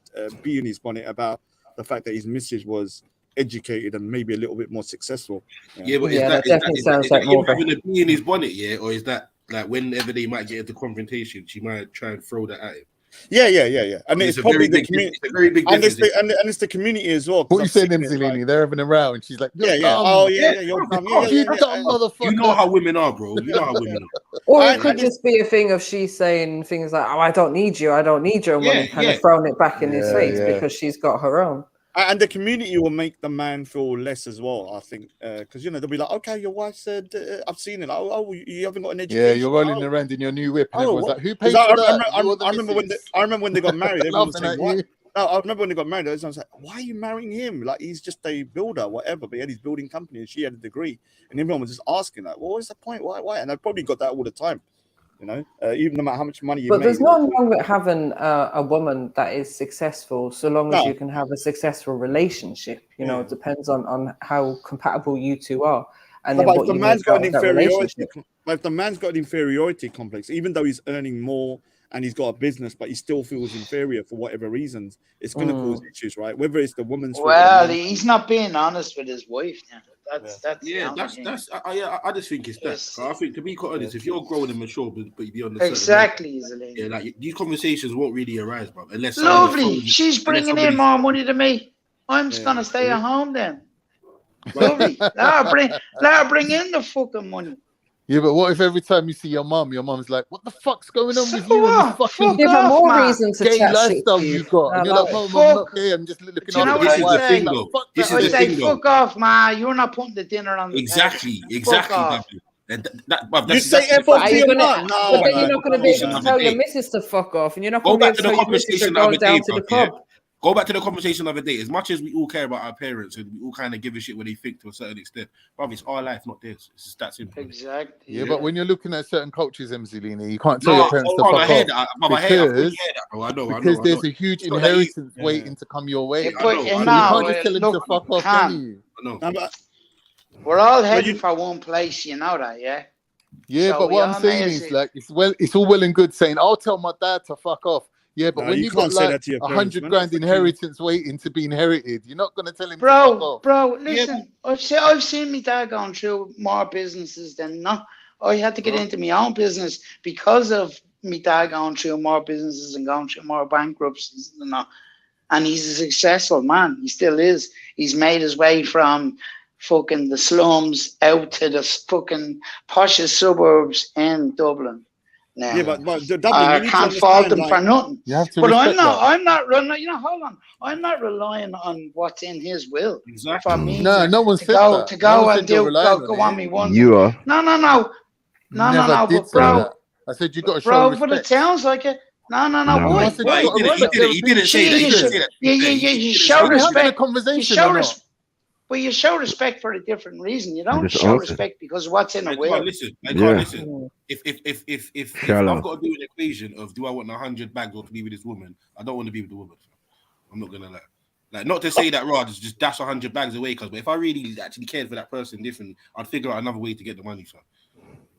bee in his bonnet about the fact that his missus was educated and maybe a little bit more successful. Yeah, but that definitely sounds like him having a bee in his bonnet, yeah? Or is that like whenever they might get into confrontation, she might try and throw that at him? Yeah. And it's probably the community. It's a very big and it's the community as well. What are you saying, them, Zelini? They're having a row, and she's like, "Yeah. Oh, yeah. You're dumb. You dumb motherfucker." You know how women are, bro. You know how women are. Or it could just be a thing of she saying things like, "Oh, I don't need you, and when kind of throwing it back in his face because she's got her own. And the community will make the man feel less as well, I think, because they'll be like, "Okay, your wife said I've seen it. Oh, you haven't got an education." Yeah, you're rolling around in your new whip, and everyone's like, "Who paid for that?" I remember when they got married. Everyone was saying, "What?" No, I remember when they got married. Everyone was like, "Why are you marrying him? Like, he's just a builder, whatever." But he had his building company, and she had a degree, and everyone was just asking, "Like, well, what's the point? Why?" And I probably got that all the time. Even no matter how much money you But make. there's nothing wrong with having a woman that is successful, so long as you can have a successful relationship. It depends on how compatible you two are, and then what you make out of that relationship. But if the man's got an inferiority complex, even though he's earning more and he's got a business, but he still feels inferior for whatever reasons, it's going to cause issues, right? Whether it's the woman's fault. Well, he's not being honest with his wife now. That's I just think it's that. I think, to be quite honest, if you're grown and mature, but you're on the exactly, like these conversations won't really arise, bro. Unless lovely, she's bringing in more money than me. I'm just gonna stay at home then. Lovely, let her bring in the fucking money. Yeah, but what if every time you see your mom's like, "What the fuck's going on with you and this fucking give her more reason to gay chat lifestyle shit you got?" And you're like, "Mom, I'm not gay. I'm just looking you know after what my I wife." say? This I is the say, thing, fuck off, ma. You're not putting the dinner on the exactly. And you say F off to your mom. But then you're not going to be able to tell your missus to fuck off, and you're not going to be able to tell your missus to go down to the pub. Go back to the conversation the other day. As much as we all care about our parents and we all kind of give a shit what they think to a certain extent, but it's our life, not theirs. It's just that simple. Exactly. Yeah, but when you're looking at certain cultures, Mzilini, you can't tell your parents to fuck off. Because there's a huge inheritance waiting to come your way. You can't just tell them to fuck off, can you? We're all heading for one place, you know that, yeah? Yeah, but what I'm saying is, like, it's all well and good saying, "I'll tell my dad to fuck off." Yeah, but when you got like 100 grand inheritance waiting to be inherited, you're not gonna tell him to fuck off. Bro, listen, I've seen my dad going through more businesses than not. I had to get into my own business because of my dad going through more businesses and going through more bankruptcies than not. And he's a successful man. He still is. He's made his way from fucking the slums out to the fucking poshest suburbs in Dublin. Now, yeah, but Dublin, I can't fault them for nothing. You have to but I'm not running. Hold on. I'm not relying on what's in his will. Exactly. For me, no one said that. To go and go on me one. You are. No. But bro, I said you got to show respect. But it sounds like it. No. Why? He didn't say that. You show respect. Conversation. Well, you show respect for a different reason. You don't show respect because what's in a will. I can't listen. If I've got to do an equation of do I want 100 bags or to be with this woman, I don't want to be with the woman. I'm not gonna lie. Like, not to say that just dash 100 bags away, but if I really actually cared for that person different, I'd figure out another way to get the money. So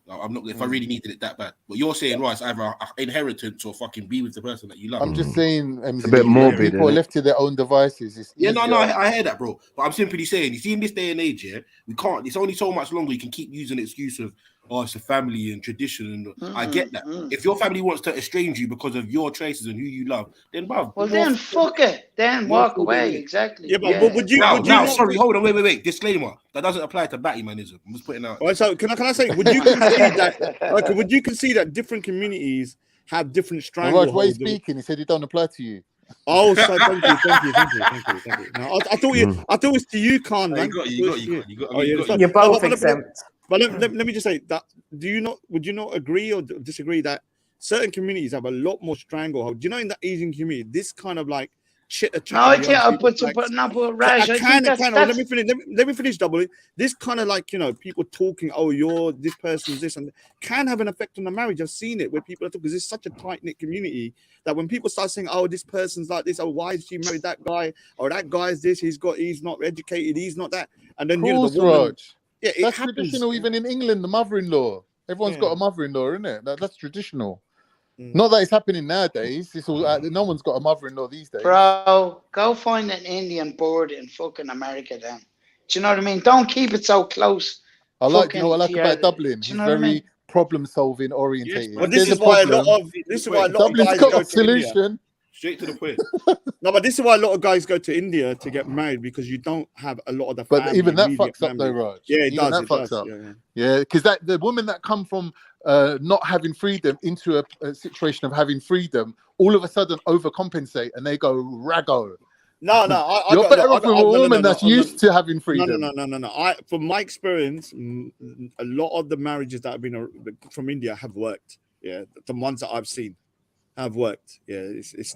I'm not if I really needed it that bad. But you're saying, right, it's either inheritance or fucking be with the person that you love. I'm just saying, it's a bit morbid. People are left to their own devices. I hear that, bro. But I'm simply saying, you see, in this day and age, we can't. It's only so much longer you can keep using the excuse of, it's a family and tradition. And I get that. If your family wants to estrange you because of your choices and who you love, then, bruv. Well, then fuck it. Then walk away. Exactly. Yeah, but would you? Sorry, hold on, wait. Disclaimer. That doesn't apply to Battymanism. I'm just putting out. Right, so can I say, would you concede that? Would you concede that different communities have different strangleholds? Why speaking? He said it don't apply to you. Oh, so thank you. No, I thought it was to you, Khan. Man. You're both exempt. But let me just say that. Would you not agree or disagree that certain communities have a lot more stranglehold? Do you know, in the Asian community, this kind of like chitter chat? No, I can't. Let me finish. Double. This kind of like, people talking. Oh, you're this person's this, and can have an effect on the marriage. I've seen it where people are talking because it's such a tight knit community that when people start saying, "Oh, this person's like this," "Oh, why is she married that guy?" "Or that guy's this," he's not educated, he's not that," and then the woman. Yeah, that's traditional. Even in England, the mother-in-law. Everyone's got a mother-in-law, isn't it? That's traditional. Not that it's happening nowadays. It's all no one's got a mother-in-law these days. Bro, go find an Indian board in fucking America then. Do you know what I mean? Don't keep it so close. I like about Dublin. He's very problem-solving orientated. But this is why a lot of Dublin's got a solution. Straight to the point. No, but this is why a lot of guys go to India to get married, because you don't have a lot of the family. But even that fucks up though, Raj. Yeah, it does. That fucks up. Yeah, because the women that come from not having freedom into a situation of having freedom, all of a sudden overcompensate and they go raggo. No, You're better off with a woman that's used to having freedom. No. From my experience, a lot of the marriages that have been from India have worked. Yeah, the ones that I've seen have worked. Yeah,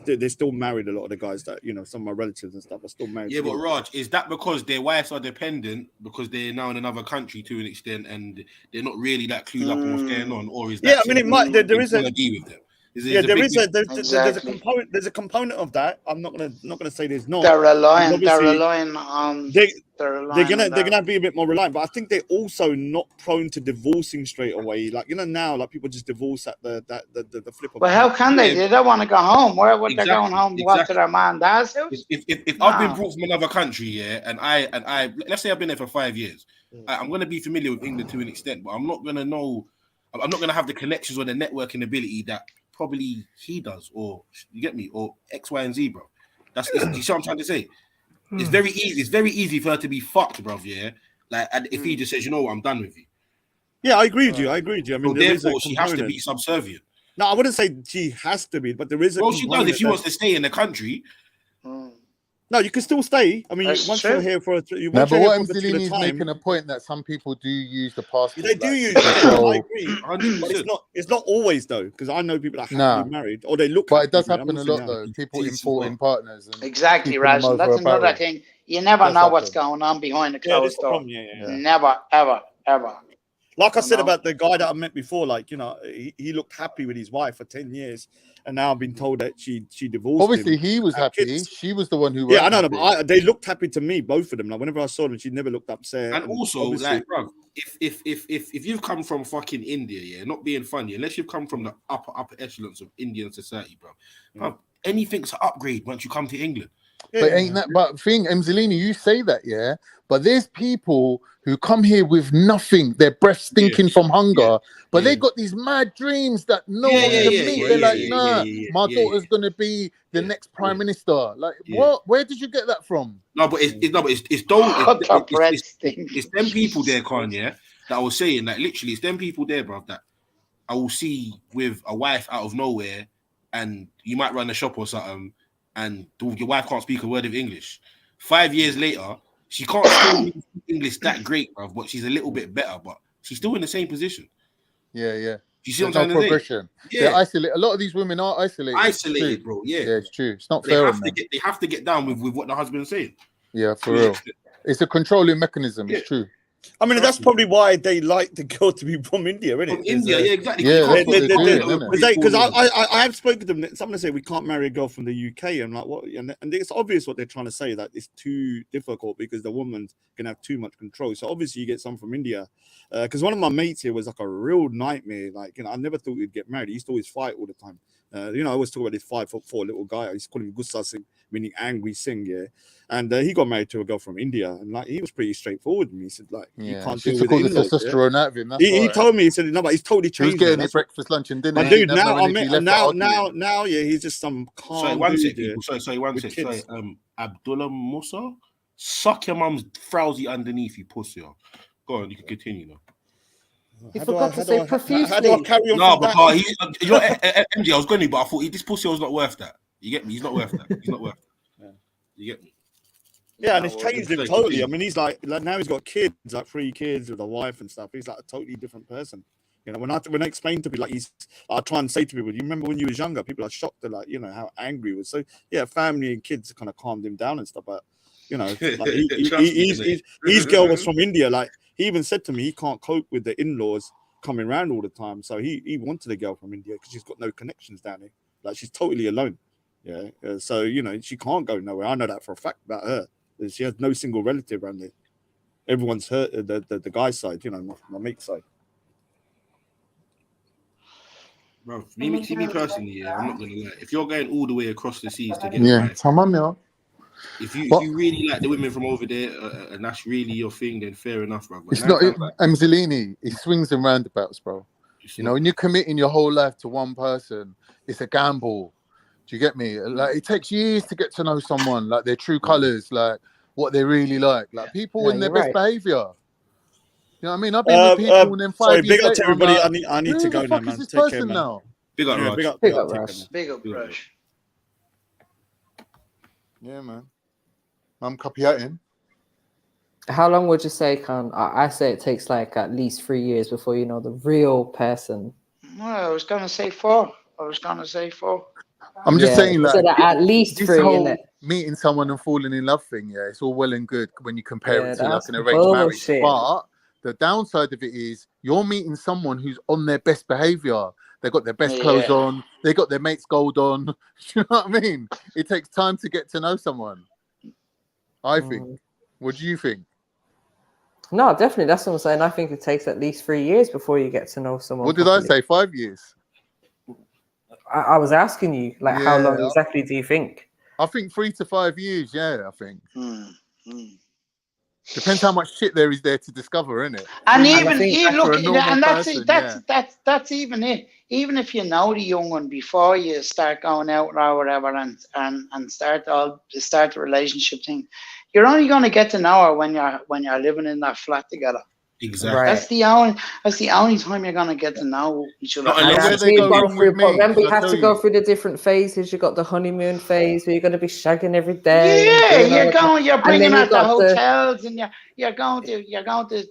they're still married. A lot of the guys that some of my relatives and stuff are still married. Yeah, but Raj, is that because their wives are dependent because they're now in another country to an extent and they're not really that clued up on what's going on, or is that? Yeah, I mean, it might. There is a. With them? There's a component of that. I'm not gonna say there's not. They're relying on. They're gonna be a bit more reliant, but I think they're also not prone to divorcing straight away. Like now, like people just divorce at the flip of. Well, how can they? They don't want to go home. Where would they going home? What to their man dad's house? If I've been brought from another country, yeah, and I let's say I've been there for 5 years, I'm gonna be familiar with England to an extent, but I'm not gonna know. I'm not gonna have the connections or the networking ability that probably he does, or you get me, or X, Y, and Z, bro. You see what I'm trying to say? It's very easy. It's very easy for her to be fucked, bro. Yeah, like, and if he just says, you know what, I'm done with you. Yeah, I agree with you. I mean, so therefore, she has to be subservient. No, I wouldn't say she has to be, but there is a. Well, she does if she wants to stay in the country. No, you can still stay. I mean, once you're here for but what Mzilini is making a point that some people do use the passport. They do use it. I agree. But it's not always though, because I know people that have to be married or they look. But it does happen a lot though. People importing partners. Exactly, Raj. That's another thing. You never know what's going on behind the closed door. Never, ever. Like I said about the guy that I met before, like he looked happy with his wife for 10 years. And now I've been told that she divorced Obviously, him. he was happy. Kids. She was the one who. Yeah, I know, but they looked happy to me, both of them. Like whenever I saw them, she never looked upset. And also, like, bro, if you've come from fucking India, yeah, not being funny, unless you've come from the upper echelons of Indian society, bro, anything's an upgrade once you come to England. But ain't that? But thing, Mzilini, you say that, yeah. But there's people who come here with nothing, their breath stinking from hunger, but they got these mad dreams that no one can meet. They're like, nah, my daughter's gonna be the next prime minister. Like, what? Where did you get that from? No, but it's them people there, Kanye, that I was saying that literally it's them people there, bro, that I will see with a wife out of nowhere, and you might run a shop or something, and your wife can't speak a word of English. 5 years later, she can't speak English that great, bro, but she's a little bit better, but she's still in the same position. Yeah. You see what I'm trying to say? They're isolated. A lot of these women are isolated. Isolated, bro. Yeah, it's true. It's not fair. They have to get down with what the husband's saying. Yeah, for real. It's a controlling mechanism. It's true. I mean, that's probably why they like the girl to be from India, isn't it? From India, yeah, exactly. Yeah, because I have spoken to them. Someone say we can't marry a girl from the UK. I'm like, what? And it's obvious what they're trying to say, that it's too difficult because the woman's gonna have too much control. So obviously you get some from India. Because one of my mates here was like a real nightmare. Like, I never thought he'd get married. He used to always fight all the time. I always talk about this 5'4" little guy. I used to call him Gussa Singh, meaning angry Singh, yeah. And he got married to a girl from India, and like he was pretty straightward with me. He said, like, you can't deal with the testosterone out of him. He told me, he said, no, but he's totally changed. He was getting his breakfast, lunch, and dinner. But dude, now, he's just some calm. Sorry, one sec, people. Sorry, one sec. Sorry, Abdullah Musa, suck your mum's frowsy underneath you, pussy. Go on, you can continue now. You forgot to say profusely. How do I carry on? No, because MJ, I was going to, but I thought this pussy was not worth that. You get me? He's not worth that. He's not worth that. You get me? Yeah, and it's changed him totally. I mean, he's like now he's got kids, like 3 kids with a wife and stuff. He's like a totally different person. When I explain to people, like I try and say to people, you remember when you was younger? People are shocked at like how angry he was. So yeah, family and kids kind of calmed him down and stuff. But like his girl was from India. Like he even said to me, he can't cope with the in-laws coming around all the time. So he wanted a girl from India because she's got no connections down here. Like she's totally alone. Yeah. So she can't go nowhere. I know that for a fact about her. She has no single relative around there. Everyone's hurt. The guy's side, my mate's side. Bro, me personally, yeah, I'm not gonna lie. If you're going all the way across the seas to get right, if you really like the women from over there, and that's really your thing, then fair enough, bro. But it's not Mzilini. It swings and roundabouts, bro. When you're committing your whole life to one person, it's a gamble. Do you get me? Like it takes years to get to know someone, like their true colors, like what they really like people in their best behavior. You know what I mean? I've been with people and then 5 sorry, years big up later, to everybody. I'm like, I need who to the go now, fuck is man. this Take care, person man. now? Big up, Yeah, Raj. big up, Big up, take care, Raj. man. Big up, Rush. Yeah, man. I'm copying. How long would you say, Khan? I say it takes like at least 3 years before you know the real person. Well, I was gonna say 4. I'm just saying, so like, that at least this 3, whole innit? meeting someone and falling in love thing, yeah, it's all well and good when you compare Yeah, it to like that's an arranged marriage. bullshit. But the downside of it is you're meeting someone who's on their best behavior. They got their best clothes on. They got their mate's gold on. You know what I mean? It takes time to get to know someone. I think. What do you think? No, definitely. That's what I'm saying. I think it takes at least 3 years before you get to know someone. What did I say? 5 years? I was asking you, like, how long exactly do you think? I think 3 to 5 years. Yeah, I think. Depends how much shit there is there to discover, innit? And that's even it. Even if you know the young one before you start going out or whatever and start the relationship thing, you're only going to get to know her when you're living in that flat together. Exactly. Right. That's the only time you're going to get to know each other. Remember, you have to go through the different phases. You got the honeymoon phase where you're going to be shagging every day. Yeah, you're bringing her to hotels and you're going to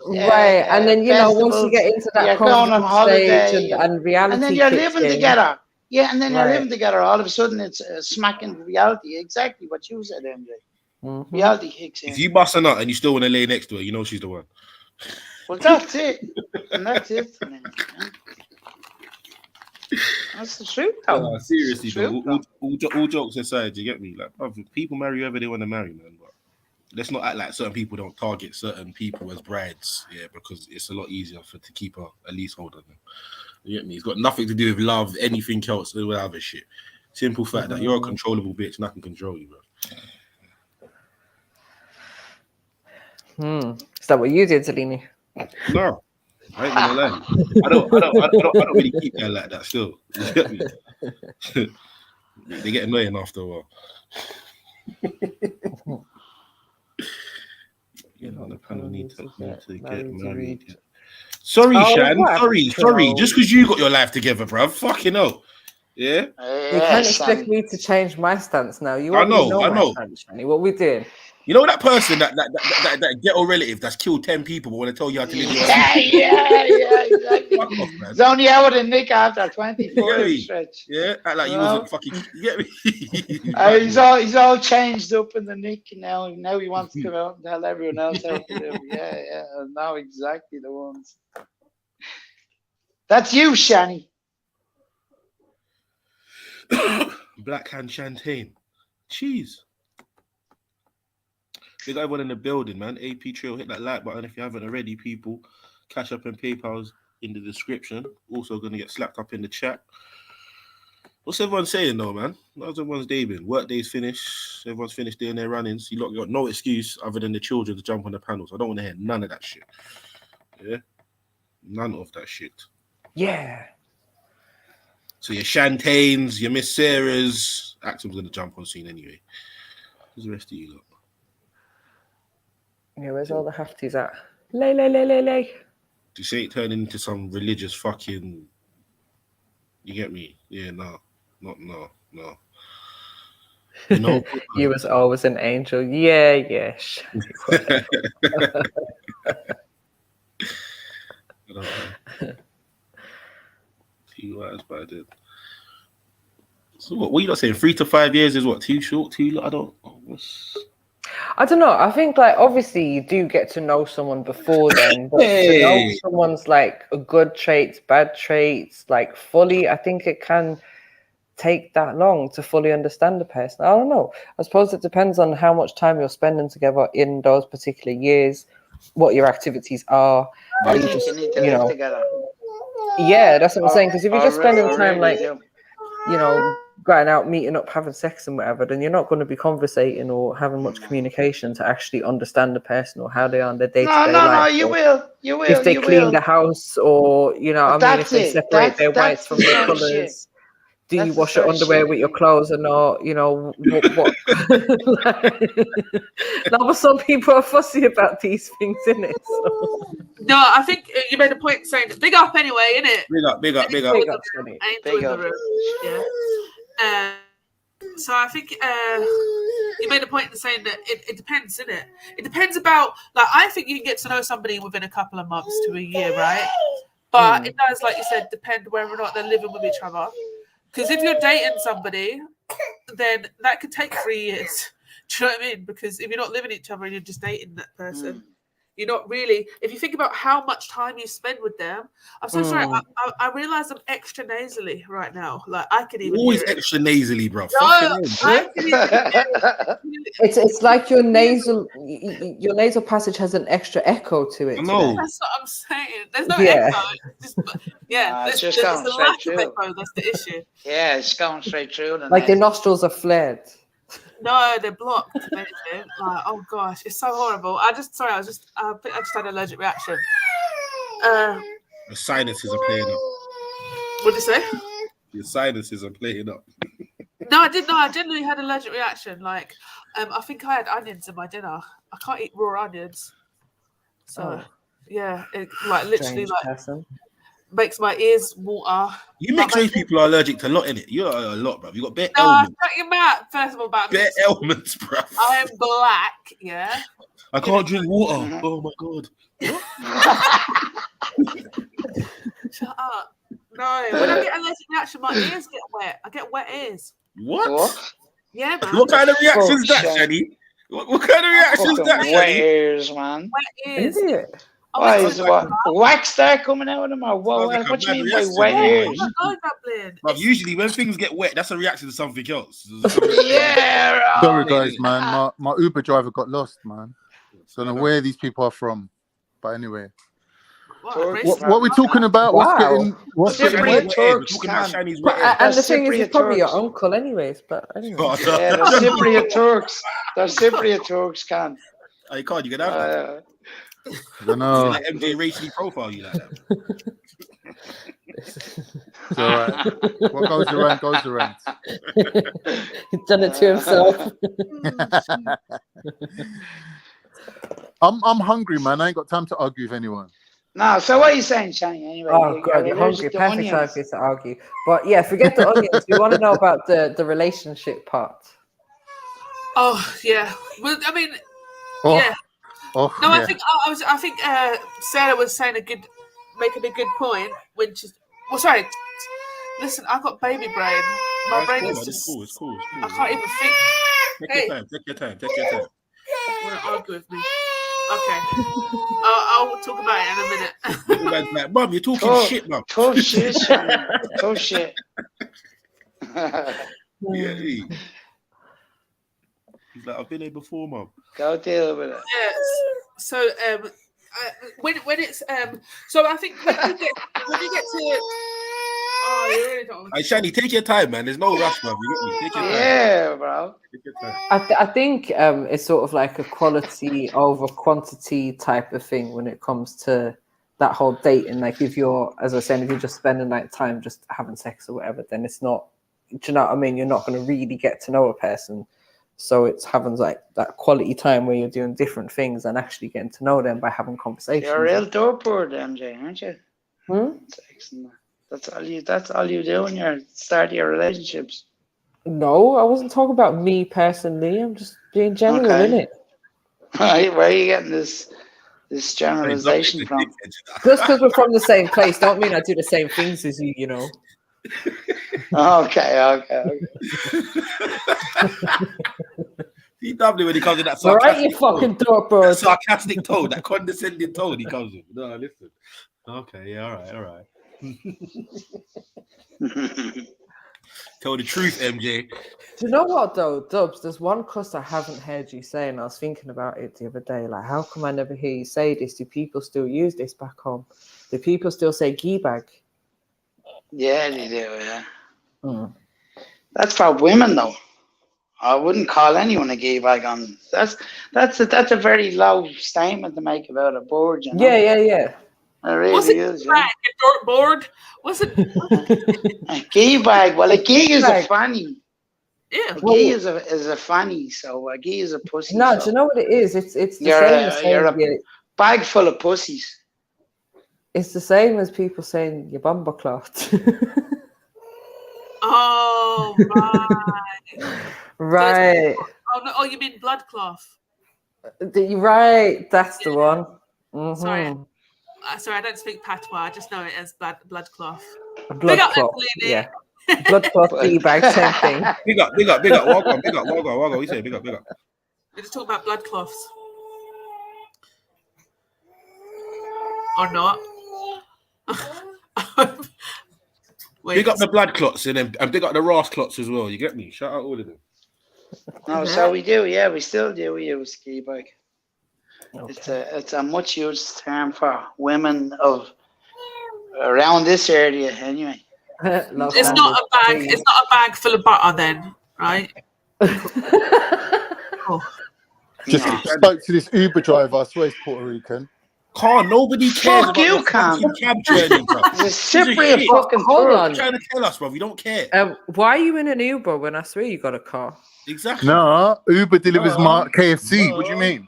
right, and then once you festivals, get into that you're going on holiday stage and reality, and then you're kicks living in. together. Yeah, and then you're living together. All of a sudden, it's smacking reality. Exactly what you said, MJ. Reality kicks in. If you bust a nut and you still want to lay next to her, you know she's the one. Well, that's it. And that's it. That's the truth, though. Seriously, though. All jokes aside, you get me? Like, people marry whoever they want to marry, man. But let's not act like certain people don't target certain people as brides, because it's a lot easier to keep a leasehold on them. You get me? It's got nothing to do with love, anything else, or other shit. Simple fact that you're a controllable bitch, and I can control you, bro. Is that what you did, Zelini? No, I ain't gonna lie. I don't really keep that like that. Still, you get me? They get annoying after a while. The panel need to get married. Sorry, Shan. Sorry. Just because you got your life together, bruv. Fucking hell. Yeah. You can't expect me to change my stance now. You I already know. my stance, Shani. What we doing? You know that person, that ghetto relative that's killed 10 people but want to tell you how to live your life? Yeah, exactly. It's only out with a nick after 24 stretch. Yeah, like you wasn't fucking. You get me? He's all changed up in the nick now. Now he wants to come out and tell everyone else how to live. Yeah. Now exactly the ones. That's you, Shani. Black hand champagne. Cheese. Big everyone in the building, man. AP Trill, hit that like button if you haven't already, people. Cash App and PayPal's in the description. Also going to get slapped up in the chat. What's everyone saying, though, man? How's everyone's day been? Work day's finished. Everyone's finished doing their runnings. You lot got no excuse other than the children to jump on the panels. I don't want to hear none of that shit. Yeah? None of that shit. Yeah. So your Chantains, your Miss Sarahs. Axel's going to jump on scene anyway. Who's the rest of you lot? Yeah, where's all the hafties at? Lay. To say it turning into some religious fucking... You get me? Yeah, no. You know? You was always an angel. Yeah. See what I did. So what are you not saying? 3 to 5 years is what? Too short? Too long? I don't know. I think, like, obviously you do get to know someone before then, but to know someone's like good traits, bad traits, like fully, I think it can take that long to fully understand the person. I don't know. I suppose it depends on how much time you're spending together in those particular years, what your activities are. I think you need to live together. Yeah, that's what I'm saying. Because if you're just spending time, like, going out, meeting up, having sex and whatever, then you're not going to be conversating or having much communication to actually understand the person or how they are on their day-to-day life. No, you will. If they clean the house or, if they separate their whites from their colours. do you wash your underwear with your clothes or not? You know, what? No, but some people are fussy about these things, isn't it? So. No, I think you made a point saying big up anyway, innit? Big up. Big up, Angel in the room. Yeah. So I think you made a point in saying that it depends, innit? It depends about, like, I think you can get to know somebody within a couple of months to a year, right? But it does, like you said, depend whether or not they're living with each other. Because if you're dating somebody, then that could take 3 years. Do you know what I mean? Because if you're not living with each other and you're just dating that person, you're not really. If you think about how much time you spend with them, I'm so sorry. I realize I'm extra nasally right now. Like I could even always hear it. extra nasally, bro. No, It's like your nasal passage has an extra echo to it. No, that's what I'm saying. There's no echo. There's just a going lack straight of through. echo. That's the issue. Yeah, it's going straight through. Like the nostrils are flared. No, they're blocked. Like, oh gosh, it's so horrible. I just had an allergic reaction. the sinuses are playing up. What did you say? Your sinuses are playing up. No, I didn't know. I genuinely had an allergic reaction. Like, I think I had onions in my dinner. I can't eat raw onions. So, yeah, it like literally makes my ears water. You mixed race people are allergic to a lot in it. You're a lot, bro. You got bare No, ailments. shut your mouth. First of all, about Bare ailments, bro. I am black. Yeah. I can't drink water. Oh my god. Shut up. No, when I get allergic reaction, my ears get wet. I get wet ears. What? Yeah, man. What kind of reaction is that, Shani? What kind of reaction is that, Wet Shani? ears, man. Wet ears. Why is what wax start coming out of them? Or what do you mean by wet ears? Usually when things get wet, that's a reaction to something else. Yeah. Sorry, guys, man. My Uber driver got lost, man. Don't know where these people are from, but anyway. What are we talking about? Wow. What's getting wet? And the thing is, it's probably your uncle, anyways. But anyway. Yeah, they're Cypriot Turks. They're Cypriot Turks, can. Oh, you can't. You can have that. I don't know. Like MJ racially profile you like that. It's all right. What goes around goes around. He's done it to himself. I'm hungry, man. I ain't got time to argue with anyone. No, so what are you saying, Shani? Anyway, oh god, you're hungry. Perfect time for you to argue. But yeah, forget the onions. We want to know about the relationship part. Oh yeah. Well, I mean, yeah. Oh, no, yeah. I think Sarah was saying making a good point when she's. Well, sorry. Listen, I've got baby brain. My brain is just. It's cool. I can't even think. Take your time. Want to argue with me? Okay. I'll talk about it in a minute. Mum, you're talking shit, mum. Talk shit, Shani. Talk shit. Yeah. He's like, I've been here before, mum. Go deal with it. Yes. So when it's so I think when you get to you really don't. Hey, Shani, take your time, man. There's no rush, man. You get me? Take your time. Yeah, bro. Take your time. I think it's sort of like a quality over quantity type of thing when it comes to that whole dating. Like if you're, as I was saying, if you're just spending like time just having sex or whatever, then it's not. Do you know what I mean? You're not going to really get to know a person. So it's having like that quality time where you're doing different things and actually getting to know them by having conversations. You're a real doorboard, MJ, aren't you? That's all you do when you start your relationships. No, I wasn't talking about me personally. I'm just being general, innit? Where are you getting this generalization from? Just because we're from the same place, don't mean I do the same things as you, you know. Okay. CW when he comes in that sarcastic right, you fucking doorboard. That sarcastic tone, that condescending tone he comes with. No, listen. Okay, yeah, all right. Tell the truth, MJ. Do you know what though, Dubs? There's one cuss I haven't heard you say, and I was thinking about it the other day. Like, how come I never hear you say this? Do people still use this back home? Do people still say geebag? Yeah, they do. Yeah. That's for women, though. I wouldn't call anyone a gay bag on. That's a very low statement to make about a board, you know? Yeah. What's a bag? A dirt board? What's it? A gay bag. Well, a gay is a fanny. Yeah. A gay is a fanny, so a gay is a pussy. No, so. do you know what it is? It's the You're same as you're saying a bag full of pussies. it's the same as people saying your bumper clot. Oh, right. Right. Oh, no, oh, you mean blood cloth? Right, that's the one. Sorry. Sorry, I don't speak patois. I just know it as blood cloth. A blood clot, yeah. Blood clot tea bag, same thing. Big up. Welcome, big up. We say big up. We're just talking about blood cloths. Or not. Big up the blood clots and big up the ras clots as well. You get me? Shout out all of them. No, so we do, yeah, we still do. We use ski bag. Okay. It's a much used term for women of around this area, anyway. It's not a bag. It's not a bag full of butter, then, right? Just spoke to this Uber driver. I swear he's Puerto Rican. Nobody cares Fuck about you, your fucking cab journey, bro. It's a Cypriot fucking Hold on. You're trying to tell us, bro. We don't care. Why are you in an Uber when I swear you got a car? Exactly. No, Uber delivers my KFC. What do you mean?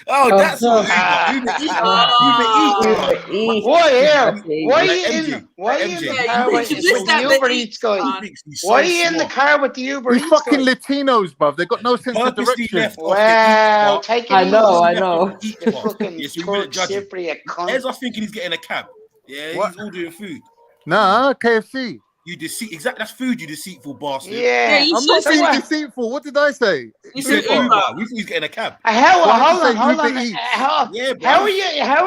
That's what Uber Eats. Why are you in the car with the Uber Eats guy? Why are you in the car with the Uber Eats These fucking guy? Latinos, bruv. They got no sense of direction. Well, take it easy. I know. The fucking Turk Cypriot cunt. As I thinking he's getting a cab. Yeah, he's ordering food. Nah, KFC. You exactly. That's food, you deceitful bastard. Yeah, I'm not being deceitful. What did I say? You said Uber. We think he's getting a cab. Hold on. How are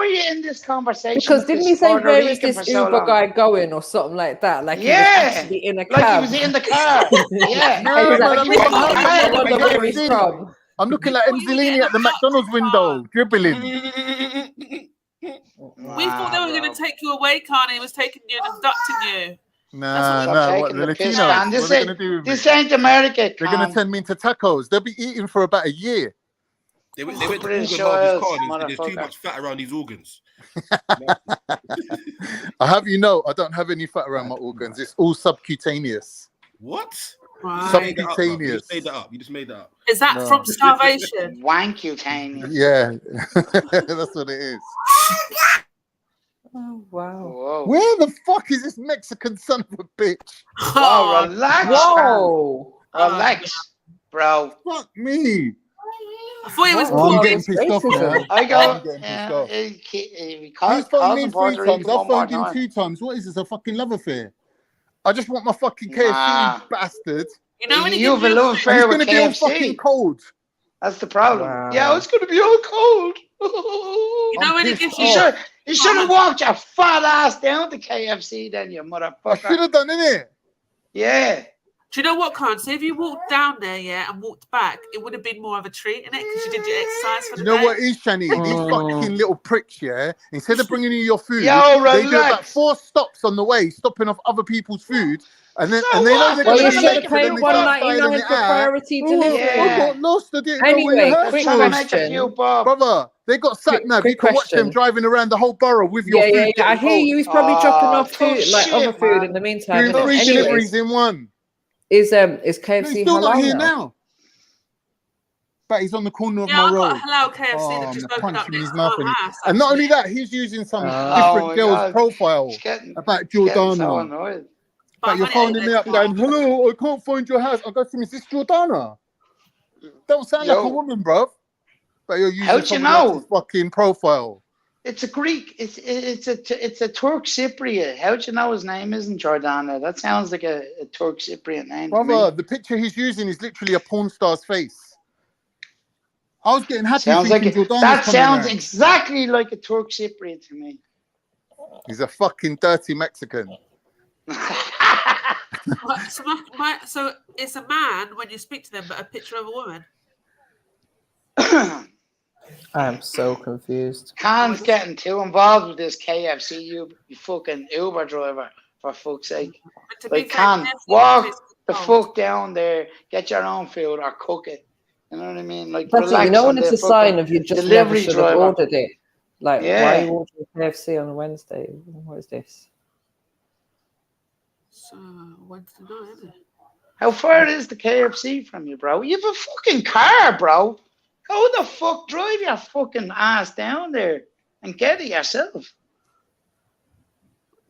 you in this conversation? Because didn't he say where is this Uber guy going or something like that? Like he was actually in a cab. Like he was in the car. Yeah. I'm looking like Enzolini at the McDonald's window, dribbling. We thought they were going to take you away, Carney. Was taking you and abducting you. Nah, what the Latinos? What are they gonna do with me? This ain't America. They're gonna turn me into tacos. They'll be eating for about a year. They went to organ mark his car and there's too much fat around his organs. I have you know, I don't have any fat around my organs. It's all subcutaneous. What? Subcutaneous. You just made that up. Is that from starvation? Wankutaneous. Yeah, that's what it is. Oh, wow. Whoa. Where the fuck is this Mexican son of a bitch? Oh, relax. Whoa. Relax, bro. Fuck me. I thought he was I'm getting pissed off now. I go. I'm getting pissed off. He's phoned me 3 times. I've phoned him 2 times. What is this? A fucking love affair? I just want my fucking KFC, you bastard. You know when you have a love affair with KFC. It's gonna be all KFC. fucking cold. That's the problem. Wow. Yeah, it's gonna be all cold. You know when it gives You should have walked your fat ass down to KFC then, you motherfucker. I should have done it. Yeah. Do you know what, Con? So if you walked down there, and walked back, it would have been more of a treat, innit? Because you did your exercise for the day. You know what is, Shani? These fucking little pricks, instead of bringing you your food, they do about 4 stops on the way, stopping off other people's food. And then So they know what? they're Well, going you to should have paid $1.99 for priority delivery. I got lost. I didn't Anyway, know quick where question. Brother, they got sat nav. You quick can watch them question. driving around the whole borough with your food. I hear you. He's probably dropping off tough food, like shit, other food man. in the meantime. Doing 3 deliveries in one. Is No, KFC he's still not halal here now? now. But he's on the corner of Yeah, my I've road. got halal KFC Oh, that just I'm opened up punching next his to mouth my in it. house. And not only that, he's using some different girl's profile about Jordana. But you're phoning me up going, hello, I can't find your house. I go to him, is this Jordana? Don't sound like a woman, bruv. But you're using How'd you someone know? else's fucking profile. It's a Greek. It's a Turk Cypriot. How'd you know his name isn't Jordana? That sounds like a Turk Cypriot name. Brother, the picture he's using is literally a porn star's face. I was getting happy Sounds like thinking Jordana's that coming sounds around. exactly like a Turk Cypriot to me. He's a fucking dirty Mexican. So it's a man when you speak to them, but a picture of a woman. I am so confused. Khan's getting too involved with this KFC, you fucking Uber driver, for fuck's sake. Like, Khan, walk the fuck down there, get your own food or cook it. You know what I mean? Like, That's it. You know when it's a sign of you just never should have ordered it. Like, Yeah. why are you ordering KFC on a Wednesday? What is this? So Wednesday night, isn't it? How far is the KFC from you, bro? You have a fucking car, bro. Go the fuck, drive your fucking ass down there and get it yourself.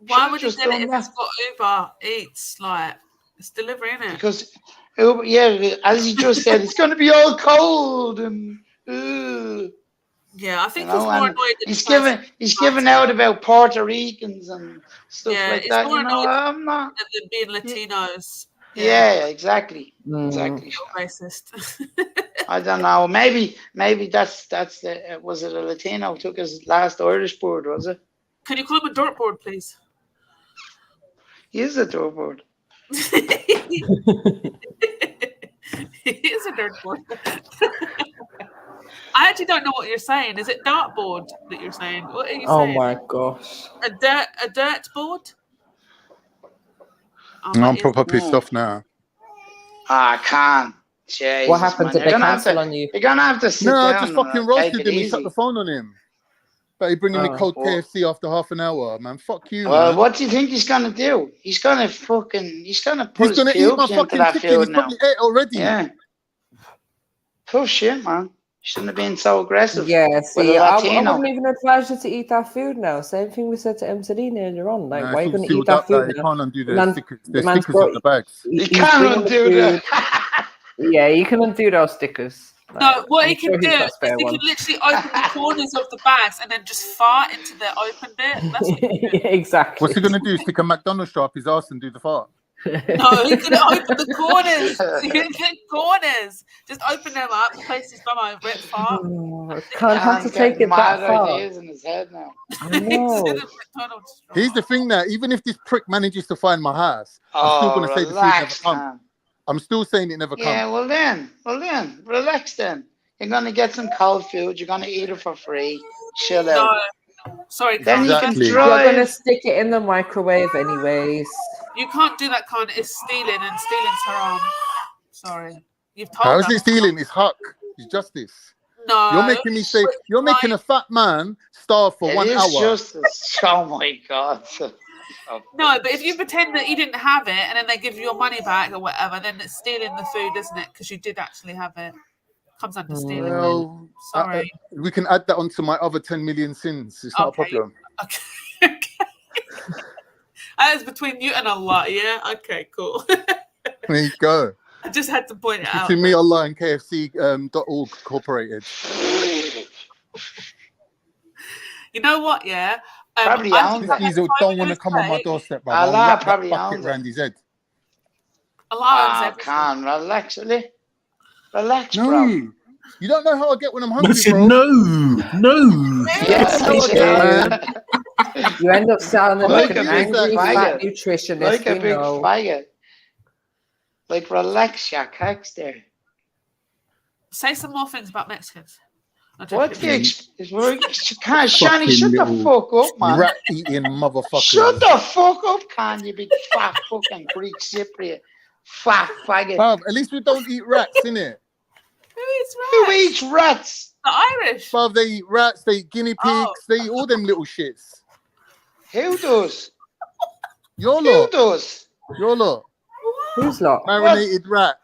Why Should've would you just get it done if that. it's got Uber Eats? Like, it's delivery, isn't it? Because, yeah, as you just said, it's going to be all cold and. Yeah, I think You know, he's more and annoyed at he's the person. giving out about Puerto Ricans and stuff Yeah, like it's that. more You know, annoyed I'm not. at them being Latinos. Yeah, exactly, exactly. Racist. I don't know. Maybe that's the. Was it a Latino who took his last Irish board? Was it? Can you call him a dartboard, please? He is a dartboard. He is a dartboard. I actually don't know what you're saying. Is it dartboard that you're saying? What are you saying? Oh my gosh. A dirt board? Oh, I'm proper pissed off now. I can't. Jesus, What happened? man. Did they cancel on you? You're gonna have to sit No, I down just fucking and take roasted it him and easy. shut the phone on him. But he bringing me Oh, cold well- KFC after half an hour, man. Fuck you, Well, man. what do you think he's gonna do? He's gonna put He's his gonna eat my pubes into fucking that chicken. food He's now. probably ate already. Yeah. Tough shit, man. Shouldn't have been so aggressive. Yeah, with see, a I Latino. wouldn't even advise you to eat that food now. Same thing we said to Emceline earlier on. Like, Nah, why are you it's all going to eat sealed that up, food though. You now? can't undo The the man's- stickers. the There's man's stickers on brought- the bags. You he's can't bringing the undo food. that. Yeah, you can undo those stickers. No, what he I'm can sure do he's got is spare he ones. can literally open the corners of the bags and then just fart into the open bit. That's what he can do. Yeah, exactly. What's he gonna do? Stick a McDonald's straw up his ass and do the fart? No, he can open the corners. The corners. Just open them up, place his bum over it, fart. Can't have to Man's take getting it that mad far. ideas in his head now. I know. Here's the thing now, even if this prick manages to find my house, I'm still Oh, gonna say the food never relax, come. man. I'm still saying it never Yeah, come. well then, relax then. You're gonna get some cold food. You're gonna eat it for free. Chill out. No, sorry, Then you can Exactly. You're going to drive. stick it in the microwave anyways. You can't do that, kind. It's stealing, and stealing's haram. Sorry, you've told How is us. it stealing? It's huck. It's justice. No, You're making me say you're making a fat man starve for It 1 is hour. justice. Oh my god. No, but if you pretend that you didn't have it and then they give you your money back or whatever, then it's stealing the food, isn't it? Because you did actually have it. Comes under stealing. Then. Well, Sorry. we can add that onto my other 10 million sins. It's not a problem. Okay. That is between you and Allah, yeah? Okay, cool. There you go. I just had to point it out. Between me, Allah, and KFC.org Incorporated. You know what, yeah? Probably I owns think These that people don't want to come on my say doorstep, brother. I'll Allah wrap that probably bucket owns it. around his head. Allah owns Oh, everything. can relax, will you? Relax, No. bro. You don't know how I get when I'm I hungry, said bro. no. Yes, No, he man. did. You end up sounding like an big angry fat faggot. nutritionist. Like a we big know. faggot. Like, relax your cocks there. Say some more things about Mexicans. I'm What joking. do you expect? Shani, Fucking shut the little fuck up, man. rat-eating motherfucker. Shut the fuck up, can you big fat fucking Greek Cypriot. Fat faggot. At least we don't eat rats, innit? Who eats rats? The Irish. Bruv, they eat rats, they eat guinea pigs, they eat all them little shits. Who does? Your Who lot. does? Your lot. Who's lot? Marinated rat.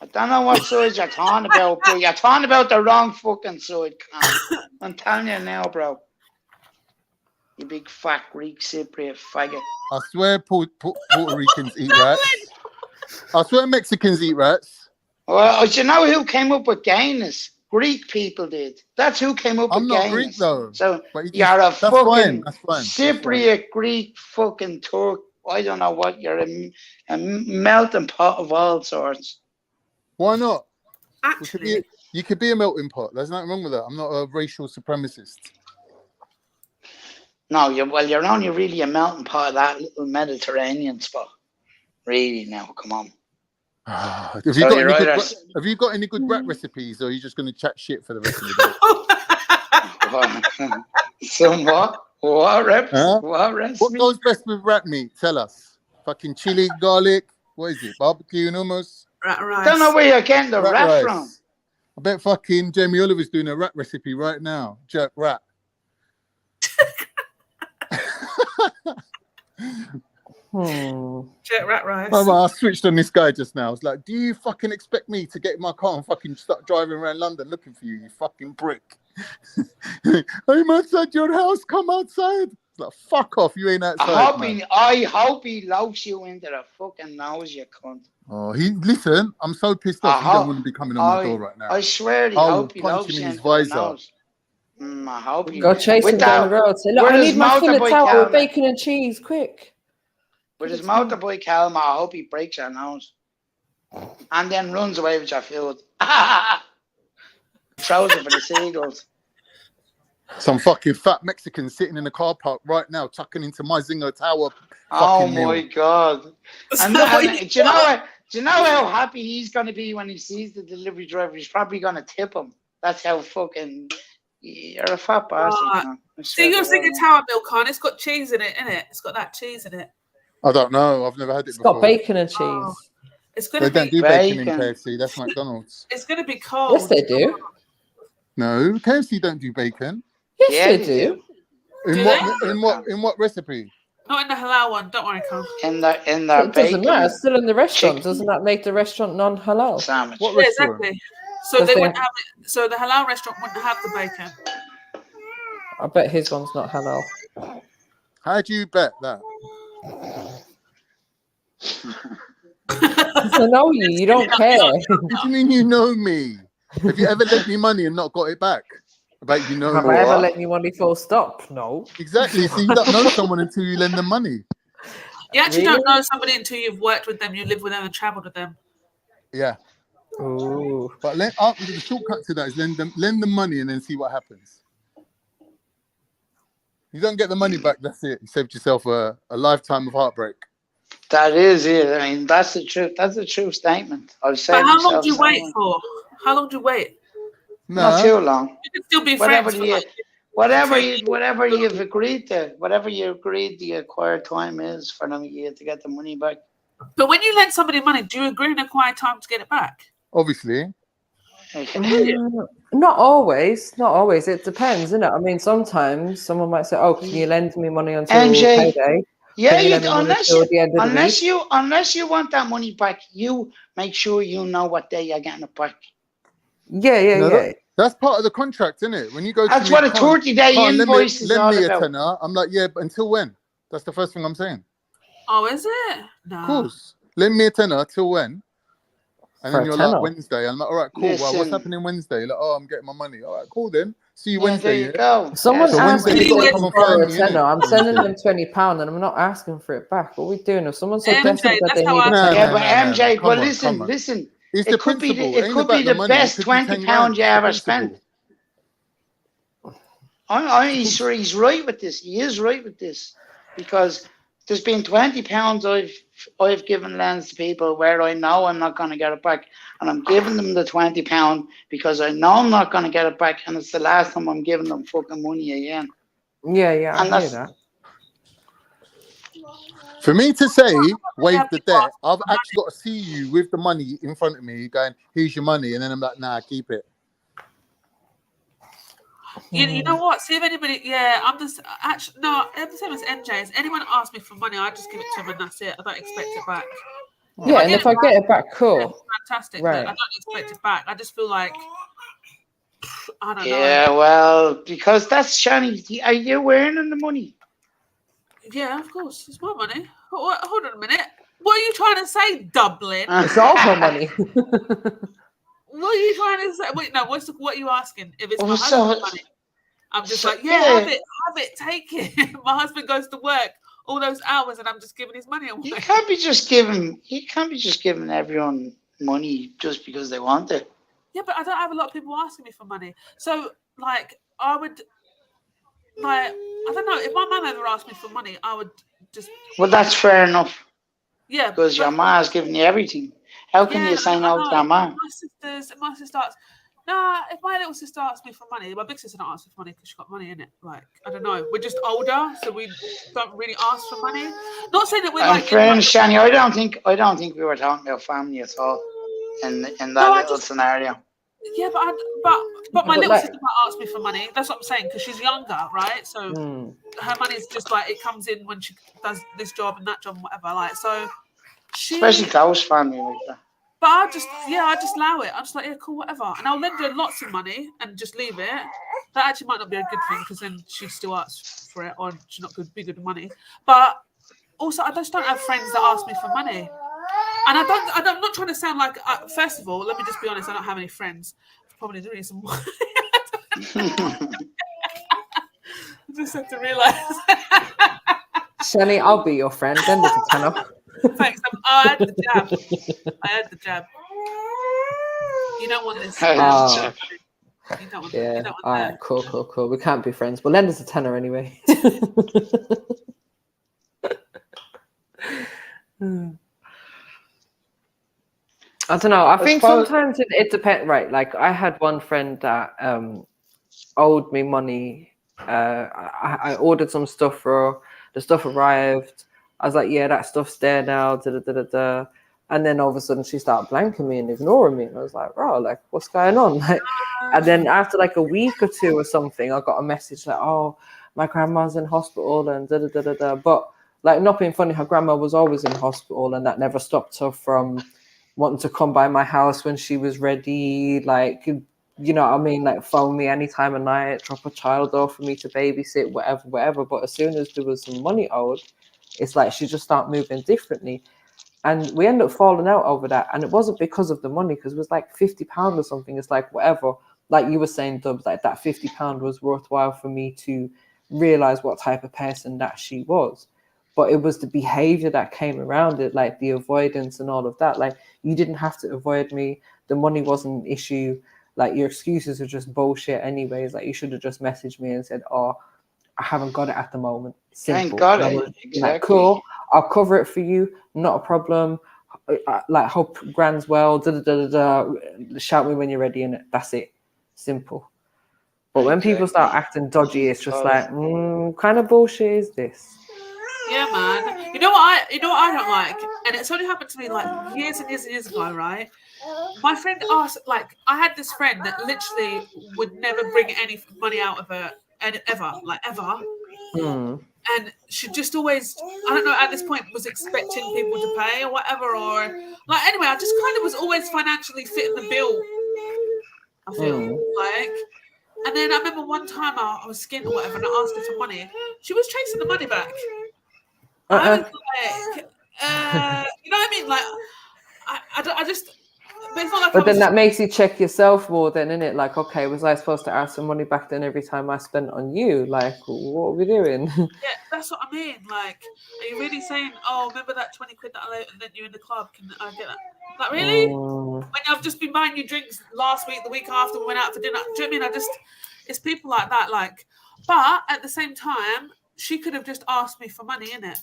I don't know what side you're talking about, but you're talking about the wrong fucking side, Con. I'm telling you now, bro. You big fat Greek Cypriot faggot. I swear Puerto Ricans eat rats. I swear Mexicans eat rats. Well, do you know who came up with gayness? Greek people did. That's who came up I'm with not gayness. Greek, though. So But you you're a that's fucking fine. That's fine. Cypriot, Greek, fucking Turk. I don't know what. You're a melting pot of all sorts. Why not? Actually, You could be a melting pot. There's nothing wrong with that. I'm not a racial supremacist. No, you're only really a melting pot of that little Mediterranean spot. Really, now, come on. Have you got any good rat recipes, or are you just going to chat shit for the rest of the day? Some what? What reps? Huh? What reps? What goes best with rat meat? Tell us. Fucking chili, garlic. What is it? Barbecue and hummus. rat rice. Don't know where you're getting the rat rice. from. I bet fucking Jamie Oliver's doing a rat recipe right now. Jerk rat. Jet rat rice. I switched on this guy just now. I was like, do you fucking expect me to get in my car and fucking start driving around London looking for you, you fucking prick? I'm outside your house, come outside. It's like, fuck off, you ain't outside, I hope he loafs you into the fucking nose, you cunt. Oh, listen, I'm so pissed off. He don't want to be coming on my door right now. I swear I'll hope he punch loafs him you in his into the visor. nose. I hope he... Go chase him down the road. Say, look, I need my fillet tower with bacon and cheese, quick. With his motorbike helmet, I hope he breaks your nose. And then runs away with your food. Throws it for the seagulls. Some fucking fat Mexican sitting in the car park right now, tucking into my Zinger Tower. Oh my God. And do you know how happy he's going to be when he sees the delivery driver? He's probably going to tip him. That's how fucking... You're a fat bastard, man. See, you're thinking tower milk on. It's got cheese in it, innit? It's got that cheese in it. I don't know. I've never had it before. It's got bacon and cheese. It's gonna They don't do bacon in KFC. That's McDonald's. It's gonna be cold. Yes, they do. No, KFC don't do bacon. Yes, they do. In what recipe? Not in the halal one. Don't worry, Carl. In the It doesn't bacon matter. It's still in the restaurant. Doesn't that make the restaurant non-halal? Sandwich. What Yeah, restaurant? exactly. So they wouldn't have it. So the halal restaurant wouldn't have the bacon. I bet his one's not halal. How do you bet that? I know you. You don't care. What do you mean you know me? Have you ever lent me money and not got it back? About you know Have me? I ever lent you money full stop? No. Exactly. So you don't know someone until you lend them money. You actually don't know somebody until you've worked with them, you live with them, and travelled with them. Yeah. Ooh. But the shortcut to that is lend them money and then see what happens. You don't get the money back, that's it. You saved yourself a lifetime of heartbreak. That is it. I mean, that's the truth. That's a true statement. I've said. But how long do you wait for? How long do you wait? Not too long. You can still be friends. Whatever you've agreed to, whatever you agreed the acquired time is for them to get the money back. But when you lend somebody money, do you agree in acquired time to get it back? Obviously. Not always. Not always. It depends, isn't it? I mean, sometimes someone might say, "Oh, can you lend me money until payday?" Yeah, unless you want that money back, you make sure you know what day you're getting it back. Yeah. That's part of the contract, isn't it? When you go, that's what a 30-day invoice is all about. Lend me a tenner. I'm like, yeah, but until when? That's the first thing I'm saying. Oh, is it? No. Of course. Lend me a tenner till when? And For then you're like, Wednesday. I'm like, all right, cool. Well, what's happening Wednesday? Like, oh, I'm getting my money. All right, cool then. See you Wednesday. There you go. Someone asked me to come and find me, tenner. I'm sending them £20 and I'm not asking for it back. What are we doing? If someone's so desperate that they need MJ, but listen. It could be the best £20 you ever spent. I'm sure he's right with this. He is right with this, because there's been £20 I've given lends to people where I know I'm not going to get it back, and I'm giving them the £20 because I know I'm not going to get it back, and it's the last time I'm giving them fucking money again. Yeah, I hear that. For me to say waive the debt, I've actually got to see you with the money in front of me, going, "Here's your money," and then I'm like, "Nah, keep it." You know what? See if anybody. Yeah, I'm just actually no. I'm the same as MJ. If anyone asks me for money, I just give it to them and that's it. I don't expect it back. Yeah, and if I get it back, cool. Yeah, fantastic. Right. But I don't expect it back. I just feel like I don't know. Yeah, well, because that's Shani. Are you earning the money? Yeah, of course. It's my money. Hold on a minute. What are you trying to say, Dublin? It's all my money. What are you trying to say? Wait, no. What are you asking? If it's my husband's money, I'm just like, have it, take it. My husband goes to work all those hours, and I'm just giving his money away. You can't be just giving everyone money just because they want it. Yeah, but I don't have a lot of people asking me for money. So, like, I would, like, I don't know. If my mum ever asked me for money, I would just. Well, that's fair enough. Yeah, because your ma's giving you everything. How can you say no to your mom? My sister asks, nah, if my little sister asks me for money, my big sister don't ask me for money because she's got money in it. Like, I don't know. We're just older, so we don't really ask for money. Not saying that we're like. Friend Shani, I don't think we were talking about family at all in that little scenario. Yeah, but my little sister might ask me for money. That's what I'm saying, because she's younger, right? So her money's just like it comes in when she does this job and that job and whatever. Like, so especially close family like that. But I just allow it. I'm just like, yeah, cool, whatever. And I'll lend her lots of money and just leave it. That actually might not be a good thing, because then she still asks for it, or she's not good, be good with money. But also, I just don't have friends that ask me for money. And I'm not trying to sound like, first of all, let me just be honest, I don't have any friends. Probably doing some more. I just had to realise. Shani, I'll be your friend. Then there's a tenner. Thanks. I had the jab. You don't want this. You don't want all right, that. Cool. We can't be friends. But lend us a tenner anyway. I don't know. I think sometimes it depends, right? Like I had one friend that owed me money. I ordered some stuff for her. The stuff arrived. I was like, yeah, that stuff's there now. And then all of a sudden she started blanking me and ignoring me. And I was like, bro, like, what's going on? Like, and then after like a week or two or something, I got a message like, oh, my grandma's in hospital and But like, not being funny, her grandma was always in hospital, and that never stopped her from wanting to come by my house when she was ready. Like, you know what I mean? Like, phone me any time of night, drop a child off for me to babysit, whatever. But as soon as there was some money owed, it's like she just started moving differently. And we ended up falling out over that. And it wasn't because of the money, because it was like £50 or something. It's like, whatever. Like you were saying, Dubs, like that £50 was worthwhile for me to realize what type of person that she was. But it was the behavior that came around it, like the avoidance and all of that. Like, you didn't have to avoid me. The money wasn't an issue. Like, your excuses are just bullshit anyways. Like, you should have just messaged me and said, oh, I haven't got it at the moment. Simple. Got it. Exactly. Like, cool. I'll cover it for you. Not a problem. Like, hope Grand's well. Shout me when you're ready, and that's it. Simple. But when people start acting dodgy, it's just like, kind of bullshit is this? Yeah, man. You know what I don't like, and it's only happened to me like years and years ago, right? My friend asked, like, I had this friend that literally would never bring any money out of her, and ever. And she just always, I don't know, at this point was expecting people to pay or whatever, or like, anyway, I just kind of was always financially fitting the bill, I feel like. And then I remember one time I was skint or whatever, and I asked her for money. She was chasing the money back. I was like, you know what I mean? Like, I just, but it's not like. But then that makes you check yourself more, then, innit? Like, okay, was I supposed to ask for money back then every time I spent on you? Like, what are we doing? Yeah, that's what I mean. Like, are you really saying, oh, remember that 20 quid that I lent you in the club? Can I get that? Like, really? When I've just been buying you drinks last week, the week after we went out for dinner. Do you know what I mean? It's people like that. Like, but at the same time, she could have just asked me for money, innit?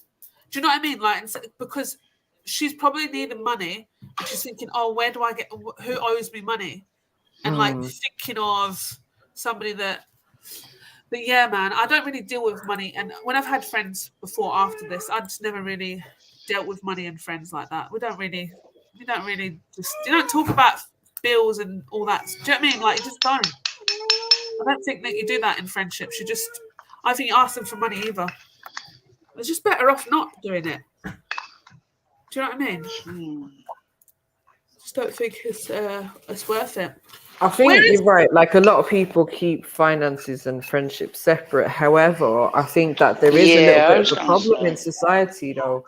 Do you know what I mean? Like, because she's probably needing money, and she's thinking, oh, where do I get, who owes me money? And like thinking of somebody that, but yeah, man, I don't really deal with money. And when I've had friends before after this, I just never really dealt with money and friends like that. We don't really just, you don't talk about bills and all that. Do you know what I mean? Like, you just don't. I don't think that you do that in friendships. I think you ask them for money either. It's just better off not doing it. Do you know what I mean? Just don't think it's worth it. I think you're right. Like, a lot of people keep finances and friendships separate. However, I think that there is a little bit of a problem in society, though,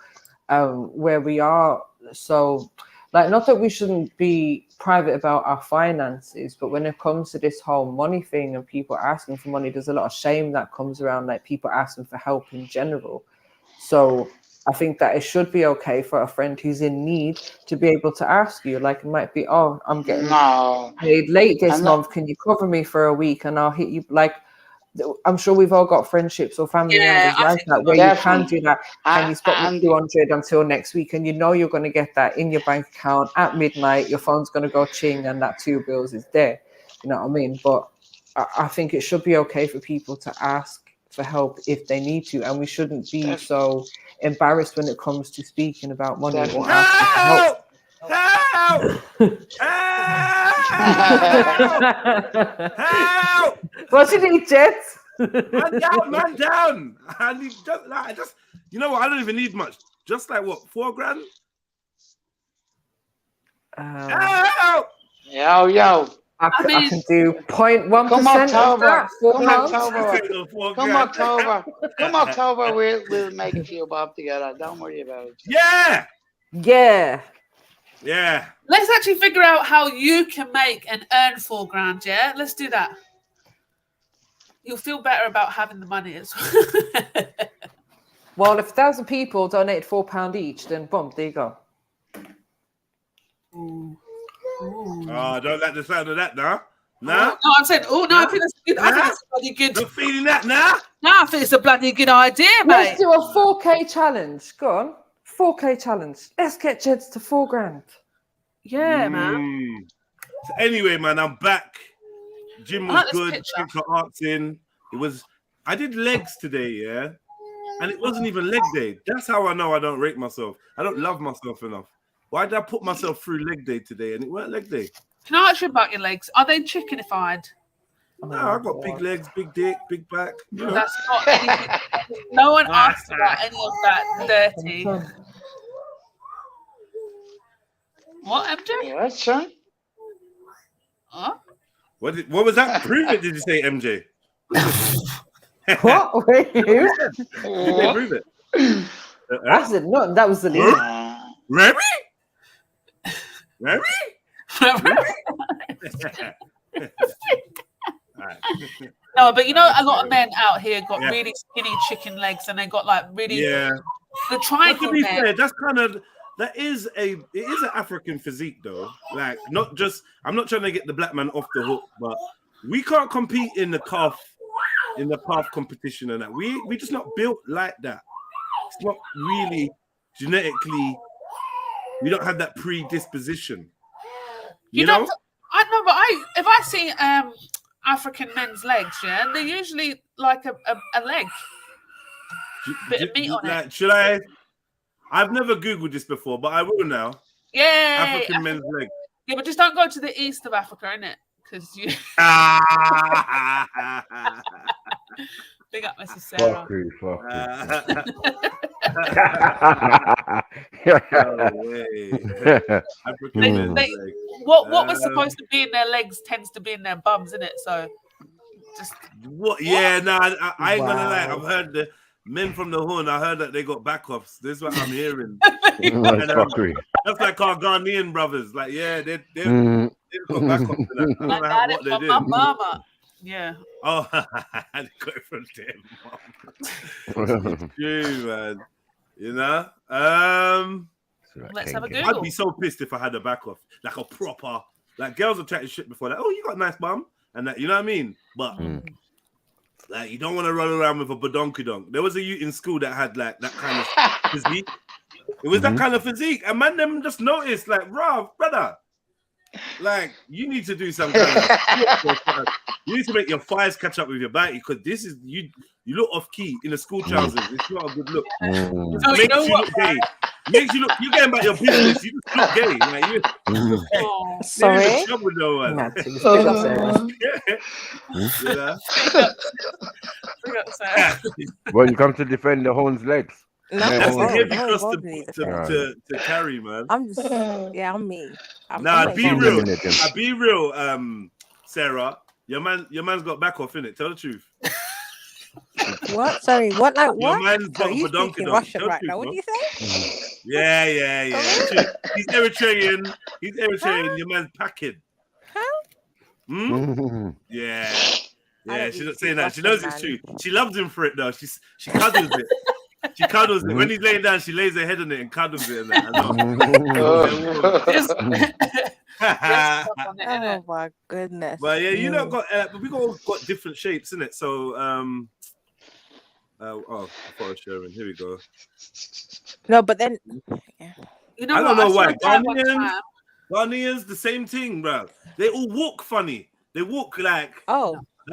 where we are so, like, not that we shouldn't be private about our finances, but when it comes to this whole money thing and people asking for money, there's a lot of shame that comes around, like people asking for help in general. So I think that it should be okay for a friend who's in need to be able to ask you. Like, it might be, oh, I'm getting paid late this month. Can you cover me for a week? And I'll hit you. Like, I'm sure we've all got friendships or family members like that, where you can do that. Can you spot me 200 until next week? And you know you're going to get that in your bank account at midnight. Your phone's going to go ching, and that £2 is there. You know what I mean? But I think it should be okay for people to ask for help if they need to, and we shouldn't be so embarrassed when it comes to speaking about money or asking for help. Help! What you need, Jet? Man down, man down. I need just you know what? I don't even need much. Just like what, $4 grand? Help! Yo. I can do 0.1%. Come October. Come October, we'll make a few bob together. Don't worry about it. Yeah. Let's actually figure out how you can make and earn $4 grand. Yeah, let's do that. You'll feel better about having the money as well. Well, if 1,000 people donate £4 each, then boom, there you go. Oh, don't like the sound of that now. No, I'm saying, I think that's good. I think that's bloody good. You're feeling that now? No, I think it's a bloody good idea, mate. Let's do a 4K challenge. Go on. 4K challenge. Let's get Jeds to $4 grand. Yeah, man. So anyway, man, I'm back. Gym was good. Arts in. I did legs today, yeah? And it wasn't even leg day. That's how I know I don't rate myself. I don't love myself enough. Why did I put myself through leg day today and it weren't leg day? Can I ask you about your legs? Are they chickenified? No, I got big legs, big dick, big back. You know. That's not anything. No one asked about any of that dirty. What, MJ? Yeah, son. Huh? What was that? Prove it, did you say, MJ? What? Wait, who? Did they prove it? I said no, that was the lead. Remy? No, but you know, a lot of men out here got really skinny chicken legs, and they got like really the triangle. To be fair, that's kind of it is an African physique though. Like, not just I'm not trying to get the black man off the hook, but we can't compete in the calf competition and that. We just not built like that. It's not really genetically. We don't have that predisposition. You know? I know, but if I see African men's legs, yeah, they're usually like a leg. Bit of meat on it. Should I? I've never Googled this before, but I will now. Yeah. African men's leg. Yeah, but just don't go to the east of Africa, innit? Because you. Big up, Mrs. Sarah. What was supposed to be in their legs tends to be in their bums, isn't it? So just what? Yeah, I ain't gonna lie. I've heard the men from the Horn. I heard that they got backoffs. This is what I'm hearing. That's like our Ghanaian brothers. Like, yeah, they've got backoffs. I don't know what they do. Mama. Yeah. Oh, I got it from them. It's true, man. You know? Let's have a Google. I'd be so pissed if I had a back off. Like a proper, like girls have chatted shit before, like, oh, you got a nice bum. And that, you know what I mean? But like, you don't want to run around with a badonkadonk. There was a youth in school that had like that kind of physique. It was that kind of physique. And man, them just noticed, like, brother, like, you need to do some kind of you need to make your thighs catch up with your body, because this is you look off key in the school trousers. It's not a good look. It makes you look gay. Makes you look. You're getting about your business. You just look gay. Like, sorry. Trouble, though, man. When you come to defend the Horn's legs. No, that's a heavy cross to carry, man. I'm just, I'm me. Be real, Sarah. Your man's got back off, innit? Tell the truth. What? Sorry, what? Like what? Your man's got you speaking Russian right now? What do you say? Yeah. He's Eritrean. Your man's packing. Huh? Yeah. She's not saying that. She knows it's true. She loves him for it, though. She cuddles it. She cuddles it. When he's laying down, she lays her head on it and cuddles it. Oh my goodness. But yeah, you don't got. We got different shapes, innit? So I thought I was sharing. Here we go. No, but then you know I don't know why. Ghanaians, the same thing, bro. They all walk funny. They walk like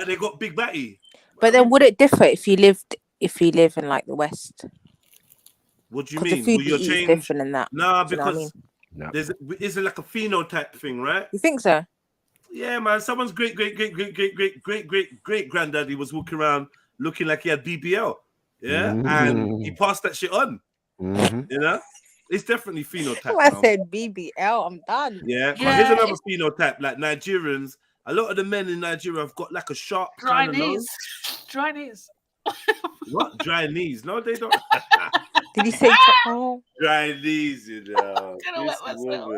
they got big batty. But then would it differ if you live in like the West? What do you mean? The food you eat is different in that. Nah, Do you know what I because it's like a phenotype thing, right? You think so? Yeah, man. Someone's great granddaddy was walking around looking like he had BBL. Yeah, and he passed that shit on. You know, it's definitely phenotype. I now. said BBL. I'm done. Yeah, but here's another phenotype. Like Nigerians, a lot of the men in Nigeria have got like a sharp Dry kind of knees. nose. Dry knees. What? Dry knees? No, they don't. Did you say dry knees? You know. Gonna wet myself.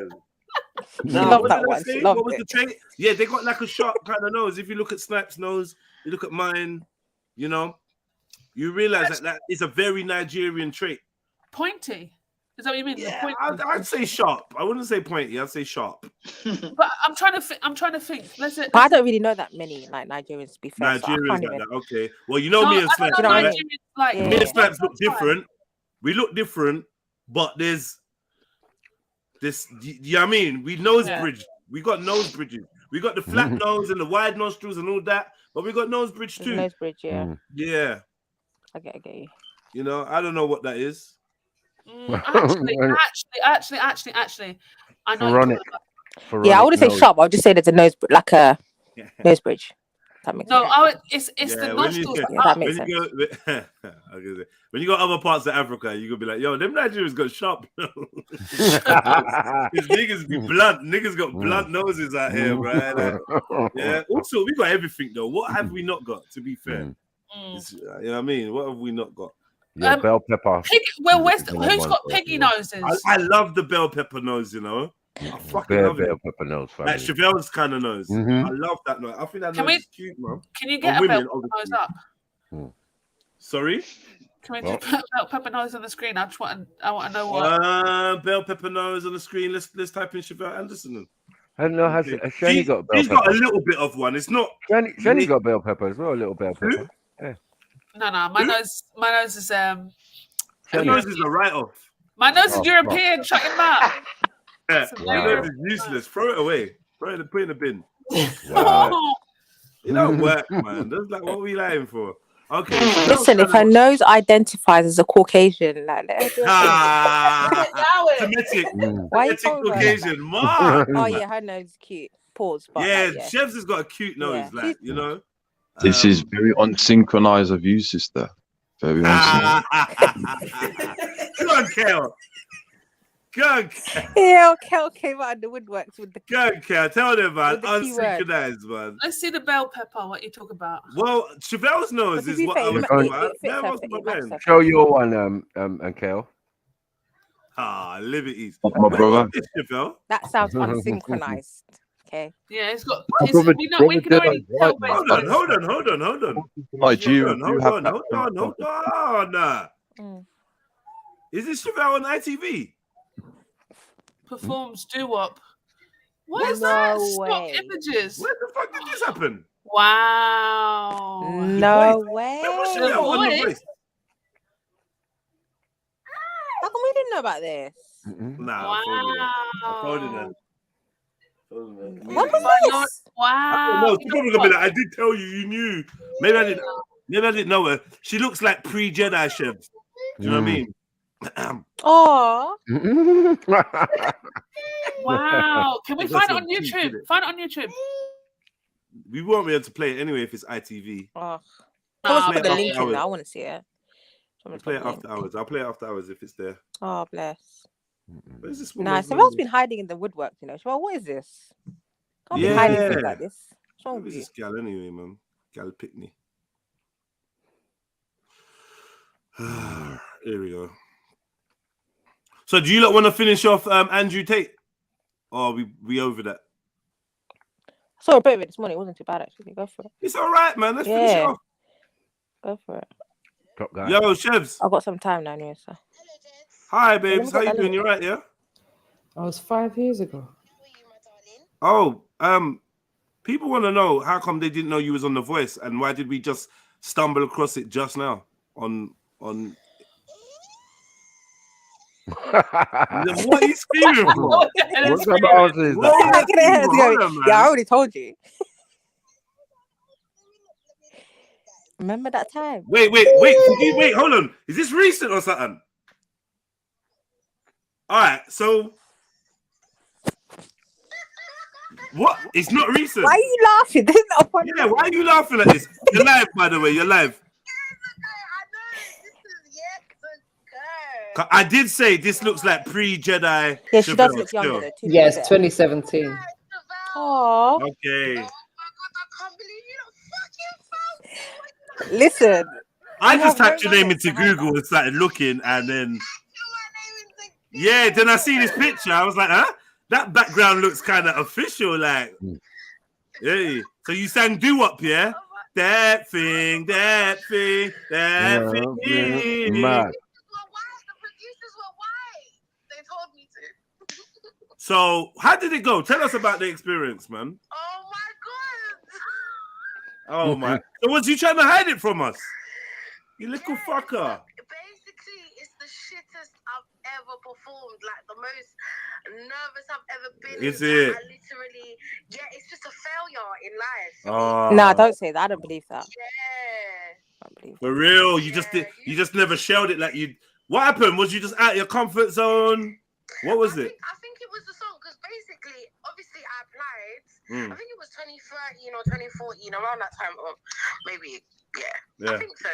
No, what did I say? What was the trait? Yeah, they got like a sharp kind of nose. If you look at Snipes' nose, you look at mine, you know, you realize that is a very Nigerian trait. Pointy. Is that what you mean? Yeah, I'd say sharp. I wouldn't say pointy. I'd say sharp. But I'm trying to think. I don't really know that many like Nigerians, to be fair. Nigerians like that. Okay. Well, you know me and Snipes. Right? Me and Snipes look different. We look different, but there's this. You know what I mean? We nose bridge. We got nose bridges. We got the flat nose and the wide nostrils and all that, but we got nose bridge too. Nose bridge, yeah. Yeah. I get you. You know, I don't know what that is. Actually, I know. Yeah, I wouldn't say sharp. I would just say there's a nose, like a nose bridge. That makes sense. No, it's the nostrils. That makes sense. When you go other parts of Africa, you gonna be like, yo, them Nigerians got sharp nose. These niggas be blunt. Niggas got blunt noses out here, bro. Like, yeah. Also, we got everything though. What have we not got? To be fair, you know what I mean. What have we not got? Yeah, bell pepper. Who's got piggy noses? I love the bell pepper nose. You know. I fucking love it. Bell pepper nose, like Chevelle's kind of nose. I love that nose. I think that nose is cute, man. Can you get a bell pepper nose up? Sorry? Can we just put bell pepper nose on the screen? I want to know what. Bell pepper nose on the screen. Let's type in Chevelle Anderson. I don't know. Has Shani got bell pepper? He's got a little bit of one. It's not. Shani got bell pepper as well. A little bell pepper. Yeah. No. My nose is My nose is a write-off. My nose is European. Shut your mouth. Yeah, wow. It's useless. Throw it away. Put it in the bin. Wow. It don't work, man. That's like what are we lying for? Okay. Listen, if her nose identifies as a Caucasian, like Semitic Caucasian, Mark. Oh yeah, her nose is cute. Pause. But yeah, Chef's has got a cute nose, like you know. This is very unsynchronized of you, sister. Very unsynchronized. Come on, Kel. Go, yeah, Kel came out of the woodworks with the. Go, Kel. Tell them, man. Unsynchronized, man. Let's see the bell pepper. What you talk about? Well, Chevelle's nose is what I was talking about. Show your one, and Kel. Liberties. My brother. That sounds unsynchronized. Okay. Yeah, it's got. We can already tell. Hold on. Hold on. Is this Chevelle on ITV? Performs doo-wop. What is that? Stock images. Where the fuck did this happen? Wow. No way. Voice. How come we didn't know about this? Nah, I folded it. What was this? Wow. I did tell you. You knew. Maybe I didn't know her. She looks like pre-Jedi chefs. Do you know what I mean? Oh. Wow. Can we find it on YouTube? Find it on YouTube. We won't be able to play it anyway if it's ITV. Oh. Someone put the link in there. I want to see it. Play it after hours. I'll play it after hours if it's there. Oh, bless. What is this? Nah, Chevelle's been hiding in the woodwork, you know. Chevelle, what is this? Can't be hiding things like this. What's wrong with you? This gal anyway, man. Gal Pickney. Here we go. So, do you lot want to finish off Andrew Tate? Or are we over that? I saw a bit of it this morning. It wasn't too bad, actually. Go for it. It's all right, man. Let's finish it off. Go for it. Top guy. Yo, Chevs. I've got some time now, anyway, so. Hi, babes. How you doing? You right, yeah? I was 5 years ago. Oh, people want to know how come they didn't know you was on The Voice, and why did we just stumble across it just now on What are you screaming for? What's about this? Yeah, I already told you. Remember that time? Wait. Hold on. Is this recent or something? All right. So What? It's not recent. Why are you laughing? This is not funny. Yeah, why are you laughing at this? You're live, by the way. You're live. I did say this looks like pre-Jedi. Yeah, she does Chevelle look younger still. though. Too, Yes, 2017. Oh, Okay. listen. I just typed your name into Google and started looking, and then then I see this picture. I was like, huh? That background looks kind of official, like. Hey, so you sang doo-wop, yeah? That thing, that thing, that thing. Mad. So, how did it go? Tell us about the experience, man. Oh my! So, was you trying to hide it from us? You little fucker. Basically, it's the shittest I've ever performed. Like the most nervous I've ever been. Is it? I literally, it's just a failure in life. Oh. No, don't say that. I don't believe that. Yeah. I don't believe For real, you just never shelled it like you. What happened? Was you just out of your comfort zone? What was it? I think it was the song because basically, obviously, I applied. I think it was 2013 or 2014, around that time, or maybe, I think so.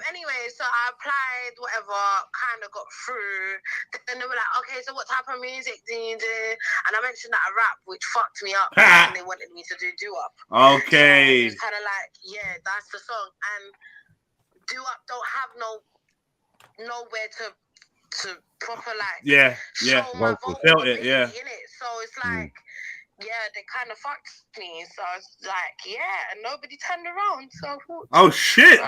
Anyway, so I applied, whatever, kind of got through. Then they were like, okay, so what type of music do you do? And I mentioned that I rap, which fucked me up, and they wanted me to do doo-wop. Okay. So it's kind of like, that's the song. And doo-wop don't have nowhere to proper show my vocal felt it, ability in it. So it's like, they kind of fucked me. So I was like, and nobody turned around. So I thought, oh shit!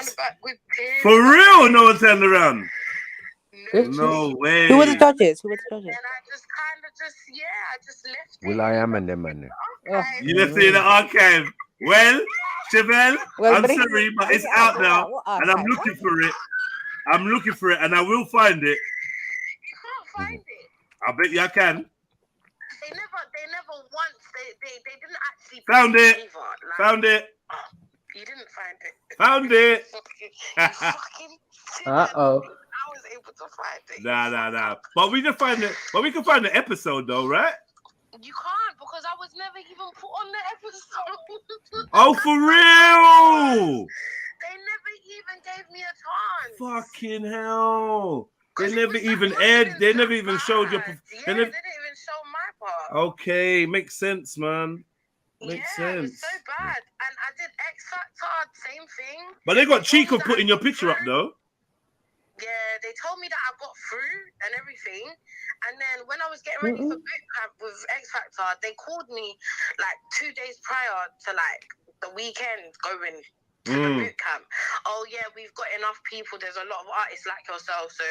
For real, no one turned around. No way. Who were the judges? And I just kind of I just left it. Will I am in the money. You left it in the archive. Well, Chevelle, I'm sorry, but it's out now, and I'm looking for it. I'm looking for it, and I will find it. You can't find it. I bet you I can. They never once. They didn't actually. Found it. Found it. You didn't find it. Found it. Uh-oh. I was able to find it. Nah. But we can find it. But we can find the episode though, right? You can't because I was never even put on the episode. Oh, for real? They never even gave me a chance. Fucking hell. They never even aired. They never even showed your. They didn't even show my part. Okay, makes sense, man. Makes sense. It was so bad. And I did X Factor, same thing. But they got cheek of putting your picture up, though. Yeah, they told me that I got through and everything. And then when I was getting ready for boot camp with X Factor, they called me like 2 days prior to like the weekend going to the boot camp. Oh yeah, we've got enough people. There's a lot of artists like yourself. So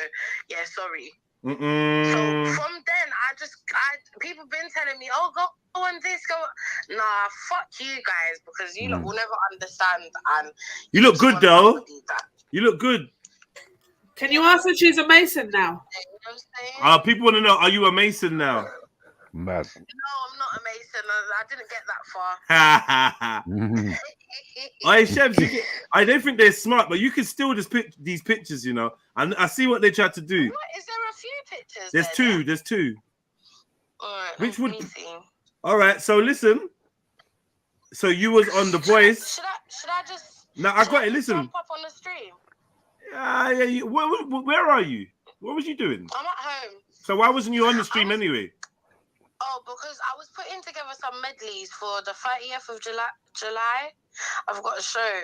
yeah, sorry. So from then, people been telling me, oh, go on this, go. Nah, fuck you guys, because you lot will never understand. And you look good though. You look good. Can you ask if she's a Mason now? People want to know, are you a Mason now? Mad. No, I'm not a Mason. I didn't get that far. Hey, Chefs, I don't think they're smart, but you can still just pick these pictures, you know. And I see what they tried to do. What? Is there a few pictures? There's two. All right, which would? All right. So listen. So you was on The Voice. Should I just? No, I got it. Listen. Jump up on the stream. Yeah. Where are you? What was you doing? I'm at home. So why wasn't you on the stream anyway? Oh, because I was putting together some medleys for the 30th of July. I've got a show.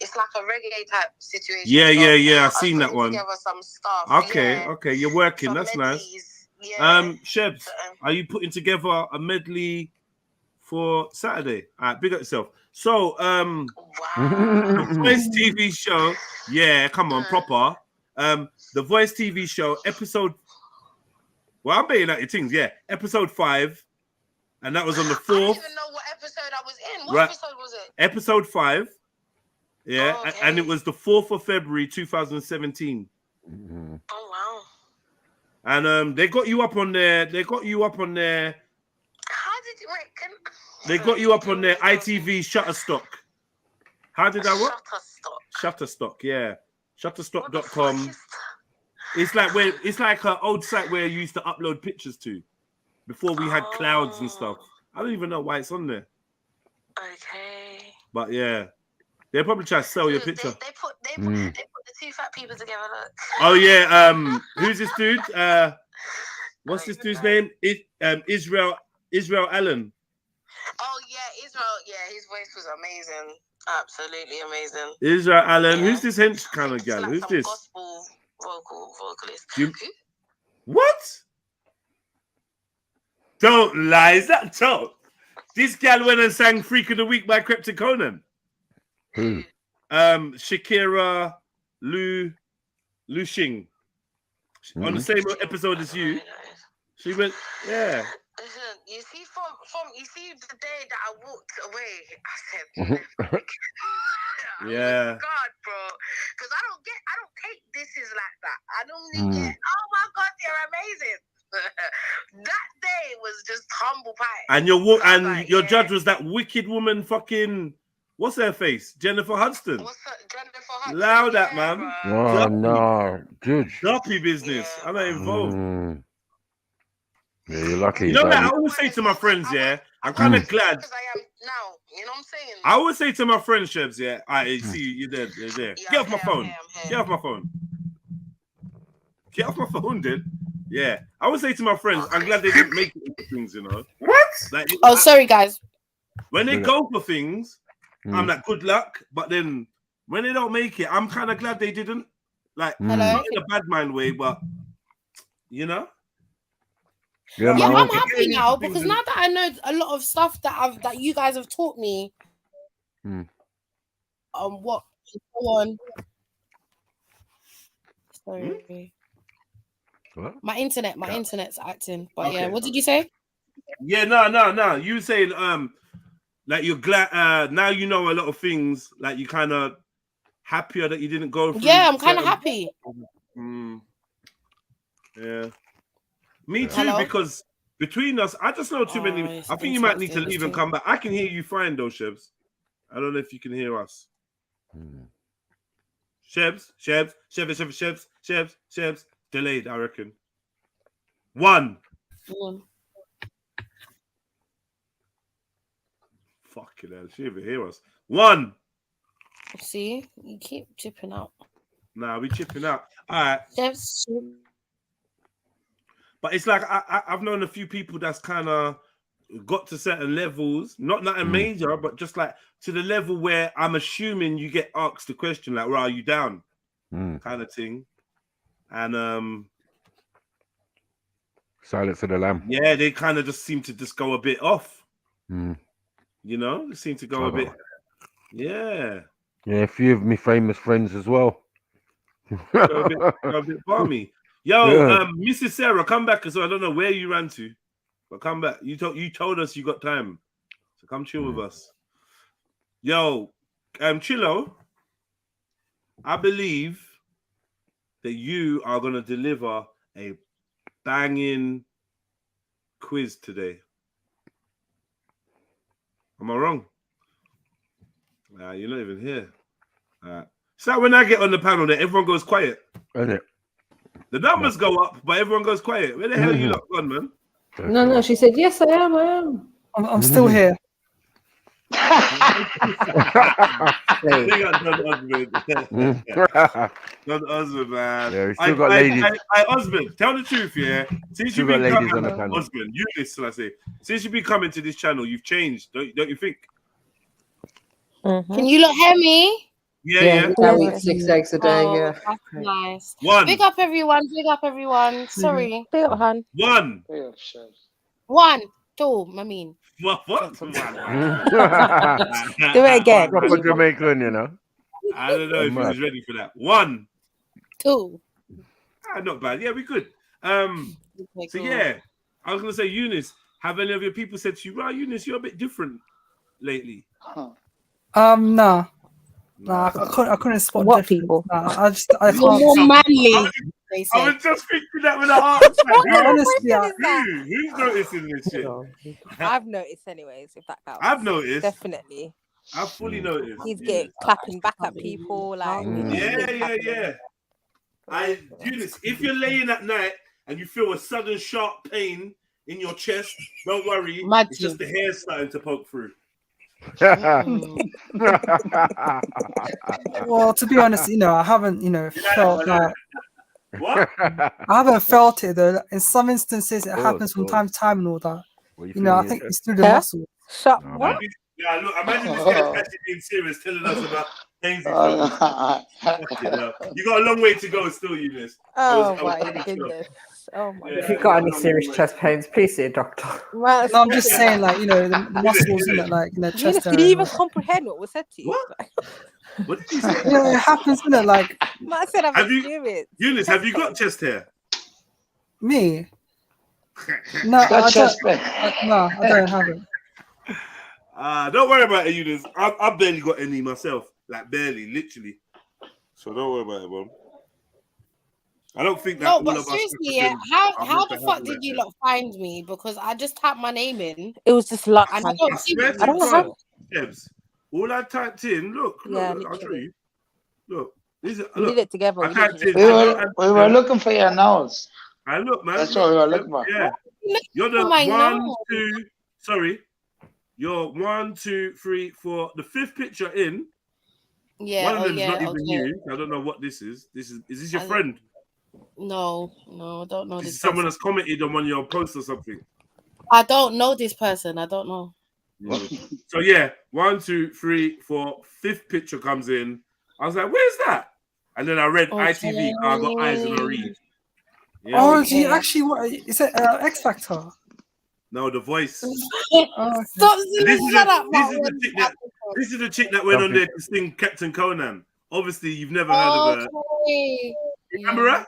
It's like a reggae type situation. Yeah. I've seen that one. Together some stuff. Okay. You're working. Some That's medleys. nice. Yeah. Shebs, are you putting together a medley for Saturday? All right, big up yourself. So, The Voice TV show. Yeah, come on, proper. The Voice TV show episode. Well, I'm betting out your things. Yeah, episode 5, and that was on the 4th. I don't even know what episode I was in. What episode was it? Episode 5. Yeah, and it was the 4th of February 2017. Oh wow. And they got you up on there. How did you wait? They got you up on their ITV Shutterstock. How did that work? Shutterstock, yeah. Shutterstock.com. It's like an old site where you used to upload pictures to before we had clouds and stuff. I don't even know why it's on there. Okay. But yeah, they'll probably try to sell your picture. They put the two fat people together. Look. Oh yeah. Who's this dude? What's this dude's name? Israel Allen. Oh yeah, Israel. Yeah, his voice was amazing. Absolutely amazing. Israel Allen. Yeah. Who's this hench kind of gal? Like Who's this? Gospel vocalist. What? Don't lie. Is that talk? This gal went and sang "Freak of the Week" by Krypton Conan. Who? Shakira Lu Shing. On the same episode as you. She went, yeah. Listen, you see, the day that I walked away, I said, yeah. God, bro, because I don't take this is like that. I don't get, oh my God, you're amazing. That day was just humble pie. And your judge was that wicked woman, fucking. What's her face? Jennifer Hudson. Jennifer Hudson? Loud that, man. Oh, no. Judge. Dirty business. I'm not involved. Yeah, you're lucky. You know what I always say to my friends, yeah? I'm kind of glad. Because I am now, you know what I'm saying? I always say to my friends, Shebs, yeah? I see you're there. You're there. Yeah, Get off my phone. Get off my phone. Get off my phone, dude. Yeah. I always say to my friends, I'm glad they didn't make it into things, you know? What? Like, Sorry, guys. When they go for things, I'm like, good luck. But then when they don't make it, I'm kind of glad they didn't. Like, not in a bad mind way, but, you know? Yeah, I'm happy now because now that I know a lot of stuff that you guys have taught me. What? Go on. Sorry. What? My internet's acting. But yeah, what did you say? Yeah, no. You were saying like you're glad now you know a lot of things, like you kind of happier that you didn't go through. Yeah, I'm kind of happy. Yeah. Me too, because between us, I just know too many. I think you might need to leave and come back. I can hear you fine though, Shebs. I don't know if you can hear us. Shebs. Delayed, I reckon. One. Fucking hell, she even hear us. One. See, you keep chipping out. Nah, we chipping out. All right. Shebs. But it's like I've known a few people that's kind of got to certain levels, not a major, but just like to the level where I'm assuming you get asked the question like, "Well, are you down?" kind of thing, and Silence of the Lamb. Yeah, they kind of just seem to just go a bit off. You know, they seem to go a bit. Yeah. Yeah, a few of my famous friends as well. Go a bit balmy. Yo, Mrs. Sarah, come back because I don't know where you ran to, but come back. You told us you got time, so come chill with us. Yo, Chillo, I believe that you are gonna deliver a banging quiz today. Am I wrong? You're not even here. It's like when I get on the panel that everyone goes quiet. Isn't it? The numbers go up, but everyone goes quiet. Where the hell are you lot gone, man? No, she said, yes, I am. I'm still here. Big up Don Osmond, man. Yeah, we still got ladies. Osmond, tell the truth, yeah. Since you've been ladies on the panel. Osmond, you listen, I say. Since you've been coming to this channel, you've changed, don't you think? Can you lot hear me? Yeah. 6 eggs a day, yeah. That's nice. One. Big up everyone. Sorry. Big up, hun. One. 1, 2, I mean. What? Do it again. Proper Jamaican, you know. I don't know if he was ready for that. 1, 2. Not bad. Yeah, we good. So yeah, I was gonna say, Eunice, have any of your people said to you, right, Eunice, you're a bit different lately? No. I couldn't spot what people. I You're more manly. I was just thinking that when I asked. Honestly, who's noticing this shit? I've noticed, anyways. If that counts. I've noticed. Definitely. I've fully noticed. He's getting clapping back at people, like. Yeah. Eunice, if you're laying at night and you feel a sudden sharp pain in your chest. Don't worry, Imagine. it's just the hair starting to poke through. Well, to be honest, I haven't, felt that. What? I haven't felt it though. In some instances, it happens from time to time and all that. I think it's through the muscle. Shut What? Yeah, look, imagine this guy's actually being serious, telling us about things he's done. You got a long way to go still, Eunice. Oh my goodness. Oh my If you've got any serious chest pains, please see a doctor. No, I'm just saying, like, the muscles in it, like, chest Did you even comprehend what was said to you? What? What did you say? It happens, isn't it? Like, I said I've experienced. Eunice, have you got chest hair? Me? No, I don't have it. Don't worry about it, Eunice. I barely got any myself. Like, barely, literally. So don't worry about it, bro. I don't think that No, all but of us seriously, yeah, how the fuck did you lot find me? Because I just typed my name in. It was just luck. And Man. I don't see swear it. to God, Debs, all I typed in, look, Yeah, I'll show you. Look, We did it together. I typed in. We were looking for your nose. I look, man. That's what we were looking for. Yeah. You're the my 1, nose. 2. Sorry. You're 1, 2, 3, 4. The 5th picture in. Yeah, One of them's not even okay. you. I don't know what this is. Is this your friend? No, I don't know This this is someone person. that's commented on one of your posts or something. I don't know this person. I don't know. So yeah, 1, 2, 3, 4. 5th picture comes in. I was like, "Where's that?" And then I read ITV. I got eyes on a read. Yeah. Oh, do you actually? What is it? X Factor? No, The Voice. Oh, Stop! This is Shut up, this is the chick that went on there to sing Captain Conan. Obviously, you've never heard of her. Okay. Remember her?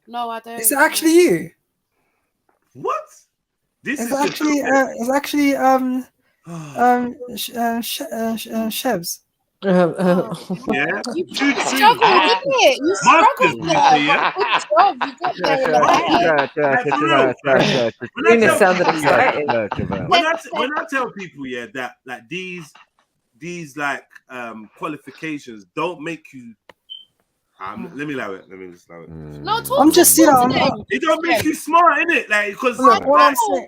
No, I don't. Is it actually you? What? This It's is actually Chevs. Yeah. You struggled, didn't it? You struggled there. Yeah. Good job. You got there in the end. Eunice sounded excited. When I tell people, yeah, that like these like qualifications don't make you. Let me allow it. No, talk I'm just, to them. It don't make you smart, innit? Like, because Look, what I'm saying.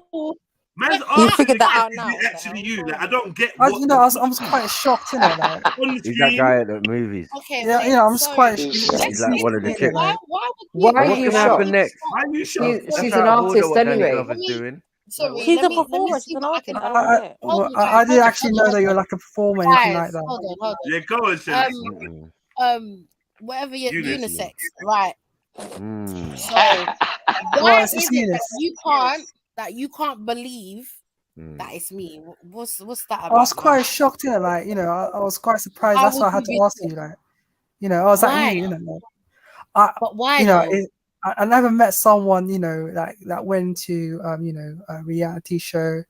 man's You asking figured that if out it's now. actually you. Like, I don't get. I was quite shocked in it. Like, on the He's that screen. guy at the movies. Okay, yeah, I'm just quite. He's like one of the chicks. Why Why are What's you gonna happen shocked? next? Why are you shocked? She's an artist anyway. Doing. Sorry, She's let a me performer. see She's an what I artist. can- I don't get it. I didn't actually know that you're like a performer or anything like Guys, that. hold on. Yeah, go on, Shelly. Whatever you're Eunice. unisex, right? Mm. So why it's is it Eunice. that you can't believe that it's me? What's that about? I was quite shocked in it. Like, I was quite surprised. How That's why I would had you to be ask you. Like, I was Why? like, you. But why? I never met someone, like that went to a reality show.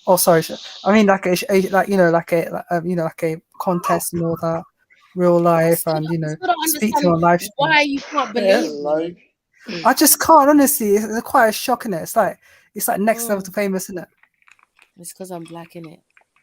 Oh, sorry, I mean like a contest and all that, real life, and speak to on live stream. Why you can't believe me? I just can't, honestly. It's quite a shock in it. It's like next level to famous, isn't it? It's because I'm black, in it.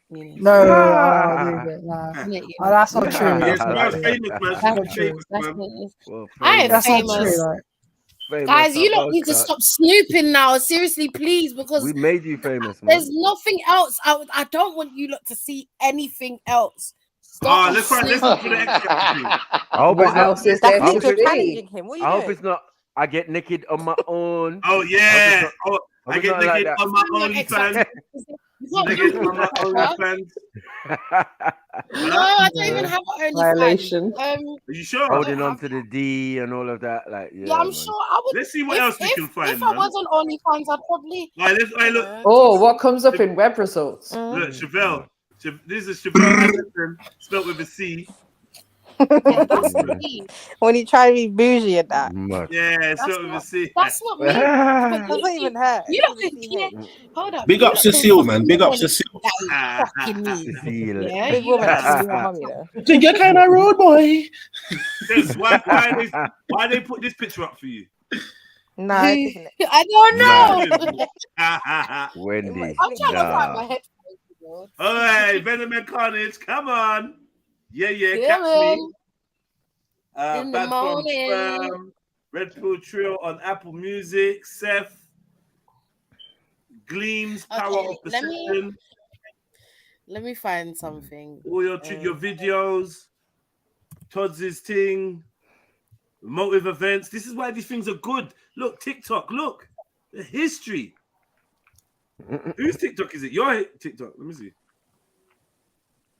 No, I'll leave it. Nah. That's not true. Yes, that's famous, man. She's not famous, man. I ain't That's famous. not true. Like, Guys, you don't need to stop snooping now. Seriously, please, because We made you famous, man. there's nothing else. I don't want you lot to see anything else. Stop Let's listen to the X Factor thing. What else is there to You're be? challenging him. What I are you hope doing? it's not. I get naked on my own. Oh yeah. I get not like naked that. on my OnlyFans. Naked on my OnlyFans. No, I don't even have an Violation. Are you sure? Holding on to the D and all of that. Like, yeah, I'm man. sure I would. Let's see what else we can find. If I was on OnlyFans, I'd probably. All right, look. Oh, what comes up in web results? Look, Chevelle. This is Chevelle Anderson, spelled with a C. That's me. When you try to be bougie at that. Yeah, spelled with a C. That's not me. That's not even her. You don't care. Hold up. Big up Cecile, man. Big up Cecile. That is fucking me. Yeah, Big woman actually my mummy though. Think you kind of road boy. Yes, why they put this picture up for you? No, I don't know. Wendy. I'm trying to find my headphones. All right, Venom and Carnage, come on. Yeah, Yeah, catch me. In the Bad morning. from Red Pill Trill on Apple Music. Seth. Gleams, power Okay, of perception. let me find something. All your videos, Todd's thing, motive events. This is why these things are good. Look, TikTok, look. The history. Whose TikTok is it? Your TikTok. Let me see.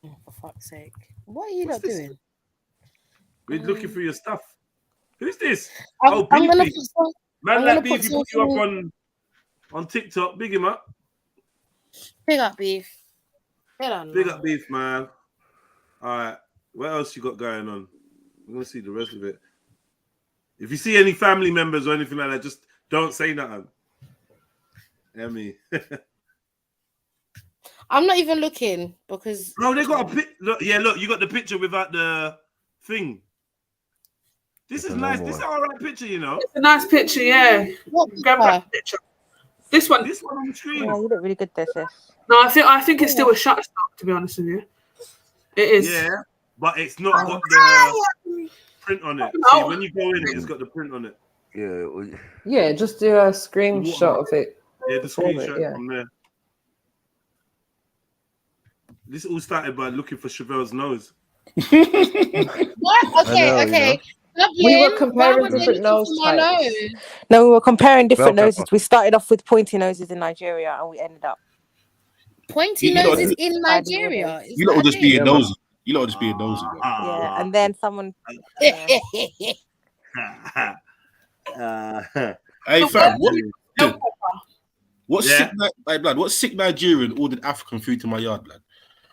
Oh, for fuck's sake. What are you not doing? We're looking through your stuff. Who's this? I'm gonna Beefy. put some, Man I'm like gonna put Beefy put you up something- on TikTok. Big him up. Big up, Beef. Get on, Big man. up Beef, man. All right. What else you got going on? I'm gonna see the rest of it. If you see any family members or anything like that, just don't say nothing. Yeah, me. I'm not even looking because. No, they got a pic. Look, yeah, look, you got the picture without the thing. This is nice. This is an alright picture, you know. It's a nice picture, yeah. Grab that picture. This one. This one on the screen. Yeah, you look really good there, sis. No, I think it's still a Shutterstock, to be honest with you. It is. Yeah, but it's not got the print on it. See, when you go in, it's got the print on it. Yeah. Yeah, just do a screenshot of it. Yeah, the screenshot yeah. from there. This all started by looking for Chevelle's nose. What? Okay. We were comparing different nose types. No, we were comparing different Well, noses. We started off with pointy noses in Nigeria, and we ended up Pointy You know, noses in Nigeria. You lot will just be your nosy. You lot will just be your nosy. Yeah, and then someone. Hey fam, what sick blood? What sick Nigerian ordered African food to my yard, blood?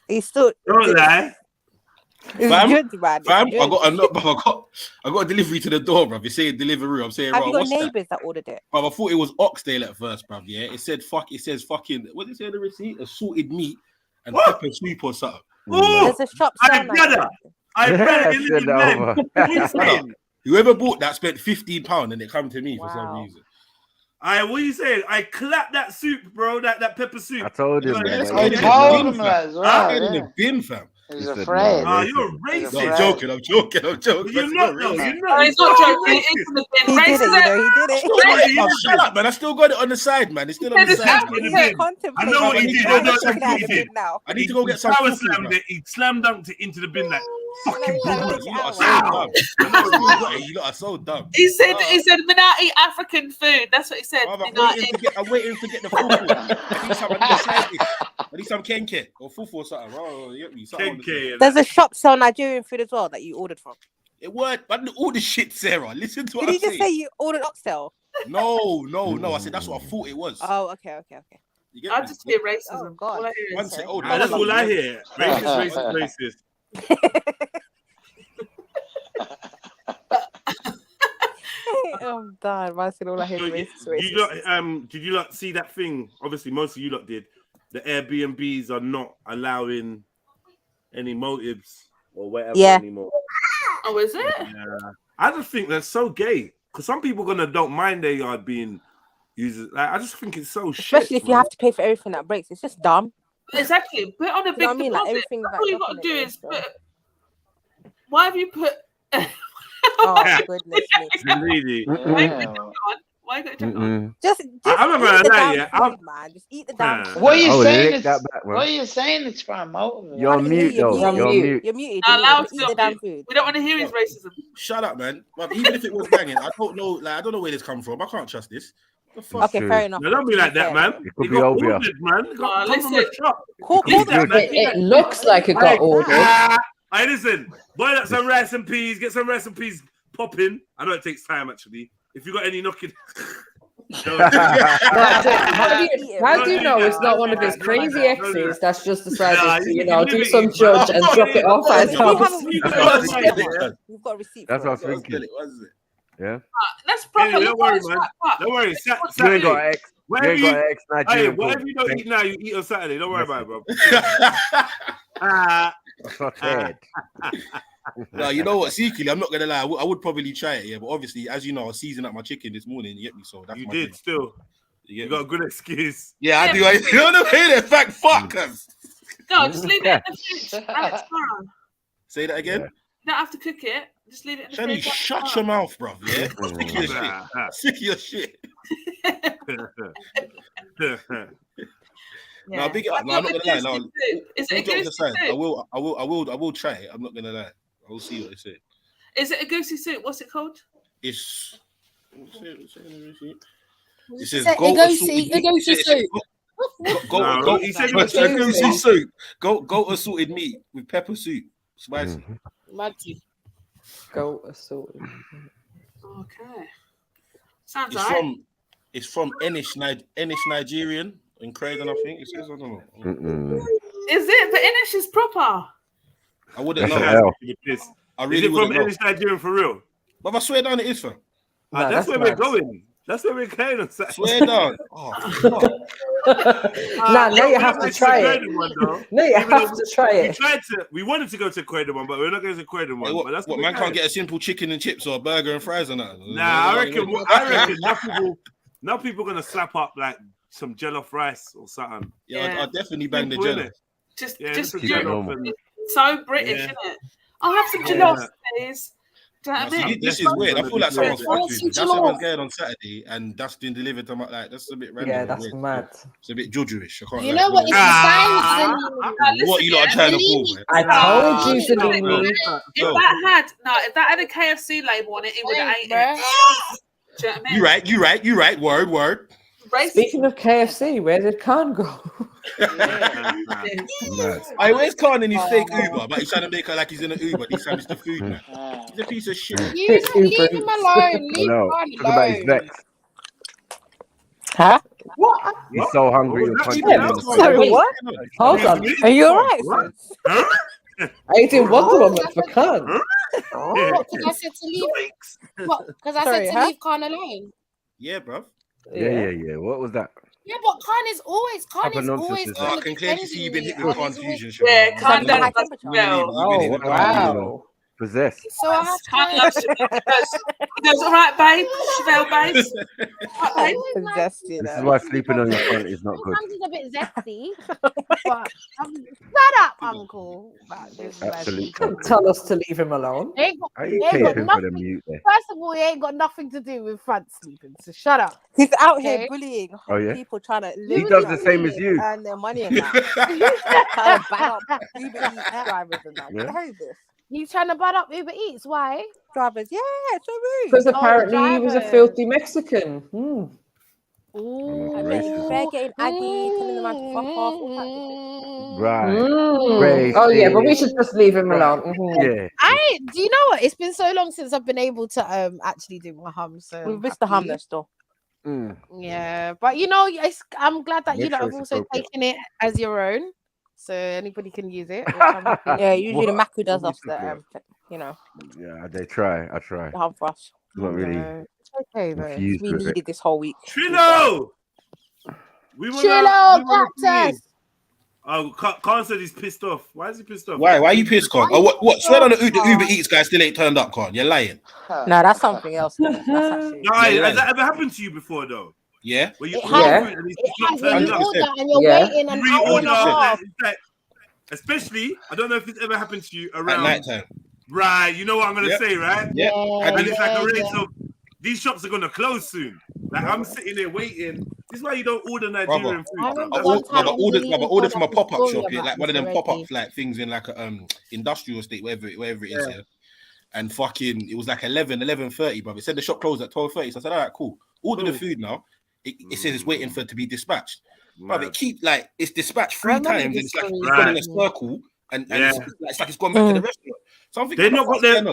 He's still. Don't lie. It's Fam, good, man. fam, It's I good. got a delivery to the door, bruv. It's saying delivery. I'm saying, Have right, you got what's that? neighbours that ordered it? Bruv, I thought it was oxtail at first, bruv. Yeah, it said fucking. What did it say on the receipt? Assorted meat and pepper soup or something. There's a shop selling Whoever bought that spent £15 and it come to me for some reason. What are you saying? I clapped that soup, bro. That pepper soup. I told him. I told him as well. I had it in the bin, fam. He's afraid. You're racist. I'm joking. You're not, though. You're not. He's not joking. He did it. Shut up, man. I still got it on the side, man. It's still on the side. I know what he did. I know exactly what he did. I need to go get some. Power slammed it. He slam dunked it into the bin like fucking bullets. You lot are so dumb. You lot are so dumb. He said Minati African food. That's what he said. I'm waiting to get the fufu. I need some kenke or fufu or something. Oh, There's a shop selling Nigerian food as well that you ordered from. It worked. I didn't order shit, Sarah. Listen to what Did I'm you just saying. say you ordered oxtail? No. I said that's what I thought it was. Oh, okay. You get I me? just hear racism. Oh, God. All I hear is That's all I hear. Racist. I'm done. Man said all I hear is racist. Did you lot see that thing? Obviously, most of you lot did. The Airbnbs are not allowing any motives or whatever anymore. Oh, is it? Yeah. I just think that's so gay because some people don't mind their yard being used. Like, I just think it's so shit. Especially if you have to pay for everything that breaks. It's just dumb. Exactly. Put on a big You know what I mean? Like, deposit. everything That's that all you got to do documented is and put. Why have you put? Oh goodness me! Really? Why got you on? Just I'm not eat gonna the lie, damn yeah. food, man. Just eat the damn food. What are you saying? lick that back, man. What are you saying? It's from motive. You're mute, though. You're mute. You're muted. Allow Just eat the damn food. We don't want to hear his racism. Shut up, man. But even if it was banging, I don't know. Like, I don't know where this come from. I can't trust this. The fuck? Okay, fair enough. No, don't be like that, man. It could It be got obvious. ordered, man. It got come from listen. a shop. It looks like it got ordered. Hey, listen. Boil up some rice and peas. Get some rice and peas popping. I know it takes time, actually. If you got any knocking... How do you know it's not one of his crazy exes that's just decided to, do some judge and drop it off at his house? We've got a receipt. That's what I was thinking. Yeah. Let's properly. Don't worry, man. Don't worry. You ain't got ex. You ain't got ex Nigerian. Whatever you don't eat now, you eat on Saturday. Don't worry about it, bro. No, you know what? Secretly, I'm not gonna lie. I would probably try it, yeah. But obviously, as you know, I was seasoning up my chicken this morning. You get me? So that's You my did thing. still. You got a good excuse. Yeah, I do. You know what I mean? In fact, fuck us. No, just leave it in the fridge. Have it tomorrow. Say that again. You don't have to cook it. Just leave it in the Shani, fridge. shut your mouth, bro. Yeah, sick of your shit. Sick of your shit. No, big it up. No, I'm not gonna lie. No, Is it a all jokes goosey aside, soup? I will try it. I'm not gonna lie. I will see what they say. Is it a goosey soup? What's it called? It's. It Says says goat assorted a goosey soup. Goat. He said it was a goosey soup. Goat assorted meat with pepper soup. Spicy. Magic. Goat assorted. Okay. Sounds It's alright. from. It's from Enish Nigerian in Croydon, I think. It says, I don't know. Is it? But Inish is proper. I wouldn't That's know. I Is really it from wouldn't know. Enish Nigerian for real? But I swear down it is, fam. That's where we're going. That's where we're going on Saturday. Swear down. Oh, fuck. Now you have to try it. No, you have to try it. We wanted to go to Croydon one, but we're not going to Croydon one. But that's What man can't get a simple chicken and chips or a burger and fries or nothing? Nah, I reckon now people gonna slap up like some jollof rice or something. Yeah, I'll definitely bang the jollof. Just keep it normal. so British, isn't it? I'll have some jollof, please. Do you know what I mean? This is weird. I feel like someone's fucking. That's someone's going on Saturday, and that's been delivered to my that's a bit random. Yeah, that's mad. It's a bit judgerish. I can't. You know what? It's the What you lot are trying to pull, man? I told you, Salini. If that had a KFC label on it, it would have ate it. Do you know what I mean? You right. Word. Speaking of KFC, where did Khan go? I where's Khan in his fake Uber, but he's trying to make her like he's in an Uber. This time it's the food man. He's a piece of shit. Leave him alone. Leave Khan alone. Talk about his next. Huh? What? He's so hungry. Sorry, what? Hold on. Are you alright? I did Wonder Woman for Khan. What? Because I said to leave. What? Because I said to leave Khan alone. Yeah, bro. Yeah. What was that? Yeah, but Khan is always. I can clearly see you've been hit with confusion. Yeah, Khan does well. Oh, wow. Possessed. So I have to. He goes, all right, babe. Chevelle, babe. Right, babe. This is why sleeping on your front is not good. Sometimes a bit zesty. But shut up, Uncle. Absolutely. Tell us to leave him alone. Are you caping for the mute there? First of all, he ain't got nothing to do with front sleeping, so shut up. He's out here bullying people trying to live. He does the same as you. Earn their money and that. Trying to ban up Uber Eats drivers and that. What the hell is this? He's trying to ban up Uber Eats. Why? Drivers, yeah, so rude. Because apparently he was a filthy Mexican. Ooh. They're getting aggy, telling the man to fuck off. All kinds of Right. Oh yeah, but we should just leave him alone. Yeah. Do you know what? It's been so long since I've been able to actually do my hum. So we missed the hum though still. Yeah, but you know, I'm glad that Make you sure have it's also appropriate. taken it as your own, so anybody can use it. Yeah, usually the Maku does us What? the Yeah, they try. I try. the hum for us. Not really. It's okay though. Confused We with it. needed this whole week. Trillo! Chill out, Captain. Oh, Khan said he's pissed off. Why is he pissed off? Why are you pissed, Khan? Oh, what? Swear on the Uber Eats guy still ain't turned up, Khan. You're lying. No, that's something else. That's actually. No, has that ever happened to you before, though? Yeah. Where you It has. It has when you order and you're waiting an hour and a half. Especially, I don't know if it's ever happened to you around At night time. Right, you know what I'm gonna say, right? Yeah. And it's like a race of these shops are gonna close soon. Like I'm sitting there waiting. This is why you don't order Nigerian food. Order from a pop-up shop, yeah, like one of them pop-up like things in like a industrial estate, wherever it is. Yeah. And fucking, it was like 11:30, bro. It said the shop closed at 12:30. So I said, all right, cool. Order the food now. It says it's waiting for it to be dispatched. But it keep like it's dispatched 3 times. It's like it's gone in a circle, and it's like it's gone back to the restaurant. So I'm thinking, They're not got their.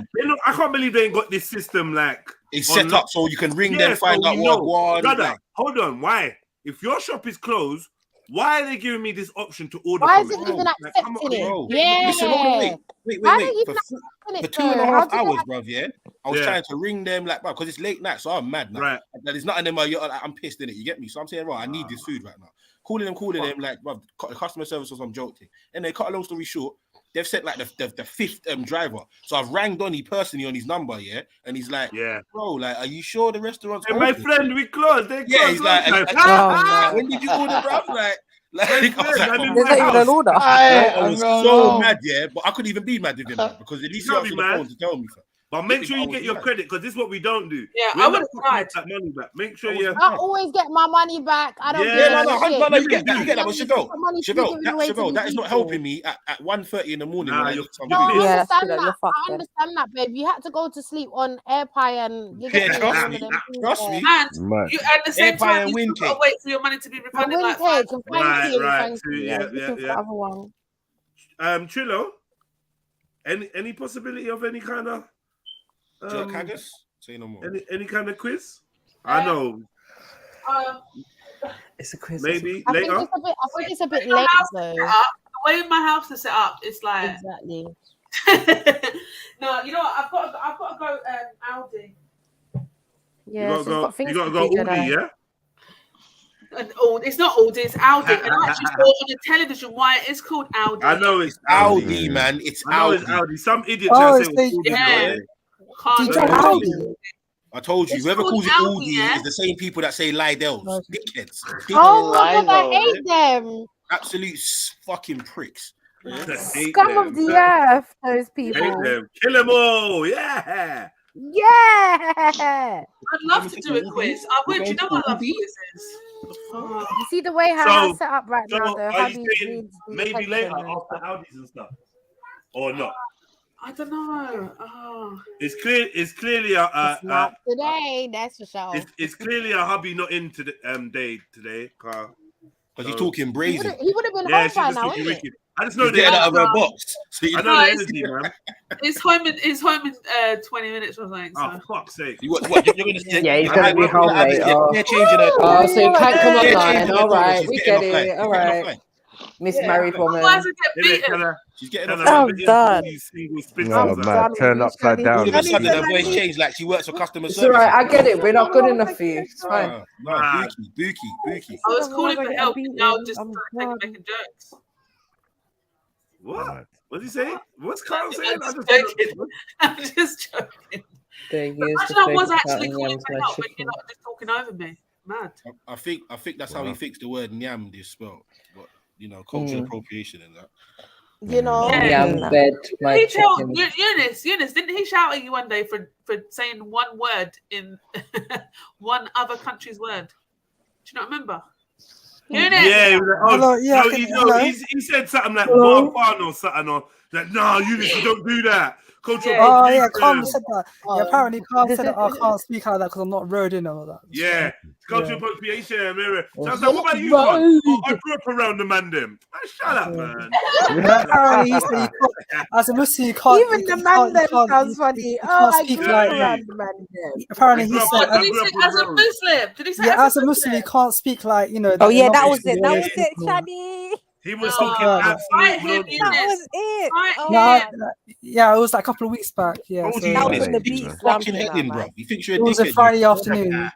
I can't believe they ain't got this system like it's set up so you can ring them, find out what one. Brother, hold on. Why? If your shop is closed, why are they giving me this option to order? Why is it even accepting it? Yeah. Listen, wait. For 2.5 hours, bruv, yeah. I was trying to ring them, like, bro, because it's late night, so I'm mad now. Right. There's nothing in my, I'm pissed in it. You get me? So I'm saying, right, I need this food right now. Calling them, like, bruv, customer service was some joke thing. And they cut a long story short, they've sent like the fifth driver. So I've rang Donny personally on his number, yeah, and he's like, bro, like, are you sure the restaurant's open? My friend, we closed. They closed. Yeah, he's like, when did you order, bro? Like, I was like, there's not even an order. I was so mad, yeah, but I couldn't even be mad with him because at least he answered the phone to tell me. But make sure you get your credit, because this is what we don't do. Yeah, We're I not would have tried. that money back. Make sure you. I always get my money back. I don't Yeah, give no, a shit. no, you get that, but Money to be Chevelle, given away to Chevelle, these that is not people. helping me at 1:30 in the morning. Nah, when I you're need some No, I video. understand you're that. fucked I then. understand that, babe. You had to go to sleep on air pie and you Yeah, get trust one me, of them things trust there. me. And you at the same Air pie time and you wind still gotta cake. wait for your money to be And refunded win like cake, 5 and thank you, thank Too. you. Yeah. Looking for the other one. Trillo, any possibility of any kind of Jerk haggis? Say no more. any kind of quiz? I know. It's a quiz. Maybe I later. think it's a bit My late house is though. set up, the way my house is set up, it's like Exactly. no, you know what? I've got to go Aldi. Yeah, she's got things You gotta to go do, Aldi, Jedi. yeah. And it's not Aldi, it's Aldi. And I actually saw on the television why it is called Aldi. I know it's Audi, man. It's I know Audi. it's Aldi. Some idiot Oh, trying to it's say it was the- Aldi. Yeah. Can't Did you say tell Aldi. Aldi? I told you, It's whoever called calls it Aldi, Aldi yeah? is the same people that say Lidl's. Dickheads. Oh my god, I hate them. Absolute fucking pricks. Scum of the earth, those people. Hate them. Kill them all. Yeah. Yeah. I'd love to do a quiz. I would. You know I love quizzes. Oh. You see the way her house set up right now, So though. are you Hubby saying needs maybe attention later and after stuff. Audis and stuff, or not? I don't know. Oh. It's clear. It's clearly a. It's not today, that's for sure. It's clearly a hubby not into the day today, Carl. Because he's talking brazen. He would have been Yeah, home she's by just now, talking innit? wicked. I just know He's getting out of her box. I know the energy, man. It's home in 20 minutes or something. So. Oh, fuck's sake. You're gonna say, Yeah, he's gonna be home late. Oh, so you can't come online. All right, we get it. All right, Miss Married Woman. She's getting off. I'm done. No, man, turn upside down. All of a sudden, her voice changed like she works for customer It's service. all right. I get it. We're not good enough for you. It's fine. No, bookie. I was calling for help and now just making jokes. What? What's he saying? What's Carl saying? I'm just joking. They use Imagine the I was fake actually pattern calling yams for like help and chicken. you're not just talking over me. Mad. I think that's how he fixed the word nyam this spell. But cultural appropriation and that. You know, Yam bed, my Did he tell chicken. Eunice, didn't he shout at you one day for saying one word in one other country's word? Do you not remember? Eunice. Yeah, he was like, Hello, yeah, no, hello. he said something like Hello? "Bar or something on. Like, no, Eunice, you don't do that. Cultural Oh yeah, appropriation. Carl said that. Yeah, apparently Carl said that I can't speak like that because I'm not road in and all that. Yeah, cultural appropriation. Mirror. So I was Yeah. like, what about you, man? Oh, I grew up around the man them. Shut up, man. Apparently he said you can't, as a Muslim you can't. Even you the can't- man you that can't- sounds you- funny. you Oh, can't I speak grew like. up around the man there. Apparently he I grew said. up Did he say as a Muslim? Did he say Yeah, as as a Muslim, you can't speak like Oh yeah, you're that not was it. Muslim, That you're was it, people. Shadi. He was Oh, talking God. Fight absolute him, nonsense. That Eunice. was it. Fight Oh, No, him. yeah, it was like a couple of weeks back. Yeah, Told so you, That was Eunice. when the He beat thinks slumped fucking in heading, that, bro. man. He thinks you're a it was a dickhead. Friday bro. afternoon.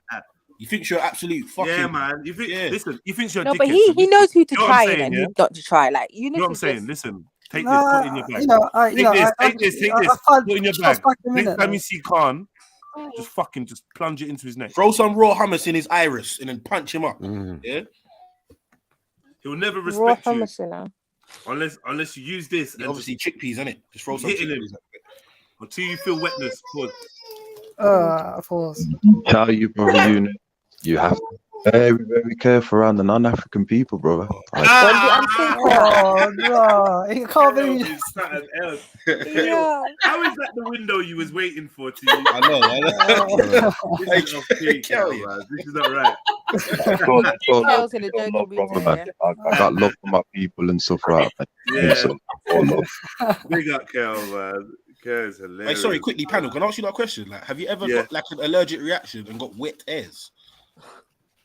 He thinks you're absolute fucking. Yeah, man. You think? Listen, you think you're a No, dickhead. but so he listen. knows who to You know what try I'm and saying, who yeah? not to try. Like You know Eunice what I'm was saying? just Listen, take this, put it in your bag. You know, I Take this, take this. I can't Put it in your trust bag. back a Next minute. time you see Khan, just plunge it into his neck. Throw some raw hummus in his iris and then punch him up. Yeah. He'll never raw respect you hummus, you know. unless you use this. Yeah, obviously chickpeas, isn't it? Just throw some hitting him chickpeas. until you feel wetness. Pause. Of course. Tell you, brother, you have to be very, very careful around the non-African people, brother. Oh no, you can't believe. It's something else. Yeah. How is that the window you was waiting for? To you? I know. This is off peak, man. This is not right. Girls in the jungle being Man. I got love for my people and stuff like that. Yeah. So, all love. Big up, Kel, man. Kel's Hey, hilarious. sorry, quickly, panel. Can I ask you that question? Like, have you ever got like an allergic reaction and got wet hairs?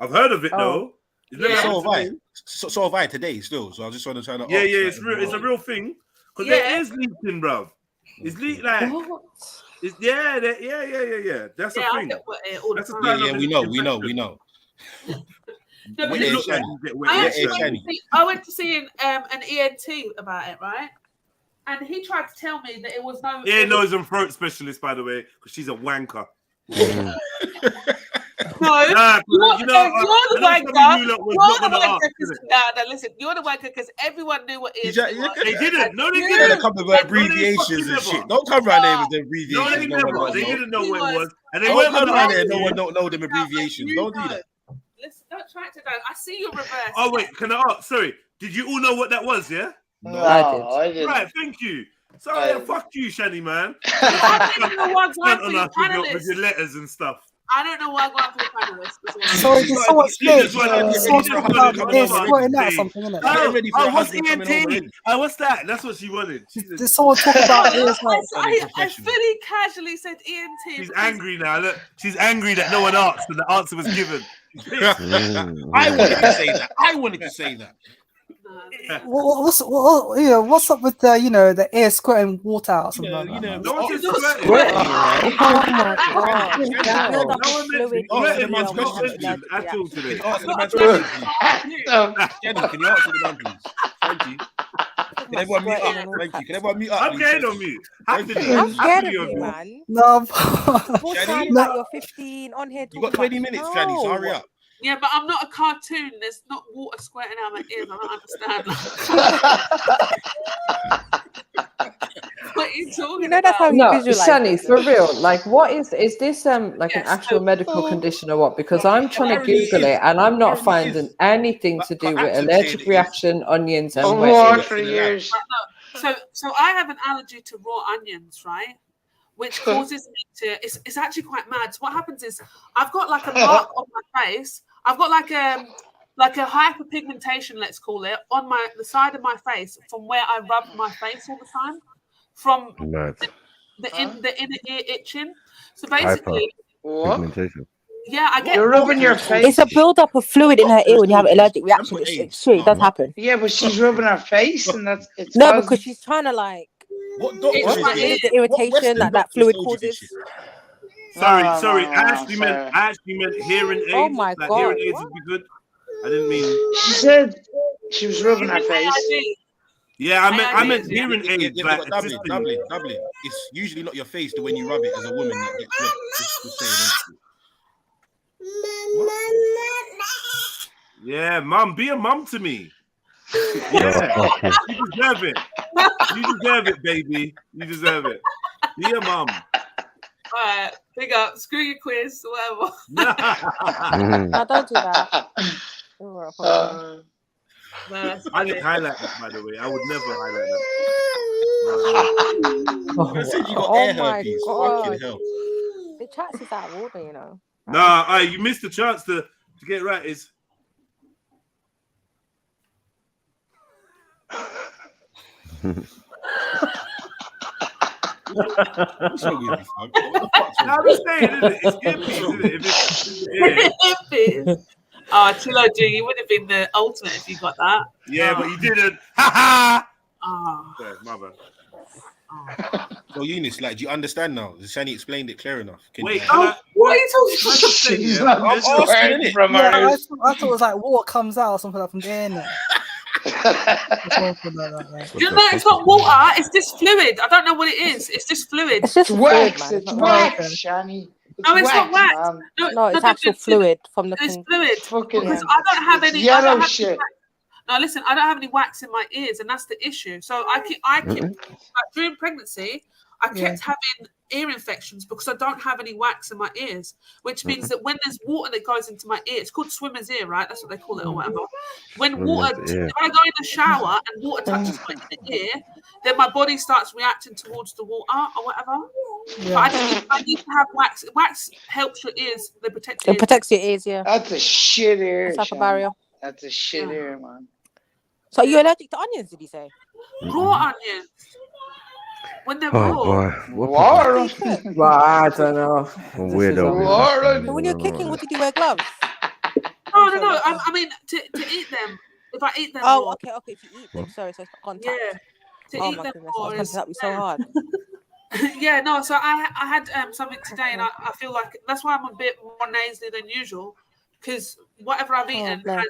I've heard of it though. Yeah, so have I. So have I today still. So I just want to try to. Yeah, it's real. It's a real thing. Because there is leaking, bruv. It's like. It's, yeah. That's a thing. That's a sign of we know. No, When but you listen, look like you get wet, I went to see an ENT about it, right? And he tried to tell me that it was no ear, nose, and throat specialist, by the way, because she's a wanker. No, you're the wanker. You're the wanker. No, listen, you're the wanker because everyone knew what ears was. They didn't. No, they You're didn't. gonna come with abbreviations and shit. Don't come around there with the abbreviations. No, they never. They didn't know what it was, and they Don't weren't come gonna around there. ask No you. one don't know them abbreviations. Don't do that. Listen, don't try to know. I see your reverse. Oh wait, can I ask? Sorry, did you all know what that was? Yeah. No, I didn't. Right, thank you. So yeah, fuck you, Shani man. I don't know what's Stunt wrong on for us your with your panelists. letters and stuff. I don't know what's wrong for your panelists. Sorry, did someone say someone talk about wanted squatting that or something, innit? Oh, what's ENT? Oh, what's that? That's what she wanted. Did someone talk about ears like? I fully casually said ENT. She's angry now. Look, she's angry that no one asked and the answer was given. I wanted to say that. I wanted to say that. What's up with the the air squirting water out or something like that? No one said squirting. At all today. Answer the man's question. Jenny, can you answer the man, please? Thank you. Can everyone mute up? Thank you. Can everyone mute up? I'm getting on mute. I'm scared of you, man. No. More time about your 15 on here. You got 20 minutes, Shani, so hurry up. Yeah, but I'm not a cartoon. There's not water squirting out my ears. I don't understand. What are you talking that's about? how you No, visualize Shani, it. for real. Like, what is this? Like an actual medical condition or what? Because I'm trying to Google it and I'm not finding anything to do with allergic reaction, onions, and wet. So I have an allergy to raw onions, right? Which causes me to. It's actually quite mad. So what happens is I've got like a mark on my face. I've got like a hyperpigmentation, let's call it, on the side of my face from where I rub my face all the time, from the inner ear itching. So basically, Pigmentation. yeah, I get. You're rubbing your face. It's a build-up of fluid in her ear when you have an allergic reaction. It's true, it does happen. Yeah, but she's rubbing her face, and it's No, because she's trying to like. What doctor is It's the irritation that fluid causes. Sorry. I actually meant hearing aids. Oh my like God, hearing aids would be good. I didn't mean. She said she was rubbing her face. Yeah, I meant hearing aids. Like Dublin. It's usually not your face, the when you rub it as a woman that gets wet. Just saying. Yeah, mum, be a mum to me. Yeah, you deserve it. You deserve it, baby. You deserve it. Be a mum. All right, big up. Screw your quiz, whatever. No, don't do that. I didn't highlight that, by the way. I would never highlight that. I said you got air herpes. Fucking hell. The chat is out of order, you know. Nah, you missed the chance to get right. Is What's wrong with you, fam? I'm just saying, isn't it? It's hippies, isn't it? Oh, Chilo G, you would have been the ultimate if you got that. Yeah, but you didn't. Ha ha! Oh. Sorry, my bad. So Eunice, like, do you understand now? Shani explained it clear enough. Wait, what are you talking about? I'm asking it. I thought it was like water comes out or something like from the air. You know, it's not water, it's just fluid. I don't know what it is. It's just fluid. It's just wax. It's wax, Shani. No, it's not wax. No, it's actual fluid from the. It's fluid. Fucking Because I don't have any yellow shit. No, listen, I don't have any wax in my ears, and that's the issue. So I keep like, during pregnancy, I kept having ear infections because I don't have any wax in my ears, which means that when there's water that goes into my ear, it's called swimmer's ear, right? That's what they call it, or whatever. When water, if I go in the shower and water touches my ear, then my body starts reacting towards the water or whatever. But I need to have wax. Wax helps your ears. They protect your ears. It protects your ears, yeah. That's a shit ear. It's like a barrier. That's a shit ear, man. So you're allergic to onions, did you say? Raw onions. When they're Oh raw. boy, Well, I don't know. Weirdo. So when you're kicking, what did you wear gloves? No. I mean, to eat them. If I eat them. Oh, raw. okay. If you eat them, sorry, so it's not contact. Yeah. To Oh eat my them goodness, raw that would be so hard. Yeah, no. So I had something today, and I feel like that's why I'm a bit more nasally than usual, because whatever I've eaten had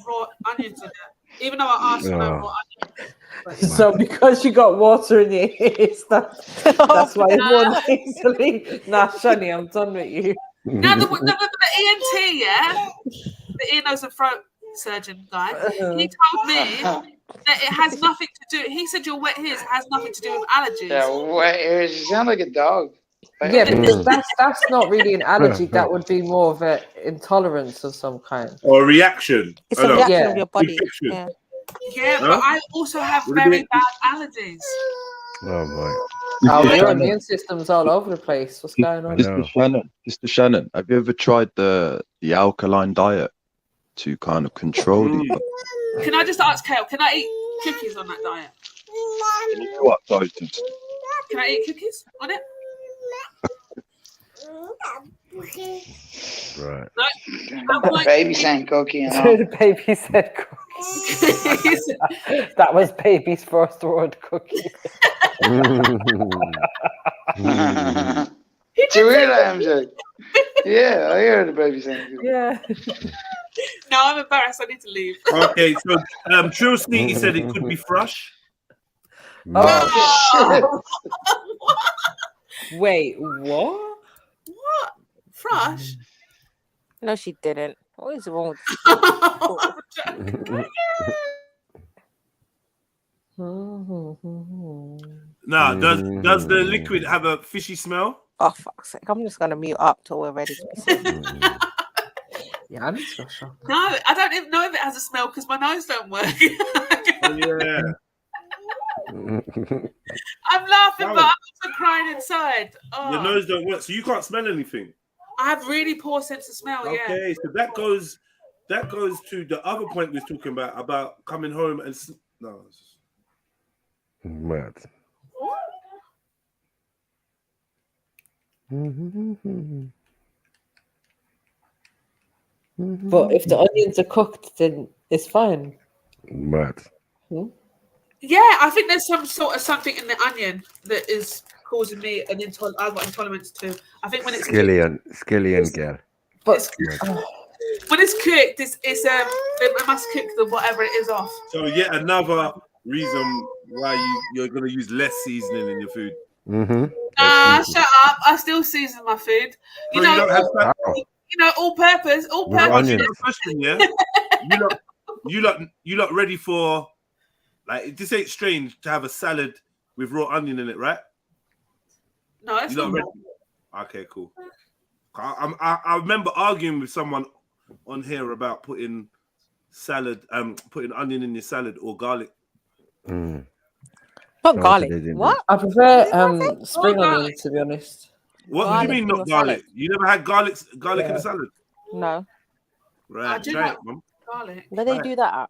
raw onions in it. Even though I asked for no raw onions. So because you got water in your ears, that's why you're more nasally. Nah, Shani, I'm done with you. Now the ENT, yeah, the ear, nose, and throat surgeon guy, he told me that it has nothing to do. He said your wet ears has nothing to do with allergies. Yeah, wet ears. You sound like a dog. Yeah, because that's not really an allergy. That would be more of an intolerance of some kind. Or a reaction. It's a reaction of your body. Infection. Yeah. Yeah, Huh? but I also have very bad allergies. Oh boy. Oh, your immune system's all over the place. What's going on? Mr. Shannon, have you ever tried the alkaline diet to kind of control the? Can I just ask Kale, can I eat cookies on that diet? What diet? Can I eat cookies on it? Right. No, baby saying cookie. The baby said cookies. That was baby's first word, cookie. Do you hear that, MJ? Yeah, I hear the baby saying cookie. Yeah. No, I'm embarrassed. I need to leave. Okay, so Trill Sneaky said it could be thrush. Oh, shit. Wait, what? What? Thrush? No, she didn't. What is wrong with Now, does the liquid have a fishy smell? Oh, fuck's sake. I'm just going to mute up till we're ready to be seen. Yeah, I'm not sure. No, I don't even know if it has a smell because my nose don't work. Yeah. I'm laughing, but I'm also crying inside. Oh. Your nose don't work, so you can't smell anything. I have really poor sense of smell. Okay, Yeah. so that goes to the other point we was talking about coming home and no. What? But if the onions are cooked, then it's fine. What? Yeah, I think there's some sort of something in the onion that is causing me an I've got intolerance to. I think when it's Skillion girl. But when it's cooked, it must cook the whatever it is off. So yet another reason why you're gonna use less seasoning in your food. Shut up! I still season my food. You know, all purpose. Onions. Question, yeah. you lot ready for? Like, this ain't strange to have a salad with raw onion in it, right? No, it's not. Okay, cool. I remember arguing with someone on here about putting onion in your salad or garlic. Not garlic. What? I prefer spring onions, to be honest. What do you mean not garlic? Salad. You never had garlic in the salad? No. Right, try it, mum. Garlic. Where they do that at?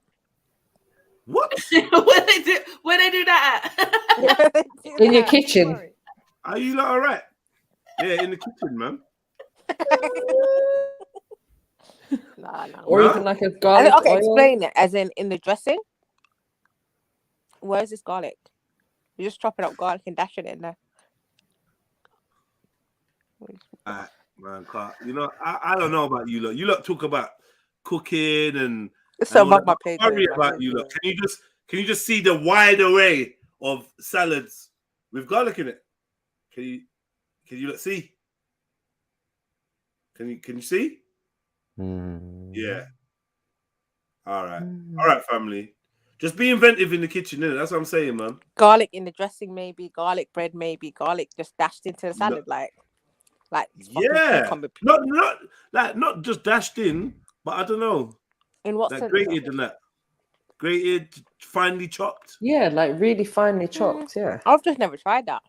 What? Where they do that at? In your kitchen. Are you lot all right? Yeah, in the kitchen, man. No. Or even like a garlic Okay, oil. explain it. As in the dressing? Where's this garlic? You're just chopping up garlic and dashing it in there. Man, you know, I don't know about you lot. You lot talk about cooking and it's so above my pay. pay. Sorry about you lot. Can you just see the wide array of salads with garlic in it? Can you lot see? Can you see? Yeah. All right, family. Just be inventive in the kitchen, innit? That's what I'm saying, man. Garlic in the dressing, maybe. Garlic bread, maybe. Garlic just dashed into the salad, like yeah. Not just dashed in, but I don't know. In what like sense? Grated and that. Grated, finely chopped. Yeah, like really finely chopped. Yeah. I've just never tried that.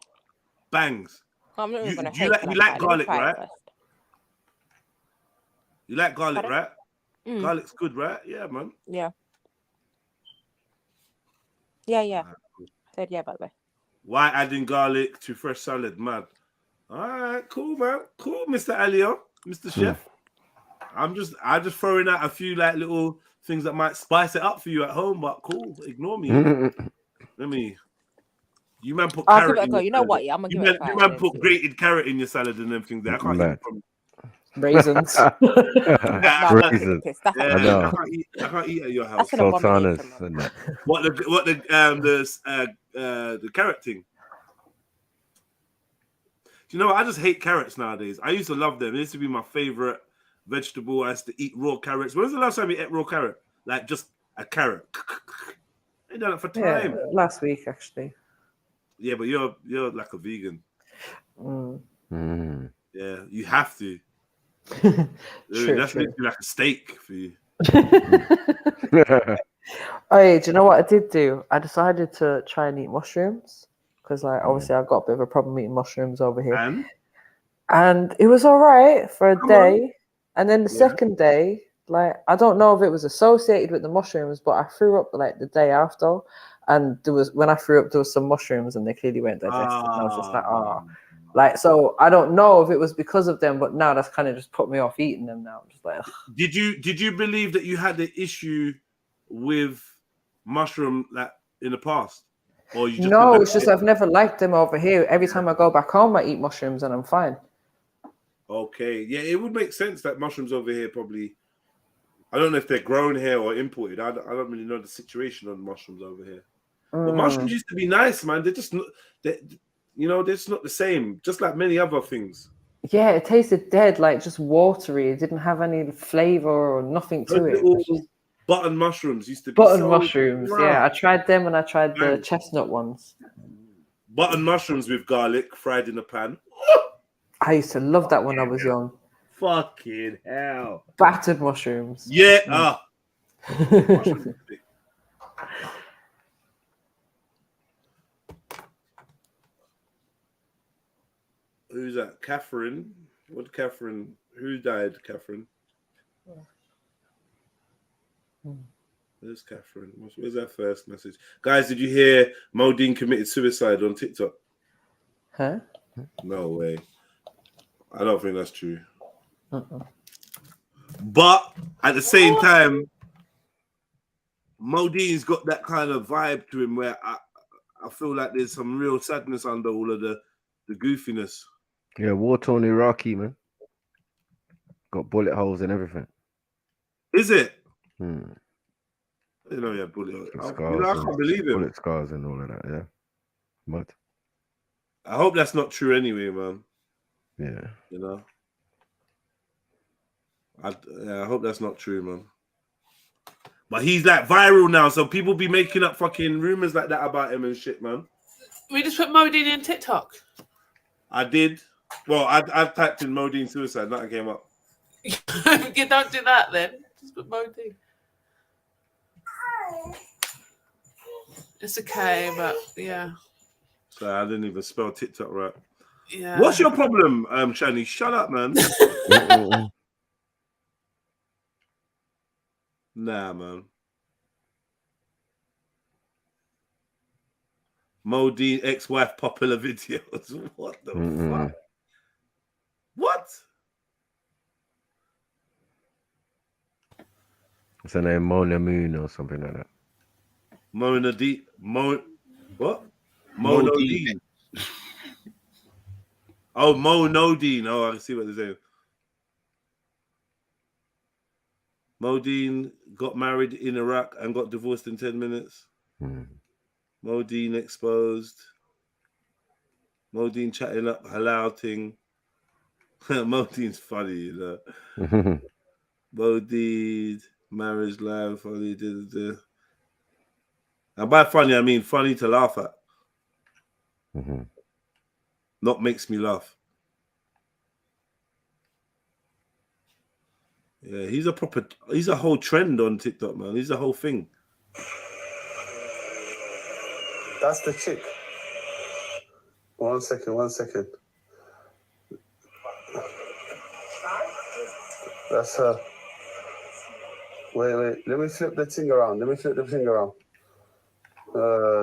Bangs. I'm not even gonna. You like garlic, right? You like garlic, right? Garlic's good, right? Yeah, man. Yeah. Yeah. I said yeah, by the way. Why adding garlic to fresh salad, man? All right, cool, man. Cool, Mr. Alio, Mr. Chef. I'm just throwing out a few like little things that might spice it up for you at home, but cool. Ignore me. You man put carrot. Give it a go. You know what? Yeah, I'm gonna give it a try. You man put grated carrot in your salad and everything there. I can't eat from raisins. Raisins. I can't eat at your house. Sultanas and that. What the carrot thing? you know what? I just hate carrots nowadays. I used to love them. It used to be my favorite vegetable. I used to eat raw carrots. When was the last time you ate raw carrot? Like just a carrot. I ain't done it for time. Yeah, last week actually. Yeah, but you're like a vegan. Yeah, you have to. True, that's true. literally like a steak for you. Oh, yeah, do you know what I did do? I decided to try and eat mushrooms because, like, obviously I've got a bit of a problem eating mushrooms over here. And it was all right for a day. And then the second day, like, I don't know if it was associated with the mushrooms, but I threw up like the day after. And when I threw up, there was some mushrooms and they clearly weren't digested. And I was just like, like, so I don't know if it was because of them, but now that's kind of just put me off eating them now. I'm just like, ugh. Did you believe that you had the issue with mushroom like in the past? Or you just no, it's just I've never liked them over here. Every time I go back home, I eat mushrooms and I'm fine. Okay, yeah, it would make sense that mushrooms over here probably. I don't know if they're grown here or imported. I don't really know the situation on mushrooms over here. But mushrooms used to be nice, man. They're just not. They're just not the same. Just like many other things. Yeah, it tasted dead, like just watery. It didn't have any flavor or nothing to it. Button mushrooms used to be Button so mushrooms, yeah. I tried them and I tried the chestnut ones. Button mushrooms with garlic fried in a pan. I used to love that when I was young. Fucking hell. Battered mushrooms. Yeah. Who's that? Catherine? What Catherine? Who died, Catherine? Where's Catherine? Where's that first message? Guys, did you hear Modine committed suicide on TikTok? Huh? No way. I don't think that's true. But at the same time, Modine's got that kind of vibe to him where I feel like there's some real sadness under all of the goofiness. Yeah, war-torn Iraqi, man. Got bullet holes and everything. Is it? I didn't know he had bullet holes. I can't believe it. Bullet scars and all of that, yeah. But I hope that's not true anyway, man. Yeah. You know? I hope that's not true, man. But he's like viral now, so people be making up fucking rumors like that about him and shit, man. We just put Modine in TikTok. I did. Well, I typed in Modine suicide, nothing came up. You don't do that then. Just put Modine. It's okay, but yeah. So I didn't even spell TikTok right. Yeah. What's your problem, Shani? Shut up, man. Nah, man. Modine ex-wife popular videos. What the fuck? What? It's her name Mona Moon or something like that. Mona D. What? Monodine. Oh, Monodine. Oh, I see what they're saying. Modine got married in Iraq and got divorced in 10 minutes. Modine exposed. Modine chatting up halal thing. Modine's funny, you know. Modine, marriage life, funny. And by funny, I mean funny to laugh at. Not makes me laugh. Yeah, he's a whole trend on TikTok, man. He's a whole thing. That's the chick. One second. That's her. Wait. Let me flip the thing around.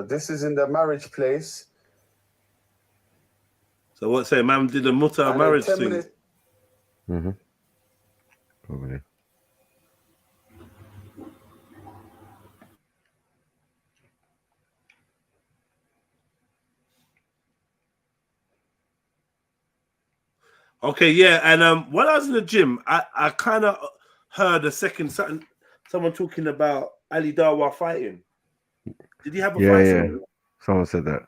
This is in the marriage place. So what say, man did a mutter marriage thing? Probably. Okay, yeah, and when I was in the gym, I kind of heard someone talking about Ali Dawa fighting. Did he have a fight? Yeah. Someone said that.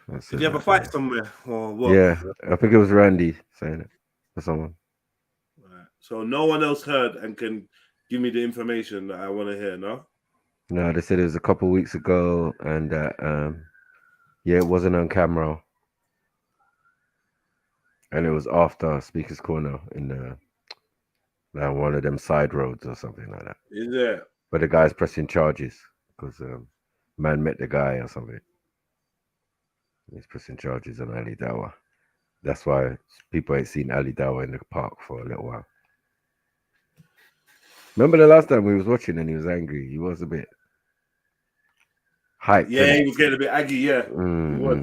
Did you have a fight somewhere or what? Yeah, I think it was Randy saying it or someone. Right. So no one else heard and can give me the information that I want to hear, no? No, they said it was a couple of weeks ago, and yeah, it wasn't on camera, and it was after Speaker's Corner in the one of them side roads or something like that. Is it? But the guy's pressing charges because man met the guy or something. He's pressing charges on Ali Dawa. That's why people ain't seen Ali Dawa in the park for a little while. Remember the last time we was watching and he was angry? He was a bit hyped. Yeah, he was getting a bit aggy, yeah. Mm-hmm. He was.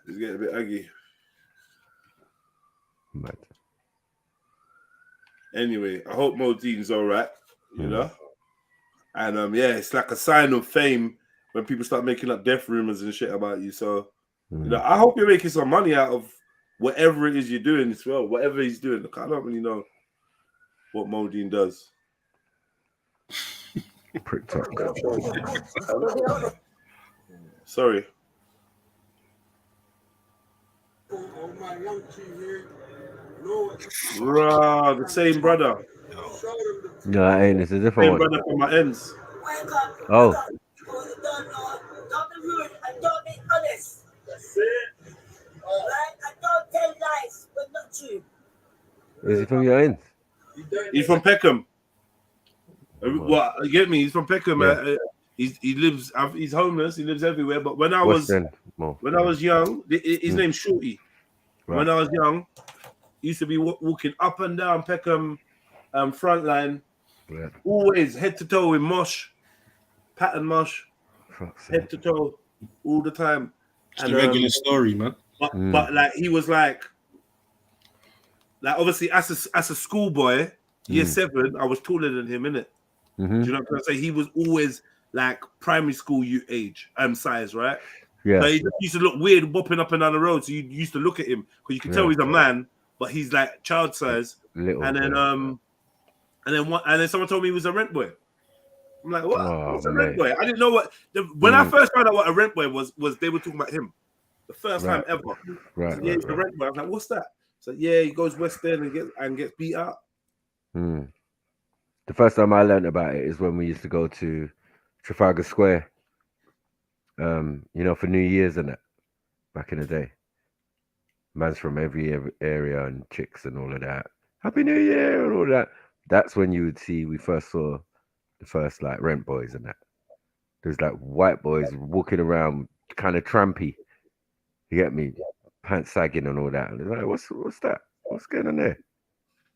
He was getting a bit aggy. Mad. Anyway, I hope Modine's all right, you know? And yeah, it's like a sign of fame when people start making up death rumors and shit about you. So, you know, I hope you're making some money out of whatever it is you're doing as well. Whatever he's doing. Look, I don't really know what Modine does. Prick talk. Sorry. Bruh, the same brother. No, I ain't. It's a different Same one. brother from my ends. Oh. Don't be rude and don't be honest. That's it. Right? And don't tell lies, but not true. Is he from your end? He's from Peckham. What? You get me? He's from Peckham. Yeah. He lives. He's homeless. He lives everywhere. But when I was young, his name's Shorty. Right. When I was young, he used to be walking up and down Peckham front line, always head to toe with mosh, pattern mosh, head to toe all the time. It's a regular story, man. But like he was like obviously as a schoolboy, year 7, I was taller than him, innit? Mm-hmm. Do you know what I'm saying? He was always like primary school age size, right? Yeah. So he just used to look weird bopping up and down the road. So you used to look at him because you can tell he's a man, but he's like child size. Little, and then someone told me he was a rent boy. I'm like, what? What's a rent boy? I didn't know what. When I first found out what a rent boy was they were talking about him. The first time ever. Right. So, yeah, he's a rent boy. I was like, what's that? So yeah, he goes West End and gets beat up. The first time I learned about it is when we used to go to Trafalgar Square. You know, for New Year's and that back in the day. Man's from every area and chicks and all of that. Happy New Year and all that. That's when we first saw the first like rent boys and that. There's like white boys walking around kind of trampy. You get me? Pants sagging and all that. And it's like, what's that? What's going on there?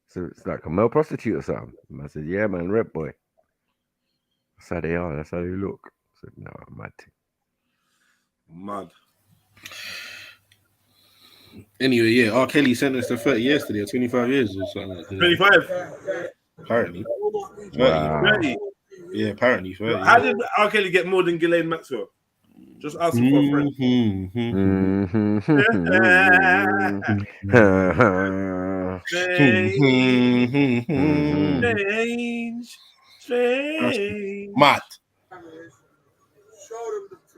So it's like a male prostitute or something. And I said, yeah, man, rent boy. That's how they are. That's how they look. I said, no, I'm mad. Mad. Anyway, yeah, R. Kelly sentenced to 30 years today, or 25 years or something like that. 25. Apparently. 30. Wow. 30. Yeah, apparently 30. How did R. Kelly get more than Ghislaine Maxwell? Just asking for a friend. Strange. Mad.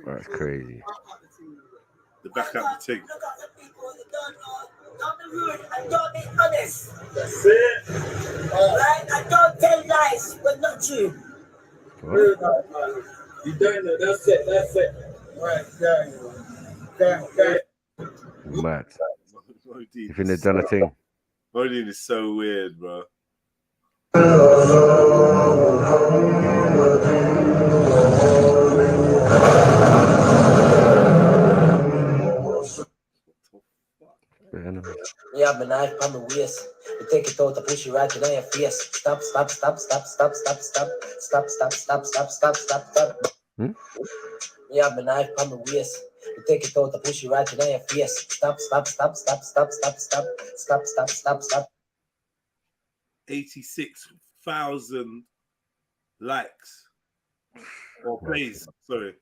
That's crazy. The back up the thing. Don't be rude and don't be honest. That's it. Right? And don't tell lies, but not true. You doing it? That's it. That's it. Right, Mad. You think they've done a thing? Modine is so weird, bro. You have my knife on my waist. You take it out, I push you right in your face. Stop. You have my knife on my waist. You take it out, I push you right in your face. Stop. 86,000 likes or plays. Sorry.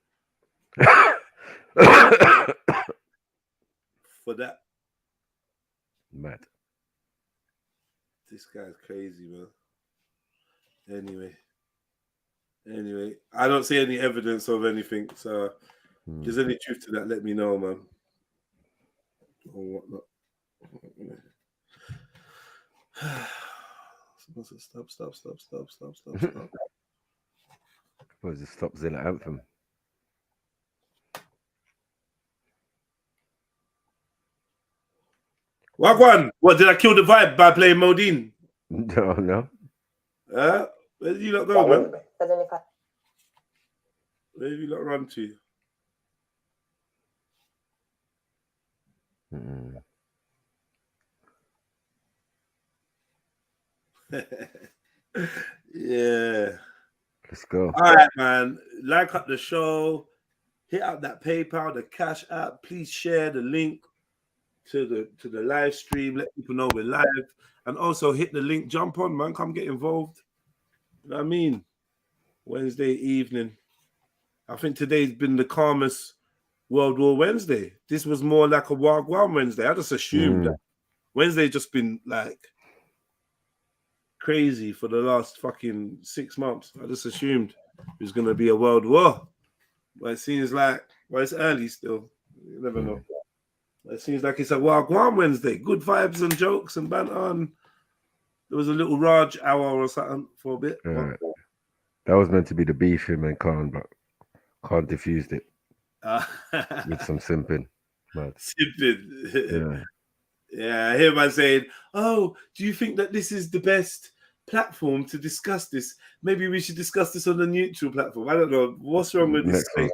For that. Mad. This guy's crazy, man. Anyway, I don't see any evidence of anything, so If there's any truth to that, let me know, man. Or whatnot. Stop. Suppose it stops in the anthem. Wagwan, what did I kill the vibe by playing Modine? No. Where did you lot go, man? Where did you lot run to? Yeah. Let's go. All right, man. Like up the show. Hit up that PayPal, the Cash App. Please share the link to the live stream. Let people know we're live. And also hit the link. Jump on, man. Come get involved. You know what I mean? Wednesday evening. I think today's been the calmest World War Wednesday. This was more like a Wagwan Wednesday. I just assumed that Wednesday just been like crazy for the last fucking 6 months. I just assumed it was going to be a world war. But it seems like, well, it's early still. You never know. But it seems like it's a Wagwan Wednesday. Good vibes and jokes and banter. And there was a little Raj hour or something for a bit. Yeah. That was meant to be the beef him and Khan, but Khan diffused it with some simping. Simping. Yeah, I hear man saying, oh, do you think that this is the best platform to discuss this? Maybe we should discuss this on a neutral platform. I don't know. What's wrong with this thing?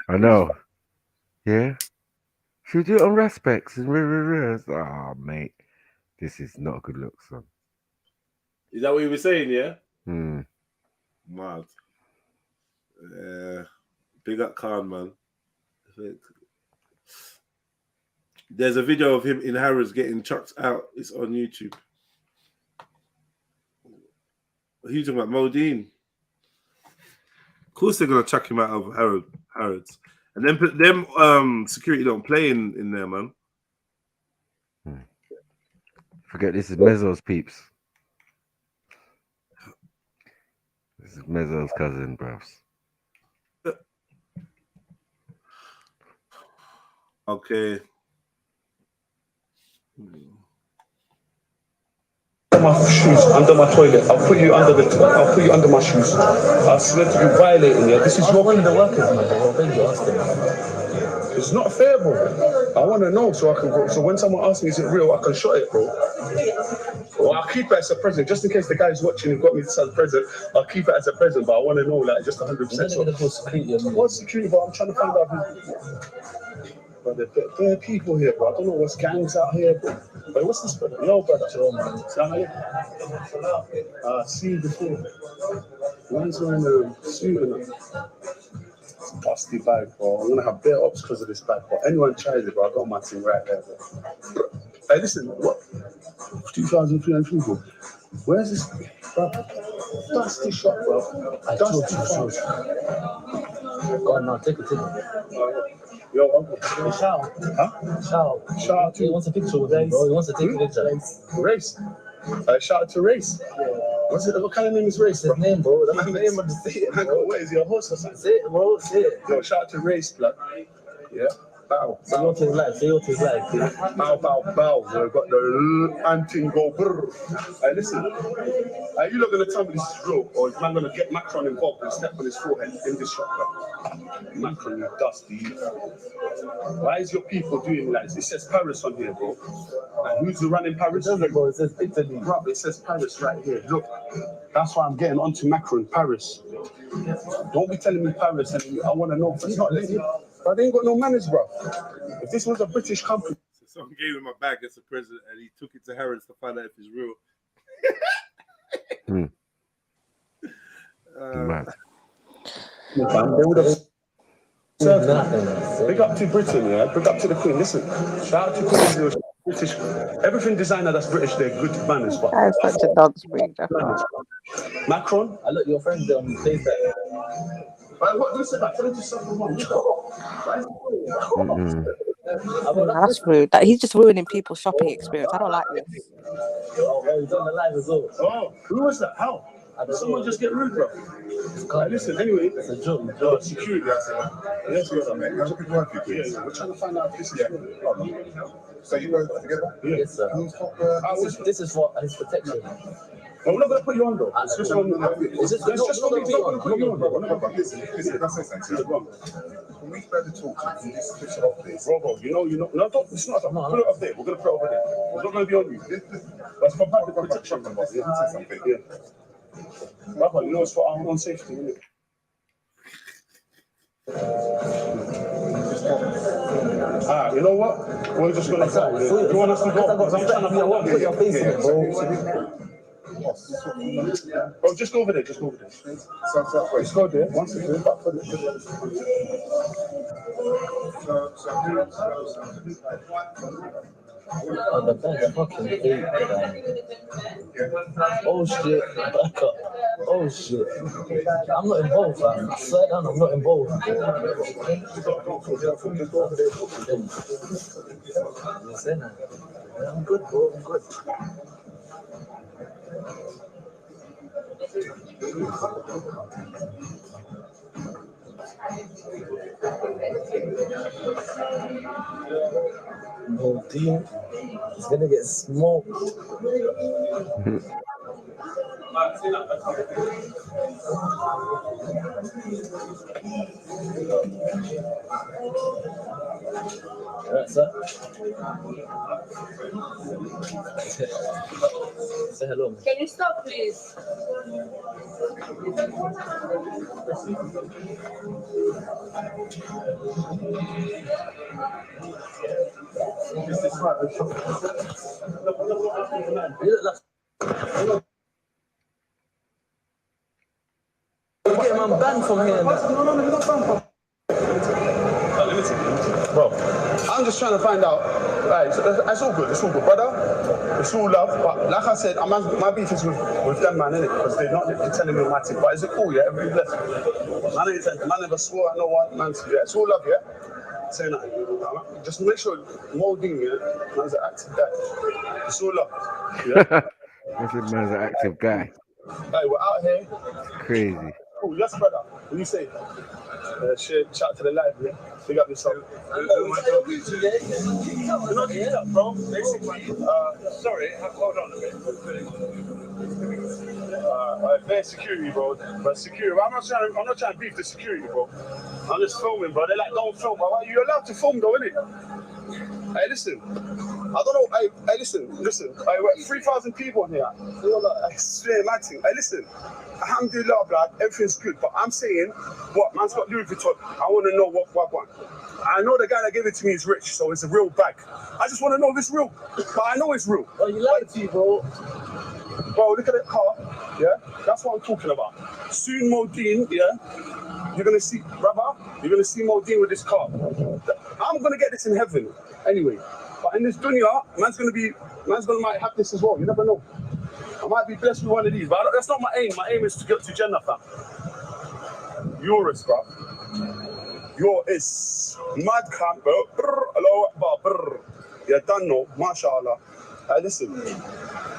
I know. Yeah. Should we do it on Raspecs? Oh, mate. This is not a good look, son. Is that what you were saying, yeah? Mad. Yeah. Big up Khan, man. There's a video of him in Harrods getting chucked out. It's on YouTube. What are you talking about? Modine. Of course they're gonna chuck him out of Harrods. And then put them security don't play in there, man. Forget this is Mezzo's peeps. This is Mezzo's cousin, bros. Okay. My shoes under my toilet. I'll put you under my shoes. I swear to you violating you. This is your one of the workers, man. It's not fair, bro. I want to know so I can go. So when someone asks me, is it real? I can shot it, bro. Well, I'll keep it as a present, just in case the guy's watching and got me this as a present. I'll keep it as a present, but I want to know, like, just 100%. So, what security? But I'm trying to find out who. But there are people here, bro. I don't know what's gangs out here, bro. But what's this, brother? Yo, brother. See you before. One's wearing a suit and a dusty bag, bro. I'm gonna have bare ops because of this bag, but anyone tries it, bro. I got my thing right there, bro. Hey, listen, what? 2,300 people. Where's this, bro? Dusty shop, bro. Dusty shop. Go on now, take it. Yo, shout. Huh? Shout. He wants a picture with him, bro. He wants to take a picture. Race. Shout out to Race. Yeah. What kind of name is Race? His name, bro. That's the name of the city. What is your horse or something? Say it, bro. Say it. Yo, shout out to Race, blood. Yeah. Bow. Say what his life. Say what his life. Bow, bow, bow. We've got the anting go brr. Hey, listen. Are you not going to tell me this is real? Or is man going to get Macron involved and step on his forehead in this shop, bro? Macron, you dusty. Why is your people doing like this? It says Paris on here, bro. And who's running Paris? It doesn't, bro. It says Italy. Bro, it says Paris right here. Look. That's why I'm getting onto Macron, Paris. Don't be telling me Paris and I want to know. It's not legit. But they ain't got no manners, bro. If this was a British company. So someone gave him a bag as a present and he took it to Harrods to find out if it's real. They would have served nothing. Big up to Britain, yeah. Big up to the Queen. Listen, shout out to Queen. British. Everything designer that's British, they're good manners. But I'm such a dog's breed. Macron, I look your friends there on the place that. What do you say? Tell him to suffer one. That's rude. He's just ruining people's shopping experience. I don't like this. Oh, he's on the live as well. Oh, who was that? How? Someone just get rude, bro. Listen, anyway, it's a joke. Security, I said. Yes, we're trying to find out if this is so you guys are together? Yes, sir. This is for his protection. I'm not going to put you on, though. It's just going to put you on, bro. Listen, can I say something? When we started talking, you just switch it off there. Bro, you know, no, it's not. Put it up there. We're going to put it over there. It's not going to be on you. That's for public protection. Say something. Yeah. Brother, you know it's for our own safety, isn't it? You know what? We're just going to go. You want us to go? I'm trying to put your face in it, bro. Bro, just go over there. Just go over there. Just go there. Once again, back for the. Oh, the best fucking thing. Oh shit, back up. Oh shit. I'm not involved, man. Slow down, I'm not involved. I'm good, bro. I'm good. Oh dear, it's gonna get smoked. Alright, sir. Say hello. Man. Can you stop, please? Get him banned from here. No, bro, I'm just trying to find out. Right, it's all good. It's all good, brother. It's all love. But like I said, my beef is with them, man, innit? Because they're not telling me my thing. But is it cool? Yeah, every blessing. Man never swore at no one. Man, yeah, it's all love. Yeah. Say nothing. Just make sure molding, yeah, man's an active guy. It's all love. Yeah. This man's an active guy. Hey, we're out here. Crazy. Oh, yes, brother. What do you say? Share, chat to the live, yeah? Big up yourself. You're not doing that, bro. Basically, sorry, hold on a bit. There's security, bro. But security, I'm not trying to beef the security, bro. I'm just filming, bro. They're like, don't film. You're allowed to film, though, innit? Hey, listen. I don't know. Hey, listen. We're 3,000 people in here. Hey, listen. Alhamdulillah, blood. Everything's good. But I'm saying, what? Man's got Louis Vuitton. I want to know what one. I know the guy that gave it to me is rich, so it's a real bag. I just want to know if it's real. But I know it's real. Oh, you lied to you, bro. Bro, look at that car. Yeah? That's what I'm talking about. Soon, Modine, yeah? You're going to see, brother, you're going to see Modine with this car. I'm going to get this in heaven anyway. But in this dunya, man's going to might have this as well. You never know. I might be blessed with one of these, but that's not my aim. My aim is to get to Jannah, fam. Yours, bro. Yours. Mad camp, bro. Hello, Akbar. You done no, mashallah. Hey, listen.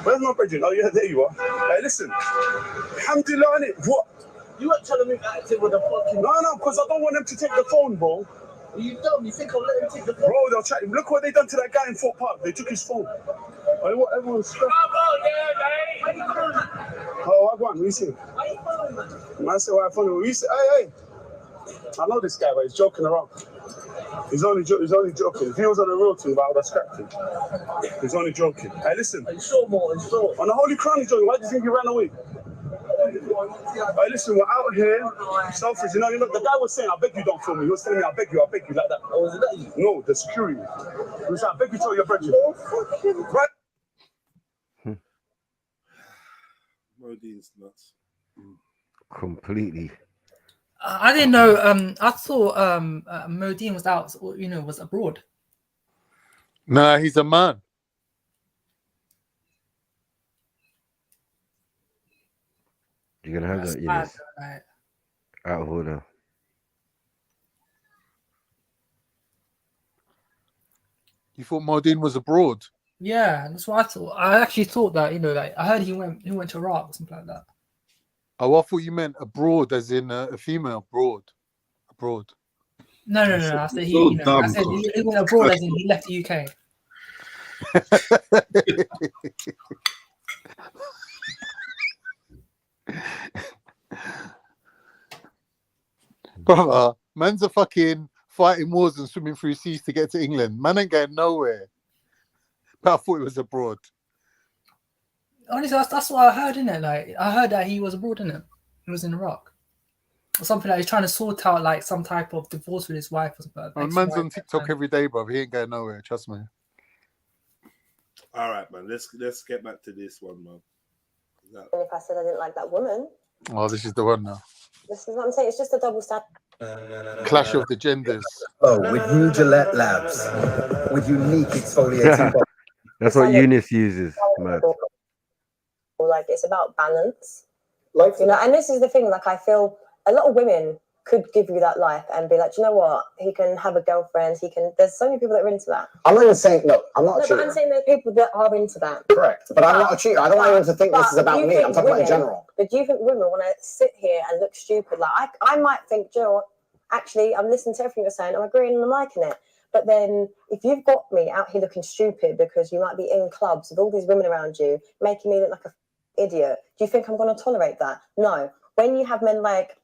Where's my brethren? Oh, yeah, there you are. Hey, listen. Alhamdulillah, innit? What? You weren't telling me active with the fucking... No, because I don't want them to take the phone, bro. Are you dumb? You think I'll let him take the phone? Bro, they'll chat. Look what they done to that guy in Fort Park. They took his phone. Everyone's stressed. Oh, what one? We see. I say, why funny? We say, hey. I know this guy, but he's joking around. He's only joking. If he was on a real thing, I would have scrapped him. He's only joking. Hey, listen. Are you sure, more? Are you sure? On the Holy Quran, he's joking. Why do you think he ran away? Hey, listen, we're out here. Selfish, you know, the guy was saying, I beg you don't film me. He was telling me, I beg you, like that. Oh, was it that you? No, the security. He was like, I beg you, tell your brethren. Right? Modine's nuts. Completely. I didn't know. I thought Modine was out. Was abroad. No, he's a man. You're gonna have that, yes. Out of order. You thought Modine was abroad? Yeah, that's what I thought. I actually thought that. I heard he went to Iraq or something like that. Oh, I thought you meant abroad, as in a female abroad. No. I said he. So You know, dumb, I said God. he went abroad as in he left the UK. Brother, man's a fucking fighting wars and swimming through seas to get to England. Man ain't going nowhere. But I thought it was abroad. Honestly, that's what I heard, innit? Like, I heard that he was abroad, innit? He was in Iraq. Or something like he's trying to sort out, like, some type of divorce with his wife or something. And man's on TikTok every day, bro. He ain't going nowhere, trust me. All right, man. Let's get back to this one, man. And if I said I didn't like that woman, Oh, this is the one now. this is what I'm saying. It's just a double standard. Clash of the genders. Oh, with new Gillette Labs, with unique exfoliating. That's what Eunice uses, man. Like, it's about balance. Like, you know, and this is the thing, like, I feel a lot of women could give you that life and be like, you know what, he can have a girlfriend, there's so many people that are into that. I'm not even saying, no, I'm not a cheater. But I'm saying there are people that are into that. Correct. But I'm not a cheater. I don't want anyone to think this is about me. I'm talking about in general. But do you think women want to sit here and look stupid? Like, I might think, do you know what, actually, I'm listening to everything you're saying, I'm agreeing and I'm liking it. But then if you've got me out here looking stupid because you might be in clubs with all these women around you, making me look like an idiot, do you think I'm going to tolerate that? No. When you have men like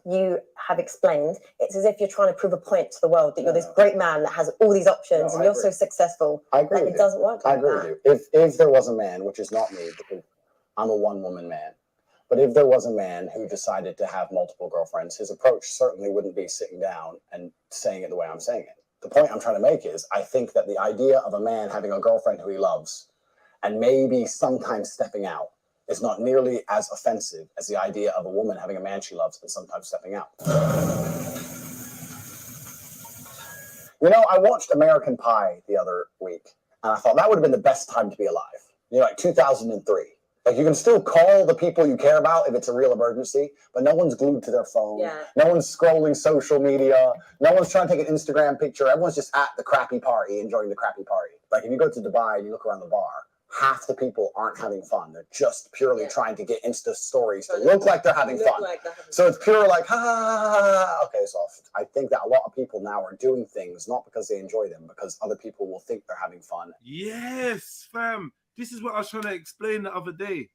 you have explained, it's as if you're trying to prove a point to the world that you're this great man that has all these options and you're so successful. I agree. It doesn't work like I agree with you. If there was a man, which is not me, because I'm a one-woman man, but if there was a man who decided to have multiple girlfriends, his approach certainly wouldn't be sitting down and saying it the way I'm saying it. The point I'm trying to make is I think that the idea of a man having a girlfriend who he loves and maybe sometimes stepping out is not nearly as offensive as the idea of a woman having a man she loves and sometimes stepping out. You know, I watched American Pie the other week, and I thought that would have been the best time to be alive. You know, like 2003. Like, you can still call the people you care about if it's a real emergency, but no one's glued to their phone. Yeah. No one's scrolling social media. No one's trying to take an Instagram picture. Everyone's just at the crappy party, enjoying the crappy party. Like, if you go to Dubai and you look around the bar, half the people aren't having fun. They're just purely trying to get Insta stories to look like they're having fun. So it's pure like, ha, ha, ha, ha. Okay, so I think that a lot of people now are doing things not because they enjoy them, because other people will think they're having fun. Yes, fam. This is what I was trying to explain the other day.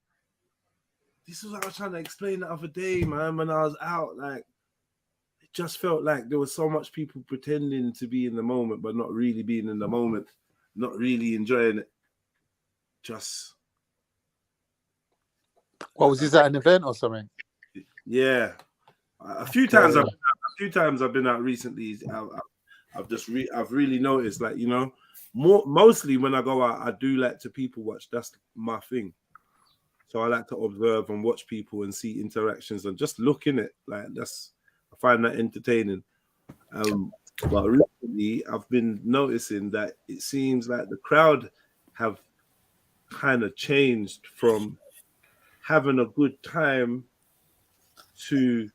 Man, when I was out. Like, it just felt like there was so much people pretending to be in the moment, but not really being in the moment, not really enjoying it. Just. What was this at an event or something? Yeah, a few times I've been out recently. I've really noticed, like, you know, mostly when I go out, I do like to people watch. That's my thing. So I like to observe and watch people and see interactions and just look in it. Like, I find that entertaining. But recently I've been noticing that it seems like the crowd have kind of changed from having a good time to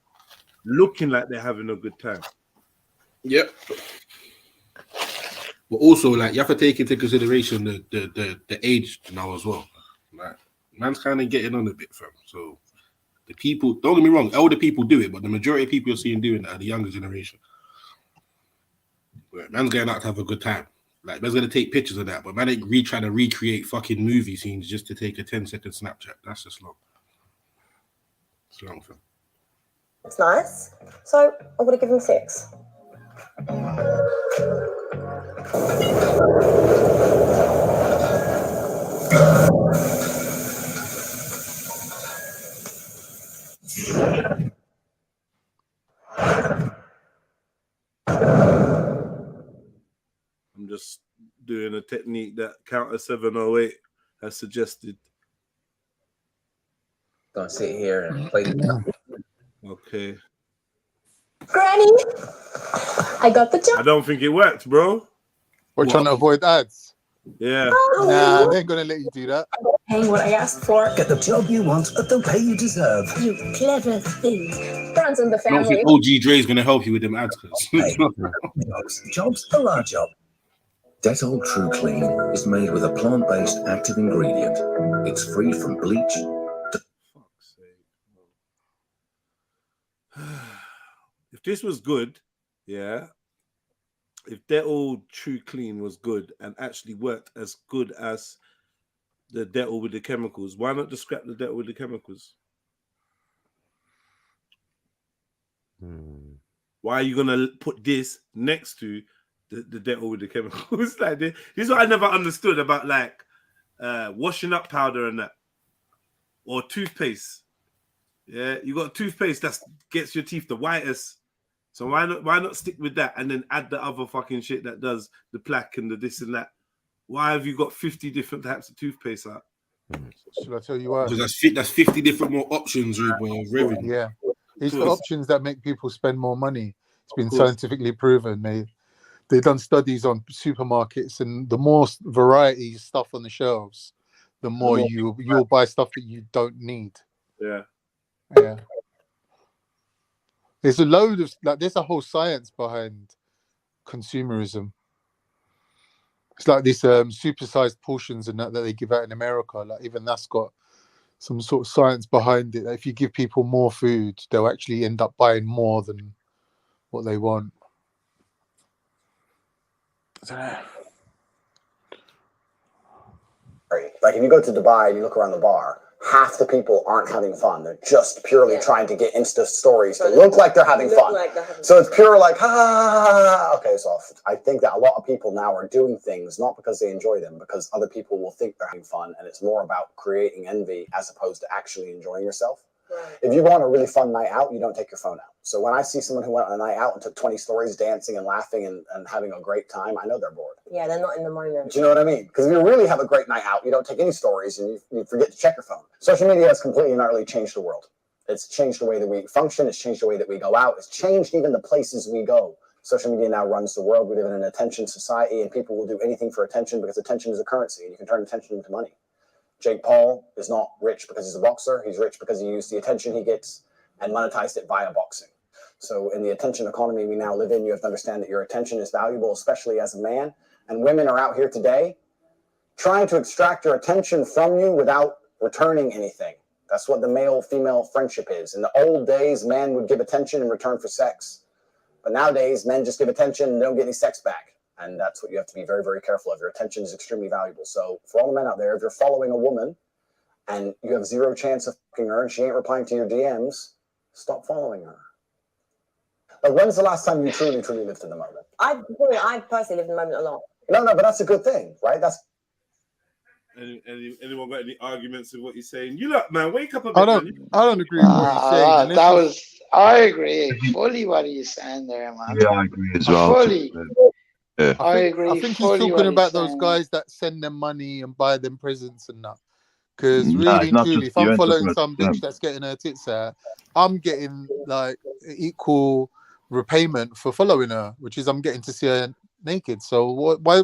looking like they're having a good time. Yep. But also, like, you have to take into consideration the age now as well. Like, man's kind of getting on a bit, fam. So the people, don't get me wrong, older people do it, but the majority of people you're seeing doing that are the younger generation. Where man's going out to have a good time. Like, man's going to take pictures of that, but man ain't trying to recreate fucking movie scenes just to take a 10-second Snapchat. That's just long. It's long, fam. It's nice. So I'm going to give him 6. I'm just doing a technique that Counter 708 has suggested. Gonna sit here and play. Okay. Granny, I got the job. I don't think it worked, bro. We're trying to avoid ads. Yeah. Nah, they ain't gonna let you do that. Paying what I asked for. Get the job you want at the pay you deserve. You clever thing. Brands in the I don't family. think OG Dre's going to help you with them ads. Jobs are our job. Dettol True Clean is made with a plant-based active ingredient. It's free from bleach. this was good, yeah, if Dettol True Clean was good and actually worked as good as the Dettol with the chemicals, why not just scrap the Dettol with the chemicals? Why are you gonna put this next to the Dettol with the chemicals? Like this is what I never understood about like washing up powder and that, or toothpaste. Yeah, you got toothpaste that gets your teeth the whitest. So why not stick with that and then add the other fucking shit that does the plaque and the this and that? Why have you got 50 different types of toothpaste out? Should I tell you why? Because that's 50 different more options, revenue. Yeah, it's the options that make people spend more money. It's been scientifically proven. They've done studies on supermarkets, and the more variety stuff on the shelves, the more you'll buy stuff that you don't need. Yeah. There's a load of there's a whole science behind consumerism. It's like this supersized portions and that they give out in America. Like even that's got some sort of science behind it. That if you give people more food, they'll actually end up buying more than what they want. Like if you go to Dubai and you look around the bar, half the people aren't having fun. They're just purely trying to get Insta stories to look like they're having fun. So it's pure like, okay, so I think that a lot of people now are doing things not because they enjoy them, because other people will think they're having fun, and it's more about creating envy as opposed to actually enjoying yourself. Right. If you go on a really fun night out, you don't take your phone out. So when I see someone who went on a night out and took 20 stories dancing and laughing and having a great time, I know they're bored. Yeah, they're not in the moment. Do you know what I mean? Because if you really have a great night out, you don't take any stories and you forget to check your phone. Social media has completely and utterly changed the world. It's changed the way that we function. It's changed the way that we go out. It's changed even the places we go. Social media now runs the world. We live in an attention society, and people will do anything for attention because attention is a currency, and you can turn attention into money. Jake Paul is not rich because he's a boxer. He's rich because he used the attention he gets and monetized it via boxing. So in the attention economy we now live in, you have to understand that your attention is valuable, especially as a man. And women are out here today trying to extract your attention from you without returning anything. That's what the male-female friendship is. In the old days, man would give attention in return for sex. But nowadays, men just give attention and don't get any sex back. And that's what you have to be very, very careful of. Your attention is extremely valuable. So for all the men out there, if you're following a woman and you have zero chance of fucking her and she ain't replying to your DMs, stop following her. Like, when's the last time you truly, truly lived in the moment? I personally live in the moment a lot. No, but that's a good thing, right? That's. Anyone got any arguments with what you're saying? You look, man, wake up a bit. I don't agree with what you're saying. I agree fully what he's saying there, man. Yeah, I agree as well. Fully. Yeah. I agree. I think he's fully talking what about he's those saying. guys that send them money and buy them presents and that. Because Nah, really it's not and truly, just if I'm you, following it's some not- bitch that's getting her tits out, I'm getting like equal repayment for following her, which is I'm getting to see her naked. So why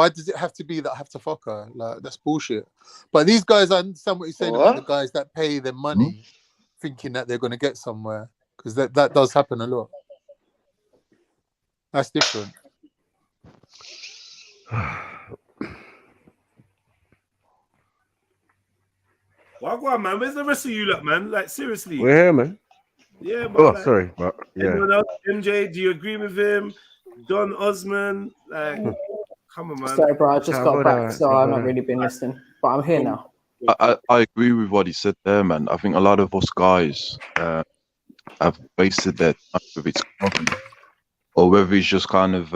does it have to be that I have to fuck her? Like, that's bullshit. But these guys, I understand what you're saying about the guys that pay them money, thinking that they're going to get somewhere, because that does happen a lot. That's different. Well, go on, man. Where's the rest of you, lot, man? Like, seriously. We're here, man. Yeah, man. Oh, like, sorry. But, yeah. Anyone else? MJ, do you agree with him? Don Osman? Like, come on, man. Sorry, bro. I just got back, so I've not really been listening. But I'm here now. I agree with what he said there, man. I think a lot of us guys have wasted their time with its company, or whether it's just kind of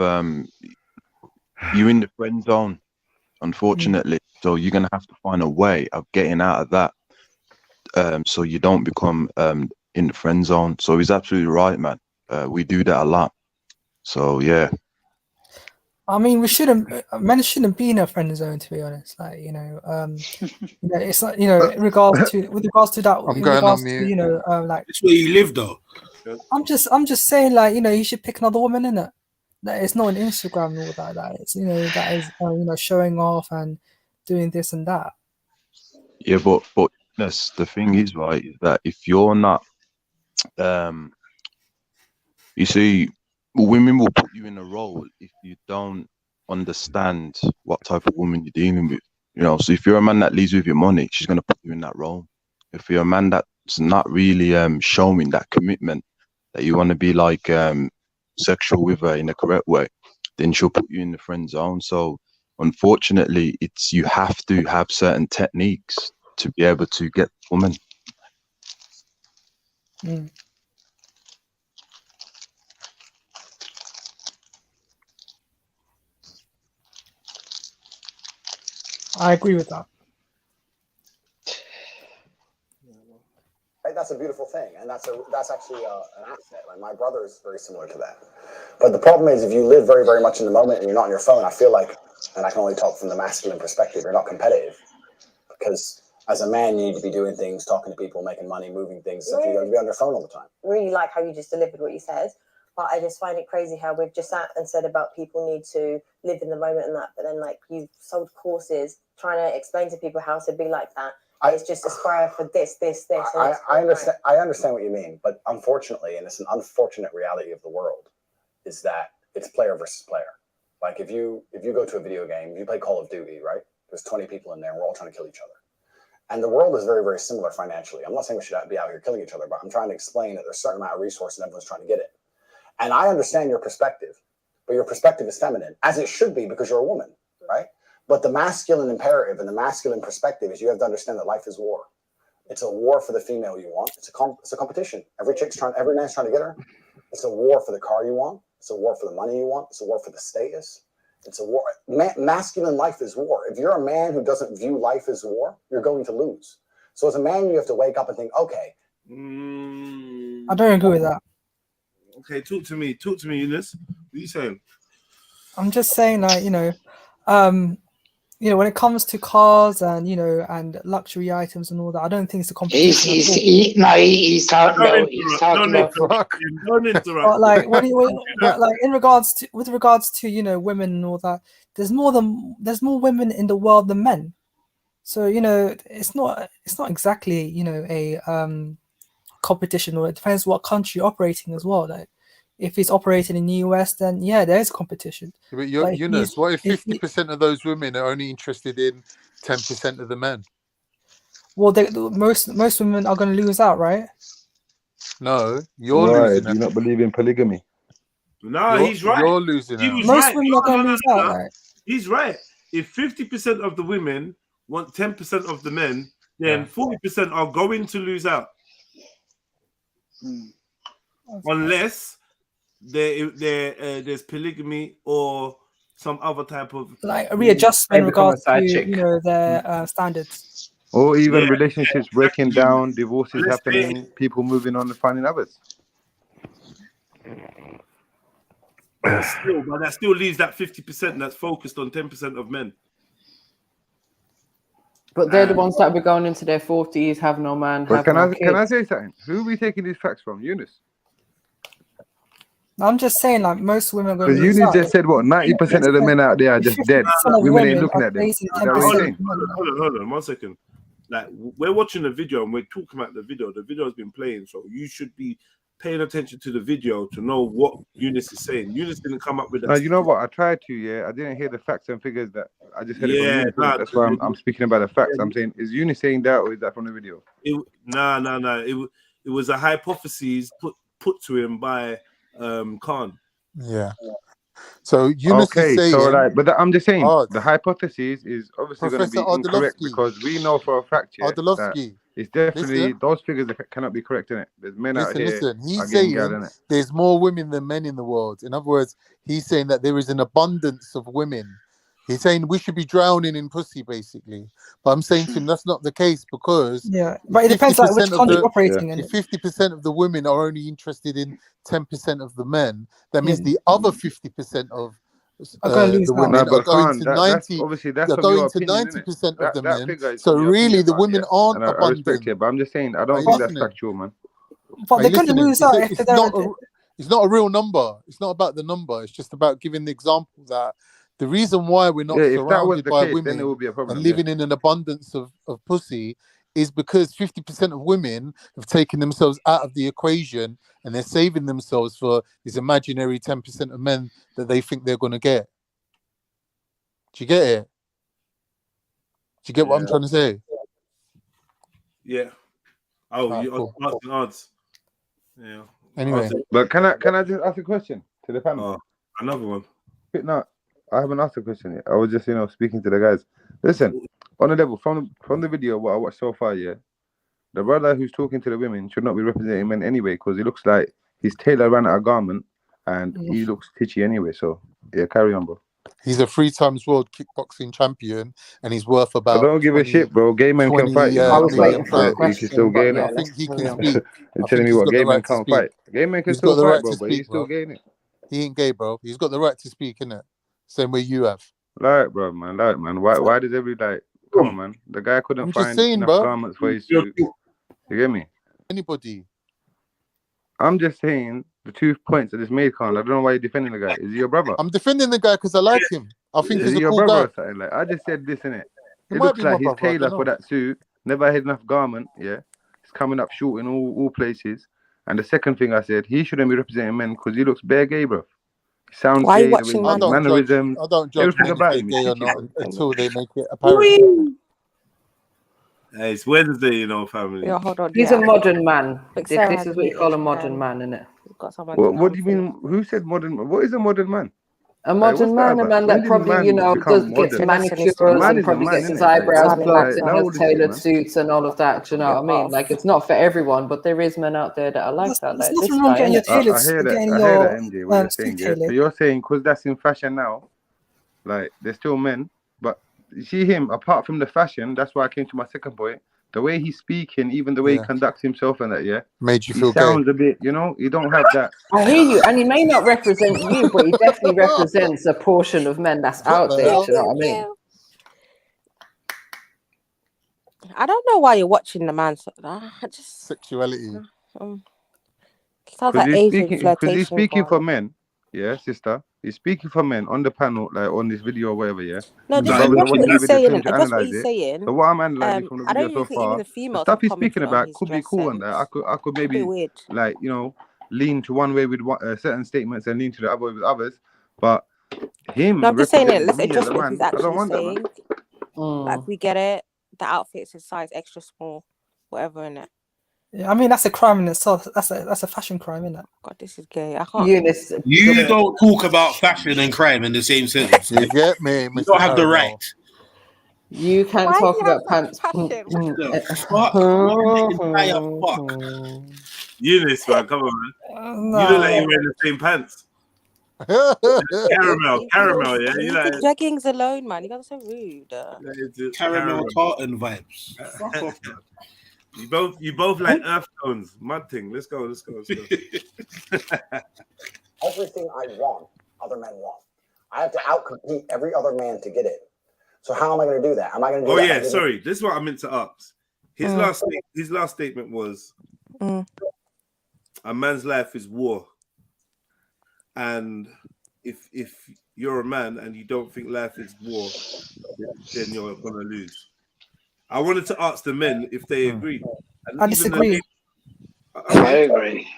you're in the friend zone, unfortunately. So you're gonna have to find a way of getting out of that, so you don't become in the friend zone. So he's absolutely right, man. We do that a lot. So yeah. I mean, men shouldn't be in a friend zone, to be honest. Like, it's like, with regards to that, I'm going on mute. like, it's where you live, though. I'm just saying, like, you should pick another woman, innit? That it's not on Instagram and all that. That it's, that is, showing off and doing this and that. Yeah, but yes, the thing is, right, is that if you're not, you see, women will put you in a role if you don't understand what type of woman you're dealing with. So if you're a man that leads with your money, she's gonna put you in that role. If you're a man that's not really showing that commitment, that you want to be like sexual with her in the correct way, then she'll put you in the friend zone. So unfortunately, you have to have certain techniques to be able to get women. I agree with that. Right? That's a beautiful thing, and that's actually an asset. Like my brother is very similar to that. But the problem is, if you live very, very much in the moment and you're not on your phone, I feel like, and I can only talk from the masculine perspective, you're not competitive. Because as a man, you need to be doing things, talking to people, making money, moving things. So you're going to be on your phone all the time. Really like how you just delivered what you said, but I just find it crazy how we've just sat and said about people need to live in the moment and that, but then like you've sold courses trying to explain to people how to be like that. It's just aspire for this. I understand. I understand what you mean, but unfortunately, and it's an unfortunate reality of the world, is that it's player versus player. Like if you go to a video game, if you play Call of Duty, right? There's 20 people in there, and we're all trying to kill each other. And the world is very, very similar financially. I'm not saying we should be out here killing each other, but I'm trying to explain that there's a certain amount of resource and everyone's trying to get it. And I understand your perspective, but your perspective is feminine, as it should be because you're a woman, right? But the masculine imperative and the masculine perspective is you have to understand that life is war. It's a war for the female you want. It's a competition. Every man's trying to get her. It's a war for the car you want. It's a war for the money you want. It's a war for the status. It's a war. Masculine life is war. If you're a man who doesn't view life as war, you're going to lose. So as a man, you have to wake up and think, okay. I don't agree with that. Okay, talk to me, Eunice. What are you saying? I'm just saying, like, when it comes to cars and and luxury items and all that, I don't think it's a competition. He's talking about. Don't interrupt. But like, with regards to women and all that, there's more women in the world than men. So it's not exactly a competition, or it depends what country you're operating as well. Like, if he's operating in the US, then yeah, there is competition. But But Eunice, what if 50% of those women are only interested in 10% of the men? Well, most women are going to lose out, right? No, you're losing. Do you not believe in polygamy? No, he's right. You're losing He out. was Most right. women are going to lose out, right? He's right. If 50% of the women want 10% of the men, then 40% are going to lose out. Unless there's polygamy or some other type of like a readjustment in regards to their standards, or even relationships breaking down, divorces happening, people moving on and finding others. But that still leaves that 50% that's focused on 10% of men. But they're the ones that be going into their 40s, have no man, But have can no I kids. say something? Who are we taking these facts from? Eunice? I'm just saying, like, most women are going to Because lose Eunice out. just said what 90% of the men out there are just dead. 50% of Women ain't women looking are at them. facing Is that what you're 10% saying? Hold on, 1 second. Like, we're watching the video and we're talking about the video. The video has been playing, so you should be paying attention to the video to know what Eunice is saying. Eunice didn't come up with that. You know what? I tried to, I didn't hear the facts and figures that I just heard it from Eunice. Nah, That's why I'm speaking about the facts. I'm saying, is Eunice saying that or is that from the video? No. It was a hypothesis put to him by Khan. Yeah. So Eunice is saying, but I'm just saying the hypothesis is obviously going to be Professor incorrect Ardelovsky. because we know for a fact that it's definitely those figures that cannot be correct in it. There's men out here. He's saying there's more women than men in the world. In other words, he's saying that there is an abundance of women. He's saying we should be drowning in pussy, basically. But I'm saying to him that's not the case because but it depends on which country you're operating in. If 50% of the women are only interested in 10% of the men, that means the other 50% of the women are going to 90%. They're going to 90% of the men. So really, the women aren't abundant. I respect it, but I'm just saying I don't think that's factual, man. But they're going to lose out if they don't. It's not a real number. It's not about the number. It's just about giving the example that the reason why we're not surrounded by women and living in an abundance of pussy is because 50% of women have taken themselves out of the equation and they're saving themselves for this imaginary 10% of men that they think they're going to get. Do you get it? Do you get what I'm trying to say? Yeah. Oh, you're asking odds. Yeah. Anyway, but can I just ask a question to the panel? Another one. No, I haven't asked a question yet. I was just speaking to the guys. Listen, on the level from the video what I watched so far, yeah, the brother who's talking to the women should not be representing men anyway, because he looks like his tailor ran out of garment and he looks titchy anyway. So yeah, carry on, bro. he's a 3 times world kickboxing champion, and he's worth about. I don't give a shit, bro. Gay men can fight. I was waiting for a You question, can still but gay yeah, it. I think he can carry on. speak. You're telling me what gay men can't fight? Gay men can He's got still the fight, right bro, to but he's speak, still bro. gay, innit? He ain't gay, bro. He's got the right to speak, innit? Same way you have. Like, bro, man. Like, man. Why does every come on, man? The guy couldn't I'm just find saying, enough bro. garments for his suit. You get me? Anybody. I'm just saying the 2 points that this made, Khan. I don't know why you're defending the guy. Is he your brother? I'm defending the guy because I like him. I think Is he's he a your cool brother guy. or something? Like, I just said this, innit? He It might looks be my like his brother, I tailor don't for know. that suit never had enough garment, yeah? It's coming up short in all places. And the second thing I said, he shouldn't be representing men because he looks bare gay, bro. He sounds Why are you gay, the way watching his man? mannerisms, I don't judge everything men if about they're him is gay or titchy, not bro. until they make it apparent. Hey, it's Wednesday, family. Yeah, hold on. He's Yeah, a modern man. Big This Sarah is has what you muted. call a modern man, isn't it? We've got someone What to do you mean? Who said modern? What is a modern man? A Like, what's modern that man, a about? man When that did probably, man become gets modern? manicures A man and is a probably man, gets his innit? Like, eyebrows what's plucked like, and no has all this shit, tailored man. suits and all of that. Do you know what I mean? Like, it's not for everyone, but there is men out there that are like that. There's Like this nothing wrong guy, getting your innit? tailored, I hear that. getting I hear that, your MJ. What you're saying, suit yeah. So tailored. you're saying because that's in fashion now, like there's still men, but you see him apart from the fashion. That's why I came to my second point. The way he's speaking, even the way he conducts himself and that, yeah, made you he feel gay. sounds a bit, you don't have that. I hear you, and he may not represent you, but he definitely represents a portion of men that's out there. Do you know what I mean? I don't know why you're watching the man. I just sexuality. Sounds like Asian flirtation. He's speaking Vaughn. for men, yeah, sister. He's speaking for men on the panel, like on this video or whatever, yeah. No, The just brothers address want what to give he's it the saying. time to Address what analyze he's it. saying. So what I'm analyzing from the I don't video even so think even far, the the females stuff have he's speaking commented on about his could be dress cool and that. sense. I could It's a bit maybe weird. like lean to one way with certain statements and lean to the other way with others. But him No, I'm just saying it. representing Let's me as address a what he's man, I don't actually want that, man. saying. Like we get it. The outfit's in size extra small, whatever in it. Yeah, I mean that's a crime in itself. That's a fashion crime, isn't it? God, this is gay. I can't. Eunice, You don't talk about fashion and crime in the same sentence. You get me, You Mr. don't have the Caramel. right. You can Why talk do you have about such pants. passion? The fuck? What the entire fuck? Eunice, man, come on, man. No. You look like you're wearing the same pants. Caramel, yeah. You Leave like the jeggings alone, man. You guys are so rude. Caramel tartan vibes. Fuck off, man. You both like earth tones, mud thing. Let's go. Everything I want, other men want. I have to outcompete every other man to get it. So how am I going to do that? Am I going to do Oh that? yeah, sorry. This is what I meant to ask. His last statement was, "A man's life is war." And if you're a man and you don't think life is war, then you're gonna lose. I wanted to ask the men if they agree. And I even disagree. I agree.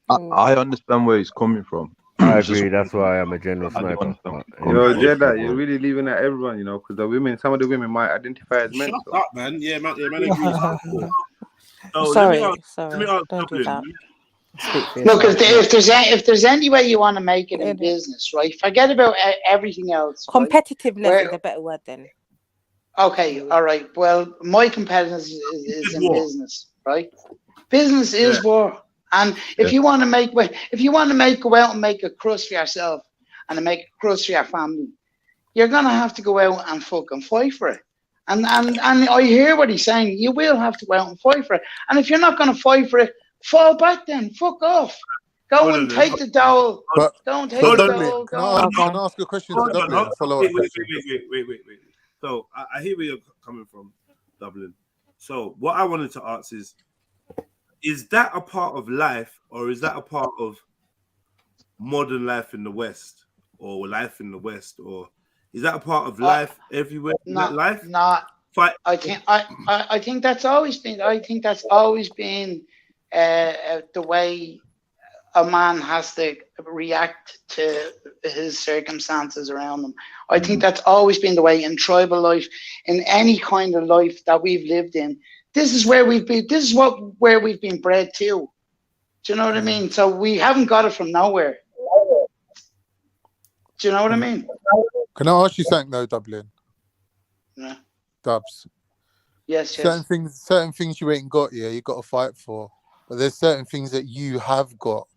I understand where he's coming from. I agree. That's why I'm a general I do sniper. understand. Yo, Jeddah, you're really leaving at everyone, because the women, some of the women might identify as men. Shut So. up, man. Yeah, man agrees. Sorry, let me ask don't do that. Look, if there's any way you want to make it in business, right? Forget about everything else. Competitiveness is a better word then. Okay, all right. Well, my competitiveness is in business, right? Business is war, and if you want to go out and make a crust for yourself and to make a crust for your family, you're gonna have to go out and fucking fight for it. And I hear what he's saying. You will have to go out and fight for it. And if you're not gonna fight for it, fall back then. Fuck off. Go and take the dowel. Go and take the dowel. Can I ask a question to Dublin? Follow up. Wait. So I hear where you're coming from, Dublin. So what I wanted to ask is that a part of life, or is that a part of modern life in the West, or life in the West, or is that a part of life everywhere? Life? I think that's always been. I think that's always been the way a man has to react to his circumstances around him. I think that's always been the way in tribal life, in any kind of life that we've lived in. This is where we've been. This is where we've been bred to. Do you know what I mean? So we haven't got it from nowhere. Do you know what I mean? Can I ask you something though, Dublin? Yeah. Dubs. Yes, certain things you ain't got, yeah, you got to fight for. But there's certain things that you have got,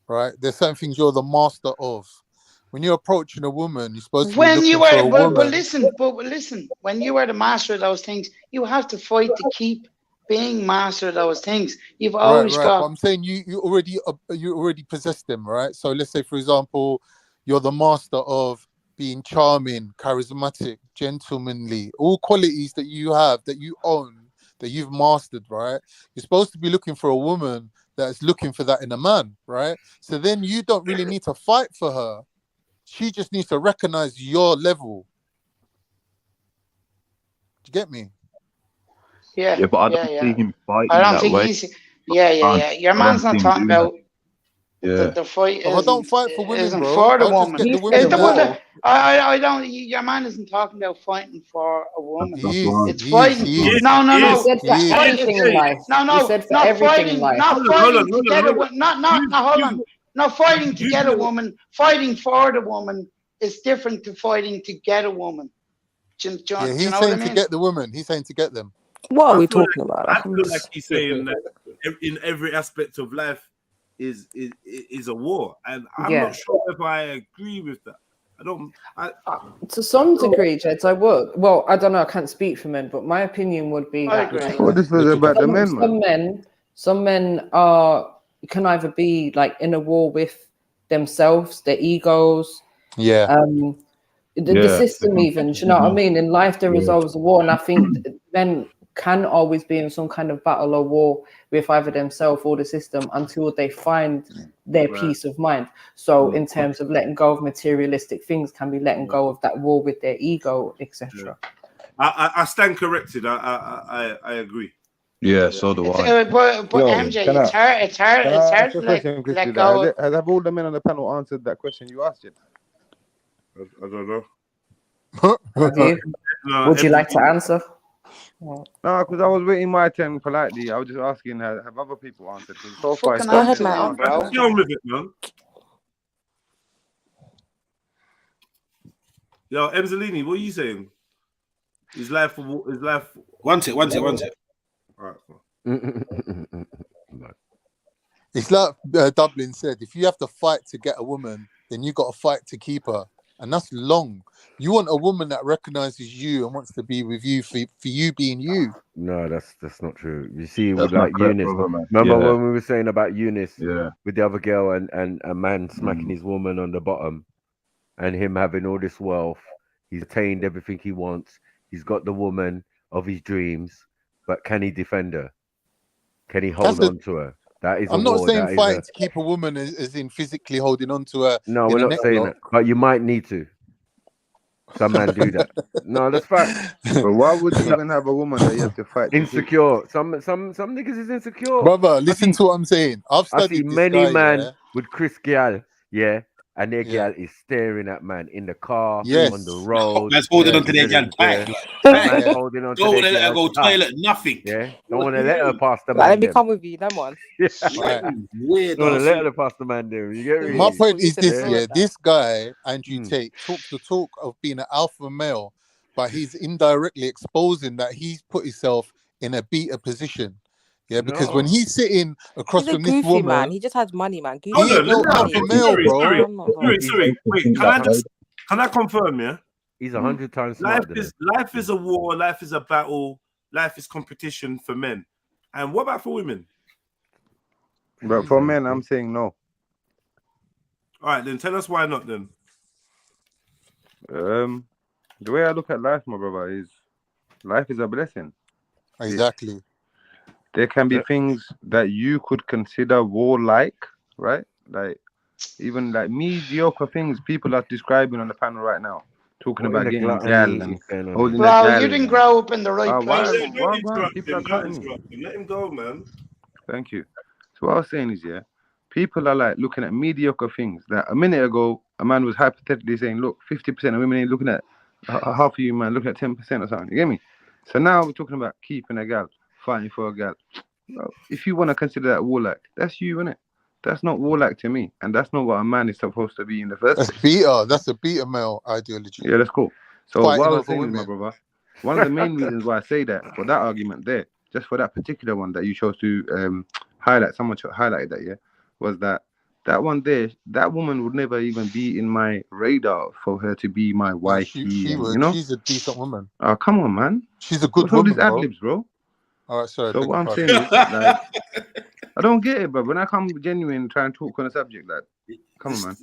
right? There's certain things you're the master of. When you're approaching a woman, you're supposed to be When looking you for are, a woman. but listen, when you are the master of those things, you have to fight to keep being master of those things. You've always Right. got. But I'm saying you already possess them, right? So let's say, for example, you're the master of being charming, charismatic, gentlemanly, all qualities that you have, that you own, that you've mastered, right? You're supposed to be looking for a woman that's looking for that in a man, right? So then you don't really need to fight for her. She just needs to recognize your level. Do you get me? Yeah. Yeah, but I don't see him fighting I don't that think way. he's. Yeah. Your man's not talking about. Yeah. The fight I don't fight for women, isn't bro. for the I'll just woman. get the women involved. I don't. Your man isn't talking about fighting for a woman. It's He fighting. is. No. You said for everything in life. No. You said for Not everything in fighting. life. Not fighting to get a woman. Hold on. Not fighting to get a woman. Fighting for the woman is different to fighting to get a woman. Do you know He's what I saying mean? to get the woman. He's saying to get them. What are we feel talking about? I feel like he's saying that in every aspect of life is a war, and I'm not sure if I agree with that. To some degree, Jeds, I would. Well, I don't know. I can't speak for men, but my opinion would be I that agree. Well, this was about the men, man. some men can either be like in a war with themselves, their egos, yeah, the system, even. Do you know what I mean? In life, there is always a war, and I think men can always be in some kind of battle or war with either themselves or the system until they find their peace of mind. So in terms of letting go of materialistic things, can be letting go of that war with their ego, etc. I stand corrected. I agree. Yeah, so do I. But MJ, it's hard to let go. Have all the men on the panel answered that question you asked it? I don't know. Would you like to answer? No, because I was waiting my turn politely. I was just asking, have other people answered? So far, Go ahead, man. Get on with it, man. Yo, Emzalini, what are you saying? His life. One tick. All right. It's like Dublin said, if you have to fight to get a woman, then you got to fight to keep her. And that's long. You want a woman that recognizes you and wants to be with you for you being you. No, that's not true. You see, That's with like not correct, Eunice. brother, man. Remember Yeah. when we were saying about Eunice Yeah. with the other girl and a man smacking his woman on the bottom, and him having all this wealth. He's attained everything he wants. He's got the woman of his dreams, but can he defend her? Can he hold on to her? That is. I'm not saying fighting to keep a woman as in physically holding on to her. No, we're not saying that. But you might need to. Some men do that. No, that's fact. But why would you even have a woman that you have to fight? Insecure. Some niggas is insecure. Brother, listen to what I'm saying. I've studied I see this many guy, men with Chris gal, and their gal is staring at man in the car, on the road. Man's holding on to their gal back. Man's holding on to Don't their want to let her gal go back. toilet, nothing. Yeah, don't want to let her pass the Like, man. let me them. come with you, them ones. Weird. Don't want to let her pass the man there. You get me? My point is this, yeah. This guy, Andrew Tate, talks the talk of being an alpha male, but he's indirectly exposing that he's put himself in a beta position. Yeah, because when he's sitting across He's a from this goofy woman, man. He just has money, man. Goofy. he ain't no alpha male, bro. Sorry. Wait, can I confirm? Yeah, he's 100 times smarter. Life is a war. Life is a battle. Life is competition for men. And what about for women? But for men, I'm saying no. All right, then tell us why not. Then the way I look at life, my brother, is life is a blessing. Exactly. There can be things that you could consider warlike, right? Like even like mediocre things people are describing on the panel right now, talking about getting a gal and holding a gal. Bro, you didn't grow up in the right place. People are cutting me. Let him go, man. Thank you. So what I was saying is, yeah, people are like looking at mediocre things that a minute ago a man was hypothetically saying, look, 50% of women ain't looking at half of you, man, looking at 10% or something. You get me? So now we're talking about keeping a gal, fighting for a gal. Well, if you want to consider that warlike, that's you, innit? That's not warlike to me, and that's not what a man is supposed to be in the first That's place. beta. That's a beta male ideology. Yeah, that's cool. So Fighting what I was over saying is, my women. brother, one of the main reasons why I say that for that argument there, just for that particular one that you chose to highlight, someone highlighted that, yeah, was that one there, that woman would never even be in my radar for her to be my No, wifey. she And, would. you know, She's a decent woman. oh come on, man, She's a good what's all these woman, ad bro. libs, bro? All right, sorry. So Beg what your I'm pardon. saying is, like, I don't get it, bro. When I come genuine, try and talk on a subject, like, come on, man.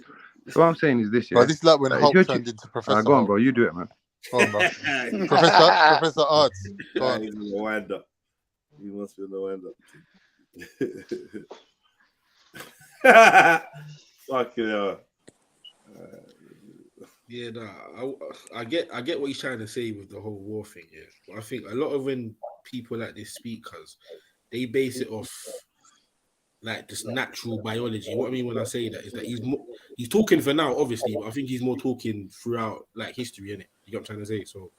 So what I'm saying is this, Bro, yeah. this is like when Like, if Hulk you're turned into Professor go on, Hulk. bro. You do it, man. Go on, bro. Professor Arts. Go on. He's gonna wind up. He must be gonna wind up. Fucking hell. Yeah, nah, I get what he's trying to say with the whole war thing. Yeah, but I think a lot of when people like this speak, cause they base it off like this natural biology. What I mean when I say that is that he's talking for now, obviously, but I think he's more talking throughout like history, innit? You get what I'm trying to say? So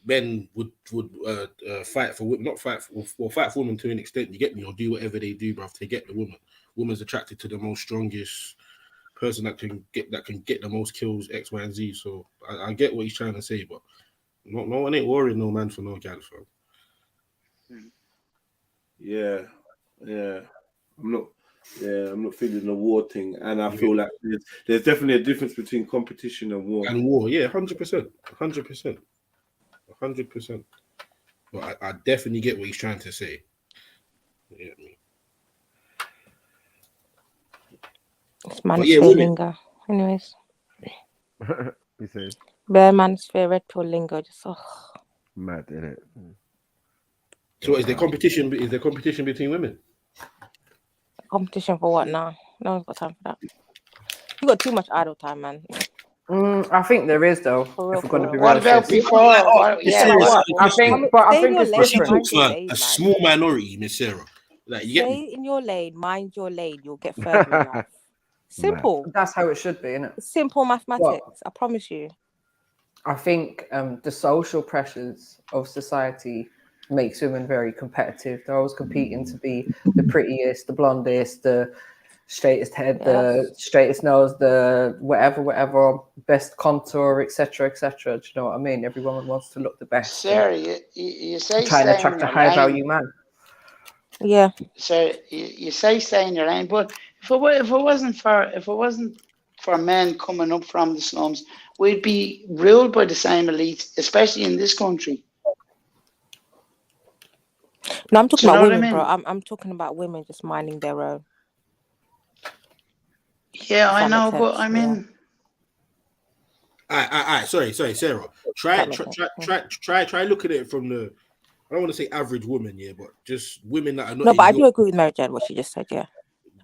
men would fight for not fight for or fight for women to an extent. You get me, or do whatever they do, bruv, to get the woman. Woman's attracted to the most strongest person that can get the most kills, X, Y, and Z. So I get what he's trying to say, but no one ain't worrying no man for no gal, fam. Yeah. I'm not feeling the war thing, and I feel like there's definitely a difference between competition and war. And war, yeah, 100%. But I definitely get what he's trying to say. Yeah, It's man's favorite lingo. Anyways. He says. Bare man's favorite pill lingo. Just Mad, innit? So is there competition? Is there competition between women? Competition for what now? No one's got time for that. You got too much idle time, man. I think there is though. If we're going to be What about realistic. before? I think it's she different. talks for a small minority, Miss Sarah. Like you get Stay me? in your lane, mind your lane. You'll get further in life. Simple. That's how it should be, isn't it? Simple mathematics. I promise you. I think the social pressures of society makes women very competitive. They're always competing to be the prettiest, the blondest, the straightest head, the straightest nose, the whatever, best contour, etc. Do you know what I mean? Every woman wants to look the best. Sarah, you say trying to attract a high value man. Yeah. So you say stay in your lane, but if it wasn't for men coming up from the slums, we'd be ruled by the same elite, especially in this country. No, I'm talking Do you about know what I women, mean? bro. I'm talking about women just minding their own. Yeah, I know, but I mean, Alright. Sorry, Sarah. Try look at it from the. I don't want to say average woman, yeah, but just women that are not. No, but I do agree with Mary Jane what she just said. Yeah,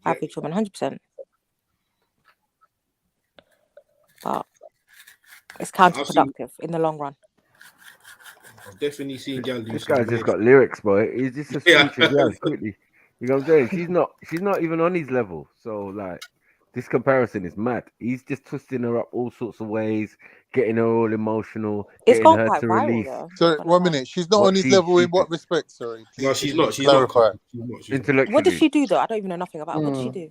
average woman, 100%. But it's counterproductive in the long run. I've definitely seen gal do This some guy's just weird got lyrics, boy. He's just a Yeah. speech as well, quickly. You know what I'm saying? She's not even on his level. So like this comparison is mad. He's just twisting her up all sorts of ways, getting her all emotional, It's getting gone her quite to viral, release. though. Sorry, 1 minute. She's not on his level in what respect? Sorry. No, Please, she's can you not. She's clarify. not. She's not. Intellectually. What does she do though? I don't even know nothing about. What does she do?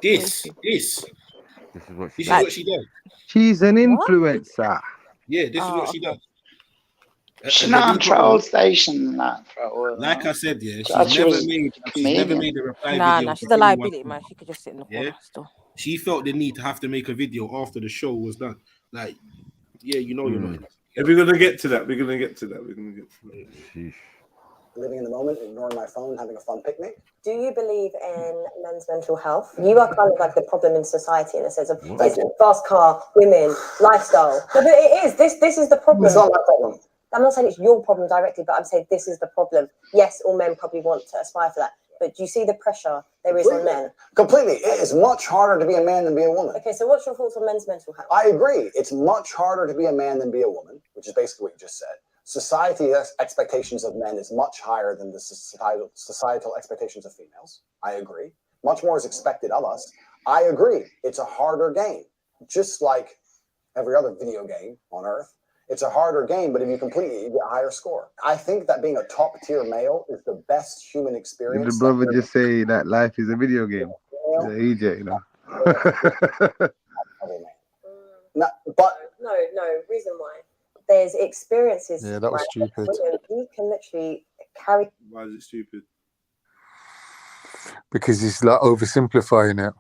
This. This is what she This is does. what she does. She's an influencer. Yeah, this is what she does. she's not on Troll Station and that for a while. Like I said, yeah, Thought she's she never was made a reply Nah, video. she's for a anyone. liability, man. She could just sit in the corner still. She felt the need to have to make a video after the show was done. Like, yeah, you know, you're not. If we're gonna get to that, we're gonna get to that. Living in the moment, ignoring my phone, having a fun picnic. Do you believe in men's mental health? You are kind of like the problem in society in a sense of fast car, women, lifestyle. But it is. This is the problem. It's not my problem. I'm not saying it's your problem directly, but I'm saying this is the problem. Yes, all men probably want to aspire for that. But do you see the pressure there is on men? Completely. It is much harder to be a man than be a woman. Okay, so what's your thoughts on men's mental health? I agree. It's much harder to be a man than be a woman, which is basically what you just said. Society's expectations of men is much higher than the societal expectations of females. I agree. Much more is expected of us. I agree. It's a harder game. Just like every other video game on Earth. It's a harder game, but if you complete it, you get a higher score. I think that being a top-tier male is the best human experience. Did the brother just say that life is a video game? male. Yeah, EJ, you know. No, but no. Reason why? There's experiences. Yeah, that was stupid. He can literally carry. Why is it stupid? Because he's like oversimplifying it.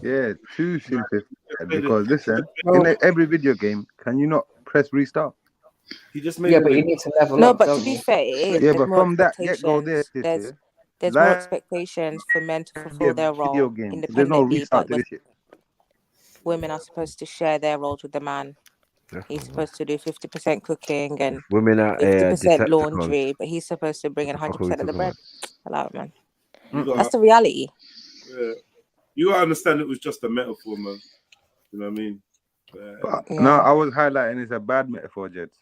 Yeah, too simple. Because listen, in every video game, can you not press restart? He just made. Yeah, but you need to level No, up. but to don't be you? fair, it is. Yeah, There's but more from that get-go expectations. There's like, more expectations for men to fulfill their video role game. There's no independently, restart but to this shit. women are supposed to share their roles with the man. He's supposed to do 50% cooking and Women are 50% Decepticons. laundry, but he's supposed to bring in 100% of the bread. Hello, man. That's That's the reality. Yeah. You gotta understand it was just a metaphor, man. You know what I mean? No, I was highlighting it's a bad metaphor, Jets.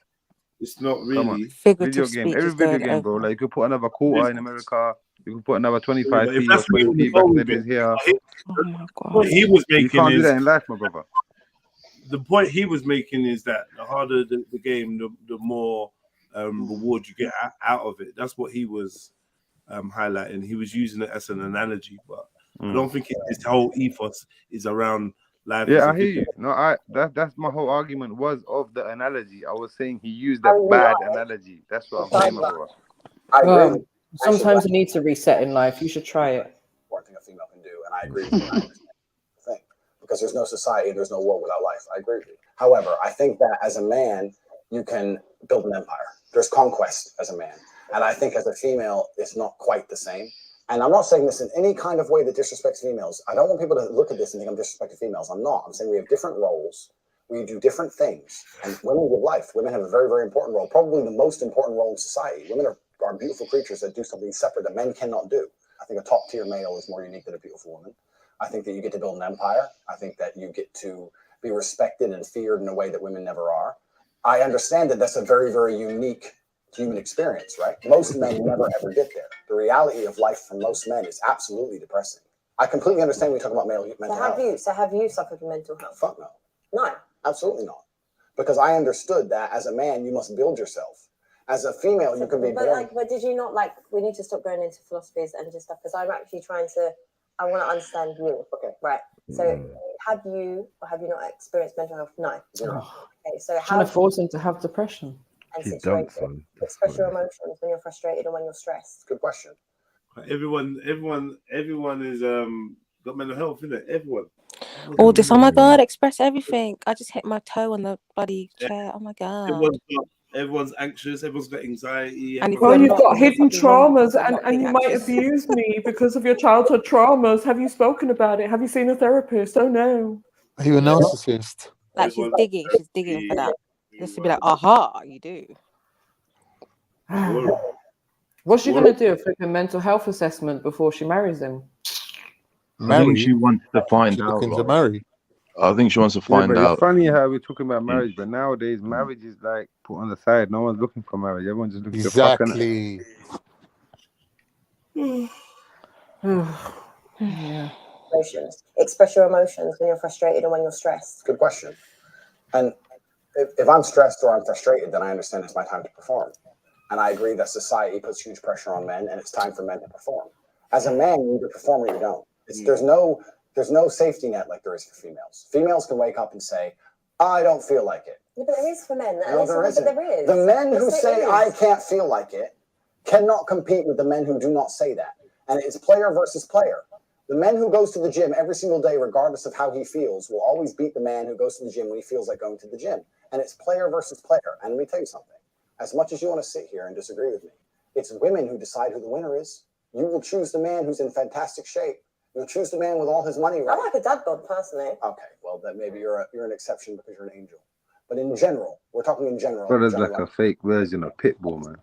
It's not Come on. really. Video game. Every video game, bro. Like you could put another quarter in America. You could put another 25p or 20p back when it is here. Oh my god. What he was making you can't do is that in life, my brother. the point he was making is that the harder the game, the more reward you get out of it. That's what he was highlighting. He was using it as an analogy, but I don't think his whole ethos is around life. Yeah, I hear you. No, that's my whole argument was of the analogy. I was saying he used a bad analogy. That's what I'm saying, my brother. I agree. Sometimes you need to reset in life. You should try it. One thing a female can do, and I agree with you. Thing. Because there's no society, there's no world without life. I agree with you. However, I think that as a man, you can build an empire. There's conquest as a man. And I think as a female, it's not quite the same. And I'm not saying this in any kind of way that disrespects females. I don't want people to look at this and think I'm disrespecting females. I'm not. I'm saying we have different roles. We do different things. And women give life. Women have a very, very important role, probably the most important role in society. Women are beautiful creatures that do something separate that men cannot do. I think a top tier male is more unique than a beautiful woman. I think that you get to build an empire. I think that you get to be respected and feared in a way that women never are. I understand that that's a very, very unique human experience, right? Most men never ever get there. The reality of life for most men is absolutely depressing. I completely understand when we talk about mental health. So have you suffered from mental health? Fuck no. No. Absolutely not. Because I understood that as a man, you must build yourself. As a female, you can be born. But did you not we need to stop going into philosophies and just stuff because I'm actually trying to. I want to understand you. Okay. Right. So have you or have you not experienced mental health? No. Okay. So how Trying to force him to have depression. And situation. Express your emotions when you're frustrated and when you're stressed. Good question. Everyone is got mental health, isn't it? Everyone. All this. Oh my god! Express everything. I just hit my toe on the bloody chair. Oh my god. Everyone's anxious. Everyone's got anxiety. Well, you've got hidden traumas, and you might abuse me because of your childhood traumas. Have you spoken about it? Have you seen a therapist? Oh no. Are you a narcissist? Like she's digging for that. Just to be like, aha, you do. What's she gonna do? A mental health assessment before she marries him? I think she wants to find out. To marry. I think she wants to find out. It's funny how we're talking about marriage, but nowadays marriage is like put on the side. No one's looking for marriage. Everyone's just looking to fuck. Exactly. Emotions. Express your emotions when you're frustrated and when you're stressed. Good question. And if I'm stressed or I'm frustrated, then I understand it's my time to perform. And I agree that society puts huge pressure on men, and it's time for men to perform. As a man, you either perform or you don't. There's no safety net like there is for females. Females can wake up and say, I don't feel like it. Yeah, but there is for men. No, there isn't. There is. The men who Yes, say, there is. I can't feel like it, cannot compete with the men who do not say that. And it's player versus player. The man who goes to the gym every single day, regardless of how he feels, will always beat the man who goes to the gym when he feels like going to the gym. And it's player versus player. And let me tell you something. As much as you want to sit here and disagree with me, it's women who decide who the winner is. You will choose the man who's in fantastic shape. You'll choose the man with all his money right. I like a dad bod personally. Okay, well then maybe you're an exception because you're an angel. But in general, we're talking in general. But it's like a fake version of Pitbull, man.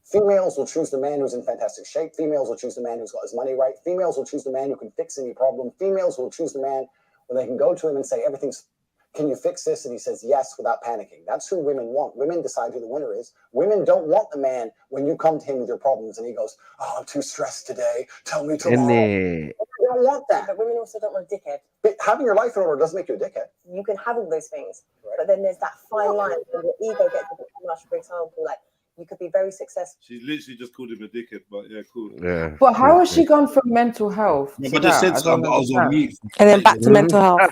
Females will choose the man who's in fantastic shape. Females will choose the man who's got his money right. Females will choose the man who can fix any problem. Females will choose the man when they can go to him and say, can you fix this? And he says yes without panicking. That's who women want. Women decide who the winner is. Women don't want the man when you come to him with your problems and he goes, oh, I'm too stressed today. Tell me tomorrow. They don't want that. But women also don't want a dickhead. But having your life in order doesn't make you a dickhead. You can have all those things. Right. But then there's that fine line when your ego gets a bit too much. For example, like you could be very successful. She's literally just called him a dickhead, but yeah, cool. Yeah. But how has she gone from mental health No, to but I just that? said I something, don't but I was on understand. mute. And then back to mental health.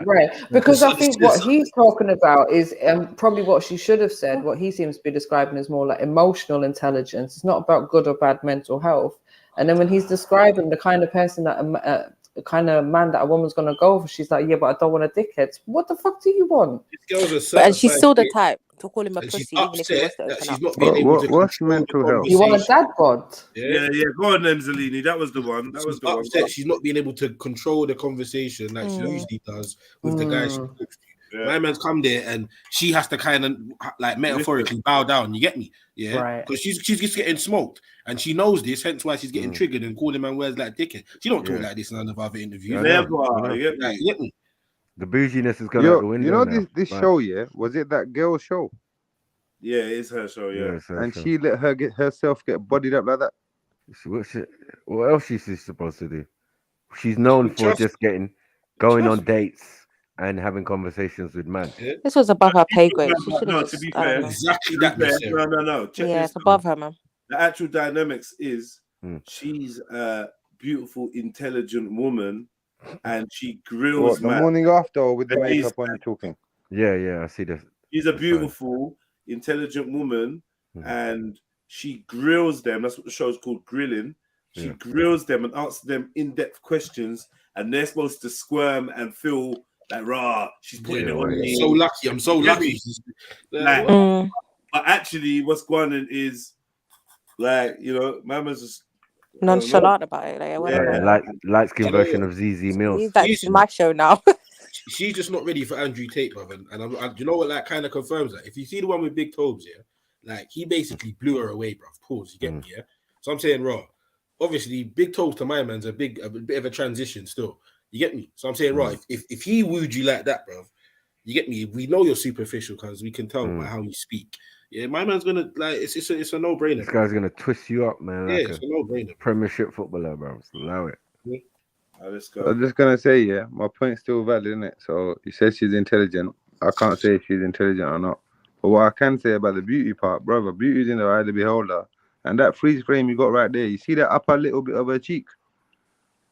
Right, because I think what he's talking about is probably what she should have said. What he seems to be describing is more like emotional intelligence. It's not about good or bad mental health. And then when he's describing the kind of person that kind of man that a woman's gonna go for, she's like, yeah, but I don't want a dickhead. What the fuck do you want? But and she's still the type to call him a pussy, even if he was to open up. What's mental health? You want a dad bod? Yeah. Go on, then, Zelini. That was the one. That was the one. Upset. She's not being able to control the conversation like she usually does with the guy she talks to. Yeah. My man's come there and she has to kind of like metaphorically bow down. You get me? Yeah. Right. Because she's just getting smoked and she knows this, hence why she's getting triggered and calling man words like dickhead. She don't talk like this in none of other interviews. Never. You get me? The bouginess is going out the window. You know now. this show, yeah? Was it that girl's show? Yeah, it's her show, yeah. And she let her get herself get bodied up like that. What else is she supposed to do? She's known for just going on dates and having conversations with men. This was above her pay grade. She should have No, to be fair, exactly that. No. Check yeah, this it's above out. her, man. The actual dynamics is she's a beautiful, intelligent woman, and she grills The man. morning after or with the makeup on talking? Yeah, I see this. She's a beautiful, intelligent woman, and she grills them. That's what the show's called, grilling. She grills them and asks them in-depth questions, and they're supposed to squirm and feel like, rah, she's putting it on me. So lucky. I'm so lucky. Like, but actually, what's going on is, like, you know, Mama's just nonchalant about it. Like, whatever. Light skin version of ZZ Mills. That's my show now. She's just not ready for Andrew Tate, brother. And you know what, like, kind of confirms that. If you see the one with Big Tobes, yeah, like, he basically blew her away, bruv. Pause. You get me, yeah? So I'm saying, raw. Obviously, Big Tobes to my man's a bit of a transition still. You get me? So I'm saying, right, if he wooed you like that, bruv, you get me? We know you're superficial because we can tell by how you speak. Yeah, my man's gonna like it's a no-brainer. This guy's gonna twist you up, man. Yeah, Like it's a no-brainer. Premiership footballer, bro. So allow it. Let's I go. was just gonna say, yeah, my point's still valid, isn't it? So you said she's intelligent. I can't say if she's intelligent or not. But what I can say about the beauty part, brother, beauty's in the eye of the beholder. And that freeze frame you got right there, you see that upper little bit of her cheek?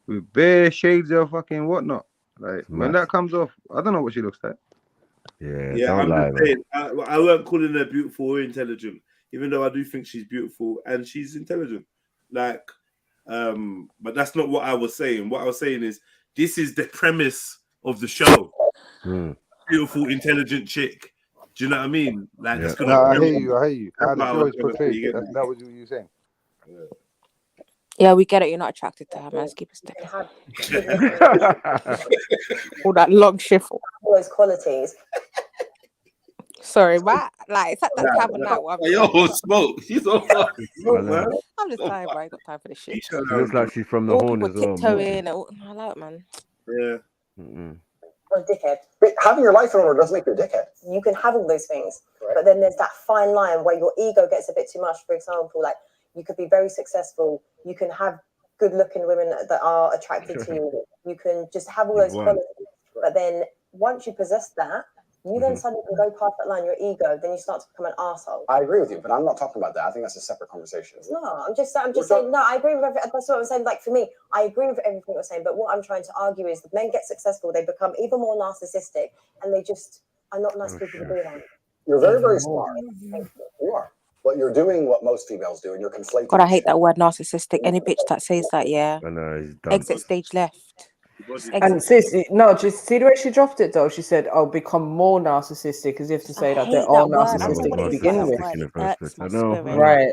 With bare shades of fucking whatnot. Like, when that comes off, I don't know what she looks like. Yeah, I'm just saying, I weren't calling her beautiful or intelligent, even though I do think she's beautiful and she's intelligent. Like, but that's not what I was saying. What I was saying is, this is the premise of the show. Beautiful, intelligent chick. Do you know what I mean? Like, that's gonna. No, I hear you. How the show is portrayed. That was what you were saying. Yeah, we get it. You're not attracted to her, man. Let's keep it sticking. All that long shift. All those qualities. Sorry, right? Like, it's at that time of night. Yo, smoke. She's on fucking smoke, man. I'm just tired, bro. I ain't got time for this shit. She looks like she's from the All Horn people as well. tiptoeing. I like it, man. Yeah. Or a dickhead. But having your life in order doesn't make you a dickhead. You can have all those things, but then there's that fine line where your ego gets a bit too much. For example, like, you could be very successful. You can have good-looking women that are attracted to you. You can just have all those qualities. But then once you possess that, you then suddenly can go past that line, your ego, then you start to become an arsehole. I agree with you, but I'm not talking about that. I think that's a separate conversation. No, I'm just saying, no, I agree with everything. That's what I'm saying. Like, for me, I agree with everything you're saying, but what I'm trying to argue is that men get successful, they become even more narcissistic, and they just are not nice people to be around. You're very, very smart. You are. But you're doing what most females do, and you're conflating. God, I hate that word narcissistic. Any bitch that says that, yeah. I know, he's dumb. Exit stage left. And sis, no, just see the way she dropped it though. She said, "Oh, become more narcissistic," as if to say that they're all narcissistic to begin with. I know, right?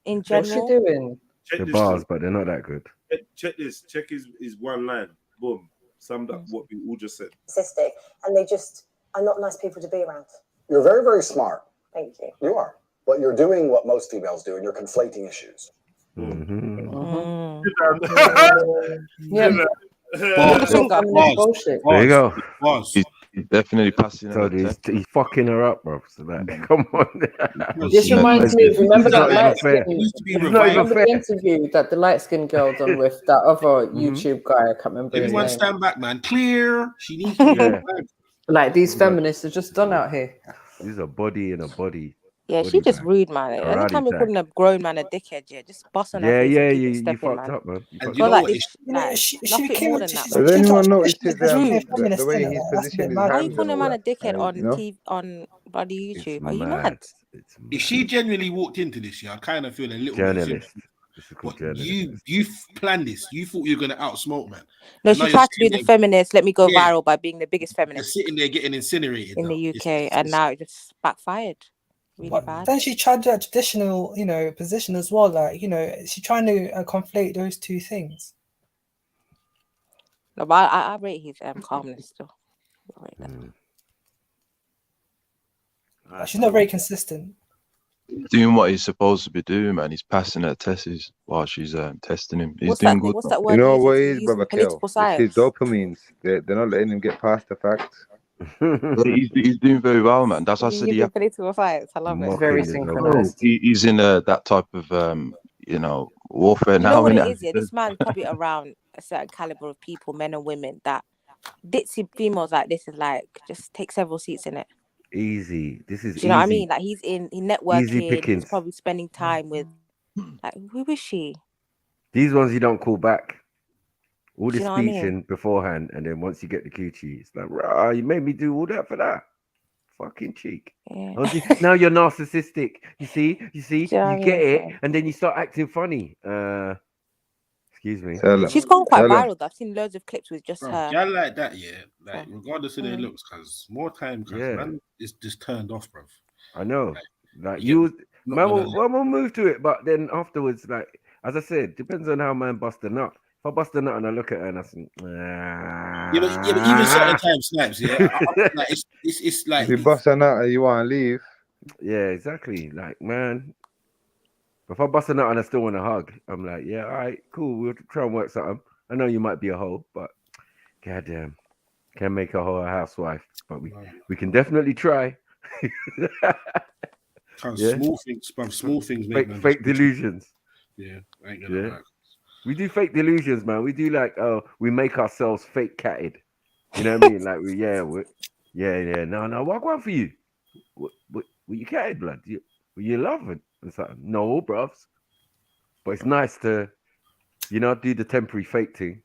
In general, what's she doing? The bars, but they're not that good. Check this. Check is one line. Boom. Summed up what we all just said. Narcissistic, and they just are not nice people to be around. You're very, very smart. Thank you. You are. But you're doing what most females do, and you're conflating issues. Yeah. There you go. He's definitely passing. So he's fucking her up, bro. So like, come on. This reminds me. Remember that light fair. skin? Remember the interview that the light skinned girl done with that other YouTube guy? I can't remember. Everyone stand back, man. Clear. She needs to be Like, these feminists are just done out here. This is a body in a body. Yeah, she just rude, man. Anytime you're calling a grown man a dickhead, yeah, just bust on her face and keep it you stepping, fucked man. up, man. And Because like this, like nothing more than that, Has man. anyone noticed his It's rude. the way he's positioned his Why are you hands and calling a all man a that? dickhead on You know? TV on bloody YouTube? Are you mad? If she genuinely walked into this year, I kind of feel a little Journalist. bit. But you planned this. You thought you were gonna outsmoke, man. No, And she now you're tried to do the sitting feminist. Let me go there- viral by being the biggest You're feminist sitting there getting incinerated in now. the UK, and now it just backfired. Really bad. Then she tried that traditional, position as well. Like, she's trying to conflate those two things. No, but I rate his calmness still. I rate that. She's not very consistent. Doing what he's supposed to be doing, man. He's passing her tests while she's testing him. He's doing good. What's that word? You know he what uses? it is, He's brother using political Kel? It's his science. dopamines. They're not letting him get past the facts. He's doing very well, man. That's why I He's said using political science. I love it. Very synchronized. he's in that type of warfare You now. know what it innit? is? Yeah, this man's probably around a certain caliber of people, men and women, that ditzy females like this is like just take several seats in it. Easy. This is Do you know what I easy. mean? Like he's networking. Easy He's pickings. probably spending time with like who is she? These ones you don't call back. All Do the you know what I mean? speeching beforehand, and then once you get the coochie, it's like, rah, you made me do all that for that. Fucking cheek. Yeah. Now you're narcissistic. You see, Do you know what I you get mean? it, and then you start acting funny. Excuse me. She's gone quite viral though. I've seen loads of clips with just her. Y'all like that, yeah. Like regardless of their looks, because more time, man, it's just turned off, bro. I know. Like you, man will move to it, but then afterwards, like as I said, depends on how man bust a nut. If I bust a nut and I look at her and I think, Yeah, but even certain times, Snipes, yeah, like it's like If you bust a nut and you want to leave, yeah, exactly. Like, man, if I bust a nut and I still want to hug, I'm like, yeah, all right, cool. We'll try and work something. I know you might be a hoe, but goddamn, can't make a hoe a housewife. But we can definitely try. Small things, bro. Small things make fake delusions. Yeah, I ain't gonna lie. We do fake delusions, man. We do like, we make ourselves fake catted. You know what I mean? Like, no, what one for you? What you catted, blood? You loving and something? No, bruvs. But it's nice to, do the temporary fake thing.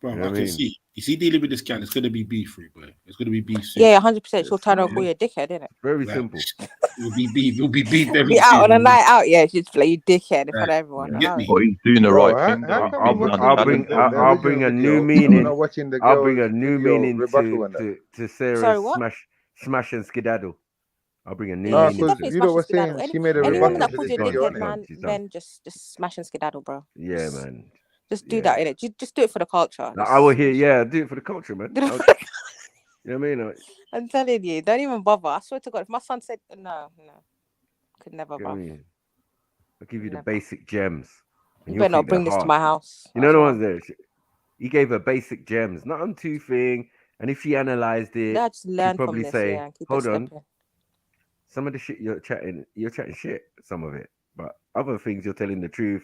Bro, I can see. You see, dealing with this guy, it's gonna be beef free, bro. It's gonna be beef. Yeah, 100%. She'll turn around and call you a dickhead, isn't it? Very simple. It'll be beef. It'll be beef. Be out on a night out, yeah. She's like you dickhead in front of everyone. Get me? But he's doing the right thing. I'll bring a new meaning. I'll bring a new meaning to Sarah's smash and skedaddle. I'll bring a new meaning. Because you know what I'm saying? She made a any woman rebuttal that to calls this you a video, dickhead, man, then just smash and skedaddle, bro. Yeah, man. Just do that, innit? Just do it for the culture. I will hear, do it for the culture, man. You know what I mean? I'm telling you, don't even bother. I swear to God, if my son said no, could never, bro. I'll give you the basic gems. You better not bring this to my house. You know the ones there? He gave her basic gems, not on two thing. And if she analyzed it, yeah, just learn she'd probably from this, say, and keep hold on. Stepping. Some of the shit you're chatting shit, some of it. But other things you're telling the truth.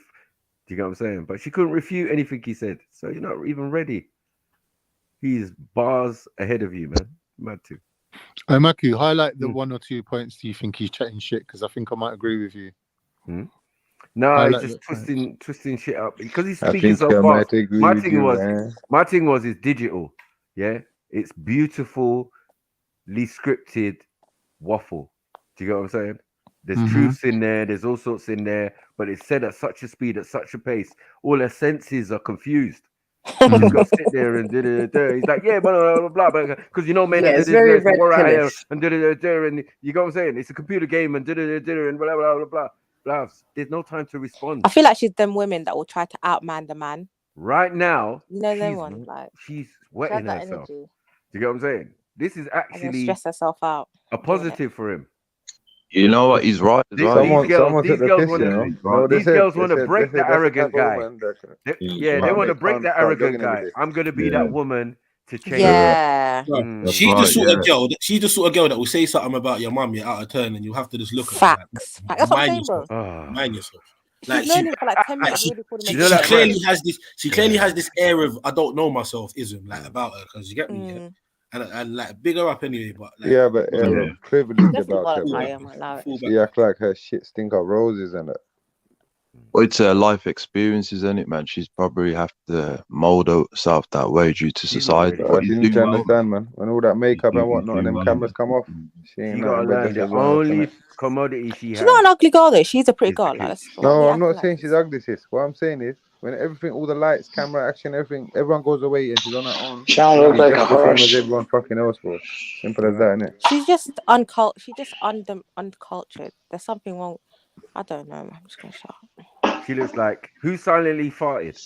Do you get what I'm saying? But she couldn't refute anything he said. So you're not even ready. He's bars ahead of you, man. Mad too. Maku, highlight the 1 or 2 points do you think he's chatting shit? Because I think I might agree with you. No, he's just twisting shit up because he's speaking so fast. My thing was it's digital. Yeah, it's beautifully scripted waffle. Do you get what I'm saying? There's truths in there, there's all sorts in there, but it's said at such a speed, at such a pace, all her senses are confused. He's got to sit there and he's like, yeah, blah, blah, blah, because man, it's very red pillish. And you know what I'm saying? It's a computer game and and blah, blah, blah, blah. There's no time to respond. I feel like she's them women that will try to outman the man. Right now, them ones, like she's wetting herself. Do you get what I'm saying? This is actually stress herself out. A positive for him. You know what? He's right. These girls want to break the arrogant guy. They want to break the arrogant guy. I'm going to be that woman to change. Yeah. She's the sort of girl. She's the sort of girl that will say something about your mum, you're out of turn, and you have to just look at her. Facts. That's what I'm saying, bro. Mind yourself. Like she clearly has this. She clearly has this air of I don't know myself ism, like about her, because you get me. Yeah? and like big her up anyway. But like, Yeah, but privilege Definitely about got her, a bro. fire, man. Allow it. She act like her shit stink of roses and it. Well, it's her life experiences, isn't it, man? She's probably have to mold herself that way due to society. But she need to understand, man. When all that makeup and whatnot and them cameras come off, she ain't She gotta nothing but learn just the as honest, only innit? commodity she She's has. not an ugly girl though. She's a pretty girl. Like, No, I'm not saying she's ugly, sis. What I'm saying is, when everything, all the lights, camera, action, everything, everyone goes away and she's on her own. She don't look She's like just a the same as horse. everyone fucking else, bro. Simple as that, innit? She's just uncultured. There's something wrong. I don't know. I'm just gonna shut up. She looks like who silently farted.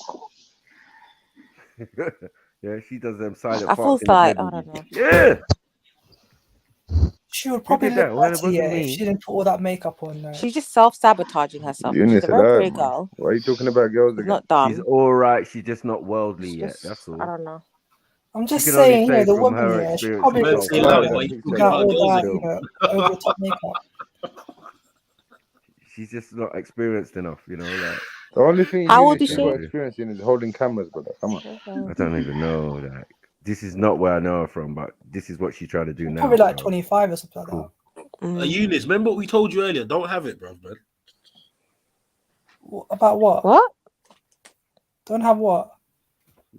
Yeah, she does them silent I farts feel in the like bed. I don't know. Yeah. She would probably did look that? Well, it better, wasn't yeah, if me. she didn't put all that makeup on. She's just self-sabotaging herself. She's Eunice a very alive, pretty man. girl. Why are you talking about girls She's again? not dumb. She's all right. She's just not worldly She's yet. just, That's all. I don't know. I'm She just can only saying, you know, say the from woman, her yeah, she experience. probably She's looks not better worldly. without all that, Still. you know, over the top makeup. She's just not experienced enough, you know. Like The only thing How old Eunice is ain't got she? experience in is holding cameras, brother. Come on. I don't even know. Like this is not where I know her from, but this is what she's trying to do now. Probably like so. 25 or something like Cool. that. Eunice, remember what we told you earlier? Don't have it, bro, man. About what? What? Don't have what?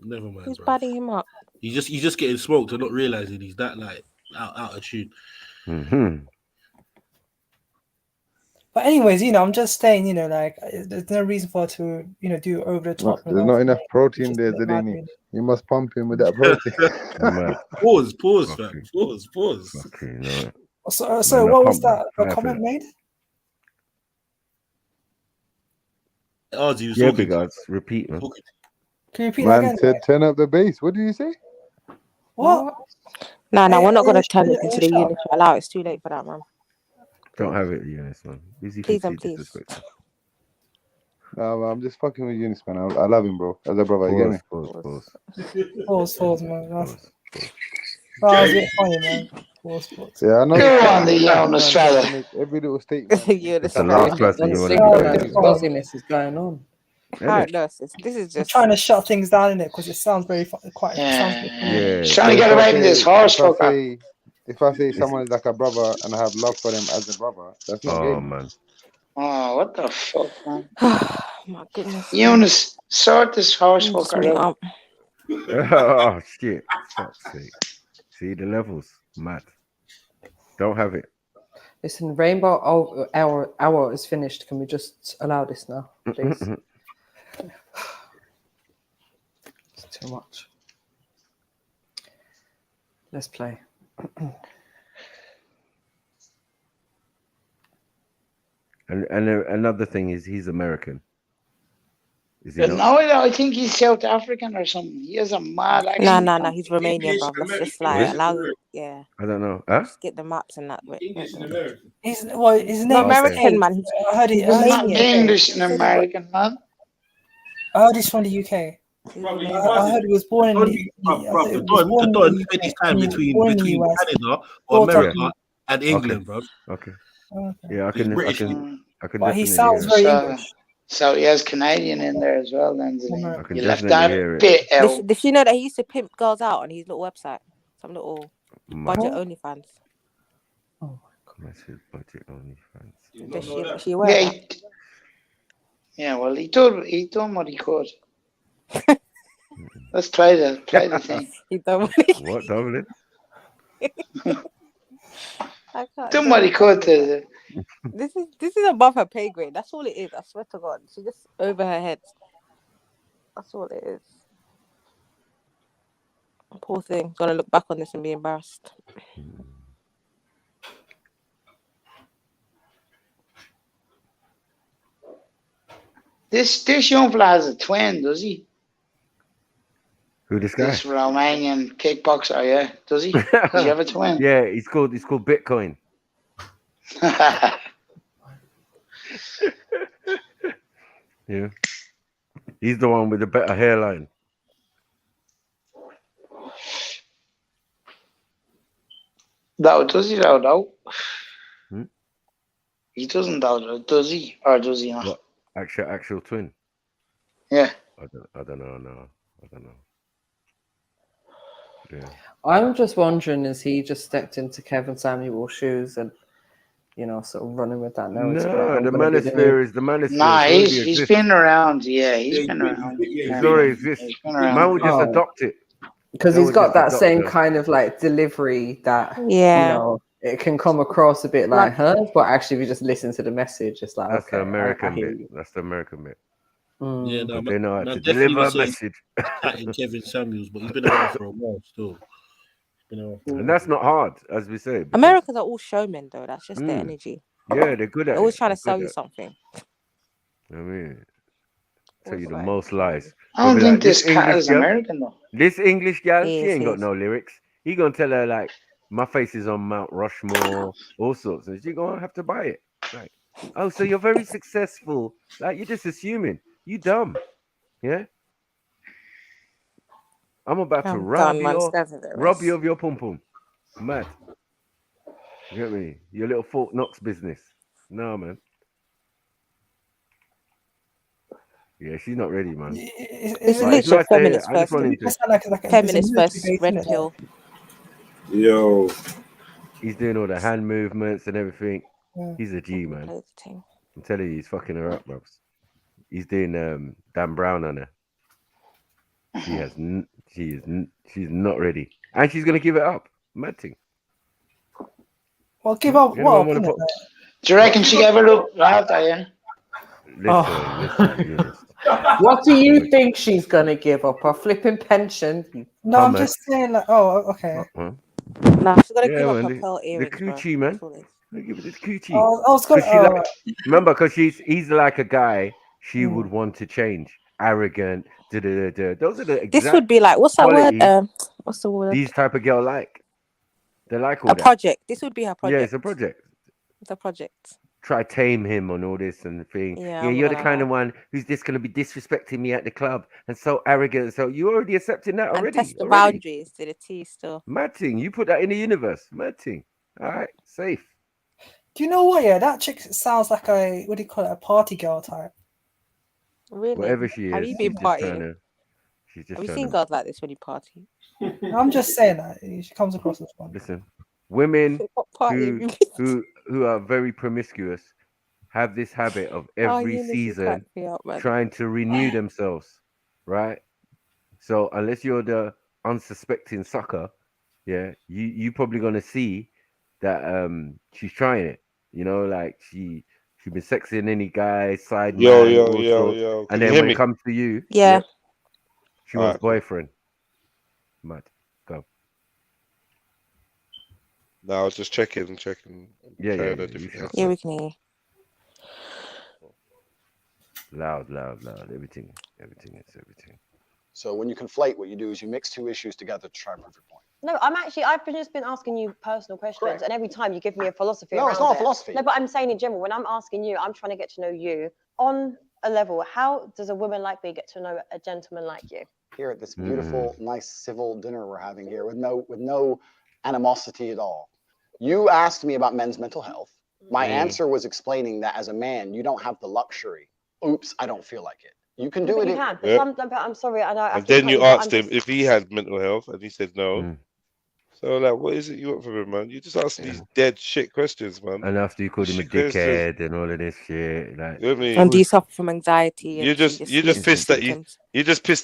Never mind, Who's bro. batting him up? You just getting smoked and not realizing he's that like out of tune. Mm-hmm. But anyways, you know, I'm just saying, you know, like there's no reason for her to, you know, do over the top. There's not enough protein there, Zelini. You must pump him with that protein. Pause, fam. Pause. Okay, no. So what was that? A comment made? Yeah, big odds. Repeat, man. Can you repeat that Man, again? turn up the bass. What did you say? What? No, Hey, we're not gonna hey, turn hey, it into hey, the shut up. unit. Allow it's too late for that, man. Don't have it, Eunice, man. Busy Please and fixing please. disrespectful. No, I'm just fucking with Eunice, man. I love him, bro. As a brother, you get me? Pause, man. That was a bit funny, man. Pause. Yeah, I know. Go on, the Eunice fella. Make every little statement. Eunice the last person you want to This buzziness is going on. Diagnosis. This is I'm just trying to shut things down in it because it sounds very quite. Yeah. She's trying to get away with this horse fucker. If I say someone is like a brother and I have love for them as a brother, that's not gay. man. Oh, what the fuck, man? My goodness. Eunice, sort this horse fucker out. Oh shit! Fuck's sake. See the levels, mad. Don't have it. Listen, Rainbow hour is finished. Can we just allow this now, please? It's too much. Let's play. And another thing is he's American. Is he No, not? I think he's South African or something. He has a mad accent. No. He's Romanian, bro. Let's just like allow it. Yeah. I don't know. Huh? Just get the maps and that. English and American. His name No, is American, Tate. man. He's I heard He's not English and American, man. I heard he's from the UK. I heard he was born in the Spend time between Canada or America and England, bro. Okay. Okay. Yeah, I can British. But he sounds very English. So he has Canadian in there as well, then. I can You left definitely that hear it. bit out. Did you know that he used to pimp girls out on his little website? Some little budget OnlyFans. Oh my god, I said budget OnlyFans. Does she wear that? Yeah, well, he done what he could. Let's play the thing. He done what, Dublin? I can't Done what he could to. This is above her pay grade. That's all it is. I swear to God. She just over her head. That's all it is. Poor thing. Gonna look back on this and be embarrassed. This young fella has a twin, does he? Who, this guy? This Romanian kickboxer, yeah. Does he? Does he have a twin? Yeah, it's called Bitcoin. Yeah. He's the one with the better hairline. No, does he though? Hmm? He doesn't though, does he? Or does he not? What? Actual twin? Yeah. I don't know. No, I don't know. I'm just wondering, is he just stepped into Kevin Samuel's shoes and, you know, sort of running with that narrative? No, like, the manosphere is the manosphere. Nah, he's been around. Yeah, he's been around. It's already exists. He's been around. Man will just adopt it. Because Man he's will got just that adopt same them. kind of like delivery that, you Yeah. know, it can come across a bit like her, but actually, if you just listen to the message, it's like, That's okay, the American I hear bit. you. That's the American bit. Yeah, no, They know how man to definitely deliver a was message. patting Kevin Samuels, but he's been around for a while still. He's been around for And that's not hard, as we say. because- Americans are all showmen, though. That's just their energy. Yeah, they're good at They're always it. trying to They're sell good you at it. something. I mean, tell you the most lies. I don't They'll be think like, this cat is girl- American though. This English gal, He she is, ain't he got is. no lyrics. He gonna tell her like, my face is on Mount Rushmore, all sorts, and she gonna have to buy it. Like, oh, so you're very successful. Like, you're just assuming. You dumb. Yeah. I'm about to I'm rob done, man. you Nevertheless. of your pum pum. Mad. You get me? Your little Fort Knox business. No, man. Yeah, she's not ready, man. It's But literally nice to hear. feminist I just first. want him to. Feminist first, red pill. Yo. He's doing all the hand movements and everything. Yeah. He's a G, man. Play the thing. I'm telling you, he's fucking her up, bro. He's doing Dan Brown on her. She's not ready, and she's gonna give it up. Mad thing. Well, give up Anyone what? wanna innit, put- like? Do you reckon she gave it up after, yeah? Listen, Eunice. What do you think she's gonna give up? Her flipping pension? You No, I'm bummer. just saying, like, oh, okay. Huh? Nah, she's gonna Yeah, give up man, her the- pearl the earrings, bro. coochie, man. That's all it is. They give it this coochie. I was gonna. Because she like, remember, because he's like a guy she would want to change. Arrogant. Those are the exact This would be like, what's that word? qualities What's the word? these type of girl like. They like all A that. project. This would be her project. Yeah, it's a project. It's a project. Try tame him on all this and the thing. Yeah, Yeah, I'm you're the gonna kind lie. of one who's just gonna be disrespecting me at the club and so arrogant. So you already accepting that And already. test the already. boundaries to the T still. Mad thing. You put that in the universe. Mad thing. All right, safe. Do you know what? Yeah, that chick sounds like a, what do you call it? A party girl type. Really? Whatever she is, Have you been she's just trying partying? to. She's just Have you trying seen to. girls like this when you party? I'm just saying that she comes across as one. Listen, women Party. who are very promiscuous have this habit of every Eunice, you season crack me up, man. trying to renew themselves, right? So unless you're the unsuspecting sucker, yeah, you probably gonna see that she's trying it. You know, like she's been sexing any guy, side man, all sorts. Can And you then hear when me? it comes to you, Yeah. she wants Alright, cool. boyfriend. Mad. Go. No, I was just checking. Yeah, carrying yeah, a different you headset. Yeah, we can hear you. Loud. Everything. So when you conflate, what you do is you mix two issues together to try and prove your point. No, I've just been asking you personal questions, and every time you give me a philosophy. No, it's around not a it. philosophy. No, but I'm saying in general, when I'm asking you, I'm trying to get to know you on a level. How does a woman like me get to know a gentleman like you? Here at this beautiful, nice, civil dinner we're having here, with no animosity at all. You asked me about men's mental health. My answer was explaining that as a man, you don't have the luxury. Oops, I don't feel like it. You can do But it. you can. Yep. But I'm sorry, I know. And then you asked him if he had mental health, and he said no. So like, what is it you want from him, man? You just asking these dead shit questions, man. And after you called him a Shit questions. dickhead and all of this shit, like, You know what I mean? And do you suffer from anxiety? You're And just pissed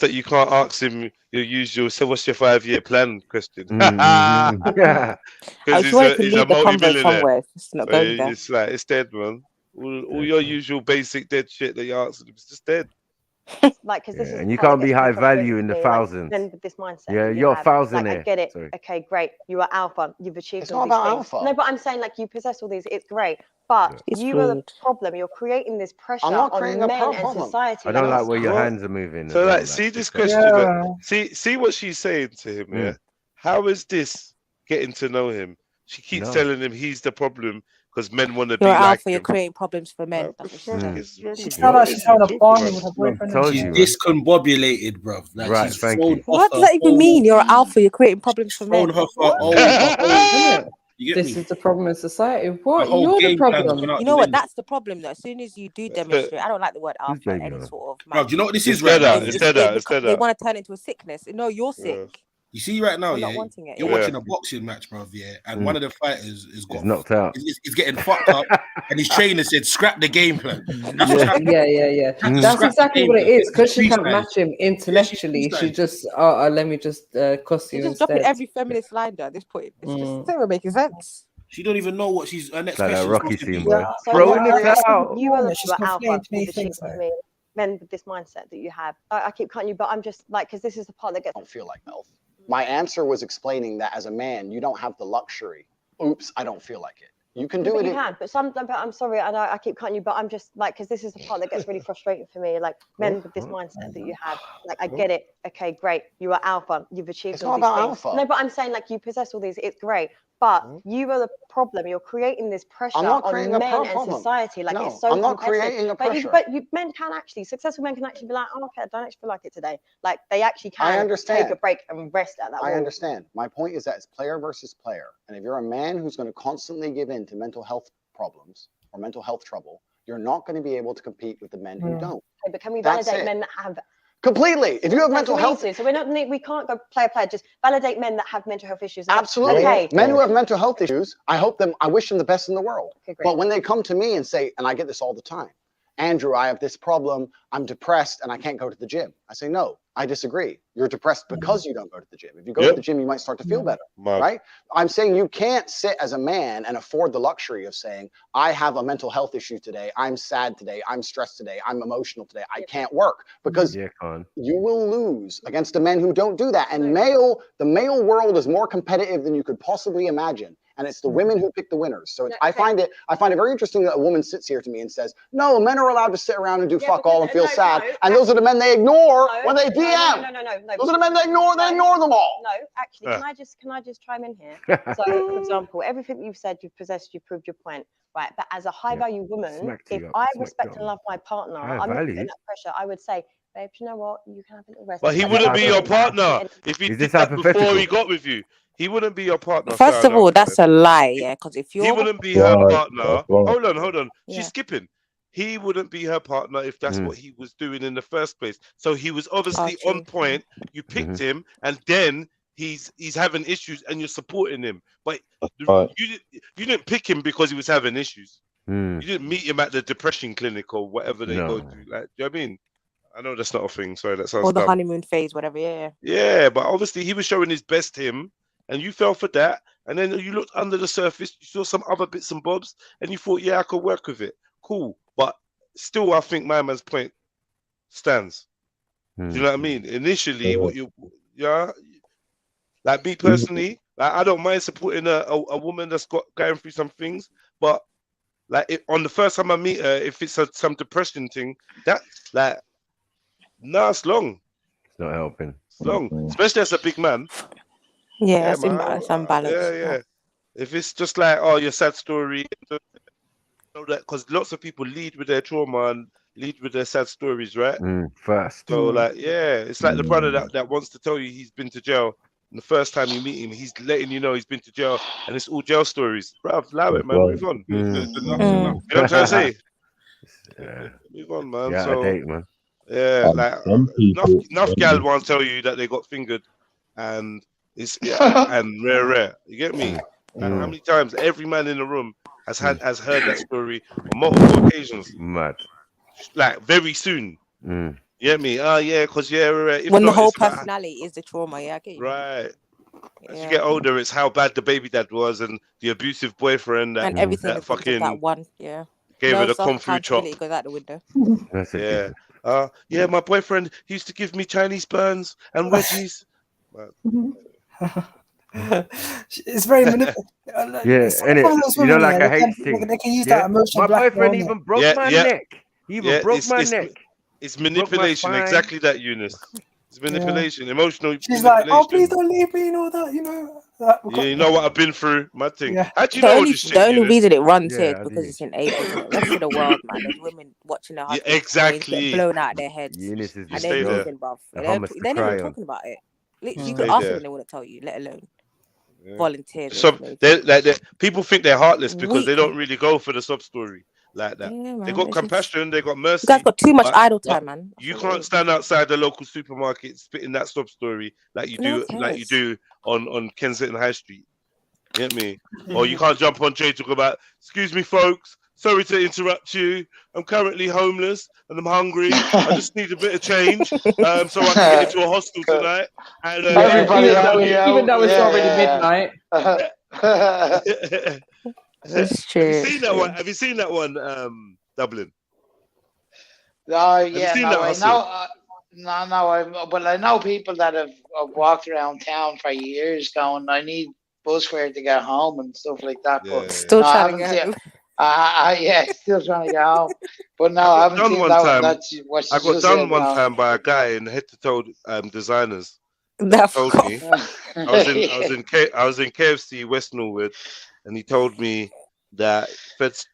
that you can't ask him your usual. So what's your 5-year plan question? Yeah. I Because just wanted to he's a lead the convo multi-millionaire. somewhere. It's not going there. It's like it's dead, man. All your usual basic dead shit that you answered, it's just dead. Like, because this is and you part can't that be gets high across to value in the me, thousands. Then with this mindset. Yeah, that you you're a have, like, I thousandaire. get it. Sorry. Okay, great. You are alpha. You've achieved It's all not these about things. alpha. No, but I'm saying like you possess all these. It's great, but It's you are the rude. problem. You're creating this pressure I'm not on creating a men and problem. society. I don't that like where your is- hands are moving. So as like, well, see this because- question. See what she's saying to him. Yeah. How is this getting to know him? She keeps telling him he's the problem because men want to be You're like alpha. him. You're creating problems for men. That's what she said. She sounded like she's having a bonding with her boyfriend. Told She's you, man. discombobulated, bruv. Like Right, she's thank thrown you. off What does that even mean? You're alpha. You're creating problems for men. Thrown her for you get This me? is the problem in society. What? whole You're the game plan's problem. gone out You the know what? window. That's the problem, though. As soon as you do demonstrate, I don't like the word alpha. baby Any on? sort of Bro, do you know what this It's is right dead now? out. It's dead out. It's dead They out. want to turn it into a sickness. No, you're sick. You see right now, Or not yeah, wanting it, you're yeah. watching a boxing match, bruv, yeah, and one of the fighters is got knocked out. He's getting fucked up, and his trainer said, "Scrap the game plan." That's what's happening. Yeah. That's exactly what it is. Because she can't match him intellectually, she just let me just cuss you You're just dropping instead. every feminist line there at this point. It's just not even making sense. She don't even know what she's. Her next Like that question Rocky is supposed to scene, be. boy. So Throwing you it out. you are She's alpha conflating with many the things, cheat me. Men with this mindset that you have. I keep cutting you, but I'm just like, because this is the part that gets. I don't feel like health. My answer was explaining that as a man, you don't have the luxury. Oops, I don't feel like it. You can do But it. you can, but I'm sorry, and I keep cutting you, but I'm just like, because this is the part that gets really frustrating for me. Like men with this mindset that you have, like I get it. Okay, great. You are alpha. You've achieved It's all not these about things. alpha. No, but I'm saying like you possess all these. It's great, but you are the problem. You're creating this pressure not on creating a men and problem. society. Like No, it's so I'm not competitive. creating a But pressure. men can actually, successful men can actually be like, oh, okay, I don't actually feel like it today. Like they actually I can understand. take a break and rest at that. I wall. understand. My point is that it's player versus player. And if you're a man who's going to constantly give in to mental health problems or mental health trouble, you're not going to be able to compete with the men who don't. Okay, but can we That's validate it. men that have Completely. If you have mental health, so we can't go player. Just validate men that have mental health issues. absolutely. Okay. Men who have mental health issues, I wish them the best in the world. Okay, great. But when they come to me and say, and I get this all the time, Andrew, I have this problem. I'm depressed and I can't go to the gym. I say, no, I disagree. You're depressed because you don't go to the gym. If you go to the gym, you might start to feel better, right? I'm saying you can't sit as a man and afford the luxury of saying, I have a mental health issue today. I'm sad today. I'm stressed today. I'm emotional today. I can't work, because you will lose against the men who don't do that. And the male world is more competitive than you could possibly imagine. And it's the women who pick the winners. So I find it very interesting that a woman sits here to me and says, no, men are allowed to sit around and do fuck all and feel sad. And those are the men they ignore when they DM. No. Those are the men they ignore them all. No, actually, can I just chime in here? So, for example, everything you've said, you've possessed, you've proved your point, right? But as a high value woman, if I respect and love my partner, I'm not putting that pressure. I would say, babe, you know what? You can have a little rest. But he wouldn't be your partner if he did that before he got with you. He wouldn't be your partner. First of all, that's a lie, yeah. Because if you're he wouldn't be her partner. Hold on. She's skipping. He wouldn't be her partner if that's what he was doing in the first place. So he was obviously on point. You picked him, and then he's having issues, and you're supporting him. But you didn't pick him because he was having issues. You didn't meet him at the depression clinic or whatever they go to. Like, do you know what I mean? I know that's not a thing. Sorry, that sounds or the dumb. honeymoon phase, whatever. Yeah. Yeah, but obviously he was showing his best him, and you fell for that. And then you looked under the surface, you saw some other bits and bobs, and you thought, yeah, I could work with it. Cool. But still, I think my man's point stands. Do you know what I mean? Initially, like me personally, like I don't mind supporting a woman that's going through some things, but like on the first time I meet her, if it's some depression thing, that's like, nah, it's long. It's not helping. It's long, especially as a big man. Yeah, it's unbalanced. Yeah. If it's just like, oh, your sad story, you know that, because lots of people lead with their trauma and lead with their sad stories, right? First. So like, yeah, it's like the brother that wants to tell you he's been to jail. And the first time you meet him, he's letting you know he's been to jail, and it's all jail stories. Bruv, allow it, man. Move on. You know what I'm trying to say? Move on, man. Yeah, so, I date, man. Yeah, like enough gal won't tell you that they got fingered, and it's and rare. You get me? And how many times every man in the room has heard that story on multiple occasions? Mad. Like very soon. You get me? Yeah, because if when not, the whole it's personality is the trauma, yeah. Right. As you get older, it's how bad the baby dad was and the abusive boyfriend that, and everything that fucking that one, gave her the kung fu chop. Goes out the window. Yeah. My boyfriend used to give me Chinese burns and wedgies. It's very manipulative. You know, like a hate thing. They can use that emotional My blackmail. boyfriend even broke my neck. He even broke my it's, neck. It's manipulation, exactly that, Eunice. It's manipulation, emotional. She's like, oh, please don't leave me, and all that, you know. You know what I've been through, my thing. Yeah. How do you know this shit? The only reason it runs here is because it's enabled. The rest of the world, man, there's women watching their husbands get blown out of their heads. Eunice is and they're losing, bruv. They're not even talking about it. You could ask them and they wouldn't tell you, let alone volunteer. So people think they're heartless because they don't really go for the sub story. like that. Yeah, They man, got it's just- compassion, they got mercy. You guys got too much but- idle but time, man. You can't stand outside the local supermarket spitting that sob story like you No do, one like you cares. do on Kensington High Street. You get me? Or you can't jump on Jay talk about, excuse me, folks. Sorry to interrupt you. I'm currently homeless and I'm hungry. I just need a bit of change, so I can get into a hostel tonight. And Everybody even though it's already midnight. It's Have true. you seen that one? Have you seen that one, Dublin? Oh you yeah, seen no, that I hustle? know. But I know people that have walked around town for years, going, "I need bus fare to get home" and stuff like that. But Still no, I trying to haven't get seen. home. Yeah, still trying to get home. But no, I haven't Done seen one that. time. That's what she I got just done said. one No. time by a guy in head to toe designers. That Told me I was in KFC West Norwood, and he told me that Feds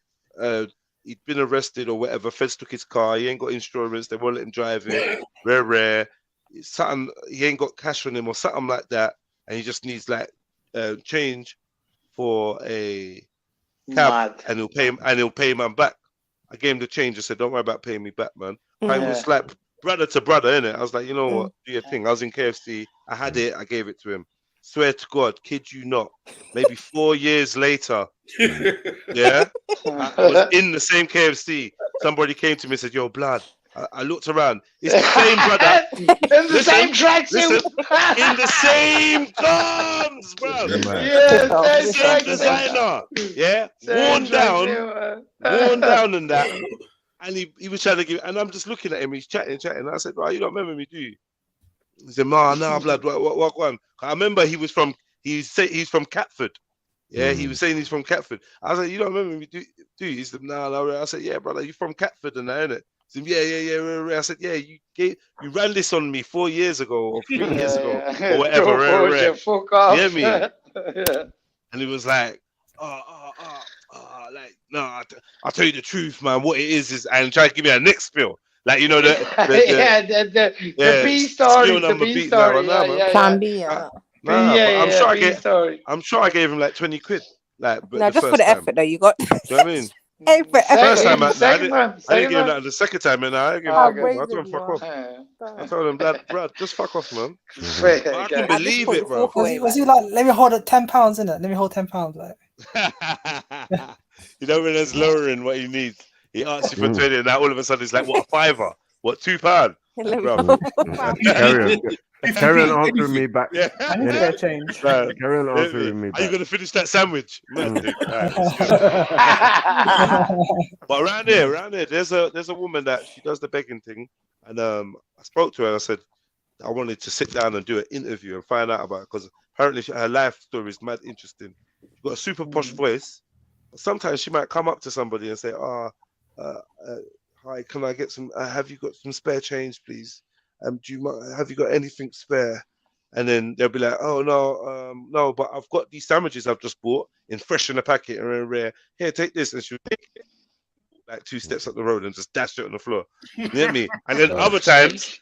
he'd been arrested or whatever. Feds took his car. He ain't got insurance. They won't let him drive it. Rare. Something he ain't got cash on him or something like that, and he just needs like change for a cab, and he'll pay him back. I gave him the change. I said, "Don't worry about paying me back, man." I was like brother to brother, innit? I was like, you know what? Do your thing. I was in KFC. I had it. I gave it to him. Swear to God, kid you not. Maybe 4 years later, yeah, I was in the same KFC. Somebody came to me and said, "Yo, blood." I looked around. It's the same brother. In the same tracksuit. In the same guns, bro. Yeah, Same designer. Yeah, worn down and that. And he was trying to give, and I'm just looking at him. He's chatting. I said, "Right, you don't remember me, do you?" He said, "Nah, blood. What one?" I remember he's from Catford. Yeah, he was saying he's from Catford. I was like, "You don't remember me, do you?" He said, "No." I said, "Yeah, brother, you from Catford and that, innit?" He said, yeah. I said, "Yeah, you ran this on me 4 years ago or 3 years ago or whatever." Fuck off. You hear me? And he was like, like, no, I'll tell you the truth, man. What it is, and try to give me a next spill. Like, you know, the B story. Skill The number B beat. story. Plan B. I'm sure I gave him like 20 quid. Like, but No, the just for first the time. effort, though. You got. Do you know what I mean? First time, I didn't give him that. The second time, and I gave him. I told him fuck off. I told him, bro, just fuck off, man. I couldn't believe it, bro. Was he like, let me hold it £10, innit? Let me hold £10, like. You know when there's lowering what he needs. He asks you for 20, and now all of a sudden it's like, what, a £5? What, £2? Carry on answering me back. Yeah. I need to change. Carry on answering me Are you back. gonna finish that sandwich? But around here, there's a woman that she does the begging thing, and I spoke to her and I said I wanted to sit down and do an interview and find out about it because apparently her life story is mad interesting. She's got a super posh voice. Sometimes she might come up to somebody and say, "Hi, can I get some? Have you got some spare change, please? Have you got anything spare?" And then they'll be like, "Oh no, but I've got these sandwiches I've just bought in fresh in a packet and they're rare. Here, take this." And she'll take it like 2 steps up the road and just dash it on the floor. You get me? And then other times,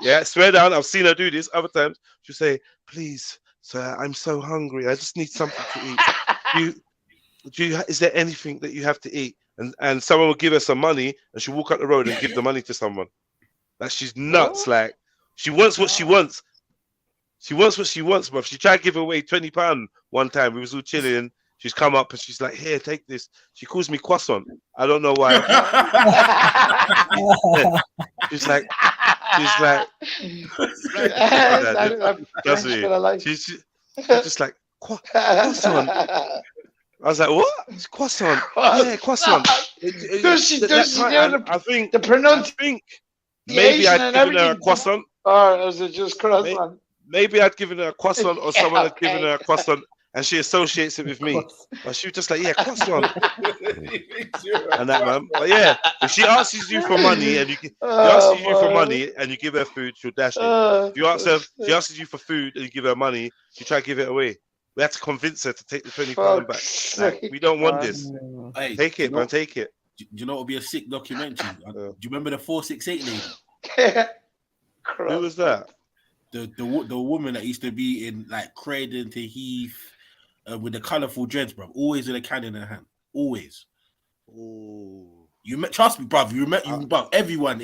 yeah, swear down, I've seen her do this. Other times, she'll say, "Please, sir, I'm so hungry. I just need something to eat. Is there anything that you have to eat?" And someone will give her some money and she'll walk up the road and give the money to someone. Like, she's nuts. Like, she wants what she wants. She wants what she wants, but she tried to give away £20 one time. We was all chilling. She's come up and she's like, "Here, take this." She calls me croissant. I don't know why. she's like, she's just like, croissant. I was like, "What? It's croissant." Yeah, croissant. Does she do the pronunciation? Maybe I'd given her a croissant. Or is it just croissant? Maybe I'd given her a croissant, or someone had given her a croissant, and she associates it with me. But she was just like, "Yeah, croissant." And that, man. But yeah, if she asks you for money and you give her food, she'll dash it. If you ask her, she asks you for food and you give her money, she try to give it away. We have to convince her to take the £20 back. Like, we don't want this. Hey, take it, man. Take it. Do you know what would be a sick documentary? Do you remember the 468 lady? Who was that? The woman that used to be in like Croydon to Heath with the colourful dreads, bro. Always with a can in her hand. Always. Trust me, bruv. Bruv, everyone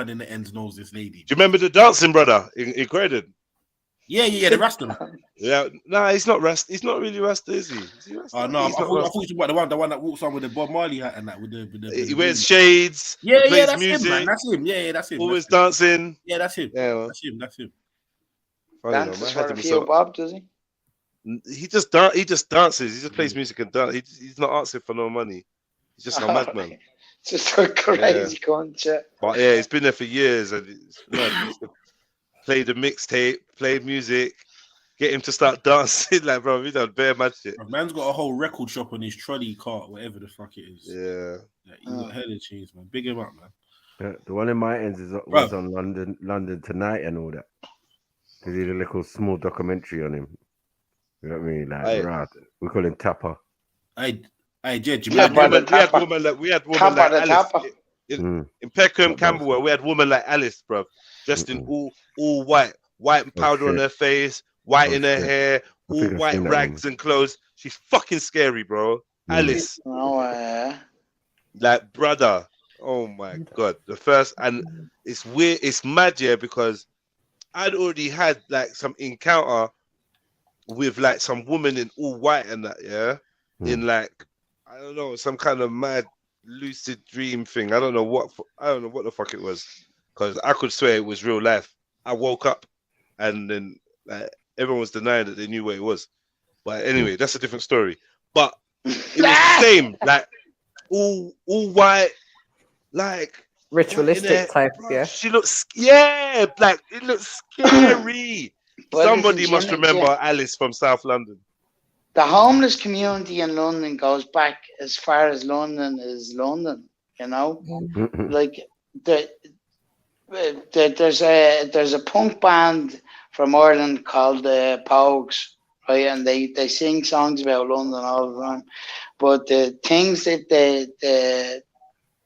in the ends knows this lady. Do you remember the dancing brother in Croydon? Yeah, the Rasta. Yeah, nah, he's not Rasta. He's not really Rasta, is he? Is he Rasta? Oh no, I He's not thought Rasta. you were the one that walks on with the Bob Marley hat and that with the He wears shades. Yeah, he plays that's music. him, man. That's him. Yeah, that's him. Always dancing. Yeah, that's him. Yeah, well. That's him. Dances for a few bob, does he? He just dances. He just plays music and dance. He's not asking for no money. He's just a madman. Just a crazy cunt. Yeah. But yeah, he's been there for years, and he used to play the mixtape, play music, get him to start dancing. Like, bro, he done bare mad shit. Man's got a whole record shop on his trolley cart, whatever the fuck it is. Yeah, he got hella cheese, man. Big him up, man. The one in my ends was on London Tonight and all that. They did a little small documentary on him. You know what I mean? Like, right, we call him Tapper. Hey, Jed, we had women like Alice in Peckham, Camberwell. We had women like Alice, bro, dressed in all white powder on her face, white in her hair, all white rags and clothes. She's fucking scary, bro. Alice. Oh yeah. Like, brother. Oh my god. The first, and it's weird. It's mad, yeah, because I'd already had like some encounter with like some woman in all white and that, yeah, in like, I don't know, some kind of mad lucid dream thing. I don't know what the fuck it was, because I could swear it was real life. I woke up and then like, everyone was denying that they knew what it was. But anyway, that's a different story. But it was the same, like all white, like ritualistic type. Yeah, she looks, like it looks scary. Somebody must remember Alice from South London. The homeless community in London goes back as far as London is London, you know? Like there's a punk band from Ireland called the Pogues, right? And they sing songs about London all the time. But the things that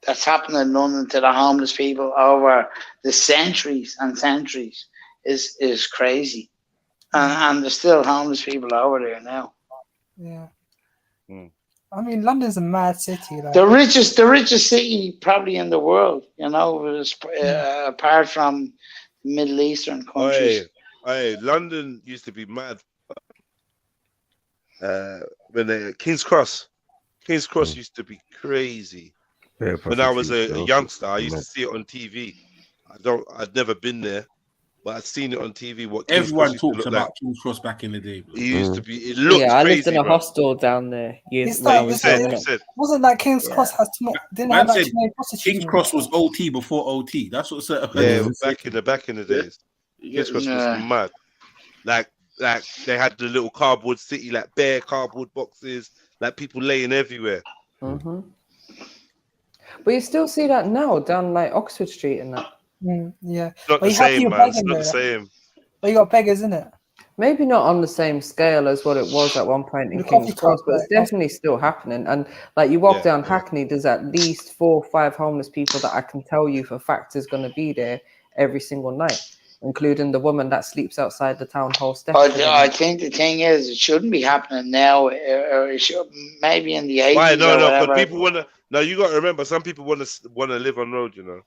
that's happened in London to the homeless people over the centuries and centuries is crazy. And there's still homeless people over there now. Yeah. I mean, London's a mad city. Like. The richest city probably in the world, you know, apart from Middle Eastern countries. London used to be mad. When King's Cross used to be crazy. Yeah, when I was a youngster, I used to see it on TV. I'd never been there, but I'd seen it on TV. What everyone talks about King's Cross back in the day. It used to be. It looked crazy. I lived in a hostel down there. Wasn't like King's Cross has too much? Didn't have like too many prostitutes. King's Cross was OT before OT. That's what certain. Yeah, back in the days. King's Cross was mad. Like they had the little cardboard city, like bare cardboard boxes, like people laying everywhere. But you still see that now down like Oxford Street and that. Yeah, it's not the same, man. It's not the same. But you got beggars, in it. Maybe not on the same scale as what it was at one point in King's Cross, but it's definitely still happening. And like you walk down Hackney, there's at least 4 or 5 homeless people that I can tell you for fact is going to be there every single night, including the woman that sleeps outside the town hall steps. I think the thing is, it shouldn't be happening now, or it should maybe in the 80s. Why? No, but people want to. No, you got to remember, some people want to live on road, you know.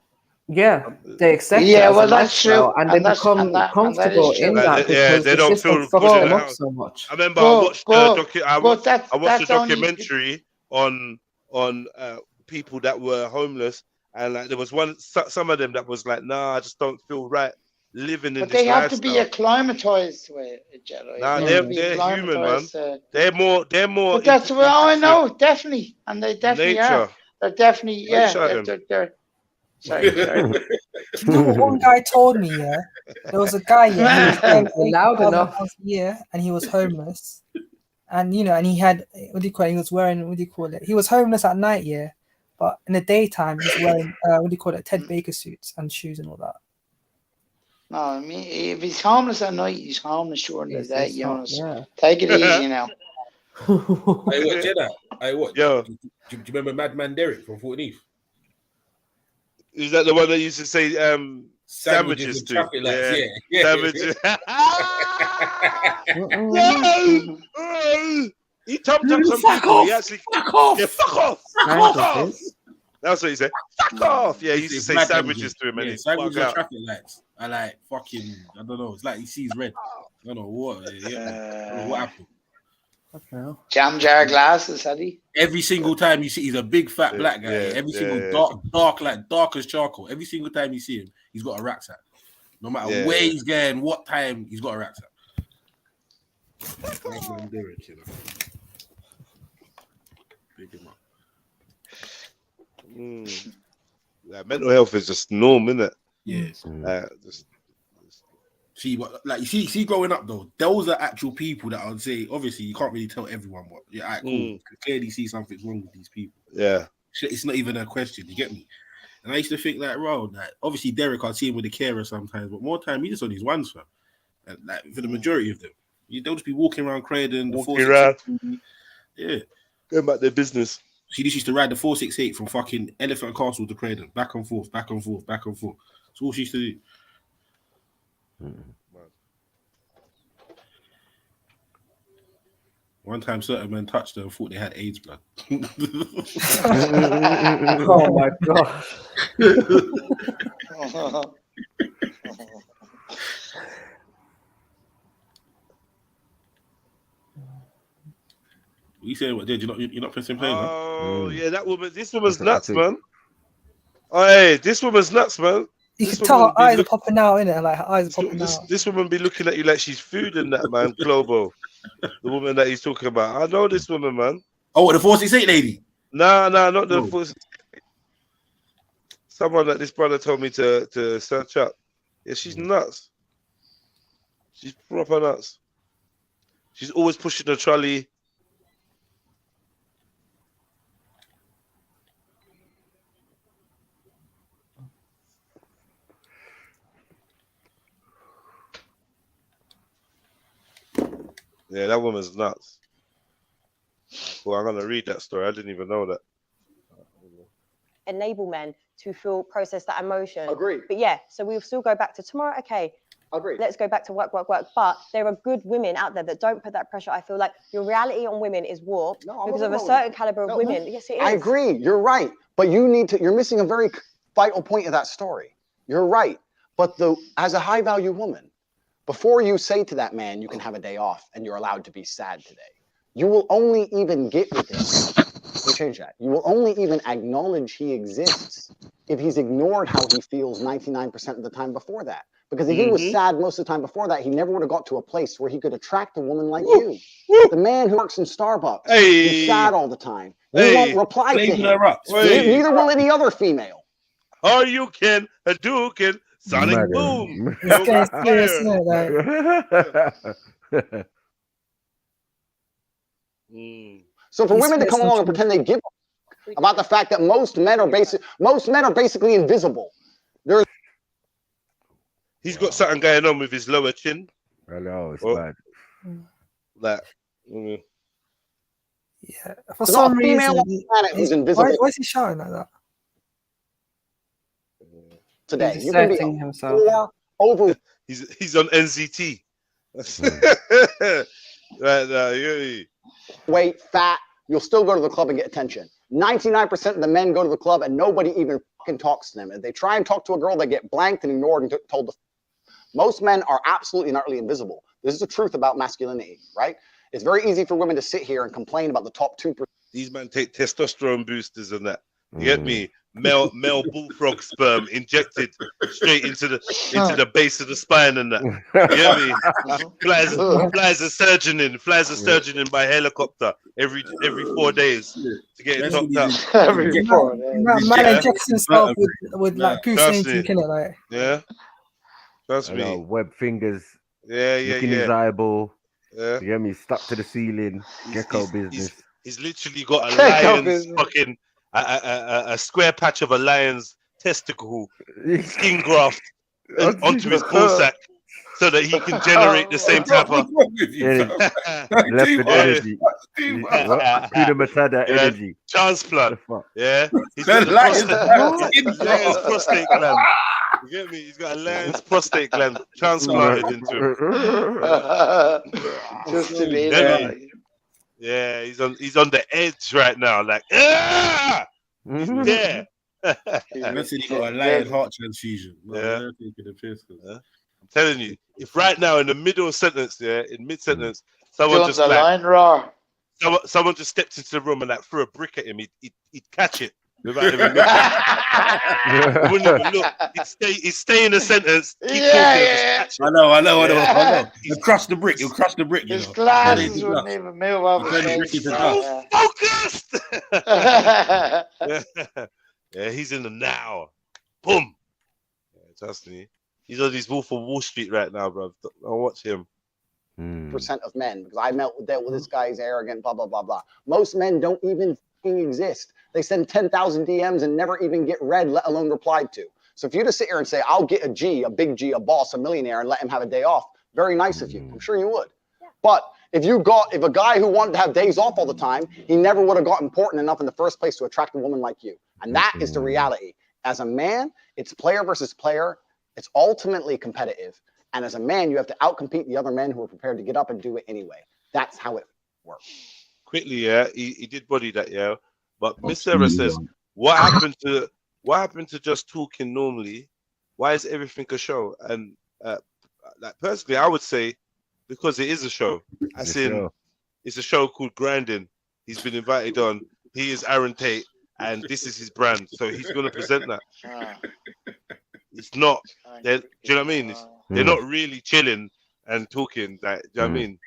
Yeah, they accept. Yeah, well, that's true, and they become comfortable in that. Yeah, they don't feel good in the house so much. I remember I watched a documentary on people that were homeless, and like there was some of them that was like, nah, I just don't feel right living in this lifestyle. But they have to be acclimatized to it, Jello. Nah, they're human, man. They're more. But that's I know, definitely, and they definitely are. They're definitely they're Sorry. You know what one guy told me? Yeah, there was a guy. Yeah, loud enough. And he was homeless, and and he had He was wearing He was homeless at night, yeah, but in the daytime he's wearing Ted Baker suits and shoes and all that. No, I mean if he's homeless at night, he's homeless during the day. Take it easy now. Hey, what, Jedi? What? Yo, do you remember Madman Derek from 14th? Is that the one that used to say sandwiches to? Sandwiches. He thumped up some Fuck people. off. He actually, Fuck off. yeah, fuck off, fuck off. That's what he said. Fuck off. Yeah, he used to say sandwiches to him, and yeah, he's sandwiches bug are out. traffic lights. I like fucking. I don't know. It's like he sees red. I don't know what. Yeah, I don't know what happened. Jam jar glasses, had he? Every single time you see, he's a big fat black guy. Every single dark as charcoal. Every single time you see him, he's got a rucksack. No matter where he's going, what time, he's got a rucksack. Big him up. Yeah, mental health is just norm, isn't it? Yes. See what, like you see, growing up though, those are actual people that I would say. Obviously, you can't really tell everyone what. Yeah, alright, cool. You can clearly see something's wrong with these people. Yeah, it's not even a question. You get me? And I used to think like, like obviously Derek, I'd see him with a carer sometimes, but more time he just on his ones, fam. And like for the majority of them, they'll just be walking around Croydon, yeah, going back their business. She just used to ride the 468 from fucking Elephant Castle to Croydon, back and forth, back and forth, back and forth. That's all she used to do. One time, certain men touched her and thought they had AIDS blood. Oh my god! You saying what? Did you're not pressing play? Oh yeah, that woman. This woman's nuts, man. Oh, hey, this woman's nuts, man. You can tell her eyes are popping out, innit? Like her eyes are popping out. This woman be looking at you like she's food and that, man. Globo, the woman that he's talking about. I know this woman, man. Oh, the 468 lady? No, not the 468. Someone that this brother told me to search up. Yeah, she's nuts. She's proper nuts. She's always pushing the trolley. Yeah, that woman's nuts. Well, I'm gonna read that story. I didn't even know that. Enable men to process that emotion. Agreed. But yeah, so we'll still go back to tomorrow. Okay. Agreed. Let's go back to work. But there are good women out there that don't put that pressure. I feel like your reality on women is warped because of a certain caliber of women. Yes, it is. I agree. You're right. But you're missing a very vital point of that story. You're right. But as a high value woman, before you say to that man, you can have a day off and you're allowed to be sad today, you will only even get with him. Let me change that. You will only even acknowledge he exists if he's ignored how he feels 99% of the time before that. Because if he was sad most of the time before that, he never would have got to a place where he could attract a woman like you. The man who works in Starbucks, who's sad all the time. You won't reply to him. Neither will any other female. Are you can Hadouken Sonic Boom? So for women to come along and pretend they give a fuck about the fact that most men are basically invisible. He's got something going on with his lower chin. I know, it's bad. That. Yeah, for some reason, who's invisible. why is he shouting like that? Today, He's you can be asserting himself. over. He's on NZT. Right now, weight, fat, you'll still go to the club and get attention. 99% of the men go to the club and nobody even fucking talks to them. If they try and talk to a girl, they get blanked and ignored and told to. Most men are absolutely and utterly invisible. This is the truth about masculinity, right? It's very easy for women to sit here and complain about the top 2%. These men take testosterone boosters and that. You get me? Male bullfrog sperm injected straight into the base of the spine and that. You get me? Flies a surgeon in by helicopter every 4 days to get it topped up. Every 4 days. Man injects himself with like goose in it, like. Yeah. Trust me. Web fingers. Licking his eyeball. Yeah. You get me? Stuck to the ceiling. Gecko business. He's literally got a lion's fucking a square patch of a lion's testicle skin graft onto his ball sack so that he can generate the same type of energy. Peter Matada energy. Transplant. Yeah. He's got a lion's prostate gland. You get me? He's got a lion's prostate gland transplanted into him. Just to be there. Yeah, he's on the edge right now. Like, he's there. That's it. He got a lion heart transfusion. Yeah. I'm telling you, if right now in the middle of sentence, in mid sentence, someone just like someone just stepped into the room and like threw a brick at him, he'd catch it without even looking. He wouldn't even look. He'd stay in the sentence. Keep talking. Just catch it. I know. He'll crush the brick. His glasses wouldn't even move over. Focused. Yeah, he's in the now. Boom. Yeah, trust me. He's on his Wolf of Wall Street right now, bro. I'll watch him. Percent of men, because I dealt with this guy, he's arrogant, blah, blah, blah, blah. Most men don't even exist. They send 10,000 DMs and never even get read, let alone replied to. So if you just sit here and say, I'll get a big G, a boss, a millionaire, and let him have a day off, very nice of you. I'm sure you would. But if a guy who wanted to have days off all the time, he never would have got important enough in the first place to attract a woman like you. And that is the reality. As a man, it's player versus player. It's ultimately competitive. And as a man, you have to outcompete the other men who are prepared to get up and do it anyway. That's how it works. Quickly, yeah, he did body that, yeah. But Miss Sarah says, what happened to just talking normally? Why is everything a show? And like personally, I would say because it is a show. It's a show called Grinding. He's been invited on. He is Aaron Tate, and this is his brand. So he's going to present that. It's not. Do you know what I mean? They're not really chilling and talking. Like, do you know what I mean?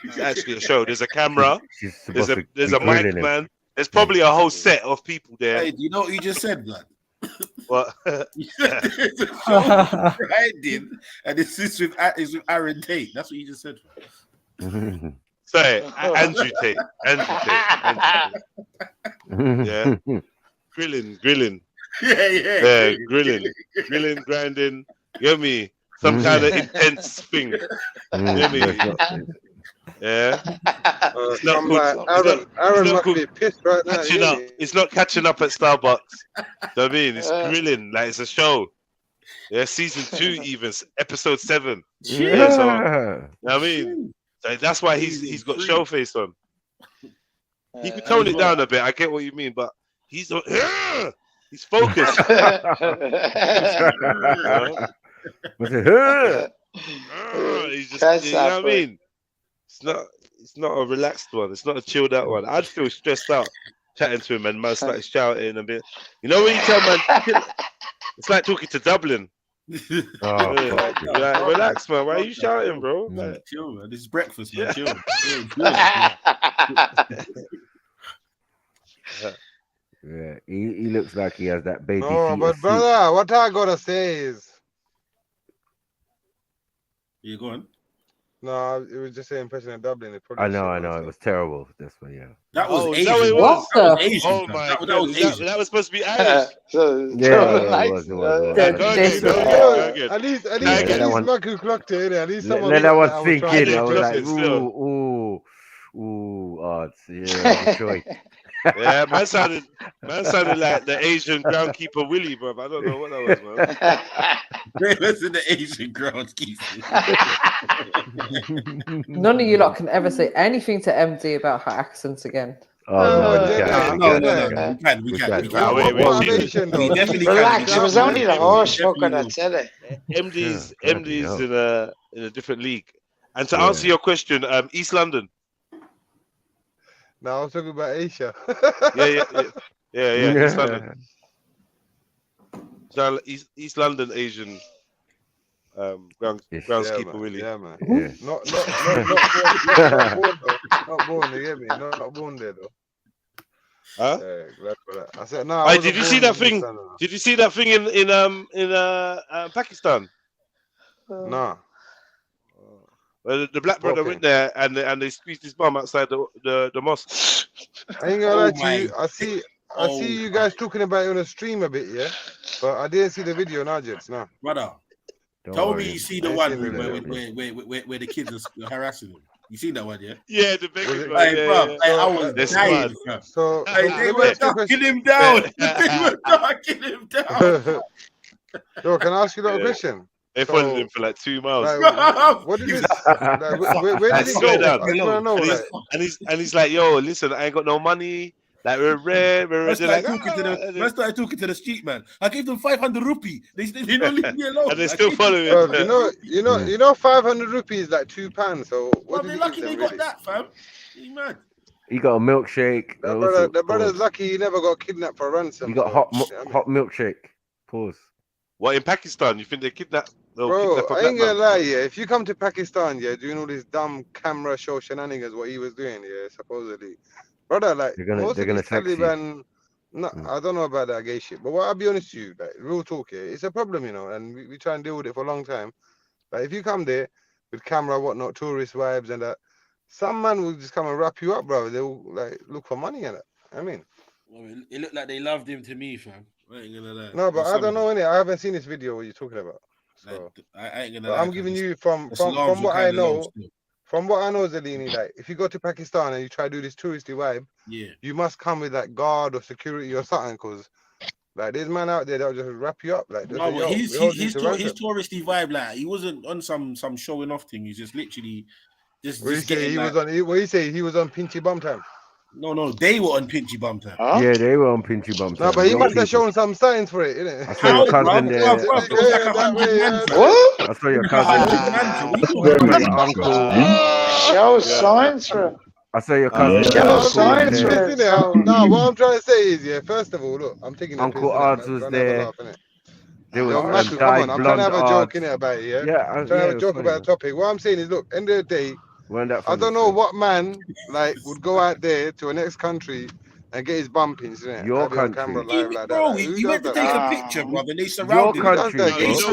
It's actually a show. There's a camera. There's a mic man. There's probably a whole set of people there. Hey, do you know what you just said, man? What? It's a show Grinding, and it's with Aaron Tate. That's what you just said. Say Andrew Tate. Yeah. Grilling. Yeah, grilling, grinding. You know me? Some kind of intense thing. You know me? Yeah. It's not good. Aaron must be pissed right now. It's not catching up at Starbucks. You know what I mean? It's grilling. Like it's a show. Yeah, season 2 even, episode 7. Yeah. So, you know what I mean? So that's why he's got show face on. He could tone it down a bit. I get what you mean, but he's focused. He's just, you know what I mean? It's not a relaxed one. It's not a chilled out one. I'd feel stressed out chatting to him and man started shouting and bit. You know when you tell man, it's like talking to Dublin. Like, relax, man. Why are you shouting, bro? Like, chill, man. This is breakfast, man. Chill. Yeah, he looks like he has that baby. No, but brother, what I gotta say is, you go on. No, it was just an impression of Dublin. I know, it was terrible. This one, yeah. That was Asian. That was Asian. Oh my God, that was supposed to be Yeah, Irish. it was. At least Mac who clocked it. At least someone. Let that one sink in. I was like, Detroit. Yeah, man sounded like the Asian groundkeeper Willie, bro. I don't know what that was, man. Listen, the Asian groundkeeper. None of you lot can ever say anything to MD about her accents again. No. We can. Relax, it was only the horse fucker that said it. MD's in a different league. And to answer your question, East London. No, I was talking about Asia. Yeah. East London. So East London Asian groundskeeper Willie. Yeah, man. Not born. You get me? Not born there though. Huh? Glad for that. I said no. Did you see that thing? Did you see that thing in Pakistan? No. Well, the black brother went there and they squeezed his bum outside the mosque. I ain't gonna lie to you. I see you guys talking about it on a stream a bit, yeah. But I didn't see the video now, Jets. No, brother. Tell me you see the one where the kids are harassing him. You seen that one, yeah? Yeah, the big one. I was dying. So they were knocking him down. They were knocking him down. Yo, can I ask you a little question? They followed him for like 2 miles. Like, what is this? Like, where did he go? I just want to know. And he's like, yo, listen, I ain't got no money. Like we're red. I started talking to the street man. I gave them 500 rupee. They don't leave me alone. And they're still following. You know, 500 rupees is like £2. So what they're lucky they got that, fam. You mad? He got a milkshake. The brother's lucky he never got kidnapped for ransom. He got hot milkshake. Pause. What, in Pakistan? You think they kidnapped? Bro, I ain't gonna lie, yeah. If you come to Pakistan, yeah, doing all this dumb camera show shenanigans, what he was doing, yeah, supposedly, brother, like they're gonna Taliban. No, I don't know about that gay shit, but I'll be honest with you, like real talk here, it's a problem, you know, and we try and deal with it for a long time. Like if you come there with camera, whatnot, tourist vibes and that, some man will just come and wrap you up, bro. They'll like look for money and that. I mean, it looked like they loved him to me, fam. I ain't gonna lie. No, but I don't know innit. I haven't seen this video what you're talking about. So I ain't gonna lie. I'm giving you from what I know. From what I know, Zalini, like if you go to Pakistan and you try to do this touristy vibe, you must come with like guard or security or something, because like there's man out there that'll just wrap you up. Like no, but his touristy vibe, like he wasn't on some showing off thing. He's just literally just. What you say he was on Pinchy Bum Time? No, they were on Pinchy Bum Time. Huh? Yeah, they were on Pinchy Bum Time. No, but he must have shown some signs for it, innit? I saw your cousin there. I saw your cousin. Uncle. Show signs for it. I saw your cousin. Show signs for it. No, what I'm trying to say is, yeah, first of all, look, I'm taking Uncle Ards was there. There was come on, I'm trying to have a joke in it about it, yeah? Yeah, I'm trying to have a joke about the topic. What I'm saying is, look, end of the day, I don't know what man like would go out there to a next country and get his bum pinched, innit? Your country, camera live like bro. That. He went to take a picture, bro, and they surrounded your country. He's a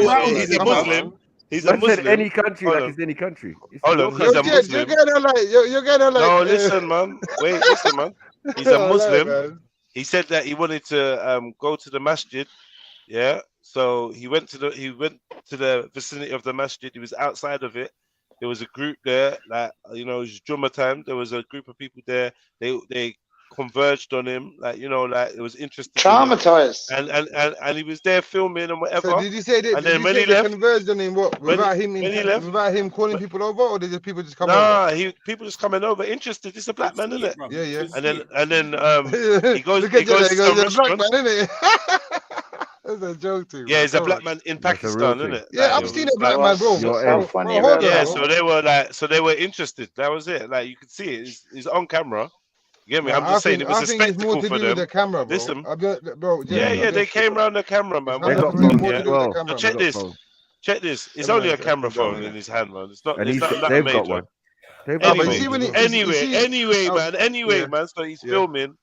Muslim. He's a Muslim. Said any country, like it's any country. Hold on, he's a Muslim. You're gonna like. No, listen, man. Wait, listen, man. He's a Muslim. He said that he wanted to go to the masjid. Yeah. So he went to the vicinity of the masjid. He was outside of it. There was a group there, like, you know, it was Jummah time. There was a group of people there. They converged on him, like, you know, like it was interesting. Traumatized. And he was there filming and whatever. So did you say that? And then when he left, converged on him, what? Without him calling people over, or did people just come over? Nah, people just coming over, interested. It's a black man, isn't it? Yeah. And then he goes to the black man, isn't it? That's a joke too. Yeah, he's a black man in Pakistan, isn't it? Yeah, I've seen a black man, bro. Yeah, so they were interested. That was it. Like you could see it. It's on camera. You get me? I'm just saying it was a spectacle for them. The camera, bro. Listen, bro. Yeah, they came around the camera, man. They got phones as well. So check this. It's only a camera phone in his hand, man. It's not. And it's not they've major. got one. Anyway, man. So he's filming.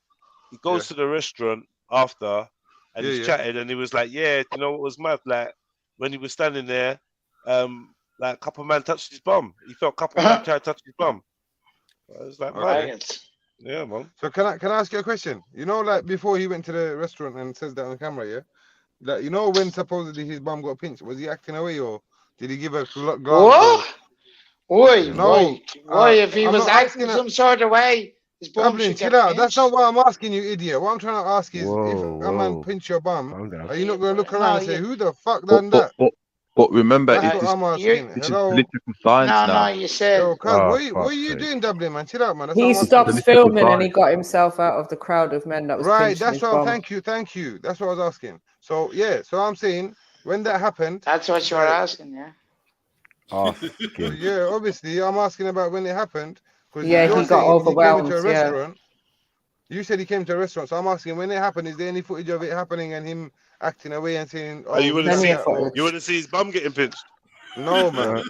He goes to the restaurant after. And he's chatted, and he was like, "Yeah, you know what was mad? Like when he was standing there, like a couple of men touched his bum. He felt a couple of men tried to touch his bum. I was like, yeah, man. So can I ask you a question? You know, like before he went to the restaurant and says that on camera, yeah. Like you know when supposedly his bum got pinched, was he acting away or did he give a glance? What? Oi, no. Why? If he was acting some sort of way. Chill out. That's not what I'm asking you, idiot. What I'm trying to ask is, if a man pinch your bum, are you not going to look around and say, "Who the fuck done that"? But remember, this is political science now. No, you said. Yo, what are you doing, Dublin, man? Chill out, man. He stopped filming and he got himself out of the crowd of men that was right. That's what. Thank you. That's what I was asking. So yeah, so I'm saying when that happened. That's what you were asking, yeah. Yeah, obviously, I'm asking about when it happened. Yeah, he got overwhelmed. You said he came to a restaurant, so I'm asking when it happened. Is there any footage of it happening and him acting away and saying, "Oh, you want to see his bum getting pinched"? No, man.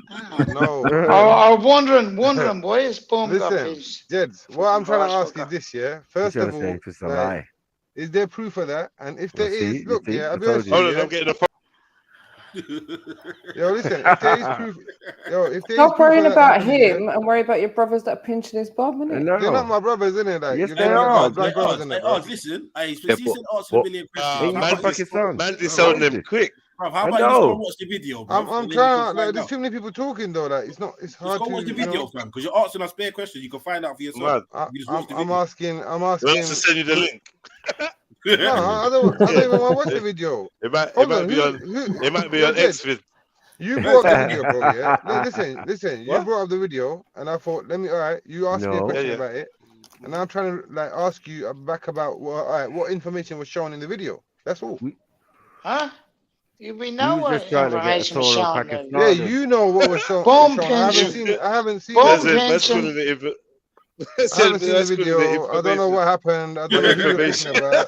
No. I'm wondering why his bum got pinched. Jeds, what I'm trying to ask is this, yeah. First of all, is there proof of that? And if there is, look, yeah, I'll be honest. Hold on, I'm getting a. Yo, listen, if there is proof, stop worrying about him and worry about your brothers that are pinching his bum, innit? They're not my brothers, innit? Like, yes, they are. Listen, he's sent us a million questions. Man, disowned them quick. Bro, how about you just go watch the video, bro? I'm trying. Like, there's too many people talking though. Like, it's hard just go watch the video, fam. Because you're asking us bare questions. You can find out for yourself. I'm asking. We'll have to send you the link. No, I don't even want to watch the video. It might be on Xvid. You brought up the video, bro. Yeah. Listen. You brought up the video, and I thought, all right. You asked me a question about it, and now I'm trying to like ask you back about what information was shown in the video. That's all. Huh? We know was what just trying to get a information was tour of shown. Pakistan. Yeah, you know what was shown. Bone I haven't pinching. seen it. I haven't seen Bone it. pinching. I haven't seen the video. I don't know what happened. I don't know who you're talking about.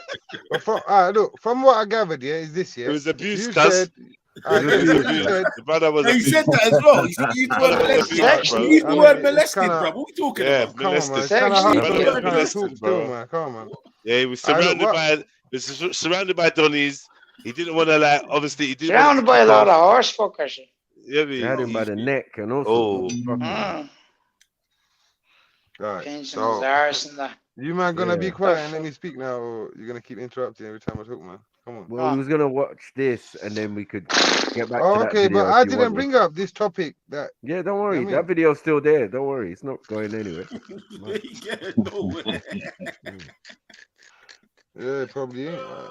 But from what I gathered, is this. It was abuse, You cuz. said. The brother was You said that as well. You used the word molested. You used the word molested, bro. What are we talking about? Come on, man. It's Molested. kind of hard Brother to was kind of molested, talk bro. still, man. Come on, man. Yeah, he was surrounded by Donnies. He didn't want to like. Obviously, he didn't. Surrounded by a lot of horse fuckers. Yeah, They had him by the neck and also. Right. Pinching So his arse and that. you man gonna be quiet and let me speak now, or you're gonna keep interrupting every time I talk, man? Come on. Well, we was gonna watch this and then we could get back to that Okay, video. but I didn't bring up this topic. That Yeah, don't worry. I mean- That video's still there. Don't worry. It's not going anywhere. Yeah, it probably ain't. Right?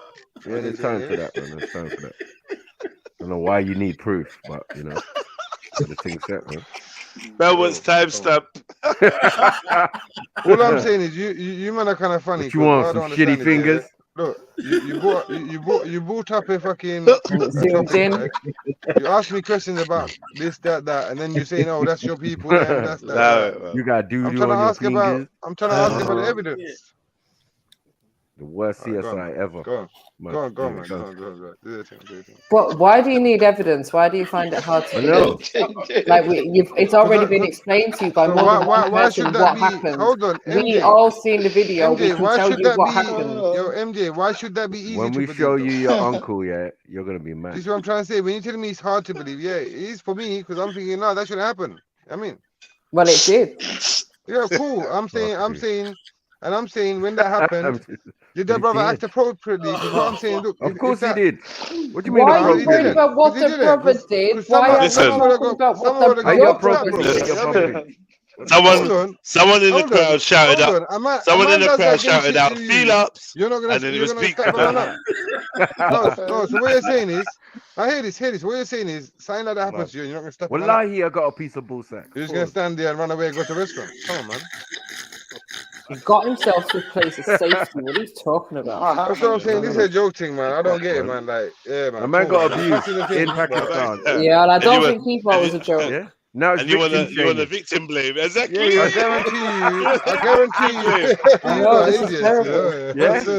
Yeah, there's time for that, man. There's time for that. I don't know why you need proof, but you know, the thing's set, man. That was timestamp. All I'm saying is you man are kind of funny. What you want, some shitty fingers? Look, you brought up a fucking topic, right? You asked me questions about this, that, and then you say, no, that's your people, that's that. You got doo I'm doo trying to on your ask about. fingers. I'm trying to ask about the evidence. The worst Alright, go on, CSI ever. Go on, Man, go on, yeah, man. Go. Do the thing. But why do you need evidence? Why do you find it hard to know. Like it's already been explained to you by more than one person what happened. Hold on, MJ. We all seen the video. MJ, We can why tell should you that what be? happened. Yo, MJ, why should that be easy When to we believe? show you your uncle, yeah, you're gonna be This mad. is what I'm trying to say. When you're telling me it's hard to believe, yeah, it is for me because I'm thinking, no, that shouldn't happen. I mean, well, it did. Yeah, cool. I'm saying, when that happened, did that brother act appropriately? Because what I'm saying, look, Of course he did. What do you mean Why are you appropriately? worried about what the brother did? Why are you talking about what the your brother problem. did? Someone in the crowd shouted out. Someone in the crowd shouted out, "Feel ups!" You're not gonna. And then it You're was gonna speak. step on up. No. So what you're saying is, I hear this. What you're saying is, something like that happens to you, and you're not gonna step on up. Wallahi, I got a piece of bull sack. You're just gonna stand there and run away and go to the restaurant. Come on, man. He got himself to a place of safety. What are you talking about? That's what I'm saying. This is a joke thing, man. I don't get it, man. Like, yeah, man. A man Cool, got man. abused That's the thing. in Pakistan. Yeah, and I don't think he thought it was a joke. Yeah. Now it's And you want victim the shaming. victim blame. Exactly. Yeah, I guarantee you. I know, this is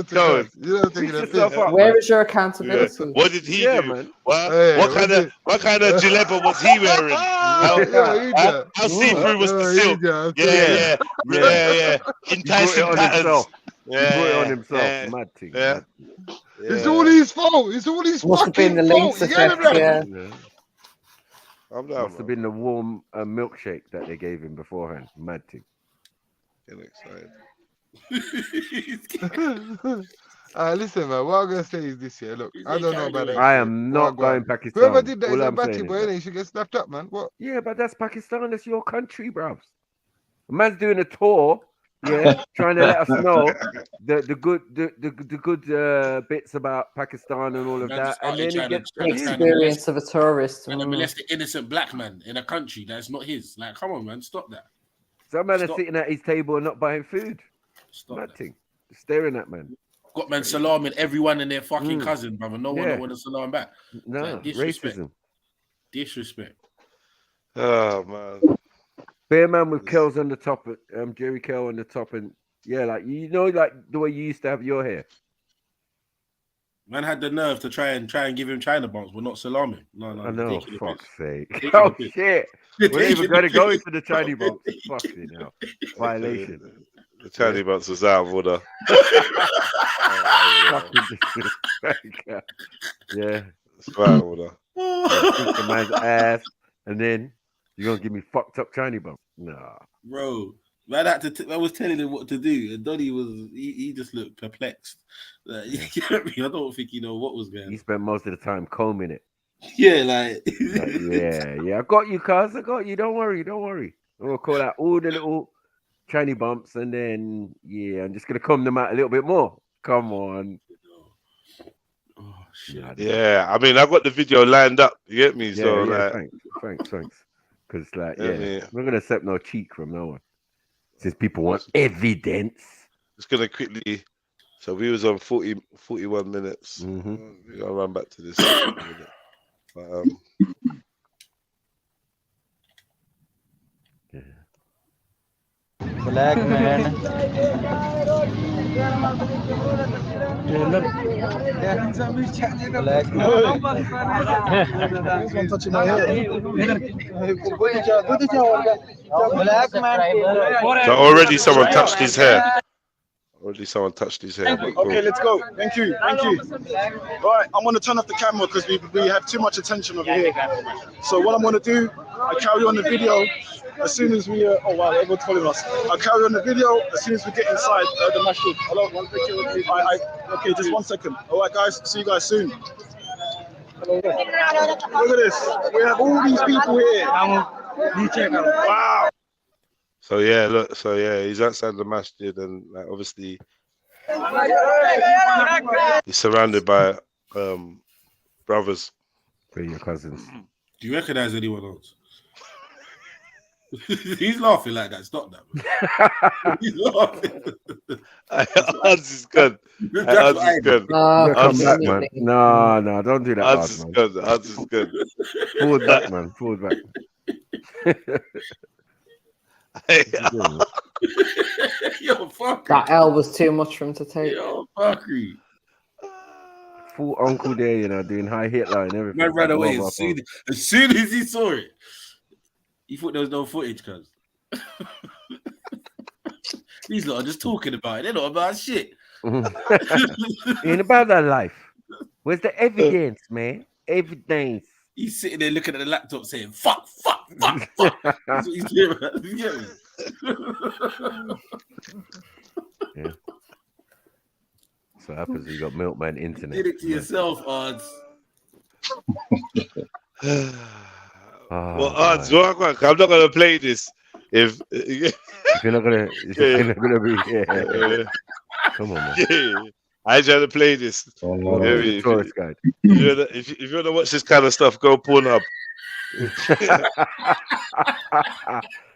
terrible. You don't think it Where is your accountability? What did he do? Man. What kind of jaleba was he wearing? How see-through was the silk? Yeah. Enticing patterns. He brought it on himself. Mad thing. Yeah. It's all his fault. It's all his Must have been fucking the fault. links You get effect, it, yeah. man? Must have been the warm milkshake that they gave him beforehand. Mad thing. Listen, man. What I'm gonna say is this here. Look, I don't know about that. I am not going Pakistan. Whoever did that All is a I'm batty saying boy, is and that. he should get snapped up, man. What? Yeah, but that's Pakistan. That's your country, bruv. A man's doing a tour, yeah, trying to let us know the good bits about Pakistan and all of Man that, just and then started he gets trying to Experience of a tourist. trying to molest an innocent black man in a country that's not his. Like, come on, man, stop that. some man are Stop. sitting at his table and not buying food. Stop Mad that. thing, staring at man. Got man salaming everyone and their fucking Mm. cousin, brother. No one Yeah. don't want to salam back. No, Like, disrespect. racism. Disrespect. Oh man. Bear man with curls on the top, Jerry curl on the top, and yeah, like like the way you used to have your hair. Man had the nerve to try and give him China bumps, but not salami. No, I know, ridiculous. fuck's sake. Ridiculous. Oh shit. We're not even Ridiculous. going to go into the Chinese box. Fucking hell. Violation. The Chinese box was out of order. Fucking disrespect. Yeah. It's out of order. Kick the man's ass, and then you're going to give me fucked up Chinese bump. Nah. Bro, man, I was telling him what to do, and Donny he just looked perplexed. Like, you get me? I don't think he know what was going on. He spent most of the time combing it. Yeah, like Yeah. I got you, cuz. I got you. Don't worry. We'll call out all the little Chinese bumps, and then, yeah, I'm just going to comb them out a little bit more. Come on. Oh, Yeah, I mean, I got the video lined up. You get me? So like, thanks. Because like, Yeah, yeah, man. we're not gonna accept no cheek from no one. Since people want evidence. Just gonna quickly. So we was on 41 minutes. We're gonna run back to this. In a minute. But, Black man. Black so already someone touched his hair. Already someone touched his hair. But cool. Okay, let's go. Thank you. Right, I'm gonna turn off the camera because we have too much attention over here. So what I'm gonna do, I carry on the video as soon as we. Oh wow, everyone's following us. I carry on the video as soon as we get inside the masjid. Hello, one picture. Okay, just 1 second. All right, guys. See you guys soon. Hello. Look at this. We have all these people here. Wow. So yeah, look. So yeah, he's outside the masjid, and like obviously he's surrounded by brothers. They're your cousins. Do you recognize anyone else? He's laughing like that. Stop that. Man. He's laughing. Odds is good. Odds is good. Come back, man. No, don't do that. Odds is good. Odds is good. Forward back, man. Forward back. Yo, fuck. That L was too much for him to take. Yo, fuckery. Full uncle there, you know, doing high Hitler and everything. Man ran away as soon as he saw it. He thought there was no footage, cuz. These lot are just talking about it. They're not about shit. Ain't about that life. Where's the evidence, man? Evidence. He's sitting there looking at the laptop saying, fuck. That's what he's doing. You get me? Yeah. So happens you got Milkman internet. Did it to yourself, Odds. Well, Odds, I'm not gonna play this if you're not gonna. You're not gonna be. Yeah. Come on, man. Yeah. I try to play this. If you want to watch this kind of stuff, go Pornhub.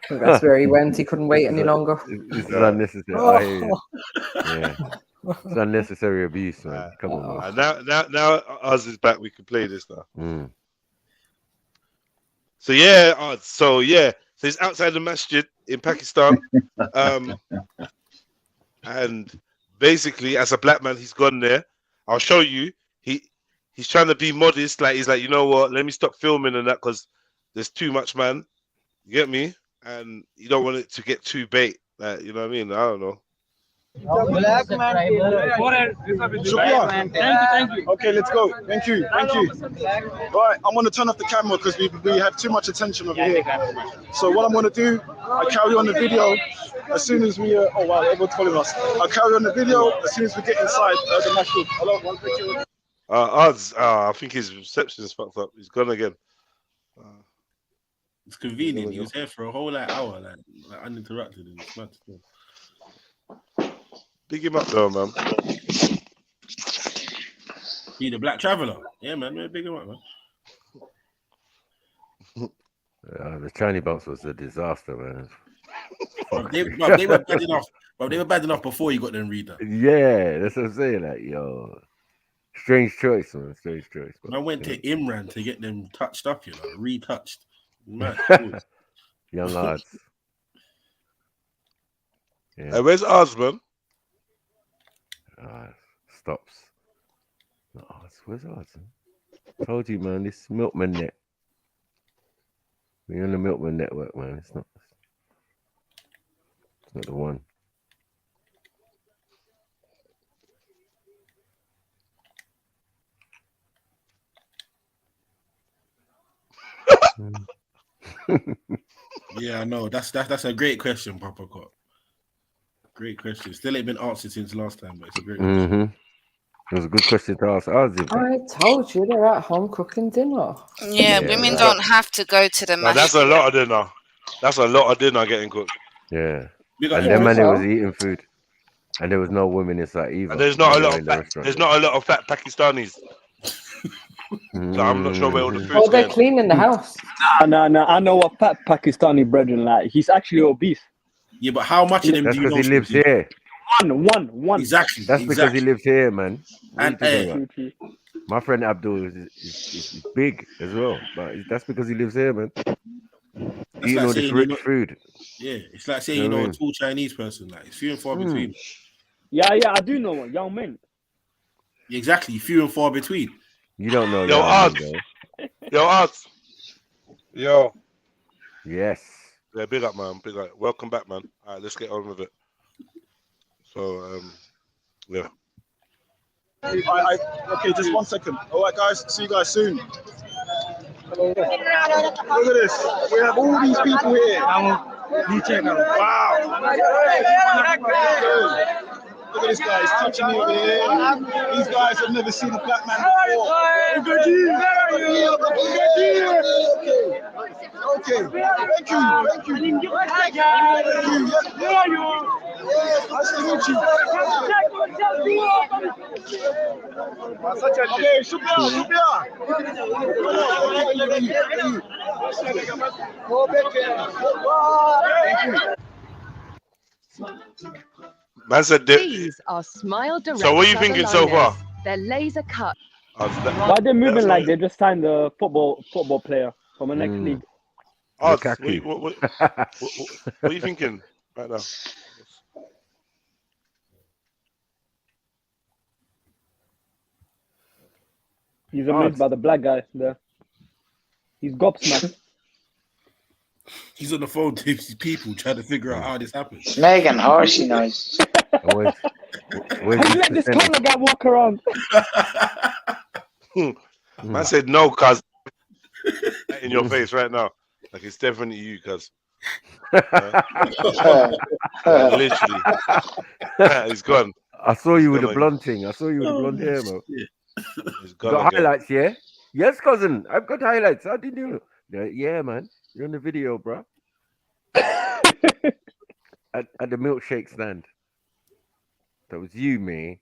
That's where he went. He couldn't wait any longer. This is unnecessary. Yeah. It's unnecessary abuse, man. Come on, man. Now Oz is back. We can play this now. So yeah, Oz. So it's outside the masjid in Pakistan, and basically, as a black man, he's gone there. I'll show you. He's trying to be modest. Like he's like, you know what? Let me stop filming and that because there's too much, man. You get me? And you don't want it to get too bait. Like, you know what I mean? I don't know. Black man. Thank you. Okay, let's go. Thank you. Right, I'm gonna turn off the camera because we have too much attention over here. So what I'm gonna do, I carry on the video as soon as we. Oh wow, everyone's following us. I carry on the video as soon as we get inside the masjid. Hello, one picture. Odds. I think his reception is fucked up. He's gone again. It's convenient. He was here for a whole hour, like uninterrupted. And it's mad. Big him up though, man. He the black traveller. Yeah, man. Big him up, man. The Chinese box was a disaster, man. They were bad enough. They were bad enough before you got them reader. Yeah, that's what I'm saying. Like, yo, strange choice, man. Strange choice. I went to Imran to get them touched up, you know, retouched. Man, young lads. Yeah. Hey, where's Oz, man? Stops. No, where's Oz? Told you, man. This Milkman net. We're on the Milkman network, man. It's not the one. Yeah, I know. That's a great question, Papa Cop. Great question. Still ain't been answered since last time, but it's a great question. It was a good question to ask. I told you they're at home cooking dinner. Yeah, women don't have to go to the masjid. That's a lot of dinner. That's a lot of dinner getting cooked. Yeah. And them man was eating food. And there was no women inside either. And there's not a lot of fat Pakistanis. So I'm not sure where all the food's Oh, they're going. cleaning the house. Nah. I know a fat Pakistani brethren. Like he's actually obese. Yeah, but how much of them That's do you because know? he lives here. One. Exactly. That's because he lives here, man. What And are you talking about? My friend Abdul is big as well, but that's because he lives here, man. That's Eating like all this saying rich food. Yeah, it's like saying You know what I a mean? tall Chinese person. Like it's few and far between. Yeah, I do know one. Young men. Exactly, few and far between. You don't know Yo, Yao Ming, Oz. though. Yo, Oz. Yo. Yes. Yeah, big up, man. Big up. Welcome back, man. All right, let's get on with it. So, yeah. Okay, just 1 second. All right, guys. See you guys soon. Look at this. We have all these people here. Wow. Look at this guy. He's touching me over here. These guys have never seen a black man before. Okay. Thank you. Nice to meet you. Okay, Shubia. Man said These are Smile Direct. So what are you thinking so far? They're laser cut. Why they're moving like they just signed a football player from the next league? Oz, what are you thinking right now? He's amazed by the black guy there. He's gobsmacked. He's on the phone to his people trying to figure out how this happened. Making horsey noise. Where's Let this corner guy walk around. Man said no, cuz. In your face right now. Like it's definitely you, cuz. Literally. He's gone. I saw you with He's the gone blonde thing. I saw you with the blonde hair, bro. He's You gone got again. highlights, yeah? Yes, cousin. I've got highlights. How did you know? Yeah, man. You're in the video, bro. at the milkshake stand. That was you, me.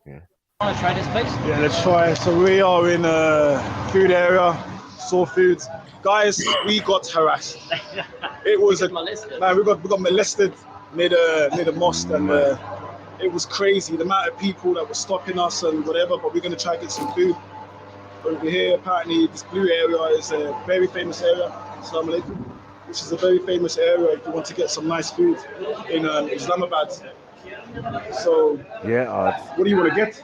Yeah. Want to try this place? Yeah, let's try. So we are in a food area, saw foods. Guys, we got harassed. It was man, we got molested near the mosque, and it was crazy. The amount of people that were stopping us and whatever. But we're gonna try to get some food over here. Apparently, this blue area is a very famous area. Assalamu alaikum. Which is a very famous area if you want to get some nice food in Islamabad. So yeah, what do you want to get?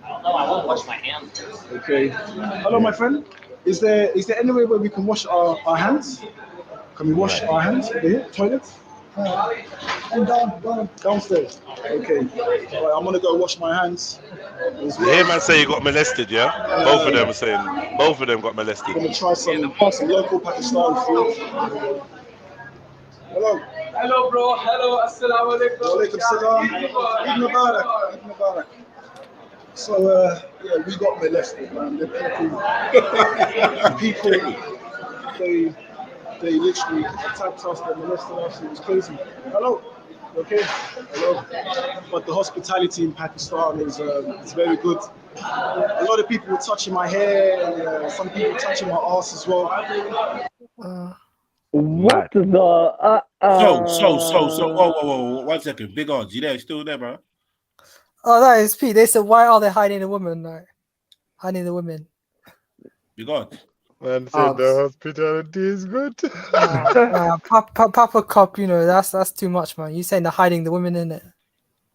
No, I won't wash my hands. Okay. Hello, my friend. Is there any way where we can wash our hands? Can we wash our hands over here? Toilet? And downstairs. Okay. All right, I'm gonna go wash my hands. You hear man say you got molested, yeah? Both of them are saying both of them got molested. I'm gonna try some local Pakistani food. Hello. Hello, bro. Hello. Assalamu alaikum. Walaikum salam. Eid Mubarak. Eid Mubarak. So yeah, we got molested, man. The people, they literally attacked us, they molested us. It was crazy. Hello. Okay. Hello. But the hospitality in Pakistan is very good. A lot of people were touching my hair, and some people touching my ass as well. What the? So. Whoa. 1 second. Big odds. You there? Still there, bro? Oh, that is Pete. They said, why are they hiding the women? Like, hiding the women. Big odds. Man said the hospitality is good. Papa Cop, you know, that's too much, man. You saying they're hiding the women in it.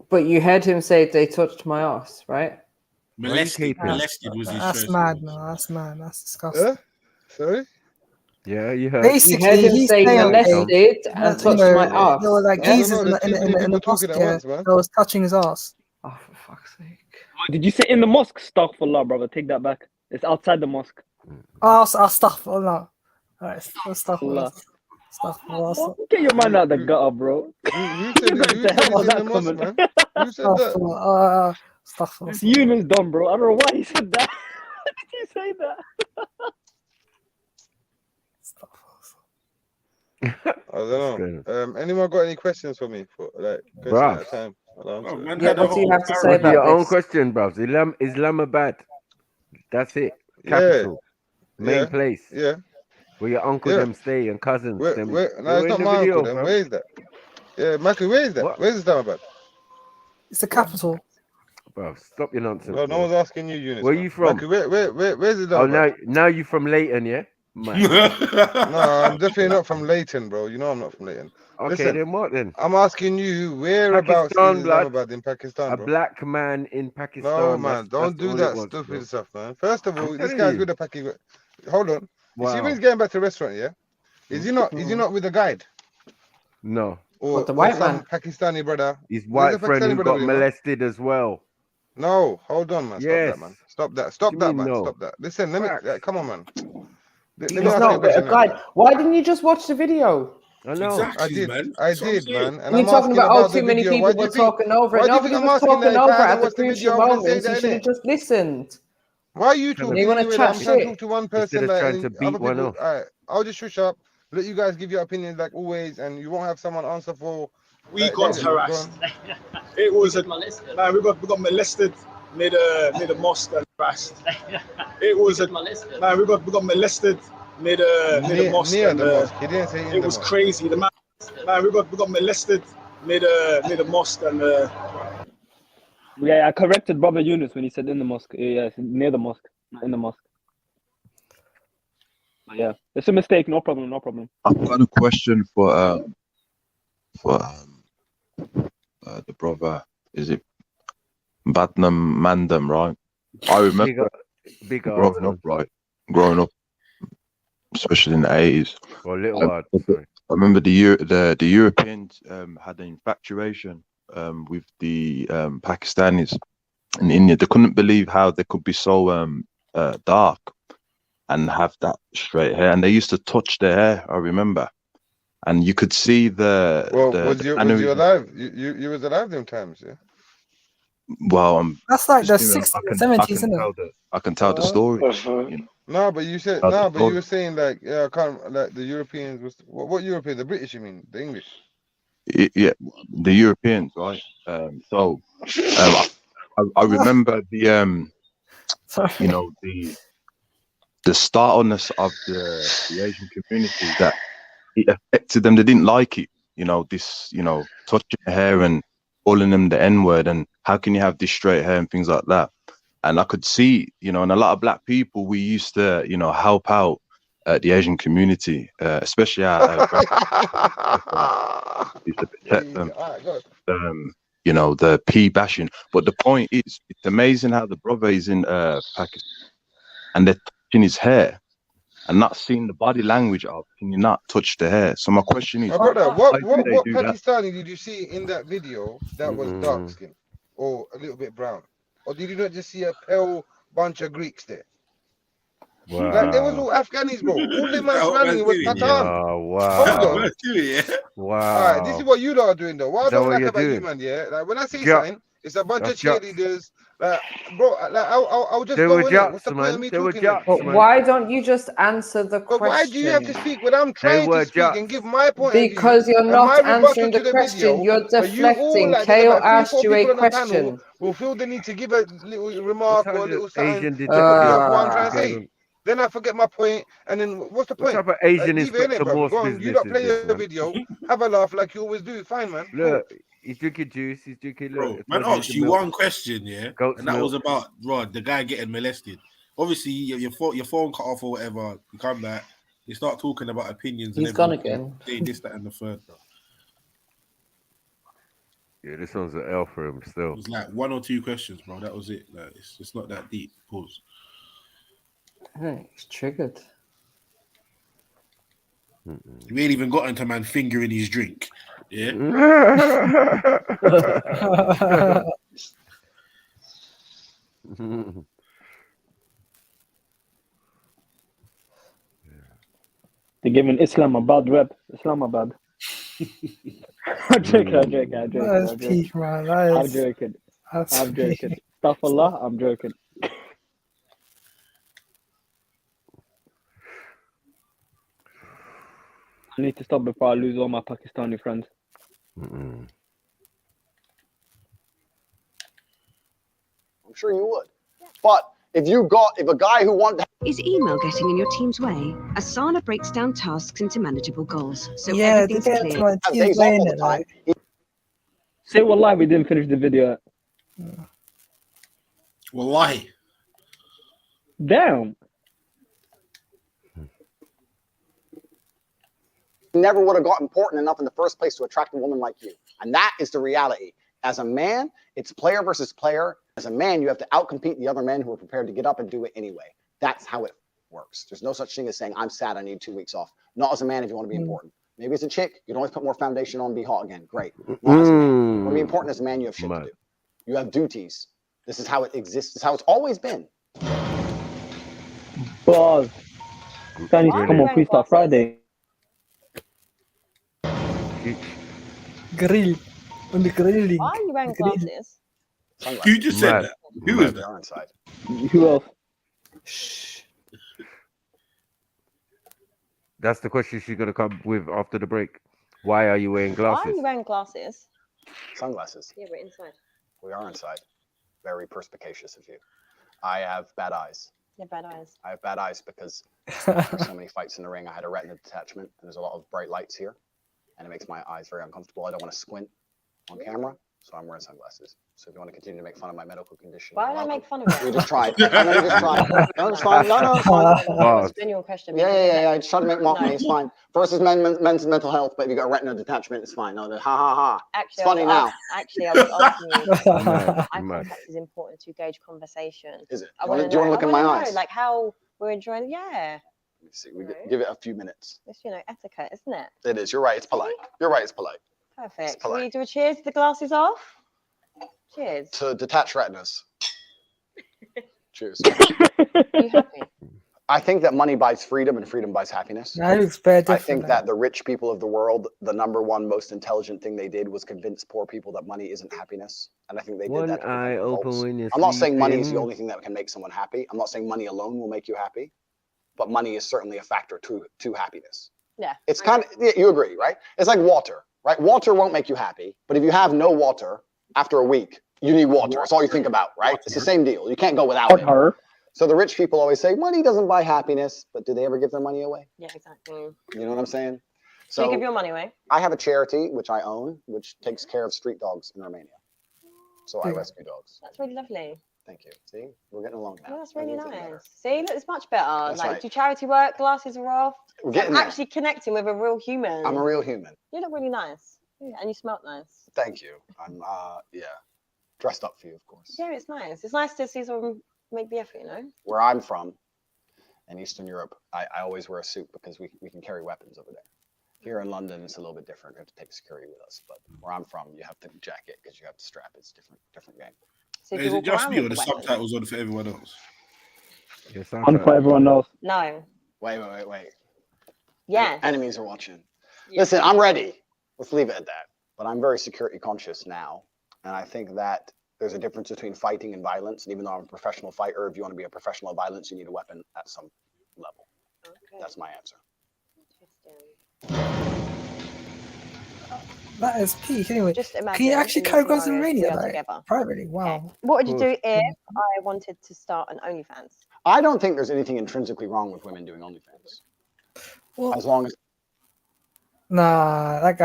But you heard him say they touched my ass, right? Molested was his That's first mad, word. man. That's mad. That's disgusting. Sorry? Yeah, you heard. Basically, you heard him he's say saying, molested and touched my ass. There were like yeah? Jesus in the mosque that was touching his ass. Oh, for fuck's sake. Did you say in the mosque? Astaghfirullah, brother. Take that back. It's outside the mosque. Oh, astaghfirullah. Alright, astaghfirullah. Astaghfirullah. Get your man out of the gutter, bro. Who said it's in the mosque, man? Who said that? Astaghfirullah. It's Eunice done, bro. I don't know why he said that. Why did you say that? I don't know. Anyone got any questions for me? For like, Bruh, time? Yeah, what do you have to say What's your about own this? question, bruv? Islamabad. That's it. Yeah. Capital. Main Yeah. place. Yeah. Where your uncle Yeah. them stay and cousins. Where, Them. where, They no, were it's in not the my uncle video, then. fam. Where is that? Yeah, Maki, where is that? What? Where's Islamabad? It's the capital. Bro, stop your nonsense. Bro, no bro. one's asking you, Eunice. Where man. you from? Maki, where's Oh, Islamabad? now you from Leighton, yeah? Man. No, I'm definitely not from Leighton, bro. You know I'm not from Leighton. Okay, Listen, then what then? I'm asking you, whereabouts Pakistan, is blood. Islamabad in Pakistan, A bro? black man in Pakistan. No, man, That's don't do all it that was, stupid bro. stuff, man. First of all, I'm this telling guy's you. with a Paki. Hold on. You see when Wow. he's getting back to the restaurant, yeah? Is he not with a guide? No. Or, the white some man? Pakistani brother? His Where's the white friend Pakistani who brother got with him, no? molested as well. No, hold on, man. Stop Yes. that, man. Stop that. What Stop do you that, mean man. no? Stop that. Listen, let me. Facts. Come on, man. Let He's me ask you a not a question now. guide. Why didn't you just watch the video? I know. Exactly, man. I That's what I'm did, saying. man. And You're I'm talking asking about, the too many video. people Why do you were think? talking over it. Why do you Nobody think I'm was asking talking that? If I over hadn't at the watched the crucial video, I wouldn't say moments. You that, should innit? have just listened. Why are you Trying talking You want to anyway? chat I'm trying to shit. talk to one Instead person, of like, trying and to then other beat one people. off. Alright, I'll just shush up. Let you guys give your opinions like always, and you won't have someone answer for. We got David. Go harassed. on. It was man. We got molested near the mosque and harassed. It was man. We got molested near the mosque Near and the mosque. He didn't say in it the was mosque. crazy. The man. We got molested near the mosque and. Yeah, I corrected Brother Yunus when he said in the mosque. Yeah, it's near the mosque, not in the mosque. But yeah, it's a mistake. No problem. No problem. I've got a question for the brother. Is it Badnam Mandam, right? I remember big growing up, especially in the 80s. For a little while. I remember the Europeans had an infatuation with the Pakistanis in India. They couldn't believe how they could be so dark and have that straight hair, and they used to touch their hair. I remember, and you could see the. Well, the was you alive? You was alive them times, yeah. Well, That's like the 60s and 70s, isn't it? I can tell the story. You know? No, but you said but you were saying like I can't like the Europeans was what Europeans? The British, you mean? The English? Yeah, the Europeans, right? So I remember the you know the startleness of the Asian community that it affected them. They didn't like it, this, touching their hair and calling them the N-word, and how can you have this straight hair and things like that. And I could see, and a lot of black people, we used to, help out the Asian community, especially our used to protect them, the pea bashing. But the point is, it's amazing how the brother is in Pakistan and they're touching his hair and not seeing the body language of, can you not touch the hair? So my question is, My brother, what do that? Pakistani did you see in that video that was dark skin or a little bit brown? Or did you not just see a pale bunch of Greeks there? Wow. Like they was all Afghanis, bro. All them man surrounding was Patan. Wow. Hold on. Wow. Alright, this is what you lot are doing though. What I don't like about you, doing? man, yeah? Like when I say Jack. something, it's a bunch of That's Jack. cheerleaders. Like, bro, like I'll just They go were in it. jocks, What's the point of man. me They were talking? jocks, But man. why don't you just answer the But question? why do you have to speak when I'm trying to were speak jocks. and give my point of view? Because you're and not my rebuttal answering the to the question. video, You're but you all, deflecting. like, there's Kale about 3-4 asked you a people on the panel question. will feel the need to give a little remark or a little something Asian to put me off what I'm trying to detective say. Then I forget my point, and then what's the What point? type of Asian Leave it in Inspector it, brother. Morse Go on, you business lot is play this, your man? video, have a laugh like you always do. Fine, man. Look, he's drinking juice. He's drinking. Bro, Look, man asked you one question, yeah, Goat's and that milk. was about Rod, the guy getting molested. Obviously, your phone cut off or whatever. You come back, you start talking about opinions. He's and gone everything. again. Say this, that, and the third, bro. Yeah, this one's an L for him still. It was like 1 or 2 questions, bro. That was it. Like, it's not that deep. Pause. Hey, he's triggered. We ain't even got into man fingering his drink. Yeah. They're giving Islam a bad rep. Islamabad. I'm joking. That is peak, man. That I'm is. joking. That's I'm peak. joking. Astaghfirullah, I'm joking. I need to stop before I lose all my Pakistani friends. sure you would. But if a guy who wanted Is email getting in your team's way? Asana breaks down tasks into manageable goals, so Yeah, everything's they get clear. to my have team's days way off in all the it, time, Say what lie we didn't finish the video. Wallahi. Damn. never would have got important enough in the first place to attract a woman like you. And that is the reality. As a man, it's player versus player. As a man, you have to outcompete the other men who are prepared to get up and do it anyway. That's how it works. There's no such thing as saying, I'm sad, I need 2 weeks off. Not as a man if you want to be important. Maybe as a chick, you can always put more foundation on and be hot again. Great. Not as a man. You want to be important as a man, you have shit to do. You have duties. This is how it exists. This is how it's always been. Bars. That needs to come on Freestyle Friday. Grill. On the grilling. Why are you wearing glasses? Who just said that? Who is that? Inside. Who else? Shh. That's the question she's gonna come with after the break. Why are you wearing Why are glasses? you wearing glasses? Sunglasses. Yeah, we're inside. We are inside. Very perspicacious of you. I have bad eyes. Yeah, bad eyes. I have bad eyes because there's so many fights in the ring. I had a retina detachment, and there's a lot of bright lights here, and it makes my eyes very uncomfortable. I don't want to squint on camera, so I'm wearing sunglasses. So if you want to continue to make fun of my medical condition, Why would I make fun of it? we just tried. I know you just tried. No, it's fine. No, it's fine. It's a genuine question. Yeah. I just tried to make mock me. It's fine. Versus men's mental health, but if you got a retina detachment, it's fine. No, ha ha ha. Actually, it's funny now. Actually, I was asking you. Mad. Eye contact is important to gauge conversation. Is it? I Do you want to know- look I in my wanna know, eyes? like how we're enjoying. Yeah, Let me see. We give it a few minutes. it's etiquette, isn't it? It is. You're right. It's polite. You're right. It's polite. Perfect. Will you do a cheers to the glasses off? Cheers. To detach retinas. Cheers. Are you happy? I think that money buys freedom and freedom buys happiness. That looks very different. I think that the rich people of the world, the number one most intelligent thing they did was convince poor people that money isn't happiness. And I think they did One that. to eye prevent open revolts. when you're I'm not saying money is the sleeping. only thing that can make someone happy. I'm not saying money alone will make you happy, but money is certainly a factor to happiness. Yeah. It's kind of, yeah, you agree, right? It's like water, right? Water won't make you happy, but if you have no water after a week, you need water. It's all you think about, right? It's the same deal. You can't go without it. So the rich people always say money doesn't buy happiness, but do they ever give their money away? Yeah, exactly. You know what I'm saying? So you give your money away? I have a charity which I own, which takes care of street dogs in Romania. So I rescue dogs. That's really lovely. Thank you. See, we're getting along now. Oh, that's really nice. See, look, it's much better. That's like, right. do charity work, glasses are off. We're I'm getting there. actually connecting with a real human. I'm a real human. You look really nice. Yeah, and you smell nice. Thank you. I'm dressed up for you, of course. Yeah, it's nice. It's nice to see someone make the effort, Where I'm from, in Eastern Europe, I always wear a suit because we can carry weapons over there. Here in London, it's a little bit different. We have to take security with us. But where I'm from, you have the jacket because you have the strap. It's different game. So Is it just me or the subtitles on for everyone else? On for everyone else. No. Wait. Yeah. Enemies are watching. Listen, I'm ready. Let's leave it at that. But I'm very security conscious now. And I think that there's a difference between fighting and violence. And even though I'm a professional fighter, if you want to be a professional violence, you need a weapon at some level. Okay. That's my answer. That is peak. Anyway, Just can imagine you actually in this carry guns in scenario, Romania we are like together. privately? Wow. What would you do if I wanted to start an OnlyFans? I don't think there's anything intrinsically wrong with women doing OnlyFans. Well, as long as nah, that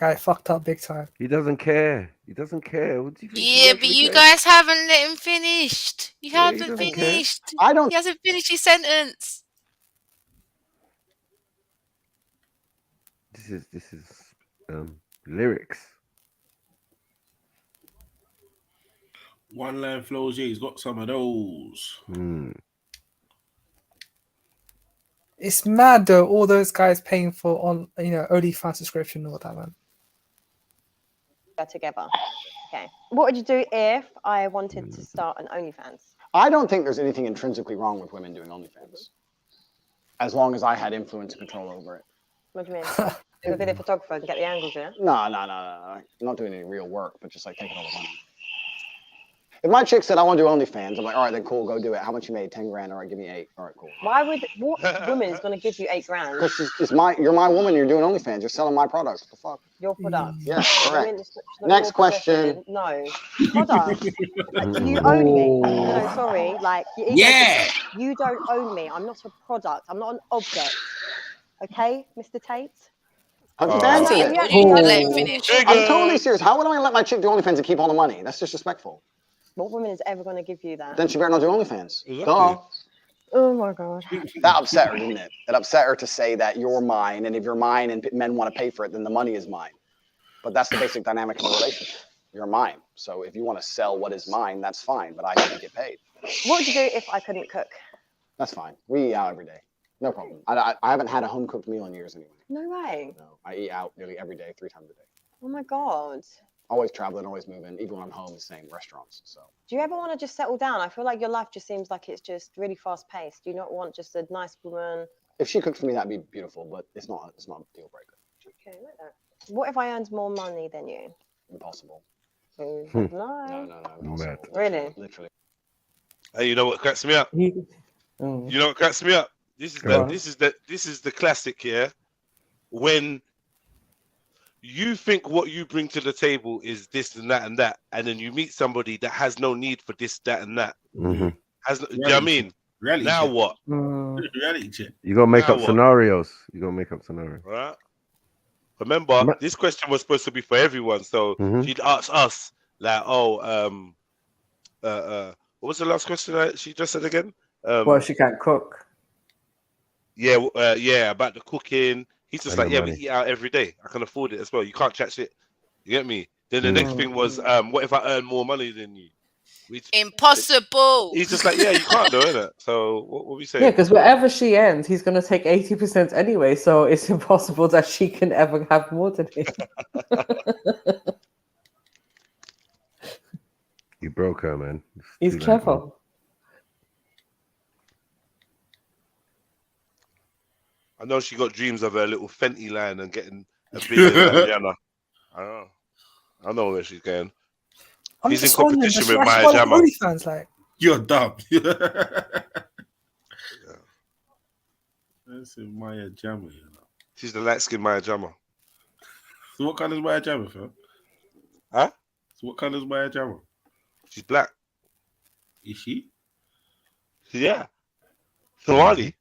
guy fucked up big time. He doesn't care. He doesn't care. What do you think? Yeah, but you guys haven't let him finish. You Yeah, he haven't doesn't care. finished. I don't. He hasn't finished his sentence. This is lyrics. One line flows. Yeah, he's got some of those. It's mad though. All those guys paying for OnlyFans subscription and all that, man. Go together. Okay. What would you do if I wanted to start an OnlyFans? I don't think there's anything intrinsically wrong with women doing OnlyFans, as long as I had influence and control over it. What do you mean? You're a video photographer and get the angles, yeah? No. I'm not doing any real work, but just like taking all the money. If my chick said I want to do OnlyFans, I'm like, all right, then cool, go do it. How much you made? 10 grand. All right, give me 8. All right, cool. Why would what woman is going to give you 8 grand? Because you're my woman. You're doing OnlyFans. You're selling my product. What the fuck? Your product. Yeah, correct. Women, it's not Next your question. possession. No. Product. You own me. No, sorry. Like, your ego says, you don't own me. I'm not a product. I'm not an object. Okay, Mr. Tate? I'm I'm totally serious. How would I let my chick do OnlyFans and keep all the money? That's disrespectful. What woman is ever going to give you that? Then she better not do OnlyFans. Exactly. Duh. Oh my God. That upset her, didn't it? It upset her to say that you're mine, and if you're mine and men want to pay for it, then the money is mine. But that's the basic dynamic of the relationship. You're mine. So if you want to sell what is mine, that's fine, but I need to get paid. What would you do if I couldn't cook? That's fine. We eat out every day. No problem. I haven't had a home-cooked meal in years anyway. No way. No, I eat out nearly every day, 3 times a day. Oh my God. Always traveling, always moving. Even when I'm home, the same restaurants. So. Do you ever want to just settle down? I feel like your life just seems like it's just really fast-paced. Do you not want just a nice woman? If she cooked for me, that'd be beautiful, but it's not a deal breaker. Okay, like that. What if I earned more money than you? Impossible. No. No. Really? Literally. Hey, you know what cracks me up? You know what cracks me up? This is the classic, yeah. When you think what you bring to the table is this and that, and then you meet somebody that has no need for this, that, and that. Has no, do you know what I mean? Reality now check. what? Reality check. You gotta make Now up what? scenarios. You gotta make up scenarios. Right. Remember, this question was supposed to be for everyone, so she'd ask us like, what was the last question that she just said again? Well, she can't cook. Yeah, about the cooking. He's just And like, the yeah, money. we eat out every day. I can afford it as well. You can't chat shit. You get me? Then the next thing was, what if I earn more money than you? Impossible. He's just like, yeah, you can't do it. So what we say? Yeah, because wherever she ends, he's going to take 80% anyway. So it's impossible that she can ever have more than him. You broke her, man. He's clever. I know she got dreams of her little Fenty line and getting a bigger than Rihanna. I know where she's going. She's in competition with Maya Jama. OnlyFans, like. You're dumb. That's Maya Jama, you know. She's the light-skinned Maya Jama. So what kind is Maya Jama, fam? Huh? So what kind is Maya Jama? She's black. Is she? Yeah. Somali.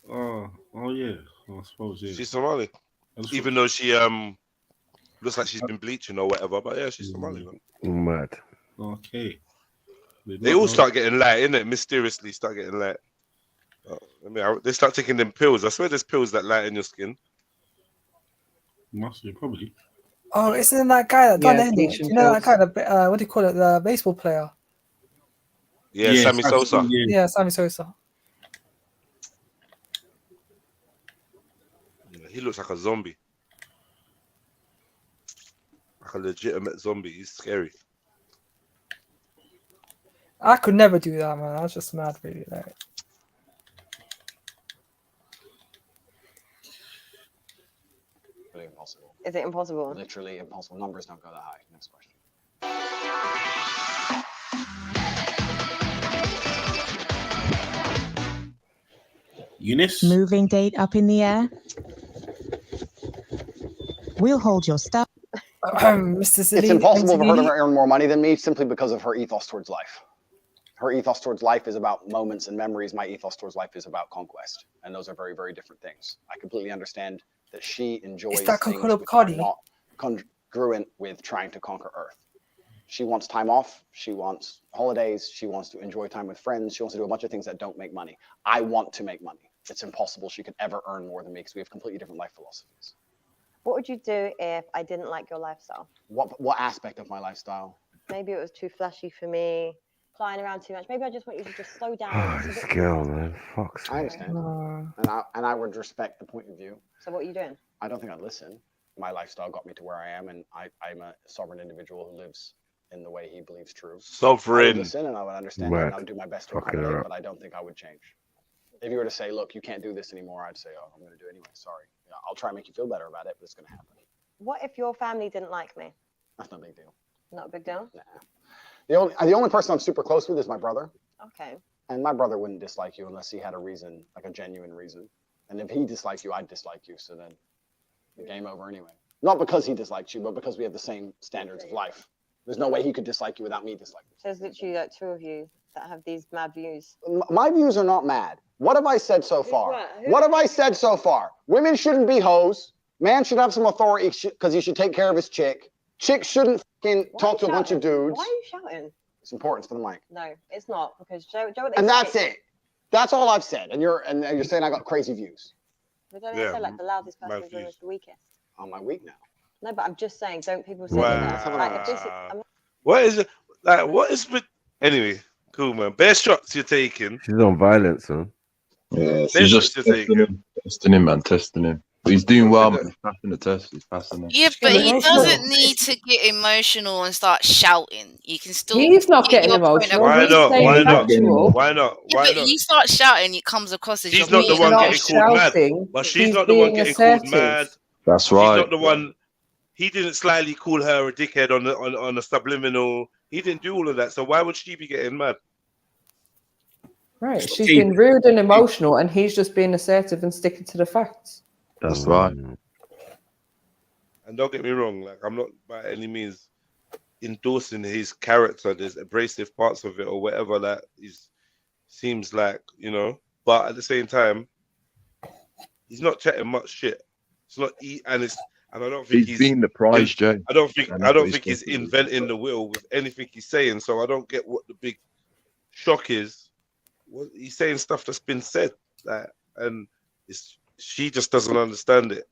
Oh yeah. I suppose yeah. She's Somali. Even though she looks like she's been bleaching or whatever, but yeah, she's Somali. Man. Mad. Okay. They all start getting light, innit? Mysteriously start getting light. They start taking them pills. I swear there's pills that lighten your skin. Must be, probably. Oh, isn't that guy that done it? Do you know that guy, what do you call it, the baseball player? Yeah, Sammy Sosa. Yeah, Sammy Sosa. He looks like a zombie. Like a legitimate zombie. He's scary. I could never do that, man. I was just mad, really. Like. Really impossible. Is it impossible? Literally impossible. Numbers don't go that high. Next question. Eunice? Moving date up in the air. We'll hold your stuff. Mr. It's impossible for her to earn more money than me simply because of her ethos towards life. Her ethos towards life is about moments and memories. My ethos towards life is about conquest. And those are very, very different things. I completely understand that she enjoys things which are not congruent with trying to conquer Earth. She wants time off. She wants holidays. She wants to enjoy time with friends. She wants to do a bunch of things that don't make money. I want to make money. It's impossible she could ever earn more than me because we have completely different life philosophies. What would you do if I didn't like your lifestyle? What aspect of my lifestyle? Maybe it was too flashy for me, flying around too much. Maybe I just want you to just slow down. Oh, this girl, man. Fuck's I understand. And I would respect the point of view. So what are you doing? I don't think I'd listen. My lifestyle got me to where I am, and I'm a sovereign individual who lives in the way he believes true. Sovereign. I would listen and I would understand it, and I would do my best to accommodate, but I don't think I would change. If you were to say, look, you can't do this anymore, I'd say, oh, I'm going to do it anyway. Sorry. Yeah, I'll try and make you feel better about it, but it's going to happen. What if your family didn't like me? That's no big deal. Not a big deal? Nah. The only person I'm super close with is my brother. Okay. And my brother wouldn't dislike you unless he had a reason, like a genuine reason. And if he disliked you, I'd dislike you. So then the game over anyway. Not because he disliked you, but because we have the same standards of life. There's no way he could dislike you without me disliking you. So there's literally like two of you that have these mad views. My views are not mad. What have I said so far? What have I said so far? Women shouldn't be hoes. Man should have some authority because he should take care of his chick. Chicks shouldn't fucking talk to a bunch of dudes. Why are you shouting? It's important for the mic. No, it's not, because Joe. And that's it. That's all I've said. And you're saying I got crazy views. But don't say like the loudest person in the room is the weakest. Am I weak now? No, but I'm just saying, don't people say that? Like, if this is, What is it? Like, what is with? Anyway, cool, man. Bare shots you're taking. She's on violence, huh? Yeah, she's just testing him, man, testing him. But he's doing well, man. He's passing the test. He's passing it. Yeah, but he doesn't need to get emotional and start shouting. You can still. He's not getting emotional. Why not? Why not? Why not? Yeah, but you start shouting, it comes across as she's you're not the one getting called mad. But she's not the one getting called mad. That's right. She's not the one. He didn't slyly call her a dickhead on a subliminal. He didn't do all of that. So why would she be getting mad? Right. She's been rude and emotional, and he's just being assertive and sticking to the facts. That's right. And don't get me wrong, like I'm not by any means endorsing his character. There's abrasive parts of it or whatever that seems like, but at the same time, he's not chatting much shit. It's not and I don't think he's being the prize, Jay. I don't think he's inventing the wheel with anything he's saying. So I don't get what the big shock is. He's saying stuff that's been said, and she just doesn't understand it,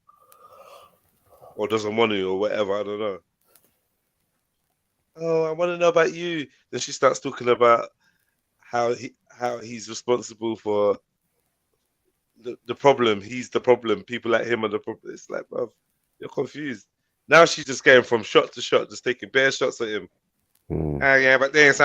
or doesn't want to, or whatever. I don't know. Oh, I want to know about you. Then she starts talking about how he's responsible for the problem. He's the problem. People like him are the problem. It's like, bruv, you're confused. Now she's just going from shot to shot, just taking bare shots at him. Yeah, but this,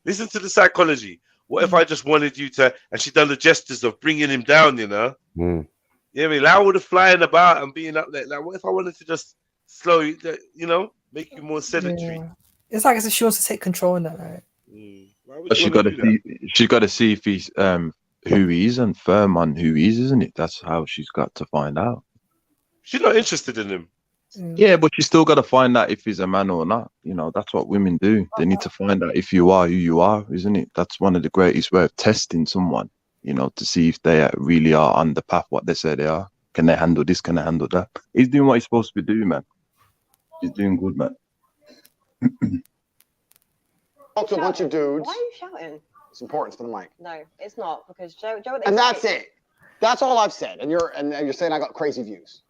listen to the psychology. What if I just wanted you to, and she done the gestures of bringing him down, Yeah, I mean, like, I would have flying about and being up there. Like, what if I wanted to just slow you, make you more sedentary? Yeah. It's like she wants to take control in that, right? But she got to see if he's who he is and firm on who he is, isn't it? That's how she's got to find out. She's not interested in him. Yeah, but you still got to find out if he's a man or not. That's what women do. They need to find out if you are who you are, isn't it? That's one of the greatest way of testing someone, to see if they really are on the path what they say they are. Can they handle this? Can they handle that? He's doing what he's supposed to be doing, man. He's doing good, man. Talk to a bunch of dudes. Why are you shouting? It's important for the mic. No, it's not, because Joe. And that's it. That's all I've said. And you're saying I got crazy views.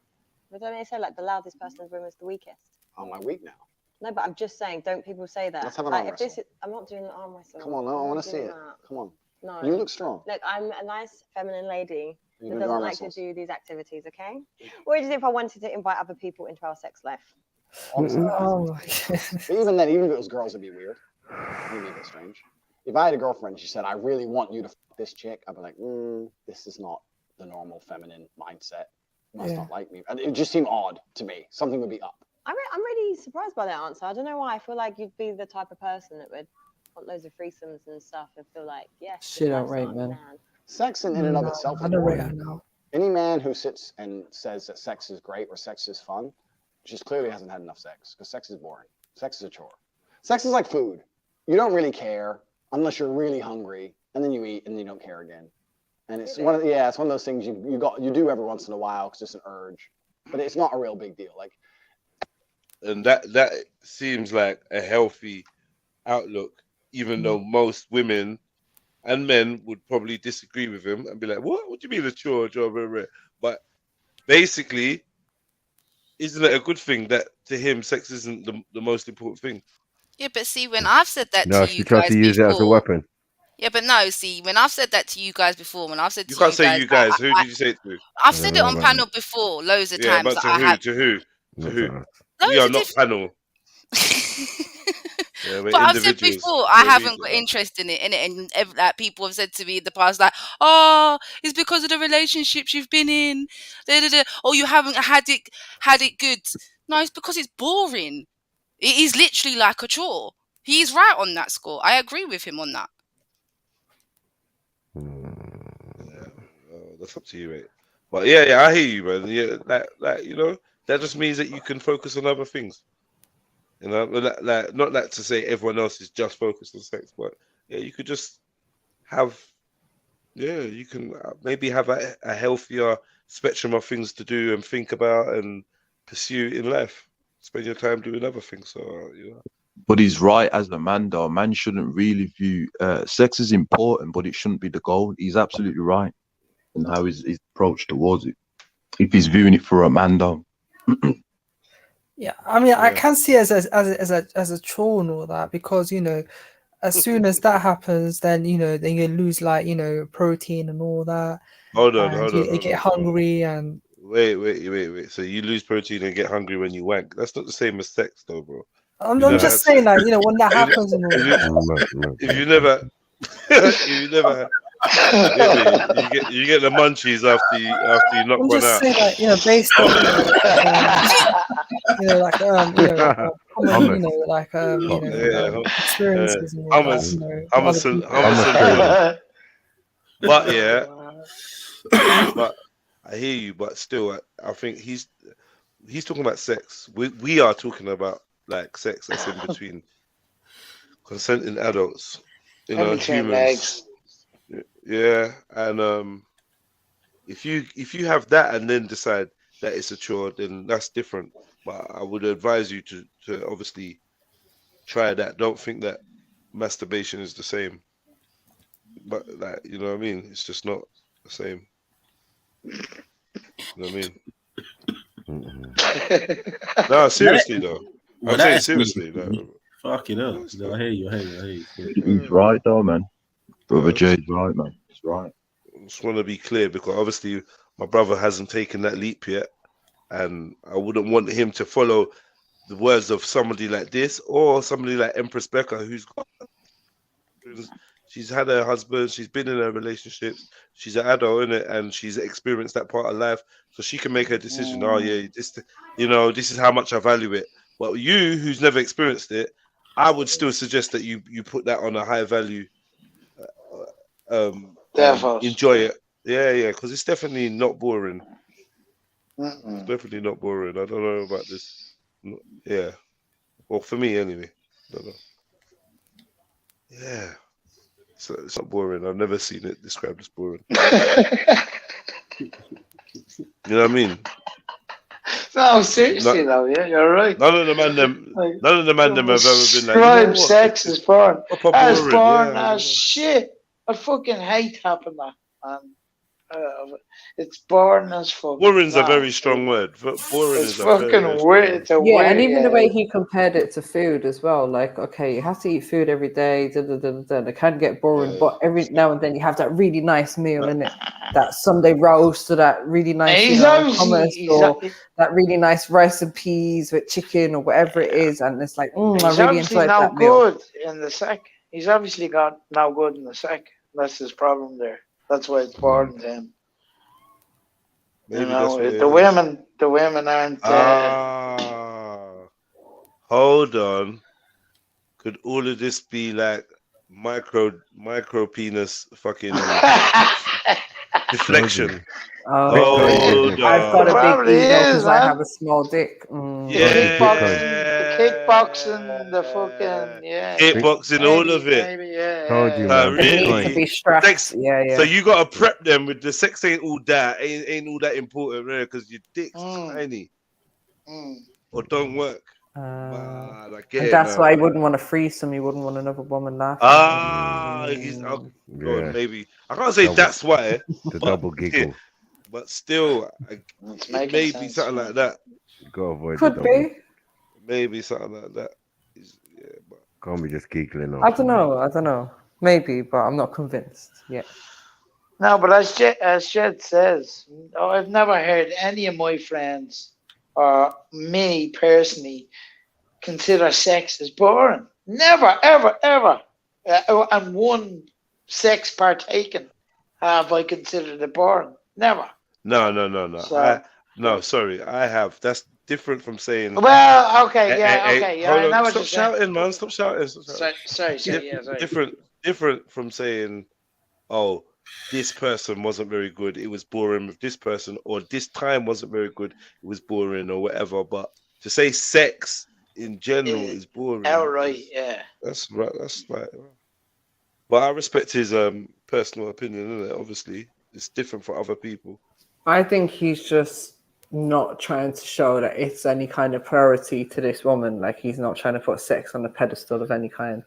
But don't they say like the loudest person in the room is the weakest? Am I weak now? No, but I'm just saying, don't people say that? Let's have an arm wrestle. I'm not doing an arm wrestle. Come on, I want to see it. Come on. No. You look strong. Look, I'm a nice feminine lady You who do doesn't arm like wrestles. to do these activities, okay? What would you do if I wanted to invite other people into our sex life? Oh my But even then, even if it was girls, it'd be weird. It'd be a bit strange. If I had a girlfriend, she said, I really want you to f this chick, I'd be like, this is not the normal feminine mindset. Must not like me. And it would just seem odd to me. Something would be up. I'm really surprised by that answer. I don't know why. I feel like you'd be the type of person that would want loads of threesomes and stuff and feel like, yes. Shit out right, man. Sex in and of itself is I don't rate her boring. now. Any man who sits and says that sex is great or sex is fun just clearly hasn't had enough sex, because sex is boring. Sex is a chore. Sex is like food. You don't really care unless you're really hungry, and then you eat and you don't care again. And it's one of those things you do every once in a while because it's an urge, but it's not a real big deal. And that seems like a healthy outlook, even though most women and men would probably disagree with him and be like, what do you mean a chore? But basically, isn't it a good thing that to him sex isn't the most important thing? Yeah, but see, when I've said that No, to she you tried guys to use it as a weapon. Yeah, but no, see, when I've said that to you guys before, when I've said You to can't you say guys, you guys. Who did you say it to? I've said it on panel before, loads of Yeah, times. but that to who? To who? Loads We are of not panel. Yeah, we're But I've said individuals. before, I We're haven't got leaders. interest in it, and like people have said to me in the past, like, "Oh, it's because of the relationships you've been in, or you haven't had it good." No, it's because it's boring. It is literally like a chore. He's right on that score. I agree with him on that. That's up to you, mate. But yeah, I hear you, man. Yeah, that you know, that just means that you can focus on other things. You know, like not that to say everyone else is just focused on sex, but yeah, you could just have, yeah, you can maybe have a healthier spectrum of things to do and think about and pursue in life. Spend your time doing other things. So you know. But he's right as a man, though. A man shouldn't really view sex is important, but it shouldn't be the goal. He's absolutely right in how his approach towards it. If he's viewing it for a man, though. Yeah, I mean, I can see it as a chore and all that, because, you know, as soon as that happens, then, you know, then you lose, like, you know, protein and all that. Hold on. You get hungry and. Wait. So you lose protein and get hungry when you wank. That's not the same as sex, though, bro. I'm just saying, like, you know, when that happens and all that. If you never you get the munchies after you knock I'm one just out. saying, like, you know, based on you know, like common, you know, like experiences and all that, you know, but yeah, but I hear you. But still, I think he's talking about sex. We are talking about like sex that's in between consenting adults, you know, humans. Yeah, and if you have that and then decide that it's a chore, then that's different. But I would advise you to obviously try that. Don't think that masturbation is the same. But like, you know what I mean? It's just not the same. You know what I mean? No, seriously though. Well, I'm saying seriously though. Fucking hell. No, I hear you. He's right, though, man. Brother Jay's right, man. He's right. I just want to be clear, because obviously my brother hasn't taken that leap yet, and I wouldn't want him to follow the words of somebody like this or somebody like Empress Becca, she's had her husband, she's been in a relationship, she's an adult in it, and she's experienced that part of life, so she can make her decision. Oh yeah, this is how much I value it. But you, who's never experienced it, I would still suggest that you put that on a high value. Enjoy it. Yeah, because it's definitely not boring. It's definitely not boring. I don't know about this. Yeah. Well, for me anyway. I don't know. Yeah. So it's not boring. I've never seen it described as boring. You know what I mean? No, seriously though, yeah, you're right. None of the man them have ever been like, describe sex as boring. As boring yeah, as shit. I fucking hate having that, man. It's boring as fuck. Boring's a very strong word. Boring it's is a fucking very weird. It's a weird, and even the way he compared it to food as well. Like, okay, you have to eat food every day. It can get boring, but every now and then you have that really nice meal in it. That Sunday roast, or that really nice hummus, or that really nice rice and peas with chicken, or whatever it is. And it's like, I really enjoyed that meal. Good in the sack. He's obviously got no good in the sack. That's his problem there. That's why it's boring to him. Maybe you know, the women aren't. Hold on. Could all of this be like micro penis fucking deflection? I've got a big ego because I have a small dick. Yeah. Kickboxing, the fucking kickboxing, all of it. Maybe, yeah. Told you, man. Really? To be strapped. Sex, yeah. So you gotta prep them with the sex. Ain't all that. Ain't all that important, really, because your dick's tiny or don't work. And that's why I wouldn't want a threesome. You wouldn't want another woman laughing. Maybe I can't say that's why. The double giggle. But still, maybe something like that. You gotta avoid. Could be. Maybe something like that. Can't be just giggling. I don't know. Maybe, but I'm not convinced yet. No, but as Jed says, I've never heard any of my friends or me personally consider sex as boring. Never, ever, ever. And one sex partaken have I considered it boring. Never. No. So, Sorry, I have. That's different from saying. Well, okay, yeah, okay, yeah. I know what Stop you're saying. shouting, man. Stop shouting. Sorry, yeah, sorry. Different from saying, oh, this person wasn't very good. It was boring with this person, or this time wasn't very good. It was boring, or whatever. But to say sex in general is boring. Outright, yeah. That's right. That's right. But I respect his personal opinion, isn't it? Obviously, it's different for other people. I think he's just not trying to show that it's any kind of priority to this woman. Like, he's not trying to put sex on a pedestal of any kind.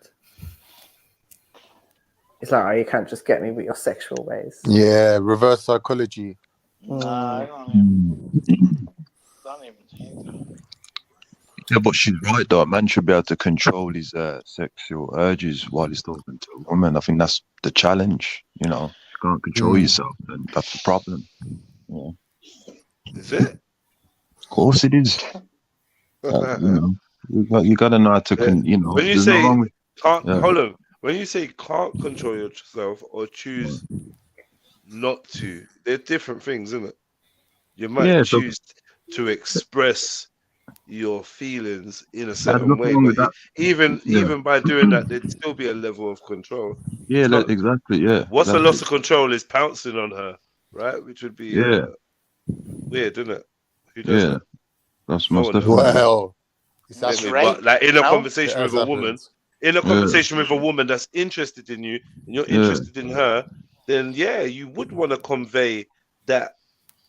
It's like, oh, you can't just get me with your sexual ways. Yeah, reverse psychology. Nah, I don't even think that. Yeah, but she's right though. A man should be able to control his sexual urges while he's talking to a woman. I think that's the challenge. You know, if you can't control yourself, then that's the problem. Yeah. Is it? Of course it is. You know, you got to know how to, you know. When you there's say no wrong with- can't, yeah. hold on. When you say can't control yourself or choose not to, they're different things, isn't it? You might choose to express your feelings in a certain way, but even by doing that, there'd still be a level of control. Yeah, exactly. Yeah. What's exactly. a loss of control is pouncing on her, right? Which would be weird, isn't it? Who does that? That's No most one does definitely. that. Well, that's But right. like in a No? conversation It with has a woman, happened. in a conversation with a woman that's interested in you and you're interested in her, then yeah, you would want to convey that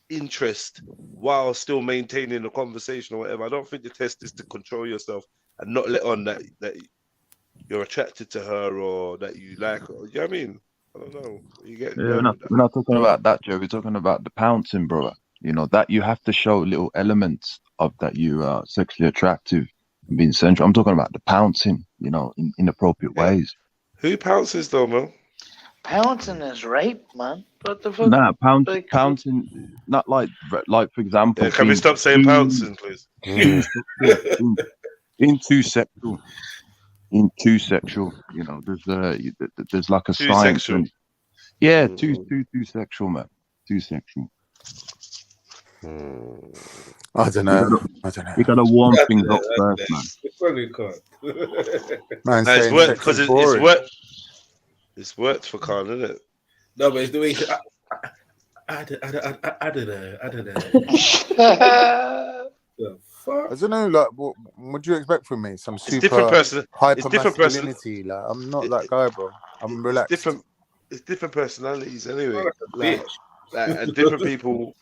interest while still maintaining the conversation or whatever. I don't think the test is to control yourself and not let on that you're attracted to her or that you like her. You know what I mean? I don't know. You get We're not talking about that, Joe. We're talking about the pouncing, brother. You know, that you have to show little elements of that you are sexually attractive and being sensual. I'm talking about the pouncing, you know, in inappropriate ways. Who pounces though, man? Pouncing is rape, man. What the fuck? Nah, pouncing, not like for example. Yeah, can we stop saying pouncing, please? Into sexual, you know, there's like a science. Sexual. Yeah, too sexual, man. Too sexual. I don't know. You gotta warm things up first, man. Man, No, it's saying worked sex because is it's boring. worked. It's worked for Khan, isn't it? No, but it's the way I don't know. The fuck? I don't know, like, what do you expect from me? Some super different person. hyper It's different person. masculinity. Like, I'm not that guy, bro. I'm relaxed. It's different personalities anyway. And different people.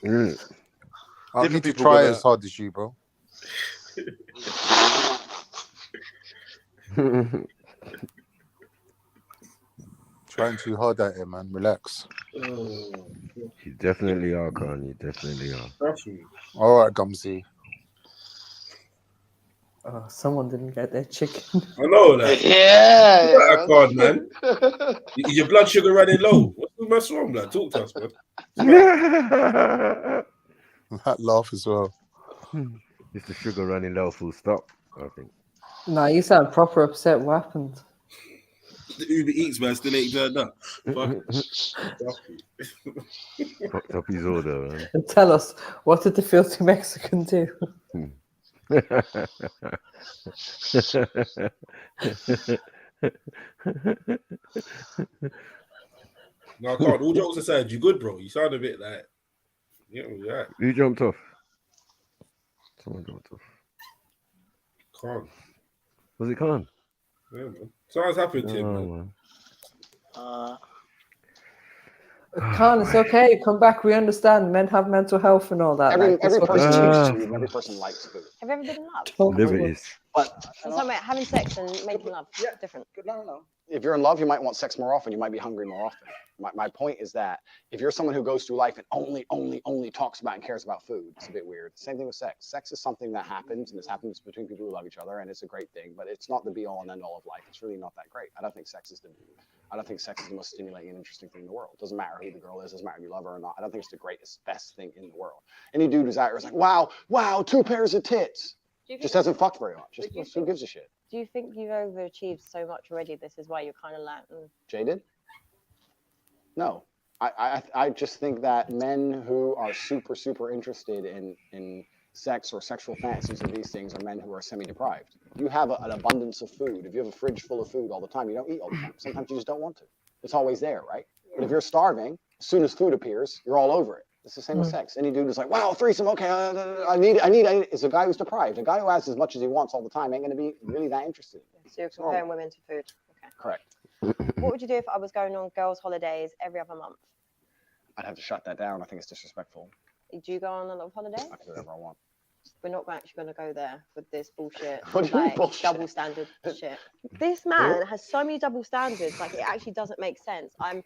I need to try as hard as you, bro. Trying too hard at it, man. Relax. You definitely are, Khan. You definitely are. All right, Gumsy. Oh, someone didn't get their chicken. I know that. Yeah. God, man. Your blood sugar running low. What's wrong, blood? Talk to us, man. That laugh as well. It's the sugar running low, full stop, I think. No, you sound proper upset. What happened? The Uber Eats man still ain't turned up. Fucked up his order, man. And tell us, what did the filthy Mexican do? No, I can't. All jokes aside, you good, bro. You sound a bit like, yeah. Who jumped off? Someone jumped off. Khan. Was it Khan? Yeah, man. Something's happened to him, man. Khan, it's okay. Come back. We understand. Men have mental health and all that. Every person chooses chooses. to, every person likes food. Have you ever been in love? Liberties. But I'm talking about having sex and making love. Yeah, different. No. If you're in love, you might want sex more often. You might be hungry more often. My point is that if you're someone who goes through life and only talks about and cares about food, it's a bit weird. Same thing with sex. Sex is something that happens, and this happens between people who love each other, and it's a great thing, but it's not the be-all and end-all of life. It's really not that great. I don't think sex is the most stimulating and interesting thing in the world. It doesn't matter who the girl is, doesn't matter if you love her or not. I don't think it's the greatest, best thing in the world. Any dude who's out here is like, wow, 2 pairs of tits. Just hasn't fucked very much. Just who gives a shit? Do you think you've overachieved so much already? This is why you're kind of like. Jaded? No. I just think that men who are super interested in sex or sexual fantasies or these things are men who are semi-deprived. You have an abundance of food. If you have a fridge full of food all the time, you don't eat all the time. Sometimes you just don't want to. It's always there, right? But if you're starving, as soon as food appears, you're all over it. It's the same with sex. Any dude is like, wow, threesome, okay, I need. It's a guy who's deprived. A guy who has as much as he wants all the time ain't going to be really that interested. So you're comparing women to food. Okay. Correct. What would you do if I was going on girls' holidays every other month? I'd have to shut that down. I think it's disrespectful. Do you go on a lot of holidays? I can do whatever I want. We're not actually going to go there with this bullshit, What do you mean bullshit? double standard shit. This man has so many double standards, like it actually doesn't make sense. I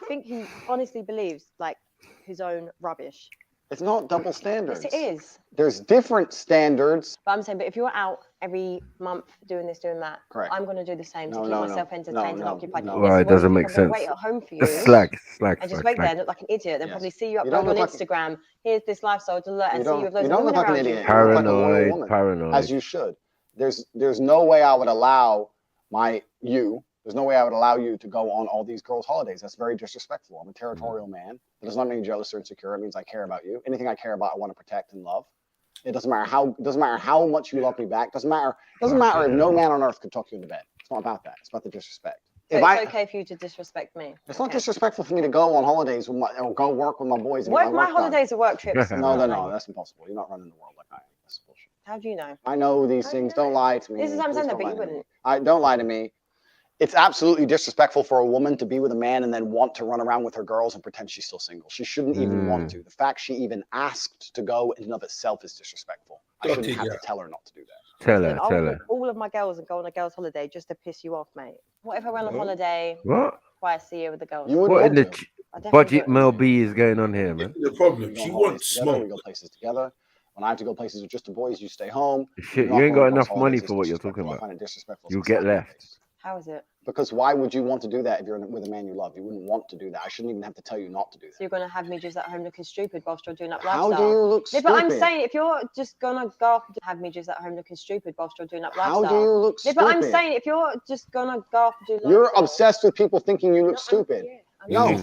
think he honestly believes like his own rubbish. It's not double standards. Yes, it is. There's different standards. But I'm saying, but if you're out every month doing this, doing that, correct, I'm going to do the same to keep myself entertained and occupied. Well, it doesn't make sense. Wait at home for you. It's slack. And just wait there and look like an idiot. Then probably see you upload on Instagram. Here's this lifestyle alert, and see you with loads of women around you. Paranoid. As you should. There's no way I would allow there's no way I would allow you to go on all these girls' holidays. That's very disrespectful. I'm a territorial man. It does not mean jealous or insecure. It means I care about you. Anything I care about, I want to protect and love. It doesn't matter how much you love me back. Doesn't matter if no man on earth could talk you into bed. It's not about that. It's about the disrespect. So it's okay for you to disrespect me. It's not disrespectful for me to go on holidays or go work with my boys. What if my holidays are work trips? No, that's impossible. You're not running the world like I am. That's bullshit. How do you know? I know these things. Don't lie to me. This is what I'm saying, but you wouldn't. Don't lie to me. It's absolutely disrespectful for a woman to be with a man and then want to run around with her girls and pretend she's still single. She shouldn't even want to. The fact she even asked to go in and of itself is disrespectful. I shouldn't have to tell her not to do that. Tell her. All of my girls and go on a girls' holiday just to piss you off, mate. What if I went on holiday twice a year with the girls? What in the budget Mel B is going on here, man? The problem, she wants smoke. We go places together. When I have to go places with just the boys, you stay home. Shit, you ain't got enough money for what you're talking about. You'll get left. How is it? Because why would you want to do that if you're with a man you love? You wouldn't want to do that. I shouldn't even have to tell you not to do that. So you're going to have me just at home looking stupid whilst you're doing that lifestyle? How do you look stupid? But I'm saying, if you're just going to go off and have me just at home looking stupid whilst you're doing that lifestyle. How do you look stupid? But I'm saying, if you're just going to go off and do You're obsessed with people thinking you look stupid. No,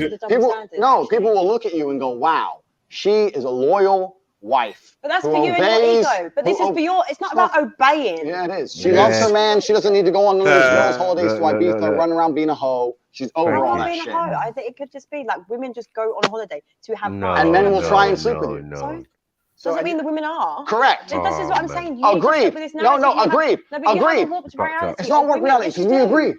people will look at you and go, wow, she is a loyal wife. But that's for you and your ego. But this is for your, it's not about obeying. Yeah, it is. She loves her man. She doesn't need to go on none of these girls' holidays to Ibiza, run around being a hoe. She's over all that shit. I think it could just be like women just go on holiday to have fun. And men will try and sleep with you. So doesn't mean the women are. Correct. This is what I'm saying. Agreed. No, agreed. Agreed. It's not work reality because we agree.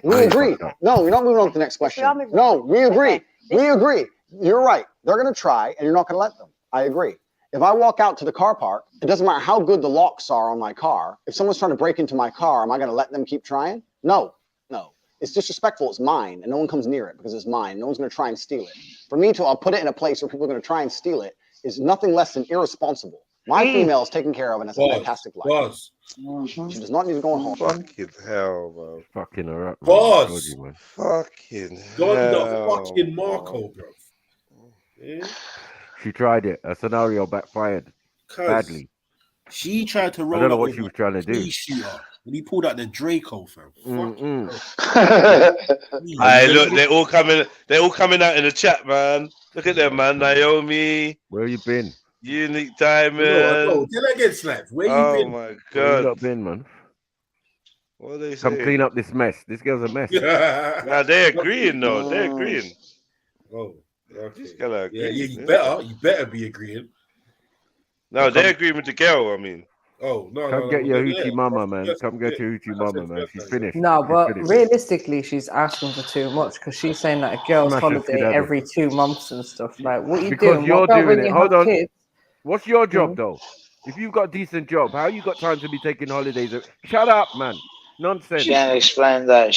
We agree. No, we're not moving on to the next question. No, we agree. We agree. You're right. They're going to try and you're not going to let them. I agree. If I walk out to the car park, it doesn't matter how good the locks are on my car. If someone's trying to break into my car, am I going to let them keep trying? No. It's disrespectful. It's mine, and no one comes near it because it's mine. No one's going to try and steal it. For me to put it in a place where people are going to try and steal it is nothing less than irresponsible. My female is taken care of and has a fantastic life. She does not need to go on home. Fucking hell, man. Fucking her up. Fucking God, hell. the fucking Marco, bro. Yeah. She tried it. A scenario backfired badly. She tried to roll. I don't know what she was trying to do. When he pulled out the Draco, fam. Hey, look, they're all coming out in the chat, man. Look at them, man. Naomi. Where you been? Unique Diamond. No, did I get slapped? Where you been? Oh my god. Where you not been, man? What are they Come saying? clean up this mess. This girl's a mess. Nah, they're agreeing though. They're agreeing. Oh, okay. You better be agreeing. No, they're agreeing with the girl. I mean. Oh no! Come get your hoochie mama, man. Come get your hoochie mama, man. She's finished. No, but realistically, she's asking for too much because she's saying that a girl's holiday every 2 months and stuff. Like, what are you doing? Because you're doing it. Hold on. What's your job though? If you've got a decent job, how you got time to be taking holidays? Shut up, man. Nonsense. She ain't explained that.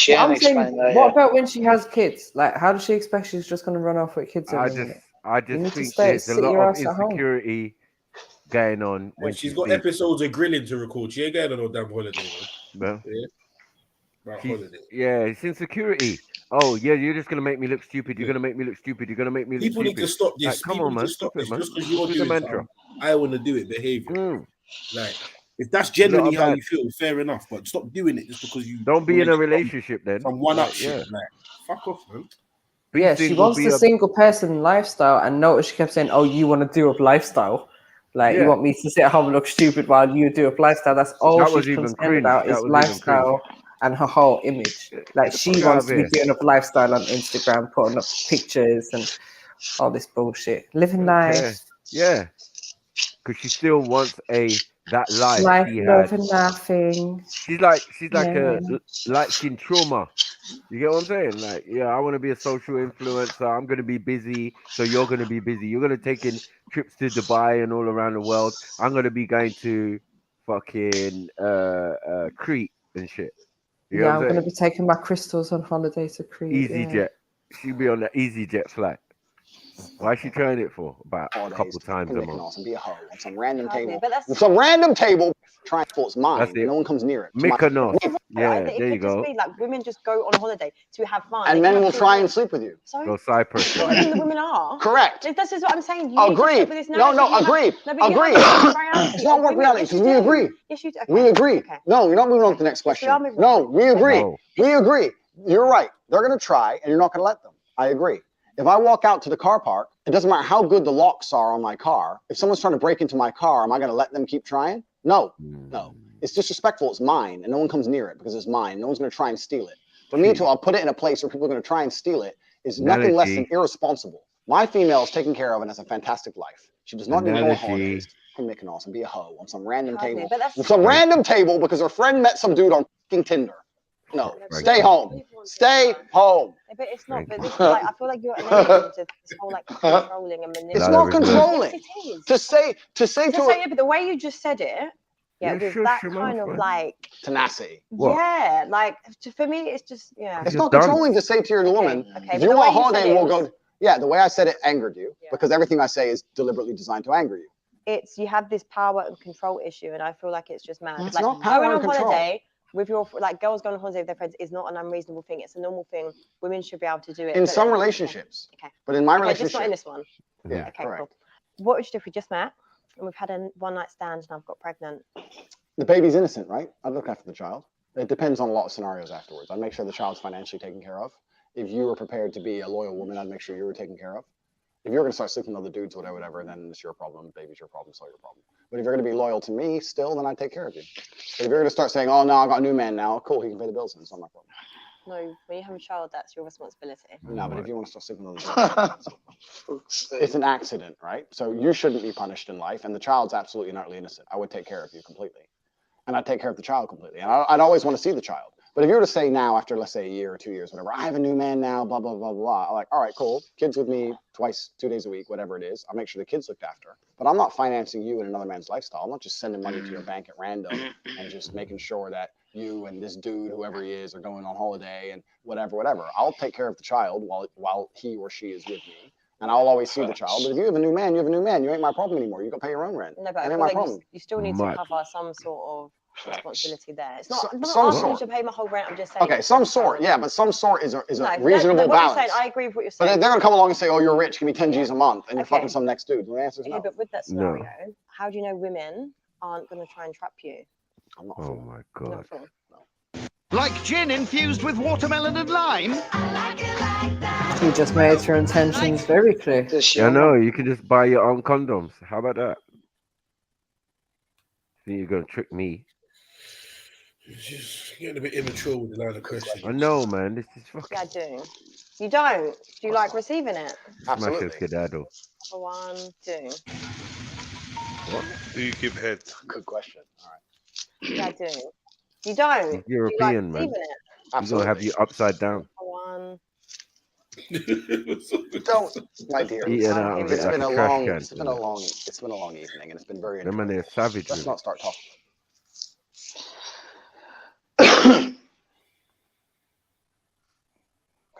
What about when she has kids? Like, how does she expect she's just going to run off with kids? I just think there's a lot of insecurity going on. When she's got episodes of grilling to record, she ain't going on no damn holiday, man. Yeah, it's insecurity. Oh, yeah, you're just going to make me look stupid. You're going to make me look stupid. You're going to make me look stupid. People need to stop this. Like, come on, man. Stop it, man. Just because you're doing mantra. I want to do it, behavior. Like, if that's generally how you feel, fair enough. But stop doing it just because you don't be in a relationship then. From one up shit. Like, fuck off, man. Yeah, she wants the single person lifestyle, and notice she kept saying, "Oh, you want to do a lifestyle." Like, you Yeah. want me to sit at home and look stupid while you do a lifestyle? That's all That was she's even concerned cringe. about That is was even cringe. lifestyle and her whole image. Like, Get the she fuck out wants of to be here. doing a lifestyle on Instagram, putting up pictures and all this bullshit. Living Okay. life. Yeah. Because she still wants that life Life, she love, had. and laughing. She's like Yeah. a light-skinned trauma. You get what I'm saying? Like, yeah, I want to be a social influencer. I'm going to be busy, so you're going to be busy. You're going to take in trips to Dubai and all around the world. I'm going to be going to fucking Crete and shit. You know Yeah, what I'm I'm going saying? to be taking my crystals on holiday to Crete. Yeah. EasyJet. She'll be on the EasyJet flight. Why is she trying it for? About a couple times a month. And be a hoe on some random table. but that's- Some random table trying to its mind, That's and it. no one comes near it. Mykonos. Right? Yeah, It there you could just go. be like women just go on holiday to have fun. And They men can will have try children. and sleep with you. Sorry? Go Cyprus. Not even the women are. Correct. This is what I'm saying. You need to Agreed. stop with this No, narrative. agreed. Agreed. It's not work reality because we agree. Yes, you do. We agree. Okay. No, you're not moving on to the next question. we are moving No, on. we agree. No. We agree. You're right. They're going to try, and you're not going to let them. I agree. If I walk out to the car park, it doesn't matter how good the locks are on my car. If someone's trying to break into my car, am I going to let them keep trying? No, no. It's disrespectful. It's mine, and no one comes near it because it's mine. No one's going to try and steal it. For me to, I'll put it in a place where people are going to try and steal it is nothing less than irresponsible. My female is taken care of and has a fantastic life. She does not need to go on holidays from Mykonos and be a hoe on some random table. Random table because her friend met some dude on fucking Tinder. No, stay home. Stay home. But it's not. But this is like, I feel like you're enabling to this whole like controlling and manipulating. It's not controlling. Yes, it is. To say yeah, but the way you just said it, yeah, with that kind of like tenacity. Yeah, like for me, it's just It's not controlling to say to your woman, if you want a holiday, we'll go. Yeah, the way I said it angered you because everything I say is deliberately designed to anger you. It's you have this power and control issue, and I feel like it's just mad. It's like not power going and on control. holiday with your girls going on holiday with their friends is not an unreasonable thing. It's a normal thing. Women should be able to do it. In some relationships. Okay. But in my relationship. Just not in this one. Yeah, okay, correct. cool. What would you do if we just met and we've had a one-night stand and I've got pregnant? The baby's innocent, right? I'd look after the child. It depends on a lot of scenarios afterwards. I'd make sure the child's financially taken care of. If you were prepared to be a loyal woman, I'd make sure you were taken care of. If you're going to start sleeping with other dudes, whatever, then it's your problem. Baby's your problem, so your problem. But if you're going to be loyal to me still, then I'd take care of you. But if you're going to start saying, oh, no, I got a new man now, cool, he can pay the bills, and it's not my problem. No, when you have a child, that's your responsibility. No, but if you want to start sleeping with other dudes, it's an accident, right? So you shouldn't be punished in life, and the child's absolutely and utterly innocent. I would take care of you completely. And I'd take care of the child completely. And I'd always want to see the child. But if you were to say now, after, let's say, a year or 2 years, whatever, I have a new man now, blah, blah, blah, blah. I'm like, all right, cool. Kids with me twice, 2 days a week, whatever it is. I'll make sure the kid's looked after. But I'm not financing you in another man's lifestyle. I'm not just sending money to your bank at random and just making sure that you and this dude, whoever he is, are going on holiday and whatever. I'll take care of the child while he or she is with me. And I'll always see the child. But if you have a new man, you have a new man. You ain't my problem anymore. You got to pay your own rent. No, but I ain't feel my like problem. you still need to cover some sort of responsibility there. It's not. I'm not asking you to pay my whole rent. I'm just saying. Okay, some sort, yeah, but some sort is a reasonable what balance. You're saying, I agree with what you're But saying. they're gonna come along and say, "Oh, you're rich. Give me 10 G's a month," and you're fucking some next dude. The answer is no. But with that scenario, how do you know women aren't going to try and trap you? I'm not. Oh my god. Like gin infused with watermelon and lime. You just made your intentions very clear. Yeah, no, you can just buy your own condoms. How about that? Think you're gonna trick me? It's just getting a bit immature with the line of questions. I know, man. This is fucking. Yeah, I do. You don't? Do you like receiving it? Smash a skedaddle. For 1, 2. What? Do you give head? Good question. All right. Yeah, I do. You don't? European, do you like man. it? He's gonna have you upside down. For 1. Don't, my dear. Eating out of it like a trash can. It's been a long evening, and it's been very. Them man, they're savage. Let's not start talking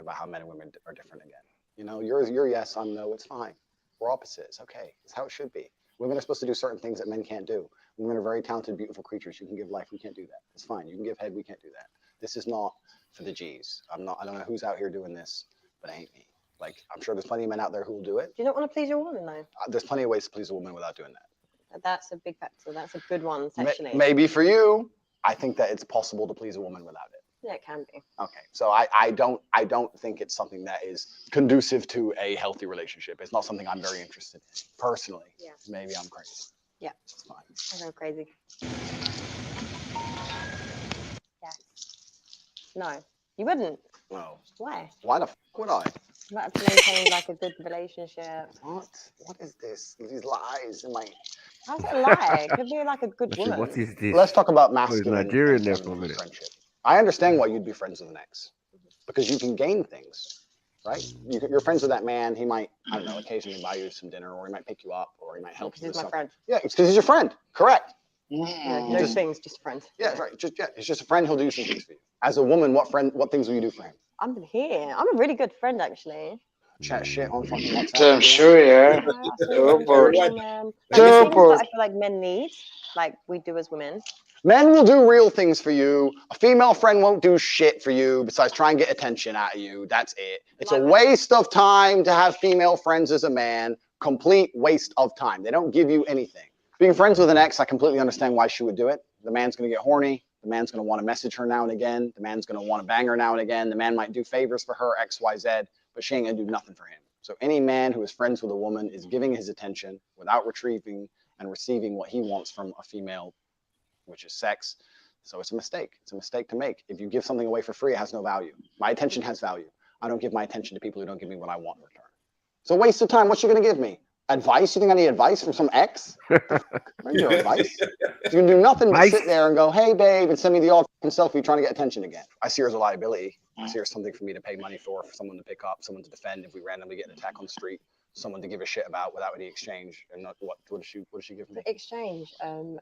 about how men and women are different again. You know, you're yes, I'm no. It's fine. We're opposite. It's okay. It's how it should be. Women are supposed to do certain things that men can't do. Women are very talented, beautiful creatures. You can give life. We can't do that. It's fine. You can give head. We can't do that. This is not for the G's. I don't know who's out here doing this, but it ain't me. Like, I'm sure there's plenty of men out there who will do it. Do you not want to please your woman, though? There's plenty of ways to please a woman without doing that. That's a big factor. That's a good one, sexually. Maybe for you, I think that it's possible to please a woman without it. Yeah, it can be. Okay, so I don't think it's something that is conducive to a healthy relationship. It's not something I'm very interested in personally. Yeah. Maybe I'm crazy. Yeah. It's fine. I go crazy. Yes. No. You wouldn't? No. Why? Why the fuck would I? Like to maintain like a good relationship. What? What is this? These lies in my... How's it a lie? It could be like a good woman. What is this? Let's talk about Oh, masculine Nigerian and there feminine for a minute. friendship. I understand why you'd be friends with an ex. Because you can gain things, right? You're friends with that man. He might, I don't know, occasionally buy you some dinner, or he might pick you up, or he might help you with He's my something. friend. Yeah, it's because he's your friend. Correct. Yeah, no things, just a friend. Yeah, right. It's just a friend who'll do some things for you. As a woman, what things will you do for him? I'm here. I'm a really good friend, actually. Chat shit on fucking WhatsApp. I'm sure, yeah. Like the things that I feel like men need, like we do as women. Men will do real things for you. A female friend won't do shit for you besides try and get attention out of you. That's it. It's a waste of time to have female friends as a man. Complete waste of time. They don't give you anything. Being friends with an ex, I completely understand why she would do it. The man's going to get horny. The man's going to want to message her now and again. The man's going to want to bang her now and again. The man might do favors for her, X, Y, Z, but she ain't going to do nothing for him. So any man who is friends with a woman is giving his attention without retrieving and receiving what he wants from a female, which is sex. So it's a mistake. It's a mistake to make. If you give something away for free, it has no value. My attention has value. I don't give my attention to people who don't give me what I want in return. It's a waste of time. What's she going to give me? Advice? You think I need advice from some ex? Your advice? You can do nothing but sit there and go, hey, babe, and send me the odd selfie trying to get attention again. I see her as a liability. I see her as something for me to pay money for someone to pick up, someone to defend if we randomly get an attack on the street, someone to give a shit about without any exchange. And not, what does she give me? Exchange,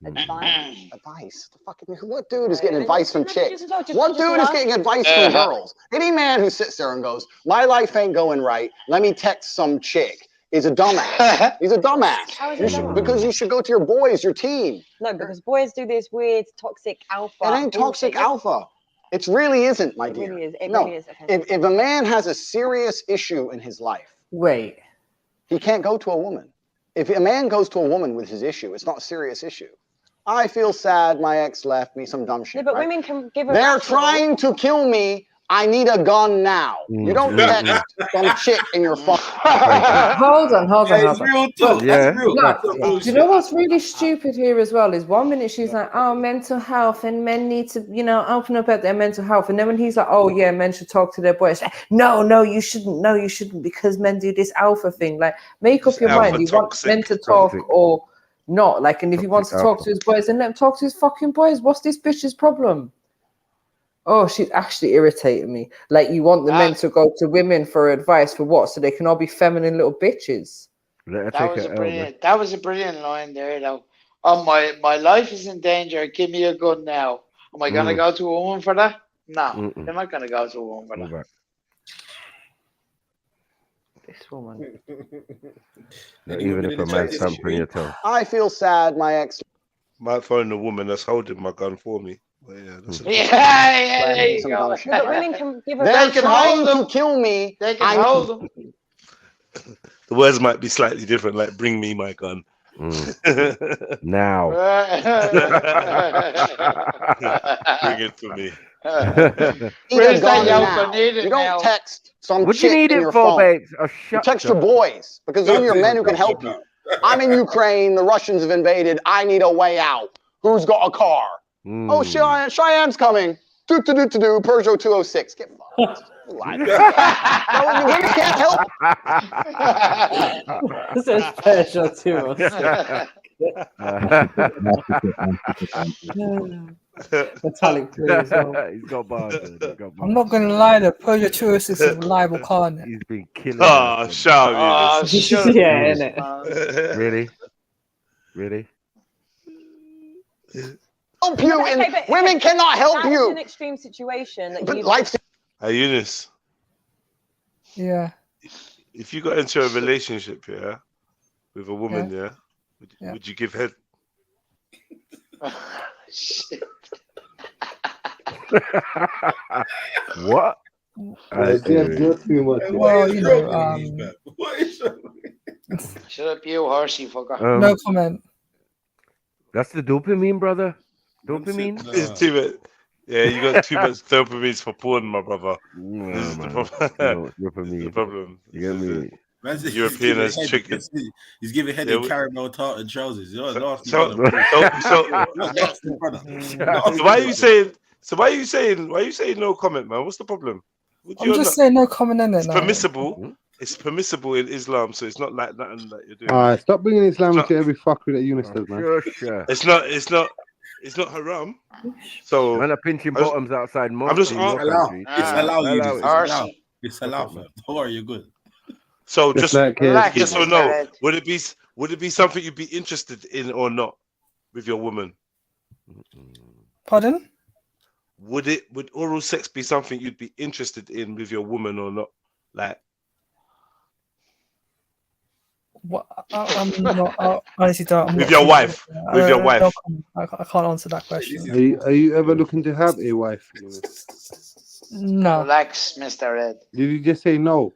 advice. Advice? What dude is getting advice from chicks? What dude is getting advice from girls? Any man who sits there and goes, my life ain't going right, let me text some chick, is a dumbass. He's a dumbass. Because you should go to your boys, your team. No, because boys do this weird toxic alpha. It ain't toxic alpha. It really isn't, my dear. It really is. It no. really is. Okay. If a man has a serious issue in his life, he can't go to a woman. If a man goes to a woman with his issue, it's not a serious issue. I feel sad my ex left me, some dumb shit. Yeah, but right? women can give a They're trying to kill me. I need a gun now. You don't text some chick in your phone. Hold on. It's real talk. Yeah. That's real. No, do you know what's really stupid here as well is 1 minute she's like, oh, mental health and men need to, open up about their mental health. And then when he's like, oh, yeah, men should talk to their boys. Like, no, you shouldn't. No, you shouldn't because men do this alpha thing. Like, make up your mind. You want men to talk or not. Like, and if he wants to talk to his boys, then let him talk to his fucking boys. What's this bitch's problem? Oh, she's actually irritating me. Like, you want the men to go to women for advice for what? So they can all be feminine little bitches. That was a brilliant line there, though. Oh, my life is in danger. Give me a gun now. Am I gonna go to a woman for that? No, I'm not gonna go to a woman for that. This woman. Even if a man's tampering your toe. I feel sad my ex. Might find a woman that's holding my gun for me. Well, yeah, there you go. But women can give a They're trying to kill me. They can hold them. The words might be slightly different, like "bring me my gun." Now. Bring it to me. Where's that now? You don't text some What chick you need in it your for, phone. babe? You text your boys because those are your men who can help you. I'm in Ukraine. The Russians have invaded. I need a way out. Who's got a car? Oh, Cheyenne's coming. Peugeot 206. Get fucked. Women can't help. This is Peugeot 206. Metallic blue as well. He's got bars. I'm not going to lie, the Peugeot 206 is a reliable car. He's been killing. Oh, shout out. Yeah, innit? Really? Help you, women cannot help you. It's an extreme situation. That you life's... Hey, Eunice. Yeah. If you got into a relationship, with a woman, would you give head? Shit. What? Well, Shut up, you horsey fucker. No comment. That's the dopamine, brother. Dopamine? It's too much. Yeah, you got too much dopamine for porn, my brother. No, This is man. the problem. No, dopamine. The problem. You get me? European as chicken. He's giving head in caramel tartan trousers. You're a nasty brother. So why are you saying? So why are you saying no comment, man? What's the problem? I'm just saying no comment in it. It's permissible. It's permissible in Islam, so it's not like nothing that you're doing. All right, stop bringing Islam into every fuckery that Eunice does, man. Sure. It's not haram. So man are pinching bottoms outside most. I'm just It's allowed. It's allowed. Don't worry, you're good. So Just just like yes or no? Would it be something you'd be interested in or not with your woman? Pardon? Would oral sex be something you'd be interested in with your woman or not? Like, what? I'm not. I honestly don't. With your wife. With your wife. I can't answer that question. Are you ever looking to have a wife? No. Relax, Mr. Red. Did you just say no?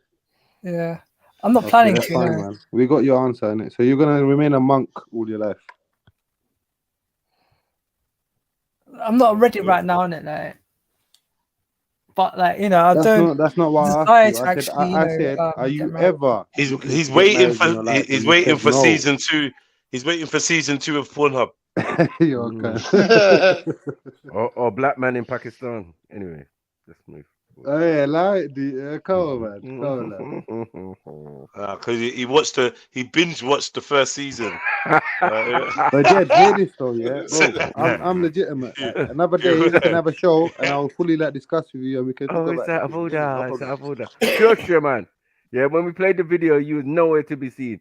Yeah. I'm not planning that's to. fine, No. man. We got your answer in it. So you're gonna remain a monk all your life. I'm not ready right now, innit? But like, you know, I That's don't. That's not what I asked you. I said, are you ever? He's waiting for season 2. He's waiting for season 2 of Pornhub. You're okay. or black man in Pakistan. Anyway, let's move. Oh yeah, like the cool man. Because he binge watched the first season. But yeah, hear this though, yeah. Bro, I'm legitimate. Like, another day, we can have a show, and I'll fully discuss with you, and we can talk about. It's out of order. Sure, man. Yeah, when we played the video, you was nowhere to be seen.